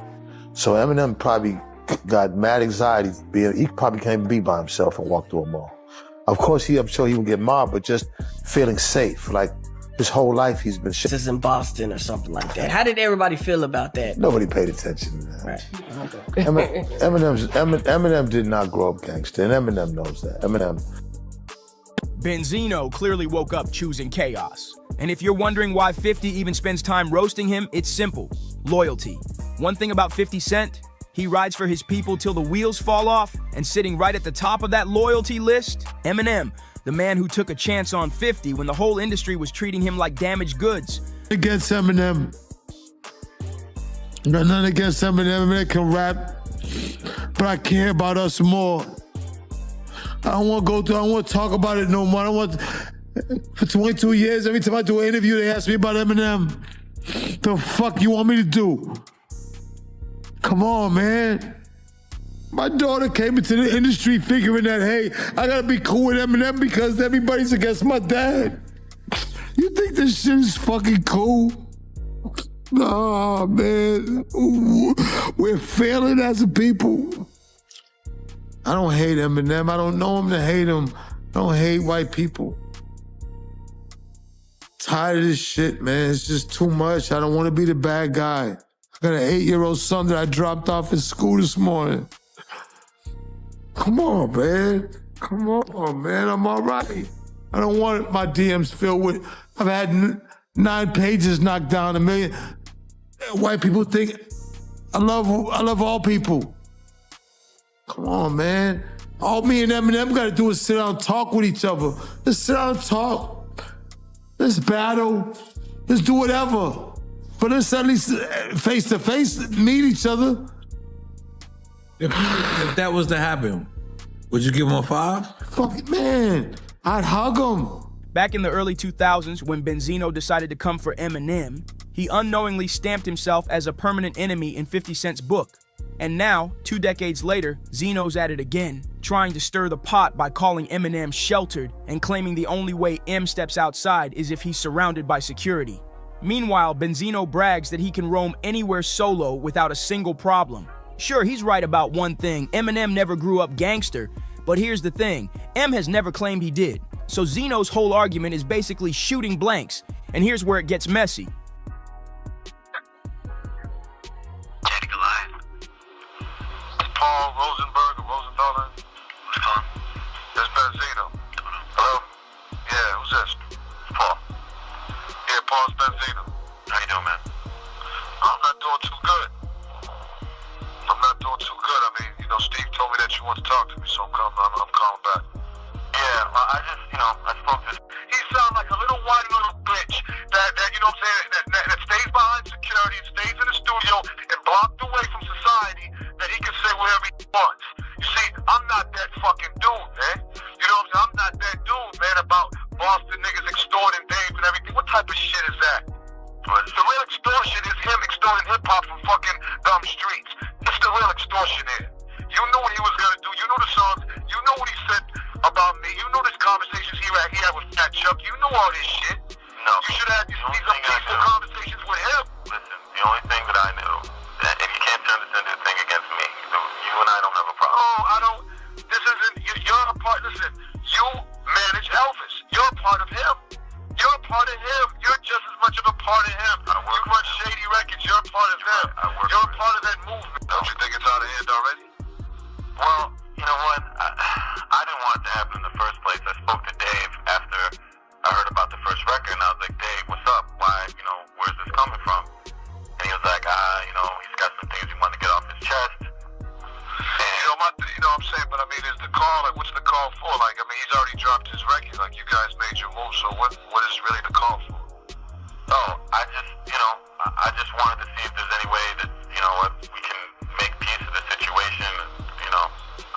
So Eminem probably got mad anxiety. He probably can't be by himself and walk through a mall. Of course, I'm sure he would get mobbed, but just feeling safe. Like his whole life, he's been shit. This is in Boston or something like that. How did everybody feel about that? Nobody paid attention to that. Right. Eminem did not grow up gangster, and Eminem knows that. Eminem. Benzino clearly woke up choosing chaos. And if you're wondering why 50 even spends time roasting him, it's simple. Loyalty. One thing about 50 Cent, he rides for his people till the wheels fall off, and sitting right at the top of that loyalty list, Eminem, the man who took a chance on 50 when the whole industry was treating him like damaged goods. Against Eminem. Got nothing against Eminem. Eminem can rap, but I care about us more. I don't want to go through, I don't want to talk about it no more. I don't want, for 22 years, every time I do an interview, they ask me about Eminem. The fuck you want me to do? Come on, man. My daughter came into the industry figuring that, hey, I gotta be cool with Eminem because everybody's against my dad. You think this shit is fucking cool? Nah, man. We're failing as a people. I don't hate Eminem. I don't know him to hate him. I don't hate white people. Tired of this shit, man. It's just too much. I don't want to be the bad guy. I got an 8-year-old son that I dropped off at school this morning. Come on, man. Come on, man. I'm all right. I don't want my DMs filled with, I've had 9 pages knocked down, 1 million. White people think, I love all people. Come on, man. All me and Eminem got to do is sit down and talk with each other. Let's sit down and talk. Let's battle. Let's do whatever. But let's at least face to face meet each other. If that was to happen, would you give him a 5? Fuck it, man. I'd hug him. Back in the early 2000s, when Benzino decided to come for Eminem, he unknowingly stamped himself as a permanent enemy in 50 Cent's book. And now, 2 decades later, Zeno's at it again, trying to stir the pot by calling Eminem sheltered and claiming the only way M steps outside is if he's surrounded by security. Meanwhile, Benzino brags that he can roam anywhere solo without a single problem. Sure, he's right about one thing, Eminem never grew up gangster, but here's the thing, M has never claimed he did. So Zeno's whole argument is basically shooting blanks, and here's where it gets messy. Paul Rosenberg or Rosenthaler. Who's calling? This is Benzino. Hello? Yeah, who's this? Paul. Yeah, Paul's Benzino. How you doing, man? I'm not doing too good. I mean, Steve told me that you want to talk to me, so I'm calling back. Yeah, I spoke to... He sounds like a little whiny little bitch that you know what I'm saying, that stays behind security and stays in the studio and blocked away from society, that he can say whatever he wants. You see, I'm not that fucking dude, man. You know what I'm saying? I'm not that dude, man, about Boston niggas extorting Dave and everything. What type of shit is that? The real extortion is him extorting hip-hop from fucking dumb streets. It's the real extortion here. You knew what he was gonna do. You knew the songs. You know what he said about me. You know the conversations he had with Fat Chuck. You know all this shit. No. You should have these peaceful conversations with him. Listen, the only thing that I knew, that if you can't turn this into a thing against me, you and I don't have a problem. Oh, I don't. This isn't. You're a part. Listen, you manage Elvis. You're a part of him. You're a part of him. You're just as much of a part of him. You run Shady Records. You're a part of him. You're a part of that movement. Don't you think it's out of hand already? Well, you know what? I didn't want it to happen in the first place. I spoke to Dave after I heard about the first record, and I was like, Dave, what's up? Why, where's this coming from? And he was like, he's got some things he wanted to get off his chest. And, you know what I'm saying? But I mean, is the call, what's the call for? He's already dropped his record. You guys made your move, so what is really the call for? Oh, I just wanted to see if there's any way that, we can make peace of the situation.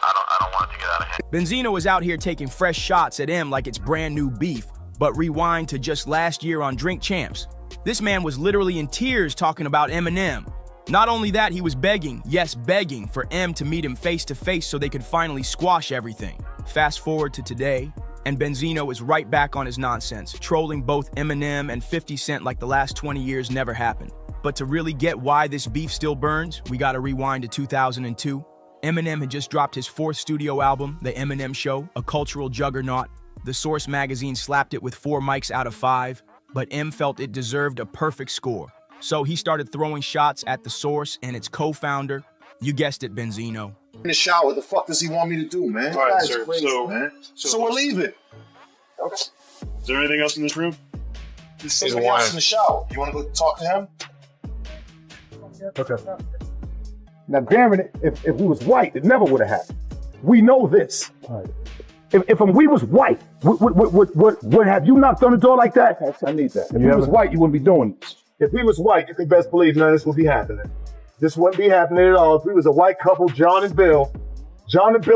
I don't want it to get out of hand. Benzino is out here taking fresh shots at M like it's brand new beef, but rewind to just last year on Drink Champs. This man was literally in tears talking about Eminem. Not only that, he was begging, yes, begging, for M to meet him face to face so they could finally squash everything. Fast forward to today, and Benzino is right back on his nonsense, trolling both Eminem and 50 Cent like the last 20 years never happened. But to really get why this beef still burns, we gotta rewind to 2002. Eminem had just dropped his 4th studio album, The Eminem Show, a cultural juggernaut. The Source magazine slapped it with 4 mics out of 5, but M felt it deserved a perfect score. So he started throwing shots at The Source and its co-founder, you guessed it, Benzino. In the shower, what the fuck does he want me to do, man? All right, That's sir. crazy, man. So we're leaving. Okay. Is there anything else in this room? There's somebody else in the shower. You want to go talk to him? Okay. Now, granted, if we was white, it never would have happened. We know this. Right. If we was white, would have you knocked on the door like that? I need that. If we was white, you wouldn't be doing this. If we was white, you can best believe none of this would be happening. This wouldn't be happening at all. If we was a white couple, John and Bill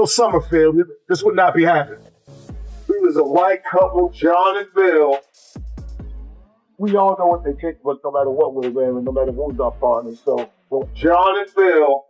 Summerfield, this would not be happening. If we was a white couple, John and Bill, we all know what they take, but no matter what we're wearing, no matter who's our partners. So, John and Bill.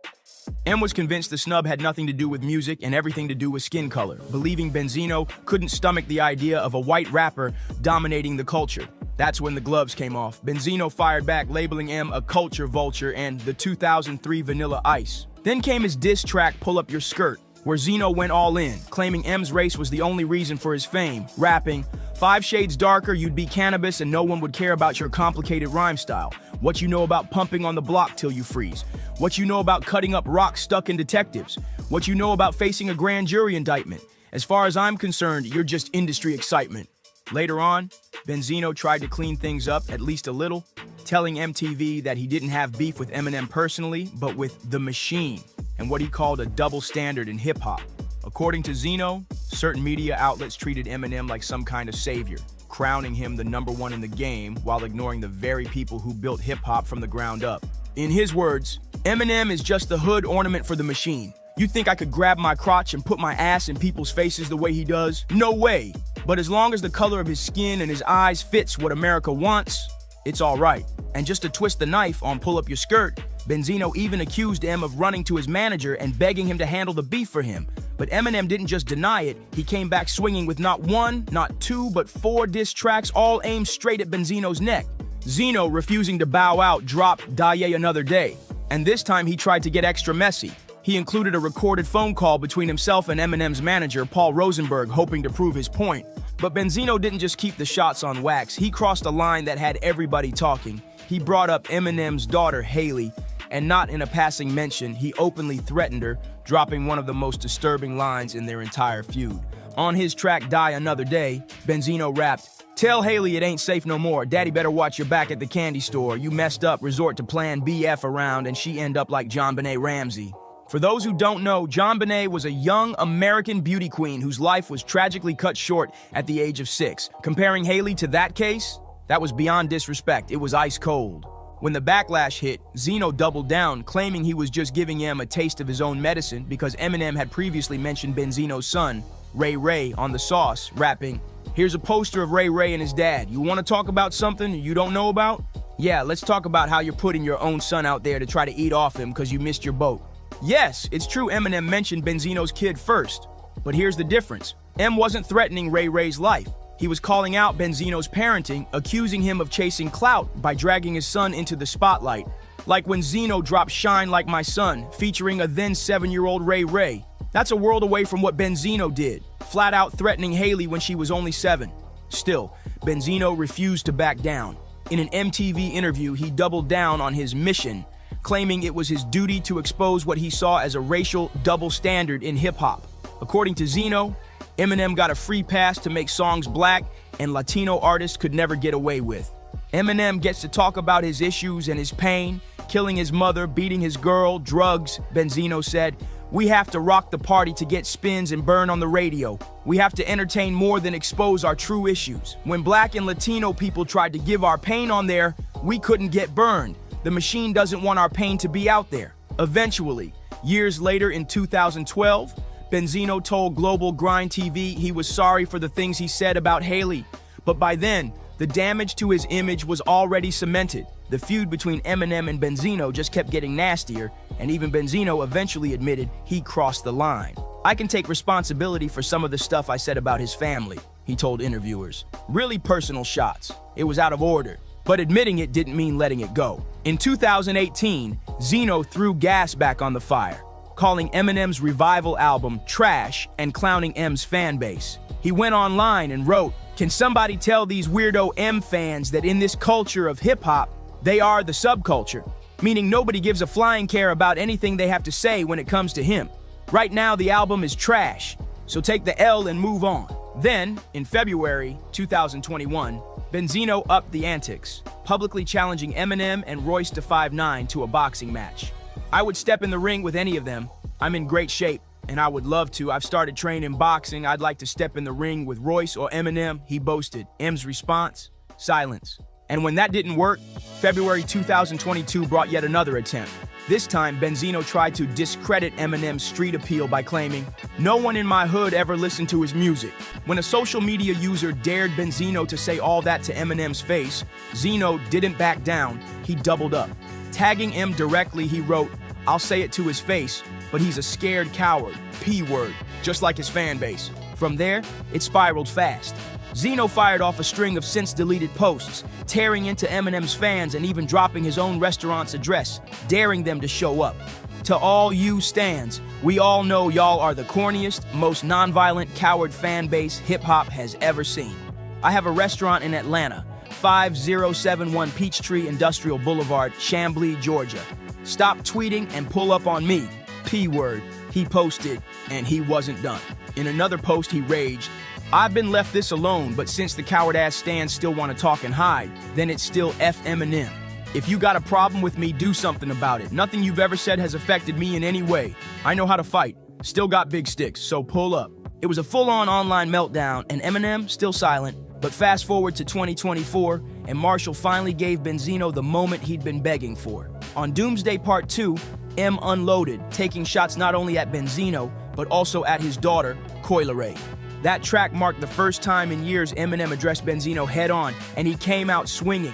M was convinced the snub had nothing to do with music and everything to do with skin color, believing Benzino couldn't stomach the idea of a white rapper dominating the culture. That's when the gloves came off. Benzino fired back, labeling M a culture vulture and the 2003 Vanilla Ice. Then came his diss track, Pull Up Your Skirt, where Zeno went all in, claiming M's race was the only reason for his fame, rapping, 5 shades darker, you'd be cannabis and no one would care about your complicated rhyme style. What you know about pumping on the block till you freeze. What you know about cutting up rocks stuck in detectives. What you know about facing a grand jury indictment. As far as I'm concerned, you're just industry excitement. Later on, Benzino tried to clean things up at least a little, telling MTV that he didn't have beef with Eminem personally, but with The Machine, and what he called a double standard in hip-hop. According to Zeno, certain media outlets treated Eminem like some kind of savior, crowning him the #1 in the game while ignoring the very people who built hip-hop from the ground up. In his words, Eminem is just the hood ornament for The Machine. You think I could grab my crotch and put my ass in people's faces the way he does? No way. But as long as the color of his skin and his eyes fits what America wants, it's all right. And just to twist the knife on Pull Up Your Skirt, Benzino even accused M of running to his manager and begging him to handle the beef for him. But Eminem didn't just deny it, he came back swinging with not 1, not 2, but 4 diss tracks all aimed straight at Benzino's neck. Zeno, refusing to bow out, dropped Die Another Day. And this time he tried to get extra messy. He included a recorded phone call between himself and Eminem's manager, Paul Rosenberg, hoping to prove his point. But Benzino didn't just keep the shots on wax. He crossed a line that had everybody talking. He brought up Eminem's daughter, Haley, and not in a passing mention, he openly threatened her, dropping one of the most disturbing lines in their entire feud. On his track, Die Another Day, Benzino rapped, "Tell Haley it ain't safe no more. Daddy better watch your back at the candy store. You messed up, resort to plan BF around, and she end up like JonBenet Ramsey." For those who don't know, JonBenet was a young American beauty queen whose life was tragically cut short at the age of 6. Comparing Haley to that case, that was beyond disrespect. It was ice cold. When the backlash hit, Zeno doubled down, claiming he was just giving M a taste of his own medicine because Eminem had previously mentioned Benzino's son, Ray Ray, on The Sauce, rapping, "Here's a poster of Ray Ray and his dad. You want to talk about something you don't know about? Yeah, let's talk about how you're putting your own son out there to try to eat off him because you missed your boat." Yes, it's true Eminem mentioned Benzino's kid first, but here's the difference. M wasn't threatening Ray Ray's life. He was calling out Benzino's parenting, accusing him of chasing clout by dragging his son into the spotlight. Like when Zeno dropped Shine Like My Son, featuring a then 7-year-old Ray Ray. That's a world away from what Benzino did, flat out threatening Haley when she was only 7. Still, Benzino refused to back down. In an MTV interview, he doubled down on his mission, claiming it was his duty to expose what he saw as a racial double standard in hip-hop. According to Zeno, Eminem got a free pass to make songs black and Latino artists could never get away with. Eminem gets to talk about his issues and his pain, killing his mother, beating his girl, drugs, Benzino said. "We have to rock the party to get spins and burn on the radio. We have to entertain more than expose our true issues. When black and Latino people tried to give our pain on there, we couldn't get burned. The machine doesn't want our pain to be out there." Eventually, years later in 2012, Benzino told Global Grind TV he was sorry for the things he said about Haley. But by then, the damage to his image was already cemented. The feud between Eminem and Benzino just kept getting nastier, and even Benzino eventually admitted he crossed the line. "I can take responsibility for some of the stuff I said about his family," he told interviewers. Really personal shots. It was out of order. But admitting it didn't mean letting it go. In 2018, Zeno threw gas back on the fire. calling Eminem's revival album trash and clowning M's fan base. He went online and wrote, "Can somebody tell these weirdo M fans that in this culture of hip-hop, they are the subculture?" Meaning nobody gives a flying care about anything they have to say when it comes to him. Right now, the album is trash, so take the L and move on. Then, in February 2021, Benzino upped the antics, publicly challenging Eminem and Royce da 5'9" to a boxing match. "I would step in the ring with any of them. I'm in great shape, and I would love to. I've started training boxing. I'd like to step in the ring with Royce or Eminem," he boasted. M's response? Silence. And when that didn't work, February 2022 brought yet another attempt. This time, Benzino tried to discredit Eminem's street appeal by claiming, "No one in my hood ever listened to his music." When a social media user dared Benzino to say all that to Eminem's face, Zeno didn't back down, he doubled up. Tagging M directly, he wrote, "I'll say it to his face, but he's a scared coward, P-word, just like his fan base." From there, it spiraled fast. Zeno fired off a string of since-deleted posts, tearing into Eminem's fans and even dropping his own restaurant's address, daring them to show up. "To all you stans, we all know y'all are the corniest, most nonviolent, coward fan base hip-hop has ever seen. I have a restaurant in Atlanta, 5071 Peachtree Industrial Boulevard, Chamblee, Georgia. Stop tweeting and pull up on me, P-word," he posted, and he wasn't done. In another post, he raged, "I've been left this alone, but since the coward-ass stans still want to talk and hide, then it's still F Eminem. If you got a problem with me, do something about it. Nothing you've ever said has affected me in any way. I know how to fight. Still got big sticks, so pull up." It was a full-on online meltdown, and Eminem still silent. But fast forward to 2024, and Marshall finally gave Benzino the moment he'd been begging for. On Doomsday Part 2, M unloaded, taking shots not only at Benzino, but also at his daughter, Coi Leray. That track marked the first time in years Eminem addressed Benzino head-on, and he came out swinging.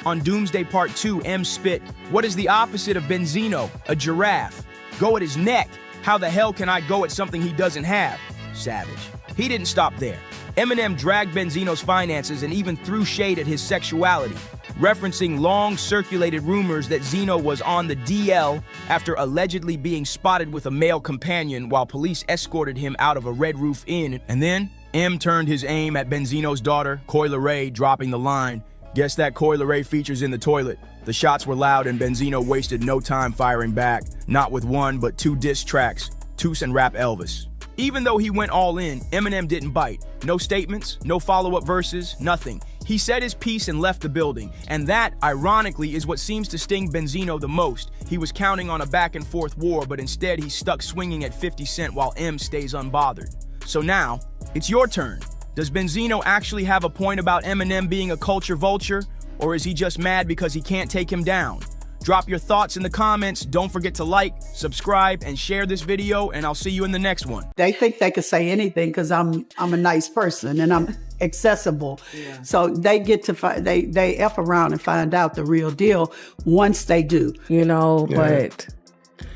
On Doomsday Part 2, M spit, "What is the opposite of Benzino? A giraffe. Go at his neck. How the hell can I go at something he doesn't have?" Savage. He didn't stop there. Eminem dragged Benzino's finances and even threw shade at his sexuality, referencing long-circulated rumors that Zeno was on the DL after allegedly being spotted with a male companion while police escorted him out of a Red Roof Inn. And then, M turned his aim at Benzino's daughter, Coi Leray, dropping the line, "Guess that Coi Leray features in the toilet." The shots were loud and Benzino wasted no time firing back, not with one but two diss tracks, Toos and Rap Elvis. Even though he went all in, Eminem didn't bite. No statements, no follow-up verses, nothing. He said his piece and left the building, and that, ironically, is what seems to sting Benzino the most. He was counting on a back-and-forth war, but instead he's stuck swinging at 50 Cent while M stays unbothered. So now, it's your turn. Does Benzino actually have a point about Eminem being a culture vulture, or is he just mad because he can't take him down? Drop your thoughts in the comments. Don't forget to like, subscribe, and share this video, and I'll see you in the next one. They think they could say anything because I'm a nice person and I'm accessible. Yeah. So they get to they F around and find out the real deal once they do. You know, but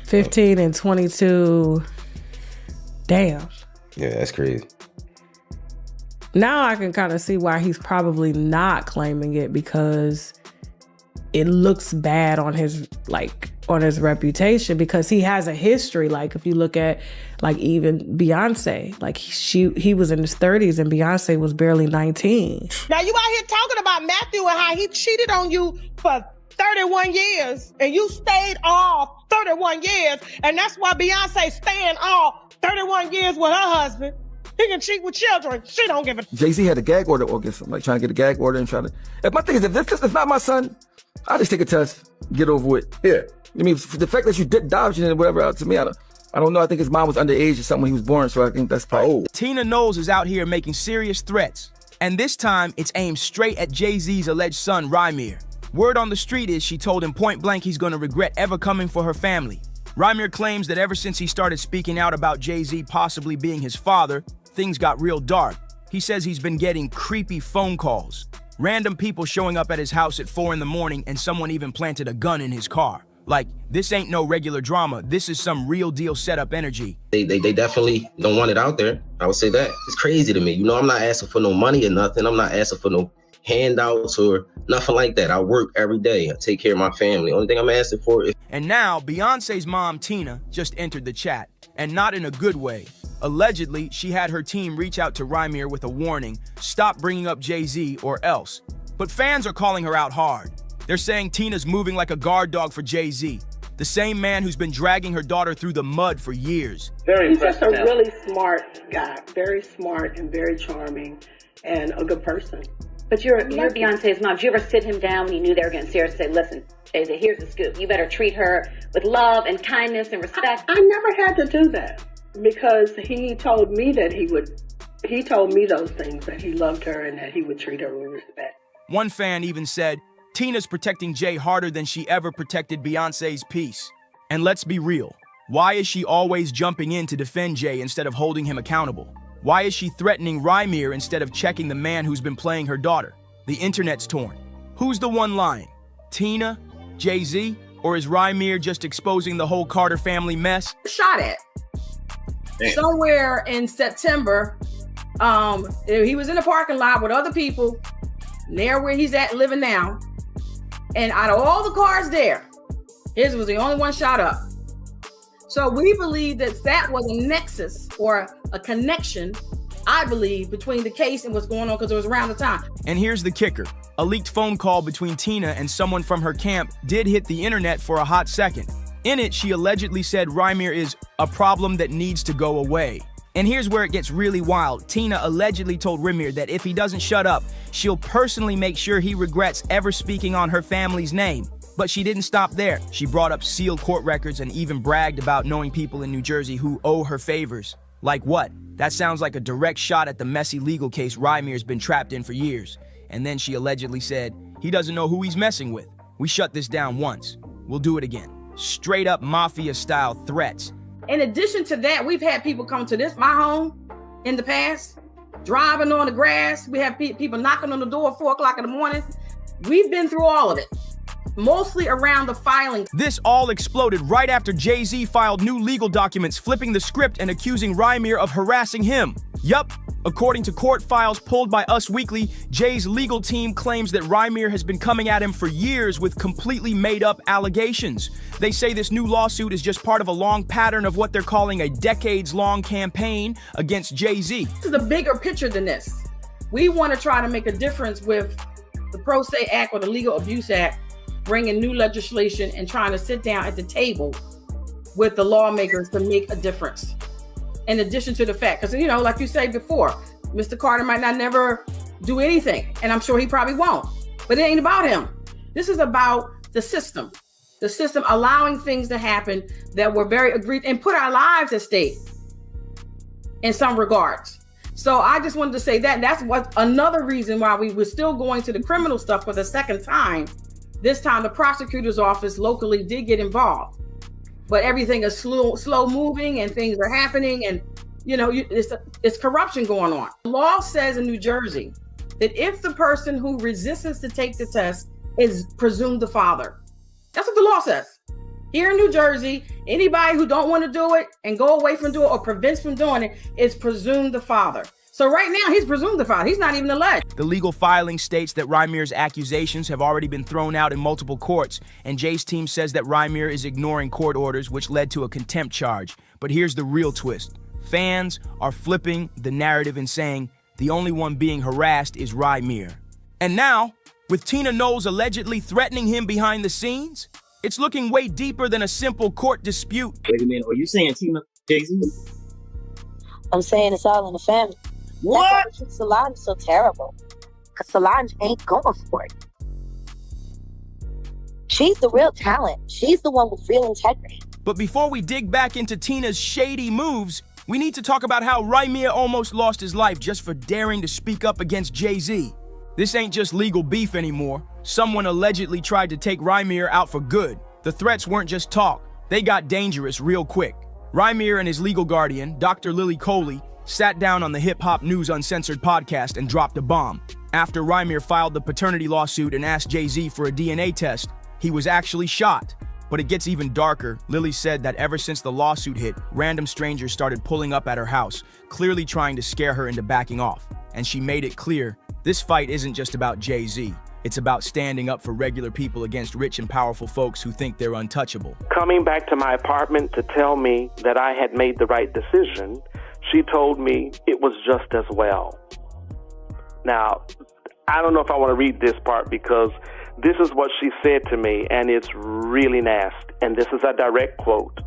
15 and 22, damn. Yeah, that's crazy. Now I can kind of see why he's probably not claiming it, because it looks bad on his reputation, because he has a history. Like if you look at like even Beyonce, like he was in his 30s and Beyonce was barely 19. Now you out here talking about Matthew and how he cheated on you for 31 years and you stayed all 31 years, and that's why Beyonce staying all 31 years with her husband. He can cheat with children. She don't give a... Jay-Z had a gag order against him, like trying to get a gag order and trying to... If my thing is, if this is not my son, I'll just take a test, get over it. Yeah. I mean, the fact that you did adoption and whatever, to me, I don't know. I think his mom was underage or something when he was born, so I think that's probably old. Tina Knowles is out here making serious threats, and this time it's aimed straight at Jay-Z's alleged son, Rymir. Word on the street is she told him point blank he's gonna regret ever coming for her family. Rymir claims that ever since he started speaking out about Jay-Z possibly being his father, things got real dark. He says he's been getting creepy phone calls. Random people showing up at his house at 4 in the morning, and someone even planted a gun in his car. Like, this ain't no regular drama. This is some real deal setup energy. They definitely don't want it out there. I would say that. It's crazy to me. You know, I'm not asking for no money or nothing. I'm not asking for no handouts or nothing like that. I work every day. I take care of my family. Only thing I'm asking for is... And now, Beyonce's mom, Tina, just entered the chat, and not in a good way. Allegedly, she had her team reach out to Rymir with a warning, stop bringing up Jay-Z or else. But fans are calling her out hard. They're saying Tina's moving like a guard dog for Jay-Z, the same man who's been dragging her daughter through the mud for years. He's just a really smart guy, very smart and very charming and a good person. But you're Beyonce's mom. Did you ever sit him down when you knew they were getting serious and say, listen, Jay-Z, here's the scoop. You better treat her with love and kindness and respect? I never had to do that because he told me that he told me those things, that he loved her and that he would treat her with respect. One fan even said, Tina's protecting Jay harder than she ever protected Beyonce's peace. And let's be real, why is she always jumping in to defend Jay instead of holding him accountable? Why is she threatening Rymir instead of checking the man who's been playing her daughter? The internet's torn. Who's the one lying? Tina? Jay-Z? Or is Rymir just exposing the whole Carter family mess? Shot at. Damn. Somewhere in September, he was in the parking lot with other people, near where he's at living now. And out of all the cars there, his was the only one shot up. So we believe that was a nexus or a connection, I believe, between the case and what's going on because it was around the time. And here's the kicker. A leaked phone call between Tina and someone from her camp did hit the internet for a hot second. In it, she allegedly said Rymir is a problem that needs to go away. And here's where it gets really wild. Tina allegedly told Rymir that if he doesn't shut up, she'll personally make sure he regrets ever speaking on her family's name. But she didn't stop there. She brought up sealed court records and even bragged about knowing people in New Jersey who owe her favors. Like what? That sounds like a direct shot at the messy legal case Rymir's been trapped in for years. And then she allegedly said, he doesn't know who he's messing with. We shut this down once. We'll do it again. Straight up mafia-style threats. In addition to that, we've had people come to my home in the past, driving on the grass. We have people knocking on the door at 4 o'clock in the morning. We've been through all of it. Mostly around the filing. This all exploded right after Jay-Z filed new legal documents flipping the script and accusing Rymir of harassing him. Yup, according to court files pulled by Us Weekly, Jay's legal team claims that Rymir has been coming at him for years with completely made-up allegations. They say this new lawsuit is just part of a long pattern of what they're calling a decades-long campaign against Jay-Z. This is a bigger picture than this. We want to try to make a difference with the Pro Se Act or the Legal Abuse Act, bringing new legislation and trying to sit down at the table with the lawmakers to make a difference. In addition to the fact, because, like you said before, Mr. Carter might not never do anything, and I'm sure he probably won't, but it ain't about him. This is about the system allowing things to happen that were very agreed and put our lives at stake in some regards. So I just wanted to say that's what another reason why we were still going to the criminal stuff for the second time. This time, the prosecutor's office locally did get involved, but everything is slow moving and things are happening, and it's corruption going on. The law says in New Jersey that if the person who resists to take the test is presumed the father, that's what the law says. Here in New Jersey, anybody who don't want to do it and go away from doing it or prevents from doing it is presumed the father. So right now, he's presumed the father. He's not even alleged. The legal filing states that Rymir's accusations have already been thrown out in multiple courts, and Jay's team says that Rymir is ignoring court orders, which led to a contempt charge. But here's the real twist. Fans are flipping the narrative and saying the only one being harassed is Rymir. And now, with Tina Knowles allegedly threatening him behind the scenes, it's looking way deeper than a simple court dispute. Wait a minute, are you saying Tina Jay-Z? I'm saying it's all in the family. What? That's why Solange is so terrible. Because Solange ain't going for it. She's the real talent. She's the one with real integrity. But before we dig back into Tina's shady moves, we need to talk about how Rymir almost lost his life just for daring to speak up against Jay-Z. This ain't just legal beef anymore. Someone allegedly tried to take Rymir out for good. The threats weren't just talk. They got dangerous real quick. Rymir and his legal guardian, Dr. Lily Coley, sat down on the Hip Hop News Uncensored podcast and dropped a bomb. After Rymir filed the paternity lawsuit and asked Jay-Z for a DNA test, he was actually shot. But it gets even darker. Lily said that ever since the lawsuit hit, random strangers started pulling up at her house, clearly trying to scare her into backing off. And she made it clear This fight isn't just about Jay-Z. It's about standing up for regular people against rich and powerful folks who think they're untouchable. Coming back to my apartment to tell me that I had made the right decision, she told me it was just as well. Now, I don't know if I want to read this part because this is what she said to me, and it's really nasty. And this is a direct quote.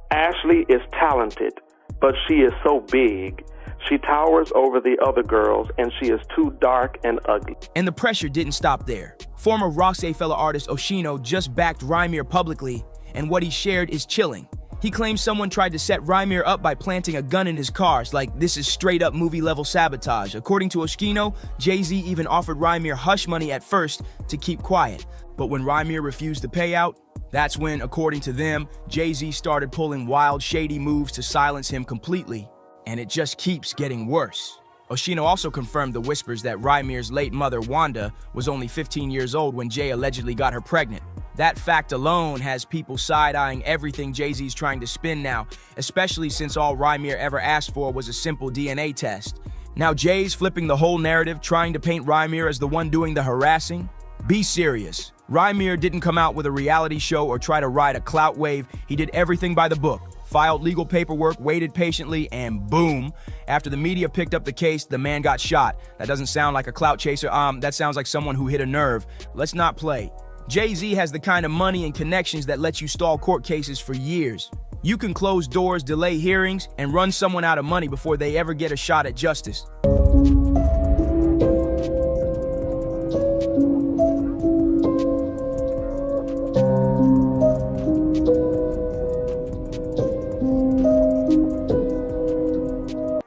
Ashley is talented, but she is so big. She towers over the other girls, and she is too dark and ugly. And the pressure didn't stop there. Former Rockefeller artist Oshino just backed Rymir publicly, and what he shared is chilling. He claims someone tried to set Rymir up by planting a gun in his cars, like this is straight up movie-level sabotage. According to Oshino, Jay-Z even offered Rymir hush money at first to keep quiet. But when Rymir refused the payout, that's when, according to them, Jay-Z started pulling wild, shady moves to silence him completely. And it just keeps getting worse. Oshino also confirmed the whispers that Rymir's late mother, Wanda, was only 15 years old when Jay allegedly got her pregnant. That fact alone has people side-eyeing everything Jay-Z's trying to spin now, especially since all Rymir ever asked for was a simple DNA test. Now Jay's flipping the whole narrative, trying to paint Rymir as the one doing the harassing. Be serious. Rymir didn't come out with a reality show or try to ride a clout wave. He did everything by the book. Filed legal paperwork, waited patiently, and boom. After the media picked up the case, the man got shot. That doesn't sound like a clout chaser. That sounds like someone who hit a nerve. Let's not play. Jay-Z has the kind of money and connections that lets you stall court cases for years. You can close doors, delay hearings, and run someone out of money before they ever get a shot at justice.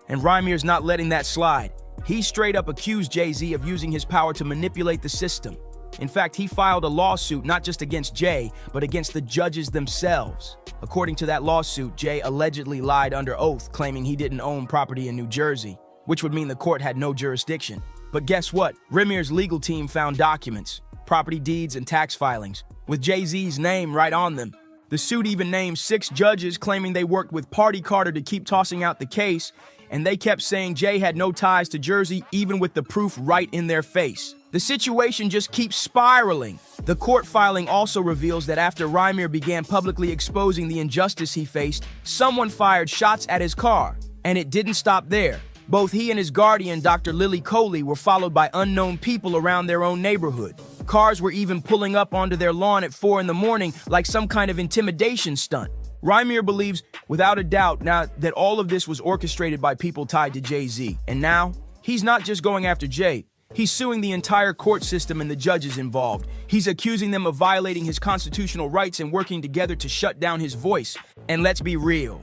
And Rymir's not letting that slide. He straight up accused Jay-Z of using his power to manipulate the system. In fact, he filed a lawsuit not just against Jay, but against the judges themselves. According to that lawsuit, Jay allegedly lied under oath, claiming he didn't own property in New Jersey, which would mean the court had no jurisdiction. But guess what? Rymir's legal team found documents, property deeds, and tax filings, with Jay-Z's name right on them. The suit even named 6 judges, claiming they worked with Party Carter to keep tossing out the case, and they kept saying Jay had no ties to Jersey, even with the proof right in their face. The situation just keeps spiraling. The court filing also reveals that after Rymir began publicly exposing the injustice he faced, someone fired shots at his car. And it didn't stop there. Both he and his guardian, Dr. Lily Coley, were followed by unknown people around their own neighborhood. Cars were even pulling up onto their lawn at 4 in the morning like some kind of intimidation stunt. Rymir believes, without a doubt, now that all of this was orchestrated by people tied to Jay-Z. And now, he's not just going after Jay. He's suing the entire court system and the judges involved. He's accusing them of violating his constitutional rights and working together to shut down his voice. And let's be real,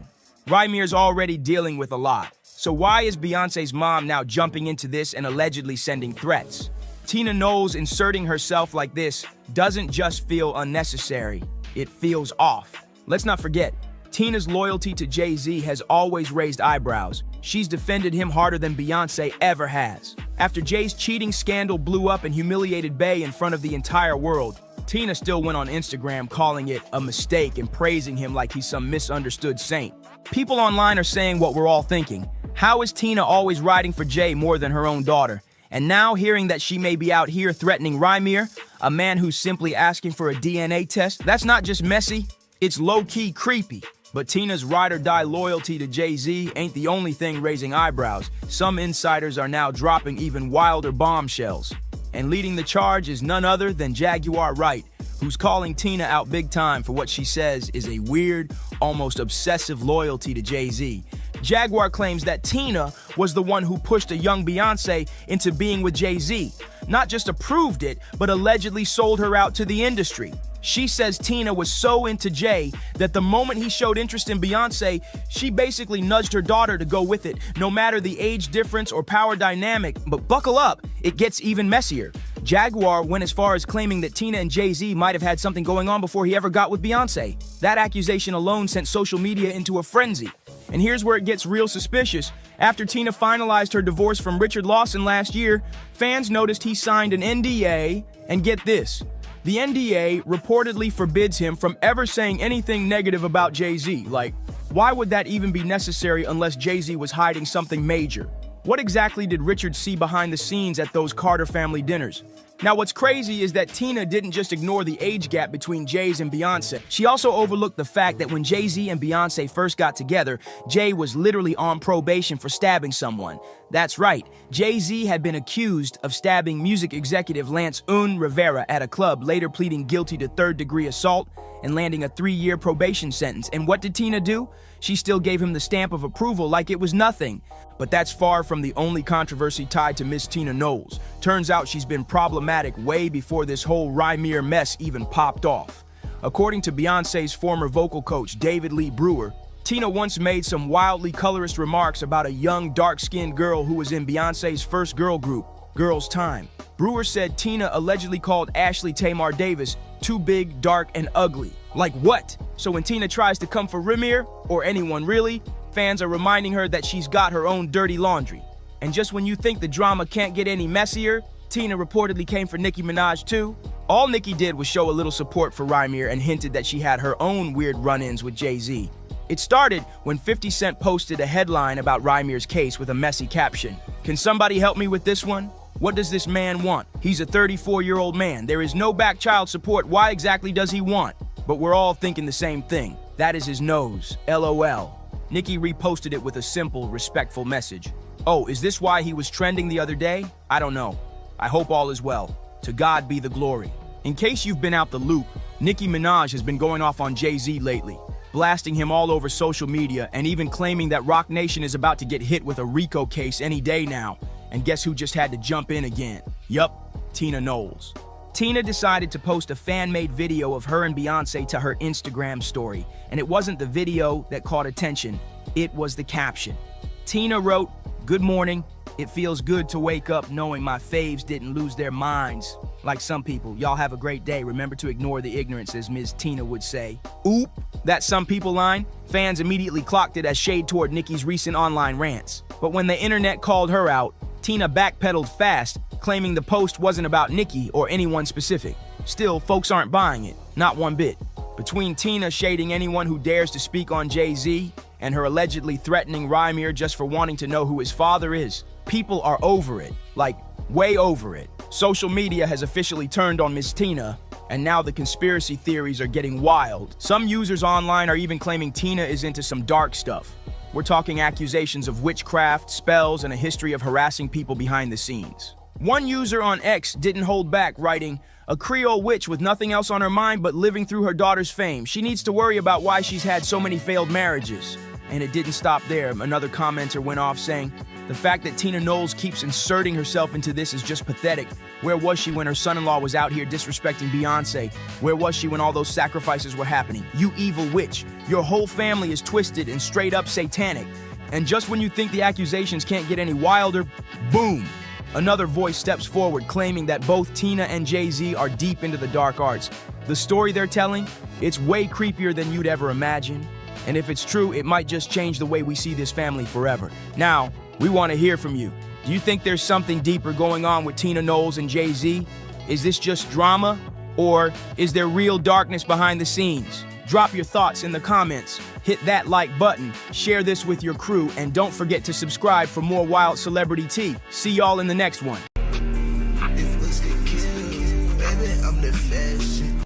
Rymir's already dealing with a lot. So why is Beyonce's mom now jumping into this and allegedly sending threats? Tina Knowles inserting herself like this doesn't just feel unnecessary, it feels off. Let's not forget, Tina's loyalty to Jay-Z has always raised eyebrows. She's defended him harder than Beyonce ever has. After Jay's cheating scandal blew up and humiliated Bey in front of the entire world, Tina still went on Instagram calling it a mistake and praising him like he's some misunderstood saint. People online are saying what we're all thinking. How is Tina always riding for Jay more than her own daughter? And now hearing that she may be out here threatening Rymir, a man who's simply asking for a DNA test, that's not just messy, it's low-key creepy. But Tina's ride-or-die loyalty to Jay-Z ain't the only thing raising eyebrows. Some insiders are now dropping even wilder bombshells. And leading the charge is none other than Jaguar Wright, who's calling Tina out big time for what she says is a weird, almost obsessive loyalty to Jay-Z. Jaguar claims that Tina was the one who pushed a young Beyonce into being with Jay-Z. Not just approved it, but allegedly sold her out to the industry. She says Tina was so into Jay that the moment he showed interest in Beyonce, she basically nudged her daughter to go with it, no matter the age difference or power dynamic. But buckle up, it gets even messier. Jaguar went as far as claiming that Tina and Jay-Z might have had something going on before he ever got with Beyonce. That accusation alone sent social media into a frenzy. And here's where it gets real suspicious. After Tina finalized her divorce from Richard Lawson last year, fans noticed he signed an NDA, and get this, the NDA reportedly forbids him from ever saying anything negative about Jay-Z. Like, why would that even be necessary unless Jay-Z was hiding something major? What exactly did Richard see behind the scenes at those Carter family dinners? Now, what's crazy is that Tina didn't just ignore the age gap between Jay's and Beyonce. She also overlooked the fact that when Jay-Z and Beyonce first got together, Jay was literally on probation for stabbing someone. That's right, Jay-Z had been accused of stabbing music executive Lance Rivera at a club, later pleading guilty to third-degree assault and landing a 3-year probation sentence. And what did Tina do? She still gave him the stamp of approval like it was nothing. But that's far from the only controversy tied to Miss Tina Knowles. Turns out she's been problematic way before this whole Rymere mess even popped off. According to Beyonce's former vocal coach, David Lee Brewer, Tina once made some wildly colorist remarks about a young, dark-skinned girl who was in Beyonce's first girl group, Girls' Time. Brewer said Tina allegedly called Ashley Tamar Davis too big, dark, and ugly. Like what? So when Tina tries to come for Rymere, or anyone really, fans are reminding her that she's got her own dirty laundry. And just when you think the drama can't get any messier, Tina reportedly came for Nicki Minaj too. All Nicki did was show a little support for Rymere and hinted that she had her own weird run-ins with Jay-Z. It started when 50 Cent posted a headline about Rymere's case with a messy caption. Can somebody help me with this one? What does this man want? He's a 34-year-old man. There is no back child support. Why exactly does he want? But we're all thinking the same thing. That is his nose. LOL. Nicki reposted it with a simple, respectful message. Oh, is this why he was trending the other day? I don't know. I hope all is well. To God be the glory. In case you've been out the loop, Nicki Minaj has been going off on Jay-Z lately, blasting him all over social media and even claiming that Roc Nation is about to get hit with a RICO case any day now. And guess who just had to jump in again? Yup, Tina Knowles. Tina decided to post a fan-made video of her and Beyonce to her Instagram story, and it wasn't the video that caught attention, it was the caption. Tina wrote, "Good morning. It feels good to wake up knowing my faves didn't lose their minds. Like some people, y'all have a great day. Remember to ignore the ignorance, as Ms. Tina would say." Oop, that some people line, fans immediately clocked it as shade toward Nicki's recent online rants. But when the internet called her out, Tina backpedaled fast, claiming the post wasn't about Nicki or anyone specific. Still, folks aren't buying it, not one bit. Between Tina shading anyone who dares to speak on Jay-Z and her allegedly threatening Rymere just for wanting to know who his father is, people are over it, like way over it. Social media has officially turned on Miss Tina, and now the conspiracy theories are getting wild. Some users online are even claiming Tina is into some dark stuff. We're talking accusations of witchcraft, spells, and a history of harassing people behind the scenes. One user on X didn't hold back, writing, "A Creole witch with nothing else on her mind but living through her daughter's fame. She needs to worry about why she's had so many failed marriages." And it didn't stop there. Another commenter went off saying, "The fact that Tina Knowles keeps inserting herself into this is just pathetic. Where was she when her son-in-law was out here disrespecting Beyonce? Where was she when all those sacrifices were happening? You evil witch. Your whole family is twisted and straight up satanic." And just when you think the accusations can't get any wilder, boom! Another voice steps forward claiming that both Tina and Jay-Z are deep into the dark arts. The story they're telling, it's way creepier than you'd ever imagine. And if it's true, it might just change the way we see this family forever. Now, we want to hear from you. Do you think there's something deeper going on with Tina Knowles and Jay-Z? Is this just drama? Or is there real darkness behind the scenes? Drop your thoughts in the comments. Hit that like button, share this with your crew, and don't forget to subscribe for more wild celebrity tea. See y'all in the next one.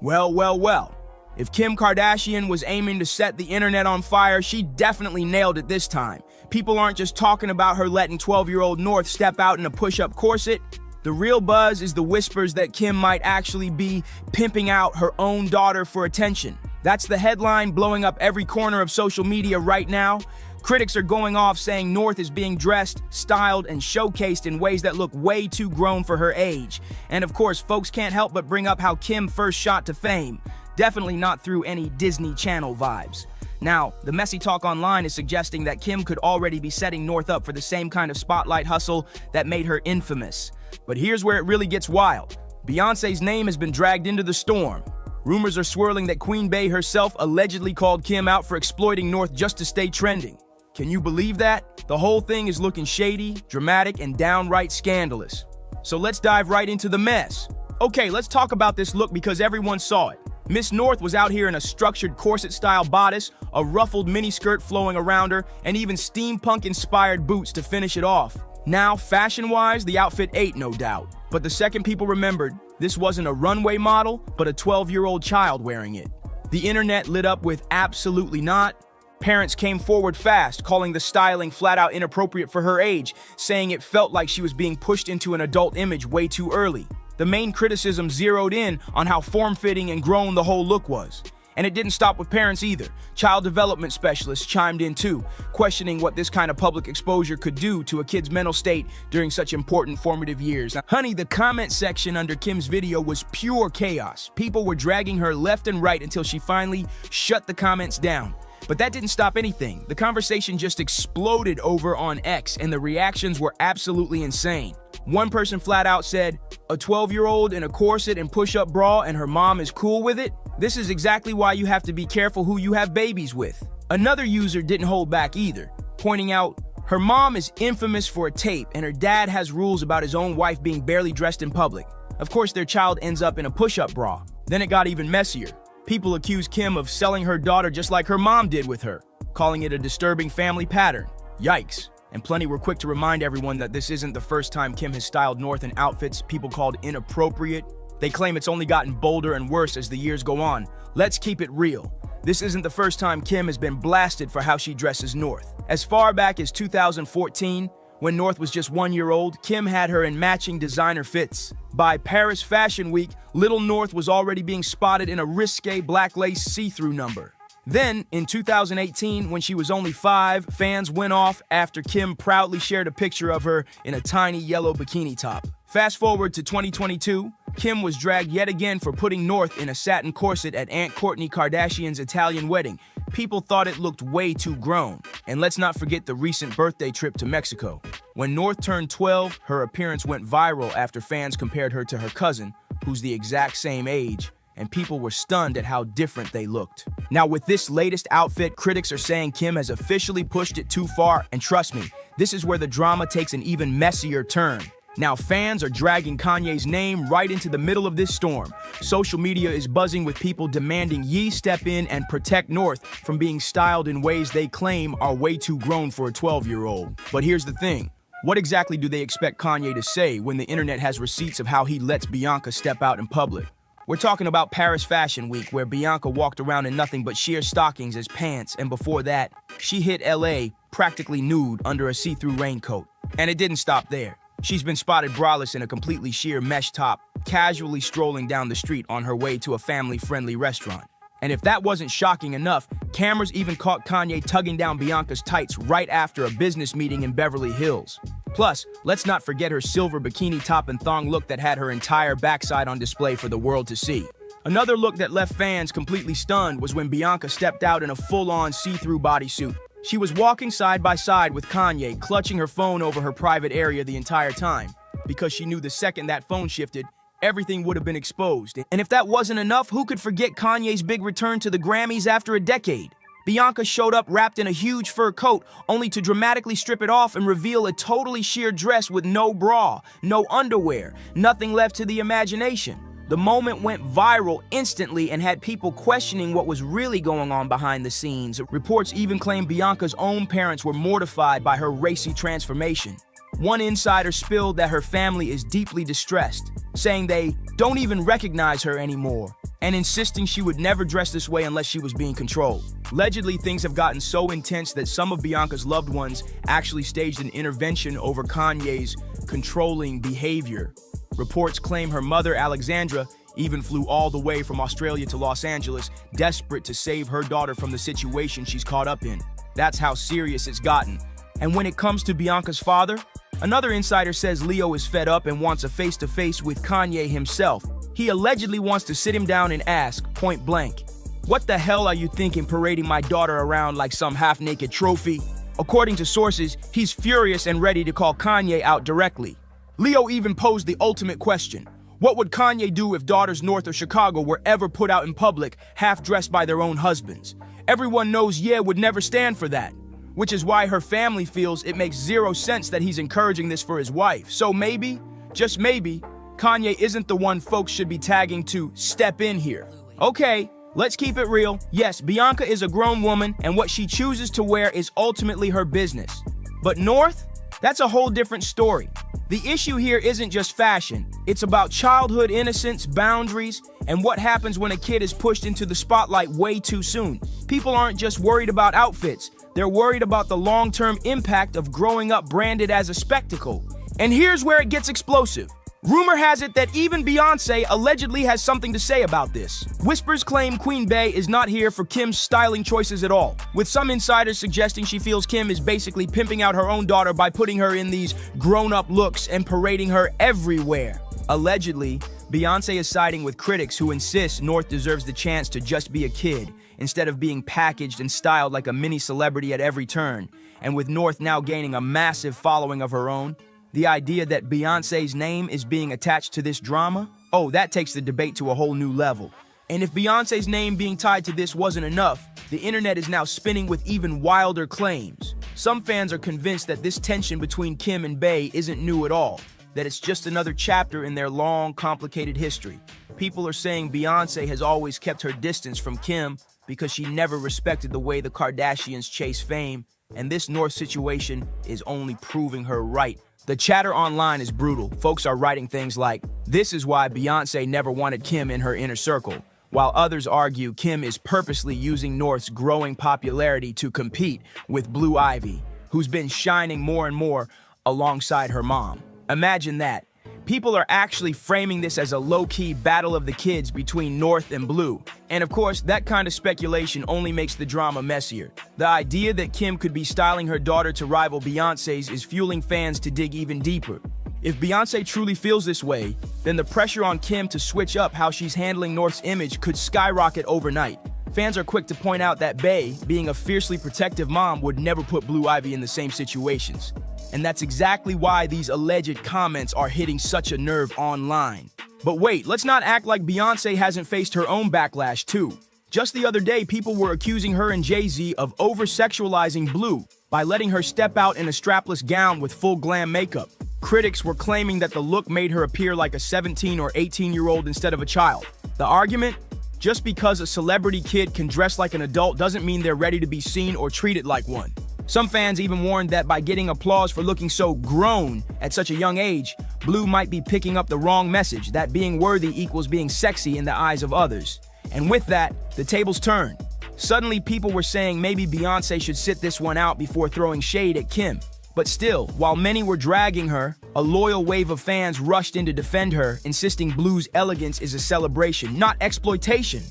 Well. If Kim Kardashian was aiming to set the internet on fire, she definitely nailed it this time. People aren't just talking about her letting 12-year-old North step out in a push-up corset. The real buzz is the whispers that Kim might actually be pimping out her own daughter for attention. That's the headline blowing up every corner of social media right now. Critics are going off saying North is being dressed, styled, and showcased in ways that look way too grown for her age. And of course, folks can't help but bring up how Kim first shot to fame. Definitely not through any Disney Channel vibes. Now, the messy talk online is suggesting that Kim could already be setting North up for the same kind of spotlight hustle that made her infamous. But here's where it really gets wild. Beyonce's name has been dragged into the storm. Rumors are swirling that Queen Bey herself allegedly called Kim out for exploiting North just to stay trending. Can you believe that? The whole thing is looking shady, dramatic, and downright scandalous. So let's dive right into the mess. Okay, let's talk about this look because everyone saw it. Miss North was out here in a structured corset-style bodice, a ruffled miniskirt flowing around her, and even steampunk-inspired boots to finish it off. Now, fashion-wise, the outfit ate, no doubt. But the second people remembered, this wasn't a runway model, but a 12-year-old child wearing it. The internet lit up with absolutely not. Parents came forward fast, calling the styling flat-out inappropriate for her age, saying it felt like she was being pushed into an adult image way too early. The main criticism zeroed in on how form-fitting and grown the whole look was. And it didn't stop with parents either. Child development specialists chimed in too, questioning what this kind of public exposure could do to a kid's mental state during such important formative years. Now, honey, the comment section under Kim's video was pure chaos. People were dragging her left and right until she finally shut the comments down. But that didn't stop anything. The conversation just exploded over on X, and the reactions were absolutely insane. One person flat out said, "A 12-year-old in a corset and push-up bra and her mom is cool with it? This is exactly why you have to be careful who you have babies with." Another user didn't hold back either, pointing out, "Her mom is infamous for a tape, and her dad has rules about his own wife being barely dressed in public. Of course, their child ends up in a push-up bra." Then it got even messier. People accused Kim of selling her daughter just like her mom did with her, calling it a disturbing family pattern. Yikes. And plenty were quick to remind everyone that this isn't the first time Kim has styled North in outfits people called inappropriate. They claim it's only gotten bolder and worse as the years go on. Let's keep it real. This isn't the first time Kim has been blasted for how she dresses North. As far back as 2014, when North was just 1 year old, Kim had her in matching designer fits. By Paris Fashion Week, little North was already being spotted in a risque black lace see-through number. Then, in 2018, when she was only 5, fans went off after Kim proudly shared a picture of her in a tiny yellow bikini top. Fast forward to 2022, Kim was dragged yet again for putting North in a satin corset at Aunt Kourtney Kardashian's Italian wedding. People thought it looked way too grown. And let's not forget the recent birthday trip to Mexico. When North turned 12, her appearance went viral after fans compared her to her cousin, who's the exact same age, and people were stunned at how different they looked. Now, with this latest outfit, critics are saying Kim has officially pushed it too far, and trust me, this is where the drama takes an even messier turn. Now, fans are dragging Kanye's name right into the middle of this storm. Social media is buzzing with people demanding Ye step in and protect North from being styled in ways they claim are way too grown for a 12-year-old. But here's the thing. What exactly do they expect Kanye to say when the internet has receipts of how he lets Bianca step out in public? We're talking about Paris Fashion Week, where Bianca walked around in nothing but sheer stockings as pants, and before that, she hit LA practically nude under a see-through raincoat. And it didn't stop there. She's been spotted braless in a completely sheer mesh top, casually strolling down the street on her way to a family-friendly restaurant. And if that wasn't shocking enough, cameras even caught Kanye tugging down Bianca's tights right after a business meeting in Beverly Hills. Plus, let's not forget her silver bikini top and thong look that had her entire backside on display for the world to see. Another look that left fans completely stunned was when Bianca stepped out in a full-on see-through bodysuit. She was walking side by side with Kanye, clutching her phone over her private area the entire time, because she knew the second that phone shifted, everything would have been exposed. And if that wasn't enough, who could forget Kanye's big return to the Grammys after a decade? Bianca showed up wrapped in a huge fur coat, only to dramatically strip it off and reveal a totally sheer dress with no bra, no underwear, nothing left to the imagination. The moment went viral instantly and had people questioning what was really going on behind the scenes. Reports even claim Bianca's own parents were mortified by her racy transformation. One insider spilled that her family is deeply distressed, saying they don't even recognize her anymore, and insisting she would never dress this way unless she was being controlled. Allegedly, things have gotten so intense that some of Bianca's loved ones actually staged an intervention over Kanye's controlling behavior. Reports claim her mother, Alexandra, even flew all the way from Australia to Los Angeles, desperate to save her daughter from the situation she's caught up in. That's how serious it's gotten. And when it comes to Bianca's father, another insider says Leo is fed up and wants a face-to-face with Kanye himself. He allegedly wants to sit him down and ask, point blank, "What the hell are you thinking parading my daughter around like some half-naked trophy?" According to sources, he's furious and ready to call Kanye out directly. Leo even posed the ultimate question. What would Kanye do if daughters north of Chicago were ever put out in public, half-dressed by their own husbands? Everyone knows Ye would never stand for that, which is why her family feels it makes zero sense that he's encouraging this for his wife. So maybe, just maybe, Kanye isn't the one folks should be tagging to step in here. Okay, let's keep it real. Yes, Bianca is a grown woman, and what she chooses to wear is ultimately her business. But North? That's a whole different story. The issue here isn't just fashion. It's about childhood innocence, boundaries, and what happens when a kid is pushed into the spotlight way too soon. People aren't just worried about outfits. They're worried about the long-term impact of growing up branded as a spectacle. And here's where it gets explosive. Rumor has it that even Beyoncé allegedly has something to say about this. Whispers claim Queen Bey is not here for Kim's styling choices at all, with some insiders suggesting she feels Kim is basically pimping out her own daughter by putting her in these grown-up looks and parading her everywhere. Allegedly, Beyoncé is siding with critics who insist North deserves the chance to just be a kid, instead of being packaged and styled like a mini celebrity at every turn. And with North now gaining a massive following of her own, the idea that Beyoncé's name is being attached to this drama? Oh, that takes the debate to a whole new level. And if Beyoncé's name being tied to this wasn't enough, the internet is now spinning with even wilder claims. Some fans are convinced that this tension between Kim and Bey isn't new at all, that it's just another chapter in their long, complicated history. People are saying Beyoncé has always kept her distance from Kim because she never respected the way the Kardashians chase fame, and this North situation is only proving her right. The chatter online is brutal. Folks are writing things like, "This is why Beyoncé never wanted Kim in her inner circle," while others argue Kim is purposely using North's growing popularity to compete with Blue Ivy, who's been shining more and more alongside her mom. Imagine that. People are actually framing this as a low-key battle of the kids between North and Blue. And of course, that kind of speculation only makes the drama messier. The idea that Kim could be styling her daughter to rival Beyoncé's is fueling fans to dig even deeper. If Beyoncé truly feels this way, then the pressure on Kim to switch up how she's handling North's image could skyrocket overnight. Fans are quick to point out that Bey, being a fiercely protective mom, would never put Blue Ivy in the same situations. And that's exactly why these alleged comments are hitting such a nerve online. But wait, let's not act like Beyoncé hasn't faced her own backlash too. Just the other day, people were accusing her and Jay-Z of over-sexualizing Blue by letting her step out in a strapless gown with full glam makeup. Critics were claiming that the look made her appear like a 17 or 18-year-old instead of a child. The argument? Just because a celebrity kid can dress like an adult doesn't mean they're ready to be seen or treated like one. Some fans even warned that by getting applause for looking so grown at such a young age, Blue might be picking up the wrong message, that being worthy equals being sexy in the eyes of others. And with that, the tables turned. Suddenly, people were saying maybe Beyoncé should sit this one out before throwing shade at Kim. But still, while many were dragging her, a loyal wave of fans rushed in to defend her, insisting Blue's elegance is a celebration, not exploitation.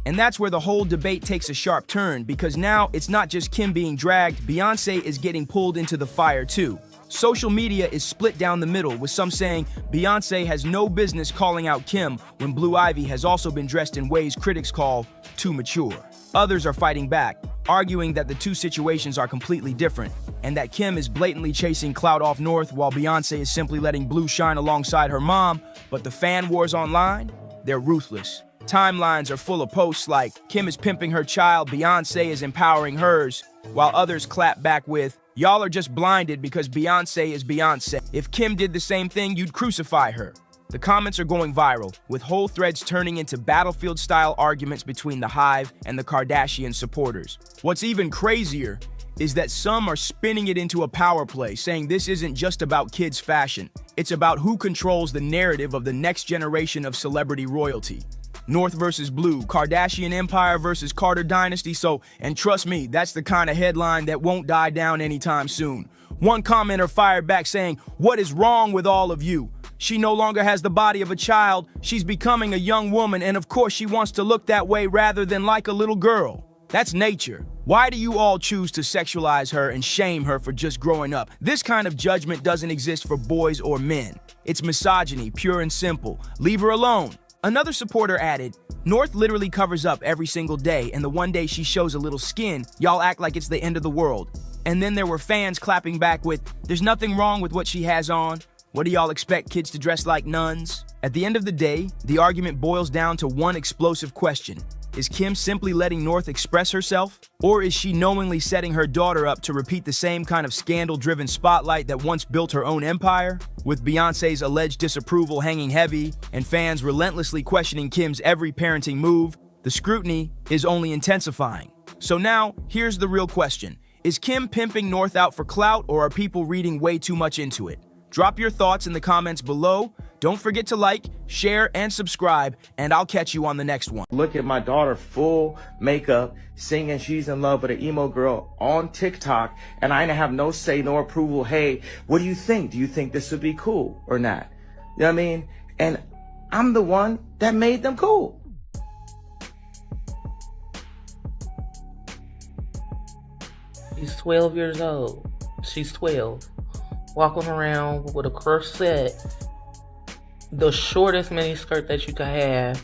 And that's where the whole debate takes a sharp turn, because now it's not just Kim being dragged, Beyoncé is getting pulled into the fire too. Social media is split down the middle, with some saying Beyoncé has no business calling out Kim when Blue Ivy has also been dressed in ways critics call too mature. Others are fighting back, arguing that the two situations are completely different, and that Kim is blatantly chasing clout off North while Beyoncé is simply letting Blue shine alongside her mom. But the fan wars online, they're ruthless. Timelines are full of posts like, Kim is pimping her child, Beyoncé is empowering hers, while others clap back with, y'all are just blinded because Beyoncé is Beyoncé. If Kim did the same thing, you'd crucify her. The comments are going viral, with whole threads turning into battlefield-style arguments between the Hive and the Kardashian supporters. What's even crazier is that some are spinning it into a power play, saying this isn't just about kids' fashion. It's about who controls the narrative of the next generation of celebrity royalty. North versus Blue, Kardashian Empire versus Carter Dynasty. And trust me, that's the kind of headline that won't die down anytime soon. One commenter fired back saying, "What is wrong with all of you? She no longer has the body of a child. She's becoming a young woman, and of course she wants to look that way rather than like a little girl. That's nature. Why do you all choose to sexualize her and shame her for just growing up? This kind of judgment doesn't exist for boys or men. It's misogyny, pure and simple. Leave her alone." Another supporter added, "North literally covers up every single day, and the one day she shows a little skin, y'all act like it's the end of the world." And then there were fans clapping back with, "There's nothing wrong with what she has on. What do y'all expect kids to dress like nuns?" At the end of the day, the argument boils down to one explosive question. Is Kim simply letting North express herself? Or is she knowingly setting her daughter up to repeat the same kind of scandal-driven spotlight that once built her own empire? With Beyoncé's alleged disapproval hanging heavy and fans relentlessly questioning Kim's every parenting move, the scrutiny is only intensifying. So now, here's the real question. Is Kim pimping North out for clout, or are people reading way too much into it? Drop your thoughts in the comments below. Don't forget to like, share, and subscribe, and I'll catch you on the next one. Look at my daughter full makeup, singing She's in Love with an Emo Girl on TikTok, and I didn't have no say, no approval. Hey, what do you think? Do you think this would be cool or not? You know what I mean? And I'm the one that made them cool. He's 12 years old. She's 12. Walking around with a corset, the shortest mini skirt that you could have,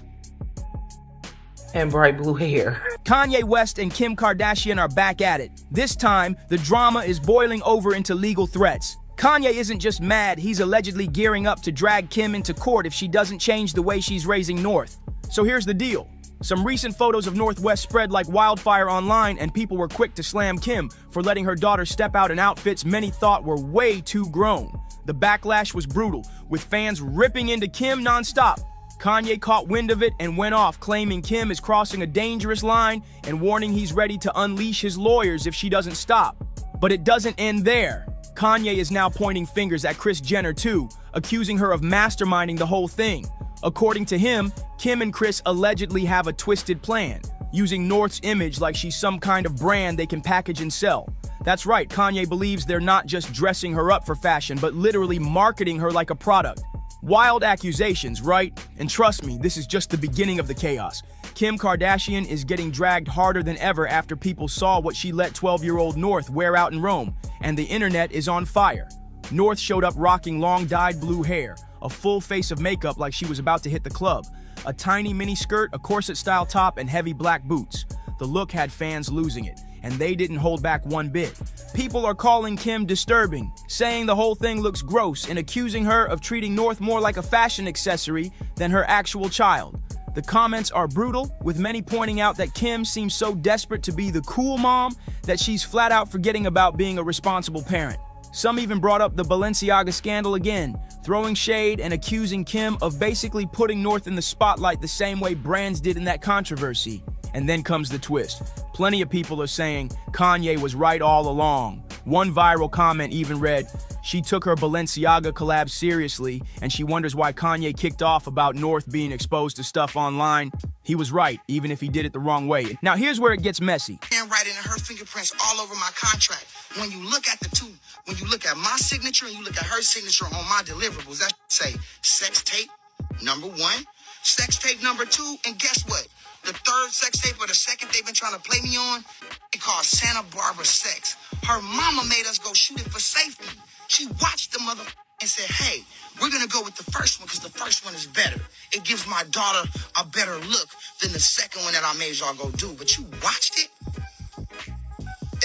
and bright blue hair. Kanye West and Kim Kardashian are back at it. This time, the drama is boiling over into legal threats. Kanye isn't just mad, he's allegedly gearing up to drag Kim into court if she doesn't change the way she's raising North. So here's the deal. Some recent photos of North West spread like wildfire online, and people were quick to slam Kim for letting her daughter step out in outfits many thought were way too grown. The backlash was brutal, with fans ripping into Kim nonstop. Kanye caught wind of it and went off, claiming Kim is crossing a dangerous line and warning he's ready to unleash his lawyers if she doesn't stop. But it doesn't end there. Kanye is now pointing fingers at Kris Jenner too, accusing her of masterminding the whole thing. According to him, Kim and Kris allegedly have a twisted plan, using North's image like she's some kind of brand they can package and sell. That's right, Kanye believes they're not just dressing her up for fashion, but literally marketing her like a product. Wild accusations, right? And trust me, this is just the beginning of the chaos. Kim Kardashian is getting dragged harder than ever after people saw what she let 12-year-old North wear out in Rome, and the internet is on fire. North showed up rocking long dyed blue hair, a full face of makeup like she was about to hit the club, a tiny mini skirt, a corset-style top, and heavy black boots. The look had fans losing it, and they didn't hold back one bit. People are calling Kim disturbing, saying the whole thing looks gross, and accusing her of treating North more like a fashion accessory than her actual child. The comments are brutal, with many pointing out that Kim seems so desperate to be the cool mom that she's flat out forgetting about being a responsible parent. Some even brought up the Balenciaga scandal again, throwing shade and accusing Kim of basically putting North in the spotlight the same way brands did in that controversy. And then comes the twist. Plenty of people are saying Kanye was right all along. One viral comment even read, "She took her Balenciaga collab seriously, and she wonders why Kanye kicked off about North being exposed to stuff online." He was right, even if he did it the wrong way. Now here's where it gets messy. Handwriting and her fingerprints all over my contract. When you look at the two, when you look at my signature and you look at her signature on my deliverables, that say sex tape number 1, sex tape number 2, and guess what? The third sex tape or the second they've been trying to play me on, it called Santa Barbara Sex. Her mama made us go shoot it for safety. She watched the mother and said, hey, we're going to go with the first one because the first one is better. It gives my daughter a better look than the second one that I made y'all go do. But you watched it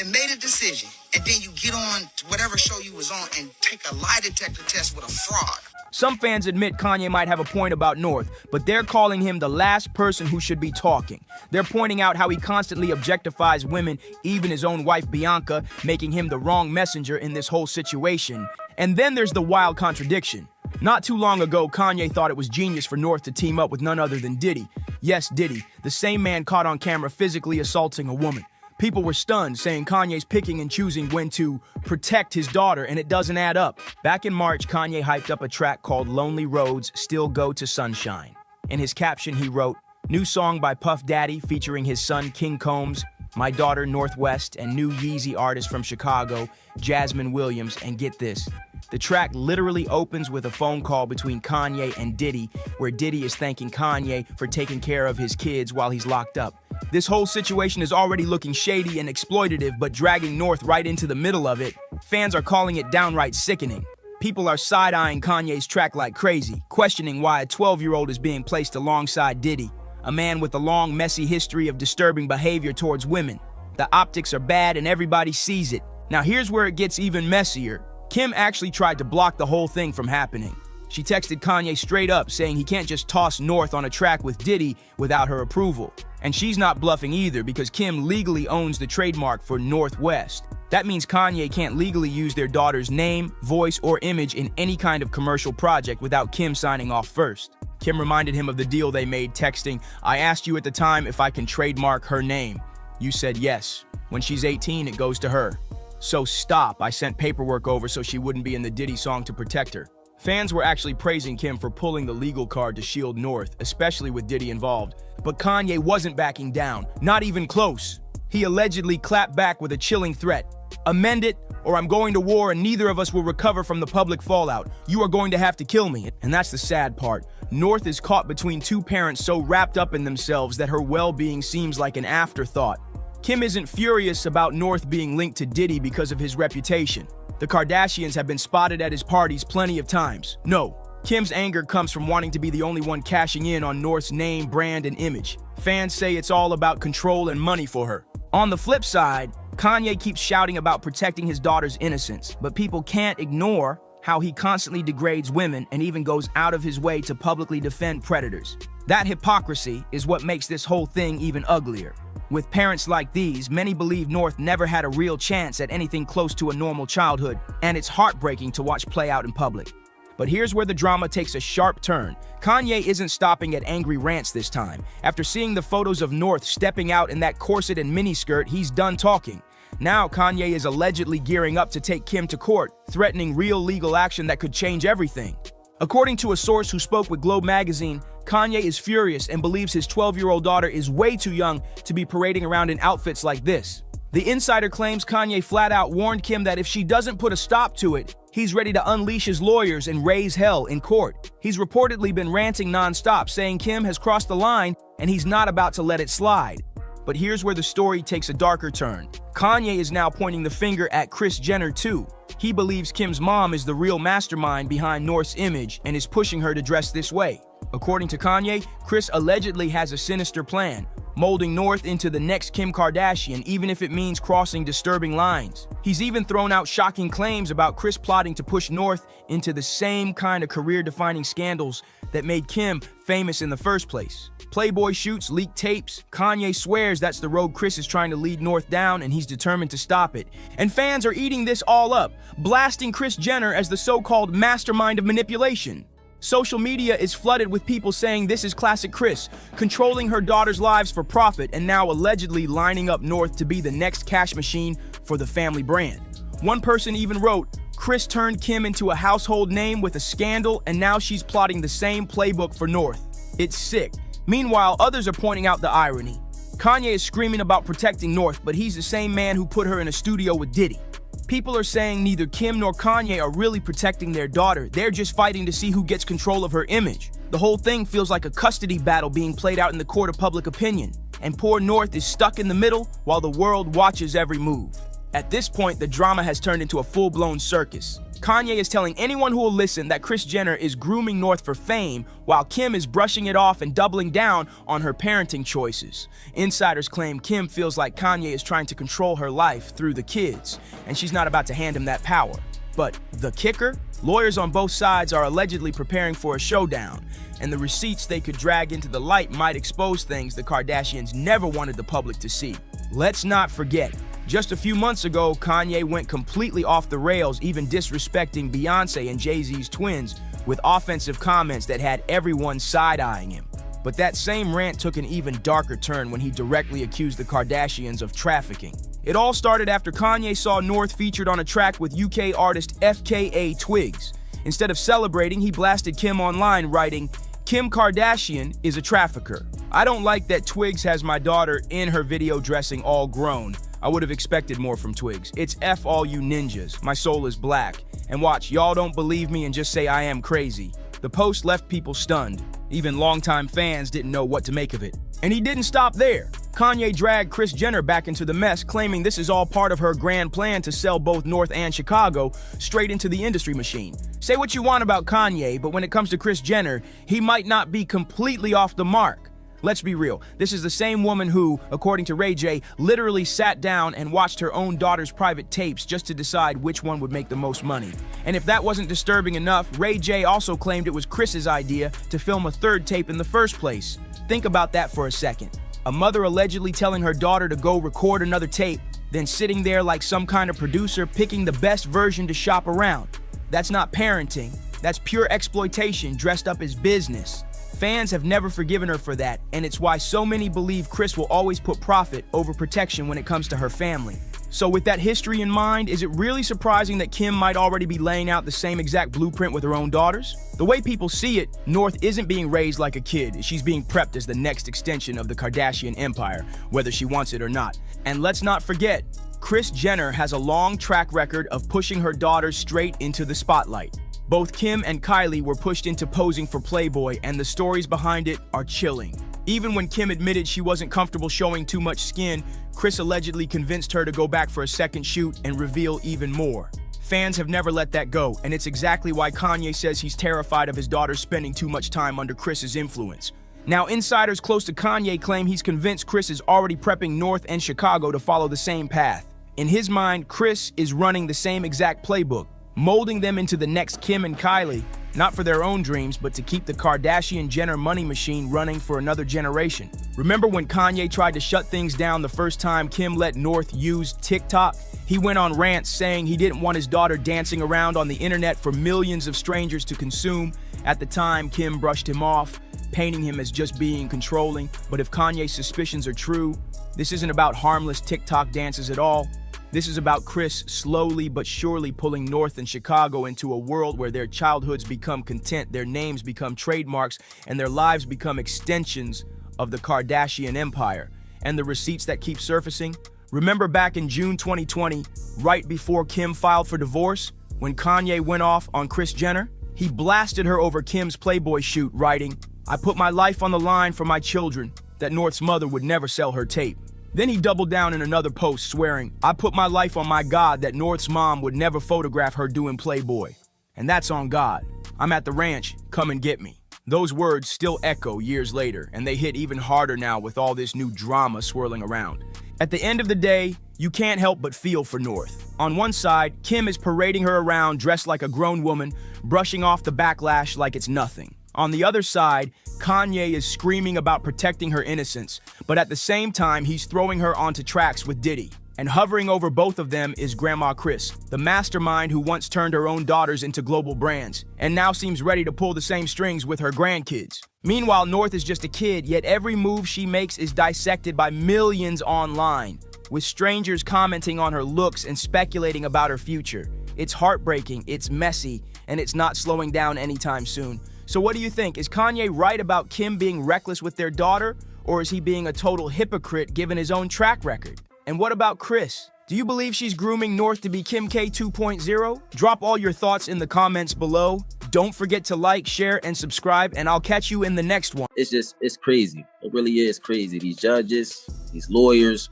and made a decision. And then you get on to whatever show you was on and take a lie detector test with a fraud. Some fans admit Kanye might have a point about North, but they're calling him the last person who should be talking. They're pointing out how he constantly objectifies women, even his own wife Bianca, making him the wrong messenger in this whole situation. And then there's the wild contradiction. Not too long ago, Kanye thought it was genius for North to team up with none other than Diddy. Yes, Diddy, the same man caught on camera physically assaulting a woman. People were stunned, saying Kanye's picking and choosing when to protect his daughter, and it doesn't add up. Back in March, Kanye hyped up a track called Lonely Roads Still Go to Sunshine. In his caption, he wrote, "New song by Puff Daddy featuring his son King Combs, my daughter Northwest, and new Yeezy artist from Chicago, Jasmine Williams, and get this. The track literally opens with a phone call between Kanye and Diddy, where Diddy is thanking Kanye for taking care of his kids while he's locked up. This whole situation is already looking shady and exploitative, but dragging North right into the middle of it, fans are calling it downright sickening. People are side-eyeing Kanye's track like crazy, questioning why a 12-year-old is being placed alongside Diddy, a man with a long, messy history of disturbing behavior towards women. The optics are bad and everybody sees it. Now here's where it gets even messier. Kim actually tried to block the whole thing from happening. She texted Kanye straight up, saying he can't just toss North on a track with Diddy without her approval. And she's not bluffing either, because Kim legally owns the trademark for Northwest. That means Kanye can't legally use their daughter's name, voice, or image in any kind of commercial project without Kim signing off first. Kim reminded him of the deal they made, texting, "I asked you at the time if I can trademark her name. You said yes. When she's 18, it goes to her. So stop. I sent paperwork over so she wouldn't be in the Diddy song to protect her. Fans were actually praising Kim for pulling the legal card to shield North, especially with Diddy involved. But Kanye wasn't backing down, not even close. He allegedly clapped back with a chilling threat. Amend it, or I'm going to war and neither of us will recover from the public fallout. You are going to have to kill me. And that's the sad part. North is caught between two parents so wrapped up in themselves that her well-being seems like an afterthought. Kim isn't furious about North being linked to Diddy because of his reputation. The Kardashians have been spotted at his parties plenty of times. No, Kim's anger comes from wanting to be the only one cashing in on North's name, brand, and image. Fans say it's all about control and money for her. On the flip side, Kanye keeps shouting about protecting his daughter's innocence, but people can't ignore how he constantly degrades women and even goes out of his way to publicly defend predators. That hypocrisy is what makes this whole thing even uglier. With parents like these, many believe North never had a real chance at anything close to a normal childhood, and it's heartbreaking to watch play out in public. But here's where the drama takes a sharp turn. Kanye isn't stopping at angry rants this time. After seeing the photos of North stepping out in that corset and miniskirt, he's done talking. Now Kanye is allegedly gearing up to take Kim to court, threatening real legal action that could change everything. According to a source who spoke with Globe magazine, Kanye is furious and believes his 12-year-old daughter is way too young to be parading around in outfits like this. The insider claims Kanye flat out warned Kim that if she doesn't put a stop to it, he's ready to unleash his lawyers and raise hell in court. He's reportedly been ranting nonstop, saying Kim has crossed the line and he's not about to let it slide. But here's where the story takes a darker turn. Kanye is now pointing the finger at Kris Jenner too. He believes Kim's mom is the real mastermind behind North's image and is pushing her to dress this way. According to Kanye, Kris allegedly has a sinister plan, molding North into the next Kim Kardashian, even if it means crossing disturbing lines. He's even thrown out shocking claims about Kris plotting to push North into the same kind of career-defining scandals that made Kim famous in the first place. Playboy shoots, leaked tapes. Kanye swears that's the road Kris is trying to lead North down, and he's determined to stop it. And fans are eating this all up, blasting Kris Jenner as the so-called mastermind of manipulation. Social media is flooded with people saying this is classic Kris, controlling her daughter's lives for profit and now allegedly lining up North to be the next cash machine for the family brand. One person even wrote, Kris turned Kim into a household name with a scandal and now she's plotting the same playbook for North. It's sick. Meanwhile, others are pointing out the irony. Kanye is screaming about protecting North, but he's the same man who put her in a studio with Diddy. People are saying neither Kim nor Kanye are really protecting their daughter. They're just fighting to see who gets control of her image. The whole thing feels like a custody battle being played out in the court of public opinion. And poor North is stuck in the middle while the world watches every move. At this point, the drama has turned into a full-blown circus. Kanye is telling anyone who will listen that Kris Jenner is grooming North for fame, while Kim is brushing it off and doubling down on her parenting choices. Insiders claim Kim feels like Kanye is trying to control her life through the kids, and she's not about to hand him that power. But the kicker? Lawyers on both sides are allegedly preparing for a showdown, and the receipts they could drag into the light might expose things the Kardashians never wanted the public to see. Let's not forget, just a few months ago, Kanye went completely off the rails, even disrespecting Beyonce and Jay-Z's twins with offensive comments that had everyone side-eyeing him. But that same rant took an even darker turn when he directly accused the Kardashians of trafficking. It all started after Kanye saw North featured on a track with UK artist FKA Twigs. Instead of celebrating, he blasted Kim online, writing, Kim Kardashian is a trafficker. I don't like that Twigs has my daughter in her video dressing all grown. I would have expected more from Twigs. It's F all you ninjas. My soul is black. And watch, y'all don't believe me and just say I am crazy. The post left people stunned. Even longtime fans didn't know what to make of it. And he didn't stop there. Kanye dragged Kris Jenner back into the mess, claiming this is all part of her grand plan to sell both North and Chicago straight into the industry machine. Say what you want about Kanye, but when it comes to Kris Jenner, he might not be completely off the mark. Let's be real, this is the same woman who, according to Ray J, literally sat down and watched her own daughter's private tapes just to decide which one would make the most money. And if that wasn't disturbing enough, Ray J also claimed it was Kris's idea to film a third tape in the first place. Think about that for a second. A mother allegedly telling her daughter to go record another tape, then sitting there like some kind of producer picking the best version to shop around. That's not parenting, that's pure exploitation dressed up as business. Fans have never forgiven her for that, and it's why so many believe Kris will always put profit over protection when it comes to her family. So with that history in mind, is it really surprising that Kim might already be laying out the same exact blueprint with her own daughters? The way people see it, North isn't being raised like a kid. She's being prepped as the next extension of the Kardashian empire, whether she wants it or not. And let's not forget, Kris Jenner has a long track record of pushing her daughters straight into the spotlight. Both Kim and Kylie were pushed into posing for Playboy, and the stories behind it are chilling. Even when Kim admitted she wasn't comfortable showing too much skin, Kris allegedly convinced her to go back for a second shoot and reveal even more. Fans have never let that go, and it's exactly why Kanye says he's terrified of his daughters spending too much time under Kris's influence. Now, insiders close to Kanye claim he's convinced Kris is already prepping North and Chicago to follow the same path. In his mind, Kris is running the same exact playbook, molding them into the next Kim and Kylie, not for their own dreams, but to keep the Kardashian-Jenner money machine running for another generation. Remember when Kanye tried to shut things down the first time Kim let North use TikTok? He went on rants saying he didn't want his daughter dancing around on the internet for millions of strangers to consume. At the time, Kim brushed him off, painting him as just being controlling. But if Kanye's suspicions are true, this isn't about harmless TikTok dances at all. This is about Kris slowly but surely pulling North and Chicago into a world where their childhoods become content, their names become trademarks, and their lives become extensions of the Kardashian empire. And the receipts that keep surfacing? Remember back in June 2020, right before Kim filed for divorce, when Kanye went off on Kris Jenner? He blasted her over Kim's Playboy shoot, writing, "I put my life on the line for my children, that North's mother would never sell her tape." Then he doubled down in another post, swearing, "I put my life on my God that North's mom would never photograph her doing Playboy. And that's on God. I'm at the ranch, come and get me." Those words still echo years later, and they hit even harder now with all this new drama swirling around. At the end of the day, you can't help but feel for North. On one side, Kim is parading her around dressed like a grown woman, brushing off the backlash like it's nothing. On the other side, Kanye is screaming about protecting her innocence, but at the same time, he's throwing her onto tracks with Diddy. And hovering over both of them is Grandma Kris, the mastermind who once turned her own daughters into global brands, and now seems ready to pull the same strings with her grandkids. Meanwhile, North is just a kid, yet every move she makes is dissected by millions online, with strangers commenting on her looks and speculating about her future. It's heartbreaking, it's messy, and it's not slowing down anytime soon. So what do you think? Is Kanye right about Kim being reckless with their daughter, or is he being a total hypocrite given his own track record? And what about Kris? Do you believe she's grooming North to be Kim K 2.0? Drop all your thoughts in the comments below. Don't forget to like, share, and subscribe, and I'll catch you in the next one. It's crazy. It really is crazy. These judges, these lawyers,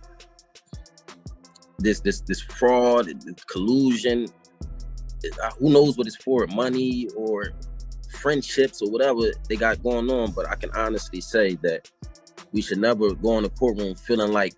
this fraud, this collusion, who knows what it's for, money or friendships or whatever they got going on. But I can honestly say that we should never go in the courtroom feeling like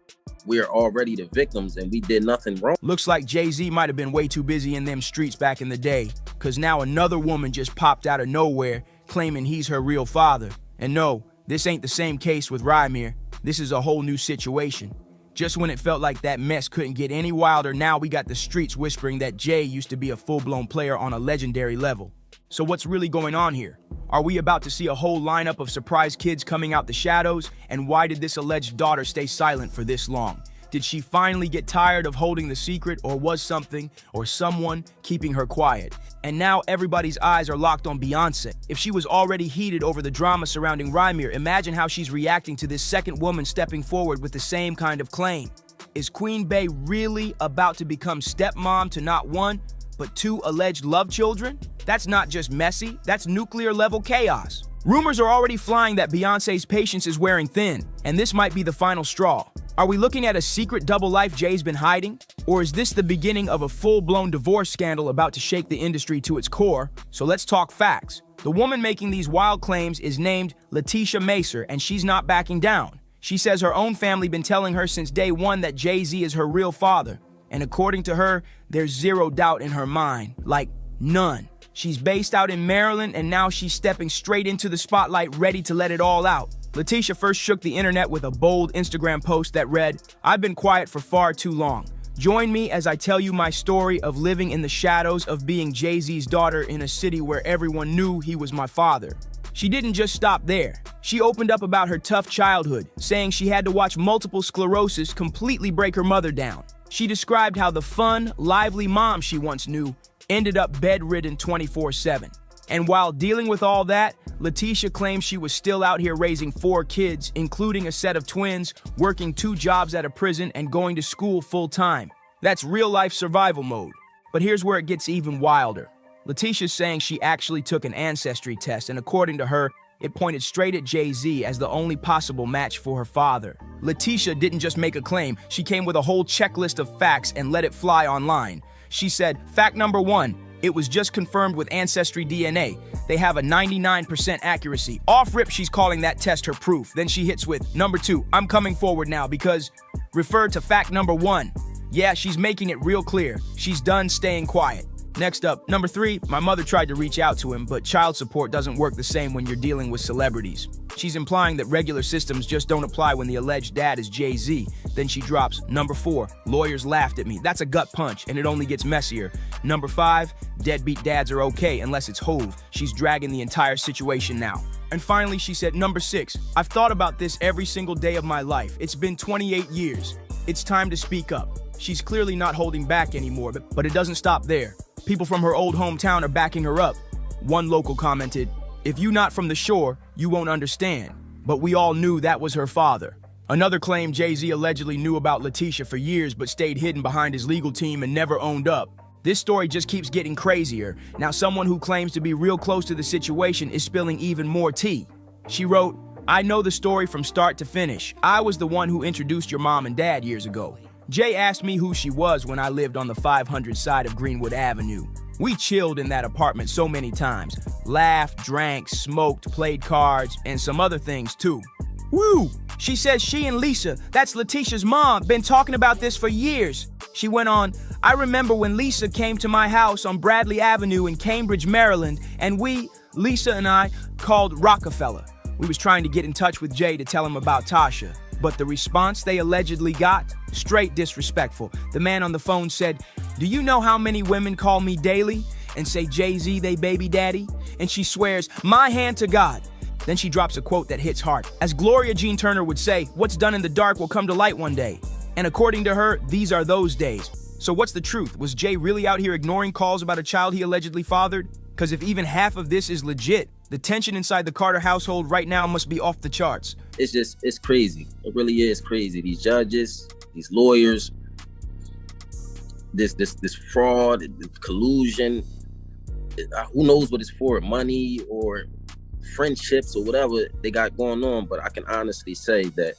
we're already the victims and we did nothing wrong. Looks like Jay-Z might have been way too busy in them streets back in the day, because now another woman just popped out of nowhere claiming he's her real father. And no, this ain't the same case with Rymir. This is a whole new situation. Just when it felt like that mess couldn't get any wilder, now we got the streets whispering that Jay used to be a full-blown player on a legendary level. So what's really going on here? Are we about to see a whole lineup of surprise kids coming out the shadows? And why did this alleged daughter stay silent for this long? Did she finally get tired of holding the secret, or was something or someone keeping her quiet? And now everybody's eyes are locked on Beyonce. If she was already heated over the drama surrounding Rymir, imagine how she's reacting to this second woman stepping forward with the same kind of claim. Is Queen Bey really about to become stepmom to not one, but two alleged love children? That's not just messy, that's nuclear-level chaos. Rumors are already flying that Beyonce's patience is wearing thin, and this might be the final straw. Are we looking at a secret double life Jay's been hiding? Or is this the beginning of a full-blown divorce scandal about to shake the industry to its core? So let's talk facts. The woman making these wild claims is named Letitia Macer, and she's not backing down. She says her own family been telling her since day one that Jay-Z is her real father. And according to her, there's zero doubt in her mind. Like, none. She's based out in Maryland, and now she's stepping straight into the spotlight, ready to let it all out. Letitia first shook the internet with a bold Instagram post that read, "I've been quiet for far too long. Join me as I tell you my story of living in the shadows of being Jay-Z's daughter in a city where everyone knew he was my father." She didn't just stop there. She opened up about her tough childhood, saying she had to watch multiple sclerosis completely break her mother down. She described how the fun, lively mom she once knew ended up bedridden 24/7. And while dealing with all that, Letitia claims she was still out here raising 4 kids, including a set of twins, working 2 jobs at a prison, and going to school full-time. That's real-life survival mode. But here's where it gets even wilder. Letitia's saying she actually took an ancestry test, and according to her, it pointed straight at Jay-Z as the only possible match for her father. Letitia didn't just make a claim, she came with a whole checklist of facts and let it fly online. She said, fact number 1, it was just confirmed with Ancestry DNA. They have a 99% accuracy. Off rip, she's calling that test her proof. Then she hits with, number 2, I'm coming forward now because refer to fact number 1. Yeah, she's making it real clear. She's done staying quiet. Next up, number 3, my mother tried to reach out to him, but child support doesn't work the same when you're dealing with celebrities. She's implying that regular systems just don't apply when the alleged dad is Jay-Z. Then she drops, number 4, lawyers laughed at me. That's a gut punch, and it only gets messier. Number 5, deadbeat dads are okay unless it's Hove. She's dragging the entire situation now. And finally, she said, number 6, I've thought about this every single day of my life. It's been 28 years. It's time to speak up. She's clearly not holding back anymore, but it doesn't stop there. People from her old hometown are backing her up. One local commented, if you not from the shore, you won't understand. But we all knew that was her father. Another claimed Jay-Z allegedly knew about Letitia for years but stayed hidden behind his legal team and never owned up. This story just keeps getting crazier. Now someone who claims to be real close to the situation is spilling even more tea. She wrote, I know the story from start to finish. I was the one who introduced your mom and dad years ago. Jay asked me who she was when I lived on the 500 side of Greenwood Avenue. We chilled in that apartment so many times. Laughed, drank, smoked, played cards, and some other things too. Woo! She says she and Lisa, that's Letitia's mom, been talking about this for years. She went on, I remember when Lisa came to my house on Bradley Avenue in Cambridge, Maryland, and we, Lisa and I, called Rockefeller. We was trying to get in touch with Jay to tell him about Tasha. But the response they allegedly got, straight disrespectful. The man on the phone said, do you know how many women call me daily and say Jay-Z they baby daddy? And she swears, my hand to God. Then she drops a quote that hits hard. As Gloria Jean Turner would say, what's done in the dark will come to light one day. And according to her, these are those days. So what's the truth? Was Jay really out here ignoring calls about a child he allegedly fathered? Because if even half of this is legit, the tension inside the Carter household right now must be off the charts. It's crazy. It really is crazy. These judges, these lawyers, this fraud, this collusion. Who knows what it's for? Money or friendships or whatever they got going on. But I can honestly say that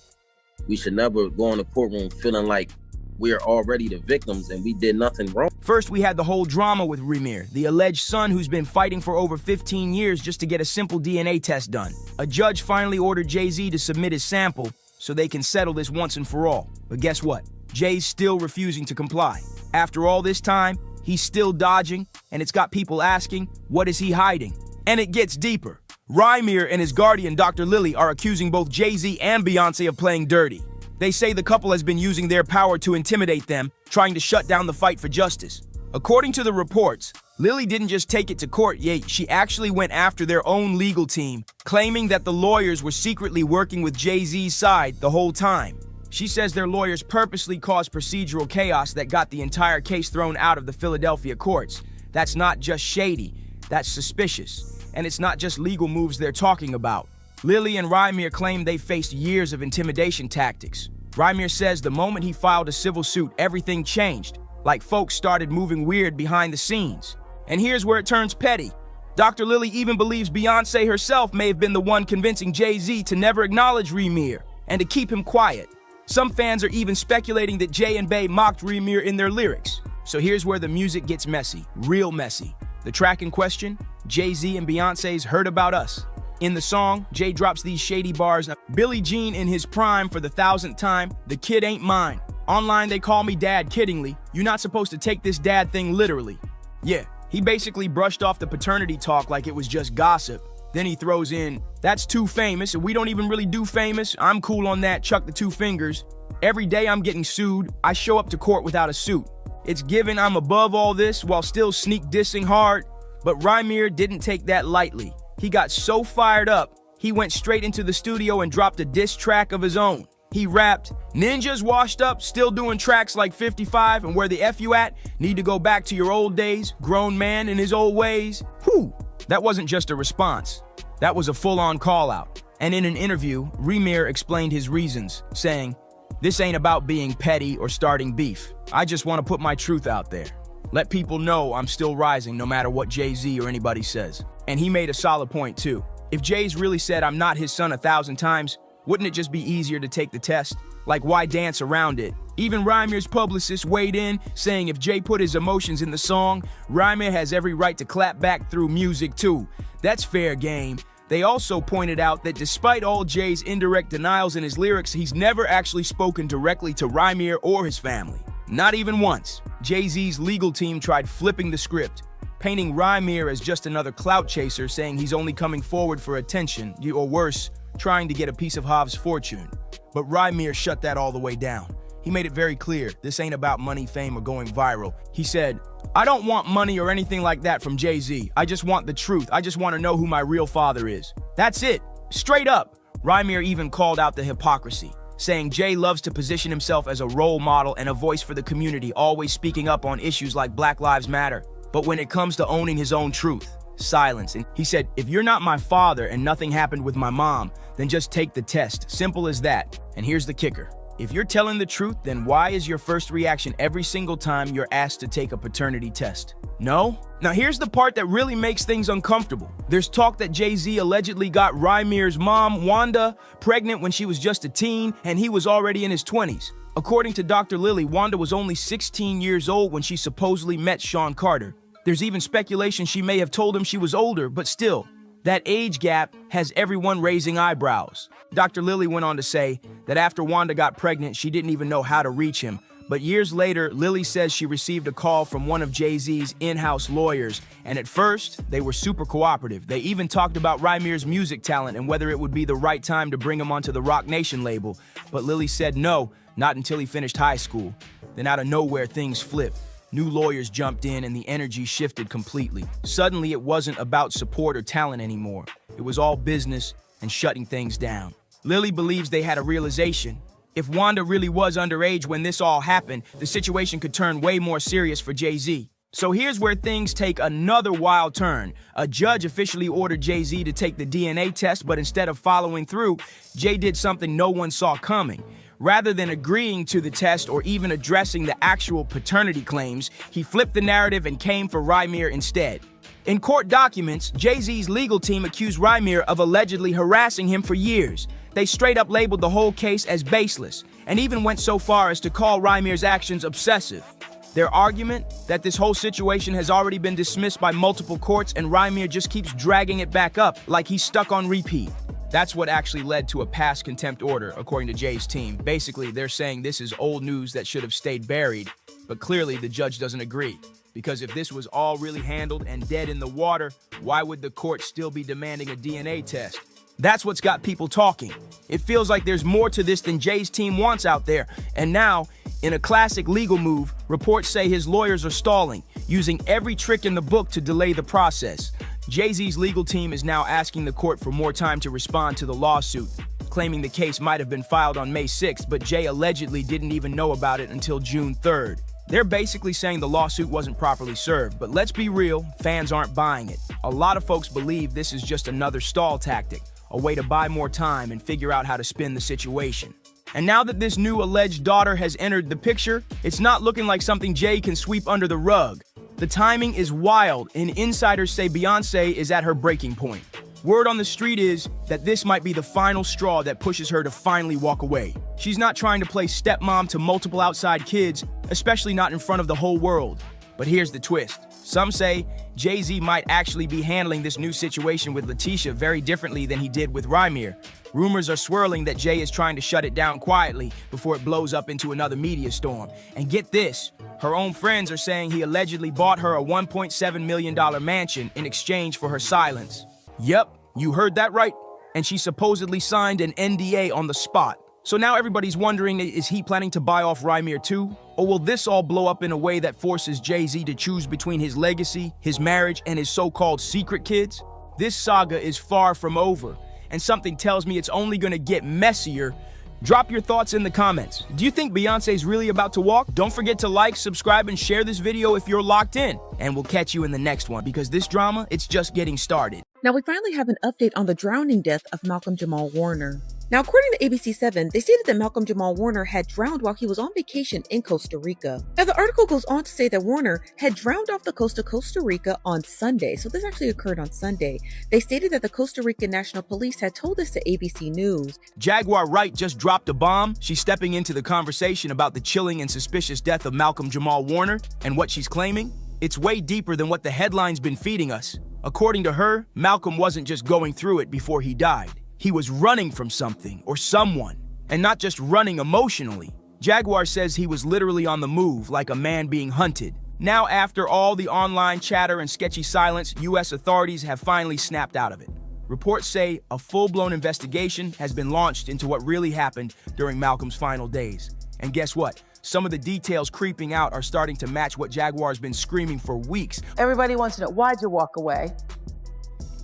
we should never go in the courtroom feeling like we're already the victims and we did nothing wrong. First, we had the whole drama with Remir, the alleged son who's been fighting for over 15 years just to get a simple DNA test done. A judge finally ordered Jay-Z to submit his sample so they can settle this once and for all. But guess what? Jay's still refusing to comply. After all this time, he's still dodging, and it's got people asking, what is he hiding? And it gets deeper. Remir and his guardian, Dr. Lily, are accusing both Jay-Z and Beyonce of playing dirty. They say the couple has been using their power to intimidate them, trying to shut down the fight for justice. According to the reports, Lily didn't just take it to court, yet she actually went after their own legal team, claiming that the lawyers were secretly working with Jay-Z's side the whole time. She says their lawyers purposely caused procedural chaos that got the entire case thrown out of the Philadelphia courts. That's not just shady, that's suspicious. And it's not just legal moves they're talking about. Lily and Remir claim they faced years of intimidation tactics. Remir says the moment he filed a civil suit, everything changed, like folks started moving weird behind the scenes. And here's where it turns petty. Dr. Lily even believes Beyonce herself may have been the one convincing Jay-Z to never acknowledge Remir and to keep him quiet. Some fans are even speculating that Jay and Bey mocked Remir in their lyrics. So here's where the music gets messy, real messy. The track in question, Jay-Z and Beyonce's Heard About Us. In the song, Jay drops these shady bars, Billie Jean in his prime for the 1000th time, the kid ain't mine. Online they call me dad kiddingly, you're not supposed to take this dad thing literally. Yeah, he basically brushed off the paternity talk like it was just gossip. Then he throws in, that's too famous, and we don't even really do famous, I'm cool on that, chuck the 2 fingers. Every day I'm getting sued, I show up to court without a suit. It's given I'm above all this while still sneak dissing hard, but Remir didn't take that lightly. He got so fired up, he went straight into the studio and dropped a diss track of his own. He rapped, "Ninjas washed up, still doing tracks like 55, and where the F you at? Need to go back to your old days, grown man in his old ways." Whew, that wasn't just a response. That was a full-on call-out. And in an interview, Ramir explained his reasons, saying, "This ain't about being petty or starting beef. I just want to put my truth out there. Let people know I'm still rising no matter what Jay-Z or anybody says." And he made a solid point too. If Jay's really said I'm not his son 1,000 times, wouldn't it just be easier to take the test? Like, why dance around it? Even Ramir's publicist weighed in, saying if Jay put his emotions in the song, Ramir has every right to clap back through music too. That's fair game. They also pointed out that despite all Jay's indirect denials in his lyrics, he's never actually spoken directly to Ramir or his family. Not even once. Jay-Z's legal team tried flipping the script, painting Ramir as just another clout chaser, saying he's only coming forward for attention, or worse, trying to get a piece of Hov's fortune. But Ramir shut that all the way down. He made it very clear, this ain't about money, fame, or going viral. He said, "I don't want money or anything like that from Jay-Z. I just want the truth. I just want to know who my real father is. That's it. Straight up." Ramir even called out the hypocrisy, saying Jay loves to position himself as a role model and a voice for the community, always speaking up on issues like Black Lives Matter. But when it comes to owning his own truth, silence. And he said, "If you're not my father and nothing happened with my mom, then just take the test. Simple as that." And here's the kicker. If you're telling the truth, then why is your first reaction every single time you're asked to take a paternity test? No? Now here's the part that really makes things uncomfortable. There's talk that Jay-Z allegedly got Ramir's mom, Wanda, pregnant when she was just a teen, and he was already in his 20s. According to Dr. Lily, Wanda was only 16 years old when she supposedly met Sean Carter. There's even speculation she may have told him she was older, but still, that age gap has everyone raising eyebrows. Dr. Lily went on to say that after Wanda got pregnant, she didn't even know how to reach him. But years later, Lily says she received a call from one of Jay-Z's in-house lawyers, and at first, they were super cooperative. They even talked about Ramir's music talent and whether it would be the right time to bring him onto the Roc Nation label. But Lily said no, not until he finished high school. Then out of nowhere, things flipped. New lawyers jumped in and the energy shifted completely. Suddenly, it wasn't about support or talent anymore. It was all business and shutting things down. Lily believes they had a realization. If Wanda really was underage when this all happened, the situation could turn way more serious for Jay-Z. So here's where things take another wild turn. A judge officially ordered Jay-Z to take the DNA test, but instead of following through, Jay did something no one saw coming. Rather than agreeing to the test or even addressing the actual paternity claims, he flipped the narrative and came for Ramir instead. In court documents, Jay-Z's legal team accused Ramir of allegedly harassing him for years. They straight up labeled the whole case as baseless, and even went so far as to call Ramir's actions obsessive. Their argument that this whole situation has already been dismissed by multiple courts and Ramir just keeps dragging it back up like he's stuck on repeat. That's what actually led to a past contempt order, according to Jay's team. Basically, they're saying this is old news that should have stayed buried, but clearly the judge doesn't agree. Because if this was all really handled and dead in the water, why would the court still be demanding a DNA test? That's what's got people talking. It feels like there's more to this than Jay's team wants out there. And now, in a classic legal move, reports say his lawyers are stalling, using every trick in the book to delay the process. Jay-Z's legal team is now asking the court for more time to respond to the lawsuit, claiming the case might have been filed on May 6th, but Jay allegedly didn't even know about it until June 3rd. They're basically saying the lawsuit wasn't properly served, but let's be real, fans aren't buying it. A lot of folks believe this is just another stall tactic, a way to buy more time and figure out how to spin the situation. And now that this new alleged daughter has entered the picture, it's not looking like something Jay can sweep under the rug. The timing is wild, and insiders say Beyonce is at her breaking point. Word on the street is that this might be the final straw that pushes her to finally walk away. She's not trying to play stepmom to multiple outside kids, especially not in front of the whole world. But here's the twist. Some say Jay-Z might actually be handling this new situation with Letitia very differently than he did with Ramir. Rumors are swirling that Jay is trying to shut it down quietly before it blows up into another media storm. And get this, her own friends are saying he allegedly bought her a $1.7 million mansion in exchange for her silence. Yep, you heard that right. And she supposedly signed an NDA on the spot. So now everybody's wondering, is he planning to buy off Ramir too? Or will this all blow up in a way that forces Jay-Z to choose between his legacy, his marriage, and his so-called secret kids? This saga is far from over, and something tells me it's only gonna get messier. Drop your thoughts in the comments. Do you think Beyonce's really about to walk? Don't forget to like, subscribe, and share this video if you're locked in. And we'll catch you in the next one, because this drama, it's just getting started. Now we finally have an update on the drowning death of Malcolm Jamal Warner. Now, according to ABC7, they stated that Malcolm Jamal Warner had drowned while he was on vacation in Costa Rica. Now, the article goes on to say that Warner had drowned off the coast of Costa Rica on Sunday. So this actually occurred on Sunday. They stated that the Costa Rican National Police had told this to ABC News. Jaguar Wright just dropped a bomb. She's stepping into the conversation about the chilling and suspicious death of Malcolm Jamal Warner, and what she's claiming? It's way deeper than what the headline's been feeding us. According to her, Malcolm wasn't just going through it before he died. He was running from something or someone, and not just running emotionally. Jaguar says he was literally on the move, like a man being hunted. Now, after all the online chatter and sketchy silence, U.S. authorities have finally snapped out of it. Reports say a full-blown investigation has been launched into what really happened during Malcolm's final days. And guess what? Some of the details creeping out are starting to match what Jaguar's been screaming for weeks. Everybody wants to know, why'd you walk away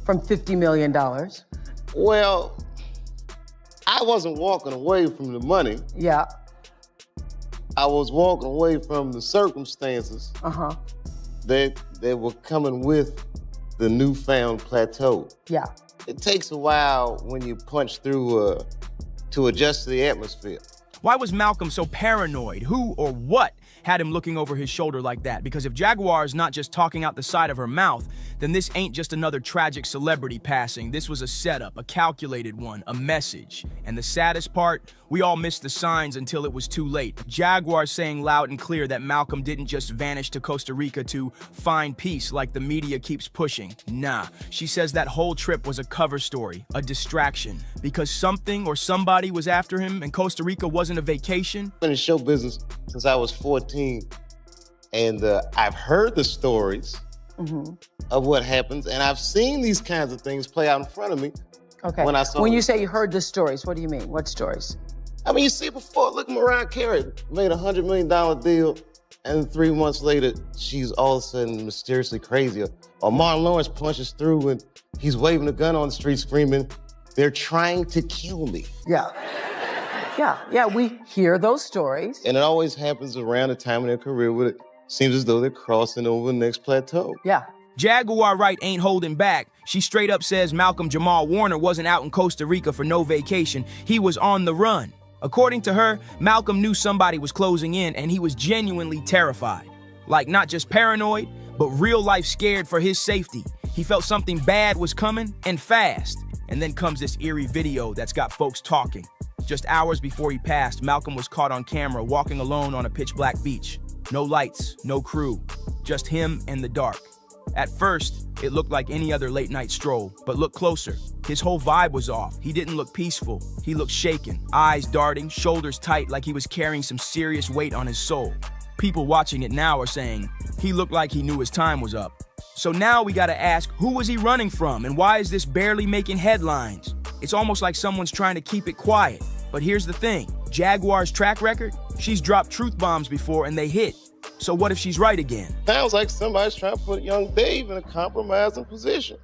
from $50 million? Well, I wasn't walking away from the money. Yeah. I was walking away from the circumstances that were coming with the newfound plateau. Yeah. It takes a while when you punch through to adjust to the atmosphere. Why was Malcolm so paranoid? Who or what had him looking over his shoulder like that? Because if Jaguar is not just talking out the side of her mouth, then this ain't just another tragic celebrity passing. This was a setup, a calculated one, a message. And the saddest part, we all missed the signs until it was too late. Jaguar saying loud and clear that Malcolm didn't just vanish to Costa Rica to find peace like the media keeps pushing. Nah, she says that whole trip was a cover story, a distraction, because something or somebody was after him and Costa Rica wasn't a vacation. I've been in show business since I was 14, and I've heard the stories of what happens, and I've seen these kinds of things play out in front of me. Okay. When you say you heard the stories, what do you mean? What stories? I mean, you see before, look, Mariah Carey made a $100 million deal, and 3 months later, she's all of a sudden mysteriously crazy. Or Martin Lawrence punches through and he's waving a gun on the street screaming, "They're trying to kill me." Yeah. Yeah, we hear those stories. And it always happens around the time of their career where it seems as though they're crossing over the next plateau. Yeah. Jaguar Wright ain't holding back. She straight up says Malcolm Jamal Warner wasn't out in Costa Rica for no vacation. He was on the run. According to her, Malcolm knew somebody was closing in and he was genuinely terrified. Like not just paranoid, but real life scared for his safety. He felt something bad was coming and fast. And then comes this eerie video that's got folks talking. Just hours before he passed, Malcolm was caught on camera walking alone on a pitch-black beach. No lights, no crew, just him and the dark. At first, it looked like any other late-night stroll, but look closer. His whole vibe was off. He didn't look peaceful. He looked shaken, eyes darting, shoulders tight like he was carrying some serious weight on his soul. People watching it now are saying, he looked like he knew his time was up. So now we gotta ask, who was he running from and why is this barely making headlines? It's almost like someone's trying to keep it quiet. But here's the thing, Jaguar's track record, she's dropped truth bombs before and they hit. So what if she's right again? Sounds like somebody's trying to put young Dave in a compromising position.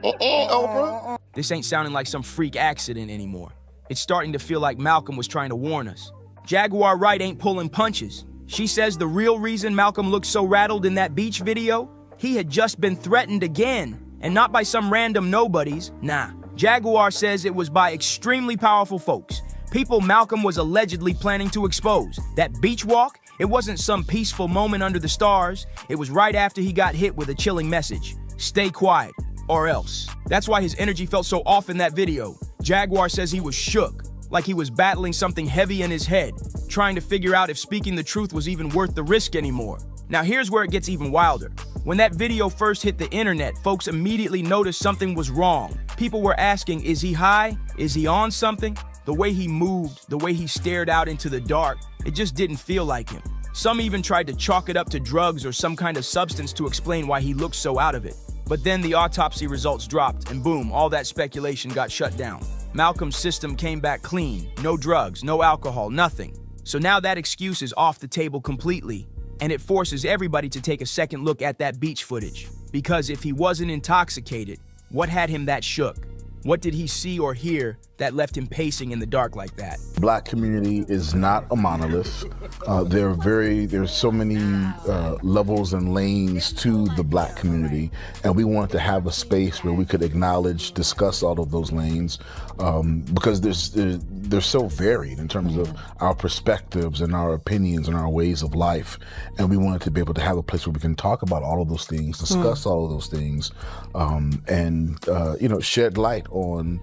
Oprah. This ain't sounding like some freak accident anymore. It's starting to feel like Malcolm was trying to warn us. Jaguar Wright ain't pulling punches. She says the real reason Malcolm looked so rattled in that beach video, he had just been threatened again. And not by some random nobodies, nah. Jaguar says it was by extremely powerful folks. People Malcolm was allegedly planning to expose. That beach walk, it wasn't some peaceful moment under the stars. It was right after he got hit with a chilling message. Stay quiet, or else. That's why his energy felt so off in that video. Jaguar says he was shook, like he was battling something heavy in his head, trying to figure out if speaking the truth was even worth the risk anymore. Now here's where it gets even wilder. When that video first hit the internet, folks immediately noticed something was wrong. People were asking, is he high? Is he on something? The way he moved, the way he stared out into the dark, it just didn't feel like him. Some even tried to chalk it up to drugs or some kind of substance to explain why he looked so out of it. But then the autopsy results dropped and boom, all that speculation got shut down. Malcolm's system came back clean, no drugs, no alcohol, nothing. So now that excuse is off the table completely, and it forces everybody to take a second look at that beach footage. Because if he wasn't intoxicated, what had him that shook? What did he see or hear that left him pacing in the dark like that? Black community is not a monolith. There's so many levels and lanes to the black community, and we wanted to have a space where we could acknowledge, discuss all of those lanes, because they're so varied in terms of our perspectives and our opinions and our ways of life, and we wanted to be able to have a place where we can talk about all of those things, discuss all of those things, and shed light on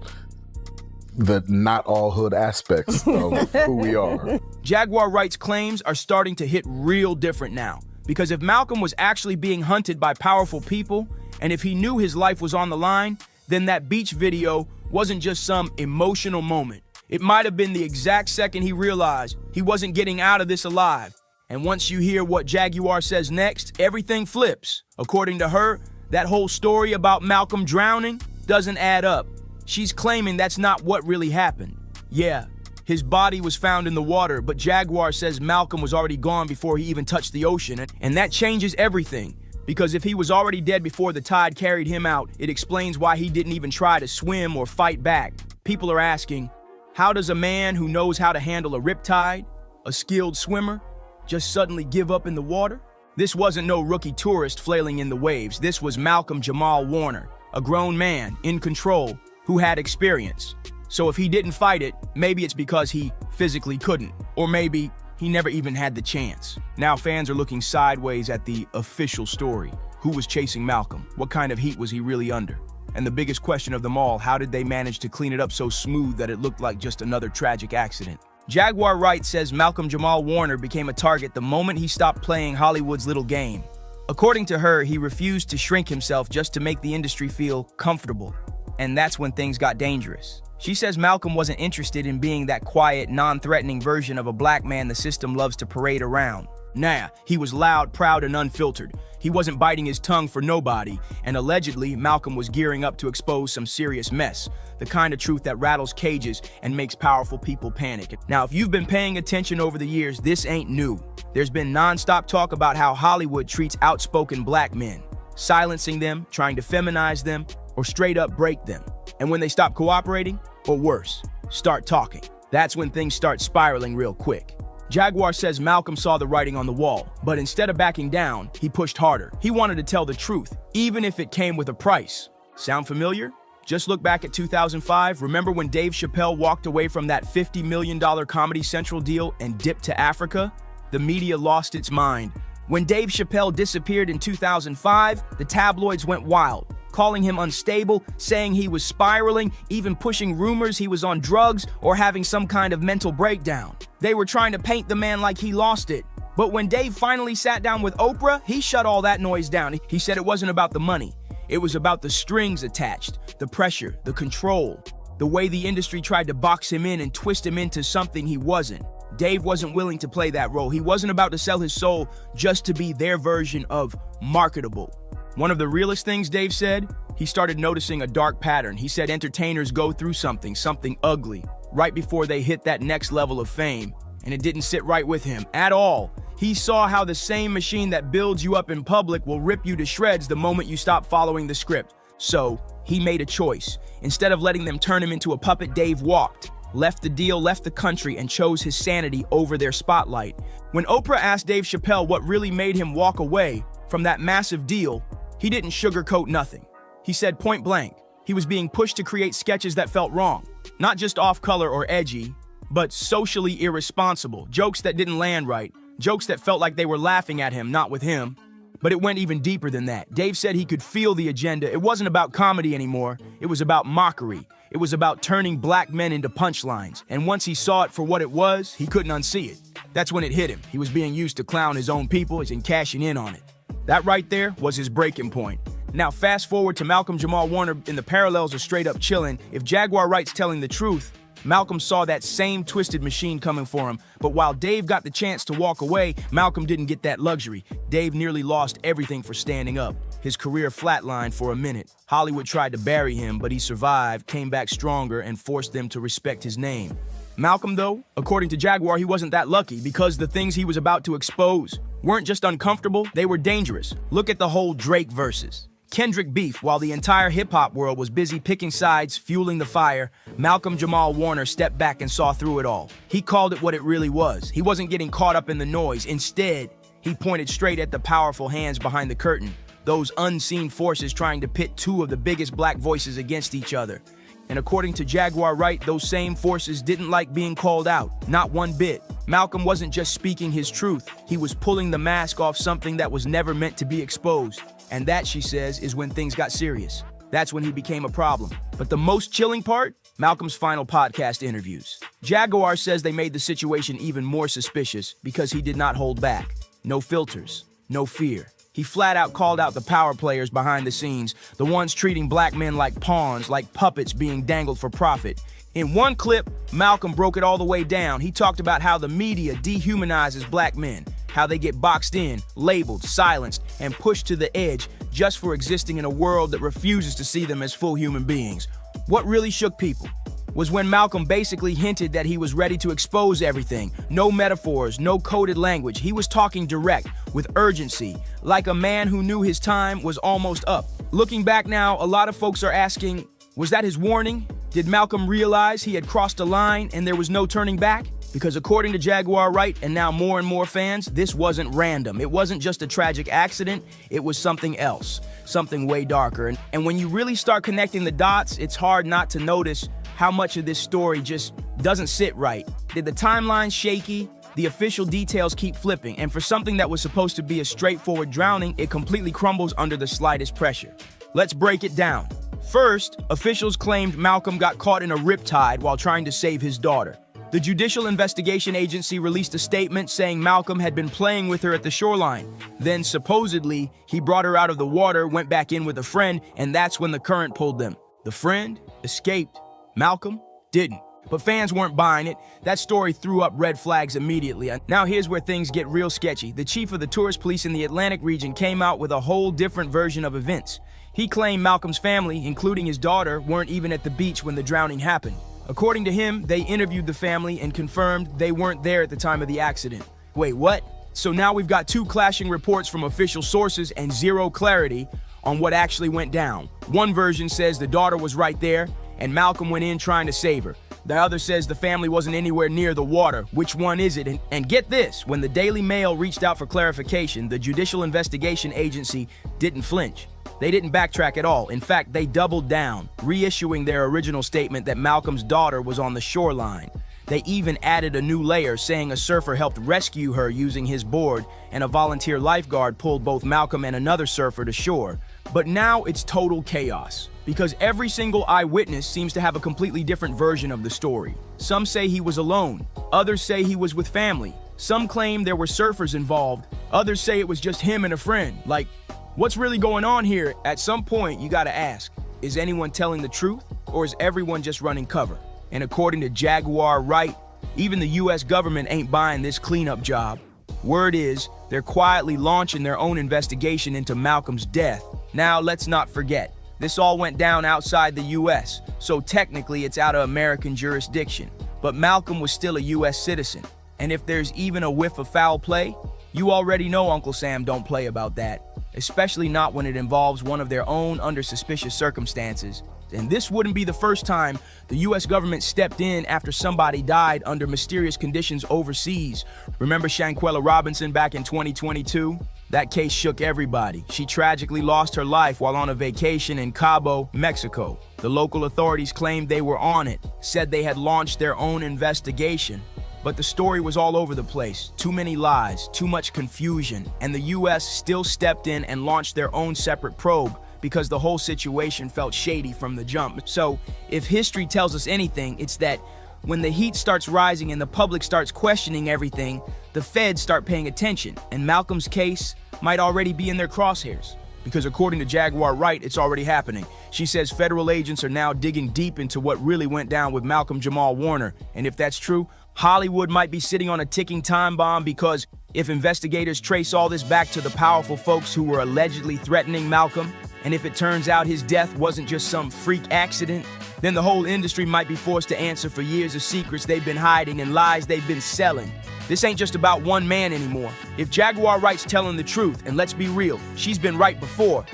the not all hood aspects of who we are. Jaguar Wright's claims are starting to hit real different now, because if Malcolm was actually being hunted by powerful people, and if he knew his life was on the line, then that beach video wasn't just some emotional moment. It might have been the exact second he realized he wasn't getting out of this alive. And once you hear what Jaguar says next, everything flips. According to her, that whole story about Malcolm drowning doesn't add up. She's claiming that's not what really happened. Yeah, his body was found in the water, but Jaguar says Malcolm was already gone before he even touched the ocean, and that changes everything. Because if he was already dead before the tide carried him out, it explains why he didn't even try to swim or fight back. People are asking, how does a man who knows how to handle a riptide, a skilled swimmer, just suddenly give up in the water? This wasn't no rookie tourist flailing in the waves. This was Malcolm Jamal Warner, a grown man in control who had experience. So if he didn't fight it, maybe it's because he physically couldn't, or maybe he never even had the chance. Now fans are looking sideways at the official story. Who was chasing Malcolm? What kind of heat was he really under? And the biggest question of them all, how did they manage to clean it up so smooth that it looked like just another tragic accident? Jaguar Wright says Malcolm Jamal Warner became a target the moment he stopped playing Hollywood's little game. According to her, he refused to shrink himself just to make the industry feel comfortable. And that's when things got dangerous. She says Malcolm wasn't interested in being that quiet, non-threatening version of a black man the system loves to parade around. Nah, he was loud, proud, and unfiltered. He wasn't biting his tongue for nobody, and allegedly, Malcolm was gearing up to expose some serious mess, the kind of truth that rattles cages and makes powerful people panic. Now, if you've been paying attention over the years, this ain't new. There's been non-stop talk about how Hollywood treats outspoken black men, silencing them, trying to feminize them, or straight up break them. And when they stop cooperating, or worse, start talking, that's when things start spiraling real quick. Jaguar says Malcolm saw the writing on the wall, but instead of backing down, he pushed harder. He wanted to tell the truth, even if it came with a price. Sound familiar? Just look back at 2005. Remember when Dave Chappelle walked away from that $50 million Comedy Central deal and dipped to Africa? The media lost its mind. When Dave Chappelle disappeared in 2005, the tabloids went wild, calling him unstable, saying he was spiraling, even pushing rumors he was on drugs or having some kind of mental breakdown. They were trying to paint the man like he lost it. But when Dave finally sat down with Oprah, he shut all that noise down. He said it wasn't about the money. It was about the strings attached, the pressure, the control, the way the industry tried to box him in and twist him into something he wasn't. Dave wasn't willing to play that role. He wasn't about to sell his soul just to be their version of marketable. One of the realest things Dave said, he started noticing a dark pattern. He said entertainers go through something ugly, right before they hit that next level of fame, and it didn't sit right with him at all. He saw how the same machine that builds you up in public will rip you to shreds the moment you stop following the script. So he made a choice. Instead of letting them turn him into a puppet, Dave walked, left the deal, left the country, and chose his sanity over their spotlight. When Oprah asked Dave Chappelle what really made him walk away from that massive deal, he didn't sugarcoat nothing. He said point blank, he was being pushed to create sketches that felt wrong, not just off color or edgy, but socially irresponsible, jokes that didn't land right, jokes that felt like they were laughing at him, not with him. But it went even deeper than that. Dave said he could feel the agenda. It wasn't about comedy anymore. It was about mockery. It was about turning black men into punchlines. And once he saw it for what it was, he couldn't unsee it. That's when it hit him. He was being used to clown his own people and cashing in on it. That right there was his breaking point. Now fast forward to Malcolm Jamal Warner, and the parallels are straight up chilling. If Jaguar Wright's telling the truth, Malcolm saw that same twisted machine coming for him. But while Dave got the chance to walk away, Malcolm didn't get that luxury. Dave nearly lost everything for standing up. His career flatlined for a minute. Hollywood tried to bury him, but he survived, came back stronger, and forced them to respect his name. Malcolm, though, according to Jaguar, he wasn't that lucky because the things he was about to expose weren't just uncomfortable, they were dangerous. Look at the whole Drake verses. Kendrick beef. While the entire hip-hop world was busy picking sides, fueling the fire, Malcolm Jamal Warner stepped back and saw through it all. He called it what it really was. He wasn't getting caught up in the noise. Instead, he pointed straight at the powerful hands behind the curtain, those unseen forces trying to pit two of the biggest black voices against each other. And according to Jaguar Wright, those same forces didn't like being called out, not one bit. Malcolm wasn't just speaking his truth, he was pulling the mask off something that was never meant to be exposed. And that, she says, is when things got serious. That's when he became a problem. But the most chilling part? Malcolm's final podcast interviews. Jaguar says they made the situation even more suspicious because he did not hold back. No filters, no fear. He flat out called out the power players behind the scenes, the ones treating black men like pawns, like puppets being dangled for profit. In one clip, Malcolm broke it all the way down. He talked about how the media dehumanizes black men, how they get boxed in, labeled, silenced, and pushed to the edge just for existing in a world that refuses to see them as full human beings. What really shook people was when Malcolm basically hinted that he was ready to expose everything. No metaphors, no coded language. He was talking direct, with urgency, like a man who knew his time was almost up. Looking back now, a lot of folks are asking, was that his warning? Did Malcolm realize he had crossed a line and there was no turning back? Because according to Jaguar Wright and now more and more fans, this wasn't random. It wasn't just a tragic accident, it was something else, something way darker. And when you really start connecting the dots, it's hard not to notice how much of this story just doesn't sit right. Did the timeline shaky? The official details keep flipping, and for something that was supposed to be a straightforward drowning, it completely crumbles under the slightest pressure. Let's break it down. First, officials claimed Malcolm got caught in a riptide while trying to save his daughter. The Judicial Investigation Agency released a statement saying Malcolm had been playing with her at the shoreline. Then, supposedly, he brought her out of the water, went back in with a friend, and that's when the current pulled them. The friend escaped. Malcolm didn't. But fans weren't buying it. That story threw up red flags immediately. Now here's where things get real sketchy. The chief of the tourist police in the Atlantic region came out with a whole different version of events. He claimed Malcolm's family, including his daughter, weren't even at the beach when the drowning happened. According to him, they interviewed the family and confirmed they weren't there at the time of the accident. Wait, what? So now we've got two clashing reports from official sources and zero clarity on what actually went down. One version says the daughter was right there, and Malcolm went in trying to save her. The other says the family wasn't anywhere near the water. Which one is it? And get this, when the Daily Mail reached out for clarification, the Judicial Investigation Agency didn't flinch. They didn't backtrack at all. In fact, they doubled down, reissuing their original statement that Malcolm's daughter was on the shoreline. They even added a new layer, saying a surfer helped rescue her using his board, and a volunteer lifeguard pulled both Malcolm and another surfer to shore. But now it's total chaos, because every single eyewitness seems to have a completely different version of the story. Some say he was alone, others say he was with family. Some claim there were surfers involved, others say it was just him and a friend. Like, what's really going on here? At some point, you gotta ask, is anyone telling the truth, or is everyone just running cover? And according to Jaguar Wright, even the US government ain't buying this cleanup job. Word is, they're quietly launching their own investigation into Malcolm's death. Now, let's not forget, this all went down outside the US, so technically it's out of American jurisdiction. But Malcolm was still a US citizen, and if there's even a whiff of foul play, you already know Uncle Sam don't play about that, especially not when it involves one of their own under suspicious circumstances. And this wouldn't be the first time the US government stepped in after somebody died under mysterious conditions overseas. Remember Shanquella Robinson back in 2022? That case shook everybody. She tragically lost her life while on a vacation in Cabo, Mexico. The local authorities claimed they were on it, said they had launched their own investigation. But the story was all over the place. Too many lies, too much confusion, and the US still stepped in and launched their own separate probe because the whole situation felt shady from the jump. So, if history tells us anything, it's that when the heat starts rising and the public starts questioning everything, the feds start paying attention, and Malcolm's case might already be in their crosshairs. Because according to Jaguar Wright, it's already happening. She says federal agents are now digging deep into what really went down with Malcolm Jamal Warner. And if that's true, Hollywood might be sitting on a ticking time bomb, because if investigators trace all this back to the powerful folks who were allegedly threatening Malcolm, and if it turns out his death wasn't just some freak accident, then the whole industry might be forced to answer for years of secrets they've been hiding and lies they've been selling. This ain't just about one man anymore. If Jaguar Wright's telling the truth, and let's be real, she's been right before,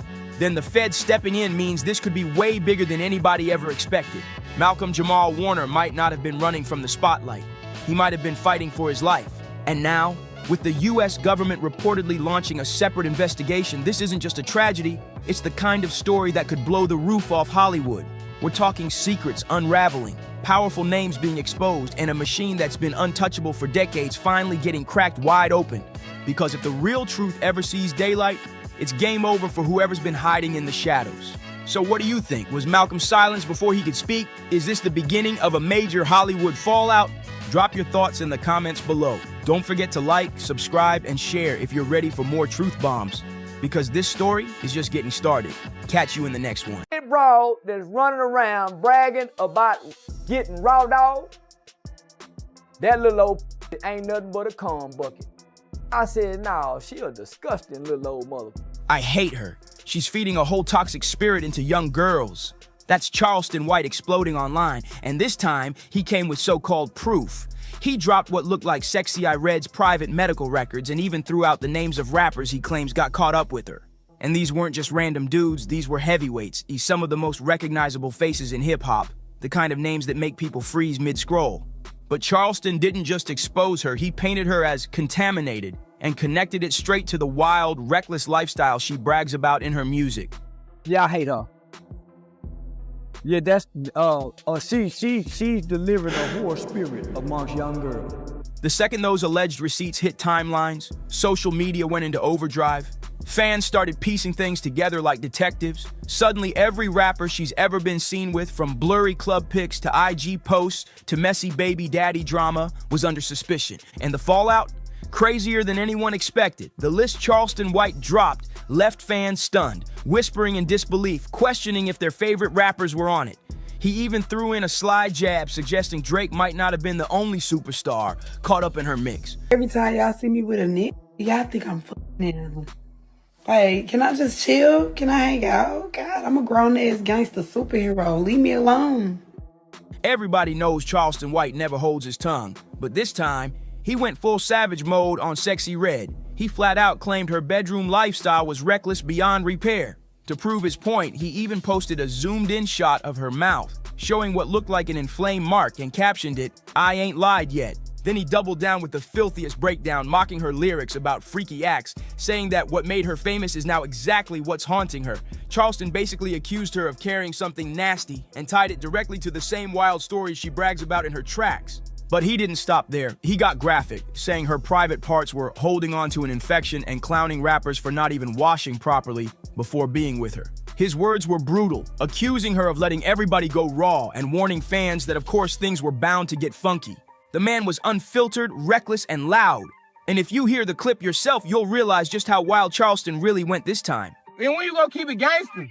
then the Fed stepping in means this could be way bigger than anybody ever expected. Malcolm Jamal Warner might not have been running from the spotlight. He might have been fighting for his life. And now, with the US government reportedly launching a separate investigation, this isn't just a tragedy, it's the kind of story that could blow the roof off Hollywood. We're talking secrets unraveling, powerful names being exposed, and a machine that's been untouchable for decades finally getting cracked wide open. Because if the real truth ever sees daylight, it's game over for whoever's been hiding in the shadows. So what do you think? Was Malcolm silenced before he could speak? Is this the beginning of a major Hollywood fallout? Drop your thoughts in the comments below. Don't forget to like, subscribe, and share if you're ready for more truth bombs. Because this story is just getting started. Catch you in the next one. Broad that's running around bragging about getting raw dog, that little old ain't nothing but a cum bucket. I said, nah, she a disgusting little old mother. I hate her. She's feeding a whole toxic spirit into young girls. That's Charleston White exploding online, and this time he came with so-called proof. He dropped what looked like Sexy I Red's private medical records and even threw out the names of rappers he claims got caught up with her. And these weren't just random dudes, these were heavyweights, some of the most recognizable faces in hip-hop, the kind of names that make people freeze mid-scroll. But Charleston didn't just expose her, he painted her as contaminated and connected it straight to the wild, reckless lifestyle she brags about in her music. Yeah, I hate her. Yeah, that's, she's delivering a horror spirit amongst young girls. The second those alleged receipts hit timelines, social media went into overdrive. Fans started piecing things together like detectives. Suddenly, every rapper she's ever been seen with, from blurry club pics to IG posts to messy baby daddy drama, was under suspicion. And the fallout? Crazier than anyone expected. The list Charleston White dropped left fans stunned, whispering in disbelief, questioning if their favorite rappers were on it. He even threw in a sly jab suggesting Drake might not have been the only superstar caught up in her mix. Every time y'all see me with a nigga, y'all think I'm f***ing. Like, can I just chill? Can I hang out? God, I'm a grown-ass gangster superhero. Leave me alone. Everybody knows Charleston White never holds his tongue, but this time, he went full savage mode on Sexy Red. He flat out claimed her bedroom lifestyle was reckless beyond repair. To prove his point, he even posted a zoomed-in shot of her mouth, showing what looked like an inflamed mark and captioned it, "I ain't lied yet." Then he doubled down with the filthiest breakdown, mocking her lyrics about freaky acts, saying that what made her famous is now exactly what's haunting her. Charleston basically accused her of carrying something nasty and tied it directly to the same wild stories she brags about in her tracks. But he didn't stop there. He got graphic, saying her private parts were holding on to an infection and clowning rappers for not even washing properly before being with her. His words were brutal, accusing her of letting everybody go raw and warning fans that of course things were bound to get funky. The man was unfiltered, reckless, and loud. And if you hear the clip yourself, you'll realize just how wild Charleston really went this time. And when you gonna keep it gangster?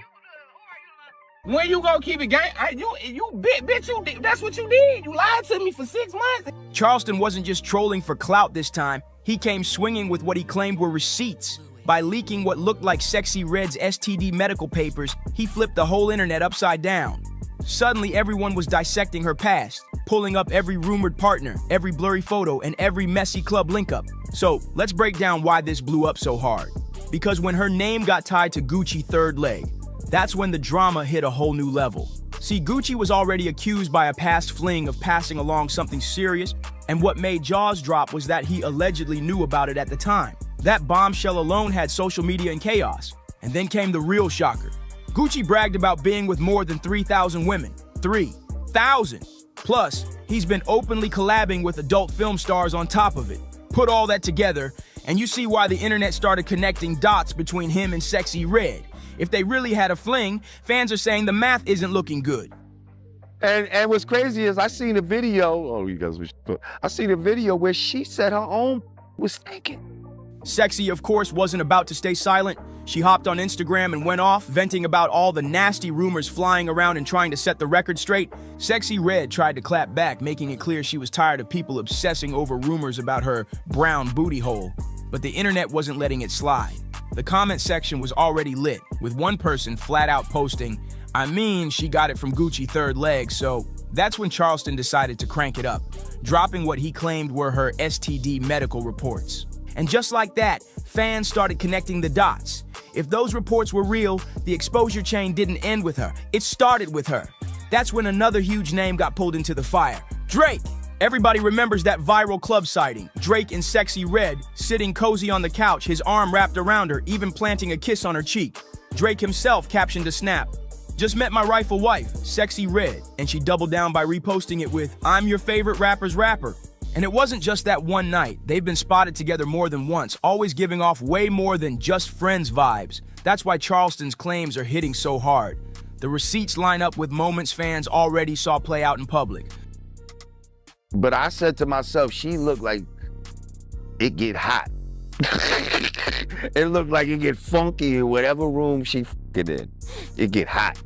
When you gonna keep it bitch, that's what you did. You lied to me for 6 months. Charleston wasn't just trolling for clout this time. He came swinging with what he claimed were receipts. By leaking what looked like Sexy Red's STD medical papers, he flipped the whole internet upside down. Suddenly, everyone was dissecting her past, pulling up every rumored partner, every blurry photo, and every messy club link-up. So, let's break down why this blew up so hard. Because when her name got tied to Gucci third leg, that's when the drama hit a whole new level. See, Gucci was already accused by a past fling of passing along something serious, and what made jaws drop was that he allegedly knew about it at the time. That bombshell alone had social media in chaos. And then came the real shocker. Gucci bragged about being with more than 3,000 women. 3,000! Plus, he's been openly collabing with adult film stars on top of it. Put all that together, and you see why the internet started connecting dots between him and Sexy Red. If they really had a fling, fans are saying the math isn't looking good. And what's crazy is I seen a video, I seen a video where she said her own was thinking. Sexy, of course, wasn't about to stay silent. She hopped on Instagram and went off, venting about all the nasty rumors flying around and trying to set the record straight. Sexy Red tried to clap back, making it clear she was tired of people obsessing over rumors about her brown booty hole. But the internet wasn't letting it slide. The comment section was already lit, with one person flat out posting, "I mean, she got it from Gucci third leg," so that's when Charleston decided to crank it up, dropping what he claimed were her STD medical reports. And just like that, fans started connecting the dots. If those reports were real, the exposure chain didn't end with her. It started with her. That's when another huge name got pulled into the fire. Drake! Everybody remembers that viral club sighting. Drake in Sexy Red, sitting cozy on the couch, his arm wrapped around her, even planting a kiss on her cheek. Drake himself captioned a snap. Just met my rightful wife, Sexy Red, and she doubled down by reposting it with, I'm your favorite rapper's rapper. And it wasn't just that one night. They've been spotted together more than once, always giving off way more than just friends vibes. That's why Charleston's claims are hitting so hard. The receipts line up with moments fans already saw play out in public. But I said to myself, she looked like it get hot. It looked like it get funky in whatever room she f***ing in. It get hot.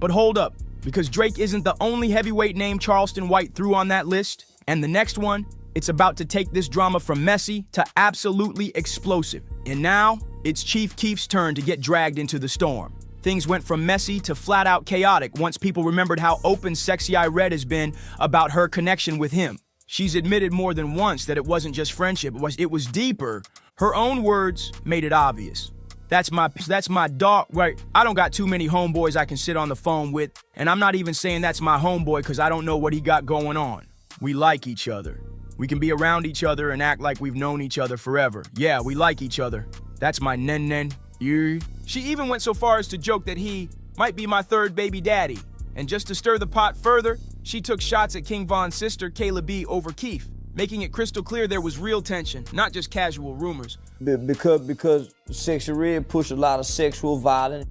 But hold up, because Drake isn't the only heavyweight name Charleston White threw on that list. And the next one, it's about to take this drama from messy to absolutely explosive. And now, it's Chief Keef's turn to get dragged into the storm. Things went from messy to flat-out chaotic once people remembered how open Sexy Red has been about her connection with him. She's admitted more than once that it wasn't just friendship, it was deeper. Her own words made it obvious. That's my dog, right? I don't got too many homeboys I can sit on the phone with, and I'm not even saying that's my homeboy because I don't know what he got going on. We like each other. We can be around each other and act like we've known each other forever. Yeah, we like each other. That's my nen. She even went so far as to joke that he might be my third baby daddy. And just to stir the pot further, she took shots at King Von's sister, Kayla B, over Keef, making it crystal clear there was real tension, not just casual rumors. Because Sexy Red pushed a lot of sexual violence,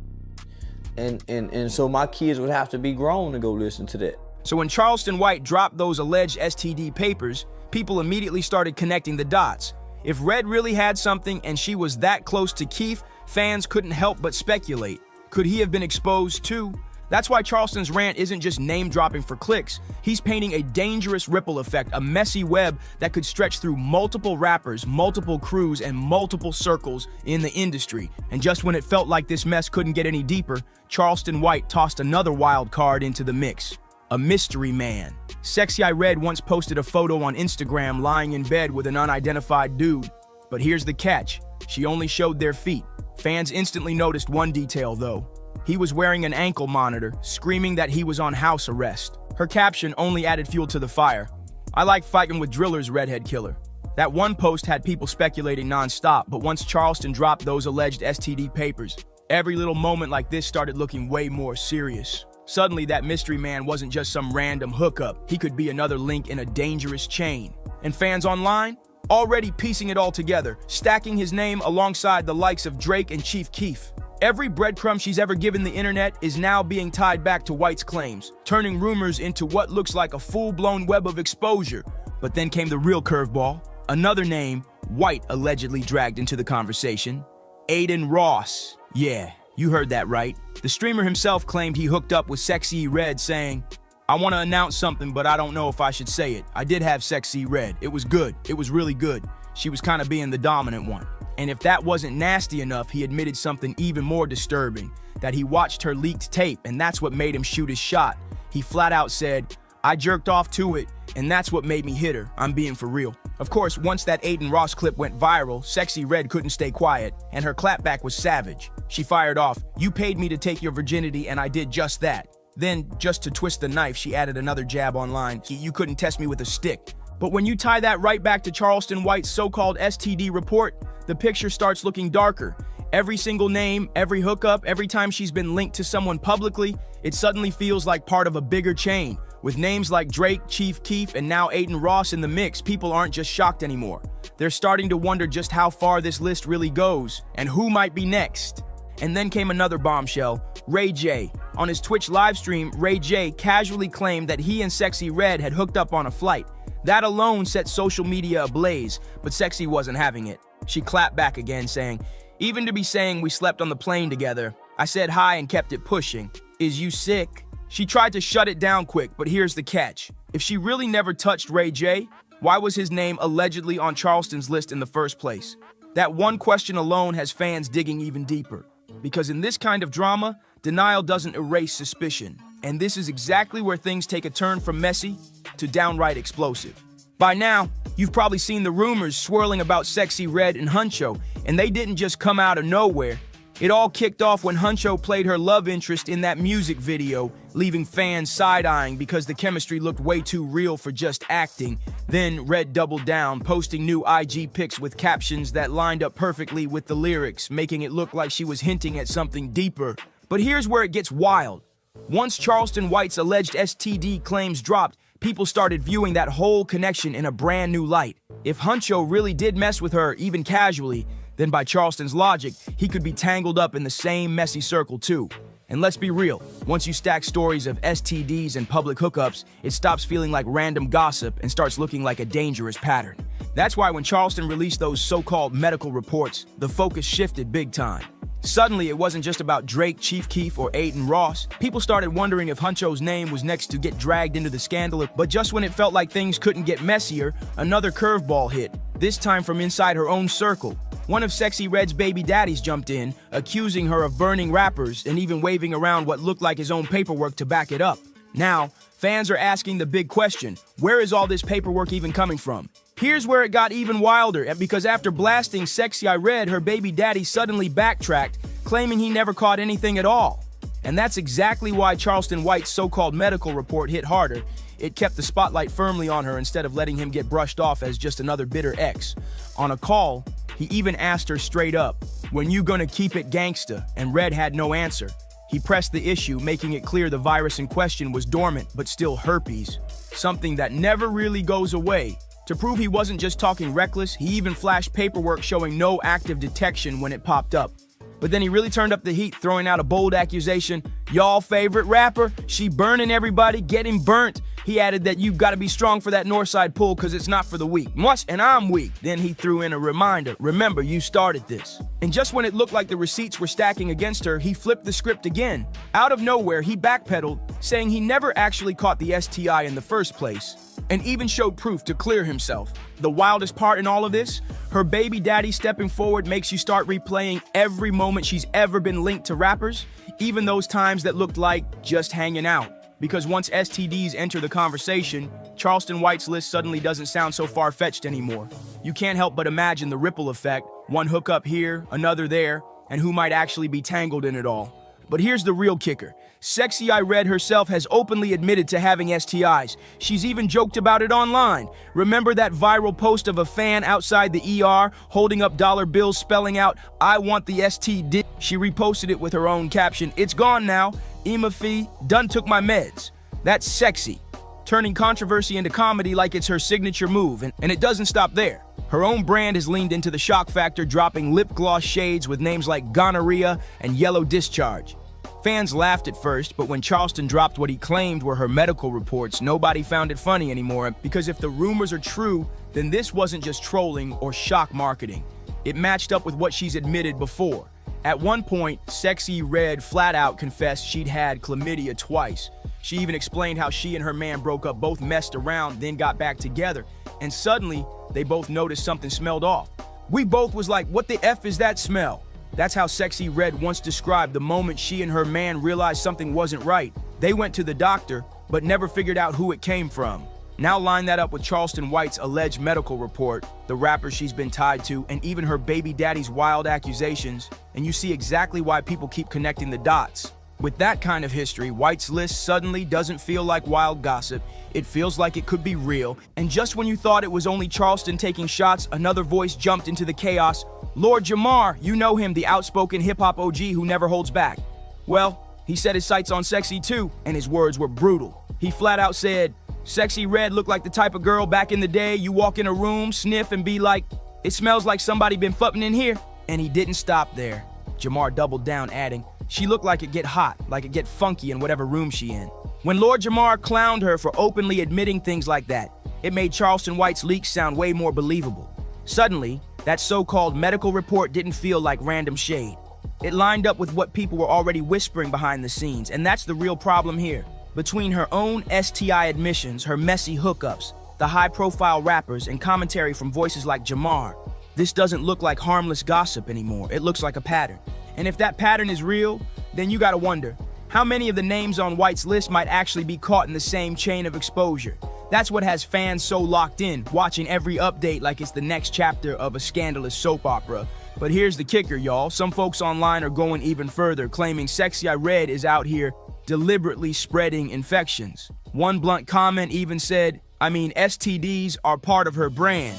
and so my kids would have to be grown to go listen to that. So when Charleston White dropped those alleged STD papers, people immediately started connecting the dots. If Red really had something and she was that close to Keef, fans couldn't help but speculate. Could he have been exposed too? That's why Charleston's rant isn't just name-dropping for clicks. He's painting a dangerous ripple effect, a messy web that could stretch through multiple rappers, multiple crews, and multiple circles in the industry. And just when it felt like this mess couldn't get any deeper, Charleston White tossed another wild card into the mix. A mystery man. Sexy Red once posted a photo on Instagram lying in bed with an unidentified dude. But here's the catch. She only showed their feet. Fans instantly noticed one detail, though. He was wearing an ankle monitor, screaming that he was on house arrest. Her caption only added fuel to the fire. I like fighting with drillers, redhead killer. That one post had people speculating nonstop, but once Charleston dropped those alleged STD papers, every little moment like this started looking way more serious. Suddenly, that mystery man wasn't just some random hookup. He could be another link in a dangerous chain. And fans online? Already piecing it all together, stacking his name alongside the likes of Drake and Chief Keef. Every breadcrumb she's ever given the internet is now being tied back to White's claims, turning rumors into what looks like a full-blown web of exposure. But then came the real curveball. Another name, White allegedly dragged into the conversation. Aiden Ross. Yeah, you heard that right. The streamer himself claimed he hooked up with Sexy Red, saying, I want to announce something, but I don't know if I should say it. I did have Sexy Red. It was good. It was really good. She was kind of being the dominant one. And if that wasn't nasty enough, he admitted something even more disturbing, that he watched her leaked tape, and that's what made him shoot his shot. He flat out said, I jerked off to it, and that's what made me hit her. I'm being for real. Of course, once that Aiden Ross clip went viral, Sexy Red couldn't stay quiet, and her clapback was savage. She fired off, you paid me to take your virginity, and I did just that. Then, just to twist the knife, she added another jab online. You couldn't test me with a stick. But when you tie that right back to Charleston White's so-called STD report, the picture starts looking darker. Every single name, every hookup, every time she's been linked to someone publicly, it suddenly feels like part of a bigger chain. With names like Drake, Chief Keef, and now Aiden Ross in the mix, people aren't just shocked anymore. They're starting to wonder just how far this list really goes, and who might be next. And then came another bombshell, Ray J. On his Twitch livestream, Ray J casually claimed that he and Sexy Red had hooked up on a flight. That alone set social media ablaze, but Sexy wasn't having it. She clapped back again, saying, even to be saying we slept on the plane together, I said hi and kept it pushing. Is you sick? She tried to shut it down quick, but here's the catch. If she really never touched Ray J, why was his name allegedly on Charleston's list in the first place? That one question alone has fans digging even deeper. Because in this kind of drama, denial doesn't erase suspicion. And this is exactly where things take a turn from messy to downright explosive. By now, You've probably seen the rumors swirling about Sexy Red and Huncho, and they didn't just come out of nowhere. It all kicked off when Huncho played her love interest in that music video, leaving fans side-eyeing because the chemistry looked way too real for just acting. Then Red doubled down, posting new IG pics with captions that lined up perfectly with the lyrics, making it look like she was hinting at something deeper. But here's where it gets wild. Once Charleston White's alleged STD claims dropped, people started viewing that whole connection in a brand new light. If Huncho really did mess with her, even casually, then by Charleston's logic, he could be tangled up in the same messy circle too. And let's be real, once you stack stories of STDs and public hookups, it stops feeling like random gossip and starts looking like a dangerous pattern. That's why when Charleston released those so-called medical reports, the focus shifted big time. Suddenly, it wasn't just about Drake, Chief Keef, or Aiden Ross. People started wondering if Huncho's name was next to get dragged into the scandal, but just when it felt like things couldn't get messier, another curveball hit, this time from inside her own circle. One of Sexy Red's baby daddies jumped in, accusing her of burning rappers and even waving around what looked like his own paperwork to back it up. Now, fans are asking the big question, where is all this paperwork even coming from? Here's where it got even wilder, because after blasting Sexy Red, her baby daddy suddenly backtracked, claiming he never caught anything at all. And that's exactly why Charleston White's so-called medical report hit harder. It kept the spotlight firmly on her instead of letting him get brushed off as just another bitter ex. On a call, he even asked her straight up, "When you gonna keep it gangsta?" And Red had no answer. He pressed the issue, making it clear the virus in question was dormant, but still herpes, something that never really goes away. To prove he wasn't just talking reckless, he even flashed paperwork showing no active detection when it popped up. But then he really turned up the heat, throwing out a bold accusation. Y'all favorite rapper, she burning everybody, getting burnt. He added that you've got to be strong for that Northside pull because it's not for the weak. Much, and I'm weak. Then he threw in a reminder. Remember, you started this. And just when it looked like the receipts were stacking against her, he flipped the script again. Out of nowhere, he backpedaled, saying he never actually caught the STI in the first place, and even showed proof to clear himself. The wildest part in all of this, her baby daddy stepping forward makes you start replaying every moment she's ever been linked to rappers, even those times that looked like just hanging out. Because once STDs enter the conversation, Charleston White's list suddenly doesn't sound so far-fetched anymore. You can't help but imagine the ripple effect, one hookup here, another there, and who might actually be tangled in it all. But here's the real kicker. Sexy Red herself has openly admitted to having STIs. She's even joked about it online. Remember that viral post of a fan outside the ER holding up dollar bills spelling out, "I want the STD"? She reposted it with her own caption, "It's gone now. Ema Fee, done took my meds." That's sexy, turning controversy into comedy like it's her signature move, and it doesn't stop there. Her own brand has leaned into the shock factor, dropping lip gloss shades with names like Gonorrhea and Yellow Discharge. Fans laughed at first, but when Charleston dropped what he claimed were her medical reports, nobody found it funny anymore, because if the rumors are true, then this wasn't just trolling or shock marketing. It matched up with what she's admitted before. At one point, Sexy Red flat out confessed she'd had chlamydia twice. She even explained how she and her man broke up, both messed around, then got back together. And suddenly, they both noticed something smelled off. We both was like, what the F is that smell? That's how Sexy Red once described the moment she and her man realized something wasn't right. They went to the doctor, but never figured out who it came from. Now line that up with Charleston White's alleged medical report, the rapper she's been tied to, and even her baby daddy's wild accusations, and you see exactly why people keep connecting the dots. With that kind of history, White's list suddenly doesn't feel like wild gossip. It feels like it could be real. And just when you thought it was only Charleston taking shots, another voice jumped into the chaos. Lord Jamar, you know him, the outspoken hip-hop OG who never holds back. Well, he set his sights on Sexy too, and his words were brutal. He flat out said, "Sexy Red looked like the type of girl back in the day you walk in a room, sniff, and be like, it smells like somebody been fucking in here." And he didn't stop there. Jamar doubled down, adding, "She looked like it get hot, like it get funky in whatever room she in." When Lord Jamar clowned her for openly admitting things like that, it made Charleston White's leaks sound way more believable. Suddenly, that so-called medical report didn't feel like random shade. It lined up with what people were already whispering behind the scenes, and that's the real problem here. Between her own STI admissions, her messy hookups, the high-profile rappers, and commentary from voices like Jamar, this doesn't look like harmless gossip anymore. It looks like a pattern. And if that pattern is real, then you gotta wonder, how many of the names on White's list might actually be caught in the same chain of exposure? That's what has fans so locked in, watching every update like it's the next chapter of a scandalous soap opera. But here's the kicker, y'all. Some folks online are going even further, claiming Sexy Red is out here deliberately spreading infections. One blunt comment even said, STDs are part of her brand.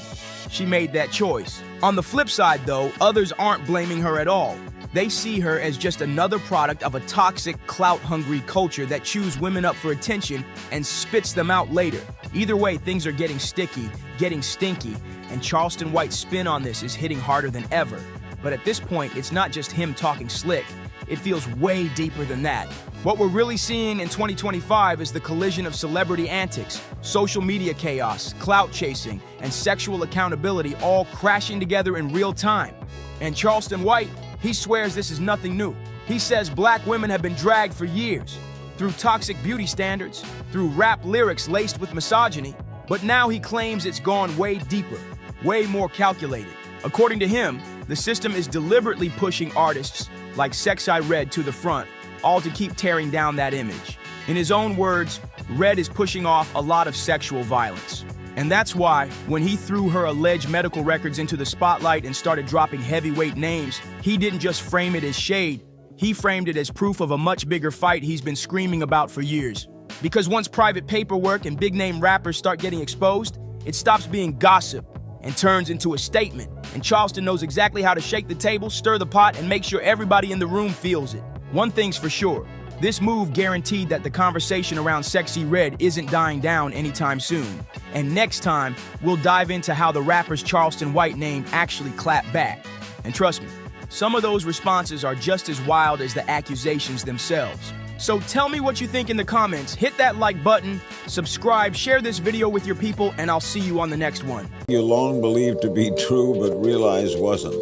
She made that choice. On the flip side, though, others aren't blaming her at all. They see her as just another product of a toxic, clout-hungry culture that chews women up for attention and spits them out later. Either way, things are getting sticky, getting stinky, and Charleston White's spin on this is hitting harder than ever. But at this point, it's not just him talking slick. It feels way deeper than that. What we're really seeing in 2025 is the collision of celebrity antics, social media chaos, clout chasing, and sexual accountability all crashing together in real time. And Charleston White, he swears this is nothing new. He says black women have been dragged for years, through toxic beauty standards, through rap lyrics laced with misogyny, but now he claims it's gone way deeper, way more calculated. According to him, the system is deliberately pushing artists like Sexy Red to the front, all to keep tearing down that image. In his own words, Red is pushing off a lot of sexual violence. And that's why, when he threw her alleged medical records into the spotlight and started dropping heavyweight names, he didn't just frame it as shade, he framed it as proof of a much bigger fight he's been screaming about for years. Because once private paperwork and big-name rappers start getting exposed, it stops being gossip and turns into a statement. And Charleston knows exactly how to shake the table, stir the pot, and make sure everybody in the room feels it. One thing's for sure, this move guaranteed that the conversation around Sexy Red isn't dying down anytime soon. And next time, we'll dive into how the rapper's Charleston White name actually clapped back. And trust me, some of those responses are just as wild as the accusations themselves. So tell me what you think in the comments, hit that like button, subscribe, share this video with your people, and I'll see you on the next one. You long believed to be true, but realized wasn't.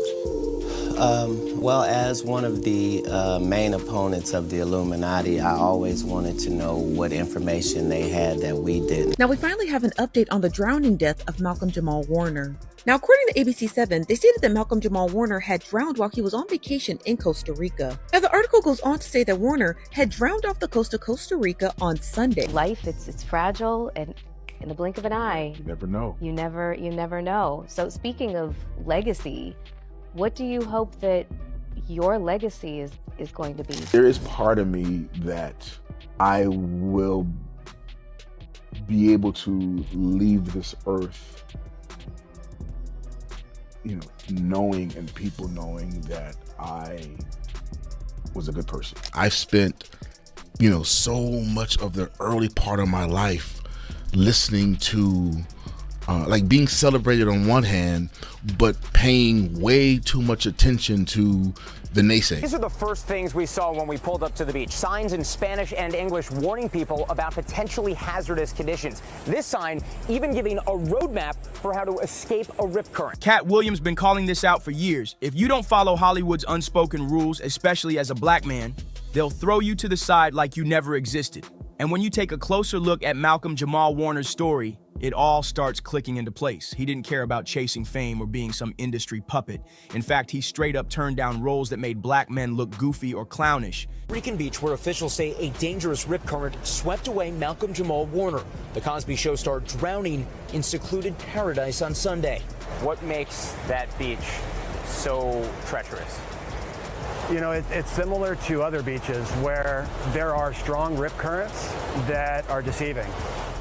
Well, as one of the main opponents of the Illuminati, I always wanted to know what information they had that we didn't. Now we finally have an update on the drowning death of Malcolm Jamal Warner. Now, according to ABC7, they stated that Malcolm Jamal Warner had drowned while he was on vacation in Costa Rica. Now, the article goes on to say that Warner had drowned off the coast of Costa Rica on Sunday. Life, it's fragile, and in the blink of an eye, You never know. you never know. So speaking of legacy, what do you hope that your legacy is going to be? There is part of me that I will be able to leave this earth, knowing and people knowing that I was a good person. I spent, so much of the early part of my life listening to being celebrated on one hand, but paying way too much attention to the naysay. These are the first things we saw when we pulled up to the beach. Signs in Spanish and English warning people about potentially hazardous conditions. This sign even giving a roadmap for how to escape a rip current. Cat Williams been calling this out for years. If you don't follow Hollywood's unspoken rules, especially as a black man, they'll throw you to the side like you never existed. And when you take a closer look at Malcolm Jamal Warner's story, it all starts clicking into place. He didn't care about chasing fame or being some industry puppet. In fact, he straight up turned down roles that made black men look goofy or clownish. Rican Beach, where officials say a dangerous rip current swept away Malcolm Jamal Warner. The Cosby Show star drowning in secluded paradise on Sunday. What makes that beach so treacherous? It's similar to other beaches where there are strong rip currents that are deceiving.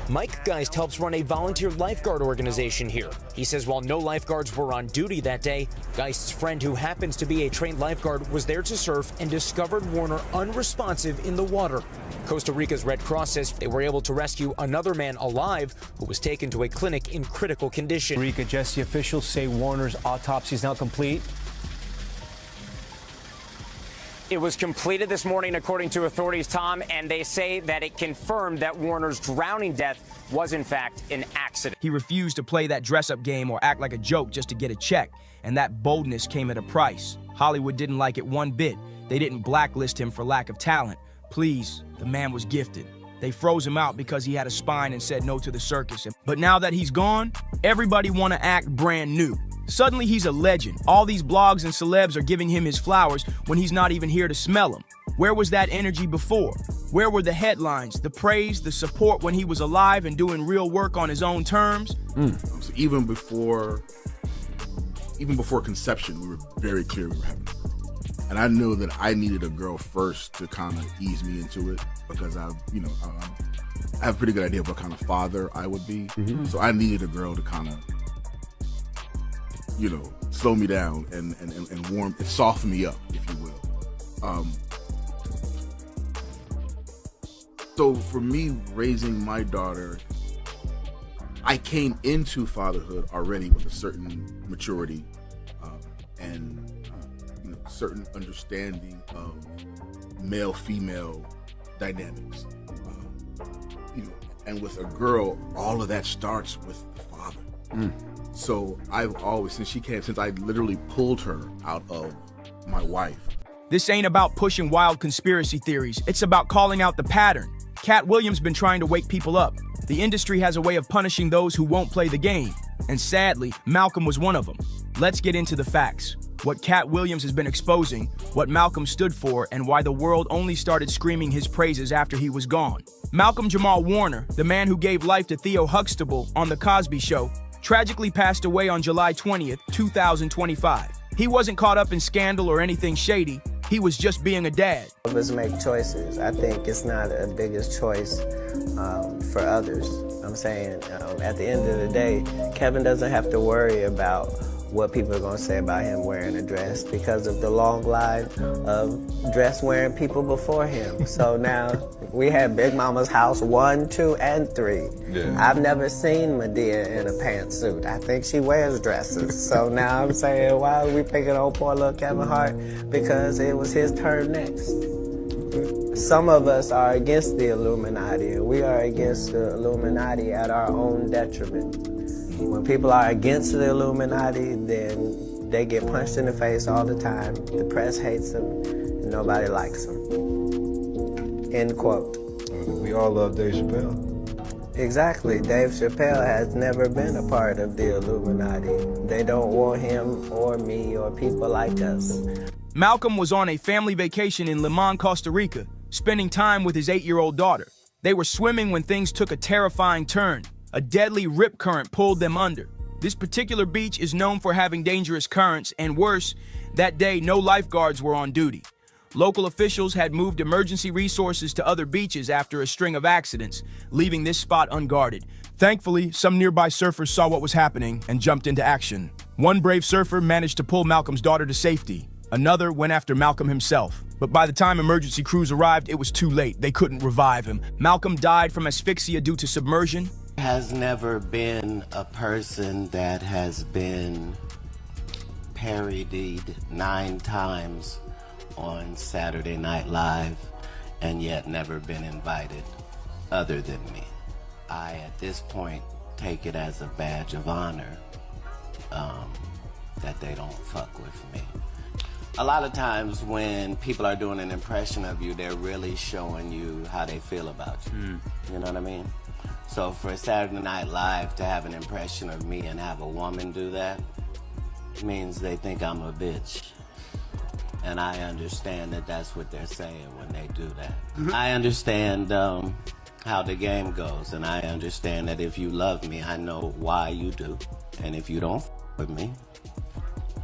Mike Geist helps run a volunteer lifeguard organization here. He says while no lifeguards were on duty that day, Geist's friend, who happens to be a trained lifeguard, was there to surf and discovered Warner unresponsive in the water. Costa Rica's Red Cross says they were able to rescue another man alive who was taken to a clinic in critical condition. Rica, Jesse, officials say Warner's autopsy is now complete. It was completed this morning, according to authorities, Tom, and they say that it confirmed that Warner's drowning death was, in fact, an accident. He refused to play that dress-up game or act like a joke just to get a check, and that boldness came at a price. Hollywood didn't like it one bit. They didn't blacklist him for lack of talent. Please, the man was gifted. They froze him out because he had a spine and said no to the circus. But now that he's gone, everybody want to act brand new. Suddenly he's a legend. All these blogs and celebs are giving him his flowers when he's not even here to smell them. Where was that energy before? Where were the headlines, the praise, the support when he was alive and doing real work on his own terms? So even before conception, we were very clear we were having a girl. And I knew that I needed a girl first to kind of ease me into it, because I have a pretty good idea of what kind of father I would be. So I needed a girl to kind of, slow me down and warm, and soften me up, if you will. So for me, raising my daughter, I came into fatherhood already with a certain maturity and certain understanding of male-female dynamics. And with a girl, all of that starts with the father. So I've always, since I literally pulled her out of my wife. This ain't about pushing wild conspiracy theories. It's about calling out the pattern. Cat Williams been trying to wake people up. The industry has a way of punishing those who won't play the game. And sadly, Malcolm was one of them. Let's get into the facts. What Cat Williams has been exposing, what Malcolm stood for, and why the world only started screaming his praises after he was gone. Malcolm Jamal Warner, the man who gave life to Theo Huxtable on The Cosby Show, tragically passed away on July 20th, 2025. He wasn't caught up in scandal or anything shady. He was just being a dad. Of us make choices. I think it's not a biggest choice for others. I'm saying at the end of the day, Kevin doesn't have to worry about what people are going to say about him wearing a dress because of the long line of dress-wearing people before him. So now we have Big Mama's house 1, 2, and 3. Yeah. I've never seen Medea in a pantsuit. I think she wears dresses. So now I'm saying, why are we picking on poor little Kevin Hart? Because it was his turn next. Some of us are against the Illuminati, and we are against the Illuminati at our own detriment. When people are against the Illuminati, then they get punched in the face all the time. The press hates them, and nobody likes them. End quote. We all love Dave Chappelle. Exactly. Dave Chappelle has never been a part of the Illuminati. They don't want him or me or people like us. Malcolm was on a family vacation in Limon, Costa Rica, spending time with his 8-year-old daughter. They were swimming when things took a terrifying turn. A deadly rip current pulled them under. This particular beach is known for having dangerous currents, and worse, that day no lifeguards were on duty. Local officials had moved emergency resources to other beaches after a string of accidents, leaving this spot unguarded. Thankfully, some nearby surfers saw what was happening and jumped into action. One brave surfer managed to pull Malcolm's daughter to safety. Another went after Malcolm himself. But by the time emergency crews arrived, it was too late. They couldn't revive him. Malcolm died from asphyxia due to submersion. Has never been a person that has been parodied 9 times on Saturday Night Live and yet never been invited other than me. I, at this point, take it as a badge of honor that they don't fuck with me. A lot of times when people are doing an impression of you, they're really showing you how they feel about you. You know what I mean? So for Saturday Night Live to have an impression of me and have a woman do that means they think I'm a bitch. And I understand that that's what they're saying when they do that. I understand how the game goes, and I understand that if you love me, I know why you do. And if you don't with me,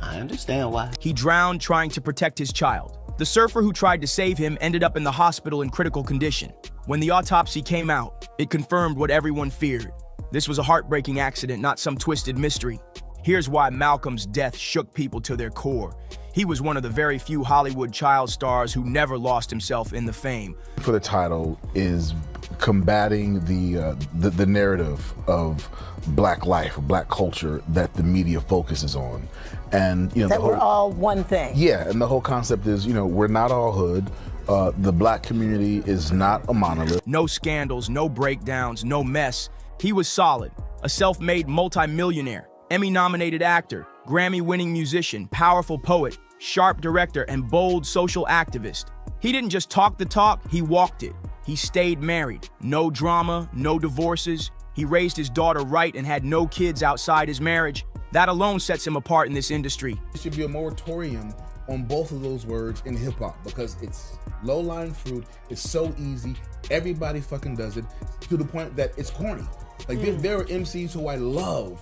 I understand why. He drowned trying to protect his child. The surfer who tried to save him ended up in the hospital in critical condition. When the autopsy came out, it confirmed what everyone feared. This was a heartbreaking accident, not some twisted mystery. Here's why Malcolm's death shook people to their core. He was one of the very few Hollywood child stars who never lost himself in the fame. For the title is combating the narrative of Black life, Black culture that the media focuses on. And that we're all one thing. Yeah, and the whole concept is, we're not all hood. The Black community is not a monolith. No scandals, no breakdowns, no mess. He was solid, a self-made multi-millionaire, Emmy-nominated actor, Grammy-winning musician, powerful poet, sharp director, and bold social activist. He didn't just talk the talk, he walked it. He stayed married, no drama, no divorces. He raised his daughter right and had no kids outside his marriage. That alone sets him apart in this industry. There should be a moratorium on both of those words in hip hop because it's low-lying fruit. It's so easy. Everybody fucking does it to the point that it's corny. Like there are MCs who I love,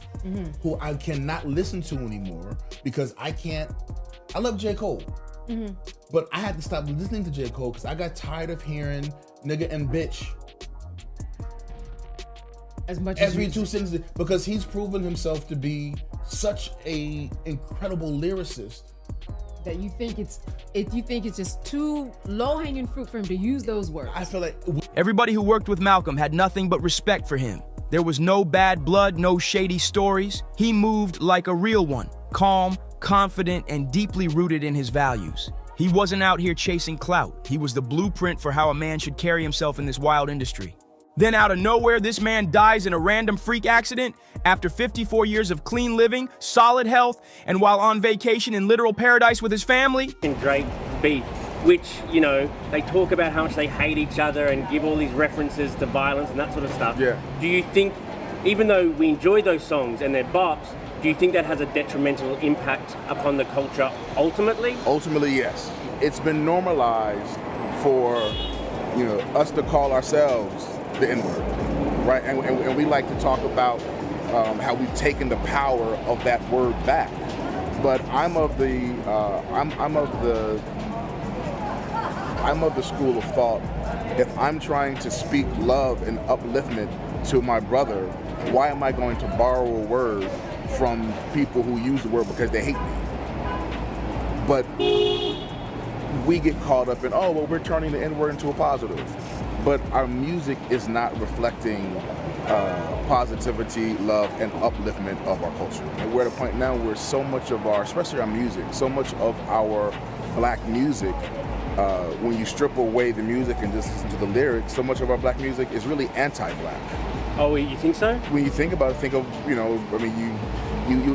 who I cannot listen to anymore because I love J. Cole, but I had to stop listening to J. Cole because I got tired of hearing nigga and bitch as much every 2 sentences because he's proven himself to be such a incredible lyricist that you think it's just too low-hanging fruit for him to use those words. I feel like Everybody who worked with Malcolm had nothing but respect for him. There was no bad blood, no shady stories. He moved like a real one, calm, confident, and deeply rooted in his values. He wasn't out here chasing clout. He was the blueprint for how a man should carry himself in this wild industry. Then out of nowhere, this man dies in a random freak accident after 54 years of clean living, solid health, and while on vacation in literal paradise with his family. And Drake beef, which, you know, they talk about how much they hate each other and give all these references to violence and that sort of stuff. Yeah. Do you think, even though we enjoy those songs and they're bops, do you think that has a detrimental impact upon the culture ultimately? Ultimately, yes. It's been normalized for, you know, us to call ourselves the N-word, right? And we like to talk about how we've taken the power of that word back. But I'm of the school of thought. If I'm trying to speak love and upliftment to my brother, why am I going to borrow a word from people who use the word because they hate me? But we get caught up in, oh, well, we're turning the N-word into a positive. But our music is not reflecting positivity, love, and upliftment of our culture. And we're at a point now where so much of our, especially our music, so much of our black music, when you strip away the music and just listen to the lyrics, so much of our black music is really anti-black. Oh, you think so? When you think about it, think of, you know, I mean,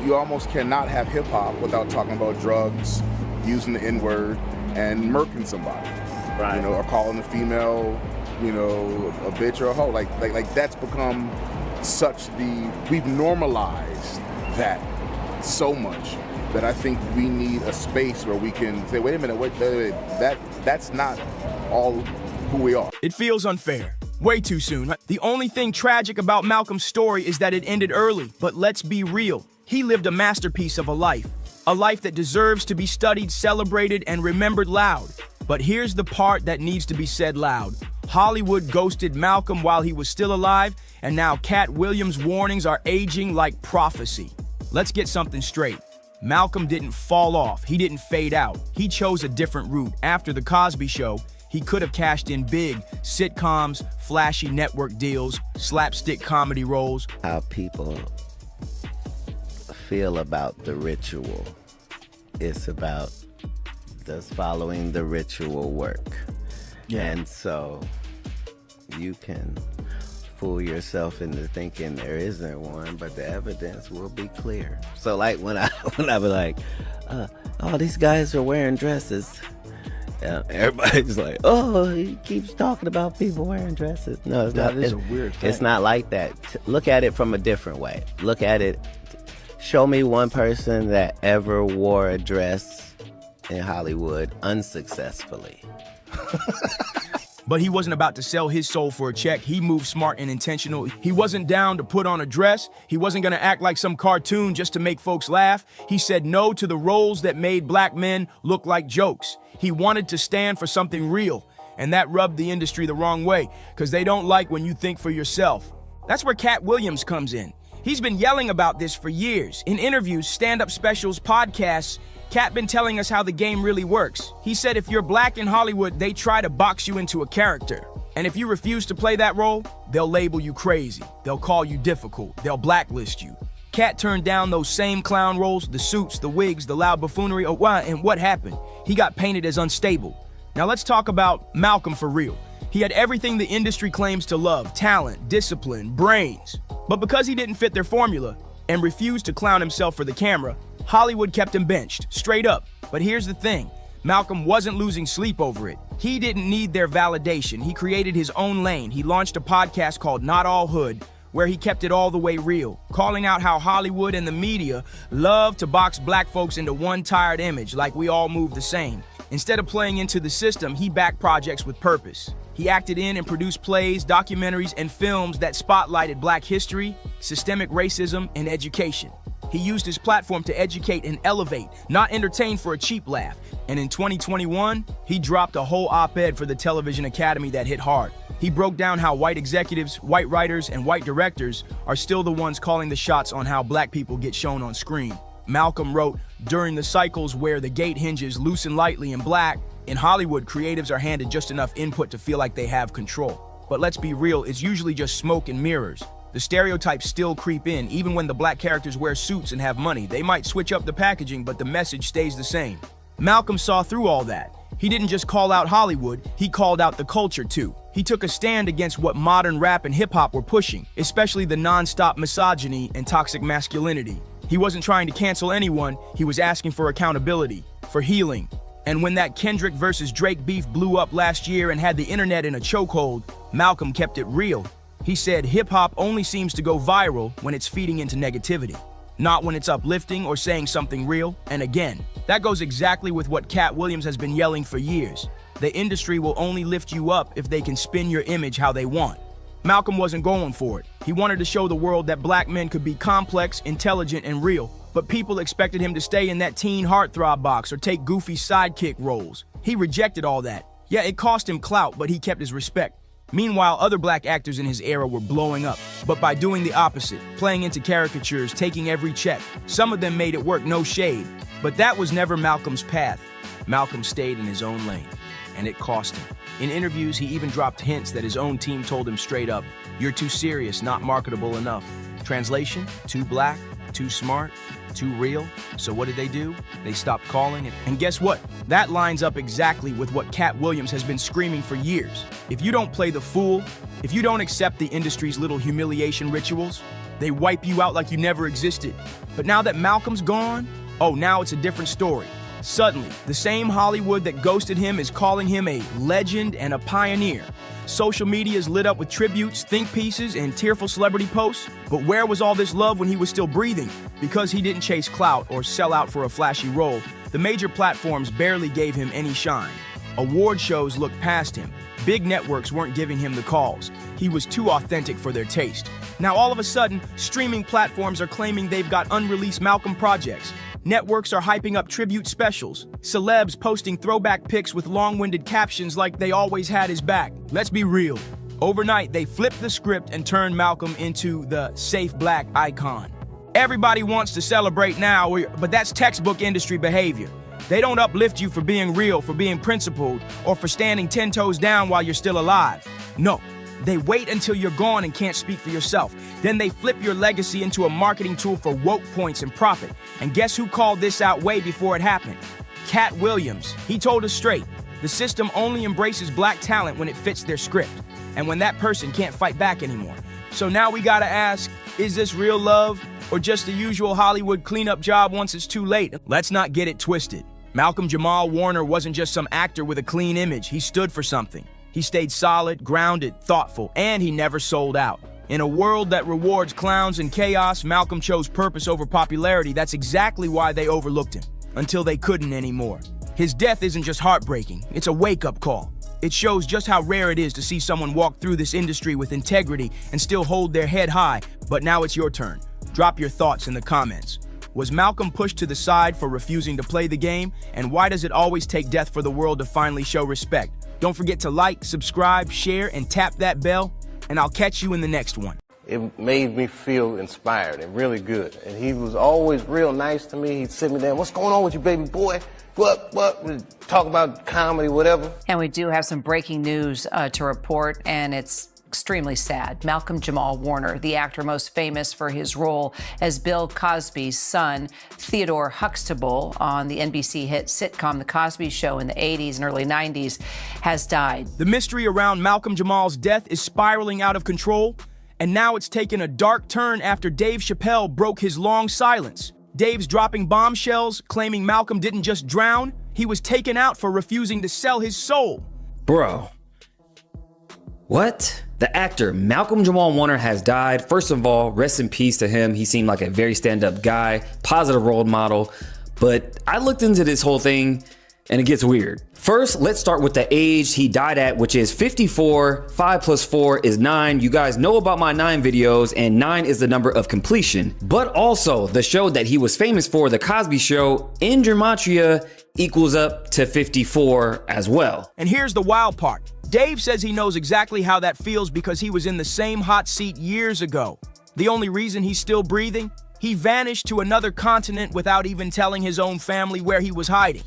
you almost cannot have hip hop without talking about drugs, using the N-word, and murking somebody. Right. You know, or calling a female, you know, a bitch or a hoe. Like that's become such we've normalized that so much that I think we need a space where we can say, wait a minute, wait, that's not all who we are. It feels unfair. Way too soon. The only thing tragic about Malcolm's story is that it ended early, but let's be real. He lived a masterpiece of a life that deserves to be studied, celebrated, and remembered loud. But here's the part that needs to be said loud. Hollywood ghosted Malcolm while he was still alive, and now Cat Williams' warnings are aging like prophecy. Let's get something straight. Malcolm didn't fall off. He didn't fade out. He chose a different route. After The Cosby Show, he could have cashed in big sitcoms, flashy network deals, slapstick comedy roles. How people feel about the ritual. It's about does following the ritual work. Yeah. And so you can fool yourself into thinking there isn't one, but the evidence will be clear. So like when I was like, oh, these guys are wearing dresses. Everybody's like, oh, he keeps talking about people wearing dresses. No, it's not. That is a weird thing. It's not like that. Look at it from a different way. Look at it. Show me one person that ever wore a dress in Hollywood unsuccessfully. But he wasn't about to sell his soul for a check. He moved smart and intentional. He wasn't down to put on a dress. He wasn't gonna act like some cartoon just to make folks laugh. He said no to the roles that made black men look like jokes. He wanted to stand for something real, and that rubbed the industry the wrong way, because they don't like when you think for yourself. That's where Cat Williams comes in. He's been yelling about this for years. In interviews, stand-up specials, podcasts, Cat been telling us how the game really works. He said if you're black in Hollywood, they try to box you into a character. And if you refuse to play that role, they'll label you crazy. They'll call you difficult. They'll blacklist you. Cat turned down those same clown roles, the suits, the wigs, the loud buffoonery, and what happened? He got painted as unstable. Now let's talk about Malcolm for real. He had everything the industry claims to love: talent, discipline, brains. But because he didn't fit their formula and refused to clown himself for the camera, Hollywood kept him benched, straight up. But here's the thing, Malcolm wasn't losing sleep over it. He didn't need their validation. He created his own lane. He launched a podcast called Not All Hood, where he kept it all the way real, calling out how Hollywood and the media love to box black folks into one tired image like we all move the same. Instead of playing into the system, he backed projects with purpose. He acted in and produced plays, documentaries, and films that spotlighted black history, systemic racism, and education. He used his platform to educate and elevate, not entertain for a cheap laugh. And in 2021, he dropped a whole op-ed for the Television Academy that hit hard. He broke down how white executives, white writers, and white directors are still the ones calling the shots on how black people get shown on screen. Malcolm wrote, "During the cycles where the gate hinges loosen lightly in black, in Hollywood, creatives are handed just enough input to feel like they have control. But let's be real, it's usually just smoke and mirrors. The stereotypes still creep in, even when the black characters wear suits and have money. They might switch up the packaging, but the message stays the same." Malcolm saw through all that. He didn't just call out Hollywood, he called out the culture too. He took a stand against what modern rap and hip-hop were pushing, especially the non-stop misogyny and toxic masculinity. He wasn't trying to cancel anyone, he was asking for accountability, for healing. And when that Kendrick versus Drake beef blew up last year and had the internet in a chokehold, Malcolm kept it real. He said hip-hop only seems to go viral when it's feeding into negativity, not when it's uplifting or saying something real. And again, that goes exactly with what Cat Williams has been yelling for years. The industry will only lift you up if they can spin your image how they want. Malcolm wasn't going for it. He wanted to show the world that black men could be complex, intelligent, and real. But people expected him to stay in that teen heartthrob box or take goofy sidekick roles. He rejected all that. Yeah, it cost him clout, but he kept his respect. Meanwhile, other black actors in his era were blowing up, but by doing the opposite, playing into caricatures, taking every check. Some of them made it work, no shade. But that was never Malcolm's path. Malcolm stayed in his own lane, and it cost him. In interviews, he even dropped hints that his own team told him straight up, "You're too serious, not marketable enough." Translation, too black, too smart, too real. So what did they do? They stopped calling it. And guess what? That lines up exactly with what Cat Williams has been screaming for years. If you don't play the fool, if you don't accept the industry's little humiliation rituals, they wipe you out like you never existed. But now that Malcolm's gone, oh, now it's a different story. Suddenly, the same Hollywood that ghosted him is calling him a legend and a pioneer. Social media is lit up with tributes, think pieces, and tearful celebrity posts. But where was all this love when he was still breathing? Because he didn't chase clout or sell out for a flashy role, the major platforms barely gave him any shine. Award shows looked past him. Big networks weren't giving him the calls. He was too authentic for their taste. Now all of a sudden, streaming platforms are claiming they've got unreleased Malcolm projects. Networks are hyping up tribute specials. Celebs posting throwback pics with long-winded captions like they always had his back. Let's be real. Overnight, they flipped the script and turned Malcolm into the safe black icon. Everybody wants to celebrate now, but that's textbook industry behavior. They don't uplift you for being real, for being principled, or for standing 10 toes down while you're still alive. No. They wait until you're gone and can't speak for yourself. Then they flip your legacy into a marketing tool for woke points and profit. And guess who called this out way before it happened? Cat Williams. He told us straight, the system only embraces black talent when it fits their script, and when that person can't fight back anymore. So now we gotta ask, is this real love, or just the usual Hollywood cleanup job once it's too late? Let's not get it twisted. Malcolm Jamal Warner wasn't just some actor with a clean image. He stood for something. He stayed solid, grounded, thoughtful, and he never sold out. In a world that rewards clowns and chaos, Malcolm chose purpose over popularity. That's exactly why they overlooked him, until they couldn't anymore. His death isn't just heartbreaking, it's a wake-up call. It shows just how rare it is to see someone walk through this industry with integrity and still hold their head high. But now it's your turn. Drop your thoughts in the comments. Was Malcolm pushed to the side for refusing to play the game? And why does it always take death for the world to finally show respect? Don't forget to like, subscribe, share, and tap that bell, and I'll catch you in the next one. It made me feel inspired and really good. And he was always real nice to me. He'd sit me down, "What's going on with you, baby boy? What? We'd talk about comedy, whatever." And we do have some breaking news to report, and it's extremely sad. Malcolm Jamal Warner, the actor most famous for his role as Bill Cosby's son, Theodore Huxtable, on the NBC hit sitcom The Cosby Show in the 80s and early 90s, has died. The mystery around Malcolm Jamal's death is spiraling out of control, and now it's taken a dark turn after Dave Chappelle broke his long silence. Dave's dropping bombshells, claiming Malcolm didn't just drown, he was taken out for refusing to sell his soul. Bro. What? The actor Malcolm Jamal Warner has died. First of all, rest in peace to him. He seemed like a very stand-up guy, positive role model. But I looked into this whole thing and it gets weird. First, let's start with the age he died at, which is 54. 5 plus 4 is 9. You guys know about my 9 videos, and 9 is the number of completion. But also, the show that he was famous for, The Cosby Show, in gematria equals up to 54 as well. And here's the wild part. Dave says he knows exactly how that feels because he was in the same hot seat years ago. The only reason he's still breathing? He vanished to another continent without even telling his own family where he was hiding.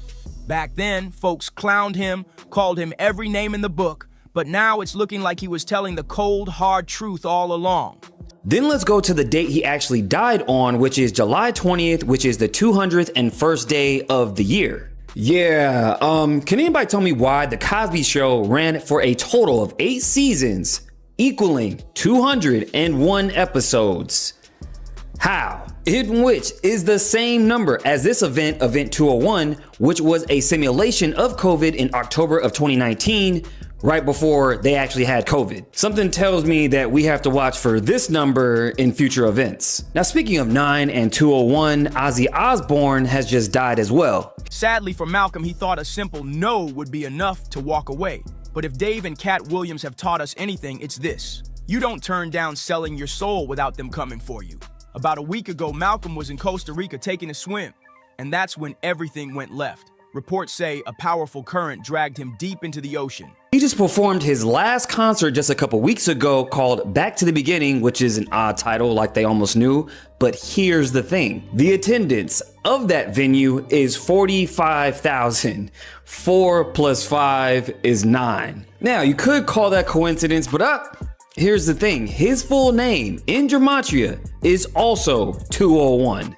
Back then, folks clowned him, called him every name in the book, but now it's looking like he was telling the cold, hard truth all along. Then let's go to the date he actually died on, which is July 20th, which is the 201st day of the year. Yeah, can anybody tell me why The Cosby Show ran for a total of 8 seasons, equaling 201 episodes? How? In which is the same number as this event 201, which was a simulation of COVID in October of 2019, right before they actually had COVID. Something tells me that we have to watch for this number in future events. Now, speaking of 9 and 201, Ozzy Osbourne has just died as well. Sadly for Malcolm, he thought a simple no would be enough to walk away. But if Dave and Cat Williams have taught us anything, it's this. You don't turn down selling your soul without them coming for you. About a week ago, Malcolm was in Costa Rica taking a swim, and that's when everything went left. Reports say a powerful current dragged him deep into the ocean. He just performed his last concert just a couple weeks ago called Back to the Beginning, which is an odd title like they almost knew. But here's the thing. The attendance of that venue is 45,000. 4 plus 5 is 9. Now, you could call that coincidence, but here's the thing. His full name in gematria is also 201.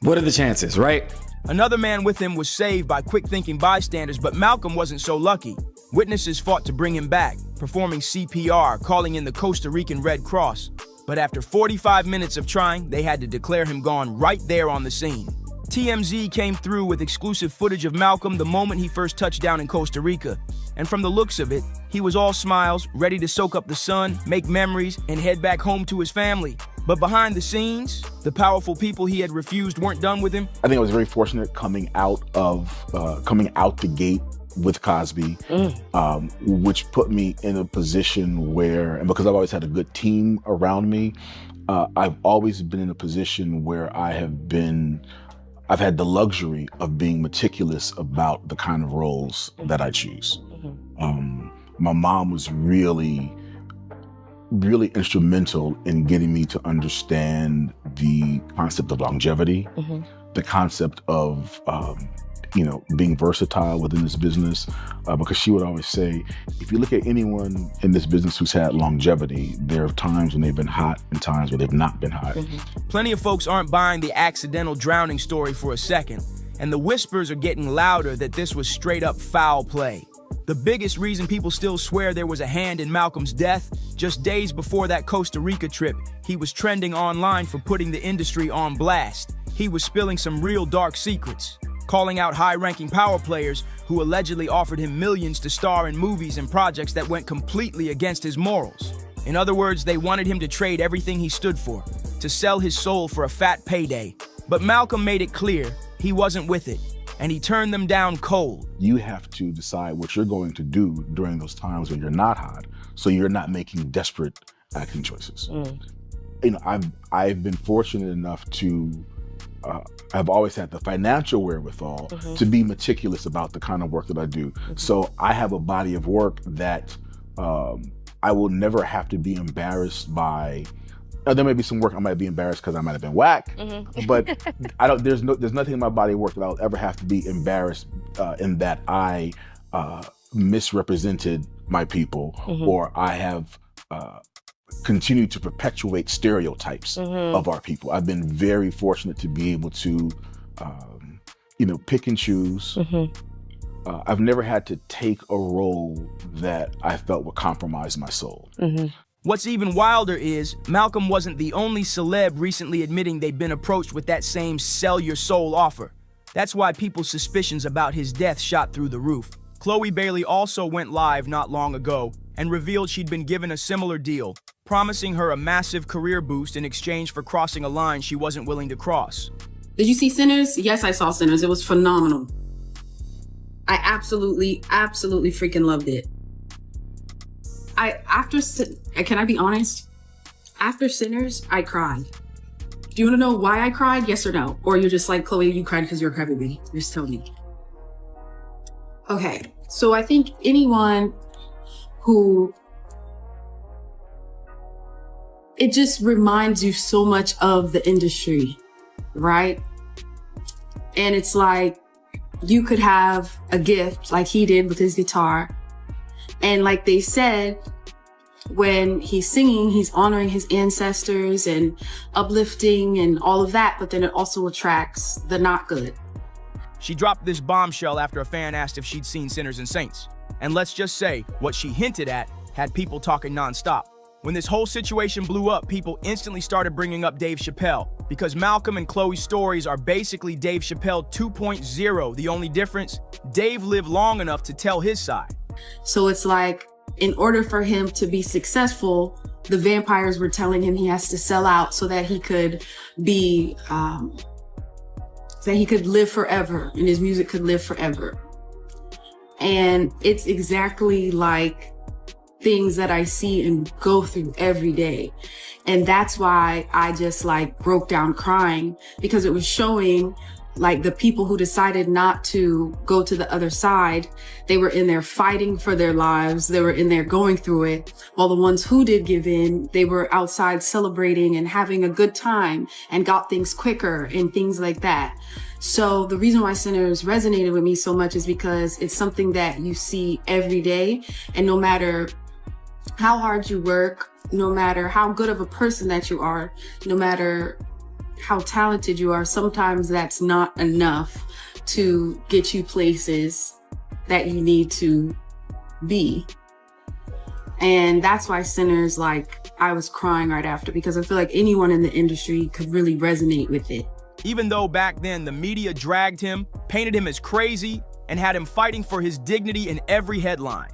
What are the chances, right? Another man with him was saved by quick-thinking bystanders, but Malcolm wasn't so lucky. Witnesses fought to bring him back, performing CPR, calling in the Costa Rican Red Cross. But after 45 minutes of trying, they had to declare him gone right there on the scene. TMZ came through with exclusive footage of Malcolm the moment he first touched down in Costa Rica. And from the looks of it, he was all smiles, ready to soak up the sun, make memories, and head back home to his family. But behind the scenes, the powerful people he had refused weren't done with him. I think I was very fortunate coming out the gate with Cosby, which put me in a position where, and because I've always had a good team around me, I've always been in a position where I've had the luxury of being meticulous about the kind of roles that I choose. My mom was really instrumental in getting me to understand the concept of longevity, the concept of being versatile within this business, because she would always say, if you look at anyone in this business who's had longevity, there are times when they've been hot and times where they've not been hot. Plenty of folks aren't buying the accidental drowning story for a second, and the whispers are getting louder that this was straight up foul play. The biggest reason people still swear there was a hand in Malcolm's death, just days before that Costa Rica trip, he was trending online for putting the industry on blast. He was spilling some real dark secrets, calling out high-ranking power players who allegedly offered him millions to star in movies and projects that went completely against his morals. In other words, they wanted him to trade everything he stood for, to sell his soul for a fat payday. But Malcolm made it clear he wasn't with it, and he turned them down cold. You have to decide what you're going to do during those times when you're not hot, so you're not making desperate acting choices. I've been fortunate enough to I've always had the financial wherewithal to be meticulous about the kind of work that I do. So I have a body of work that I will never have to be embarrassed by. There may be some work I might be embarrassed because I might have been whack, but there's nothing in my body of work that I'll ever have to be embarrassed in that I misrepresented my people or I have continue to perpetuate stereotypes of our people. I've been very fortunate to be able to, pick and choose. I've never had to take a role that I felt would compromise my soul. What's even wilder is Malcolm wasn't the only celeb recently admitting they'd been approached with that same sell your soul offer. That's why people's suspicions about his death shot through the roof. Chloe Bailey also went live not long ago, and revealed she'd been given a similar deal, promising her a massive career boost in exchange for crossing a line she wasn't willing to cross. Did you see Sinners? Yes, I saw Sinners. It was phenomenal. I absolutely freaking loved it. Can I be honest? After Sinners, I cried. Do you want to know why I cried? Yes or no? Or you're just like, Chloe, you cried because you're a crybaby. Just tell me. Okay, so I think anyone who, it just reminds you so much of the industry, right? And it's like, you could have a gift like he did with his guitar. And like they said, when he's singing, he's honoring his ancestors and uplifting and all of that, but then it also attracts the not good. She dropped this bombshell after a fan asked if she'd seen Sinners and Saints. And let's just say, what she hinted at had people talking nonstop. When this whole situation blew up, people instantly started bringing up Dave Chappelle, because Malcolm and Chloe's stories are basically Dave Chappelle 2.0. The only difference, Dave lived long enough to tell his side. So it's like, in order for him to be successful, the vampires were telling him he has to sell out so that he could be, that he could live forever and his music could live forever. And it's exactly like things that I see and go through every day. And that's why I just like broke down crying, because it was showing like the people who decided not to go to the other side, they were in there fighting for their lives. They were in there going through it. While the ones who did give in, they were outside celebrating and having a good time and got things quicker and things like that. So the reason why Sinners resonated with me so much is because it's something that you see every day. And no matter how hard you work, no matter how good of a person that you are, no matter how talented you are, sometimes that's not enough to get you places that you need to be. And that's why Sinners, like, I was crying right after, because I feel like anyone in the industry could really resonate with it. Even though back then the media dragged him, painted him as crazy, and had him fighting for his dignity in every headline.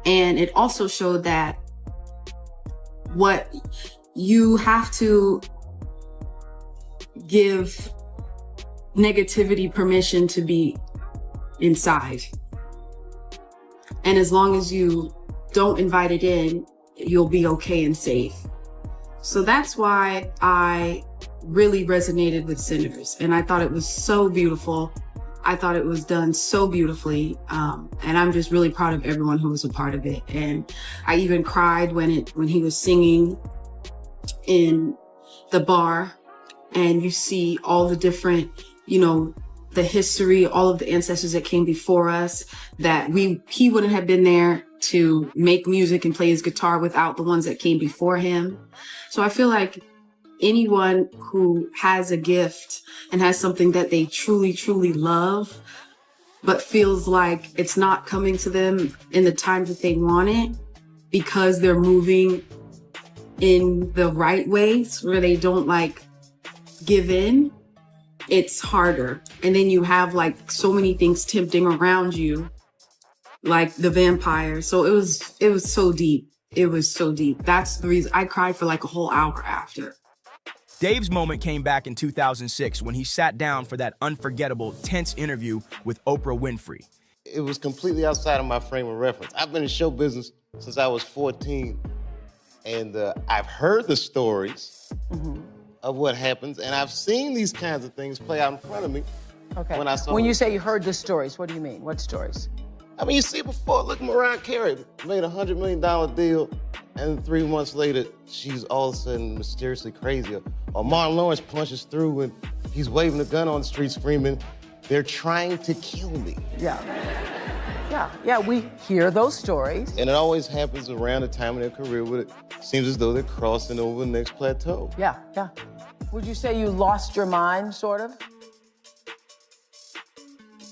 And it also showed that what you have to give negativity permission to be inside. And as long as you don't invite it in, you'll be okay and safe. So that's why I really resonated with Sinners. And I thought it was so beautiful. I thought it was done so beautifully. And I'm just really proud of everyone who was a part of it. And I even cried when he was singing in the bar, and you see all the different, you know, the history, all of the ancestors that came before us, that he wouldn't have been there to make music and play his guitar without the ones that came before him. So I feel like anyone who has a gift and has something that they truly, truly love, but feels like it's not coming to them in the time that they want it, because they're moving in the right ways where they don't like give in, it's harder. And then you have like so many things tempting around you, like the vampire. So it was so deep. It was so deep. That's the reason I cried for like a whole hour after. Dave's moment came back in 2006 when he sat down for that unforgettable, tense interview with Oprah Winfrey. It was completely outside of my frame of reference. I've been in show business since I was 14, and I've heard the stories of what happens, and I've seen these kinds of things play out in front of me. Okay. When you say you heard the stories, what do you mean? What stories? I mean, you see it before. Look, Mariah Carey made a $100 million deal, and 3 months later, she's all of a sudden mysteriously crazy. Or Martin Lawrence punches through, and he's waving a gun on the street screaming, "They're trying to kill me." Yeah, we hear those stories. And it always happens around the time of their career where it seems as though they're crossing over the next plateau. Yeah. Would you say you lost your mind, sort of?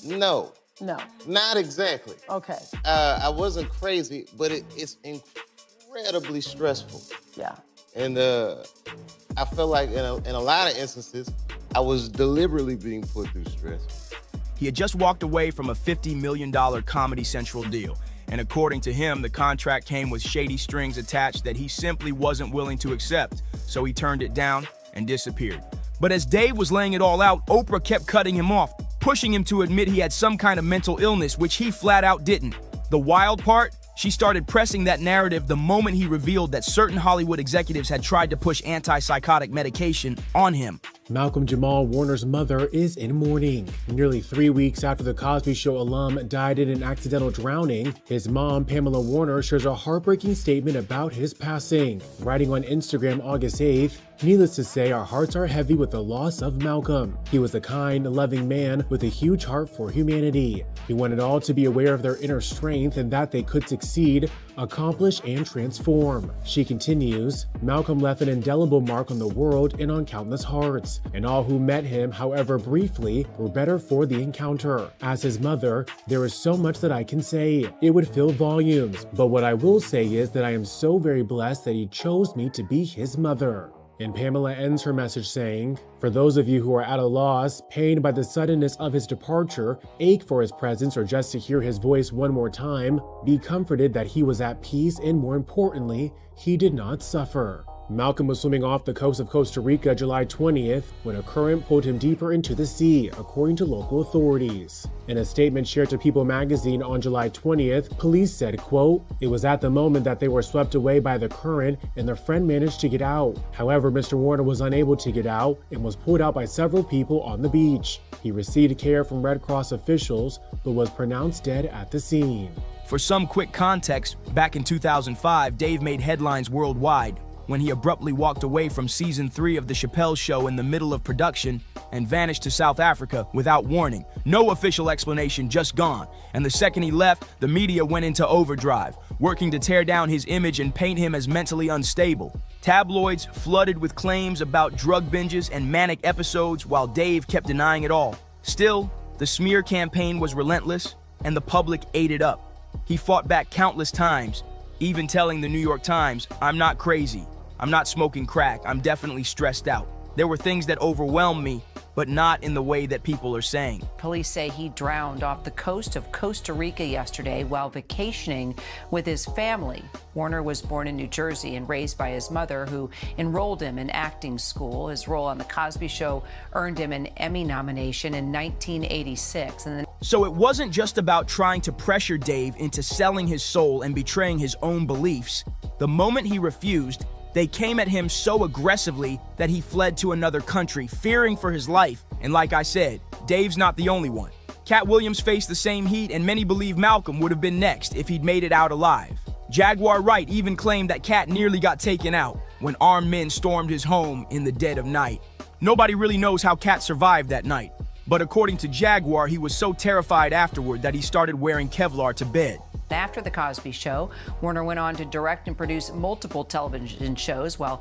No. No. Not exactly. Okay. I wasn't crazy, but it's incredibly stressful. Yeah. And I felt like in a lot of instances, I was deliberately being put through stress. He had just walked away from a $50 million Comedy Central deal, And according to him, the contract came with shady strings attached that he simply wasn't willing to accept. So he turned it down and disappeared. But as Dave was laying it all out, Oprah kept cutting him off, pushing him to admit he had some kind of mental illness, which he flat out didn't. The wild part? She started pressing that narrative the moment he revealed that certain Hollywood executives had tried to push antipsychotic medication on him. Malcolm Jamal Warner's mother is in mourning. Nearly 3 weeks after the Cosby Show alum died in an accidental drowning, his mom, Pamela Warner, shares a heartbreaking statement about his passing. Writing on Instagram August 8th, "Needless to say, our hearts are heavy with the loss of Malcolm. He was a kind, loving man with a huge heart for humanity. He wanted all to be aware of their inner strength and that they could succeed, accomplish, and transform." She continues, "Malcolm left an indelible mark on the world and on countless hearts, and all who met him, however briefly, were better for the encounter. As his mother, there is so much that I can say. It would fill volumes, but what I will say is that I am so very blessed that he chose me to be his mother." And Pamela ends her message saying, "For those of you who are at a loss, pained by the suddenness of his departure, ache for his presence or just to hear his voice one more time, be comforted that he was at peace and more importantly, he did not suffer." Malcolm was swimming off the coast of Costa Rica July 20th when a current pulled him deeper into the sea, according to local authorities. In a statement shared to People magazine on July 20th, police said, quote, "It was at the moment that they were swept away by the current and their friend managed to get out. However, Mr. Warner was unable to get out and was pulled out by several people on the beach. He received care from Red Cross officials, but was pronounced dead at the scene." For some quick context, back in 2005, Dave made headlines worldwide when he abruptly walked away from season 3 of The Chappelle Show in the middle of production and vanished to South Africa without warning. No official explanation, just gone. And the second he left, the media went into overdrive, working to tear down his image and paint him as mentally unstable. Tabloids flooded with claims about drug binges and manic episodes while Dave kept denying it all. Still, the smear campaign was relentless and the public ate it up. He fought back countless times, even telling the New York Times, "I'm not crazy. I'm not smoking crack. I'm definitely stressed out. There were things that overwhelmed me, but not in the way that people are saying." Police say he drowned off the coast of Costa Rica yesterday while vacationing with his family. Warner was born in New Jersey and raised by his mother, who enrolled him in acting school. His role on The Cosby Show earned him an Emmy nomination in 1986. So it wasn't just about trying to pressure Dave into selling his soul and betraying his own beliefs. The moment he refused, they came at him so aggressively that he fled to another country, fearing for his life. And like I said, Dave's not the only one. Cat Williams faced the same heat, and many believe Malcolm would have been next if he'd made it out alive. Jaguar Wright even claimed that Cat nearly got taken out when armed men stormed his home in the dead of night. Nobody really knows how Cat survived that night, but according to Jaguar, he was so terrified afterward that he started wearing Kevlar to bed. After The Cosby Show, Warner went on to direct and produce multiple television shows while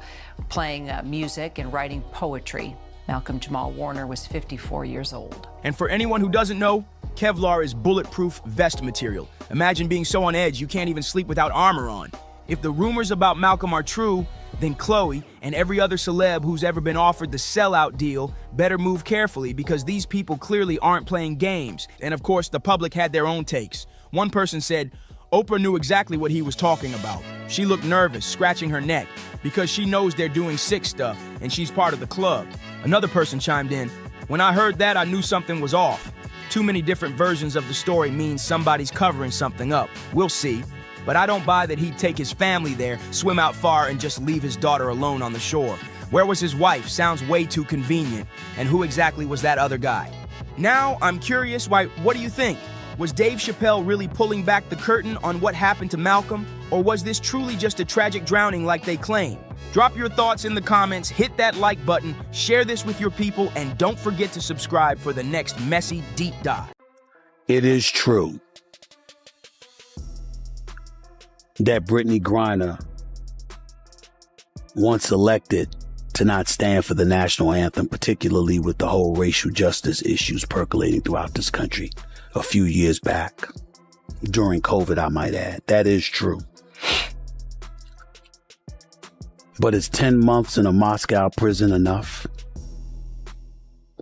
playing music and writing poetry. Malcolm Jamal Warner was 54 years old. And for anyone who doesn't know, Kevlar is bulletproof vest material. Imagine being so on edge you can't even sleep without armor on. If the rumors about Malcolm are true, then Chloe and every other celeb who's ever been offered the sellout deal better move carefully, because these people clearly aren't playing games. And of course, the public had their own takes. One person said, Oprah knew exactly what he was talking about. She looked nervous, scratching her neck, because she knows they're doing sick stuff and she's part of the club. Another person chimed in, "When I heard that, I knew something was off. Too many different versions of the story means somebody's covering something up. We'll see. But I don't buy that he'd take his family there, swim out far, and just leave his daughter alone on the shore. Where was his wife? Sounds way too convenient. And who exactly was that other guy?" Now, I'm curious, what do you think? Was Dave Chappelle really pulling back the curtain on what happened to Malcolm? Or was this truly just a tragic drowning like they claim? Drop your thoughts in the comments, hit that like button, share this with your people, and don't forget to subscribe for the next messy deep dive. It is true that Brittany Griner, once elected to not stand for the national anthem, particularly with the whole racial justice issues percolating throughout this country a few years back, during COVID, I might add. That is true. But is 10 months in a Moscow prison enough?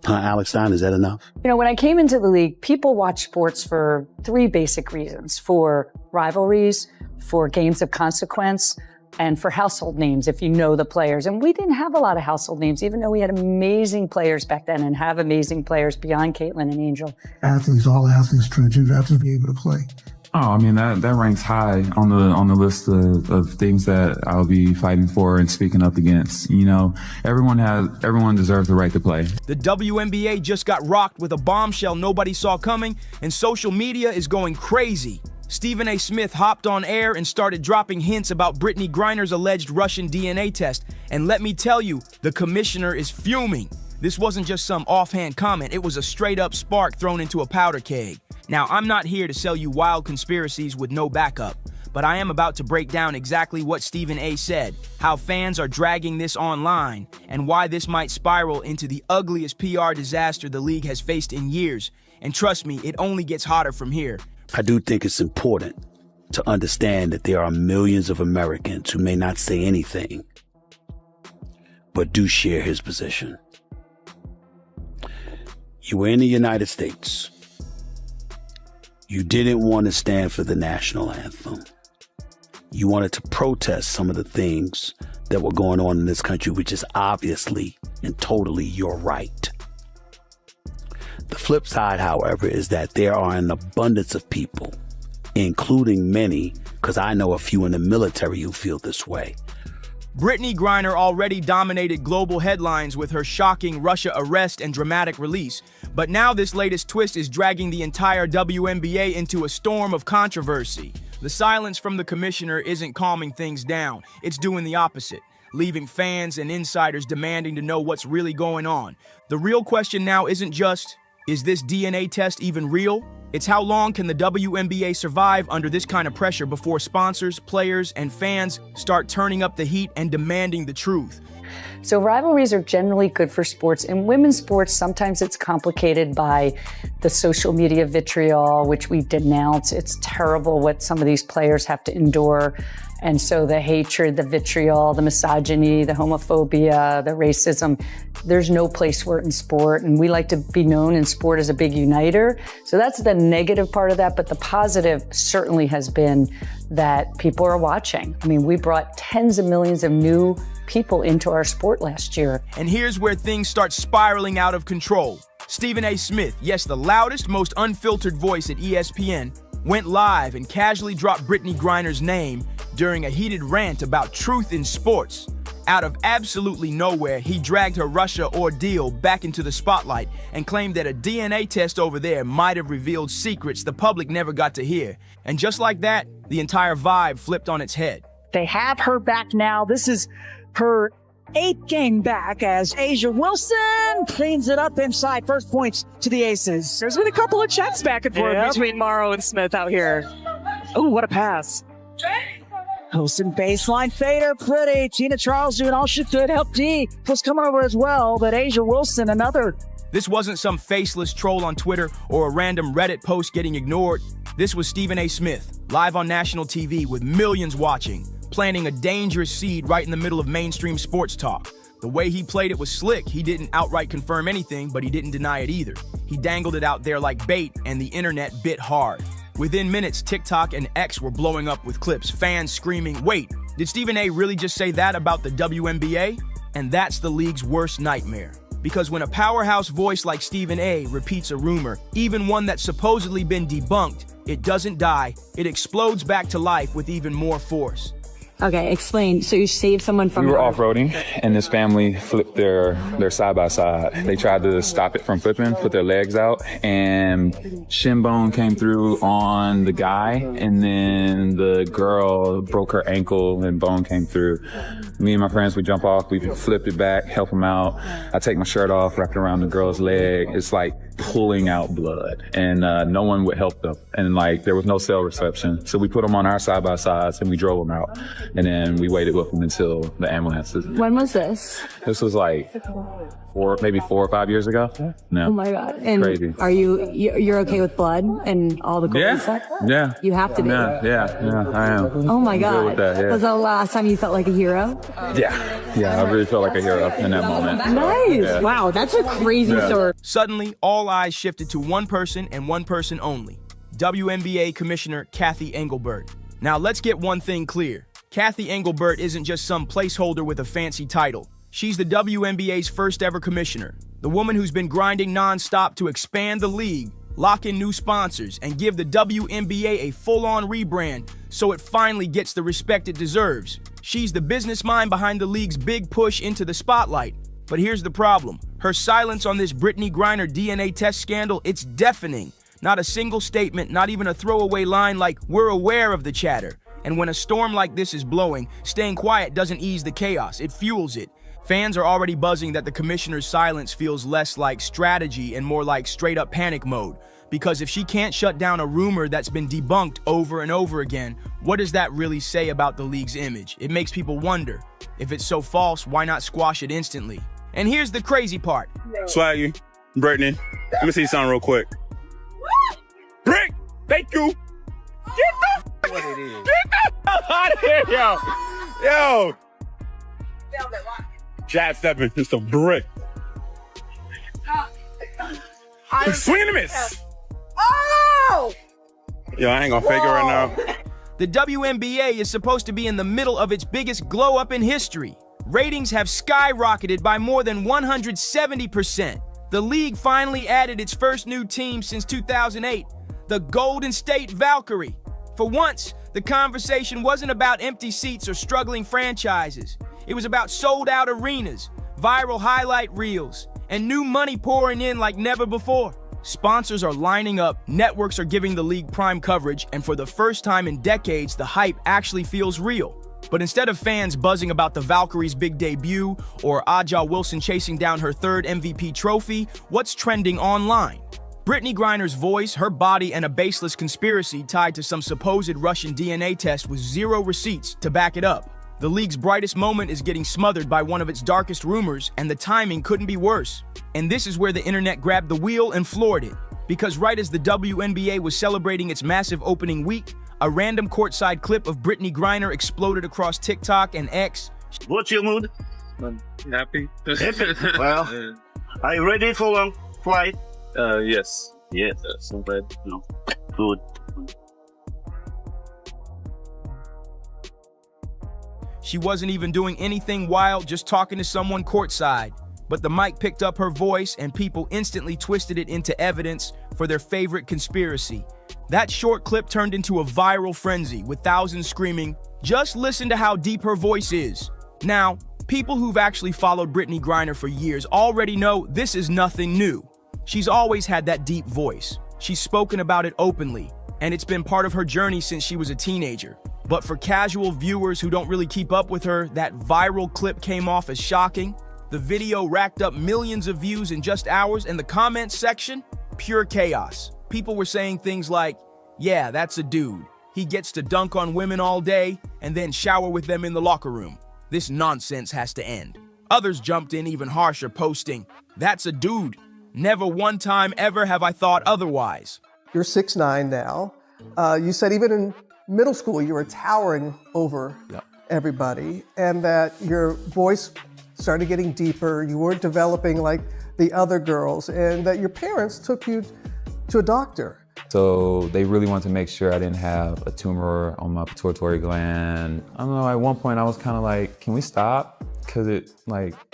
Alex Stein, is that enough? You know, when I came into the league, people watch sports for three basic reasons: for rivalries, for games of consequence, and for household names, if you know the players. And we didn't have a lot of household names, even though we had amazing players back then and have amazing players beyond Caitlin and Angel. Athletes, all athletes, transgender athletes, be able to play. Oh, I mean, that ranks high on the list of things that I'll be fighting for and speaking up against. You know, everyone deserves the right to play. The WNBA just got rocked with a bombshell nobody saw coming, and social media is going crazy. Stephen A. Smith hopped on air and started dropping hints about Brittany Griner's alleged Russian DNA test. And let me tell you, the commissioner is fuming. This wasn't just some offhand comment, it was a straight-up spark thrown into a powder keg. Now, I'm not here to sell you wild conspiracies with no backup, but I am about to break down exactly what Stephen A. said, how fans are dragging this online, and why this might spiral into the ugliest PR disaster the league has faced in years. And trust me, it only gets hotter from here. I do think it's important to understand that there are millions of Americans who may not say anything, but do share his position. You were in the United States. You didn't want to stand for the national anthem. You wanted to protest some of the things that were going on in this country, which is obviously and totally your right. The flip side, however, is that there are an abundance of people, including many, because I know a few in the military who feel this way. Brittany Griner already dominated global headlines with her shocking Russia arrest and dramatic release, but now this latest twist is dragging the entire WNBA into a storm of controversy. The silence from the commissioner isn't calming things down, it's doing the opposite, leaving fans and insiders demanding to know what's really going on. The real question now isn't just, is this DNA test even real? It's how long can the WNBA survive under this kind of pressure before sponsors, players, and fans start turning up the heat and demanding the truth. So rivalries are generally good for sports. In women's sports, sometimes it's complicated by the social media vitriol, which we denounce. It's terrible what some of these players have to endure. And so the hatred, the vitriol, the misogyny, the homophobia, the racism, there's no place for it in sport. And we like to be known in sport as a big uniter. So that's the negative part of that. But the positive certainly has been that people are watching. I mean, we brought tens of millions of new people into our sport last year. And here's where things start spiraling out of control. Stephen A. Smith, yes, the loudest, most unfiltered voice at ESPN, went live and casually dropped Brittany Griner's name during a heated rant about truth in sports. Out of absolutely nowhere, he dragged her Russia ordeal back into the spotlight and claimed that a DNA test over there might have revealed secrets the public never got to hear. And just like that, the entire vibe flipped on its head. They have her back now. This is her 8th game back as Asia Wilson cleans it up inside. First points to the Aces. There's been a couple of checks back and forth between Morrow and Smith out here. Oh, what a pass. Wilson baseline fader, pretty. Tina Charles doing all she could. Help D was coming over as well, but Asia Wilson, another. This wasn't some faceless troll on Twitter or a random Reddit post getting ignored. This was Stephen A. Smith, live on national TV with millions watching, planting a dangerous seed right in the middle of mainstream sports talk. The way he played it was slick. He didn't outright confirm anything, but he didn't deny it either. He dangled it out there like bait, and the internet bit hard. Within minutes, TikTok and X were blowing up with clips, fans screaming, "Wait, did Stephen A. really just say that about the WNBA?" And that's the league's worst nightmare. Because when a powerhouse voice like Stephen A. repeats a rumor, even one that's supposedly been debunked, it doesn't die, it explodes back to life with even more force. Okay, explain. So you saved someone from... We were off-roading, and this family flipped their side-by-side. They tried to stop it from flipping, put their legs out, and shin bone came through on the guy, and then the girl broke her ankle, and bone came through. Me and my friends, we jump off, we flipped it back, help them out. I take my shirt off, wrap it around the girl's leg. It's like pulling out blood, and no one would help them. And like, there was no cell reception. So we put them on our side-by-sides and we drove them out. And then we waited with them until the ambulances. When was this? This was like maybe 4 or 5 years ago. No. Oh my God. And crazy. Are you're okay with blood and all the gory stuff? Yeah. You have to be. Yeah, I am. Oh my I'm good God. with that, yeah. Was that the last time you felt like a hero? Yeah, I really felt like a hero in that moment. Nice. Yeah. Wow, that's a crazy story. Suddenly, all eyes shifted to one person and one person only, WNBA Commissioner Kathy Engelbert. Now, let's get one thing clear. Kathy Engelbert isn't just some placeholder with a fancy title. She's the WNBA's first ever commissioner, the woman who's been grinding nonstop to expand the league, lock in new sponsors, and give the WNBA a full-on rebrand so it finally gets the respect it deserves. She's the business mind behind the league's big push into the spotlight. But here's the problem. Her silence on this Brittany Griner DNA test scandal, it's deafening. Not a single statement, not even a throwaway line like, "We're aware of the chatter." And when a storm like this is blowing, staying quiet doesn't ease the chaos, it fuels it. Fans are already buzzing that the commissioner's silence feels less like strategy and more like straight-up panic mode. Because if she can't shut down a rumor that's been debunked over and over again, what does that really say about the league's image? It makes people wonder. If it's so false, why not squash it instantly? And here's the crazy part. Swaggy, Brittany, let me see something real quick. Brick, thank you. Get the out of here, yo. Yo. Jab stepping, just a brick. Swing and a miss. Oh! Yo, I ain't gonna fake it right now. The WNBA is supposed to be in the middle of its biggest glow-up in history. Ratings have skyrocketed by more than 170%. The league finally added its first new team since 2008, the Golden State Valkyrie. For once, the conversation wasn't about empty seats or struggling franchises. It was about sold-out arenas, viral highlight reels, and new money pouring in like never before. Sponsors are lining up, networks are giving the league prime coverage, and for the first time in decades, the hype actually feels real. But instead of fans buzzing about the Valkyrie's big debut or Aja Wilson chasing down her third MVP trophy, what's trending online? Brittany Griner's voice, her body, and a baseless conspiracy tied to some supposed Russian DNA test with zero receipts to back it up. The league's brightest moment is getting smothered by one of its darkest rumors, and the timing couldn't be worse. And this is where the internet grabbed the wheel and floored it. Because right as the WNBA was celebrating its massive opening week, a random courtside clip of Brittany Griner exploded across TikTok and X. What's your mood? I'm happy. Happy? Well, are you ready for long flight? Yes. Yes. So bad. No. Good. She wasn't even doing anything wild, just talking to someone courtside. But the mic picked up her voice and people instantly twisted it into evidence for their favorite conspiracy. That short clip turned into a viral frenzy with thousands screaming, "Just listen to how deep her voice is." Now, people who've actually followed Brittany Griner for years already know this is nothing new. She's always had that deep voice. She's spoken about it openly, and it's been part of her journey since she was a teenager. But for casual viewers who don't really keep up with her, that viral clip came off as shocking. The video racked up millions of views in just hours, and the comments section, pure chaos. People were saying things like, "Yeah, that's a dude. He gets to dunk on women all day and then shower with them in the locker room. This nonsense has to end." Others jumped in even harsher, posting, "That's a dude. Never one time ever have I thought otherwise." You're 6'9" now. You said even in middle school you were towering over everybody, and that your voice started getting deeper, you weren't developing like the other girls, and that your parents took you to a doctor. So they really wanted to make sure I didn't have a tumor on my pituitary gland. I don't know, at one point I was kind of like, can we stop? Because it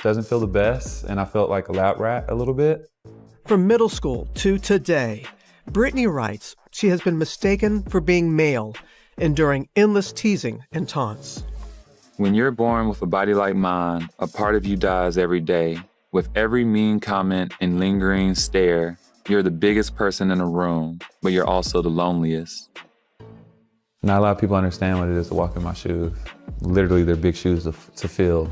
doesn't feel the best, and I felt like a lab rat a little bit. From middle school to today, Brittany writes she has been mistaken for being male, enduring endless teasing and taunts. When you're born with a body like mine, a part of you dies every day. With every mean comment and lingering stare, you're the biggest person in the room, but you're also the loneliest. Not a lot of people understand what it is to walk in my shoes. Literally, they're big shoes to fill.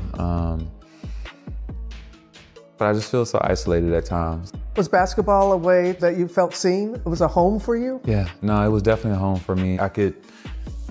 But I just feel so isolated at times. Was basketball a way that you felt seen? It was a home for you? Yeah, no, it was definitely a home for me. I could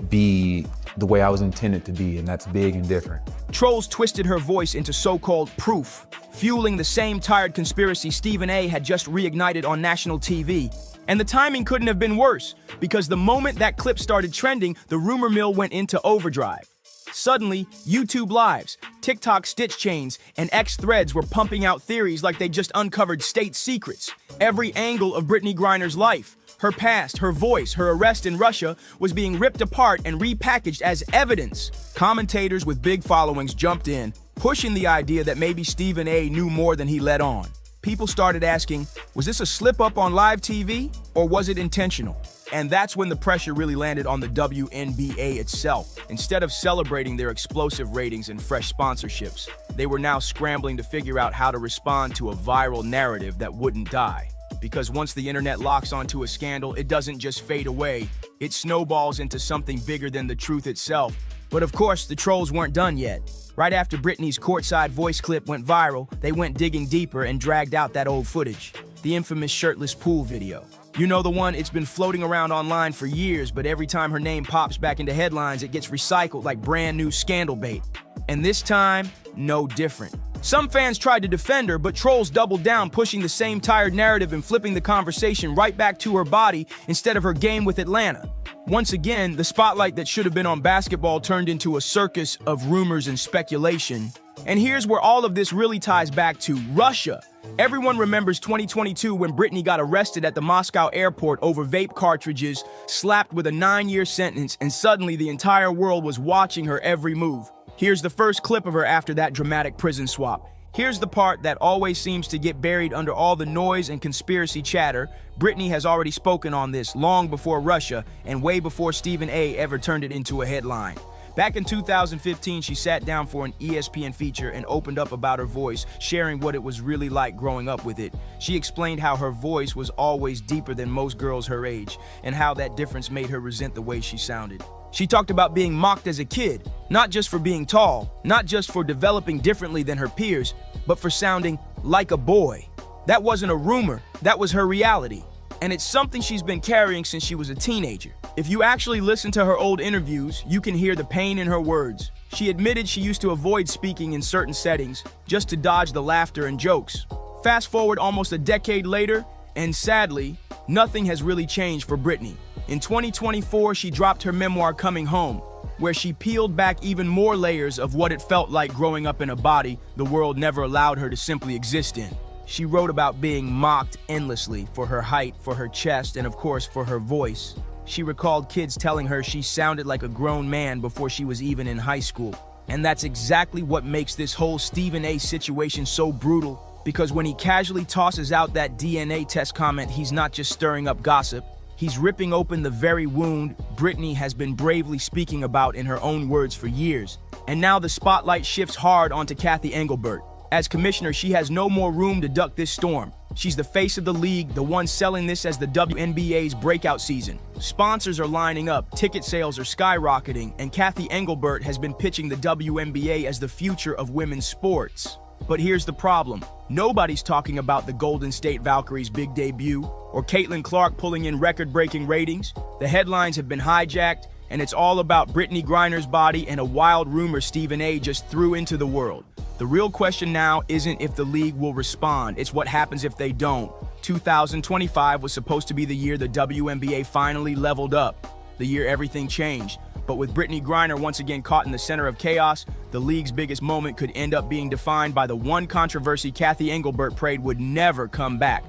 be the way I was intended to be, and that's big and different. Trolls twisted her voice into so-called proof, fueling the same tired conspiracy Stephen A. had just reignited on national TV. And the timing couldn't have been worse, because the moment that clip started trending, the rumor mill went into overdrive. Suddenly, YouTube Lives, TikTok Stitch Chains, and X Threads were pumping out theories like they just uncovered state secrets. Every angle of Brittany Griner's life, her past, her voice, her arrest in Russia, was being ripped apart and repackaged as evidence. Commentators with big followings jumped in, pushing the idea that maybe Stephen A. knew more than he let on. People started asking, was this a slip-up on live TV, or was it intentional? And that's when the pressure really landed on the WNBA itself. Instead of celebrating their explosive ratings and fresh sponsorships, they were now scrambling to figure out how to respond to a viral narrative that wouldn't die. Because once the internet locks onto a scandal, it doesn't just fade away, it snowballs into something bigger than the truth itself. But of course, the trolls weren't done yet. Right after Britney's courtside voice clip went viral, they went digging deeper and dragged out that old footage. The infamous shirtless pool video. You know the one, it's been floating around online for years, but every time her name pops back into headlines, it gets recycled like brand new scandal bait. And this time, no different. Some fans tried to defend her, but trolls doubled down, pushing the same tired narrative and flipping the conversation right back to her body instead of her game with Atlanta. Once again, the spotlight that should have been on basketball turned into a circus of rumors and speculation. And here's where all of this really ties back to Russia. Everyone remembers 2022 when Britney got arrested at the Moscow airport over vape cartridges, slapped with a 9-year sentence, and suddenly the entire world was watching her every move. Here's the first clip of her after that dramatic prison swap. Here's the part that always seems to get buried under all the noise and conspiracy chatter. Britney has already spoken on this long before Russia and way before Stephen A. ever turned it into a headline. Back in 2015, she sat down for an ESPN feature and opened up about her voice, sharing what it was really like growing up with it. She explained how her voice was always deeper than most girls her age, and how that difference made her resent the way she sounded. She talked about being mocked as a kid, not just for being tall, not just for developing differently than her peers, but for sounding like a boy. That wasn't a rumor, that was her reality. And it's something she's been carrying since she was a teenager. If you actually listen to her old interviews, you can hear the pain in her words. She admitted she used to avoid speaking in certain settings just to dodge the laughter and jokes. Fast forward almost a decade later, and sadly, nothing has really changed for Britney. In 2024, she dropped her memoir Coming Home, where she peeled back even more layers of what it felt like growing up in a body the world never allowed her to simply exist in. She wrote about being mocked endlessly for her height, for her chest, and of course for her voice. She recalled kids telling her she sounded like a grown man before she was even in high school. And that's exactly what makes this whole Stephen A. situation so brutal, because when he casually tosses out that DNA test comment, he's not just stirring up gossip, he's ripping open the very wound Britney has been bravely speaking about in her own words for years. And now the spotlight shifts hard onto Kathy Engelbert. As commissioner, she has no more room to duck this storm. She's the face of the league, the one selling this as the WNBA's breakout season. Sponsors are lining up, ticket sales are skyrocketing, and Kathy Engelbert has been pitching the WNBA as the future of women's sports. But here's the problem. Nobody's talking about the Golden State Valkyries' big debut, or Caitlin Clark pulling in record-breaking ratings. The headlines have been hijacked, and it's all about Brittany Griner's body and a wild rumor Stephen A. just threw into the world. The real question now isn't if the league will respond, it's what happens if they don't. 2025 was supposed to be the year the WNBA finally leveled up, the year everything changed. But with Brittany Griner once again caught in the center of chaos, the league's biggest moment could end up being defined by the one controversy Kathy Engelbert prayed would never come back.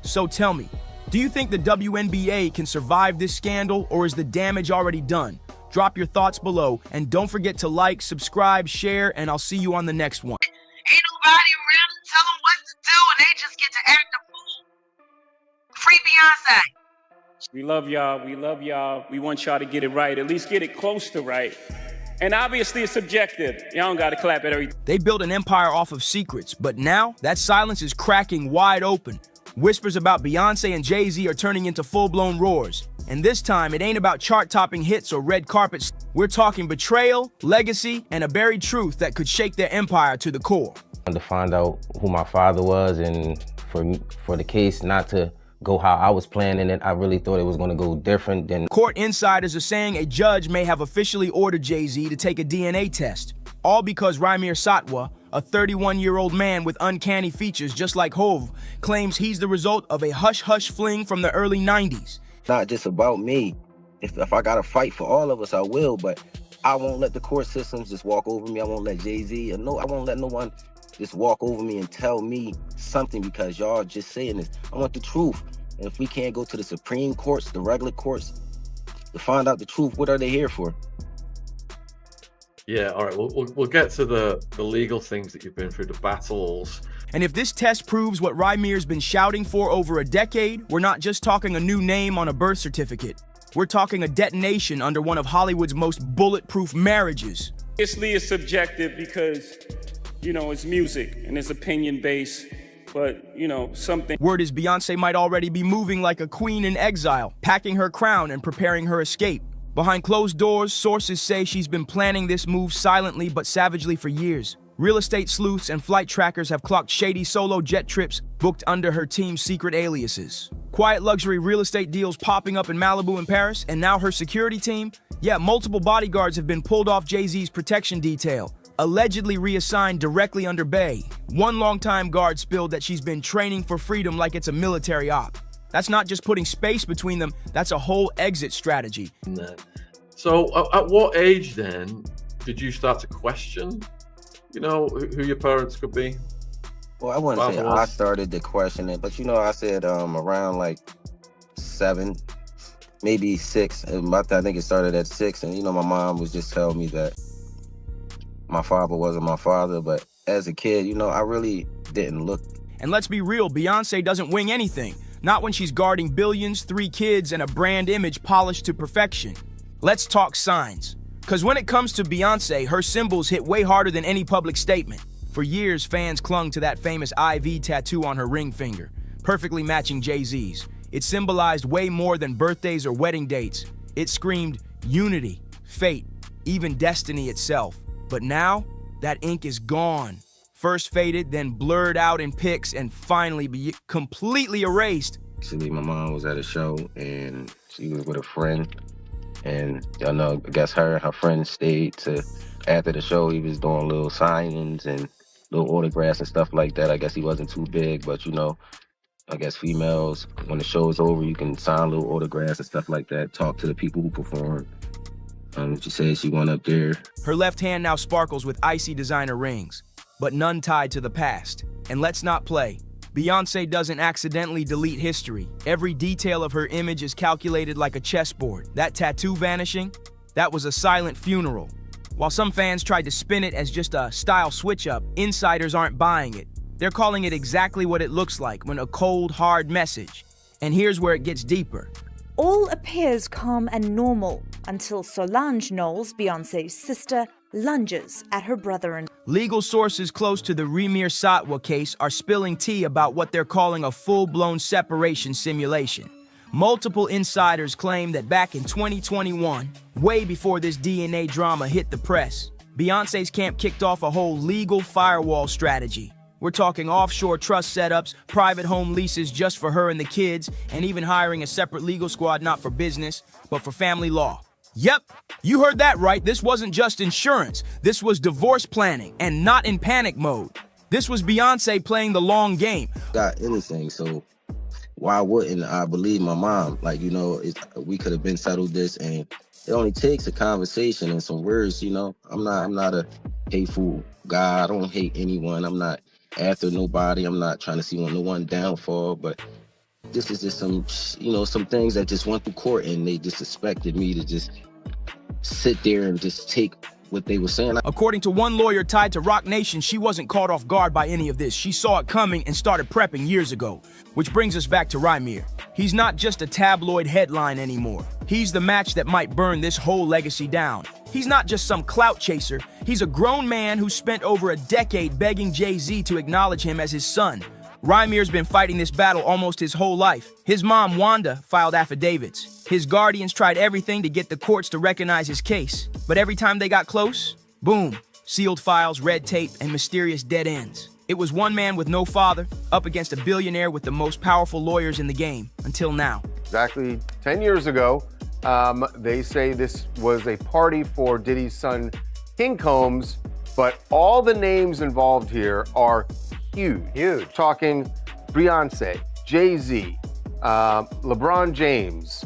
So tell me, do you think the WNBA can survive this scandal, or is the damage already done? Drop your thoughts below, and don't forget to like, subscribe, share, and I'll see you on the next one. Ain't nobody around to tell them what to do, and they just get to act a fool. Free Beyonce. We love y'all. We love y'all. We want y'all to get it right, at least get it close to right. And obviously it's subjective. Y'all don't got to clap at everything. They built an empire off of secrets, but now that silence is cracking wide open. Whispers about Beyonce and Jay-Z are turning into full-blown roars. And this time, it ain't about chart-topping hits or red carpets. We're talking betrayal, legacy, and a buried truth that could shake their empire to the core. To find out who my father was and for the case not to go how I was planning it. I really thought it was going to go different than. Court insiders are saying a judge may have officially ordered Jay-Z to take a DNA test, all because Raimir Satwa, a 31-year-old man with uncanny features just like Hov, claims he's the result of a hush-hush fling from the early 90s. Not just about me. If I gotta fight for all of us, I will, but I won't let the court systems just walk over me. I won't let Jay-Z, I won't let no one just walk over me and tell me something because y'all just saying this. I want the truth. And if we can't go to the Supreme Courts, the regular courts, to find out the truth, what are they here for? Yeah, all right, we'll get to the legal things that you've been through, the battles. And if this test proves what Raimir's been shouting for over a decade, we're not just talking a new name on a birth certificate. We're talking a detonation under one of Hollywood's most bulletproof marriages. Obviously, it's subjective because, it's music and it's opinion-based, but, something. Word is Beyonce might already be moving like a queen in exile, packing her crown and preparing her escape. Behind closed doors, sources say she's been planning this move silently but savagely for years. Real estate sleuths and flight trackers have clocked shady solo jet trips booked under her team's secret aliases. Quiet luxury real estate deals popping up in Malibu and Paris, and now her security team? Yeah, multiple bodyguards have been pulled off Jay-Z's protection detail, allegedly reassigned directly under Bey. One longtime guard spilled that she's been training for freedom like it's a military op. That's not just putting space between them, that's a whole exit strategy. So at what age then did you start to question, who your parents could be? Well, I wouldn't say I started to question it, but I said around like 7, maybe 6. I think it started at 6, and my mom was just telling me that my father wasn't my father, but as a kid, I really didn't look. And let's be real, Beyonce doesn't wing anything. Not when she's guarding billions, 3 kids, and a brand image polished to perfection. Let's talk signs. Because when it comes to Beyonce, her symbols hit way harder than any public statement. For years, fans clung to that famous IV tattoo on her ring finger, perfectly matching Jay-Z's. It symbolized way more than birthdays or wedding dates. It screamed unity, fate, even destiny itself. But now, that ink is gone. First faded, then blurred out in pics, and finally completely erased. Actually, my mom was at a show, and she was with a friend. And I guess her and her friend stayed to, after the show, he was doing little signings and little autographs and stuff like that. I guess he wasn't too big, but I guess females, when the show is over, you can sign little autographs and stuff like that, talk to the people who perform. She said she went up there. Her left hand now sparkles with icy designer rings, but none tied to the past. And let's not play. Beyonce doesn't accidentally delete history. Every detail of her image is calculated like a chessboard. That tattoo vanishing, that was a silent funeral. While some fans tried to spin it as just a style switch-up, insiders aren't buying it. They're calling it exactly what it looks like when a cold, hard message. And here's where it gets deeper. All appears calm and normal until Solange Knowles, Beyonce's sister, lunges at her brother. And legal sources close to the Raimir Satwa case are spilling tea about what they're calling a full-blown separation simulation. Multiple insiders claim that back in 2021, way before this DNA drama hit the press, Beyonce's camp kicked off a whole legal firewall strategy. We're talking offshore trust setups, private home leases just for her and the kids, and even hiring a separate legal squad not for business, but for family law. Yep, you heard that right. This wasn't just insurance. This was divorce planning, and not in panic mode. This was Beyonce playing the long game. Got anything, so why wouldn't I believe my mom? We could have been settled this, and it only takes a conversation and some words. I'm not a hateful guy. I don't hate anyone. I'm not after nobody. I'm not trying to see no one downfall, but this is just some things that just went through court, and they just expected me to just sit there and just take what they were saying. According to one lawyer tied to Rock Nation, she wasn't caught off guard by any of this. She saw it coming and started prepping years ago. Which brings us back to Raimir. He's not just a tabloid headline anymore. He's the match that might burn this whole legacy down. He's not just some clout chaser. He's a grown man who spent over a decade begging Jay-Z to acknowledge him as his son. Raimir's been fighting this battle almost his whole life. His mom, Wanda, filed affidavits. His guardians tried everything to get the courts to recognize his case. But every time they got close, boom, sealed files, red tape, and mysterious dead ends. It was one man with no father up against a billionaire with the most powerful lawyers in the game, until now. Exactly 10 years ago, they say this was a party for Diddy's son, King Combs, but all the names involved here are huge. Huge. Talking Beyonce, Jay-Z, LeBron James.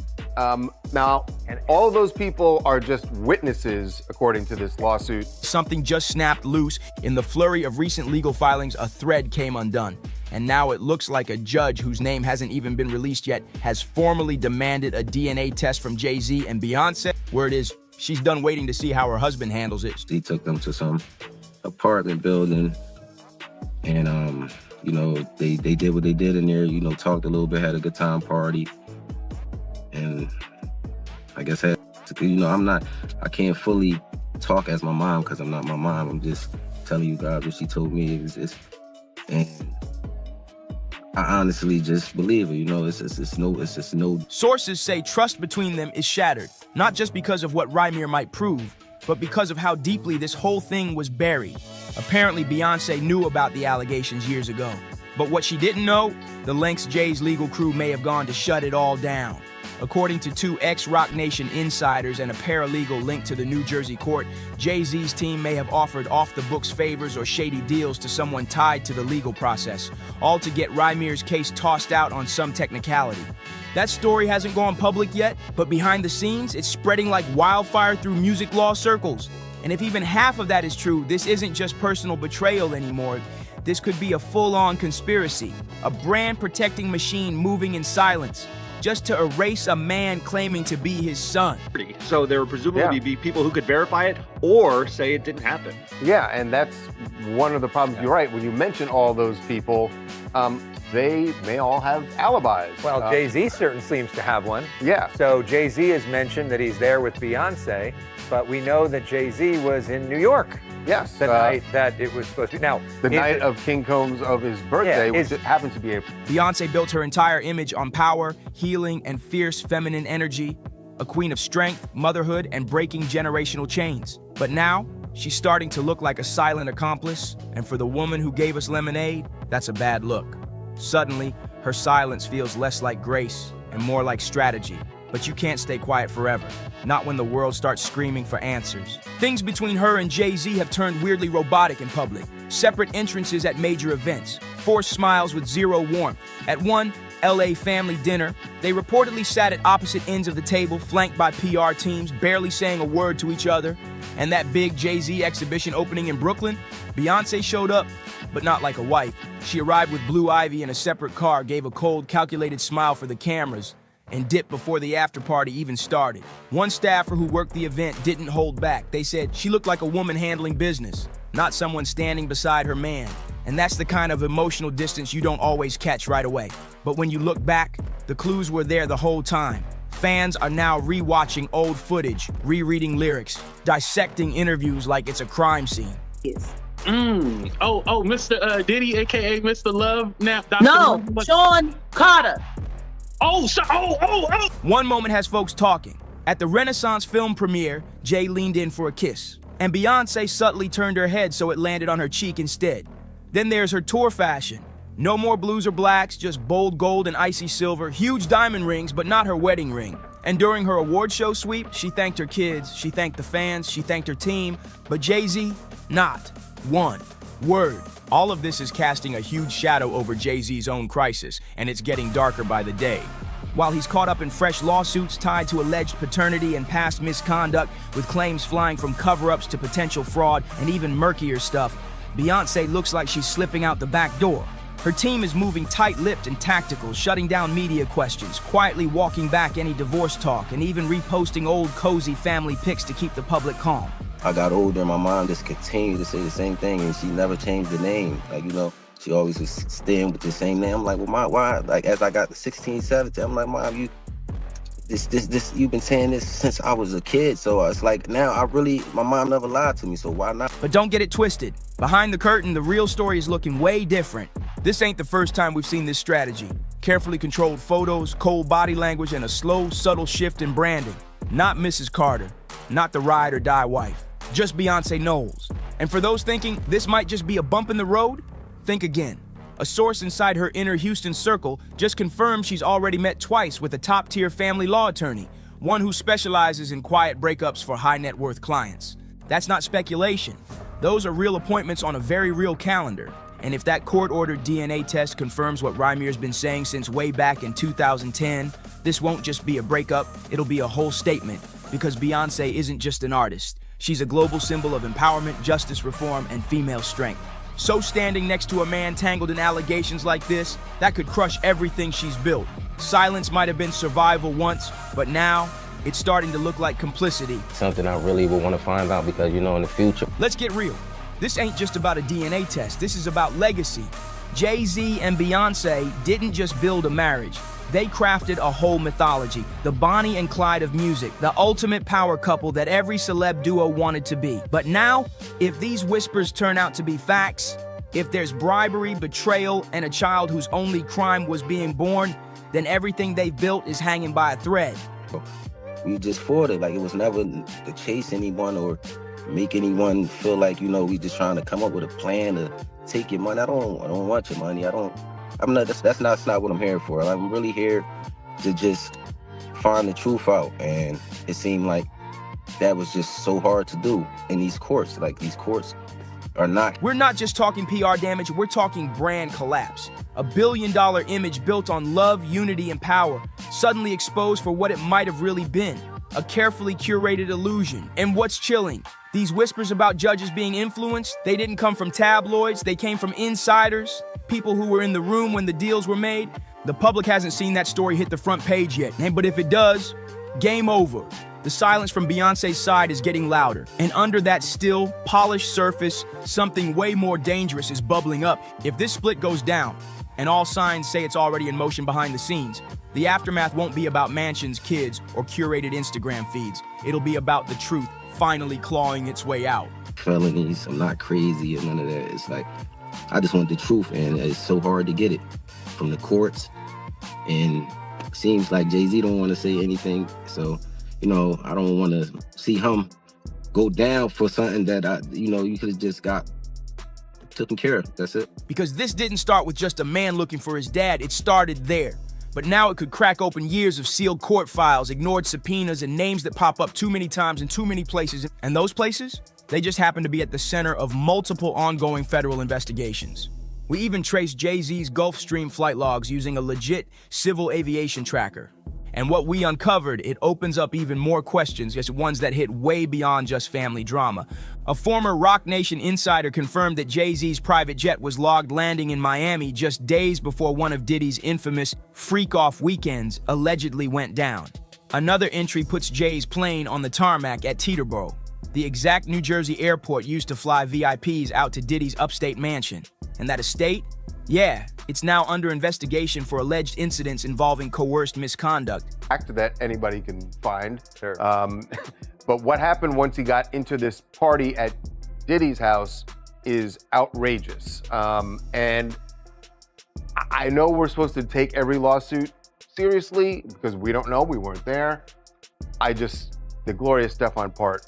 Now, all of those people are just witnesses, according to this lawsuit. Something just snapped loose. In the flurry of recent legal filings, a thread came undone. And now it looks like a judge whose name hasn't even been released yet has formally demanded a DNA test from Jay-Z and Beyonce. Word is, she's done waiting to see how her husband handles it. He took them to some apartment building, and you know, they did what they did in there, you know, talked a little bit, had a good time party. And I guess, you know, I can't fully talk as my mom because I'm not my mom. I'm just telling you guys what she told me. And I honestly just believe her, you know, it's just no. Sources say trust between them is shattered, not just because of what Rymir might prove, but because of how deeply this whole thing was buried. Apparently, Beyonce knew about the allegations years ago. But what she didn't know, the lengths Jay's legal crew may have gone to shut it all down. According to two ex-Rock Nation insiders and a paralegal linked to the New Jersey court, Jay-Z's team may have offered off-the-books favors or shady deals to someone tied to the legal process, all to get Rymir's case tossed out on some technicality. That story hasn't gone public yet, but behind the scenes, it's spreading like wildfire through music law circles. And if even half of that is true, this isn't just personal betrayal anymore. This could be a full-on conspiracy, a brand-protecting machine moving in silence, just to erase a man claiming to be his son. So there would presumably be people who could verify it or say it didn't happen. Yeah, and that's one of the problems. You're right. When you mention all those people, they may all have alibis. Well, Jay-Z certainly seems to have one. Yeah. So Jay-Z has mentioned that he's there with Beyonce, but we know that Jay-Z was in New York. Yes. The night that it was supposed to be. Now, the night of King Combs of his birthday, which happens to be April. Beyonce built her entire image on power, healing, and fierce feminine energy, a queen of strength, motherhood, and breaking generational chains. But now, she's starting to look like a silent accomplice, and for the woman who gave us Lemonade, that's a bad look. Suddenly, her silence feels less like grace and more like strategy. But you can't stay quiet forever, not when the world starts screaming for answers. Things between her and Jay-Z have turned weirdly robotic in public. Separate entrances at major events, forced smiles with zero warmth. At one LA family dinner, they reportedly sat at opposite ends of the table, flanked by PR teams, barely saying a word to each other. And that big Jay-Z exhibition opening in Brooklyn, Beyonce showed up, but not like a wife. She arrived with Blue Ivy in a separate car, gave a cold, calculated smile for the cameras, and dipped before the after party even started. One staffer who worked the event didn't hold back. They said she looked like a woman handling business, not someone standing beside her man. And that's the kind of emotional distance you don't always catch right away. But when you look back, the clues were there the whole time. Fans are now rewatching old footage, rereading lyrics, dissecting interviews like it's a crime scene. Oh, Mr. Diddy, aka Mr. Love, now. No, Sean Carter. One moment has folks talking. At the Renaissance film premiere, Jay leaned in for a kiss, and Beyonce subtly turned her head so it landed on her cheek instead. Then there's her tour fashion. No more blues or blacks, just bold gold and icy silver, huge diamond rings, but not her wedding ring. And during her award show sweep, she thanked her kids, she thanked the fans, she thanked her team, but Jay-Z, not one word. All of this is casting a huge shadow over Jay-Z's own crisis, and it's getting darker by the day. While he's caught up in fresh lawsuits tied to alleged paternity and past misconduct, with claims flying from cover-ups to potential fraud and even murkier stuff, Beyonce looks like she's slipping out the back door. Her team is moving tight-lipped and tactical, shutting down media questions, quietly walking back any divorce talk, and even reposting old cozy family pics to keep the public calm. I got older and my mom just continued to say the same thing, and she never changed the name. Like, you know, she always was staying with the same name. I'm like, well, Mom, why? Like, as I got to 16, 17, I'm like, Mom, you've been saying this since I was a kid. So it's like, now my mom never lied to me, so why not? But don't get it twisted. Behind the curtain, the real story is looking way different. This ain't the first time we've seen this strategy. Carefully controlled photos, cold body language, and a slow, subtle shift in branding. Not Mrs. Carter, not the ride or die wife. Just Beyonce Knowles. And for those thinking this might just be a bump in the road, think again. A source inside her inner Houston circle just confirmed she's already met twice with a top-tier family law attorney, one who specializes in quiet breakups for high-net-worth clients. That's not speculation. Those are real appointments on a very real calendar. And if that court-ordered DNA test confirms what Rymir's been saying since way back in 2010, this won't just be a breakup, it'll be a whole statement. Because Beyonce isn't just an artist. She's a global symbol of empowerment, justice reform, and female strength. So standing next to a man tangled in allegations like this, that could crush everything she's built. Silence might have been survival once, but now, it's starting to look like complicity. Something I really would want to find out because, you know, in the future. Let's get real. This ain't just about a DNA test. This is about legacy. Jay-Z and Beyonce didn't just build a marriage. They crafted a whole mythology, the Bonnie and Clyde of music, the ultimate power couple that every celeb duo wanted to be. But now, if these whispers turn out to be facts, if there's bribery, betrayal, and a child whose only crime was being born, then everything they've built is hanging by a thread. We just fought it. Like, it was never to chase anyone or make anyone feel like, you know, we just trying to come up with a plan to take your money. I don't want your money. That's not what I'm here for. I'm really here to just find the truth out. And it seemed like that was just so hard to do in these courts. Like, these courts are not. We're not just talking PR damage, we're talking brand collapse. A billion-dollar image built on love, unity, and power, suddenly exposed for what it might have really been. A carefully curated illusion. And what's chilling? These whispers about judges being influenced, they didn't come from tabloids, they came from insiders, people who were in the room when the deals were made. The public hasn't seen that story hit the front page yet, but if it does, game over. The silence from Beyonce's side is getting louder, and under that still, polished surface, something way more dangerous is bubbling up. If this split goes down, and all signs say it's already in motion behind the scenes, the aftermath won't be about mansions, kids, or curated Instagram feeds. It'll be about the truth finally clawing its way out. Felonies, I'm not crazy or none of that. It's like, I just want the truth, and it's so hard to get it from the courts. And it seems like Jay-Z don't want to say anything, so, you know, I don't want to see him go down for something that, you could have just got taken care of. That's it. Because this didn't start with just a man looking for his dad. It started there. But now it could crack open years of sealed court files, ignored subpoenas, and names that pop up too many times in too many places. And those places? They just happen to be at the center of multiple ongoing federal investigations. We even traced Jay-Z's Gulfstream flight logs using a legit civil aviation tracker. And what we uncovered, it opens up even more questions, just ones that hit way beyond just family drama. A former Roc Nation insider confirmed that Jay-Z's private jet was logged landing in Miami just days before one of Diddy's infamous freak-off weekends allegedly went down. Another entry puts Jay's plane on the tarmac at Teterboro, the exact New Jersey airport used to fly VIPs out to Diddy's upstate mansion. And that estate? Yeah, it's now under investigation for alleged incidents involving coerced misconduct. Act that anybody can find. Sure. But what happened once he got into this party at Diddy's house is outrageous. And I know we're supposed to take every lawsuit seriously because we don't know, we weren't there. The Gloria Stefan part,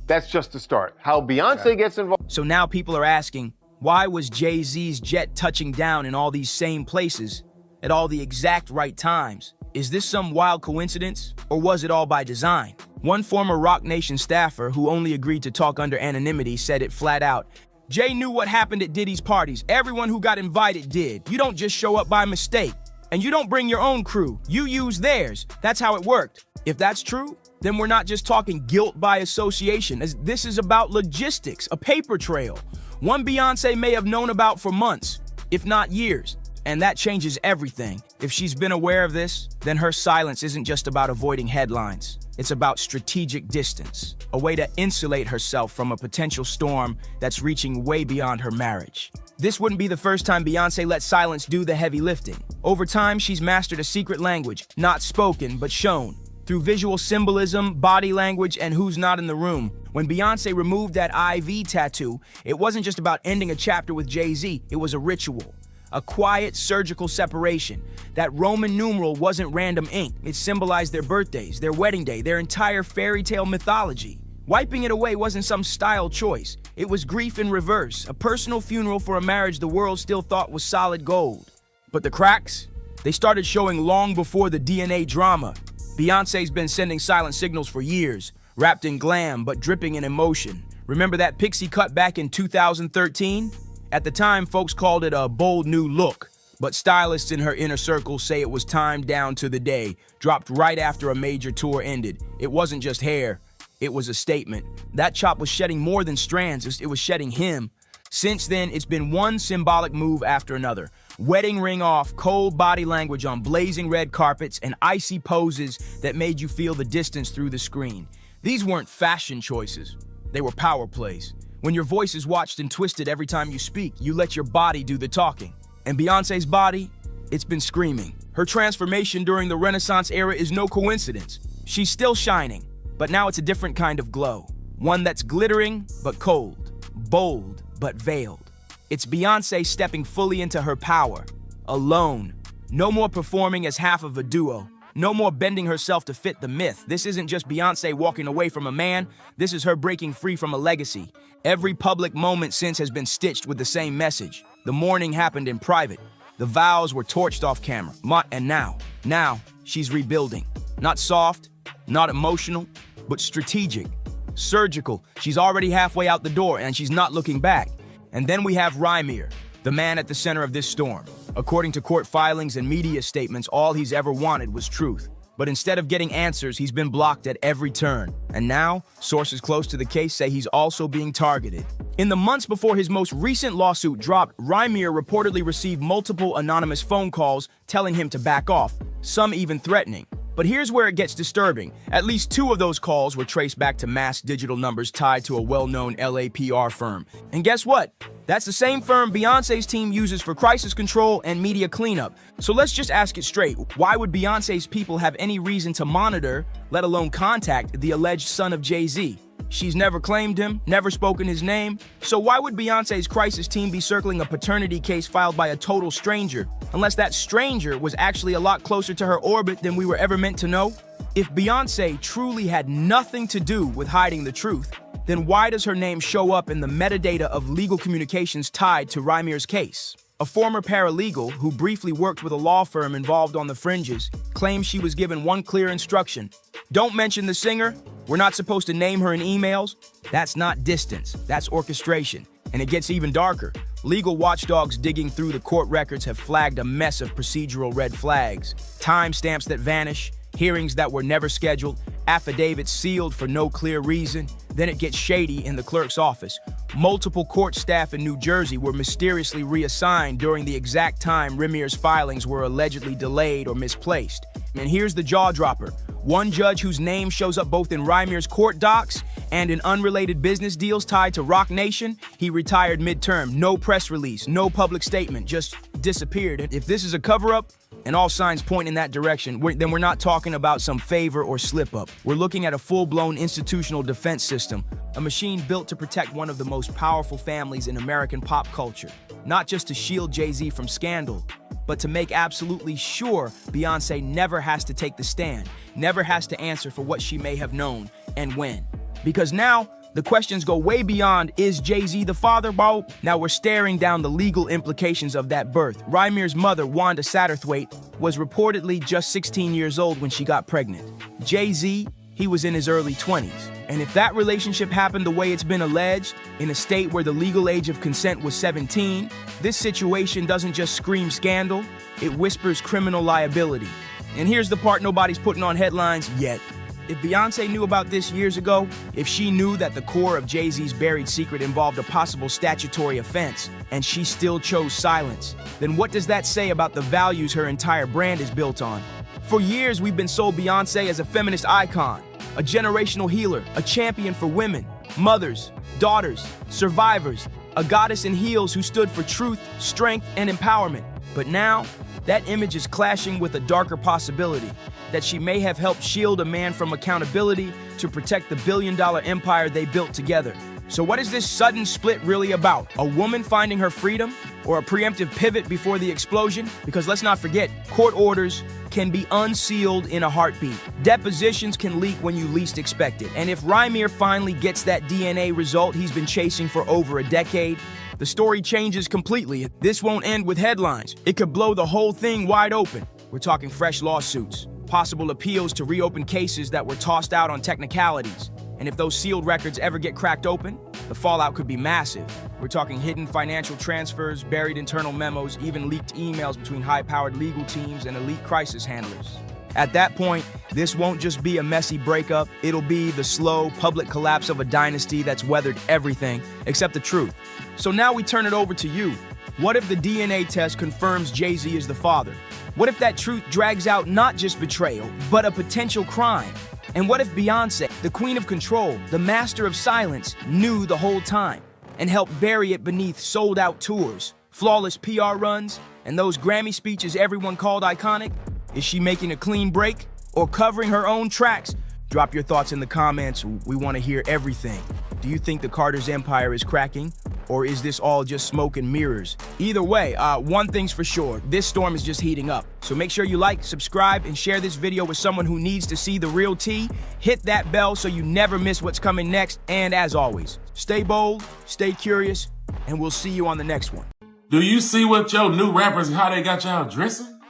that's just the start. How Beyonce gets involved. So now people are asking, why was Jay-Z's jet touching down in all these same places at all the exact right times? Is this some wild coincidence, or was it all by design? One former Roc Nation staffer who only agreed to talk under anonymity said it flat out. Jay knew what happened at Diddy's parties. Everyone who got invited did. You don't just show up by mistake. And you don't bring your own crew. You use theirs. That's how it worked. If that's true, then we're not just talking guilt by association. This is about logistics, a paper trail. One Beyonce may have known about for months, if not years. And that changes everything. If she's been aware of this, then her silence isn't just about avoiding headlines. It's about strategic distance, a way to insulate herself from a potential storm that's reaching way beyond her marriage. This wouldn't be the first time Beyonce let silence do the heavy lifting. Over time, she's mastered a secret language, not spoken, but shown. Through visual symbolism, body language, and who's not in the room. When Beyonce removed that IV tattoo, it wasn't just about ending a chapter with Jay-Z, it was a ritual. A quiet, surgical separation. That Roman numeral wasn't random ink. It symbolized their birthdays, their wedding day, their entire fairy tale mythology. Wiping it away wasn't some style choice. It was grief in reverse, a personal funeral for a marriage the world still thought was solid gold. But the cracks? They started showing long before the DNA drama. Beyoncé's been sending silent signals for years, wrapped in glam but dripping in emotion. Remember that pixie cut back in 2013? At the time, folks called it a bold new look, but stylists in her inner circle say it was timed down to the day, dropped right after a major tour ended. It wasn't just hair, it was a statement. That chop was shedding more than strands, it was shedding him. Since then, it's been one symbolic move after another. Wedding ring off, cold body language on blazing red carpets, and icy poses that made you feel the distance through the screen. These weren't fashion choices, they were power plays. When your voice is watched and twisted every time you speak, you let your body do the talking. And Beyoncé's body, it's been screaming. Her transformation during the Renaissance era is no coincidence. She's still shining, but now it's a different kind of glow. One that's glittering, but cold. Bold, but veiled. It's Beyoncé stepping fully into her power. Alone. No more performing as half of a duo. No more bending herself to fit the myth. This isn't just Beyoncé walking away from a man. This is her breaking free from a legacy. Every public moment since has been stitched with the same message. The mourning happened in private. The vows were torched off camera. And now, she's rebuilding. Not soft, not emotional, but strategic. Surgical. She's already halfway out the door and she's not looking back. And then we have Rymir, the man at the center of this storm. According to court filings and media statements, all he's ever wanted was truth. But instead of getting answers, he's been blocked at every turn. And now, sources close to the case say he's also being targeted. In the months before his most recent lawsuit dropped, Rymir reportedly received multiple anonymous phone calls telling him to back off, some even threatening. But here's where it gets disturbing. At least 2 of those calls were traced back to masked digital numbers tied to a well-known LA PR firm. And guess what? That's the same firm Beyoncé's team uses for crisis control and media cleanup. So let's just ask it straight. Why would Beyoncé's people have any reason to monitor, let alone contact, the alleged son of Jay-Z? She's never claimed him, never spoken his name. So why would Beyoncé's crisis team be circling a paternity case filed by a total stranger? Unless that stranger was actually a lot closer to her orbit than we were ever meant to know? If Beyoncé truly had nothing to do with hiding the truth, then why does her name show up in the metadata of legal communications tied to Rymir's case? A former paralegal who briefly worked with a law firm involved on the fringes claims she was given one clear instruction. Don't mention the singer. We're not supposed to name her in emails. That's not distance, that's orchestration. And it gets even darker. Legal watchdogs digging through the court records have flagged a mess of procedural red flags. Timestamps that vanish, hearings that were never scheduled, affidavits sealed for no clear reason. Then it gets shady in the clerk's office. Multiple court staff in New Jersey were mysteriously reassigned during the exact time Rymir's filings were allegedly delayed or misplaced. And here's the jaw dropper. One judge whose name shows up both in Rymir's court docs and in unrelated business deals tied to Roc Nation, he retired midterm. No press release, no public statement, just disappeared. If this is a cover-up, and all signs point in that direction, then we're not talking about some favor or slip-up. We're looking at a full-blown institutional defense system, a machine built to protect one of the most powerful families in American pop culture. Not just to shield Jay-Z from scandal, but to make absolutely sure Beyoncé never has to take the stand, never has to answer for what she may have known and when. Because now, the questions go way beyond, is Jay-Z the father? Well, now we're staring down the legal implications of that birth. Rymir's mother, Wanda Satterthwaite, was reportedly just 16 years old when she got pregnant. Jay-Z, he was in his early 20s. And if that relationship happened the way it's been alleged, in a state where the legal age of consent was 17, this situation doesn't just scream scandal, it whispers criminal liability. And here's the part nobody's putting on headlines yet. If Beyoncé knew about this years ago, if she knew that the core of Jay-Z's buried secret involved a possible statutory offense, and she still chose silence, then what does that say about the values her entire brand is built on? For years, we've been sold Beyoncé as a feminist icon, a generational healer, a champion for women, mothers, daughters, survivors, a goddess in heels who stood for truth, strength, and empowerment. But now, that image is clashing with a darker possibility, that she may have helped shield a man from accountability to protect the billion-dollar empire they built together. So what is this sudden split really about? A woman finding her freedom, or a preemptive pivot before the explosion? Because let's not forget, court orders can be unsealed in a heartbeat. Depositions can leak when you least expect it. And if Rymir finally gets that DNA result he's been chasing for over a decade, the story changes completely. This won't end with headlines. It could blow the whole thing wide open. We're talking fresh lawsuits, possible appeals to reopen cases that were tossed out on technicalities. And if those sealed records ever get cracked open, the fallout could be massive. We're talking hidden financial transfers, buried internal memos, even leaked emails between high-powered legal teams and elite crisis handlers. At that point, this won't just be a messy breakup, it'll be the slow, public collapse of a dynasty that's weathered everything except the truth. So now we turn it over to you. What if the DNA test confirms Jay-Z is the father? What if that truth drags out not just betrayal, but a potential crime? And what if Beyonce, the queen of control, the master of silence, knew the whole time and helped bury it beneath sold-out tours, flawless PR runs, and those Grammy speeches everyone called iconic? Is she making a clean break or covering her own tracks? Drop your thoughts in the comments. We want to hear everything. Do you think the Carter's empire is cracking? Or is this all just smoke and mirrors? Either way, one thing's for sure, this storm is just heating up. So make sure you like, subscribe, and share this video with someone who needs to see the real tea. Hit that bell so you never miss what's coming next. And as always, stay bold, stay curious, and we'll see you on the next one. Do you see what your new rappers, how they got y'all dressing?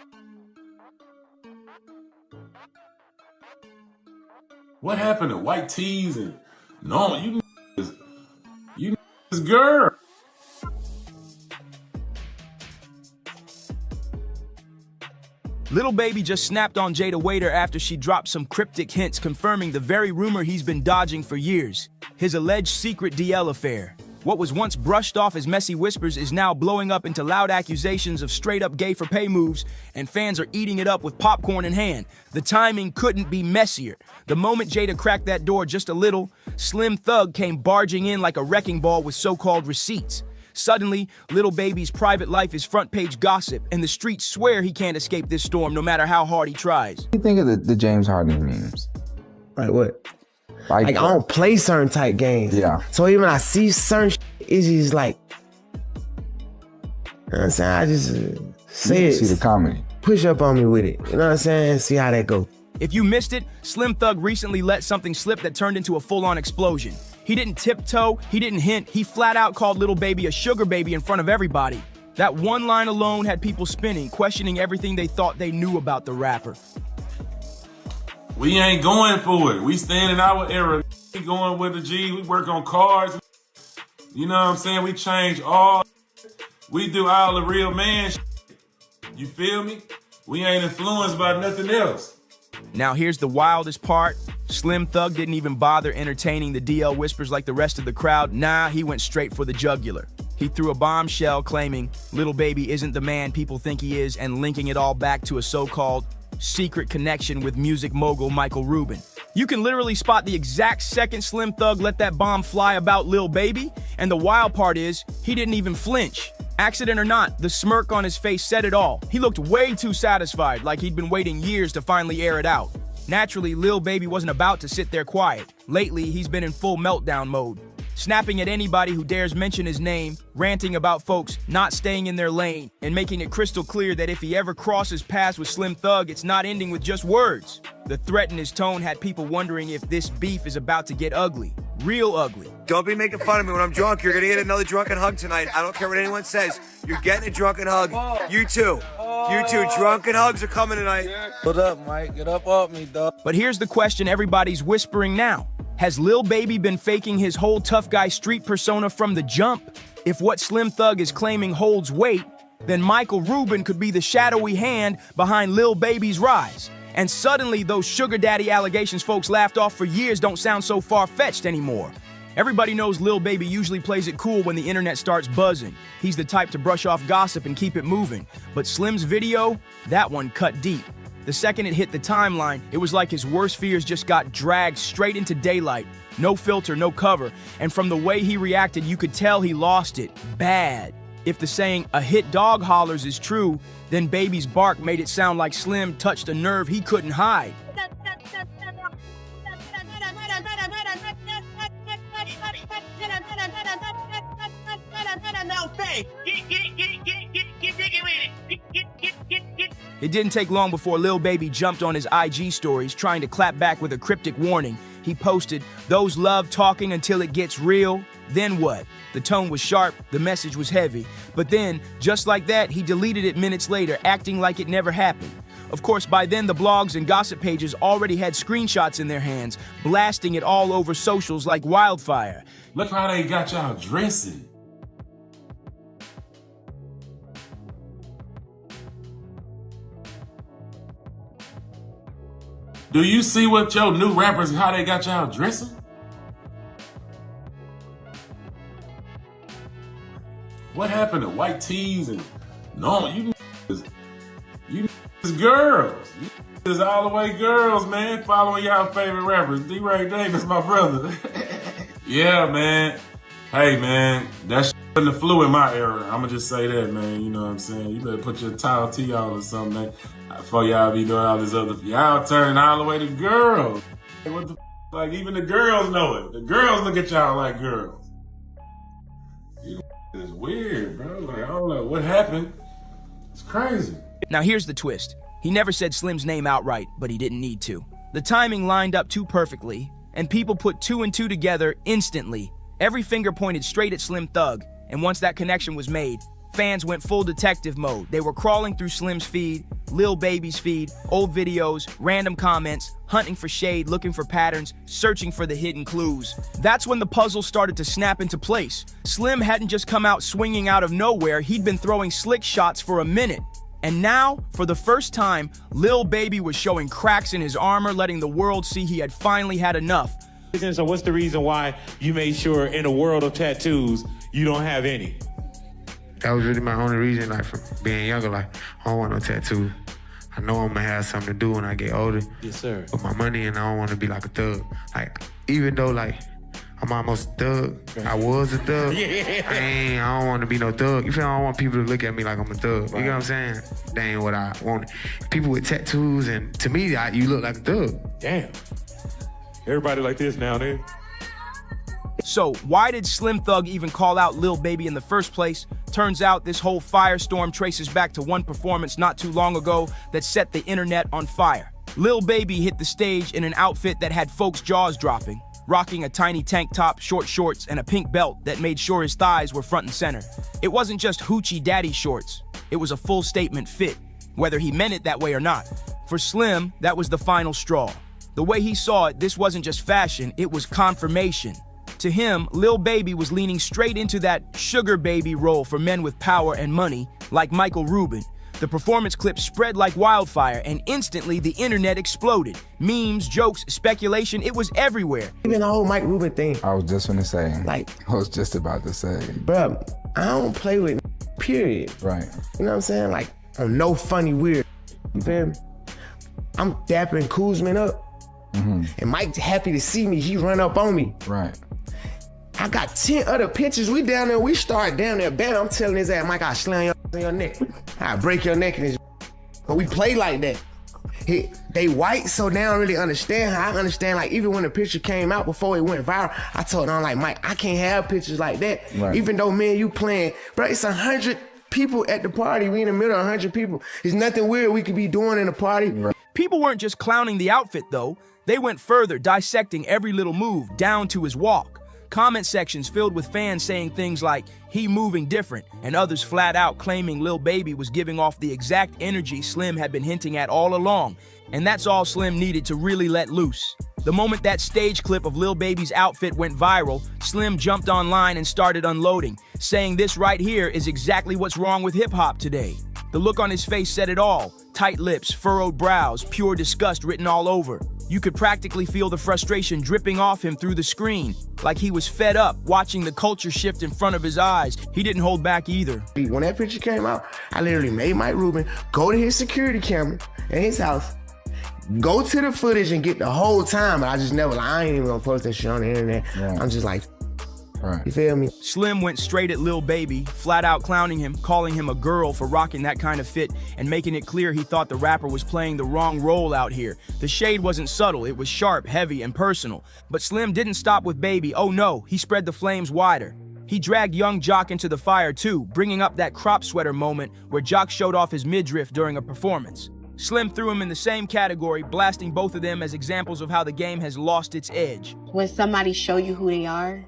What happened to white tees and no, you girl. Lil Baby just snapped on Jada Waiter after she dropped some cryptic hints confirming the very rumor he's been dodging for years, his alleged secret DL affair. What was once brushed off as messy whispers is now blowing up into loud accusations of straight-up gay-for-pay moves, and fans are eating it up with popcorn in hand. The timing couldn't be messier. The moment Jada cracked that door just a little, Slim Thug came barging in like a wrecking ball with so-called receipts. Suddenly, Lil Baby's private life is front-page gossip, and the streets swear he can't escape this storm no matter how hard he tries. What do you think of the James Harden memes? Like what? Like I don't play certain type games. Yeah. So even I see certain it's just like, you know what I'm saying? I just say it. See the comedy. Push up on me with it. You know what I'm saying? See how that goes. If you missed it, Slim Thug recently let something slip that turned into a full-on explosion. He didn't tiptoe, he didn't hint, he flat out called Lil Baby a sugar baby in front of everybody. That one line alone had people spinning, questioning everything they thought they knew about the rapper. We ain't going for it. We stand in our era. We going with the G. We work on cars. You know what I'm saying? We change all. We do all the real man shit. You feel me? We ain't influenced by nothing else. Now here's the wildest part. Slim Thug didn't even bother entertaining the DL whispers like the rest of the crowd. Nah, he went straight for the jugular. He threw a bombshell claiming Lil Baby isn't the man people think he is and linking it all back to a so-called secret connection with music mogul Michael Rubin. You can literally spot the exact second Slim Thug let that bomb fly about Lil Baby, and the wild part is, he didn't even flinch. Accident or not, the smirk on his face said it all. He looked way too satisfied, like he'd been waiting years to finally air it out. Naturally, Lil Baby wasn't about to sit there quiet. Lately, he's been in full meltdown mode, snapping at anybody who dares mention his name, ranting about folks not staying in their lane, and making it crystal clear that if he ever crosses paths with Slim Thug, it's not ending with just words. The threat in his tone had people wondering if this beef is about to get ugly. Real ugly. Don't be making fun of me when I'm drunk. You're gonna get another drunken hug tonight. I don't care what anyone says. You're getting a drunken hug. You too. You too. Drunken hugs are coming tonight. What up, Mike? Get up off me, dog. But here's the question everybody's whispering now. Has Lil Baby been faking his whole tough guy street persona from the jump? If what Slim Thug is claiming holds weight, then Michael Rubin could be the shadowy hand behind Lil Baby's rise. And suddenly, those sugar daddy allegations folks laughed off for years don't sound so far-fetched anymore. Everybody knows Lil Baby usually plays it cool when the internet starts buzzing. He's the type to brush off gossip and keep it moving. But Slim's video, that one cut deep. The second it hit the timeline, it was like his worst fears just got dragged straight into daylight. No filter, no cover. And from the way he reacted, you could tell he lost it. Bad. If the saying, "a hit dog hollers" is true, then Baby's bark made it sound like Slim touched a nerve he couldn't hide. It didn't take long before Lil Baby jumped on his IG stories trying to clap back with a cryptic warning. He posted, "Those love talking until it gets real." Then what? The tone was sharp, the message was heavy. But then, just like that, he deleted it minutes later, acting like it never happened. Of course, by then the blogs and gossip pages already had screenshots in their hands, blasting it all over socials like wildfire. Look how they got y'all dressing. Do you see what your new rappers, how they got y'all dressing? What happened to white tees and normal? You girls. You is all the way girls, man. Following y'all favorite rappers. D-Ray Davis, my brother. Yeah, man. Hey, man. That shit the flu in my era. I'ma just say that, man. You know what I'm saying? You better put your towel tee on or something, man. Before y'all be doing all this other, y'all turning all the way to girls. What the like, even the girls know it. The girls look at y'all like girls. It's weird, bro. Like, I don't know what happened. It's crazy. Now here's the twist. He never said Slim's name outright, but he didn't need to. The timing lined up too perfectly, and people put 2 and 2 together instantly. Every finger pointed straight at Slim Thug, and once that connection was made, fans went full detective mode. They were crawling through Slim's feed, Lil Baby's feed, old videos, random comments, hunting for shade, looking for patterns, searching for the hidden clues. That's when the puzzle started to snap into place. Slim hadn't just come out swinging out of nowhere, he'd been throwing slick shots for a minute. And now, for the first time, Lil Baby was showing cracks in his armor, letting the world see he had finally had enough. So what's the reason why you made sure in a world of tattoos, you don't have any? That was really my only reason, like, from being younger, like, I don't want no tattoo. I know I'm gonna have something to do when I get older. Yes, sir. With my money, and I don't want to be like a thug. Like, even though, like, I'm almost a thug, I was a thug. I don't want to be no thug. You feel me? I don't want people to look at me like I'm a thug. You know what I'm saying? That ain't what I want. People with tattoos, and to me, you look like a thug. Damn. Everybody like this now, then. So, why did Slim Thug even call out Lil Baby in the first place? Turns out this whole firestorm traces back to one performance not too long ago that set the internet on fire. Lil Baby hit the stage in an outfit that had folks' jaws dropping, rocking a tiny tank top, short shorts, and a pink belt that made sure his thighs were front and center. It wasn't just hoochie daddy shorts. It was a full statement fit, whether he meant it that way or not. For Slim, that was the final straw. The way he saw it, this wasn't just fashion, it was confirmation. To him, Lil Baby was leaning straight into that sugar baby role for men with power and money, like Michael Rubin. The performance clip spread like wildfire, and instantly the internet exploded. Memes, jokes, speculation, it was everywhere. Even the whole Mike Rubin thing. I was just gonna say. Like, I was just about to say. Bruh, I don't play with period. Right. You know what I'm saying? Like, I'm no funny weird. You feel me? I'm dapping Kuzman up. And Mike happy to see me, he run up on me. Right. I got 10 other pictures. We down there, we start down there, bam, I'm telling his ass, Mike, I'll slam your neck. I'll break your neck in his. But we play like that. They white, so they don't really understand how I understand. Like, even when the picture came out before it went viral, I told them, like, Mike, I can't have pictures like that. Right. Even though me and you playing, bro, it's 100 people at the party. We in the middle of 100 people. There's nothing weird we could be doing in a party. Right. People weren't just clowning the outfit, though. They went further, dissecting every little move, down to his walk. Comment sections filled with fans saying things like, "He moving different," and others flat out claiming Lil Baby was giving off the exact energy Slim had been hinting at all along. And that's all Slim needed to really let loose. The moment that stage clip of Lil Baby's outfit went viral, Slim jumped online and started unloading, saying this right here is exactly what's wrong with hip-hop today. The look on his face said it all. Tight lips, furrowed brows, pure disgust written all over. You could practically feel the frustration dripping off him through the screen, like he was fed up watching the culture shift in front of his eyes. He didn't hold back either. When that picture came out, I literally made Mike Rubin go to his security camera in his house, go to the footage and get the whole time, but I just never, like, I ain't even gonna post that shit on the internet. Yeah. I'm just like, right. You feel me? Slim went straight at Lil Baby, flat out clowning him, calling him a girl for rocking that kind of fit, and making it clear he thought the rapper was playing the wrong role out here. The shade wasn't subtle, it was sharp, heavy, and personal. But Slim didn't stop with Baby. Oh no, he spread the flames wider. He dragged young Jock into the fire too, bringing up that crop sweater moment where Jock showed off his midriff during a performance. Slim threw him in the same category, blasting both of them as examples of how the game has lost its edge. When somebody show you who they are,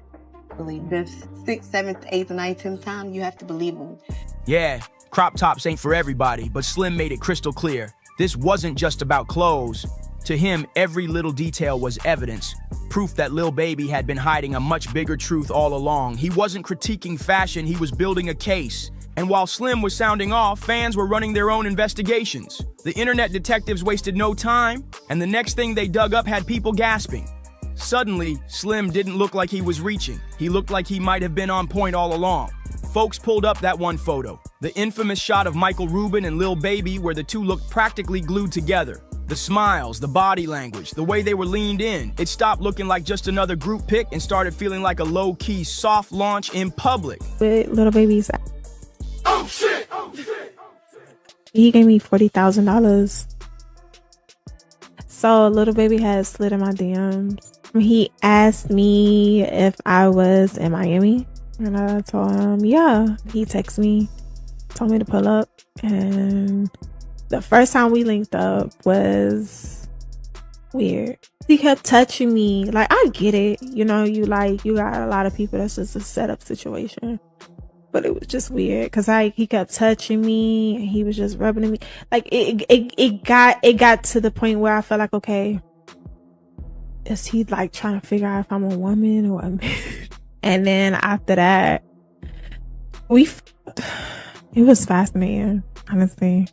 believe the 6th, 7th, 8th, 9th, 10th time, you have to believe them. Yeah, crop tops ain't for everybody, but Slim made it crystal clear. This wasn't just about clothes. To him, every little detail was evidence, proof that Lil Baby had been hiding a much bigger truth all along. He wasn't critiquing fashion, he was building a case. And while Slim was sounding off, fans were running their own investigations. The internet detectives wasted no time, and the next thing they dug up had people gasping. Suddenly, Slim didn't look like he was reaching. He looked like he might have been on point all along. Folks pulled up that one photo, the infamous shot of Michael Rubin and Lil Baby where the two looked practically glued together. The smiles, the body language, the way they were leaned in, it stopped looking like just another group pic and started feeling like a low-key soft launch in public. With Lil Baby's, Oh shit! Oh shit! he gave me $40,000. So Lil Baby has slid in my DMs. He asked me if I was in Miami, and I told him, yeah. He texted me, told me to pull up, and the first time we linked up was weird. He kept touching me. Like, I get it. You know, you got a lot of people that's just a setup situation. But it was just weird because he kept touching me and he was just rubbing me. Like, it got to the point where I felt like, okay, is he like trying to figure out if I'm a woman or a man? And then after that, it was fascinating, honestly.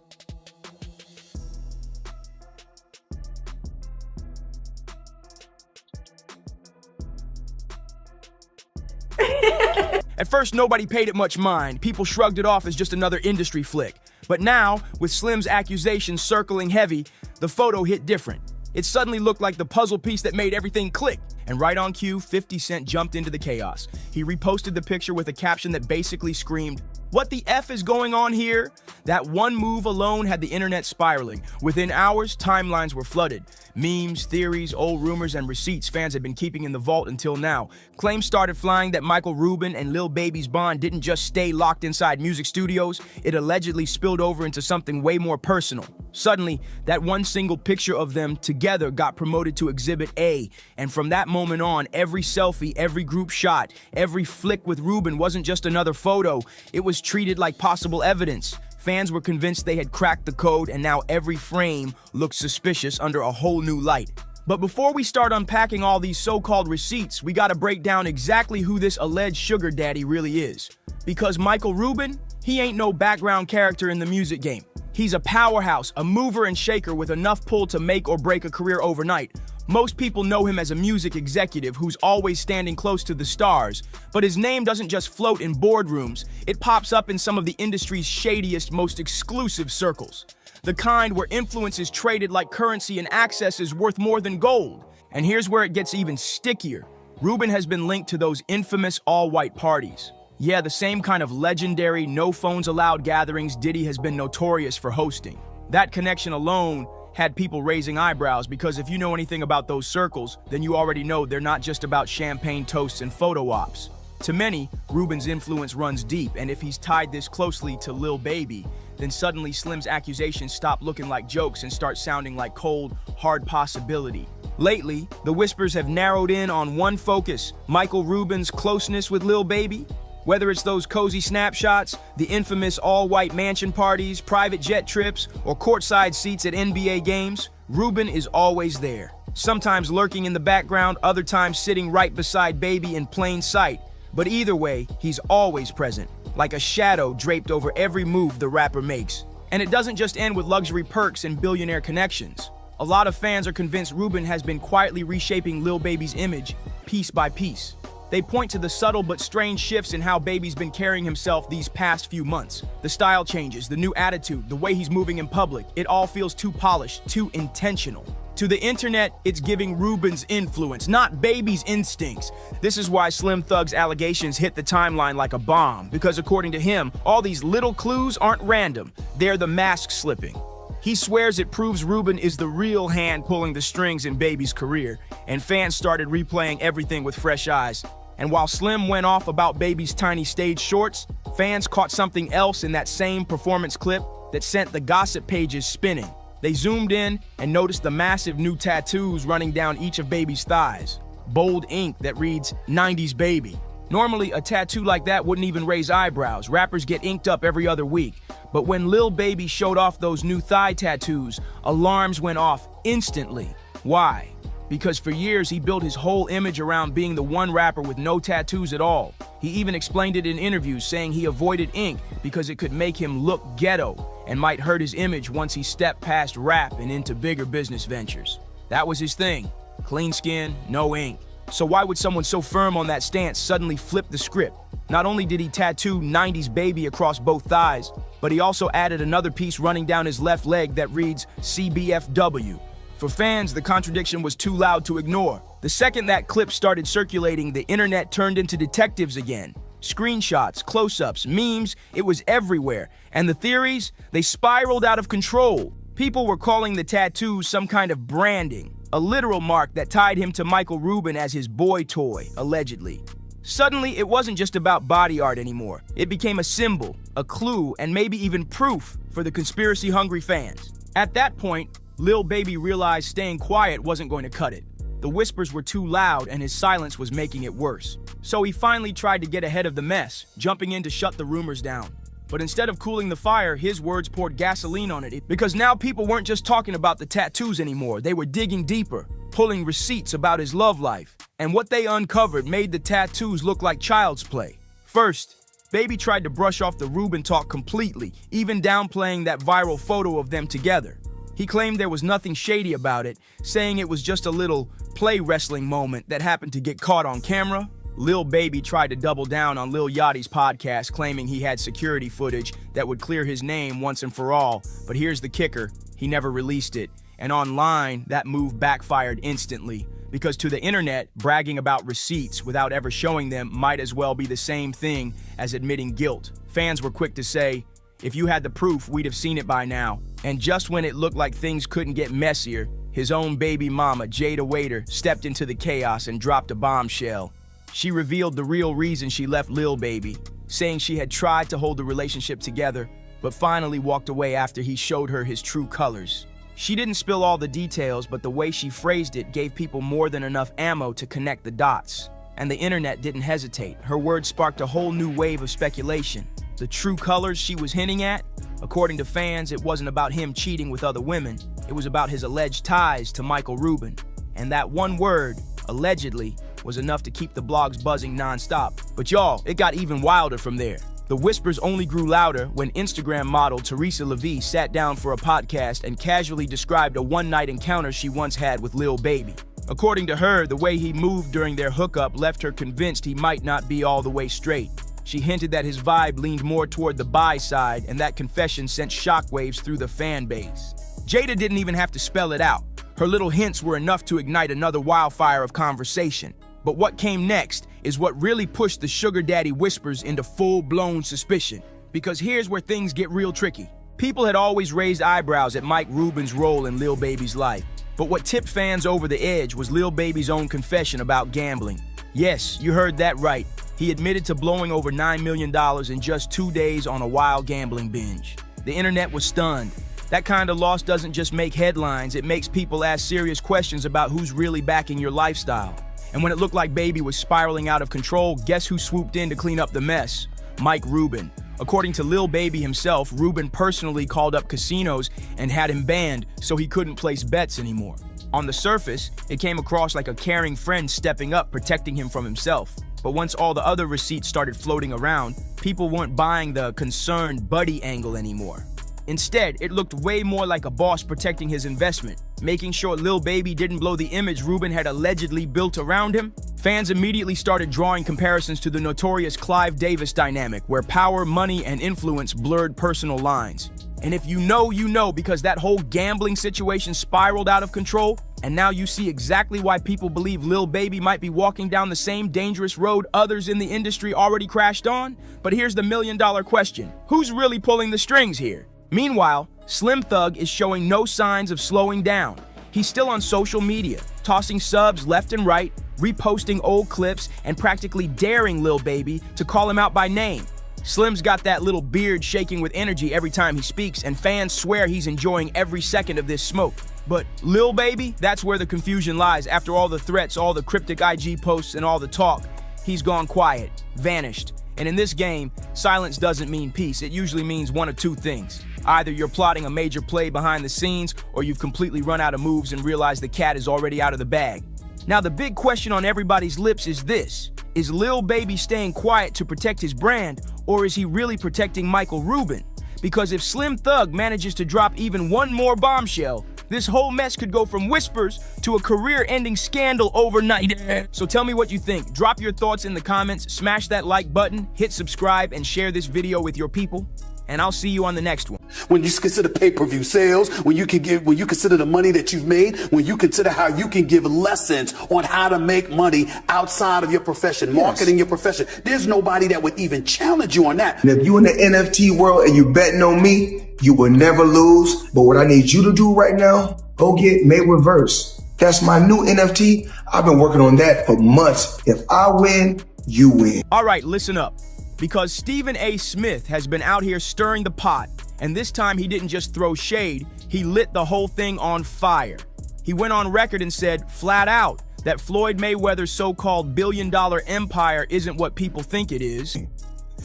At first, nobody paid it much mind. People shrugged it off as just another industry flick. But now, with Slim's accusations circling heavy, the photo hit different. It suddenly looked like the puzzle piece that made everything click. And right on cue, 50 Cent jumped into the chaos. He reposted the picture with a caption that basically screamed, "What the F is going on here?" That one move alone had the internet spiraling. Within hours, timelines were flooded. Memes, theories, old rumors, and receipts fans had been keeping in the vault until now. Claims started flying that Michael Rubin and Lil Baby's bond didn't just stay locked inside music studios, it allegedly spilled over into something way more personal. Suddenly, that one single picture of them together got promoted to Exhibit A, and from that moment on, every selfie, every group shot, every flick with Rubin wasn't just another photo, it was treated like possible evidence. Fans were convinced they had cracked the code, and now every frame looked suspicious under a whole new light. But before we start unpacking all these so-called receipts, we gotta break down exactly who this alleged sugar daddy really is. Because Michael Rubin, he ain't no background character in the music game. He's a powerhouse, a mover and shaker with enough pull to make or break a career overnight. Most people know him as a music executive who's always standing close to the stars, but his name doesn't just float in boardrooms, it pops up in some of the industry's shadiest, most exclusive circles. The kind where influence is traded like currency and access is worth more than gold. And here's where it gets even stickier. Rubin has been linked to those infamous all-white parties. Yeah, the same kind of legendary, no phones allowed gatherings Diddy has been notorious for hosting. That connection alone had people raising eyebrows because if you know anything about those circles, then you already know they're not just about champagne toasts and photo ops. To many, Rubin's influence runs deep, and if he's tied this closely to Lil Baby, then suddenly Slim's accusations stop looking like jokes and start sounding like cold, hard possibility. Lately, the whispers have narrowed in on one focus, Michael Rubin's closeness with Lil Baby. Whether it's those cozy snapshots, the infamous all-white mansion parties, private jet trips, or courtside seats at NBA games, Rubin is always there. Sometimes lurking in the background, other times sitting right beside Baby in plain sight. But either way, he's always present, like a shadow draped over every move the rapper makes. And it doesn't just end with luxury perks and billionaire connections. A lot of fans are convinced Rubin has been quietly reshaping Lil Baby's image, piece by piece. They point to the subtle but strange shifts in how Baby's been carrying himself these past few months. The style changes, the new attitude, the way he's moving in public. It all feels too polished, too intentional. To the internet, it's giving Rubin's influence, not Baby's instincts. This is why Slim Thug's allegations hit the timeline like a bomb, because according to him, all these little clues aren't random. They're the mask slipping. He swears it proves Rubin is the real hand pulling the strings in Baby's career, and fans started replaying everything with fresh eyes. And while Slim went off about Baby's tiny stage shorts, fans caught something else in that same performance clip that sent the gossip pages spinning. They zoomed in and noticed the massive new tattoos running down each of Baby's thighs. Bold ink that reads, 90s Baby. Normally, a tattoo like that wouldn't even raise eyebrows. Rappers get inked up every other week. But when Lil Baby showed off those new thigh tattoos, alarms went off instantly. Why? Because for years he built his whole image around being the one rapper with no tattoos at all. He even explained it in interviews, saying he avoided ink because it could make him look ghetto and might hurt his image once he stepped past rap and into bigger business ventures. That was his thing. Clean skin, no ink. So why would someone so firm on that stance suddenly flip the script? Not only did he tattoo 90s Baby across both thighs, but he also added another piece running down his left leg that reads CBFW. For fans, the contradiction was too loud to ignore. The second that clip started circulating, the internet turned into detectives again. Screenshots, close-ups, memes, it was everywhere. And the theories, they spiraled out of control. People were calling the tattoos some kind of branding, a literal mark that tied him to Michael Rubin as his boy toy, allegedly. Suddenly, it wasn't just about body art anymore. It became a symbol, a clue, and maybe even proof for the conspiracy-hungry fans. At that point, Lil Baby realized staying quiet wasn't going to cut it. The whispers were too loud and his silence was making it worse. So he finally tried to get ahead of the mess, jumping in to shut the rumors down. But instead of cooling the fire, his words poured gasoline on it, because now people weren't just talking about the tattoos anymore. They were digging deeper, pulling receipts about his love life. And what they uncovered made the tattoos look like child's play. First, Baby tried to brush off the Rubin talk completely, even downplaying that viral photo of them together. He claimed there was nothing shady about it, saying it was just a little play wrestling moment that happened to get caught on camera. Lil Baby tried to double down on Lil Yachty's podcast, claiming he had security footage that would clear his name once and for all. But here's the kicker, he never released it. And online, that move backfired instantly. Because to the internet, bragging about receipts without ever showing them might as well be the same thing as admitting guilt. Fans were quick to say, if you had the proof, we'd have seen it by now. And just when it looked like things couldn't get messier, his own baby mama, Jada Waiter, stepped into the chaos and dropped a bombshell. She revealed the real reason she left Lil Baby, saying she had tried to hold the relationship together, but finally walked away after he showed her his true colors. She didn't spill all the details, but the way she phrased it gave people more than enough ammo to connect the dots. And the internet didn't hesitate. Her words sparked a whole new wave of speculation. The true colors she was hinting at? According to fans, it wasn't about him cheating with other women. It was about his alleged ties to Michael Rubin. And that one word, allegedly, was enough to keep the blogs buzzing nonstop. But y'all, it got even wilder from there. The whispers only grew louder when Instagram model Teresa Levy sat down for a podcast and casually described a one-night encounter she once had with Lil Baby. According to her, the way he moved during their hookup left her convinced he might not be all the way straight. She hinted that his vibe leaned more toward the bi side, and that confession sent shockwaves through the fan base. Jada didn't even have to spell it out. Her little hints were enough to ignite another wildfire of conversation. But what came next is what really pushed the sugar daddy whispers into full-blown suspicion. Because here's where things get real tricky. People had always raised eyebrows at Mike Rubin's role in Lil Baby's life. But what tipped fans over the edge was Lil Baby's own confession about gambling. Yes, you heard that right. He admitted to blowing over $9 million in just 2 days on a wild gambling binge. The internet was stunned. That kind of loss doesn't just make headlines, it makes people ask serious questions about who's really backing your lifestyle. And when it looked like Baby was spiraling out of control, guess who swooped in to clean up the mess? Mike Rubin. According to Lil Baby himself, Rubin personally called up casinos and had him banned so he couldn't place bets anymore. On the surface, it came across like a caring friend stepping up, protecting him from himself. But once all the other receipts started floating around, people weren't buying the concerned buddy angle anymore. Instead, it looked way more like a boss protecting his investment, making sure Lil Baby didn't blow the image Rubin had allegedly built around him. Fans immediately started drawing comparisons to the notorious Clive Davis dynamic, where power, money, and influence blurred personal lines. And if you know, you know, because that whole gambling situation spiraled out of control, and now you see exactly why people believe Lil Baby might be walking down the same dangerous road others in the industry already crashed on. But here's the million-dollar question. Who's really pulling the strings here? Meanwhile, Slim Thug is showing no signs of slowing down. He's still on social media, tossing subs left and right, reposting old clips and practically daring Lil Baby to call him out by name. Slim's got that little beard shaking with energy every time he speaks, and fans swear he's enjoying every second of this smoke. But Lil Baby, that's where the confusion lies. After all the threats, all the cryptic IG posts, and all the talk, he's gone quiet, vanished. And in this game, silence doesn't mean peace. It usually means one of two things. Either you're plotting a major play behind the scenes, or you've completely run out of moves and realized the cat is already out of the bag. Now, the big question on everybody's lips is this. Is Lil Baby staying quiet to protect his brand, or is he really protecting Michael Rubin? Because if Slim Thug manages to drop even one more bombshell, this whole mess could go from whispers to a career-ending scandal overnight. So tell me what you think. Drop your thoughts in the comments, smash that like button, hit subscribe, and share this video with your people. And I'll see you on the next one. When you consider pay-per-view sales, when you consider the money that you've made, when you consider how you can give lessons on how to make money outside of your profession, marketing your profession, there's nobody that would even challenge you on that. And if you in the NFT world and you betting on me, you will never lose. But what I need you to do right now, go get May Reverse. That's my new NFT. I've been working on that for months. If I win, you win. All right, listen up. Because Stephen A. Smith has been out here stirring the pot, and this time he didn't just throw shade, he lit the whole thing on fire. He went on record and said, flat out, that Floyd Mayweather's so-called billion-dollar empire isn't what people think it is.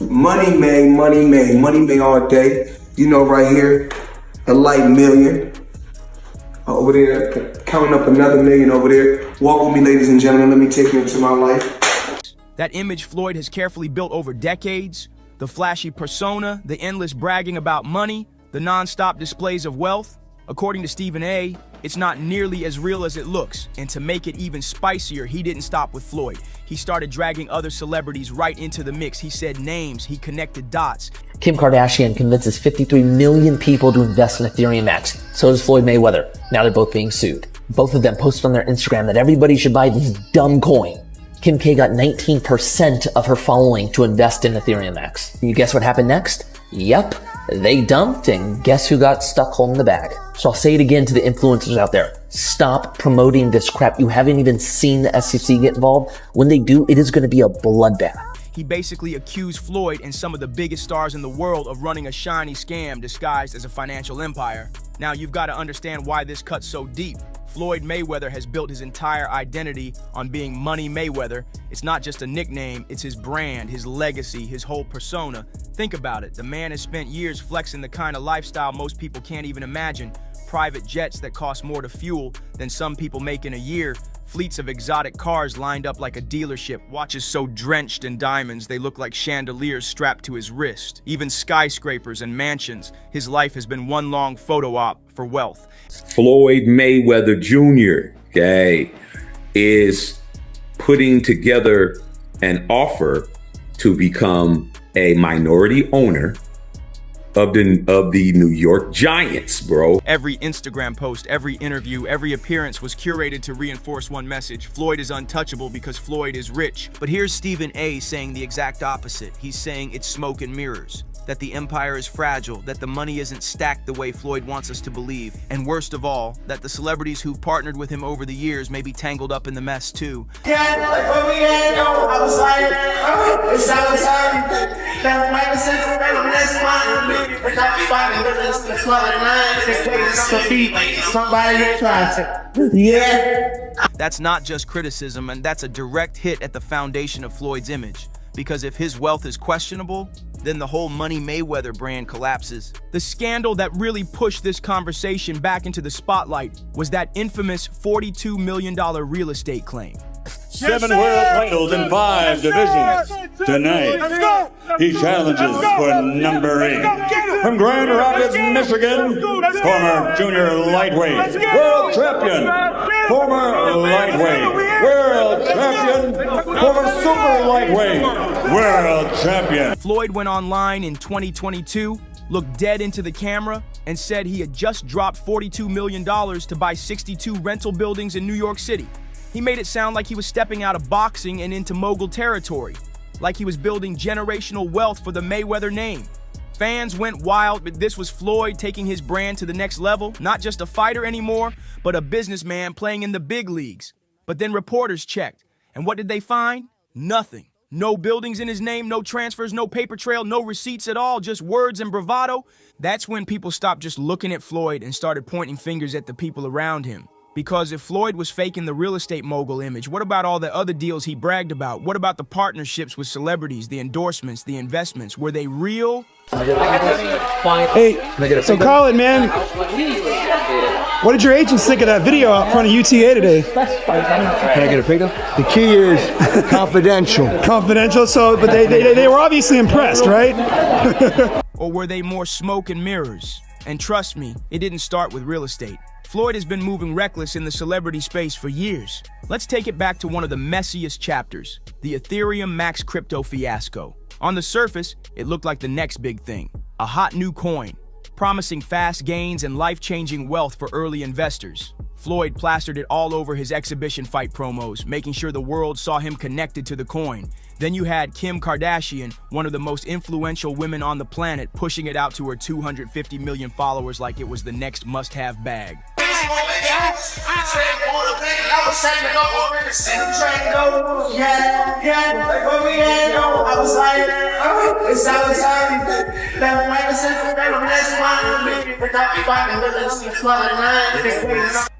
Money made all day. You know, right here, a light million. Over there, counting up another million over there. Walk with me, ladies and gentlemen. Let me take you into my life. That image Floyd has carefully built over decades, the flashy persona, the endless bragging about money, the non-stop displays of wealth. According to Stephen A., it's not nearly as real as it looks. And to make it even spicier, he didn't stop with Floyd. He started dragging other celebrities right into the mix. He said names, he connected dots. Kim Kardashian convinces 53 million people to invest in Ethereum X. So does Floyd Mayweather. Now they're both being sued. Both of them posted on their Instagram that everybody should buy this dumb coin. Kim K got 19% of her following to invest in Ethereum X. You guess what happened next? Yep, they dumped, and guess who got stuck holding the bag? So I'll say it again to the influencers out there. Stop promoting this crap. You haven't even seen the SEC get involved. When they do, it is going to be a bloodbath. He basically accused Floyd and some of the biggest stars in the world of running a shiny scam disguised as a financial empire. Now you've got to understand why this cuts so deep. Floyd Mayweather has built his entire identity on being Money Mayweather. It's not just a nickname, it's his brand, his legacy, his whole persona. Think about it, the man has spent years flexing the kind of lifestyle most people can't even imagine. Private jets that cost more to fuel than some people make in a year. Fleets of exotic cars lined up like a dealership. Watches so drenched in diamonds they look like chandeliers strapped to his wrist. Even skyscrapers and mansions. His life has been one long photo op for wealth. Floyd Mayweather Jr., okay, is putting together an offer to become a minority owner of the New York Giants, bro. Every Instagram post, every interview, every appearance was curated to reinforce one message. Floyd is untouchable because Floyd is rich. But here's Stephen A. saying the exact opposite. He's saying it's smoke and mirrors, that the empire is fragile, that the money isn't stacked the way Floyd wants us to believe, and worst of all, that the celebrities who've partnered with him over the years may be tangled up in the mess too. That's not just criticism, and that's a direct hit at the foundation of Floyd's image. Because if his wealth is questionable, then the whole Money Mayweather brand collapses. The scandal that really pushed this conversation back into the spotlight was that infamous $42 million real estate claim. 7 world titles in 5 divisions. Tonight, he challenges for number 8. From Grand Rapids, Michigan, former junior lightweight, world champion, former lightweight, world champion, former super lightweight, world champion. Floyd went online in 2022, looked dead into the camera, and said he had just dropped $42 million to buy 62 rental buildings in New York City. He made it sound like he was stepping out of boxing and into mogul territory, like he was building generational wealth for the Mayweather name. Fans went wild, but this was Floyd taking his brand to the next level, not just a fighter anymore, but a businessman playing in the big leagues. But then reporters checked, And what did they find? Nothing. No buildings in his name, no transfers, no paper trail, no receipts at all, just words and bravado. That's when people stopped just looking at Floyd and started pointing fingers at the people around him. Because if Floyd was faking the real estate mogul image, what about all the other deals he bragged about? What about the partnerships with celebrities, the endorsements, the investments? Were they real? Hey, so Colin, man, what did your agents think of that video out front of UTA today? Can I get a picture? The key is confidential. Confidential, so, but they were obviously impressed, right? Or were they more smoke and mirrors? And trust me, it didn't start with real estate. Floyd has been moving reckless in the celebrity space for years. Let's take it back to one of the messiest chapters, the Ethereum Max crypto fiasco. On the surface, it looked like the next big thing, a hot new coin, promising fast gains and life-changing wealth for early investors. Floyd plastered it all over his exhibition fight promos, making sure the world saw him connected to the coin. Then you had Kim Kardashian, one of the most influential women on the planet, pushing it out to her 250 million followers like it was the next must-have bag.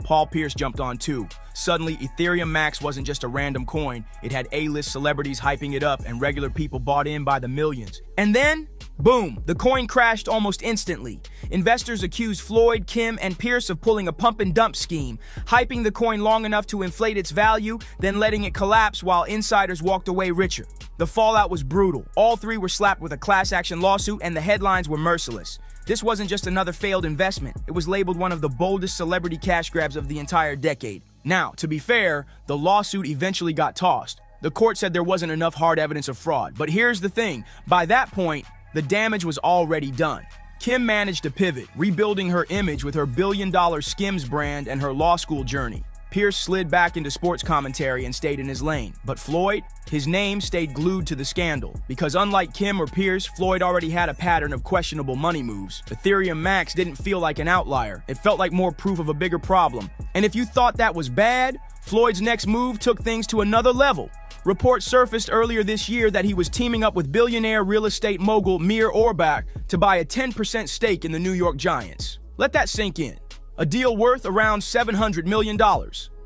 Paul Pierce jumped on too. Suddenly, Ethereum Max wasn't just a random coin. It had A-list celebrities hyping it up, and regular people bought in by the millions. And then, boom, the coin crashed almost instantly. Investors accused Floyd, Kim, and Pierce of pulling a pump and dump scheme, hyping the coin long enough to inflate its value, then letting it collapse while insiders walked away richer. The fallout was brutal. All three were slapped with a class action lawsuit, and the headlines were merciless. This wasn't just another failed investment. It was labeled one of the boldest celebrity cash grabs of the entire decade. Now, to be fair, the lawsuit eventually got tossed. The court said there wasn't enough hard evidence of fraud. But here's the thing. By that point, the damage was already done. Kim managed to pivot, rebuilding her image with her billion-dollar Skims brand and her law school journey. Pierce slid back into sports commentary and stayed in his lane. But Floyd, his name stayed glued to the scandal. Because unlike Kim or Pierce, Floyd already had a pattern of questionable money moves. Ethereum Max didn't feel like an outlier. It felt like more proof of a bigger problem. And if you thought that was bad, Floyd's next move took things to another level. Reports surfaced earlier this year that he was teaming up with billionaire real estate mogul Mir Orbach to buy a 10% stake in the New York Giants. Let that sink in. A deal worth around $700 million.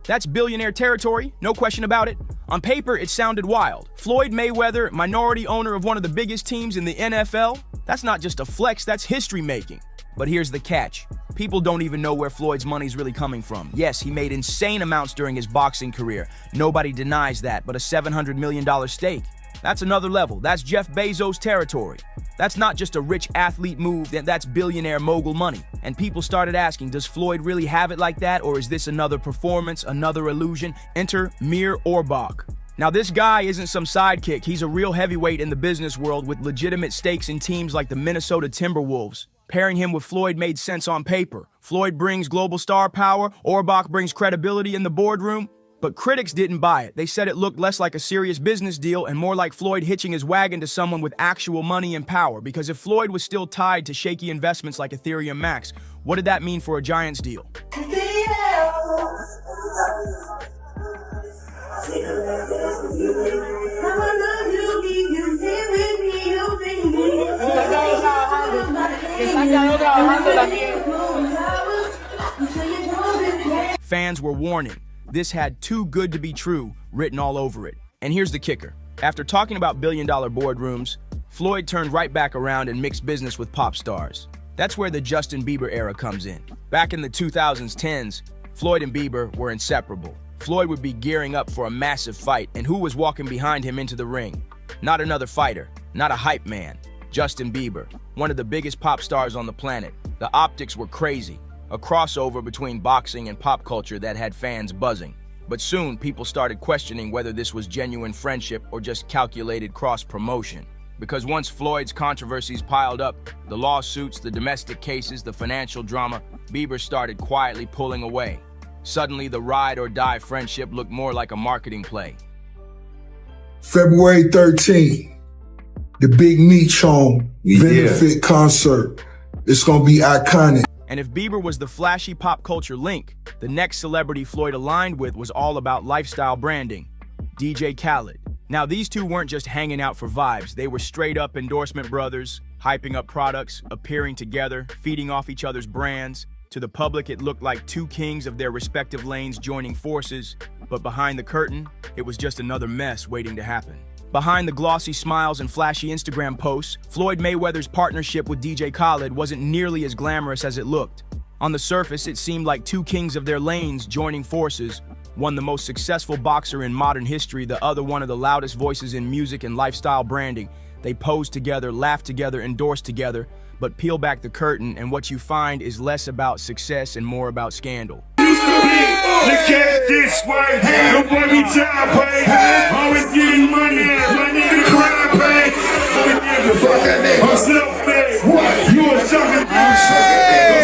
That's billionaire territory, no question about it. On paper, it sounded wild. Floyd Mayweather, minority owner of one of the biggest teams in the NFL? That's not just a flex, that's history making. But here's the catch. People don't even know where Floyd's money's really coming from. Yes, he made insane amounts during his boxing career. Nobody denies that, but a $700 million stake. That's another level. That's Jeff Bezos territory. That's not just a rich athlete move, that's billionaire mogul money. And people started asking, does Floyd really have it like that, or is this another performance, another illusion? Enter Mir Orbach. Now this guy isn't some sidekick. He's a real heavyweight in the business world with legitimate stakes in teams like the Minnesota Timberwolves. Pairing him with Floyd made sense on paper. Floyd brings global star power, Orbach brings credibility in the boardroom. But critics didn't buy it. They said it looked less like a serious business deal and more like Floyd hitching his wagon to someone with actual money and power. Because if Floyd was still tied to shaky investments like Ethereum Max, what did that mean for a Giants deal? Fans were warning. This had too good to be true written all over it. And here's the kicker. After talking about billion-dollar boardrooms, Floyd turned right back around and mixed business with pop stars. That's where the Justin Bieber era comes in. Back in the 2010s, Floyd and Bieber were inseparable. Floyd would be gearing up for a massive fight, and who was walking behind him into the ring? Not another fighter, not a hype man. Justin Bieber, one of the biggest pop stars on the planet. The optics were crazy. A crossover between boxing and pop culture that had fans buzzing. But soon, people started questioning whether this was genuine friendship or just calculated cross-promotion. Because once Floyd's controversies piled up, the lawsuits, the domestic cases, the financial drama, Bieber started quietly pulling away. Suddenly, the ride-or-die friendship looked more like a marketing play. February 13th, the Big Meech Home benefit concert. It's gonna be iconic. And if Bieber was the flashy pop culture link, the next celebrity Floyd aligned with was all about lifestyle branding. DJ Khaled. Now, these two weren't just hanging out for vibes. They were straight up endorsement brothers, hyping up products, appearing together, feeding off each other's brands. To the public, it looked like two kings of their respective lanes joining forces, but behind the curtain, it was just another mess waiting to happen. Behind the glossy smiles and flashy Instagram posts, Floyd Mayweather's partnership with DJ Khaled wasn't nearly as glamorous as it looked. On the surface, it seemed like two kings of their lanes joining forces, one the most successful boxer in modern history, the other one of the loudest voices in music and lifestyle branding. They posed together, laughed together, endorsed together, but peel back the curtain and what you find is less about success and more about scandal. Look at this way, the boy be time pay, always getting money, my nigga crime pay. I'm self-made, what? You a sucker, I'm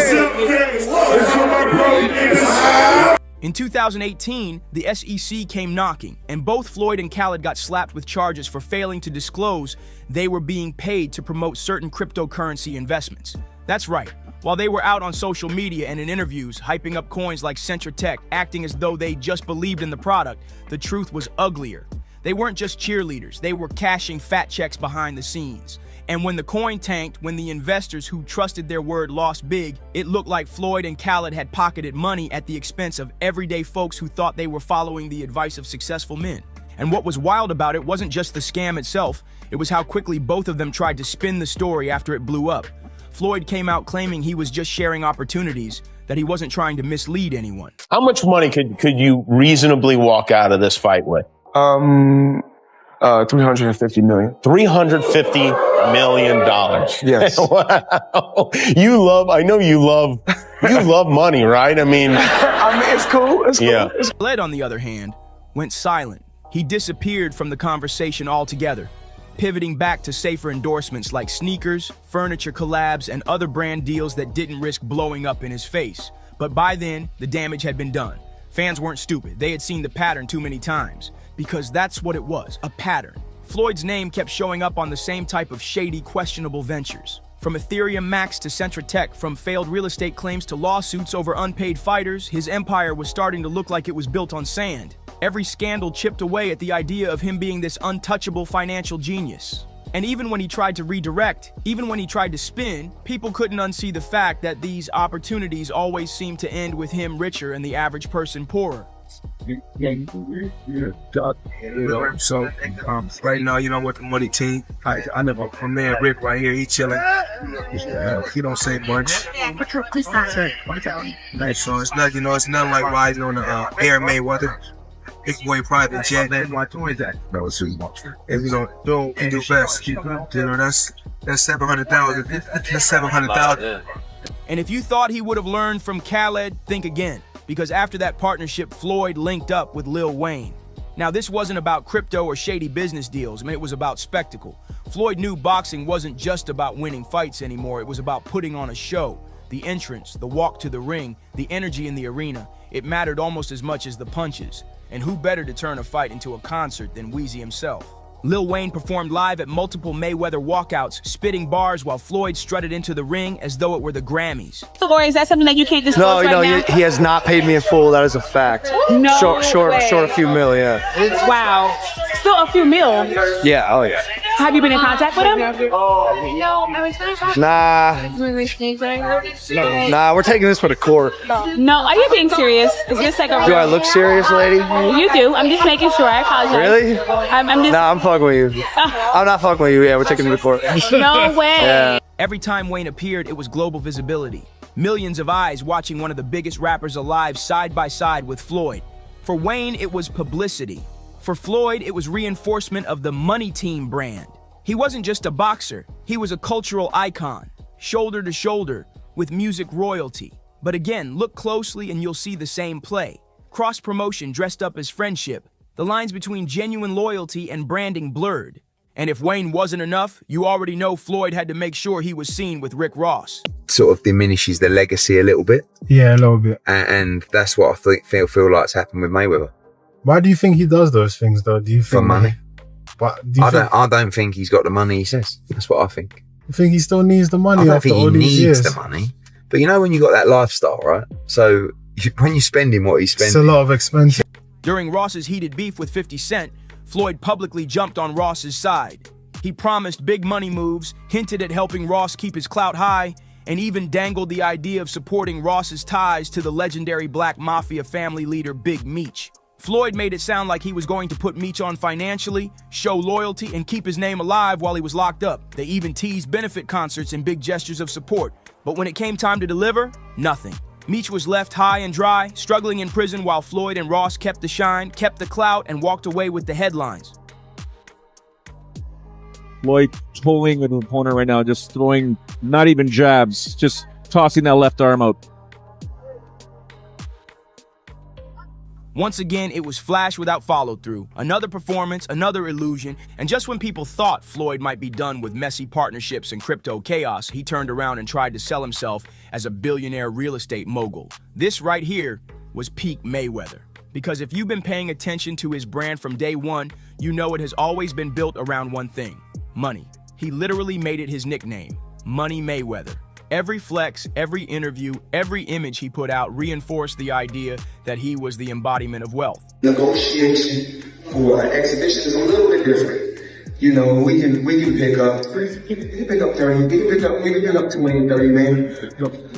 self-made, it's for my bro niggas. In 2018, the SEC came knocking, and both Floyd and Khaled got slapped with charges for failing to disclose they were being paid to promote certain cryptocurrency investments. That's right. While they were out on social media and in interviews, hyping up coins like Tech, acting as though they just believed in the product, the truth was uglier. They weren't just cheerleaders, they were cashing fat checks behind the scenes. And when the coin tanked, when the investors who trusted their word lost big, it looked like Floyd and Khaled had pocketed money at the expense of everyday folks who thought they were following the advice of successful men. And what was wild about it wasn't just the scam itself, it was how quickly both of them tried to spin the story after it blew up. Floyd came out claiming he was just sharing opportunities, that he wasn't trying to mislead anyone. How much money could you reasonably walk out of this fight with? 350 million. $350 million. Yes. Wow. I know you love money, right? I mean, it's cool. It's cool. Yeah. Khaled, on the other hand, went silent. He disappeared from the conversation altogether, pivoting back to safer endorsements like sneakers, furniture collabs, and other brand deals that didn't risk blowing up in his face. But by then, the damage had been done. Fans weren't stupid. They had seen the pattern too many times. Because that's what it was, a pattern. Floyd's name kept showing up on the same type of shady, questionable ventures. From Ethereum Max to Tech, from failed real estate claims to lawsuits over unpaid fighters, his empire was starting to look like it was built on sand. Every scandal chipped away at the idea of him being this untouchable financial genius. And even when he tried to redirect, even when he tried to spin, people couldn't unsee the fact that these opportunities always seemed to end with him richer and the average person poorer. So right now, with the money team, I know my man Rick right here. He chilling. He don't say much. Nice, so it's not, it's nothing like riding on the Air Mayweather. Big boy private jet. If you don't do best, that's 700,000. That's 700,000. And if you thought he would have learned from Khaled, think again. Because after that partnership, Floyd linked up with Lil Wayne. Now, this wasn't about crypto or shady business deals. It was about spectacle. Floyd knew boxing wasn't just about winning fights anymore. It was about putting on a show. The entrance, the walk to the ring, the energy in the arena. It mattered almost as much as the punches. And who better to turn a fight into a concert than Weezy himself? Lil Wayne performed live at multiple Mayweather walkouts, spitting bars while Floyd strutted into the ring as though it were the Grammys. So, Lori, is that something that you can't disclose right now? He has not paid me in full. That is a fact. No Short a few mil, yeah. Wow. Still a few mil. Yeah, oh yeah. Have you been in contact with him? Nah, we're taking this for the court. No, are you being serious? Is this like a... Do I look serious, lady? You do. I'm just making sure. I apologize. Really? I'm just... Nah, I'm fucking with you. I'm not fucking with you. Yeah, we're taking it to the court. No way. Yeah. Every time Wayne appeared, it was global visibility. Millions of eyes watching one of the biggest rappers alive side by side with Floyd. For Wayne, it was publicity. For Floyd, it was reinforcement of the Money Team brand. He wasn't just a boxer, he was a cultural icon, shoulder to shoulder, with music royalty. But again, look closely and you'll see the same play. Cross-promotion dressed up as friendship, the lines between genuine loyalty and branding blurred. And if Wayne wasn't enough, you already know Floyd had to make sure he was seen with Rick Ross. Sort of diminishes the legacy a little bit. Yeah, a little bit. And that's what I feel like's happened with Mayweather. Why do you think he does those things, though? Do you think for money? I don't think he's got the money he says. That's what I think. You think he still needs the money? I don't after think all he these needs years? the money. But when you got that lifestyle, right? So when you're spending what he's spending, it's a lot of expense. During Ross's heated beef with 50 Cent, Floyd publicly jumped on Ross's side. He promised big money moves, hinted at helping Ross keep his clout high, and even dangled the idea of supporting Ross's ties to the legendary Black Mafia family leader Big Meech. Floyd made it sound like he was going to put Meech on financially, show loyalty, and keep his name alive while he was locked up. They even teased benefit concerts and big gestures of support. But when it came time to deliver, nothing. Meech was left high and dry, struggling in prison while Floyd and Ross kept the shine, kept the clout, and walked away with the headlines. Floyd pulling an opponent right now, just throwing not even jabs, just tossing that left arm out. Once again, it was flash without follow-through. Another performance, another illusion, and just when people thought Floyd might be done with messy partnerships and crypto chaos, he turned around and tried to sell himself as a billionaire real estate mogul. This right here was peak Mayweather. Because if you've been paying attention to his brand from day one, you know it has always been built around one thing: money. He literally made it his nickname, Money Mayweather. Every flex, every interview, every image he put out reinforced the idea that he was the embodiment of wealth. Negotiation for an exhibition is a little bit different. You know, we can pick up 30, we can pick up 20, 30 million,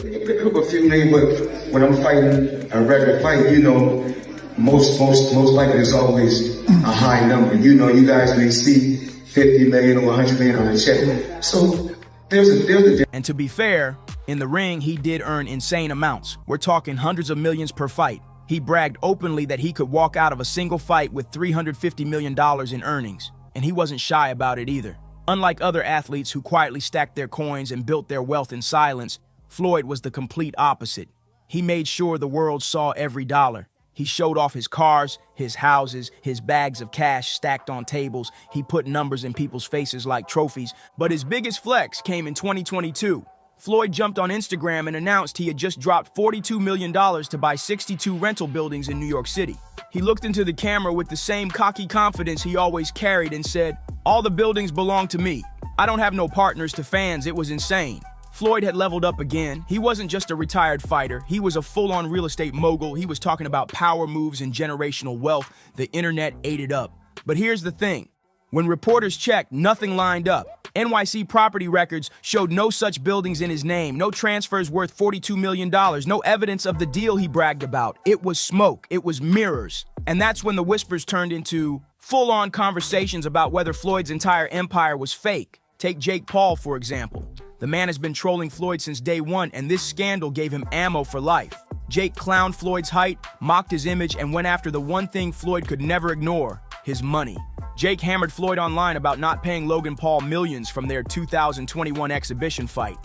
we can pick up a few million, but when I'm fighting a regular fight, you know, most likely it's always a high number. You know, you guys may see 50 million or 100 million on a check. So there's a And to be fair, in the ring, he did earn insane amounts. We're talking hundreds of millions per fight. He bragged openly that he could walk out of a single fight with $350 million in earnings. And he wasn't shy about it either. Unlike other athletes who quietly stacked their coins and built their wealth in silence, Floyd was the complete opposite. He made sure the world saw every dollar. He showed off his cars, his houses, his bags of cash stacked on tables. He put numbers in people's faces like trophies. But his biggest flex came in 2022. Floyd jumped on Instagram and announced he had just dropped $42 million to buy 62 rental buildings in New York City. He looked into the camera with the same cocky confidence he always carried and said, "All the buildings belong to me. I don't have no partners." To fans, it was insane. Floyd had leveled up again. He wasn't just a retired fighter. He was a full-on real estate mogul. He was talking about power moves and generational wealth. The internet ate it up. But here's the thing. When reporters checked, nothing lined up. NYC property records showed no such buildings in his name, no transfers worth $42 million, no evidence of the deal he bragged about. It was smoke. It was mirrors. And that's when the whispers turned into full-on conversations about whether Floyd's entire empire was fake. Take Jake Paul, for example. The man has been trolling Floyd since day one, and this scandal gave him ammo for life. Jake clowned Floyd's height, mocked his image, and went after the one thing Floyd could never ignore: his money. Jake hammered Floyd online about not paying Logan Paul millions from their 2021 exhibition fight.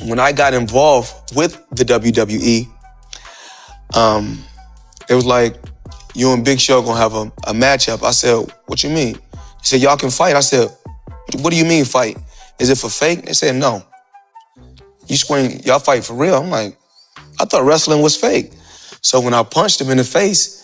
When I got involved with the WWE, it was like, you and Big Show gonna have a matchup. I said, "What you mean?" He said, "Y'all can fight." I said, "What do you mean fight? Is it for fake?" They said, "No. Y'all fight for real." I'm like, I thought wrestling was fake. So when I punched him in the face,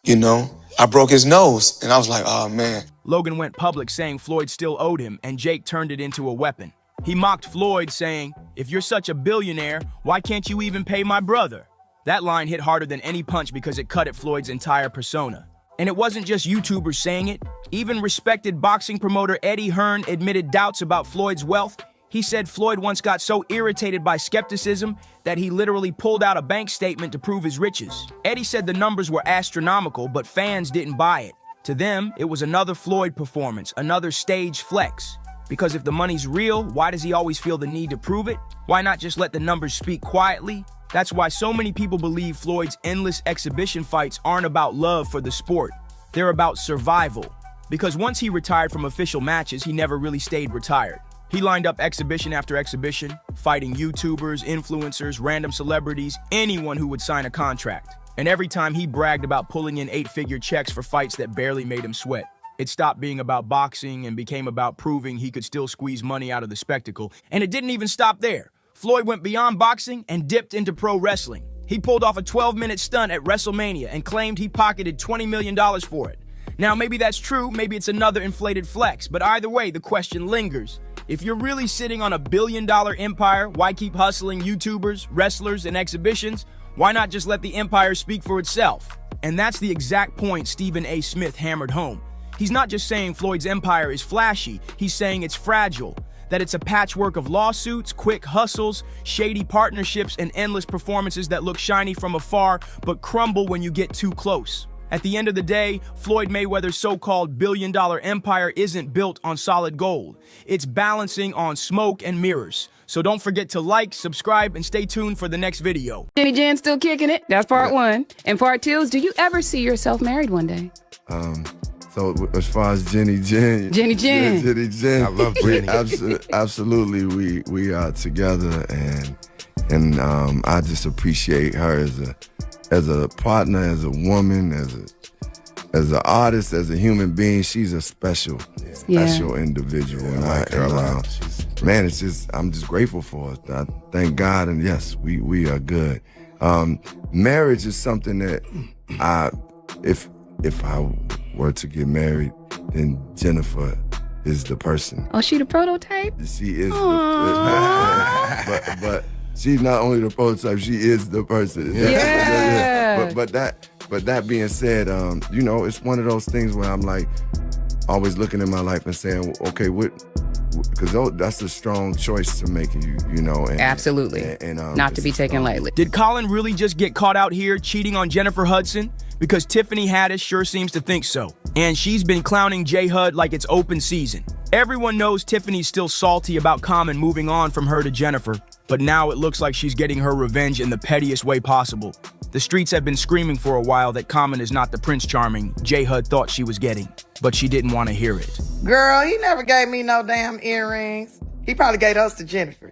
you know, I broke his nose, and I was like, oh, man. Logan went public saying Floyd still owed him, and Jake turned it into a weapon. He mocked Floyd, saying, "If you're such a billionaire, why can't you even pay my brother?" That line hit harder than any punch because it cut at Floyd's entire persona. And it wasn't just YouTubers saying it. Even respected boxing promoter Eddie Hearn admitted doubts about Floyd's wealth. He said Floyd once got so irritated by skepticism that he literally pulled out a bank statement to prove his riches. Eddie said the numbers were astronomical, but fans didn't buy it. To them, it was another Floyd performance, another stage flex. Because if the money's real, why does he always feel the need to prove it? Why not just let the numbers speak quietly? That's why so many people believe Floyd's endless exhibition fights aren't about love for the sport. They're about survival. Because once he retired from official matches, he never really stayed retired. He lined up exhibition after exhibition, fighting YouTubers, influencers, random celebrities, anyone who would sign a contract. And every time he bragged about pulling in 8-figure checks for fights that barely made him sweat. It stopped being about boxing and became about proving he could still squeeze money out of the spectacle. And it didn't even stop there. Floyd went beyond boxing and dipped into pro wrestling. He pulled off a 12-minute stunt at WrestleMania and claimed he pocketed $20 million for it. Now, maybe that's true, maybe it's another inflated flex, but either way, the question lingers. If you're really sitting on $1 billion empire, why keep hustling YouTubers, wrestlers, and exhibitions? Why not just let the empire speak for itself? And that's the exact point Stephen A. Smith hammered home. He's not just saying Floyd's empire is flashy, he's saying it's fragile, that it's a patchwork of lawsuits, quick hustles, shady partnerships, and endless performances that look shiny from afar but crumble when you get too close. At the end of the day, Floyd Mayweather's so-called billion-dollar empire isn't built on solid gold. It's balancing on smoke and mirrors. So don't forget to like, subscribe, and stay tuned for the next video. Jenny Jen still kicking it. That's part one. And part two is, do you ever see yourself married one day? So as far as Jenny Jen, I love Jenny. Absolutely, we are together, and I just appreciate her as a partner, as a woman, as an artist, as a human being. She's a special individual, and man, it's just, I'm just grateful for it. I thank God, and yes, we are good. Marriage is something that if I were to get married, then Jennifer is the person. Oh, she the prototype? She is but she's not only the prototype, she is the person. Yeah. But that being said, you know, it's one of those things where I'm like always looking at my life and saying, okay, because that's a strong choice to make, you know. Absolutely. Not to be taken lightly. Did Colin really just get caught out here cheating on Jennifer Hudson? Because Tiffany Haddish sure seems to think so. And she's been clowning J. Hud like it's open season. Everyone knows Tiffany's still salty about Common moving on from her to Jennifer, but now it looks like she's getting her revenge in the pettiest way possible. The streets have been screaming for a while that Common is not the Prince Charming J. Hud thought she was getting, but she didn't want to hear it. Girl, he never gave me no damn earrings. He probably gave us to Jennifer.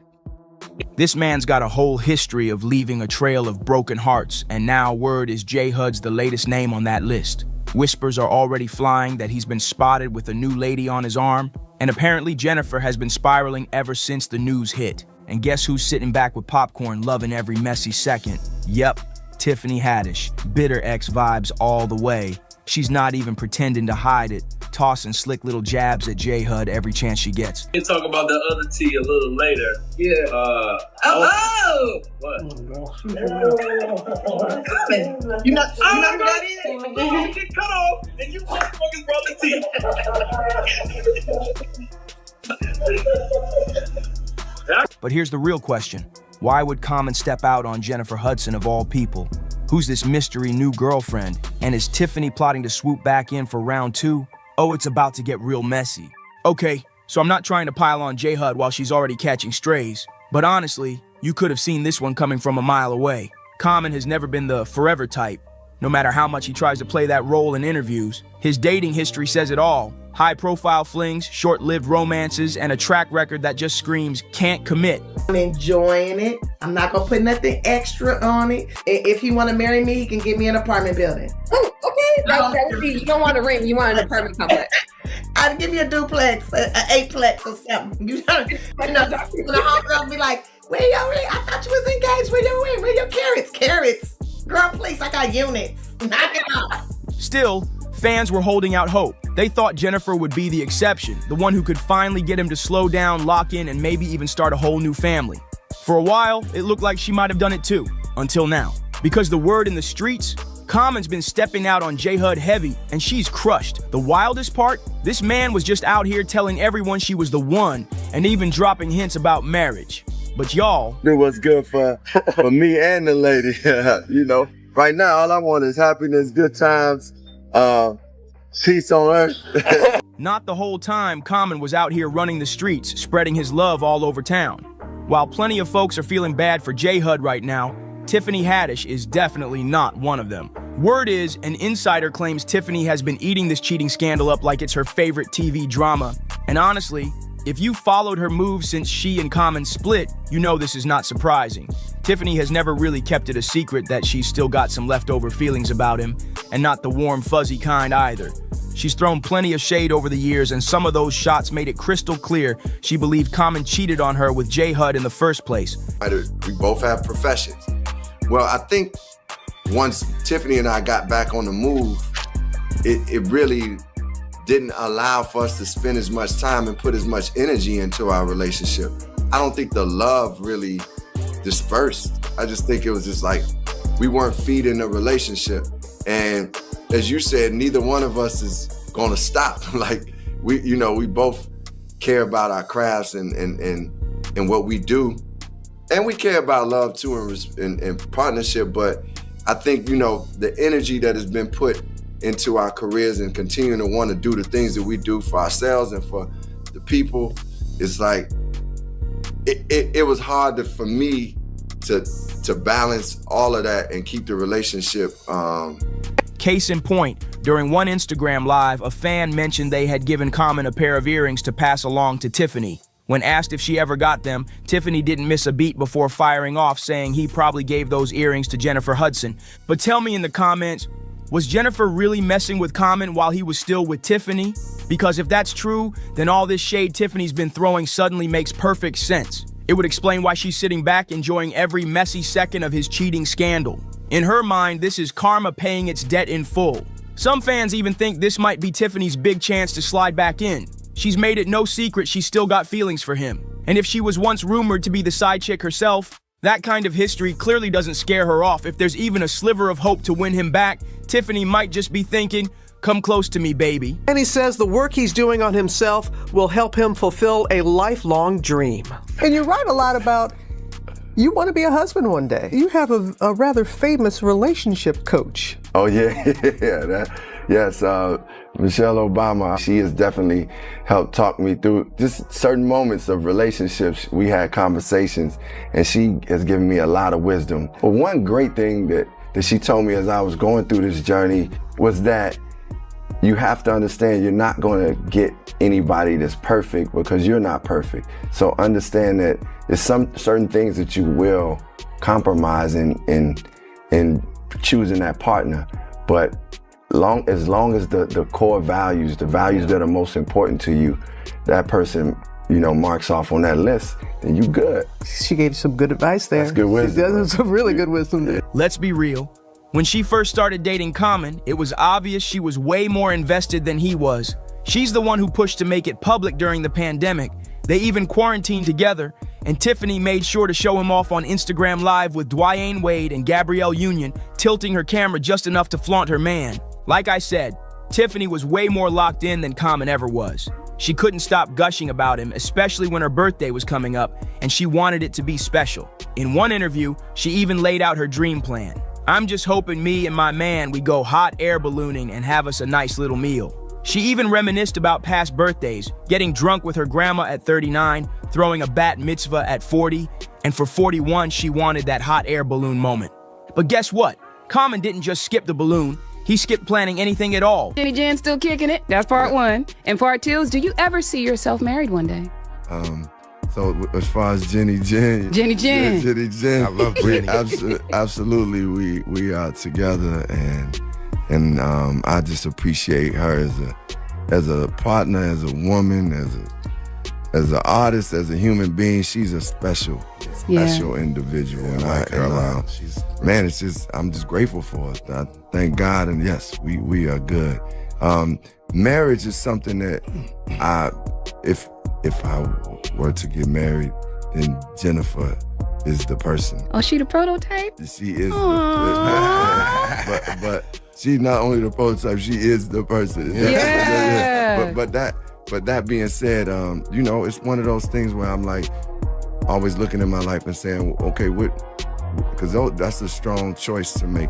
This man's got a whole history of leaving a trail of broken hearts, and now word is J. Hud's the latest name on that list. Whispers are already flying that he's been spotted with a new lady on his arm, and apparently Jennifer has been spiraling ever since the news hit. And guess who's sitting back with popcorn, loving every messy second? Yep, Tiffany Haddish. Bitter ex vibes all the way. She's not even pretending to hide it, tossing slick little jabs at J. Hud every chance she gets. We'll talk about the other T a little later. Yeah. What? Coming. You not who that is? You get cut off and you motherfuckers brought the T. But here's the real question. Why would Common step out on Jennifer Hudson of all people? Who's this mystery new girlfriend? And is Tiffany plotting to swoop back in for round 2? Oh, it's about to get real messy. Okay, so I'm not trying to pile on J. Hud while she's already catching strays. But honestly, you could have seen this one coming from a mile away. Common has never been the forever type. No matter how much he tries to play that role in interviews, his dating history says it all. High-profile flings, short-lived romances, and a track record that just screams, can't commit. I'm enjoying it. I'm not gonna put nothing extra on it. If he wanna marry me, he can give me an apartment building. Oh, okay. You don't want a ring, you want an apartment complex. I'd give you a duplex, an eightplex or something. You know, the homegirl be like, where your ring? I thought you was engaged. Where your ring? Where your carrots? Carrots. Girl, please, I got units. Knock it off. Still, fans were holding out hope. They thought Jennifer would be the exception, the one who could finally get him to slow down, lock in, and maybe even start a whole new family. For a while, it looked like she might have done it too, until now. Because the word in the streets, Common's been stepping out on J. Hud heavy, and she's crushed. The wildest part? This man was just out here telling everyone she was the one, and even dropping hints about marriage. But y'all... Do what's good for me and the lady. You know, right now, all I want is happiness, good times, peace on earth. Not the whole time Common was out here running the streets, spreading his love all over town. While plenty of folks are feeling bad for J. Hud right now, Tiffany Haddish is definitely not one of them. Word is, an insider claims Tiffany has been eating this cheating scandal up like it's her favorite TV drama. And honestly, if you followed her moves since she and Common split, you know this is not surprising. Tiffany has never really kept it a secret that she's still got some leftover feelings about him, and not the warm, fuzzy kind either. She's thrown plenty of shade over the years, and some of those shots made it crystal clear she believed Common cheated on her with J. Hud in the first place. We both have professions. Well, I think once Tiffany and I got back on the move, it really didn't allow for us to spend as much time and put as much energy into our relationship. I don't think the love really dispersed. I just think it was just like we weren't feeding the relationship. And as you said, neither one of us is gonna stop. Like we both care about our crafts and what we do. And we care about love too and partnership, but I think, the energy that has been put into our careers and continuing to want to do the things that we do for ourselves and for the people, is like, it was hard for me to balance all of that and keep the relationship. Case in point, during one Instagram live, a fan mentioned they had given Common a pair of earrings to pass along to Tiffany. When asked if she ever got them, Tiffany didn't miss a beat before firing off, saying he probably gave those earrings to Jennifer Hudson. But tell me in the comments, was Jennifer really messing with Common while he was still with Tiffany? Because if that's true, then all this shade Tiffany's been throwing suddenly makes perfect sense. It would explain why she's sitting back enjoying every messy second of his cheating scandal. In her mind, this is karma paying its debt in full. Some fans even think this might be Tiffany's big chance to slide back in. She's made it no secret she's still got feelings for him. And if she was once rumored to be the side chick herself, that kind of history clearly doesn't scare her off. If there's even a sliver of hope to win him back, Tiffany might just be thinking, come close to me, baby. And he says the work he's doing on himself will help him fulfill a lifelong dream. And you write a lot about you want to be a husband one day. You have a rather famous relationship coach. Oh, yeah. Yes, Michelle Obama, she has definitely helped talk me through just certain moments of relationships. We had conversations, and she has given me a lot of wisdom. But one great thing that she told me as I was going through this journey was that you have to understand you're not going to get anybody that's perfect because you're not perfect. So understand that there's some certain things that you will compromise in choosing that partner. But as long as the core values, the values that are most important to you, that person, marks off on that list, then you good. She gave some good advice there. That's good wisdom. That's some really good wisdom there. Let's be real. When she first started dating Common, it was obvious she was way more invested than he was. She's the one who pushed to make it public during the pandemic. They even quarantined together, and Tiffany made sure to show him off on Instagram Live with Dwayne Wade and Gabrielle Union, tilting her camera just enough to flaunt her man. Like I said, Tiffany was way more locked in than Common ever was. She couldn't stop gushing about him, especially when her birthday was coming up, and she wanted it to be special. In one interview, she even laid out her dream plan. I'm just hoping me and my man, we go hot air ballooning and have us a nice little meal. She even reminisced about past birthdays, getting drunk with her grandma at 39, throwing a bat mitzvah at 40, and for 41, she wanted that hot air balloon moment. But guess what? Common didn't just skip the balloon. He skipped planning anything at all. Jenny Jen still kicking it. That's part one. And part two is, do you ever see yourself married one day? So as far as Jenny Jen. Jenny Jen. Jenny Jen. I love Jenny. Absolutely, we are together, and I just appreciate her as a partner, as a woman, as an artist, as a human being. She's a special individual, and I'm just grateful for it. I thank God, and yes, we are good. Marriage is something that if I were to get married, then Jennifer is the person. Oh, she the prototype? She is but she's not only the prototype, she is the person. Yeah. But that being said, it's one of those things where I'm like always looking at my life and saying, okay, because that's a strong choice to make,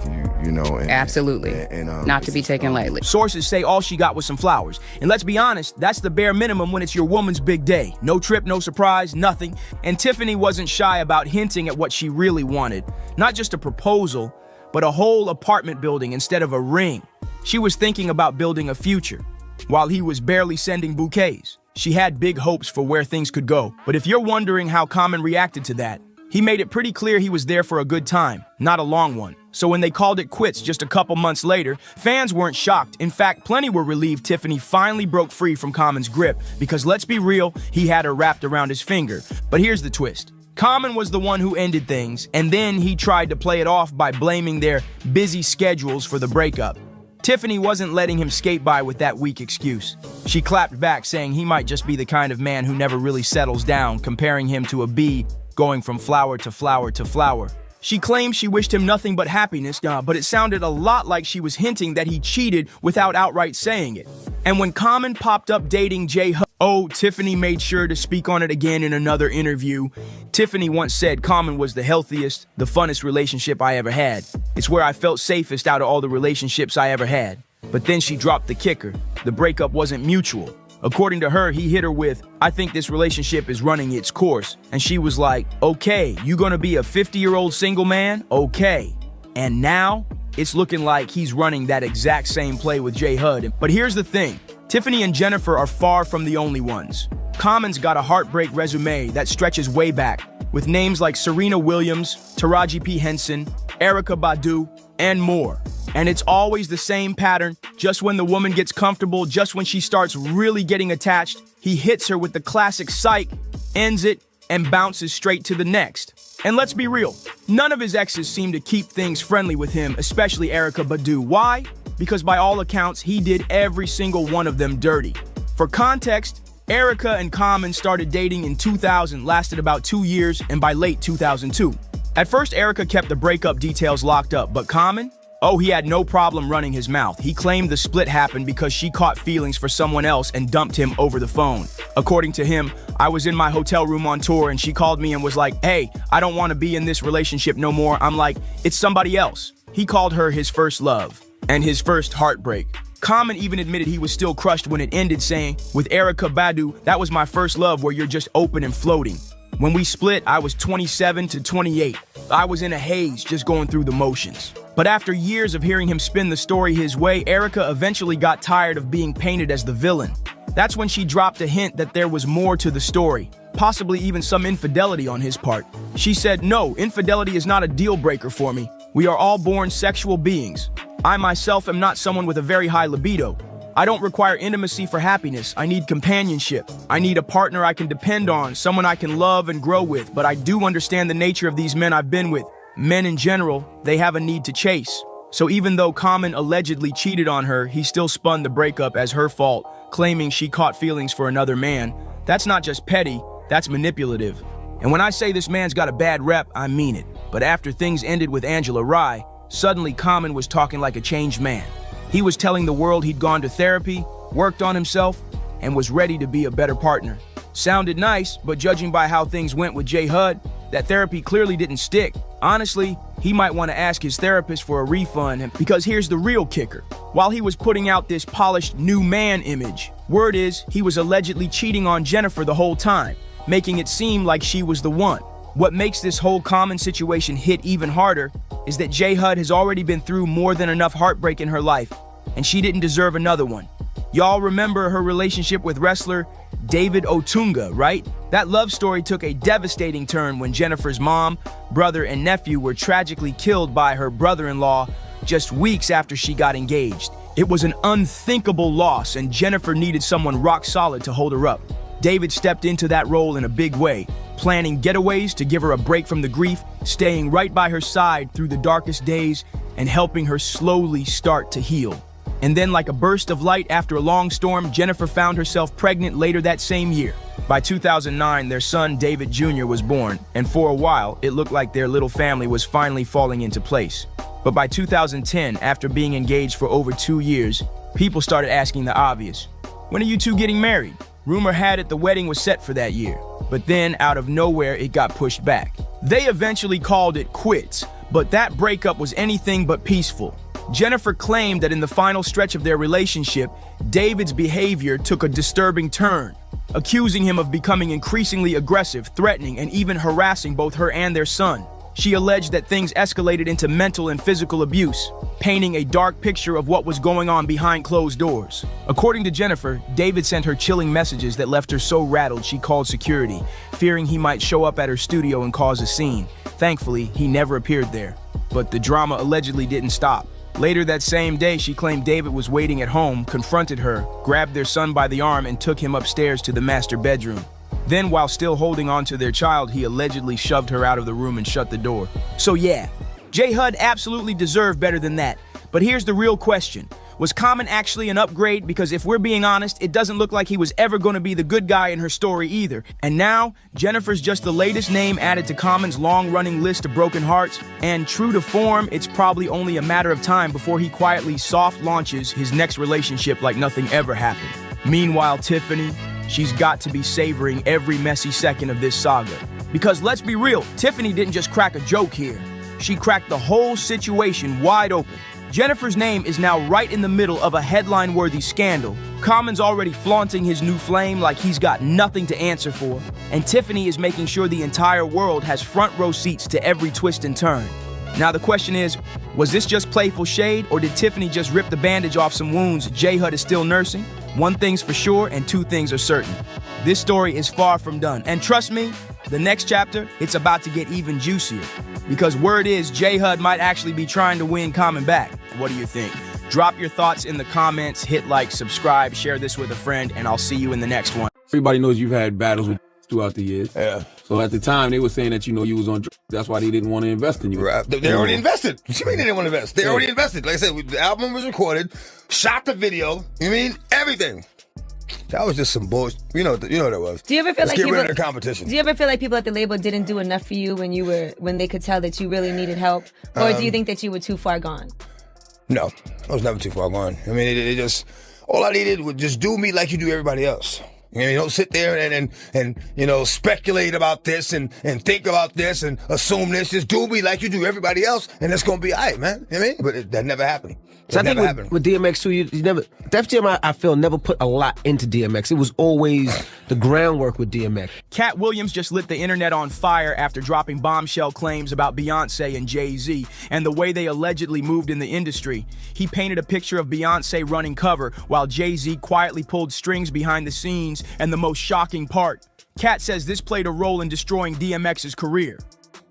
Absolutely. Not to be taken lightly. Sources say all she got was some flowers. And let's be honest, that's the bare minimum when it's your woman's big day. No trip, no surprise, nothing. And Tiffany wasn't shy about hinting at what she really wanted. Not just a proposal, but a whole apartment building instead of a ring. She was thinking about building a future, while he was barely sending bouquets. She had big hopes for where things could go. But if you're wondering how Common reacted to that, he made it pretty clear he was there for a good time, not a long one. So when they called it quits just a couple months later, fans weren't shocked. In fact, plenty were relieved Tiffany finally broke free from Common's grip, because let's be real, he had her wrapped around his finger. But here's the twist. Common was the one who ended things, and then he tried to play it off by blaming their busy schedules for the breakup. Tiffany wasn't letting him skate by with that weak excuse. She clapped back, saying he might just be the kind of man who never really settles down, comparing him to a bee going from flower to flower to flower. She claimed she wished him nothing but happiness, but it sounded a lot like she was hinting that he cheated without outright saying it. And when Common popped up dating J Hud, Tiffany made sure to speak on it again in another interview. Tiffany once said Common was the healthiest, the funnest relationship I ever had. It's where I felt safest out of all the relationships I ever had. But then she dropped the kicker. The breakup wasn't mutual. According to her, he hit her with, "I think this relationship is running its course." And she was like, "Okay, you gonna be a 50-year-old single man? Okay." And now, it's looking like he's running that exact same play with J Hud. But here's the thing. Tiffany and Jennifer are far from the only ones. Common's got a heartbreak resume that stretches way back, with names like Serena Williams, Taraji P. Henson, Erykah Badu, and more. And it's always the same pattern. Just when the woman gets comfortable, just when she starts really getting attached, he hits her with the classic psych, ends it, and bounces straight to the next. And let's be real, none of his exes seem to keep things friendly with him, especially Erykah Badu. Why? Because by all accounts, he did every single one of them dirty. For context, Erykah and Common started dating in 2000, lasted about 2 years, and by late 2002. At first, Erykah kept the breakup details locked up, but Common? Oh, he had no problem running his mouth. He claimed the split happened because she caught feelings for someone else and dumped him over the phone. According to him, I was in my hotel room on tour and she called me and was like, "Hey, I don't want to be in this relationship no more." I'm like, "It's somebody else." He called her his first love and his first heartbreak. Common even admitted he was still crushed when it ended, saying, "With Erykah Badu, that was my first love where you're just open and floating. When we split, I was 27 to 28. I was in a haze, just going through the motions." But after years of hearing him spin the story his way, Erykah eventually got tired of being painted as the villain. That's when she dropped a hint that there was more to the story, possibly even some infidelity on his part. She said, "No, infidelity is not a deal breaker for me. We are all born sexual beings. I myself am not someone with a very high libido. I don't require intimacy for happiness. I need companionship. I need a partner I can depend on, someone I can love and grow with. But I do understand the nature of these men I've been with. Men in general, they have a need to chase." So even though Common allegedly cheated on her, he still spun the breakup as her fault, claiming she caught feelings for another man. That's not just petty, that's manipulative. And when I say this man's got a bad rep, I mean it. But after things ended with Angela Rye, suddenly Common was talking like a changed man. He was telling the world he'd gone to therapy, worked on himself, and was ready to be a better partner. Sounded nice, but judging by how things went with J Hud, that therapy clearly didn't stick. Honestly, he might want to ask his therapist for a refund, because here's the real kicker. While he was putting out this polished new man image, word is he was allegedly cheating on Jennifer the whole time, making it seem like she was the one. What makes this whole Common situation hit even harder is that J Hud has already been through more than enough heartbreak in her life, and she didn't deserve another one. Y'all remember her relationship with wrestler David Otunga, right? That love story took a devastating turn when Jennifer's mom, brother, and nephew were tragically killed by her brother-in-law just weeks after she got engaged. It was an unthinkable loss, and Jennifer needed someone rock solid to hold her up. David stepped into that role in a big way, planning getaways to give her a break from the grief, staying right by her side through the darkest days, and helping her slowly start to heal. And then, like a burst of light after a long storm, Jennifer found herself pregnant later that same year. By 2009, their son, David Jr., was born, and for a while, it looked like their little family was finally falling into place. But by 2010, after being engaged for over 2 years, people started asking the obvious. When are you two getting married? Rumor had it the wedding was set for that year, but then out of nowhere, it got pushed back. They eventually called it quits, but that breakup was anything but peaceful. Jennifer claimed that in the final stretch of their relationship, David's behavior took a disturbing turn, accusing him of becoming increasingly aggressive, threatening, and even harassing both her and their son. She alleged that things escalated into mental and physical abuse, painting a dark picture of what was going on behind closed doors. According to Jennifer, David sent her chilling messages that left her so rattled she called security, fearing he might show up at her studio and cause a scene. Thankfully, he never appeared there. But the drama allegedly didn't stop. Later that same day, she claimed David was waiting at home, confronted her, grabbed their son by the arm, and took him upstairs to the master bedroom. Then, while still holding on to their child, he allegedly shoved her out of the room and shut the door. So yeah, J Hud absolutely deserved better than that. But here's the real question. Was Common actually an upgrade? Because if we're being honest, it doesn't look like he was ever going to be the good guy in her story either. And now, Jennifer's just the latest name added to Common's long-running list of broken hearts. And true to form, it's probably only a matter of time before he quietly soft launches his next relationship like nothing ever happened. Meanwhile, Tiffany, she's got to be savoring every messy second of this saga. Because let's be real, Tiffany didn't just crack a joke here. She cracked the whole situation wide open. Jennifer's name is now right in the middle of a headline-worthy scandal. Common's already flaunting his new flame like he's got nothing to answer for. And Tiffany is making sure the entire world has front row seats to every twist and turn. Now the question is, was this just playful shade, or did Tiffany just rip the bandage off some wounds J Hud is still nursing? One thing's for sure and two things are certain. This story is far from done. And trust me, the next chapter, it's about to get even juicier. Because word is J Hud might actually be trying to win Common back. What do you think? Drop your thoughts in the comments, hit like, subscribe, share this with a friend, and I'll see you in the next one. Everybody knows you've had battles with throughout the years. Yeah. So at the time, they were saying that, you know, you was on drugs. That's why they didn't want to invest in you. Right. They already invested. What you mean they didn't want to invest? They already invested. Like I said, the album was recorded, shot the video, you mean everything. That was just some bullshit. You know what that was. Do you ever feel Let's like get people, rid of the competition? Do you ever feel like people at the label didn't do enough for you when they could tell that you really needed help? Or do you think that you were too far gone? No, I was never too far gone. I mean, it just, all I needed was just do me like you do everybody else. You know, don't sit there and you know, speculate about this and think about this and assume this. Just do me like you do everybody else, and it's gonna be all right, man. You know what I mean? But that never happened. So I think with DMX too, you never, Def Jam, I feel, never put a lot into DMX. It was always the groundwork with DMX. Cat Williams just lit the internet on fire after dropping bombshell claims about Beyonce and Jay-Z and the way they allegedly moved in the industry. He painted a picture of Beyonce running cover while Jay-Z quietly pulled strings behind the scenes, and the most shocking part, Cat says this played a role in destroying DMX's career.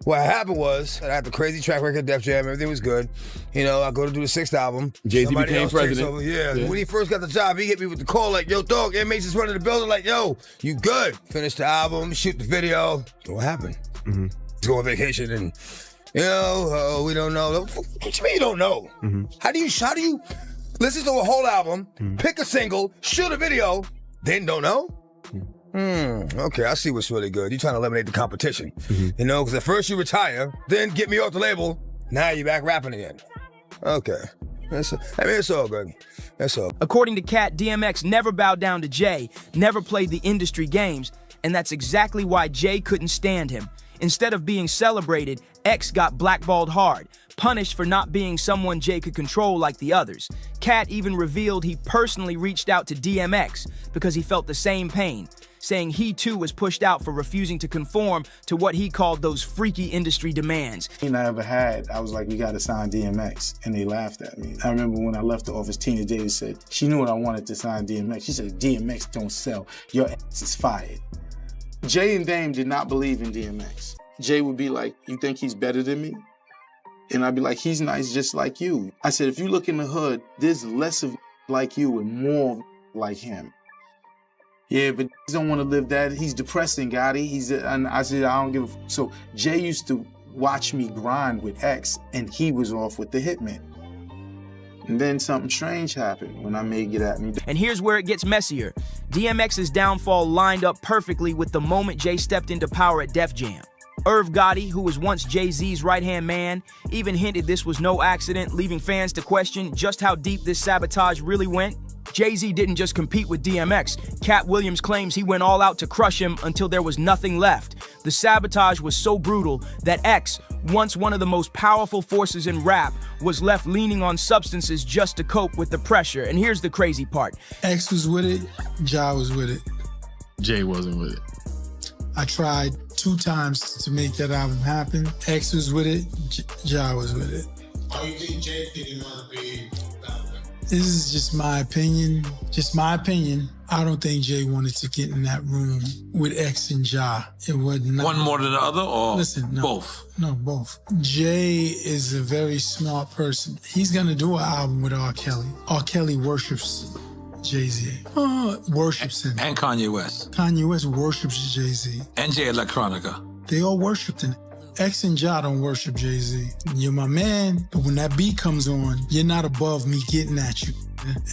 What happened was, I had the crazy track record of Def Jam, everything was good. You know, I go to do the 6th album. Jay-Z became president. Yeah. When he first got the job, he hit me with the call like, yo, dog, inmates is running the building like, yo, you good. Finish the album, shoot the video. What happened? Let's go on vacation and, you know, we don't know. What you mean you don't know? How do you listen to a whole album, pick a single, shoot a video, then don't know? Okay, I see what's really good. You're trying to eliminate the competition. You know, because at first you retire, then get me off the label, now you're back rapping again. Okay. It's all good. That's all. According to Cat, DMX never bowed down to Jay, never played the industry games, and that's exactly why Jay couldn't stand him. Instead of being celebrated, X got blackballed hard, punished for not being someone Jay could control like the others. Cat even revealed he personally reached out to DMX because he felt the same pain, saying he too was pushed out for refusing to conform to what he called those freaky industry demands. I ever had, I was like, we gotta sign DMX, and they laughed at me. I remember when I left the office, Tina Davis said, she knew what I wanted to sign DMX. She said, DMX don't sell, your ass is fired. Jay and Dame did not believe in DMX. Jay would be like, you think he's better than me? And I'd be like, he's nice just like you. I said, if you look in the hood, there's less of like you and more like him. Yeah, but he don't want to live that. He's depressing, Gotti. And I said, I don't give a f. So Jay used to watch me grind with X, and he was off with the Hitman. And then something strange happened when I made Get At Me. And here's where it gets messier. DMX's downfall lined up perfectly with the moment Jay stepped into power at Def Jam. Irv Gotti, who was once Jay-Z's right-hand man, even hinted this was no accident, leaving fans to question just how deep this sabotage really went. Jay-Z didn't just compete with DMX. Cat Williams claims he went all out to crush him until there was nothing left. The sabotage was so brutal that X, once one of the most powerful forces in rap, was left leaning on substances just to cope with the pressure. And here's the crazy part. X was with it, Ja was with it. Jay wasn't with it. I tried 2 times to make that album happen. X was with it, Ja was with it. Oh, you think Jay didn't want to be... This is just my opinion. Just my opinion. I don't think Jay wanted to get in that room with X and Ja. It wasn't. One more than the other, or both? No, both. Jay is a very smart person. He's gonna do an album with R. Kelly. R. Kelly worships Jay-Z. Worships him. And Kanye West. Kanye West worships Jay-Z. And Jay Electronica. They all worshipped him. X and Ja don't worship Jay-Z. You're my man, but when that beat comes on, you're not above me getting at you.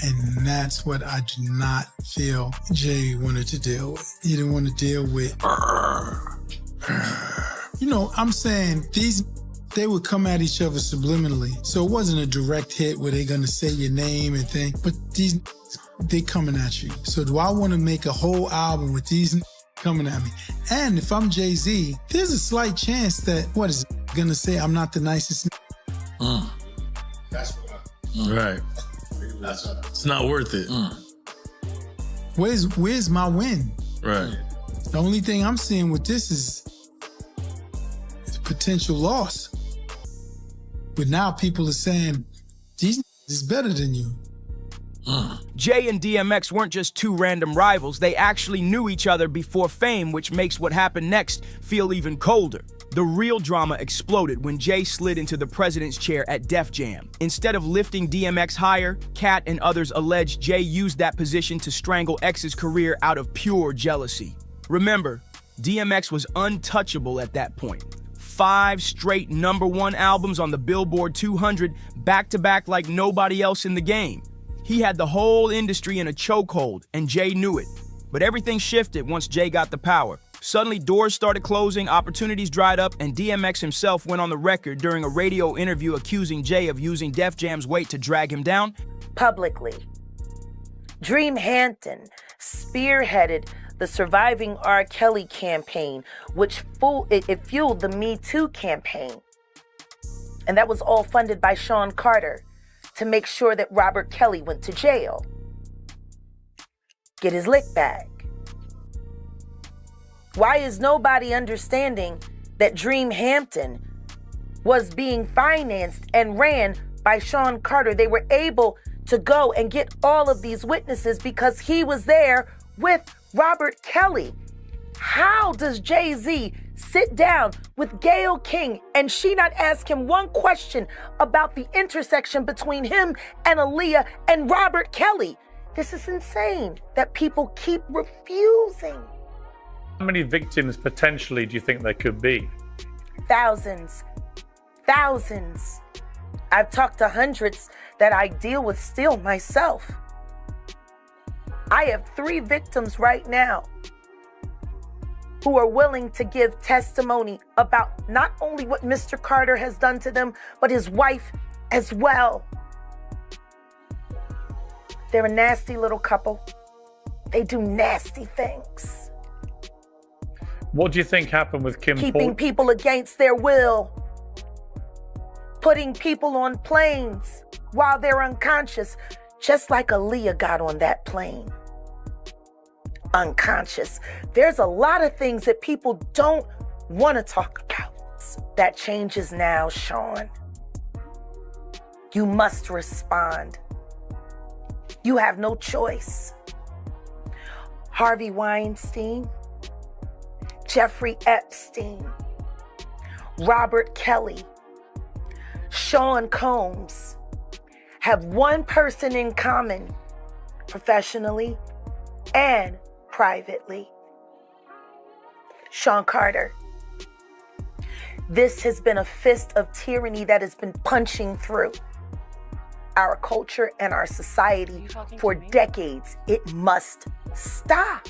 And that's what I do not feel Jay wanted to deal with. He didn't want to deal with, you know, I'm saying they would come at each other subliminally. So it wasn't a direct hit where they're gonna say your name and things, but they coming at you. So do I want to make a whole album with these coming at me? And if I'm Jay-Z, there's a slight chance that, what is it gonna say? I'm not the nicest. That's right. It's not worth it. Where's my win? Right. The only thing I'm seeing with this is potential loss. But now people are saying, these is better than you. Jay and DMX weren't just two random rivals, they actually knew each other before fame, which makes what happened next feel even colder. The real drama exploded when Jay slid into the president's chair at Def Jam. Instead of lifting DMX higher, Cat and others allege Jay used that position to strangle X's career out of pure jealousy. Remember, DMX was untouchable at that point. 5 straight #1 albums on the Billboard 200, back-to-back like nobody else in the game. He had the whole industry in a chokehold, and Jay knew it. But everything shifted once Jay got the power. Suddenly, doors started closing, opportunities dried up, and DMX himself went on the record during a radio interview accusing Jay of using Def Jam's weight to drag him down. Publicly, Dream Hampton spearheaded the Surviving R. Kelly campaign, which fueled the Me Too campaign. And that was all funded by Sean Carter to make sure that Robert Kelly went to jail. Get his lick back. Why is nobody understanding that Dream Hampton was being financed and ran by Sean Carter? They were able to go and get all of these witnesses because he was there with Robert Kelly. How does Jay-Z sit down with Gayle King and she not ask him one question about the intersection between him and Aaliyah and Robert Kelly? This is insane that people keep refusing. How many victims potentially do you think there could be? Thousands. Thousands. I've talked to hundreds that I deal with still myself. I have 3 victims right now who are willing to give testimony about not only what Mr. Carter has done to them, but his wife as well. They're a nasty little couple. They do nasty things. What do you think happened with Kim Keeping people against their will. Putting people on planes while they're unconscious, just like Aaliyah got on that plane. Unconscious. There's a lot of things that people don't want to talk about. That changes now, Sean. You must respond. You have no choice. Harvey Weinstein, Jeffrey Epstein, Robert Kelly, Sean Combs have one person in common, professionally and privately. Sean Carter. This has been a fist of tyranny that has been punching through our culture and our society for decades. It must stop.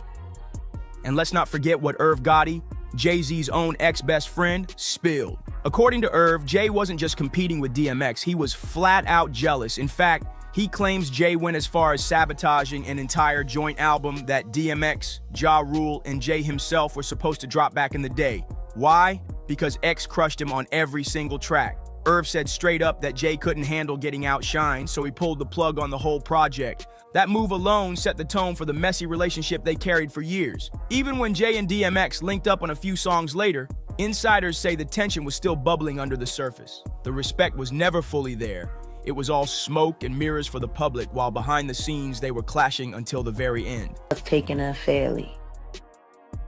And let's not forget what Irv Gotti, Jay-Z's own ex-best friend, spilled. According to Irv, Jay wasn't just competing with DMX, he was flat out jealous. In fact, he claims Jay went as far as sabotaging an entire joint album that DMX, Ja Rule, and Jay himself were supposed to drop back in the day. Why? Because X crushed him on every single track. Irv said straight up that Jay couldn't handle getting outshined, so he pulled the plug on the whole project. That move alone set the tone for the messy relationship they carried for years. Even when Jay and DMX linked up on a few songs later, insiders say the tension was still bubbling under the surface. The respect was never fully there. It was all smoke and mirrors for the public, while behind the scenes they were clashing until the very end. Taken unfairly.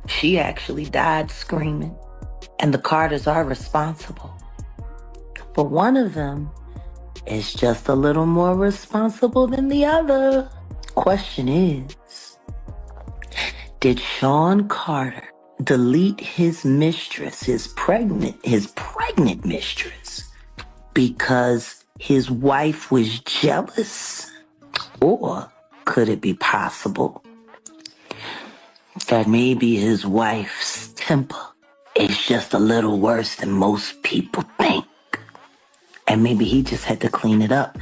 She actually died screaming, and the Carters are responsible. But one of them is just a little more responsible than the other. Question is, did Sean Carter delete his mistress, his pregnant mistress, because his wife was jealous? Or could it be possible that maybe his wife's temper is just a little worse than most people think? And maybe he just had to clean it up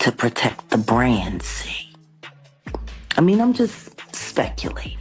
to protect the brand, see? I mean, I'm just speculating.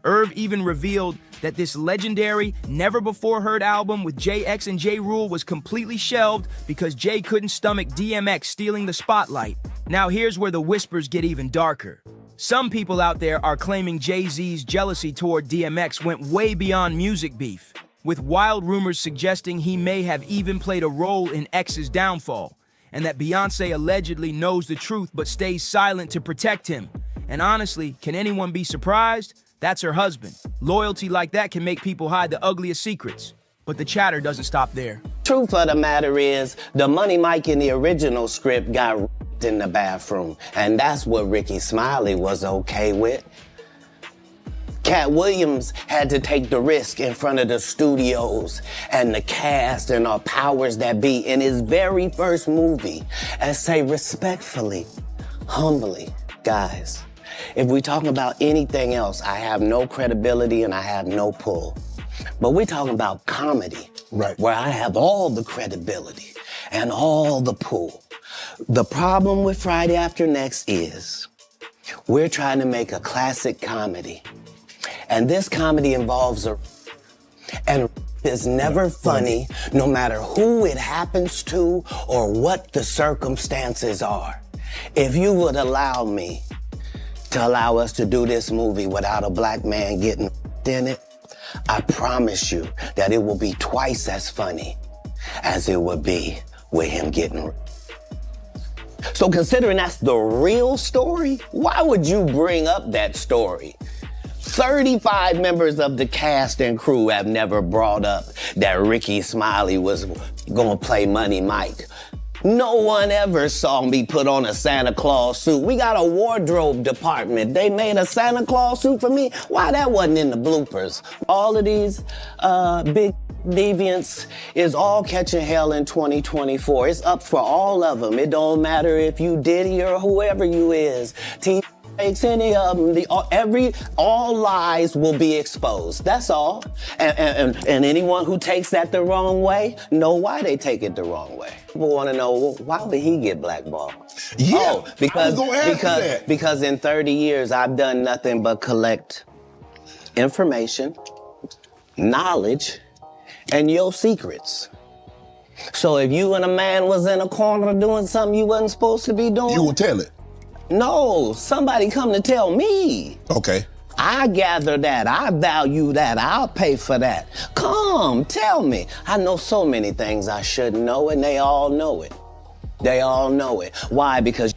Irv even revealed that this legendary, never-before-heard album with JX and J. Rule was completely shelved because Jay couldn't stomach DMX stealing the spotlight. Now here's where the whispers get even darker. Some people out there are claiming Jay-Z's jealousy toward DMX went way beyond music beef, with wild rumors suggesting he may have even played a role in X's downfall, and that Beyonce allegedly knows the truth but stays silent to protect him. And honestly, can anyone be surprised? That's her husband. Loyalty like that can make people hide the ugliest secrets. But the chatter doesn't stop there. Truth of the matter is, the Money Mike in the original script got r***ed in the bathroom, and that's what Ricky Smiley was okay with. Cat Williams had to take the risk in front of the studios and the cast and our powers that be in his very first movie and say respectfully, humbly, guys, if we talking about anything else, I have no credibility and I have no pull. But we're talking about comedy, right, where I have all the credibility and all the pull. The problem with Friday After Next is we're trying to make a classic comedy. And this comedy involves and is never funny, no matter who it happens to or what the circumstances are. If you would allow me to allow us to do this movie without a black man getting in it, I promise you that it will be twice as funny as it would be with him getting. So considering that's the real story, why would you bring up that story? 35 members of the cast and crew have never brought up that Ricky Smiley was gonna play Money Mike. No one ever saw me put on a Santa Claus suit. We got a wardrobe department. They made a Santa Claus suit for me. Why that wasn't in the bloopers? All of these big deviants is all catching hell in 2024. It's up for all of them. It don't matter if you Diddy or whoever you is. Takes any of them, all lies will be exposed. That's all. And anyone who takes that the wrong way, know why they take it the wrong way. People want to know, well, why would he get blackballed? Yeah, oh, because in 30 years, I've done nothing but collect information, knowledge, and your secrets. So if you and a man was in a corner doing something you wasn't supposed to be doing, you would tell it. No, somebody come to tell me. Okay. I gather that, I value that, I'll pay for that. Come, tell me. I know so many things I shouldn't know, and they all know it. They all know it. Why? Because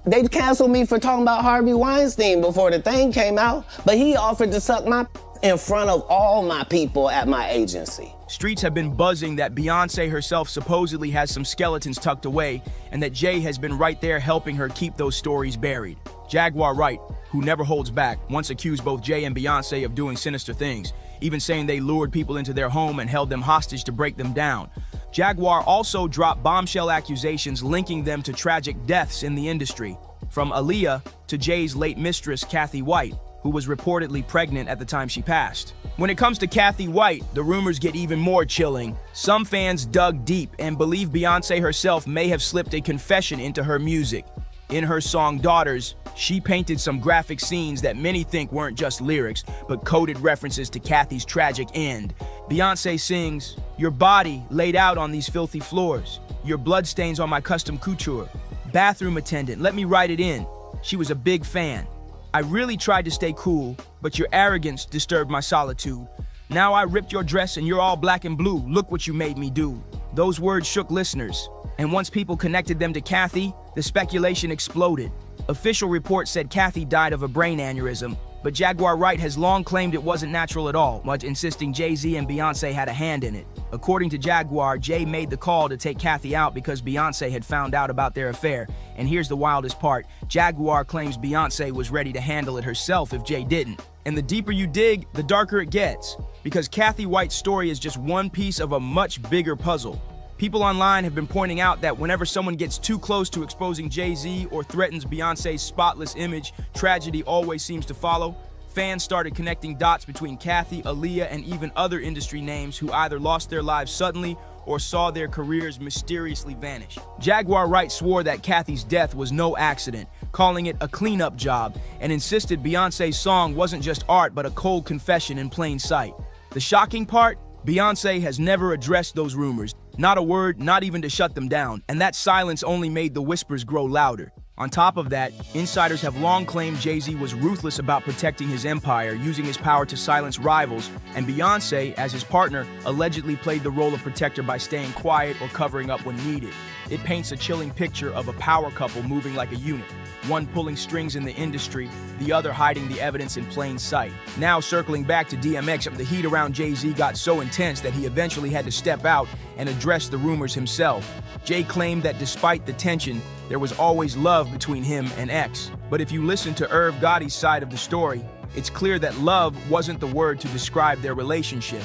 they canceled me for talking about Harvey Weinstein before the thing came out, but he offered to suck my in front of all my people at my agency. Streets have been buzzing that Beyonce herself supposedly has some skeletons tucked away and that Jay has been right there helping her keep those stories buried. Jaguar Wright, who never holds back, once accused both Jay and Beyonce of doing sinister things, even saying they lured people into their home and held them hostage to break them down. Jaguar also dropped bombshell accusations linking them to tragic deaths in the industry, from Aaliyah to Jay's late mistress, Kathy White, who was reportedly pregnant at the time she passed. When it comes to Kathy White, the rumors get even more chilling. Some fans dug deep and believe Beyonce herself may have slipped a confession into her music. In her song Daughters, she painted some graphic scenes that many think weren't just lyrics, but coded references to Kathy's tragic end. Beyonce sings, "Your body laid out on these filthy floors. Your bloodstains on my custom couture. Bathroom attendant, let me write it in. She was a big fan. I really tried to stay cool, but your arrogance disturbed my solitude. Now I ripped your dress and you're all black and blue. Look what you made me do." Those words shook listeners, and once people connected them to Kathy, the speculation exploded. Official reports said Kathy died of a brain aneurysm, but Jaguar Wright has long claimed it wasn't natural at all, much insisting Jay-Z and Beyonce had a hand in it. According to Jaguar, Jay made the call to take Kathy out because Beyonce had found out about their affair. And here's the wildest part. Jaguar claims Beyonce was ready to handle it herself if Jay didn't. And the deeper you dig, the darker it gets, because Kathy White's story is just one piece of a much bigger puzzle. People online have been pointing out that whenever someone gets too close to exposing Jay-Z or threatens Beyonce's spotless image, tragedy always seems to follow. Fans started connecting dots between Kathy, Aaliyah, and even other industry names who either lost their lives suddenly or saw their careers mysteriously vanish. Jaguar Wright swore that Kathy's death was no accident, calling it a cleanup job, and insisted Beyonce's song wasn't just art but a cold confession in plain sight. The shocking part? Beyonce has never addressed those rumors. Not a word, not even to shut them down, and that silence only made the whispers grow louder. On top of that, insiders have long claimed Jay-Z was ruthless about protecting his empire, using his power to silence rivals, and Beyonce, as his partner, allegedly played the role of protector by staying quiet or covering up when needed. It paints a chilling picture of a power couple moving like a unit, one pulling strings in the industry, the other hiding the evidence in plain sight. Now circling back to DMX, the heat around Jay-Z got so intense that he eventually had to step out and address the rumors himself. Jay claimed that despite the tension, there was always love between him and X. But if you listen to Irv Gotti's side of the story, it's clear that love wasn't the word to describe their relationship.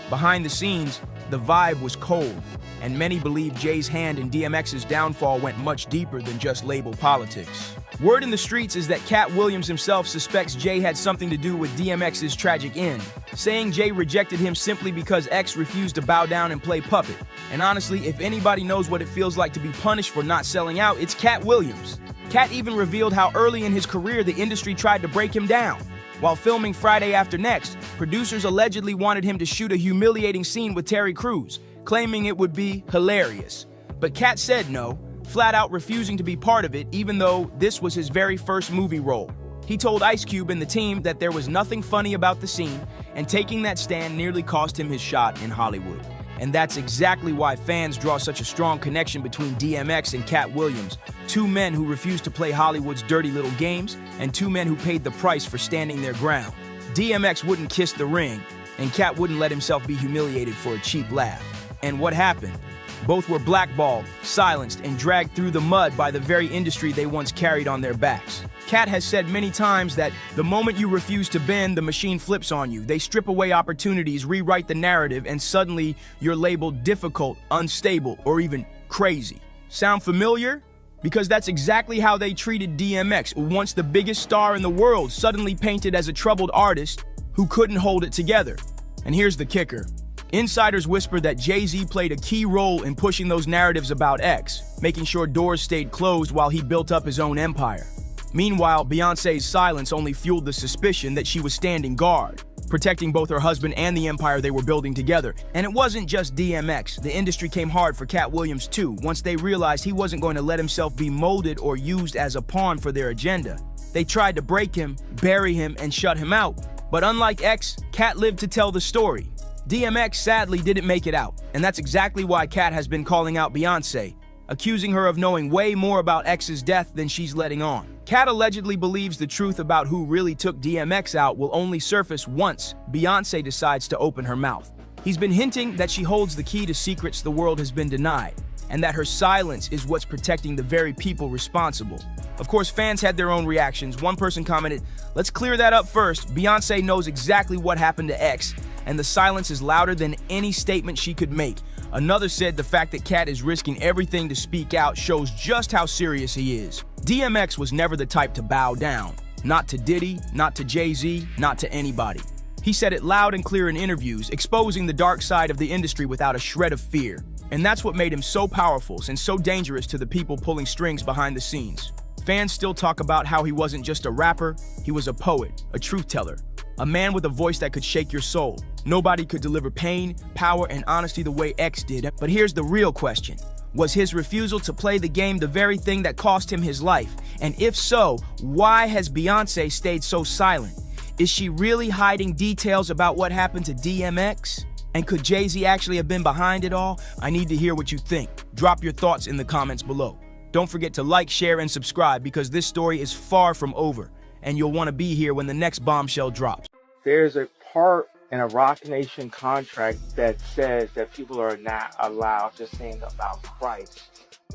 Behind the scenes, the vibe was cold, and many believe Jay's hand in DMX's downfall went much deeper than just label politics. Word in the streets is that Cat Williams himself suspects Jay had something to do with DMX's tragic end, saying Jay rejected him simply because X refused to bow down and play puppet. And honestly, if anybody knows what it feels like to be punished for not selling out, it's Cat Williams. Cat even revealed how early in his career the industry tried to break him down. While filming Friday After Next, producers allegedly wanted him to shoot a humiliating scene with Terry Crews, claiming it would be hilarious. But Cat said no, flat out refusing to be part of it, even though this was his very first movie role. He told Ice Cube and the team that there was nothing funny about the scene, and taking that stand nearly cost him his shot in Hollywood. And that's exactly why fans draw such a strong connection between DMX and Cat Williams, two men who refused to play Hollywood's dirty little games, and two men who paid the price for standing their ground. DMX wouldn't kiss the ring, and Cat wouldn't let himself be humiliated for a cheap laugh. And what happened? Both were blackballed, silenced, and dragged through the mud by the very industry they once carried on their backs. Cat has said many times that the moment you refuse to bend, the machine flips on you. They strip away opportunities, rewrite the narrative, and suddenly you're labeled difficult, unstable, or even crazy. Sound familiar? Because that's exactly how they treated DMX, once the biggest star in the world, suddenly painted as a troubled artist who couldn't hold it together. And here's the kicker. Insiders whisper that Jay-Z played a key role in pushing those narratives about X, making sure doors stayed closed while he built up his own empire. Meanwhile, Beyonce's silence only fueled the suspicion that she was standing guard, protecting both her husband and the empire they were building together. And it wasn't just DMX. The industry came hard for Cat Williams too, once they realized he wasn't going to let himself be molded or used as a pawn for their agenda. They tried to break him, bury him, and shut him out. But unlike X, Cat lived to tell the story. DMX sadly didn't make it out, and that's exactly why Cat has been calling out Beyonce, accusing her of knowing way more about X's death than she's letting on. Cat allegedly believes the truth about who really took DMX out will only surface once Beyonce decides to open her mouth. He's been hinting that she holds the key to secrets the world has been denied, and that her silence is what's protecting the very people responsible. Of course, fans had their own reactions. One person commented, "Let's clear that up first. Beyonce knows exactly what happened to X, and the silence is louder than any statement she could make." Another said the fact that Cat is risking everything to speak out shows just how serious he is. DMX was never the type to bow down. Not to Diddy, not to Jay-Z, not to anybody. He said it loud and clear in interviews, exposing the dark side of the industry without a shred of fear. And that's what made him so powerful and so dangerous to the people pulling strings behind the scenes. Fans still talk about how he wasn't just a rapper, he was a poet, a truth teller, a man with a voice that could shake your soul. Nobody could deliver pain, power, and honesty the way X did. But here's the real question. Was his refusal to play the game the very thing that cost him his life? And if so, why has Beyonce stayed so silent? Is she really hiding details about what happened to DMX? And could Jay-Z actually have been behind it all? I need to hear what you think. Drop your thoughts in the comments below. Don't forget to like, share, and subscribe because this story is far from over, and you'll want to be here when the next bombshell drops. There's a part in a Rock Nation contract that says that people are not allowed to sing about Christ.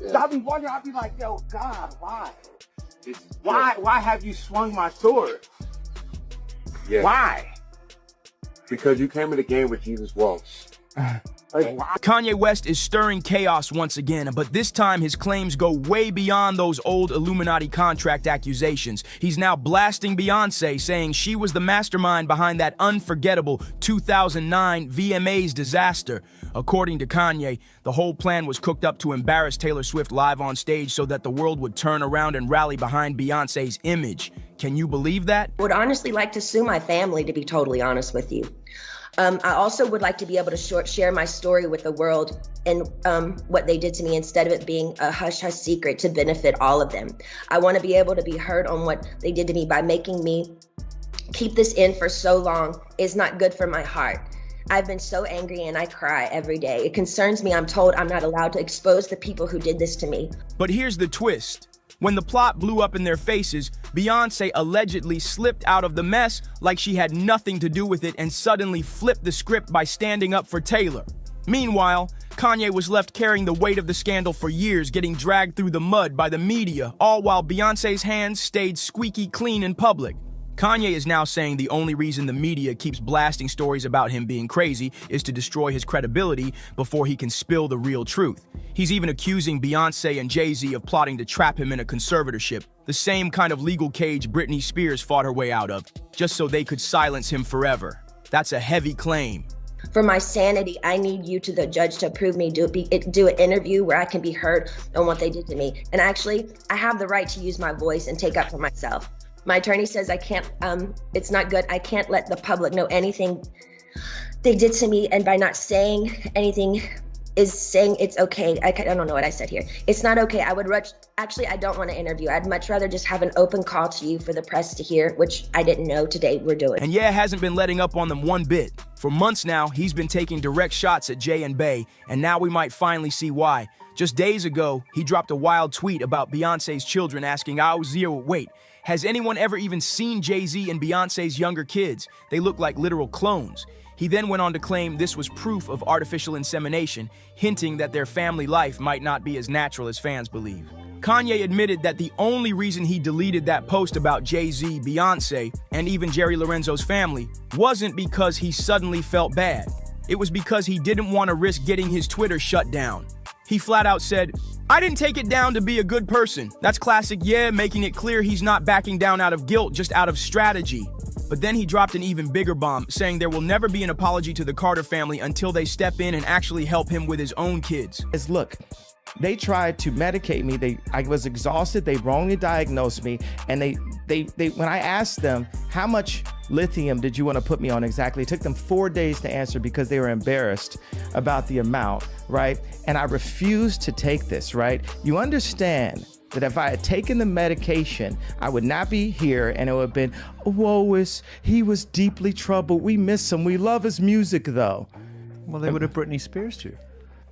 Yeah. So I'll be wondering, I'll be like, yo, God, why? Why have you swung my sword? Yeah. Why? Because you came in the game with Jesus walks. Kanye West is stirring chaos once again, but this time his claims go way beyond those old Illuminati contract accusations. He's now blasting Beyonce, saying she was the mastermind behind that unforgettable 2009 VMAs disaster. According to Kanye, the whole plan was cooked up to embarrass Taylor Swift live on stage so that the world would turn around and rally behind Beyonce's image. Can you believe that? Would honestly like to sue my family, to be totally honest with you. I also would like to be able to share my story with the world and what they did to me instead of it being a hush-hush secret to benefit all of them. I want to be able to be heard on what they did to me by making me keep this in for so long is not good for my heart. I've been so angry and I cry every day. It concerns me. I'm told I'm not allowed to expose the people who did this to me. But here's the twist. When the plot blew up in their faces, Beyonce allegedly slipped out of the mess like she had nothing to do with it and suddenly flipped the script by standing up for Taylor. Meanwhile, Kanye was left carrying the weight of the scandal for years, getting dragged through the mud by the media, all while Beyonce's hands stayed squeaky clean in public. Kanye is now saying the only reason the media keeps blasting stories about him being crazy is to destroy his credibility before he can spill the real truth. He's even accusing Beyonce and Jay-Z of plotting to trap him in a conservatorship, the same kind of legal cage Britney Spears fought her way out of, just so they could silence him forever. That's a heavy claim. For my sanity, I need you to the judge to approve me do an interview where I can be heard on what they did to me. And actually, I have the right to use my voice and take up for myself. My attorney says I can't, it's not good. I can't let the public know anything they did to me. And by not saying anything is saying it's okay. I don't know what I said here. It's not okay. I don't want to interview. I'd much rather just have an open call to you for the press to hear, which I didn't know today we're doing. And yeah, hasn't been letting up on them one bit. For months now, he's been taking direct shots at Jay and Bey, and now we might finally see why. Just days ago, he dropped a wild tweet about Beyonce's children asking, wait, has anyone ever even seen Jay-Z and Beyonce's younger kids? They look like literal clones. He then went on to claim this was proof of artificial insemination, hinting that their family life might not be as natural as fans believe. Kanye admitted that the only reason he deleted that post about Jay-Z, Beyonce, and even Jerry Lorenzo's family wasn't because he suddenly felt bad. It was because he didn't want to risk getting his Twitter shut down. He flat out said, "I didn't take it down to be a good person." That's classic, making it clear he's not backing down out of guilt, just out of strategy. But then he dropped an even bigger bomb, saying there will never be an apology to the Carter family until they step in and actually help him with his own kids. Look, they tried to medicate me. I was exhausted. They wrongly diagnosed me. And they when I asked them, how much lithium did you want to put me on exactly? It took them 4 days to answer because they were embarrassed about the amount, right? And I refused to take this, right? You understand that if I had taken the medication, I would not be here, and it would have been, he was deeply troubled. We miss him. We love his music, though. Well, they would have Britney Spears too.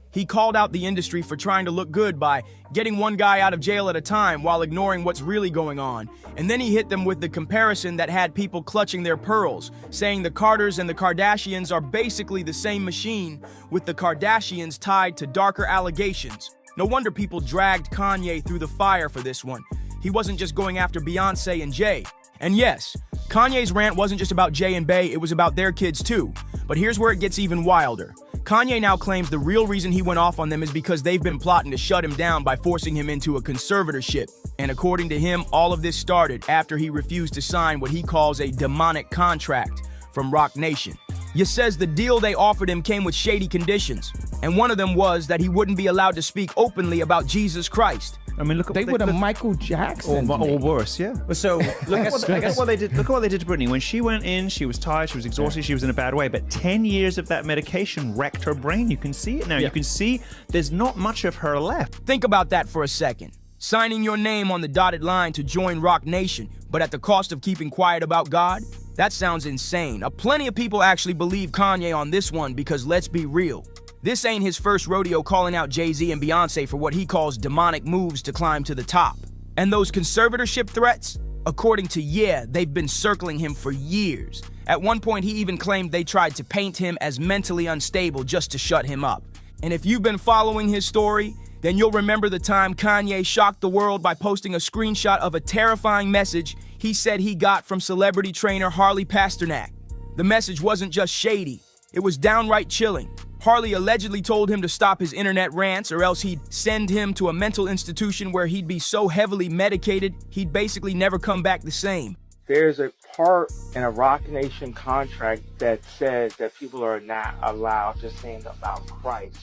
He called out the industry for trying to look good by getting one guy out of jail at a time while ignoring what's really going on. And then he hit them with the comparison that had people clutching their pearls, saying the Carters and the Kardashians are basically the same machine, with the Kardashians tied to darker allegations. No wonder people dragged Kanye through the fire for this one. He wasn't just going after Beyonce and Jay. And yes, Kanye's rant wasn't just about Jay and Bey, it was about their kids too. But here's where it gets even wilder. Kanye now claims the real reason he went off on them is because they've been plotting to shut him down by forcing him into a conservatorship. And according to him, all of this started after he refused to sign what he calls a demonic contract from Roc Nation. He says the deal they offered him came with shady conditions, and one of them was that he wouldn't be allowed to speak openly about Jesus Christ. I mean, look, they would have Michael Jackson or worse, yeah. So look at what they did. Look at what they did to Britney. When she went in, she was tired, she was exhausted, she was in a bad way. But 10 years of that medication wrecked her brain. You can see it now. You can see there's not much of her left. Think about that for a second. Signing your name on the dotted line to join Roc Nation, but at the cost of keeping quiet about God? That sounds insane. Plenty of people actually believe Kanye on this one because let's be real. This ain't his first rodeo calling out Jay-Z and Beyonce for what he calls demonic moves to climb to the top. And those conservatorship threats? According to they've been circling him for years. At one point, he even claimed they tried to paint him as mentally unstable just to shut him up. And if you've been following his story, then you'll remember the time Kanye shocked the world by posting a screenshot of a terrifying message he said he got from celebrity trainer Harley Pasternak. The message wasn't just shady, it was downright chilling. Harley allegedly told him to stop his internet rants or else he'd send him to a mental institution where he'd be so heavily medicated, he'd basically never come back the same. There's a part in a Rock Nation contract that says that people are not allowed to sing about Christ.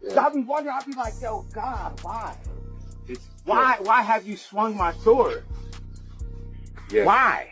So I'll be wondering, I'll be like, yo, God, why? Why have you swung my sword? Yeah. Why?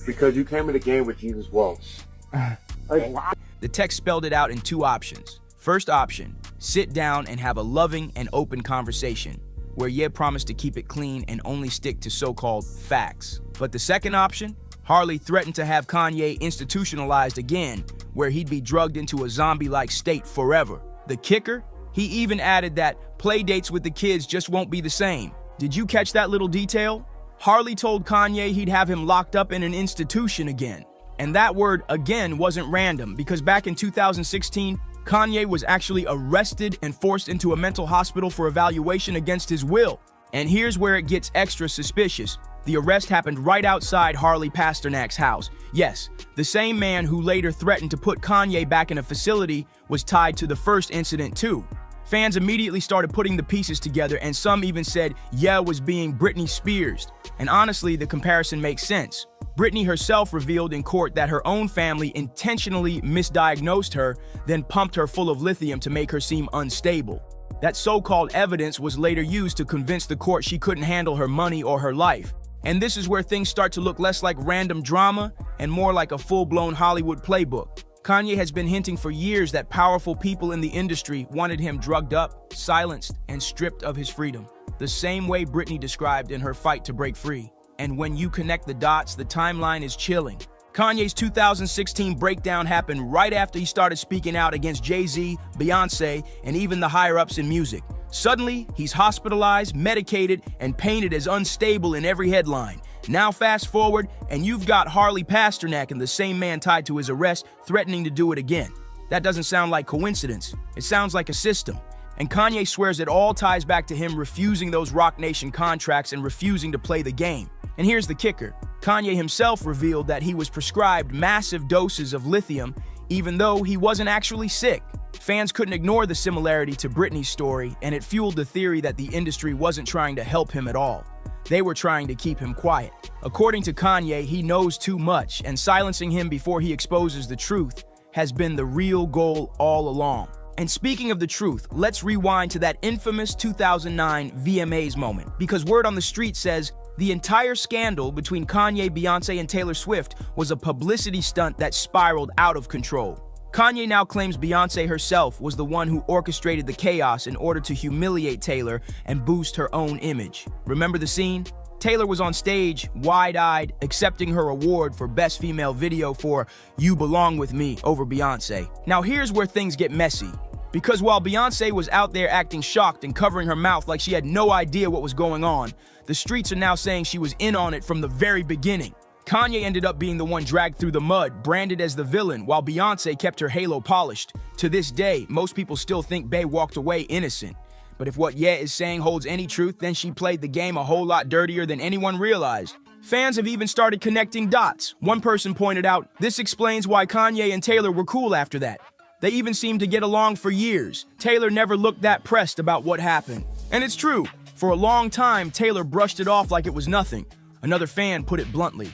Because you came in the game with Jesus Walsh. Like, why? The text spelled it out in two options. First option, sit down and have a loving and open conversation, where Ye promised to keep it clean and only stick to so-called facts. But the second option, Harley threatened to have Kanye institutionalized again, where he'd be drugged into a zombie-like state forever. The kicker? He even added that play dates with the kids just won't be the same. Did you catch that little detail? Harley told Kanye he'd have him locked up in an institution again. And that word again wasn't random, because back in 2016, Kanye was actually arrested and forced into a mental hospital for evaluation against his will. And here's where it gets extra suspicious. The arrest happened right outside Harley Pasternak's house. Yes, the same man who later threatened to put Kanye back in a facility was tied to the first incident too. Fans immediately started putting the pieces together, and some even said Ye was being Britney Spears. And honestly, the comparison makes sense. Britney herself revealed in court that her own family intentionally misdiagnosed her, then pumped her full of lithium to make her seem unstable. That so-called evidence was later used to convince the court she couldn't handle her money or her life. And this is where things start to look less like random drama and more like a full-blown Hollywood playbook. Kanye has been hinting for years that powerful people in the industry wanted him drugged up, silenced, and stripped of his freedom, the same way Britney described in her fight to break free. And when you connect the dots, the timeline is chilling. Kanye's 2016 breakdown happened right after he started speaking out against Jay-Z, Beyonce, and even the higher-ups in music. Suddenly, he's hospitalized, medicated, and painted as unstable in every headline. Now fast forward, and you've got Harley Pasternak and the same man tied to his arrest threatening to do it again. That doesn't sound like coincidence. It sounds like a system. And Kanye swears it all ties back to him refusing those Rock Nation contracts and refusing to play the game. And here's the kicker. Kanye himself revealed that he was prescribed massive doses of lithium even though he wasn't actually sick. Fans couldn't ignore the similarity to Britney's story, and it fueled the theory that the industry wasn't trying to help him at all. They were trying to keep him quiet. According to Kanye, he knows too much, and silencing him before he exposes the truth has been the real goal all along. And speaking of the truth, let's rewind to that infamous 2009 VMAs moment, because word on the street says the entire scandal between Kanye, Beyonce, and Taylor Swift was a publicity stunt that spiraled out of control. Kanye now claims Beyonce herself was the one who orchestrated the chaos in order to humiliate Taylor and boost her own image. Remember the scene? Taylor was on stage, wide-eyed, accepting her award for Best Female Video for You Belong With Me over Beyonce. Now here's where things get messy. Because while Beyonce was out there acting shocked and covering her mouth like she had no idea what was going on, the streets are now saying she was in on it from the very beginning. Kanye ended up being the one dragged through the mud, branded as the villain, while Beyonce kept her halo polished. To this day, most people still think Bey walked away innocent. But if what Ye is saying holds any truth, then she played the game a whole lot dirtier than anyone realized. Fans have even started connecting dots. One person pointed out, this explains why Kanye and Taylor were cool after that. They even seemed to get along for years. Taylor never looked that pressed about what happened. And it's true. For a long time, Taylor brushed it off like it was nothing. Another fan put it bluntly.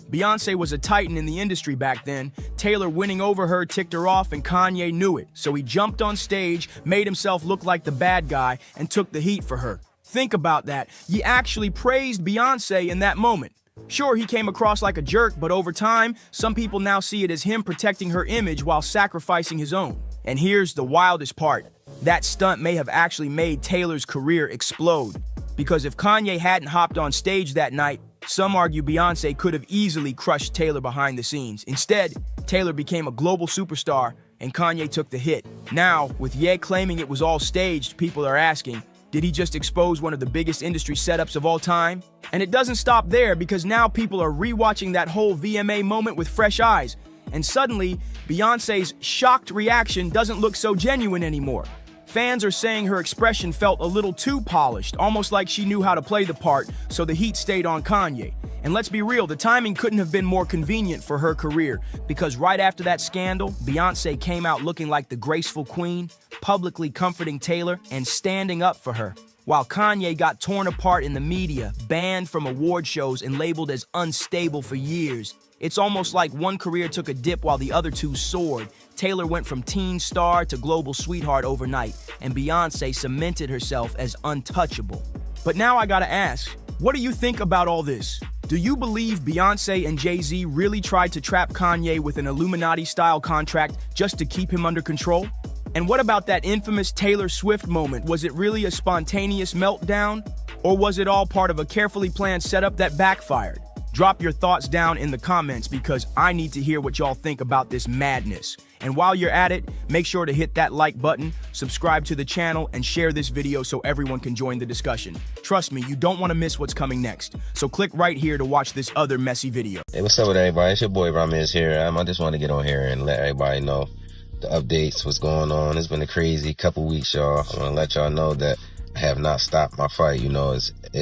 Beyonce was a titan in the industry back then. Taylor winning over her ticked her off, and Kanye knew it. So he jumped on stage, made himself look like the bad guy, and took the heat for her. Think about that. He actually praised Beyonce in that moment. Sure, he came across like a jerk, but over time, some people now see it as him protecting her image while sacrificing his own. And here's the wildest part. That stunt may have actually made Taylor's career explode. Because if Kanye hadn't hopped on stage that night, some argue Beyonce could have easily crushed Taylor behind the scenes. Instead, Taylor became a global superstar, and Kanye took the hit. Now, with Ye claiming it was all staged, people are asking, did he just expose one of the biggest industry setups of all time? And it doesn't stop there, because now people are rewatching that whole VMA moment with fresh eyes. And suddenly, Beyonce's shocked reaction doesn't look so genuine anymore. Fans are saying her expression felt a little too polished, almost like she knew how to play the part, so the heat stayed on Kanye. And let's be real, the timing couldn't have been more convenient for her career, because right after that scandal, Beyoncé came out looking like the graceful queen, publicly comforting Taylor and standing up for her, while Kanye got torn apart in the media, banned from award shows, and labeled as unstable for years. It's almost like one career took a dip while the other two soared. Taylor went from teen star to global sweetheart overnight, and Beyoncé cemented herself as untouchable. But now I gotta ask, what do you think about all this? Do you believe Beyoncé and Jay-Z really tried to trap Kanye with an Illuminati-style contract just to keep him under control? And what about that infamous Taylor Swift moment? Was it really a spontaneous meltdown? Or was it all part of a carefully planned setup that backfired? Drop your thoughts down in the comments because I need to hear what y'all think about this madness. And while you're at it, make sure to hit that like button, subscribe to the channel, and share this video so everyone can join the discussion. Trust me, you don't want to miss what's coming next. So click right here to watch this other messy video. Hey, what's up with everybody? It's your boy Ramirez here. I just want to get on here and let everybody know the updates, what's going on. It's been a crazy couple weeks, y'all. I want to let y'all know that I have not stopped my fight. You know,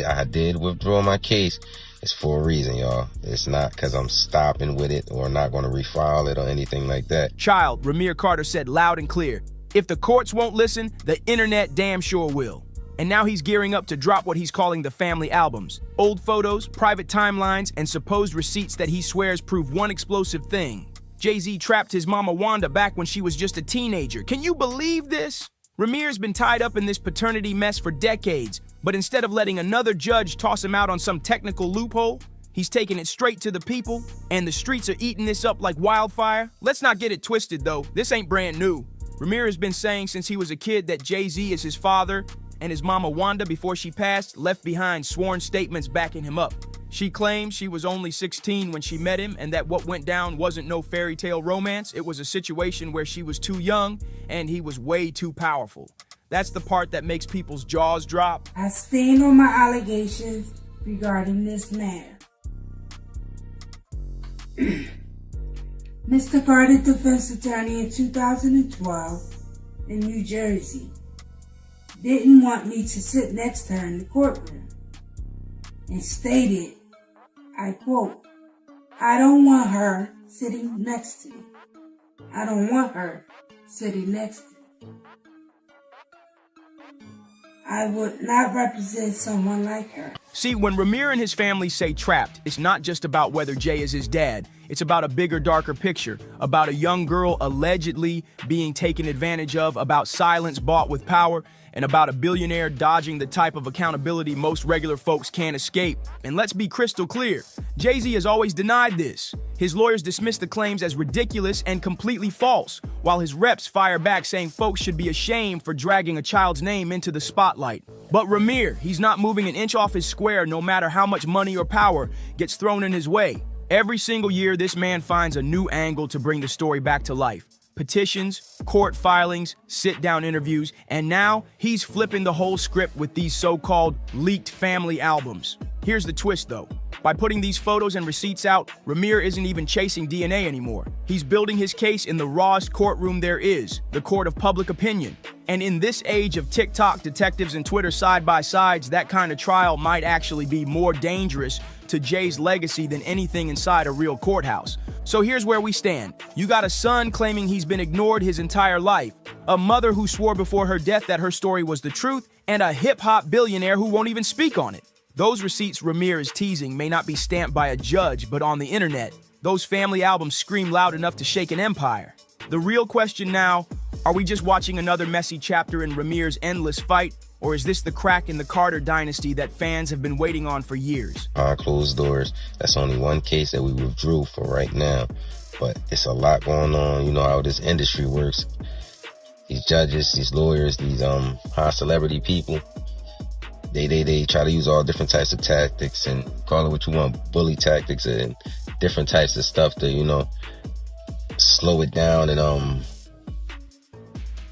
I did withdraw my case. It's for a reason, y'all. It's not because I'm stopping with it or not going to refile it or anything like that. Child, Ramir Carter said loud and clear, if the courts won't listen, the internet damn sure will. And now he's gearing up to drop what he's calling the family albums. Old photos, private timelines, and supposed receipts that he swears prove one explosive thing. Jay-Z trapped his mama Wanda back when she was just a teenager. Can you believe this? Ramir's been tied up in this paternity mess for decades, but instead of letting another judge toss him out on some technical loophole, he's taking it straight to the people, and the streets are eating this up like wildfire. Let's not get it twisted, though. This ain't brand new. Ramir has been saying since he was a kid that Jay-Z is his father, and his mama Wanda, before she passed, left behind sworn statements backing him up. She claims she was only 16 when she met him and that what went down wasn't no fairy tale romance. It was a situation where she was too young and he was way too powerful. That's the part that makes people's jaws drop. I stand on my allegations regarding this matter. Mr. Carter, defense attorney in 2012 in New Jersey, didn't want me to sit next to her in the courtroom and stated, I quote, I don't want her sitting next to me. I don't want her sitting next to me. I would not represent someone like her. See, when Ramir and his family say trapped, it's not just about whether Jay is his dad. It's about a bigger, darker picture, about a young girl allegedly being taken advantage of, about silence bought with power, and about a billionaire dodging the type of accountability most regular folks can't escape. And let's be crystal clear, Jay-Z has always denied this. His lawyers dismiss the claims as ridiculous and completely false, while his reps fire back saying folks should be ashamed for dragging a child's name into the spotlight. But Ramir, he's not moving an inch off his square no matter how much money or power gets thrown in his way. Every single year, this man finds a new angle to bring the story back to life. Petitions, court filings, sit-down interviews, and now he's flipping the whole script with these so-called leaked family albums. Here's the twist, though. By putting these photos and receipts out, Ramir isn't even chasing DNA anymore. He's building his case in the rawest courtroom there is, the court of public opinion. And in this age of TikTok detectives and Twitter side-by-sides, that kind of trial might actually be more dangerous to Jay's legacy than anything inside a real courthouse. So here's where we stand. You got a son claiming he's been ignored his entire life, a mother who swore before her death that her story was the truth, and a hip-hop billionaire who won't even speak on it. Those receipts Ramir is teasing may not be stamped by a judge, but on the internet, those family albums scream loud enough to shake an empire. The real question now, are we just watching another messy chapter in Ramir's endless fight, or is this the crack in the Carter dynasty that fans have been waiting on for years? Behind closed doors, that's only one case that we withdrew for right now, but it's a lot going on. You know how this industry works. These judges, these lawyers, these high celebrity people, they try to use all different types of tactics and call it what you want, bully tactics and different types of stuff to, you know, slow it down and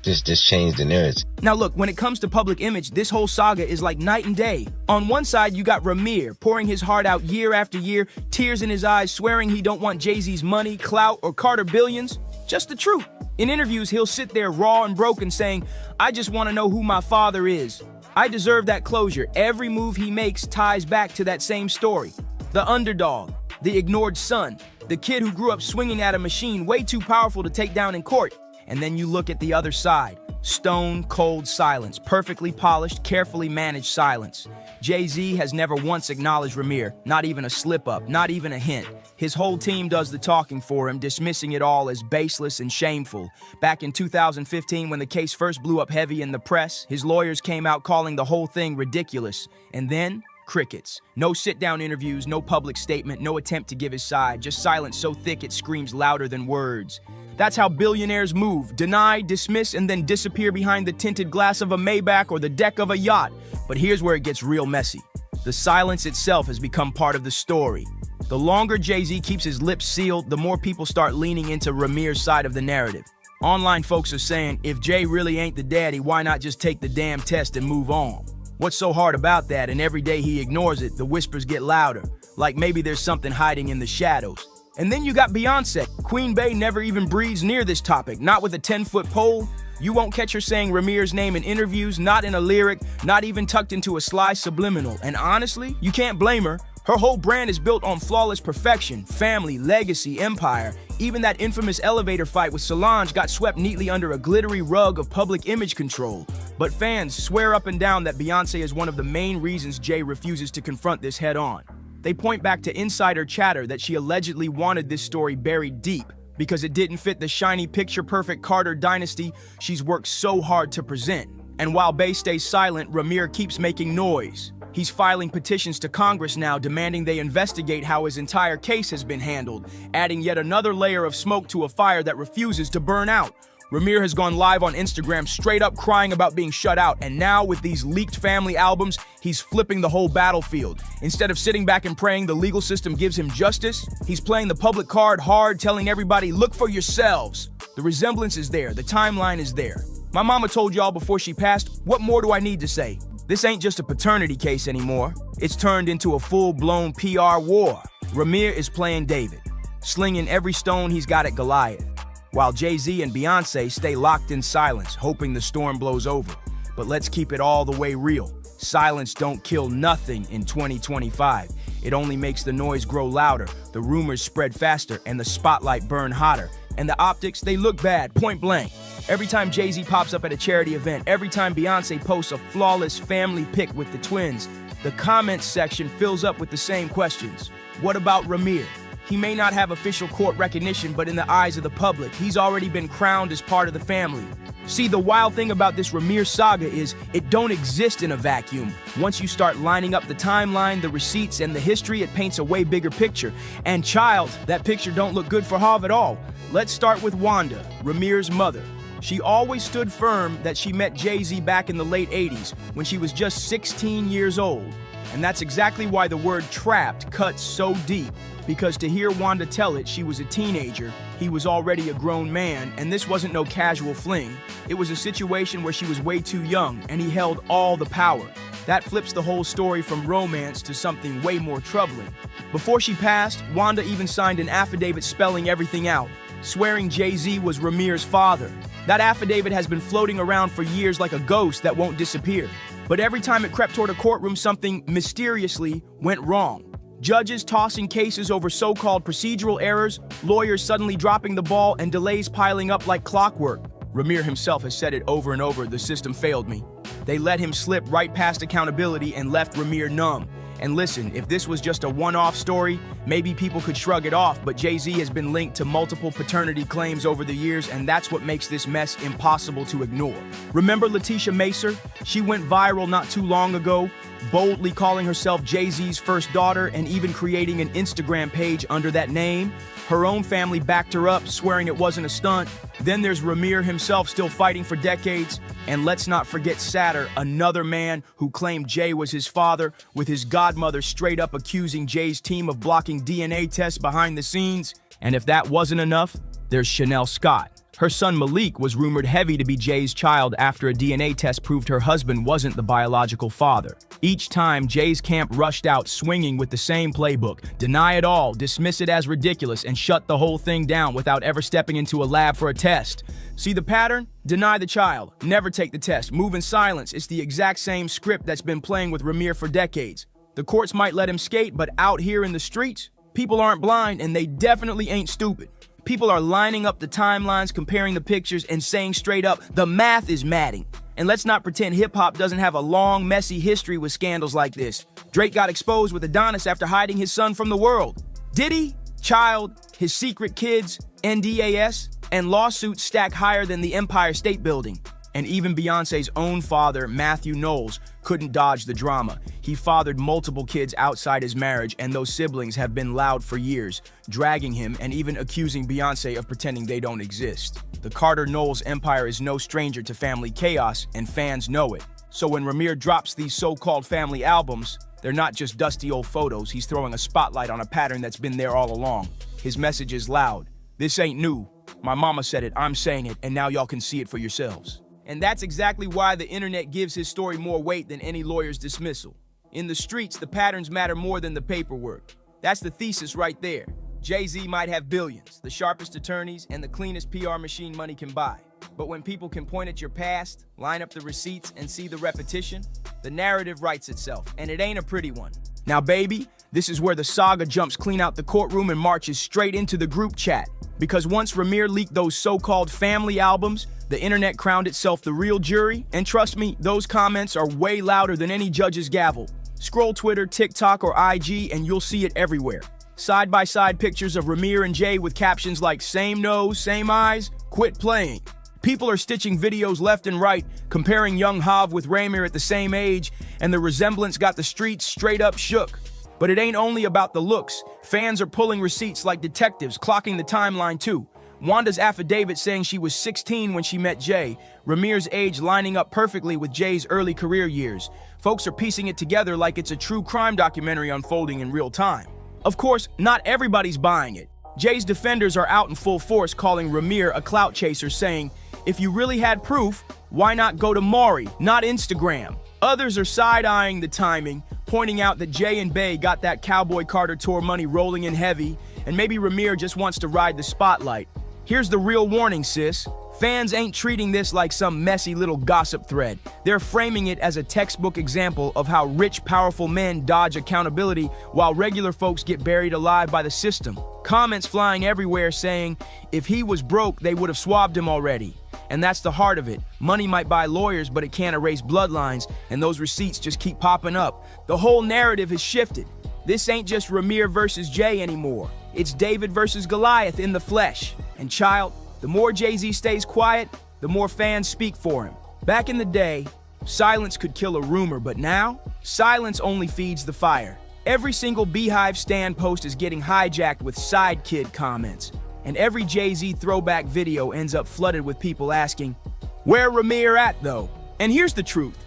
just change the narrative. Now look, when it comes to public image, this whole saga is like night and day. On one side, you got Ramir pouring his heart out year after year, tears in his eyes, swearing he don't want Jay-Z's money, clout, or Carter billions. Just the truth. In interviews, he'll sit there raw and broken saying, "I just want to know who my father is. I deserve that closure." Every move he makes ties back to that same story. The underdog, the ignored son, the kid who grew up swinging at a machine way too powerful to take down in court. And then you look at the other side. Stone cold silence, perfectly polished, carefully managed silence. Jay-Z has never once acknowledged Ramir, not even a slip-up, not even a hint. His whole team does the talking for him, dismissing it all as baseless and shameful. Back in 2015, when the case first blew up heavy in the press, his lawyers came out calling the whole thing ridiculous. And then, crickets. No sit-down interviews, no public statement, no attempt to give his side, just silence so thick it screams louder than words. That's how billionaires move: deny, dismiss, and then disappear behind the tinted glass of a Maybach or the deck of a yacht. But here's where it gets real messy. The silence itself has become part of the story. The longer Jay-Z keeps his lips sealed, the more people start leaning into Ramir's side of the narrative. Online folks are saying, if Jay really ain't the daddy, why not just take the damn test and move on? What's so hard about that? And every day he ignores it, the whispers get louder, like maybe there's something hiding in the shadows. And then you got Beyonce. Queen Bey never even breathes near this topic, not with a 10-foot pole. You won't catch her saying Ramir's name in interviews, not in a lyric, not even tucked into a sly subliminal. And honestly, you can't blame her. Her whole brand is built on flawless perfection, family, legacy, empire. Even that infamous elevator fight with Solange got swept neatly under a glittery rug of public image control. But fans swear up and down that Beyonce is one of the main reasons Jay refuses to confront this head on. They point back to insider chatter that she allegedly wanted this story buried deep because it didn't fit the shiny picture-perfect Carter dynasty she's worked so hard to present. And while Bey stays silent, Ramir keeps making noise. He's filing petitions to Congress now demanding they investigate how his entire case has been handled, adding yet another layer of smoke to a fire that refuses to burn out. Ramir has gone live on Instagram straight up crying about being shut out, and now with these leaked family albums, he's flipping the whole battlefield. Instead of sitting back and praying the legal system gives him justice, he's playing the public card hard, telling everybody, look for yourselves. The resemblance is there, the timeline is there. My mama told y'all before she passed, what more do I need to say? This ain't just a paternity case anymore. It's turned into a full-blown PR war. Ramir is playing David, slinging every stone he's got at Goliath, while Jay-Z and Beyonce stay locked in silence, hoping the storm blows over. But let's keep it all the way real. Silence don't kill nothing in 2025. It only makes the noise grow louder, the rumors spread faster, and the spotlight burn hotter. And the optics, they look bad, point blank. Every time Jay-Z pops up at a charity event, every time Beyonce posts a flawless family pic with the twins, the comments section fills up with the same questions. What about Ramir? He may not have official court recognition, but in the eyes of the public, he's already been crowned as part of the family. See, the wild thing about this Ramir saga is it don't exist in a vacuum. Once you start lining up the timeline, the receipts, and the history, it paints a way bigger picture. And child, that picture don't look good for Harv at all. Let's start with Wanda, Ramir's mother. She always stood firm that she met Jay-Z back in the late 80s when she was just 16 years old. And that's exactly why the word trapped cuts so deep. Because to hear Wanda tell it, she was a teenager, he was already a grown man, and this wasn't no casual fling. It was a situation where she was way too young, and he held all the power. That flips the whole story from romance to something way more troubling. Before she passed, Wanda even signed an affidavit spelling everything out, swearing Jay-Z was Ramir's father. That affidavit has been floating around for years like a ghost that won't disappear. But every time it crept toward a courtroom, something mysteriously went wrong. Judges tossing cases over so-called procedural errors, lawyers suddenly dropping the ball, and delays piling up like clockwork. Ramir himself has said it over and over, the system failed me. They let him slip right past accountability and left Ramir numb. And listen, if this was just a one-off story, maybe people could shrug it off, but Jay-Z has been linked to multiple paternity claims over the years, and that's what makes this mess impossible to ignore. Remember Letitia Macer? She went viral not too long ago, boldly calling herself Jay-Z's first daughter and even creating an Instagram page under that name. Her own family backed her up, swearing it wasn't a stunt. Then there's Ramir himself still fighting for decades. And let's not forget Satter, another man who claimed Jay was his father, with his godmother straight up accusing Jay's team of blocking DNA tests behind the scenes. And if that wasn't enough, there's Chanel Scott, Her son Malik was rumored heavy to be Jay's child after a DNA test proved her husband wasn't the biological father. Each time, Jay's camp rushed out swinging with the same playbook: deny it all, dismiss it as ridiculous, and shut the whole thing down without ever stepping into a lab for a test. See the pattern? Deny the child, never take the test, move in silence. It's the exact same script that's been playing with Ramir for decades. The courts might let him skate, but out here in the streets, people aren't blind and they definitely ain't stupid. People are lining up the timelines, comparing the pictures, and saying straight up, the math is matting. And let's not pretend hip-hop doesn't have a long, messy history with scandals like this. Drake got exposed with Adonis after hiding his son from the world. Diddy, child, his secret kids, NDAS, and lawsuits stack higher than the Empire State Building. And even Beyonce's own father, Matthew Knowles, couldn't dodge the drama. He fathered multiple kids outside his marriage, and those siblings have been loud for years, dragging him and even accusing Beyonce of pretending they don't exist. The Carter-Knowles empire is no stranger to family chaos, and fans know it. So when Ramir drops these so-called family albums, they're not just dusty old photos. He's throwing a spotlight on a pattern that's been there all along. His message is loud. This ain't new. My mama said it, I'm saying it, and now y'all can see it for yourselves. And that's exactly why the internet gives his story more weight than any lawyer's dismissal. In the streets, the patterns matter more than the paperwork. That's the thesis right there. Jay-Z might have billions, the sharpest attorneys, and the cleanest PR machine money can buy. But when people can point at your past, line up the receipts, and see the repetition, the narrative writes itself, and it ain't a pretty one. Now, baby, this is where the saga jumps clean out the courtroom and marches straight into the group chat. Because once Ramir leaked those so-called family albums, the internet crowned itself the real jury, and trust me, those comments are way louder than any judge's gavel. Scroll Twitter, TikTok, or IG, and you'll see it everywhere. Side-by-side pictures of Ramir and Jay with captions like "same nose, same eyes, quit playing." People are stitching videos left and right, comparing young Hav with Ramir at the same age, and the resemblance got the streets straight up shook. But it ain't only about the looks. Fans are pulling receipts like detectives, clocking the timeline too. Wanda's affidavit saying she was 16 when she met Jay, Ramir's age lining up perfectly with Jay's early career years. Folks are piecing it together like it's a true crime documentary unfolding in real time. Of course, not everybody's buying it. Jay's defenders are out in full force calling Ramir a clout chaser, saying, if you really had proof, why not go to Maury, not Instagram? Others are side-eyeing the timing, pointing out that Jay and Bey got that Cowboy Carter tour money rolling in heavy, and maybe Ramir just wants to ride the spotlight. Here's the real warning, sis. Fans ain't treating this like some messy little gossip thread. They're framing it as a textbook example of how rich, powerful men dodge accountability while regular folks get buried alive by the system. Comments flying everywhere saying, if he was broke, they would have swabbed him already. And that's the heart of it. Money might buy lawyers, but it can't erase bloodlines, and those receipts just keep popping up. The whole narrative has shifted. This ain't just Ramir versus Jay anymore. It's David versus Goliath in the flesh. And child, the more Jay-Z stays quiet, the more fans speak for him. Back in the day, silence could kill a rumor, but now, silence only feeds the fire. Every single Beehive stand post is getting hijacked with side kid comments. And every Jay-Z throwback video ends up flooded with people asking, where Ramir at though? And here's the truth.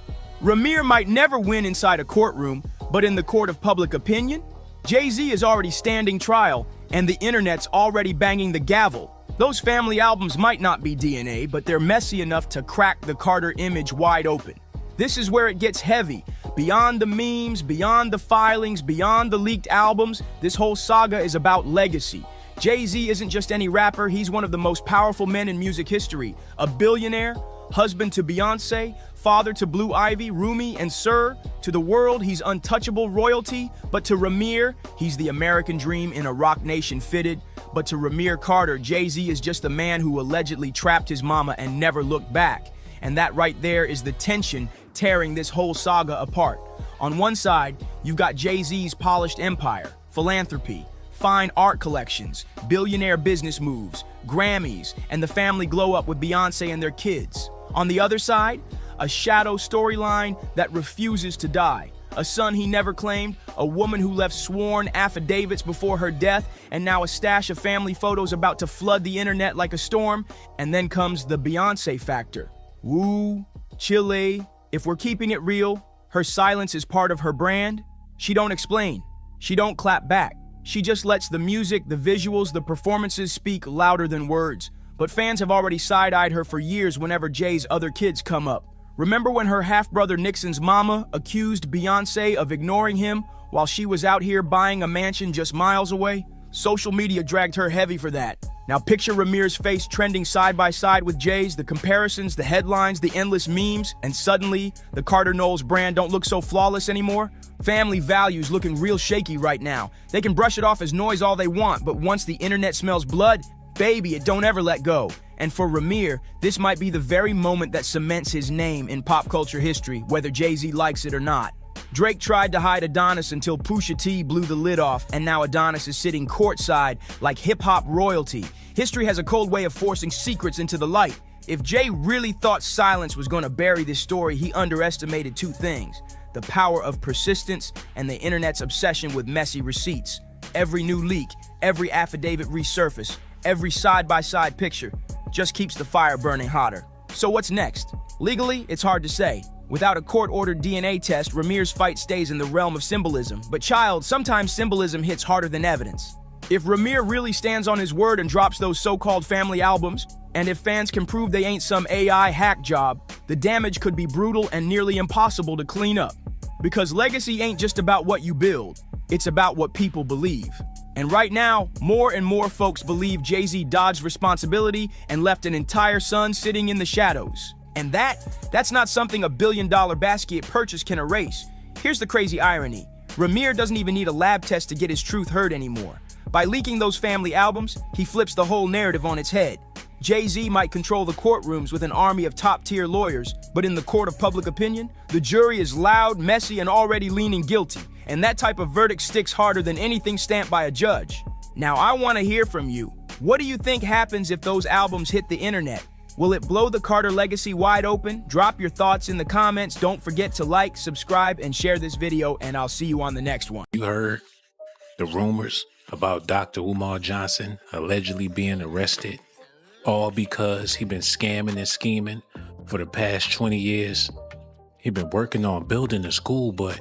Ramir might never win inside a courtroom, but in the court of public opinion, Jay-Z is already standing trial, and the internet's already banging the gavel. Those family albums might not be DNA, but they're messy enough to crack the Carter image wide open. This is where it gets heavy. Beyond the memes, beyond the filings, beyond the leaked albums, this whole saga is about legacy. Jay-Z isn't just any rapper, he's one of the most powerful men in music history. A billionaire, husband to Beyonce, father to Blue Ivy, Rumi, and Sir. To the world, he's untouchable royalty, but to Ramir, he's the American dream in a rock nation fitted. But to Ramir Carter, Jay-Z is just a man who allegedly trapped his mama and never looked back. And that right there is the tension tearing this whole saga apart. On one side, you've got Jay-Z's polished empire, philanthropy, fine art collections, billionaire business moves, Grammys, and the family glow up with Beyonce and their kids. On the other side, a shadow storyline that refuses to die. A son he never claimed, a woman who left sworn affidavits before her death, and now a stash of family photos about to flood the internet like a storm. And then comes the Beyonce factor. Woo, Chile. If we're keeping it real, her silence is part of her brand. She don't explain. She don't clap back. She just lets the music, the visuals, the performances speak louder than words. but fans have already side-eyed her for years whenever Jay's other kids come up. Remember when her half-brother Nixon's mama accused Beyonce of ignoring him while she was out here buying a mansion just miles away? Social media dragged her heavy for that. Now picture Ramir's face trending side by side with Jay's, the comparisons, the headlines, the endless memes, and suddenly the Carter Knowles brand don't look so flawless anymore. Family values looking real shaky right now. They can brush it off as noise all they want, but once the internet smells blood, baby, it don't ever let go. And for Ramir, this might be the very moment that cements his name in pop culture history, whether Jay-Z likes it or not. Drake tried to hide Adonis until Pusha T blew the lid off, and now Adonis is sitting courtside like hip-hop royalty. History has a cold way of forcing secrets into the light. If Jay really thought silence was going to bury this story, he underestimated two things: the power of persistence and the internet's obsession with messy receipts. Every new leak, every affidavit resurface, every side-by-side picture just keeps the fire burning hotter. So what's next? Legally, it's hard to say. Without a court-ordered DNA test, Ramir's fight stays in the realm of symbolism. But child, sometimes symbolism hits harder than evidence. If Ramir really stands on his word and drops those so-called family albums, and if fans can prove they ain't some AI hack job, the damage could be brutal and nearly impossible to clean up. Because legacy ain't just about what you build, it's about what people believe. And right now, more and more folks believe Jay-Z dodged responsibility and left an entire son sitting in the shadows. And that's not something a billion-dollar Basquiat purchase can erase. Here's the crazy irony. Ramir doesn't even need a lab test to get his truth heard anymore. By leaking those family albums, he flips the whole narrative on its head. Jay-Z might control the courtrooms with an army of top-tier lawyers, but in the court of public opinion, the jury is loud, messy, and already leaning guilty. And that type of verdict sticks harder than anything stamped by a judge. Now, I want to hear from you. What do you think happens if those albums hit the internet? Will it blow the Carter legacy wide open? Drop your thoughts in the comments. Don't forget to like, subscribe, and share this video, and I'll see you on the next one. You heard the rumors about Dr. Umar Johnson allegedly being arrested, all because he been scamming and scheming for the past 20 years. He been working on building a school, but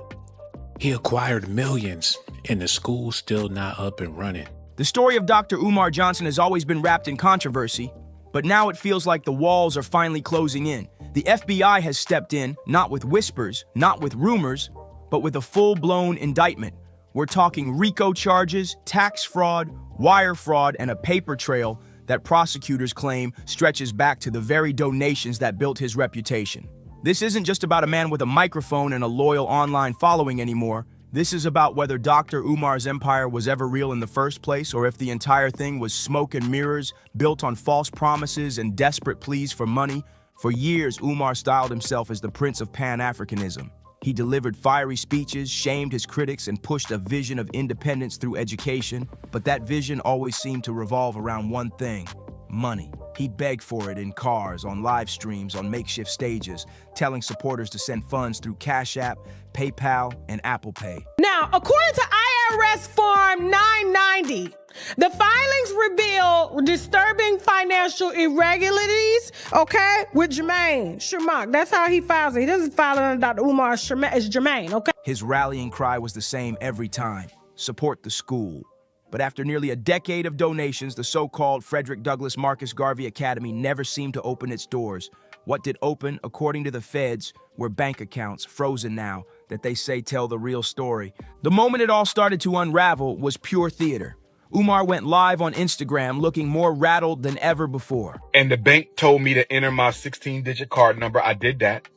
he acquired millions, and the school's still not up and running. The story of Dr. Umar Johnson has always been wrapped in controversy, but now it feels like the walls are finally closing in. The FBI has stepped in, not with whispers, not with rumors, but with a full-blown indictment. We're talking RICO charges, tax fraud, wire fraud, and a paper trail that prosecutors claim stretches back to the very donations that built his reputation. This isn't just about a man with a microphone and a loyal online following anymore. This is about whether Dr. Umar's empire was ever real in the first place, or if the entire thing was smoke and mirrors, built on false promises and desperate pleas for money. For years, Umar styled himself as the Prince of Pan-Africanism. He delivered fiery speeches, shamed his critics, and pushed a vision of independence through education. But that vision always seemed to revolve around one thing: money. He'd beg for it in cars, on live streams, on makeshift stages, telling supporters to send funds through Cash App, PayPal, and Apple Pay. Now, according to IRS Form 990, the filings reveal disturbing financial irregularities, okay, with Jermaine Shermack. That's how he files it. He doesn't file it under Dr. Umar Shermack. It's Jermaine, okay? His rallying cry was the same every time: support the school. But after nearly a decade of donations, the so-called Frederick Douglass Marcus Garvey Academy never seemed to open its doors. What did open, according to the feds, were bank accounts, frozen now, that they say tell the real story. The moment it all started to unravel was pure theater. Umar went live on Instagram looking more rattled than ever before. And the bank told me to enter my 16-digit card number. I did that.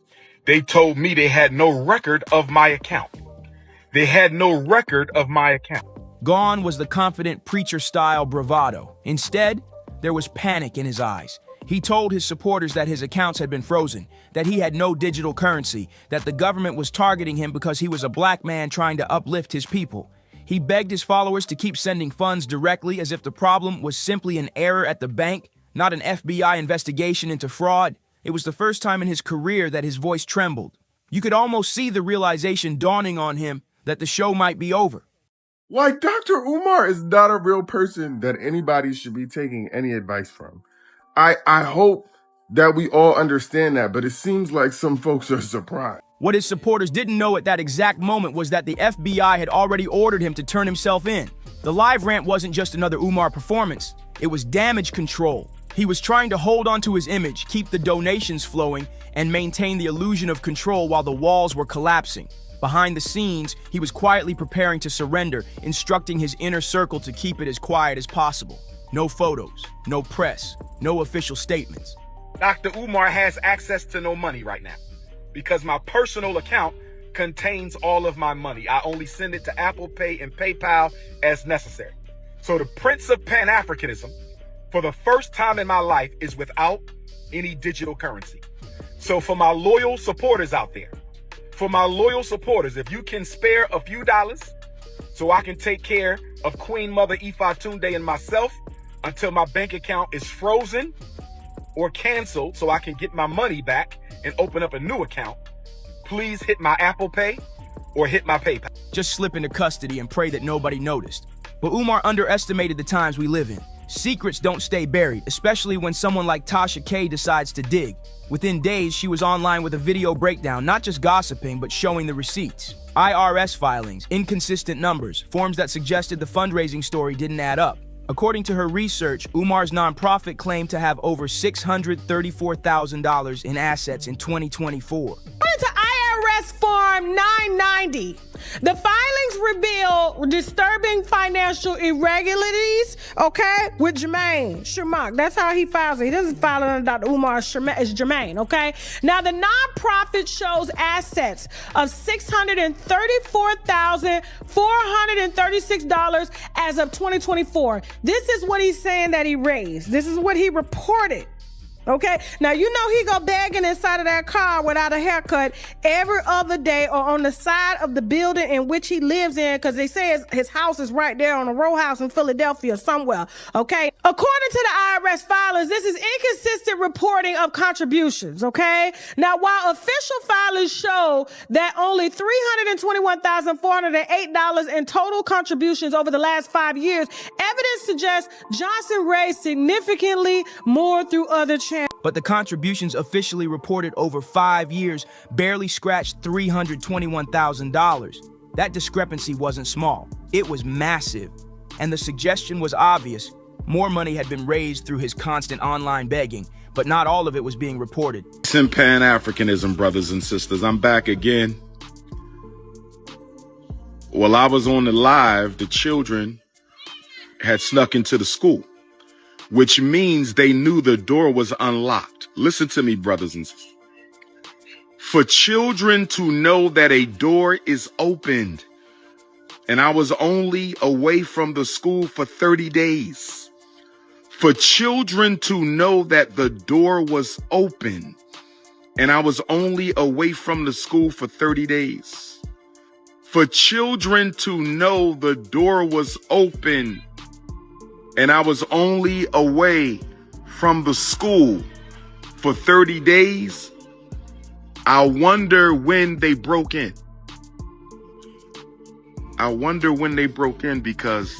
They told me they had no record of my account. They had no record of my account. Gone was the confident preacher-style bravado. Instead, there was panic in his eyes. He told his supporters that his accounts had been frozen, that he had no digital currency, that the government was targeting him because he was a black man trying to uplift his people. He begged his followers to keep sending funds directly, as if the problem was simply an error at the bank, not an FBI investigation into fraud. It was the first time in his career that his voice trembled. You could almost see the realization dawning on him that the show might be over. Like, Dr. Umar is not a real person that anybody should be taking any advice from. I hope that we all understand that, but it seems like some folks are surprised. What his supporters didn't know at that exact moment was that the FBI had already ordered him to turn himself in. The live rant wasn't just another Umar performance. It was damage control. He was trying to hold onto his image, keep the donations flowing, and maintain the illusion of control while the walls were collapsing. Behind the scenes, he was quietly preparing to surrender, instructing his inner circle to keep it as quiet as possible. No photos, no press, no official statements. Dr. Umar has access to no money right now because my personal account contains all of my money. I only send it to Apple Pay and PayPal as necessary. So the Prince of Pan-Africanism, for the first time in my life, is without any digital currency. So for my loyal supporters out there, if you can spare a few dollars so I can take care of Queen Mother Ifa Tunde and myself until my bank account is frozen or canceled so I can get my money back and open up a new account, please hit my Apple Pay or hit my PayPal. Just slip into custody and pray that nobody noticed. But Umar underestimated the times we live in. Secrets don't stay buried, especially when someone like Tasha K decides to dig. Within days, she was online with a video breakdown, not just gossiping, but showing the receipts. IRS filings, inconsistent numbers, forms that suggested the fundraising story didn't add up. According to her research, Umar's nonprofit claimed to have over $634,000 in assets in 2024. According to IRS Form 990, the filings reveal disturbing financial irregularities, okay, with Jermaine Shermock. That's how he files it. He doesn't file it under Dr. Umar. It's Jermaine, okay? Now, the nonprofit shows assets of $634,436 as of 2024. This is what he's saying that he raised. This is what he reported. Okay, now you know he go begging inside of that car without a haircut every other day or on the side of the building in which he lives in, because they say his house is right there on a row house in Philadelphia somewhere. Okay, according to the IRS filings, this is inconsistent reporting of contributions. Okay, now while official filings show that only $321,408 in total contributions over the last 5 years, evidence suggests Johnson raised significantly more through other channels. But the contributions officially reported over 5 years barely scratched $321,000. That discrepancy wasn't small. It was massive. And the suggestion was obvious. More money had been raised through his constant online begging, but not all of it was being reported. It's in Pan-Africanism, brothers and sisters. I'm back again. While I was on the live, the children had snuck into the school, which means they knew the door was unlocked. Listen to me, brothers and sisters. For children to know that a door is opened, and I was only away from the school for 30 days. For children to know that the door was open, and I was only away from the school for 30 days. For children to know the door was open, and I was only away from the school for 30 days, I wonder when they broke in. I wonder when they broke in, because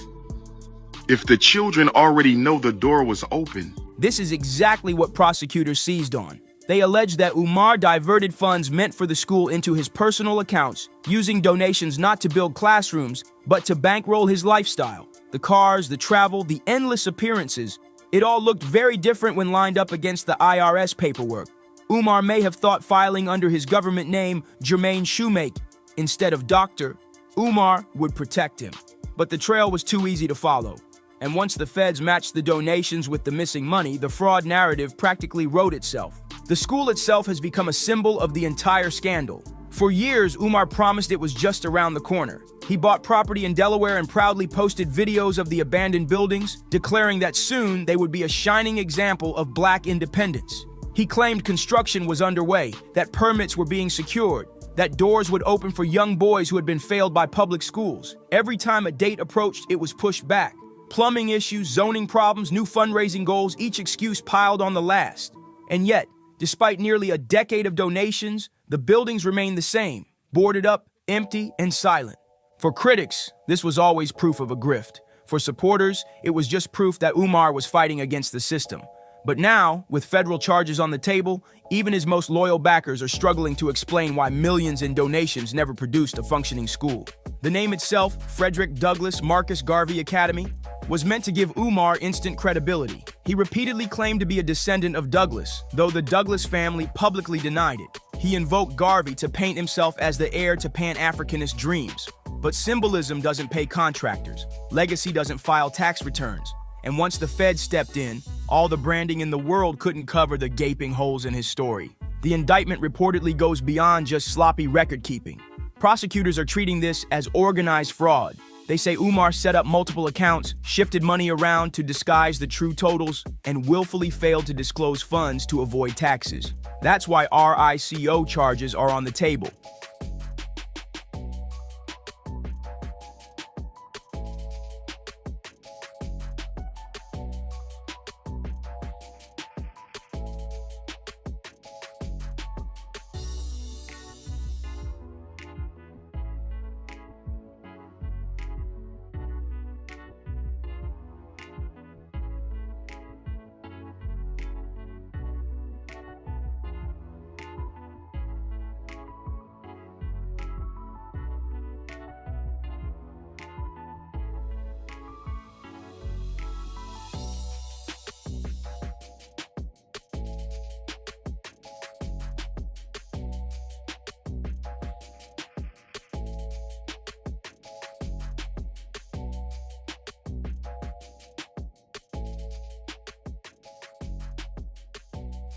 if the children already know the door was open. This is exactly what prosecutors seized on. They alleged that Umar diverted funds meant for the school into his personal accounts, using donations not to build classrooms, but to bankroll his lifestyle. The cars, the travel, the endless appearances, it all looked very different when lined up against the IRS paperwork. Umar may have thought filing under his government name, Jermaine Shoemake, instead of Dr. Umar would protect him. But the trail was too easy to follow. And once the feds matched the donations with the missing money, the fraud narrative practically wrote itself. The school itself has become a symbol of the entire scandal. For years, Umar promised it was just around the corner. He bought property in Delaware and proudly posted videos of the abandoned buildings, declaring that soon they would be a shining example of Black independence. He claimed construction was underway, that permits were being secured, that doors would open for young boys who had been failed by public schools. Every time a date approached, it was pushed back. Plumbing issues, zoning problems, new fundraising goals, each excuse piled on the last. And yet, despite nearly a decade of donations, the buildings remained the same, boarded up, empty, and silent. For critics, this was always proof of a grift. For supporters, it was just proof that Umar was fighting against the system. But now, with federal charges on the table, even his most loyal backers are struggling to explain why millions in donations never produced a functioning school. The name itself, Frederick Douglass Marcus Garvey Academy, was meant to give Umar instant credibility. He repeatedly claimed to be a descendant of Douglas, though the Douglas family publicly denied it. He invoked Garvey to paint himself as the heir to Pan-Africanist dreams. But symbolism doesn't pay contractors. Legacy doesn't file tax returns. And once the Fed stepped in, all the branding in the world couldn't cover the gaping holes in his story. The indictment reportedly goes beyond just sloppy record-keeping. Prosecutors are treating this as organized fraud. They say Umar set up multiple accounts, shifted money around to disguise the true totals, and willfully failed to disclose funds to avoid taxes. That's why RICO charges are on the table.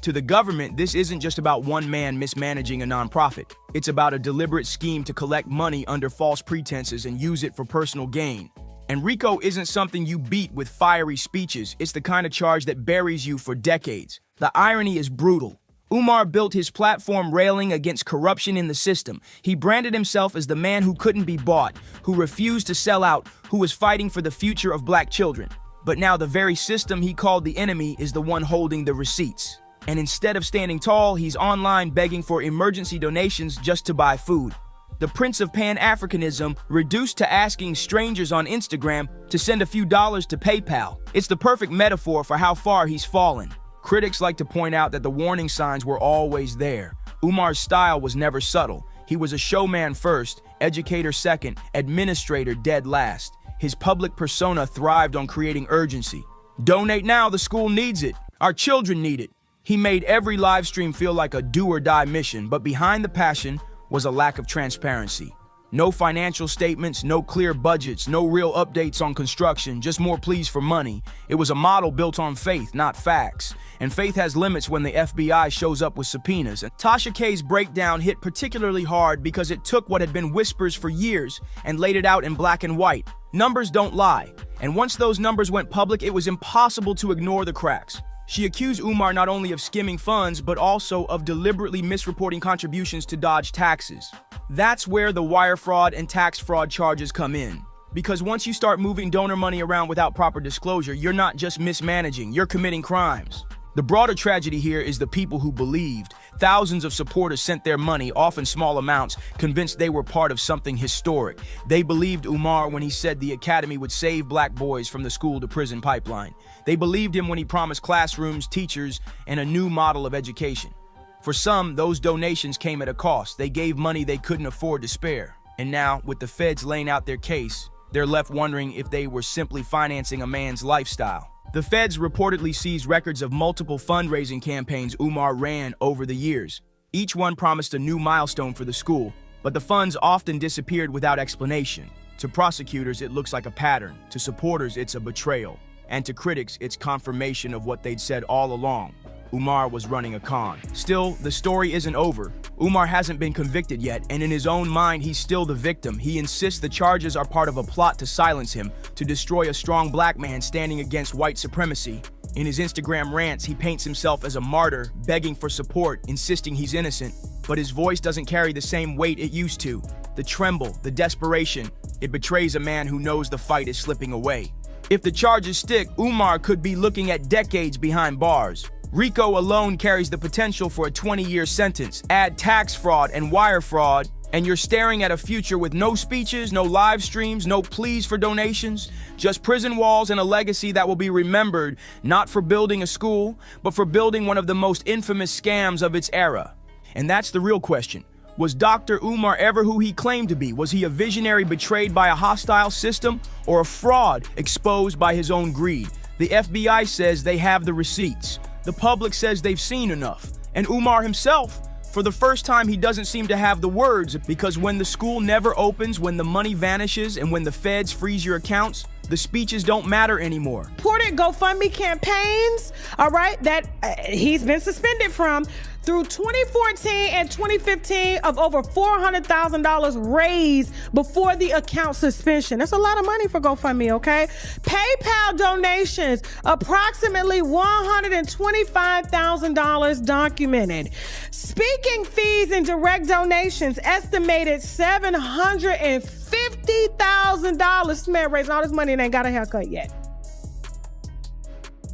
To the government, this isn't just about one man mismanaging a nonprofit. It's about a deliberate scheme to collect money under false pretenses and use it for personal gain. And RICO isn't something you beat with fiery speeches. It's the kind of charge that buries you for decades. The irony is brutal. Umar built his platform railing against corruption in the system. He branded himself as the man who couldn't be bought, who refused to sell out, who was fighting for the future of black children. But now the very system he called the enemy is the one holding the receipts. And instead of standing tall, he's online begging for emergency donations just to buy food. The Prince of Pan-Africanism reduced to asking strangers on Instagram to send a few dollars to PayPal. It's the perfect metaphor for how far he's fallen. Critics like to point out that the warning signs were always there. Umar's style was never subtle. He was a showman first, educator second, administrator dead last. His public persona thrived on creating urgency. Donate now, the school needs it. Our children need it. He made every live stream feel like a do-or-die mission, but behind the passion was a lack of transparency. No financial statements, no clear budgets, no real updates on construction, just more pleas for money. It was a model built on faith, not facts. And faith has limits when the FBI shows up with subpoenas. And Tasha K's breakdown hit particularly hard because it took what had been whispers for years and laid it out in black and white. Numbers don't lie. And once those numbers went public, it was impossible to ignore the cracks. She accused Umar not only of skimming funds, but also of deliberately misreporting contributions to dodge taxes. That's where the wire fraud and tax fraud charges come in. Because once you start moving donor money around without proper disclosure, you're not just mismanaging, you're committing crimes. The broader tragedy here is the people who believed. Thousands of supporters sent their money, often small amounts, convinced they were part of something historic. They believed Umar when he said the academy would save black boys from the school-to-prison pipeline. They believed him when he promised classrooms, teachers, and a new model of education. For some, those donations came at a cost. They gave money they couldn't afford to spare. And now, with the feds laying out their case, they're left wondering if they were simply financing a man's lifestyle. The feds reportedly seized records of multiple fundraising campaigns Umar ran over the years. Each one promised a new milestone for the school, but the funds often disappeared without explanation. To prosecutors, it looks like a pattern. To supporters, it's a betrayal. And to critics, it's confirmation of what they'd said all along. Umar was running a con. Still, the story isn't over. Umar hasn't been convicted yet, and in his own mind, he's still the victim. He insists the charges are part of a plot to silence him, to destroy a strong black man standing against white supremacy. In his Instagram rants, he paints himself as a martyr, begging for support, insisting he's innocent. But his voice doesn't carry the same weight it used to. The tremble, the desperation, it betrays a man who knows the fight is slipping away. If the charges stick, Umar could be looking at decades behind bars. RICO alone carries the potential for a 20-year sentence. Add tax fraud and wire fraud, and you're staring at a future with no speeches, no live streams, no pleas for donations, just prison walls and a legacy that will be remembered not for building a school, but for building one of the most infamous scams of its era. And that's the real question. Was Dr. Umar ever who he claimed to be? Was he a visionary betrayed by a hostile system, or a fraud exposed by his own greed? The FBI says they have the receipts. The public says they've seen enough. And Umar himself, for the first time, he doesn't seem to have the words, because when the school never opens, when the money vanishes, and when the feds freeze your accounts, the speeches don't matter anymore. Supported GoFundMe campaigns, all right, that he's been suspended from through 2014 and 2015 of over $400,000 raised before the account suspension. That's a lot of money for GoFundMe, okay? PayPal donations, approximately $125,000 documented. Speaking fees and direct donations, estimated $750,000. This man raising all this money and ain't got a haircut yet.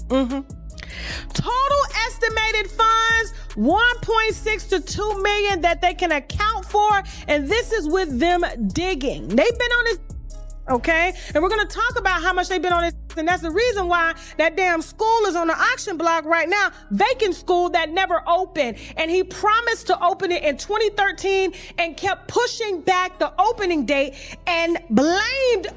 Total estimated funds, 1.6 to 2 million that they can account for, and this is with them digging. They've been on this, okay? And we're gonna talk about how much they've been on this, and that's the reason why that damn school is on the auction block right now, vacant school that never opened. And he promised to open it in 2013 and kept pushing back the opening date and blamed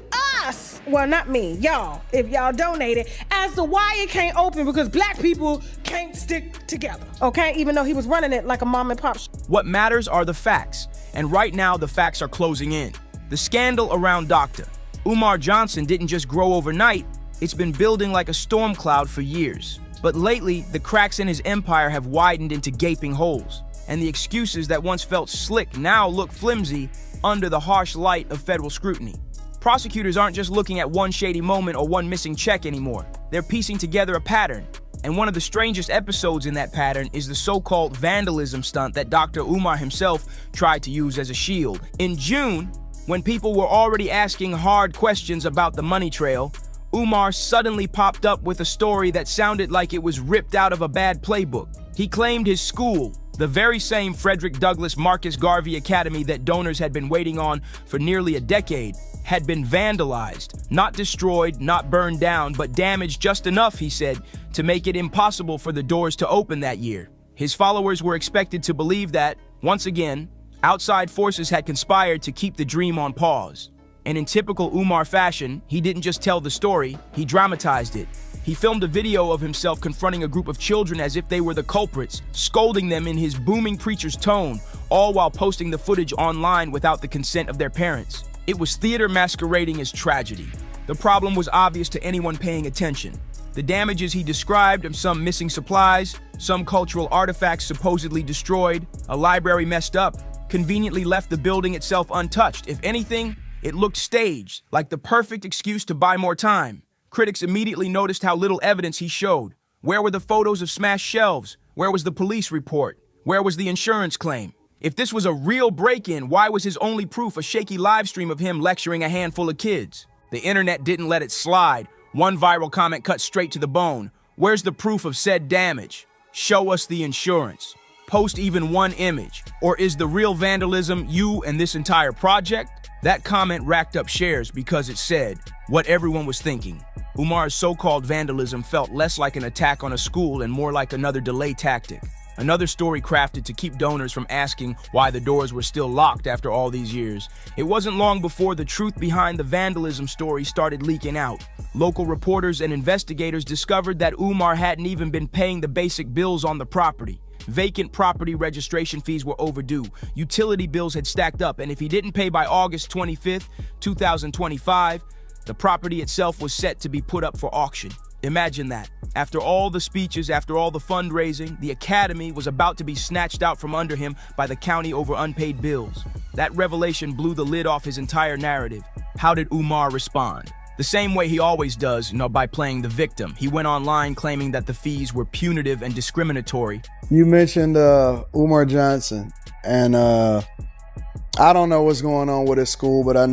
us, well, not me, y'all, if y'all donated, as to why it can't open, because black people can't stick together, okay? Even though he was running it like a mom and pop shop. What matters are the facts, and right now the facts are closing in. The scandal around Dr. Umar Johnson didn't just grow overnight, it's been building like a storm cloud for years. But lately, the cracks in his empire have widened into gaping holes, and the excuses that once felt slick now look flimsy under the harsh light of federal scrutiny. Prosecutors aren't just looking at one shady moment or one missing check anymore. They're piecing together a pattern. And one of the strangest episodes in that pattern is the so-called vandalism stunt that Dr. Umar himself tried to use as a shield. In June, when people were already asking hard questions about the money trail, Umar suddenly popped up with a story that sounded like it was ripped out of a bad playbook. He claimed his school, the very same Frederick Douglass Marcus Garvey Academy that donors had been waiting on for nearly a decade, had been vandalized, not destroyed, not burned down, but damaged just enough, he said, to make it impossible for the doors to open that year. His followers were expected to believe that, once again, outside forces had conspired to keep the dream on pause. And in typical Umar fashion, he didn't just tell the story, he dramatized it. He filmed a video of himself confronting a group of children as if they were the culprits, scolding them in his booming preacher's tone, all while posting the footage online without the consent of their parents. It was theater masquerading as tragedy. The problem was obvious to anyone paying attention. The damages he described of some missing supplies, some cultural artifacts supposedly destroyed, a library messed up, conveniently left the building itself untouched. If anything, it looked staged, like the perfect excuse to buy more time. Critics immediately noticed how little evidence he showed. Where were the photos of smashed shelves? Where was the police report? Where was the insurance claim? If this was a real break-in, why was his only proof a shaky live stream of him lecturing a handful of kids? The internet didn't let it slide. One viral comment cut straight to the bone. Where's the proof of said damage? Show us the insurance. Post even one image. Or is the real vandalism you and this entire project? That comment racked up shares because it said what everyone was thinking. Umar's so-called vandalism felt less like an attack on a school and more like another delay tactic. Another story crafted to keep donors from asking why the doors were still locked after all these years. It wasn't long before the truth behind the vandalism story started leaking out. Local reporters and investigators discovered that Umar hadn't even been paying the basic bills on the property. Vacant property registration fees were overdue. Utility bills had stacked up, and if he didn't pay by August 25th, 2025, the property itself was set to be put up for auction. Imagine that. After all the speeches, after all the fundraising, the academy was about to be snatched out from under him by the county over unpaid bills. That revelation blew the lid off his entire narrative. How did Umar respond? The same way he always does, by playing the victim. He went online claiming that the fees were punitive and discriminatory. You mentioned Umar Johnson, and I don't know what's going on with his school, but I know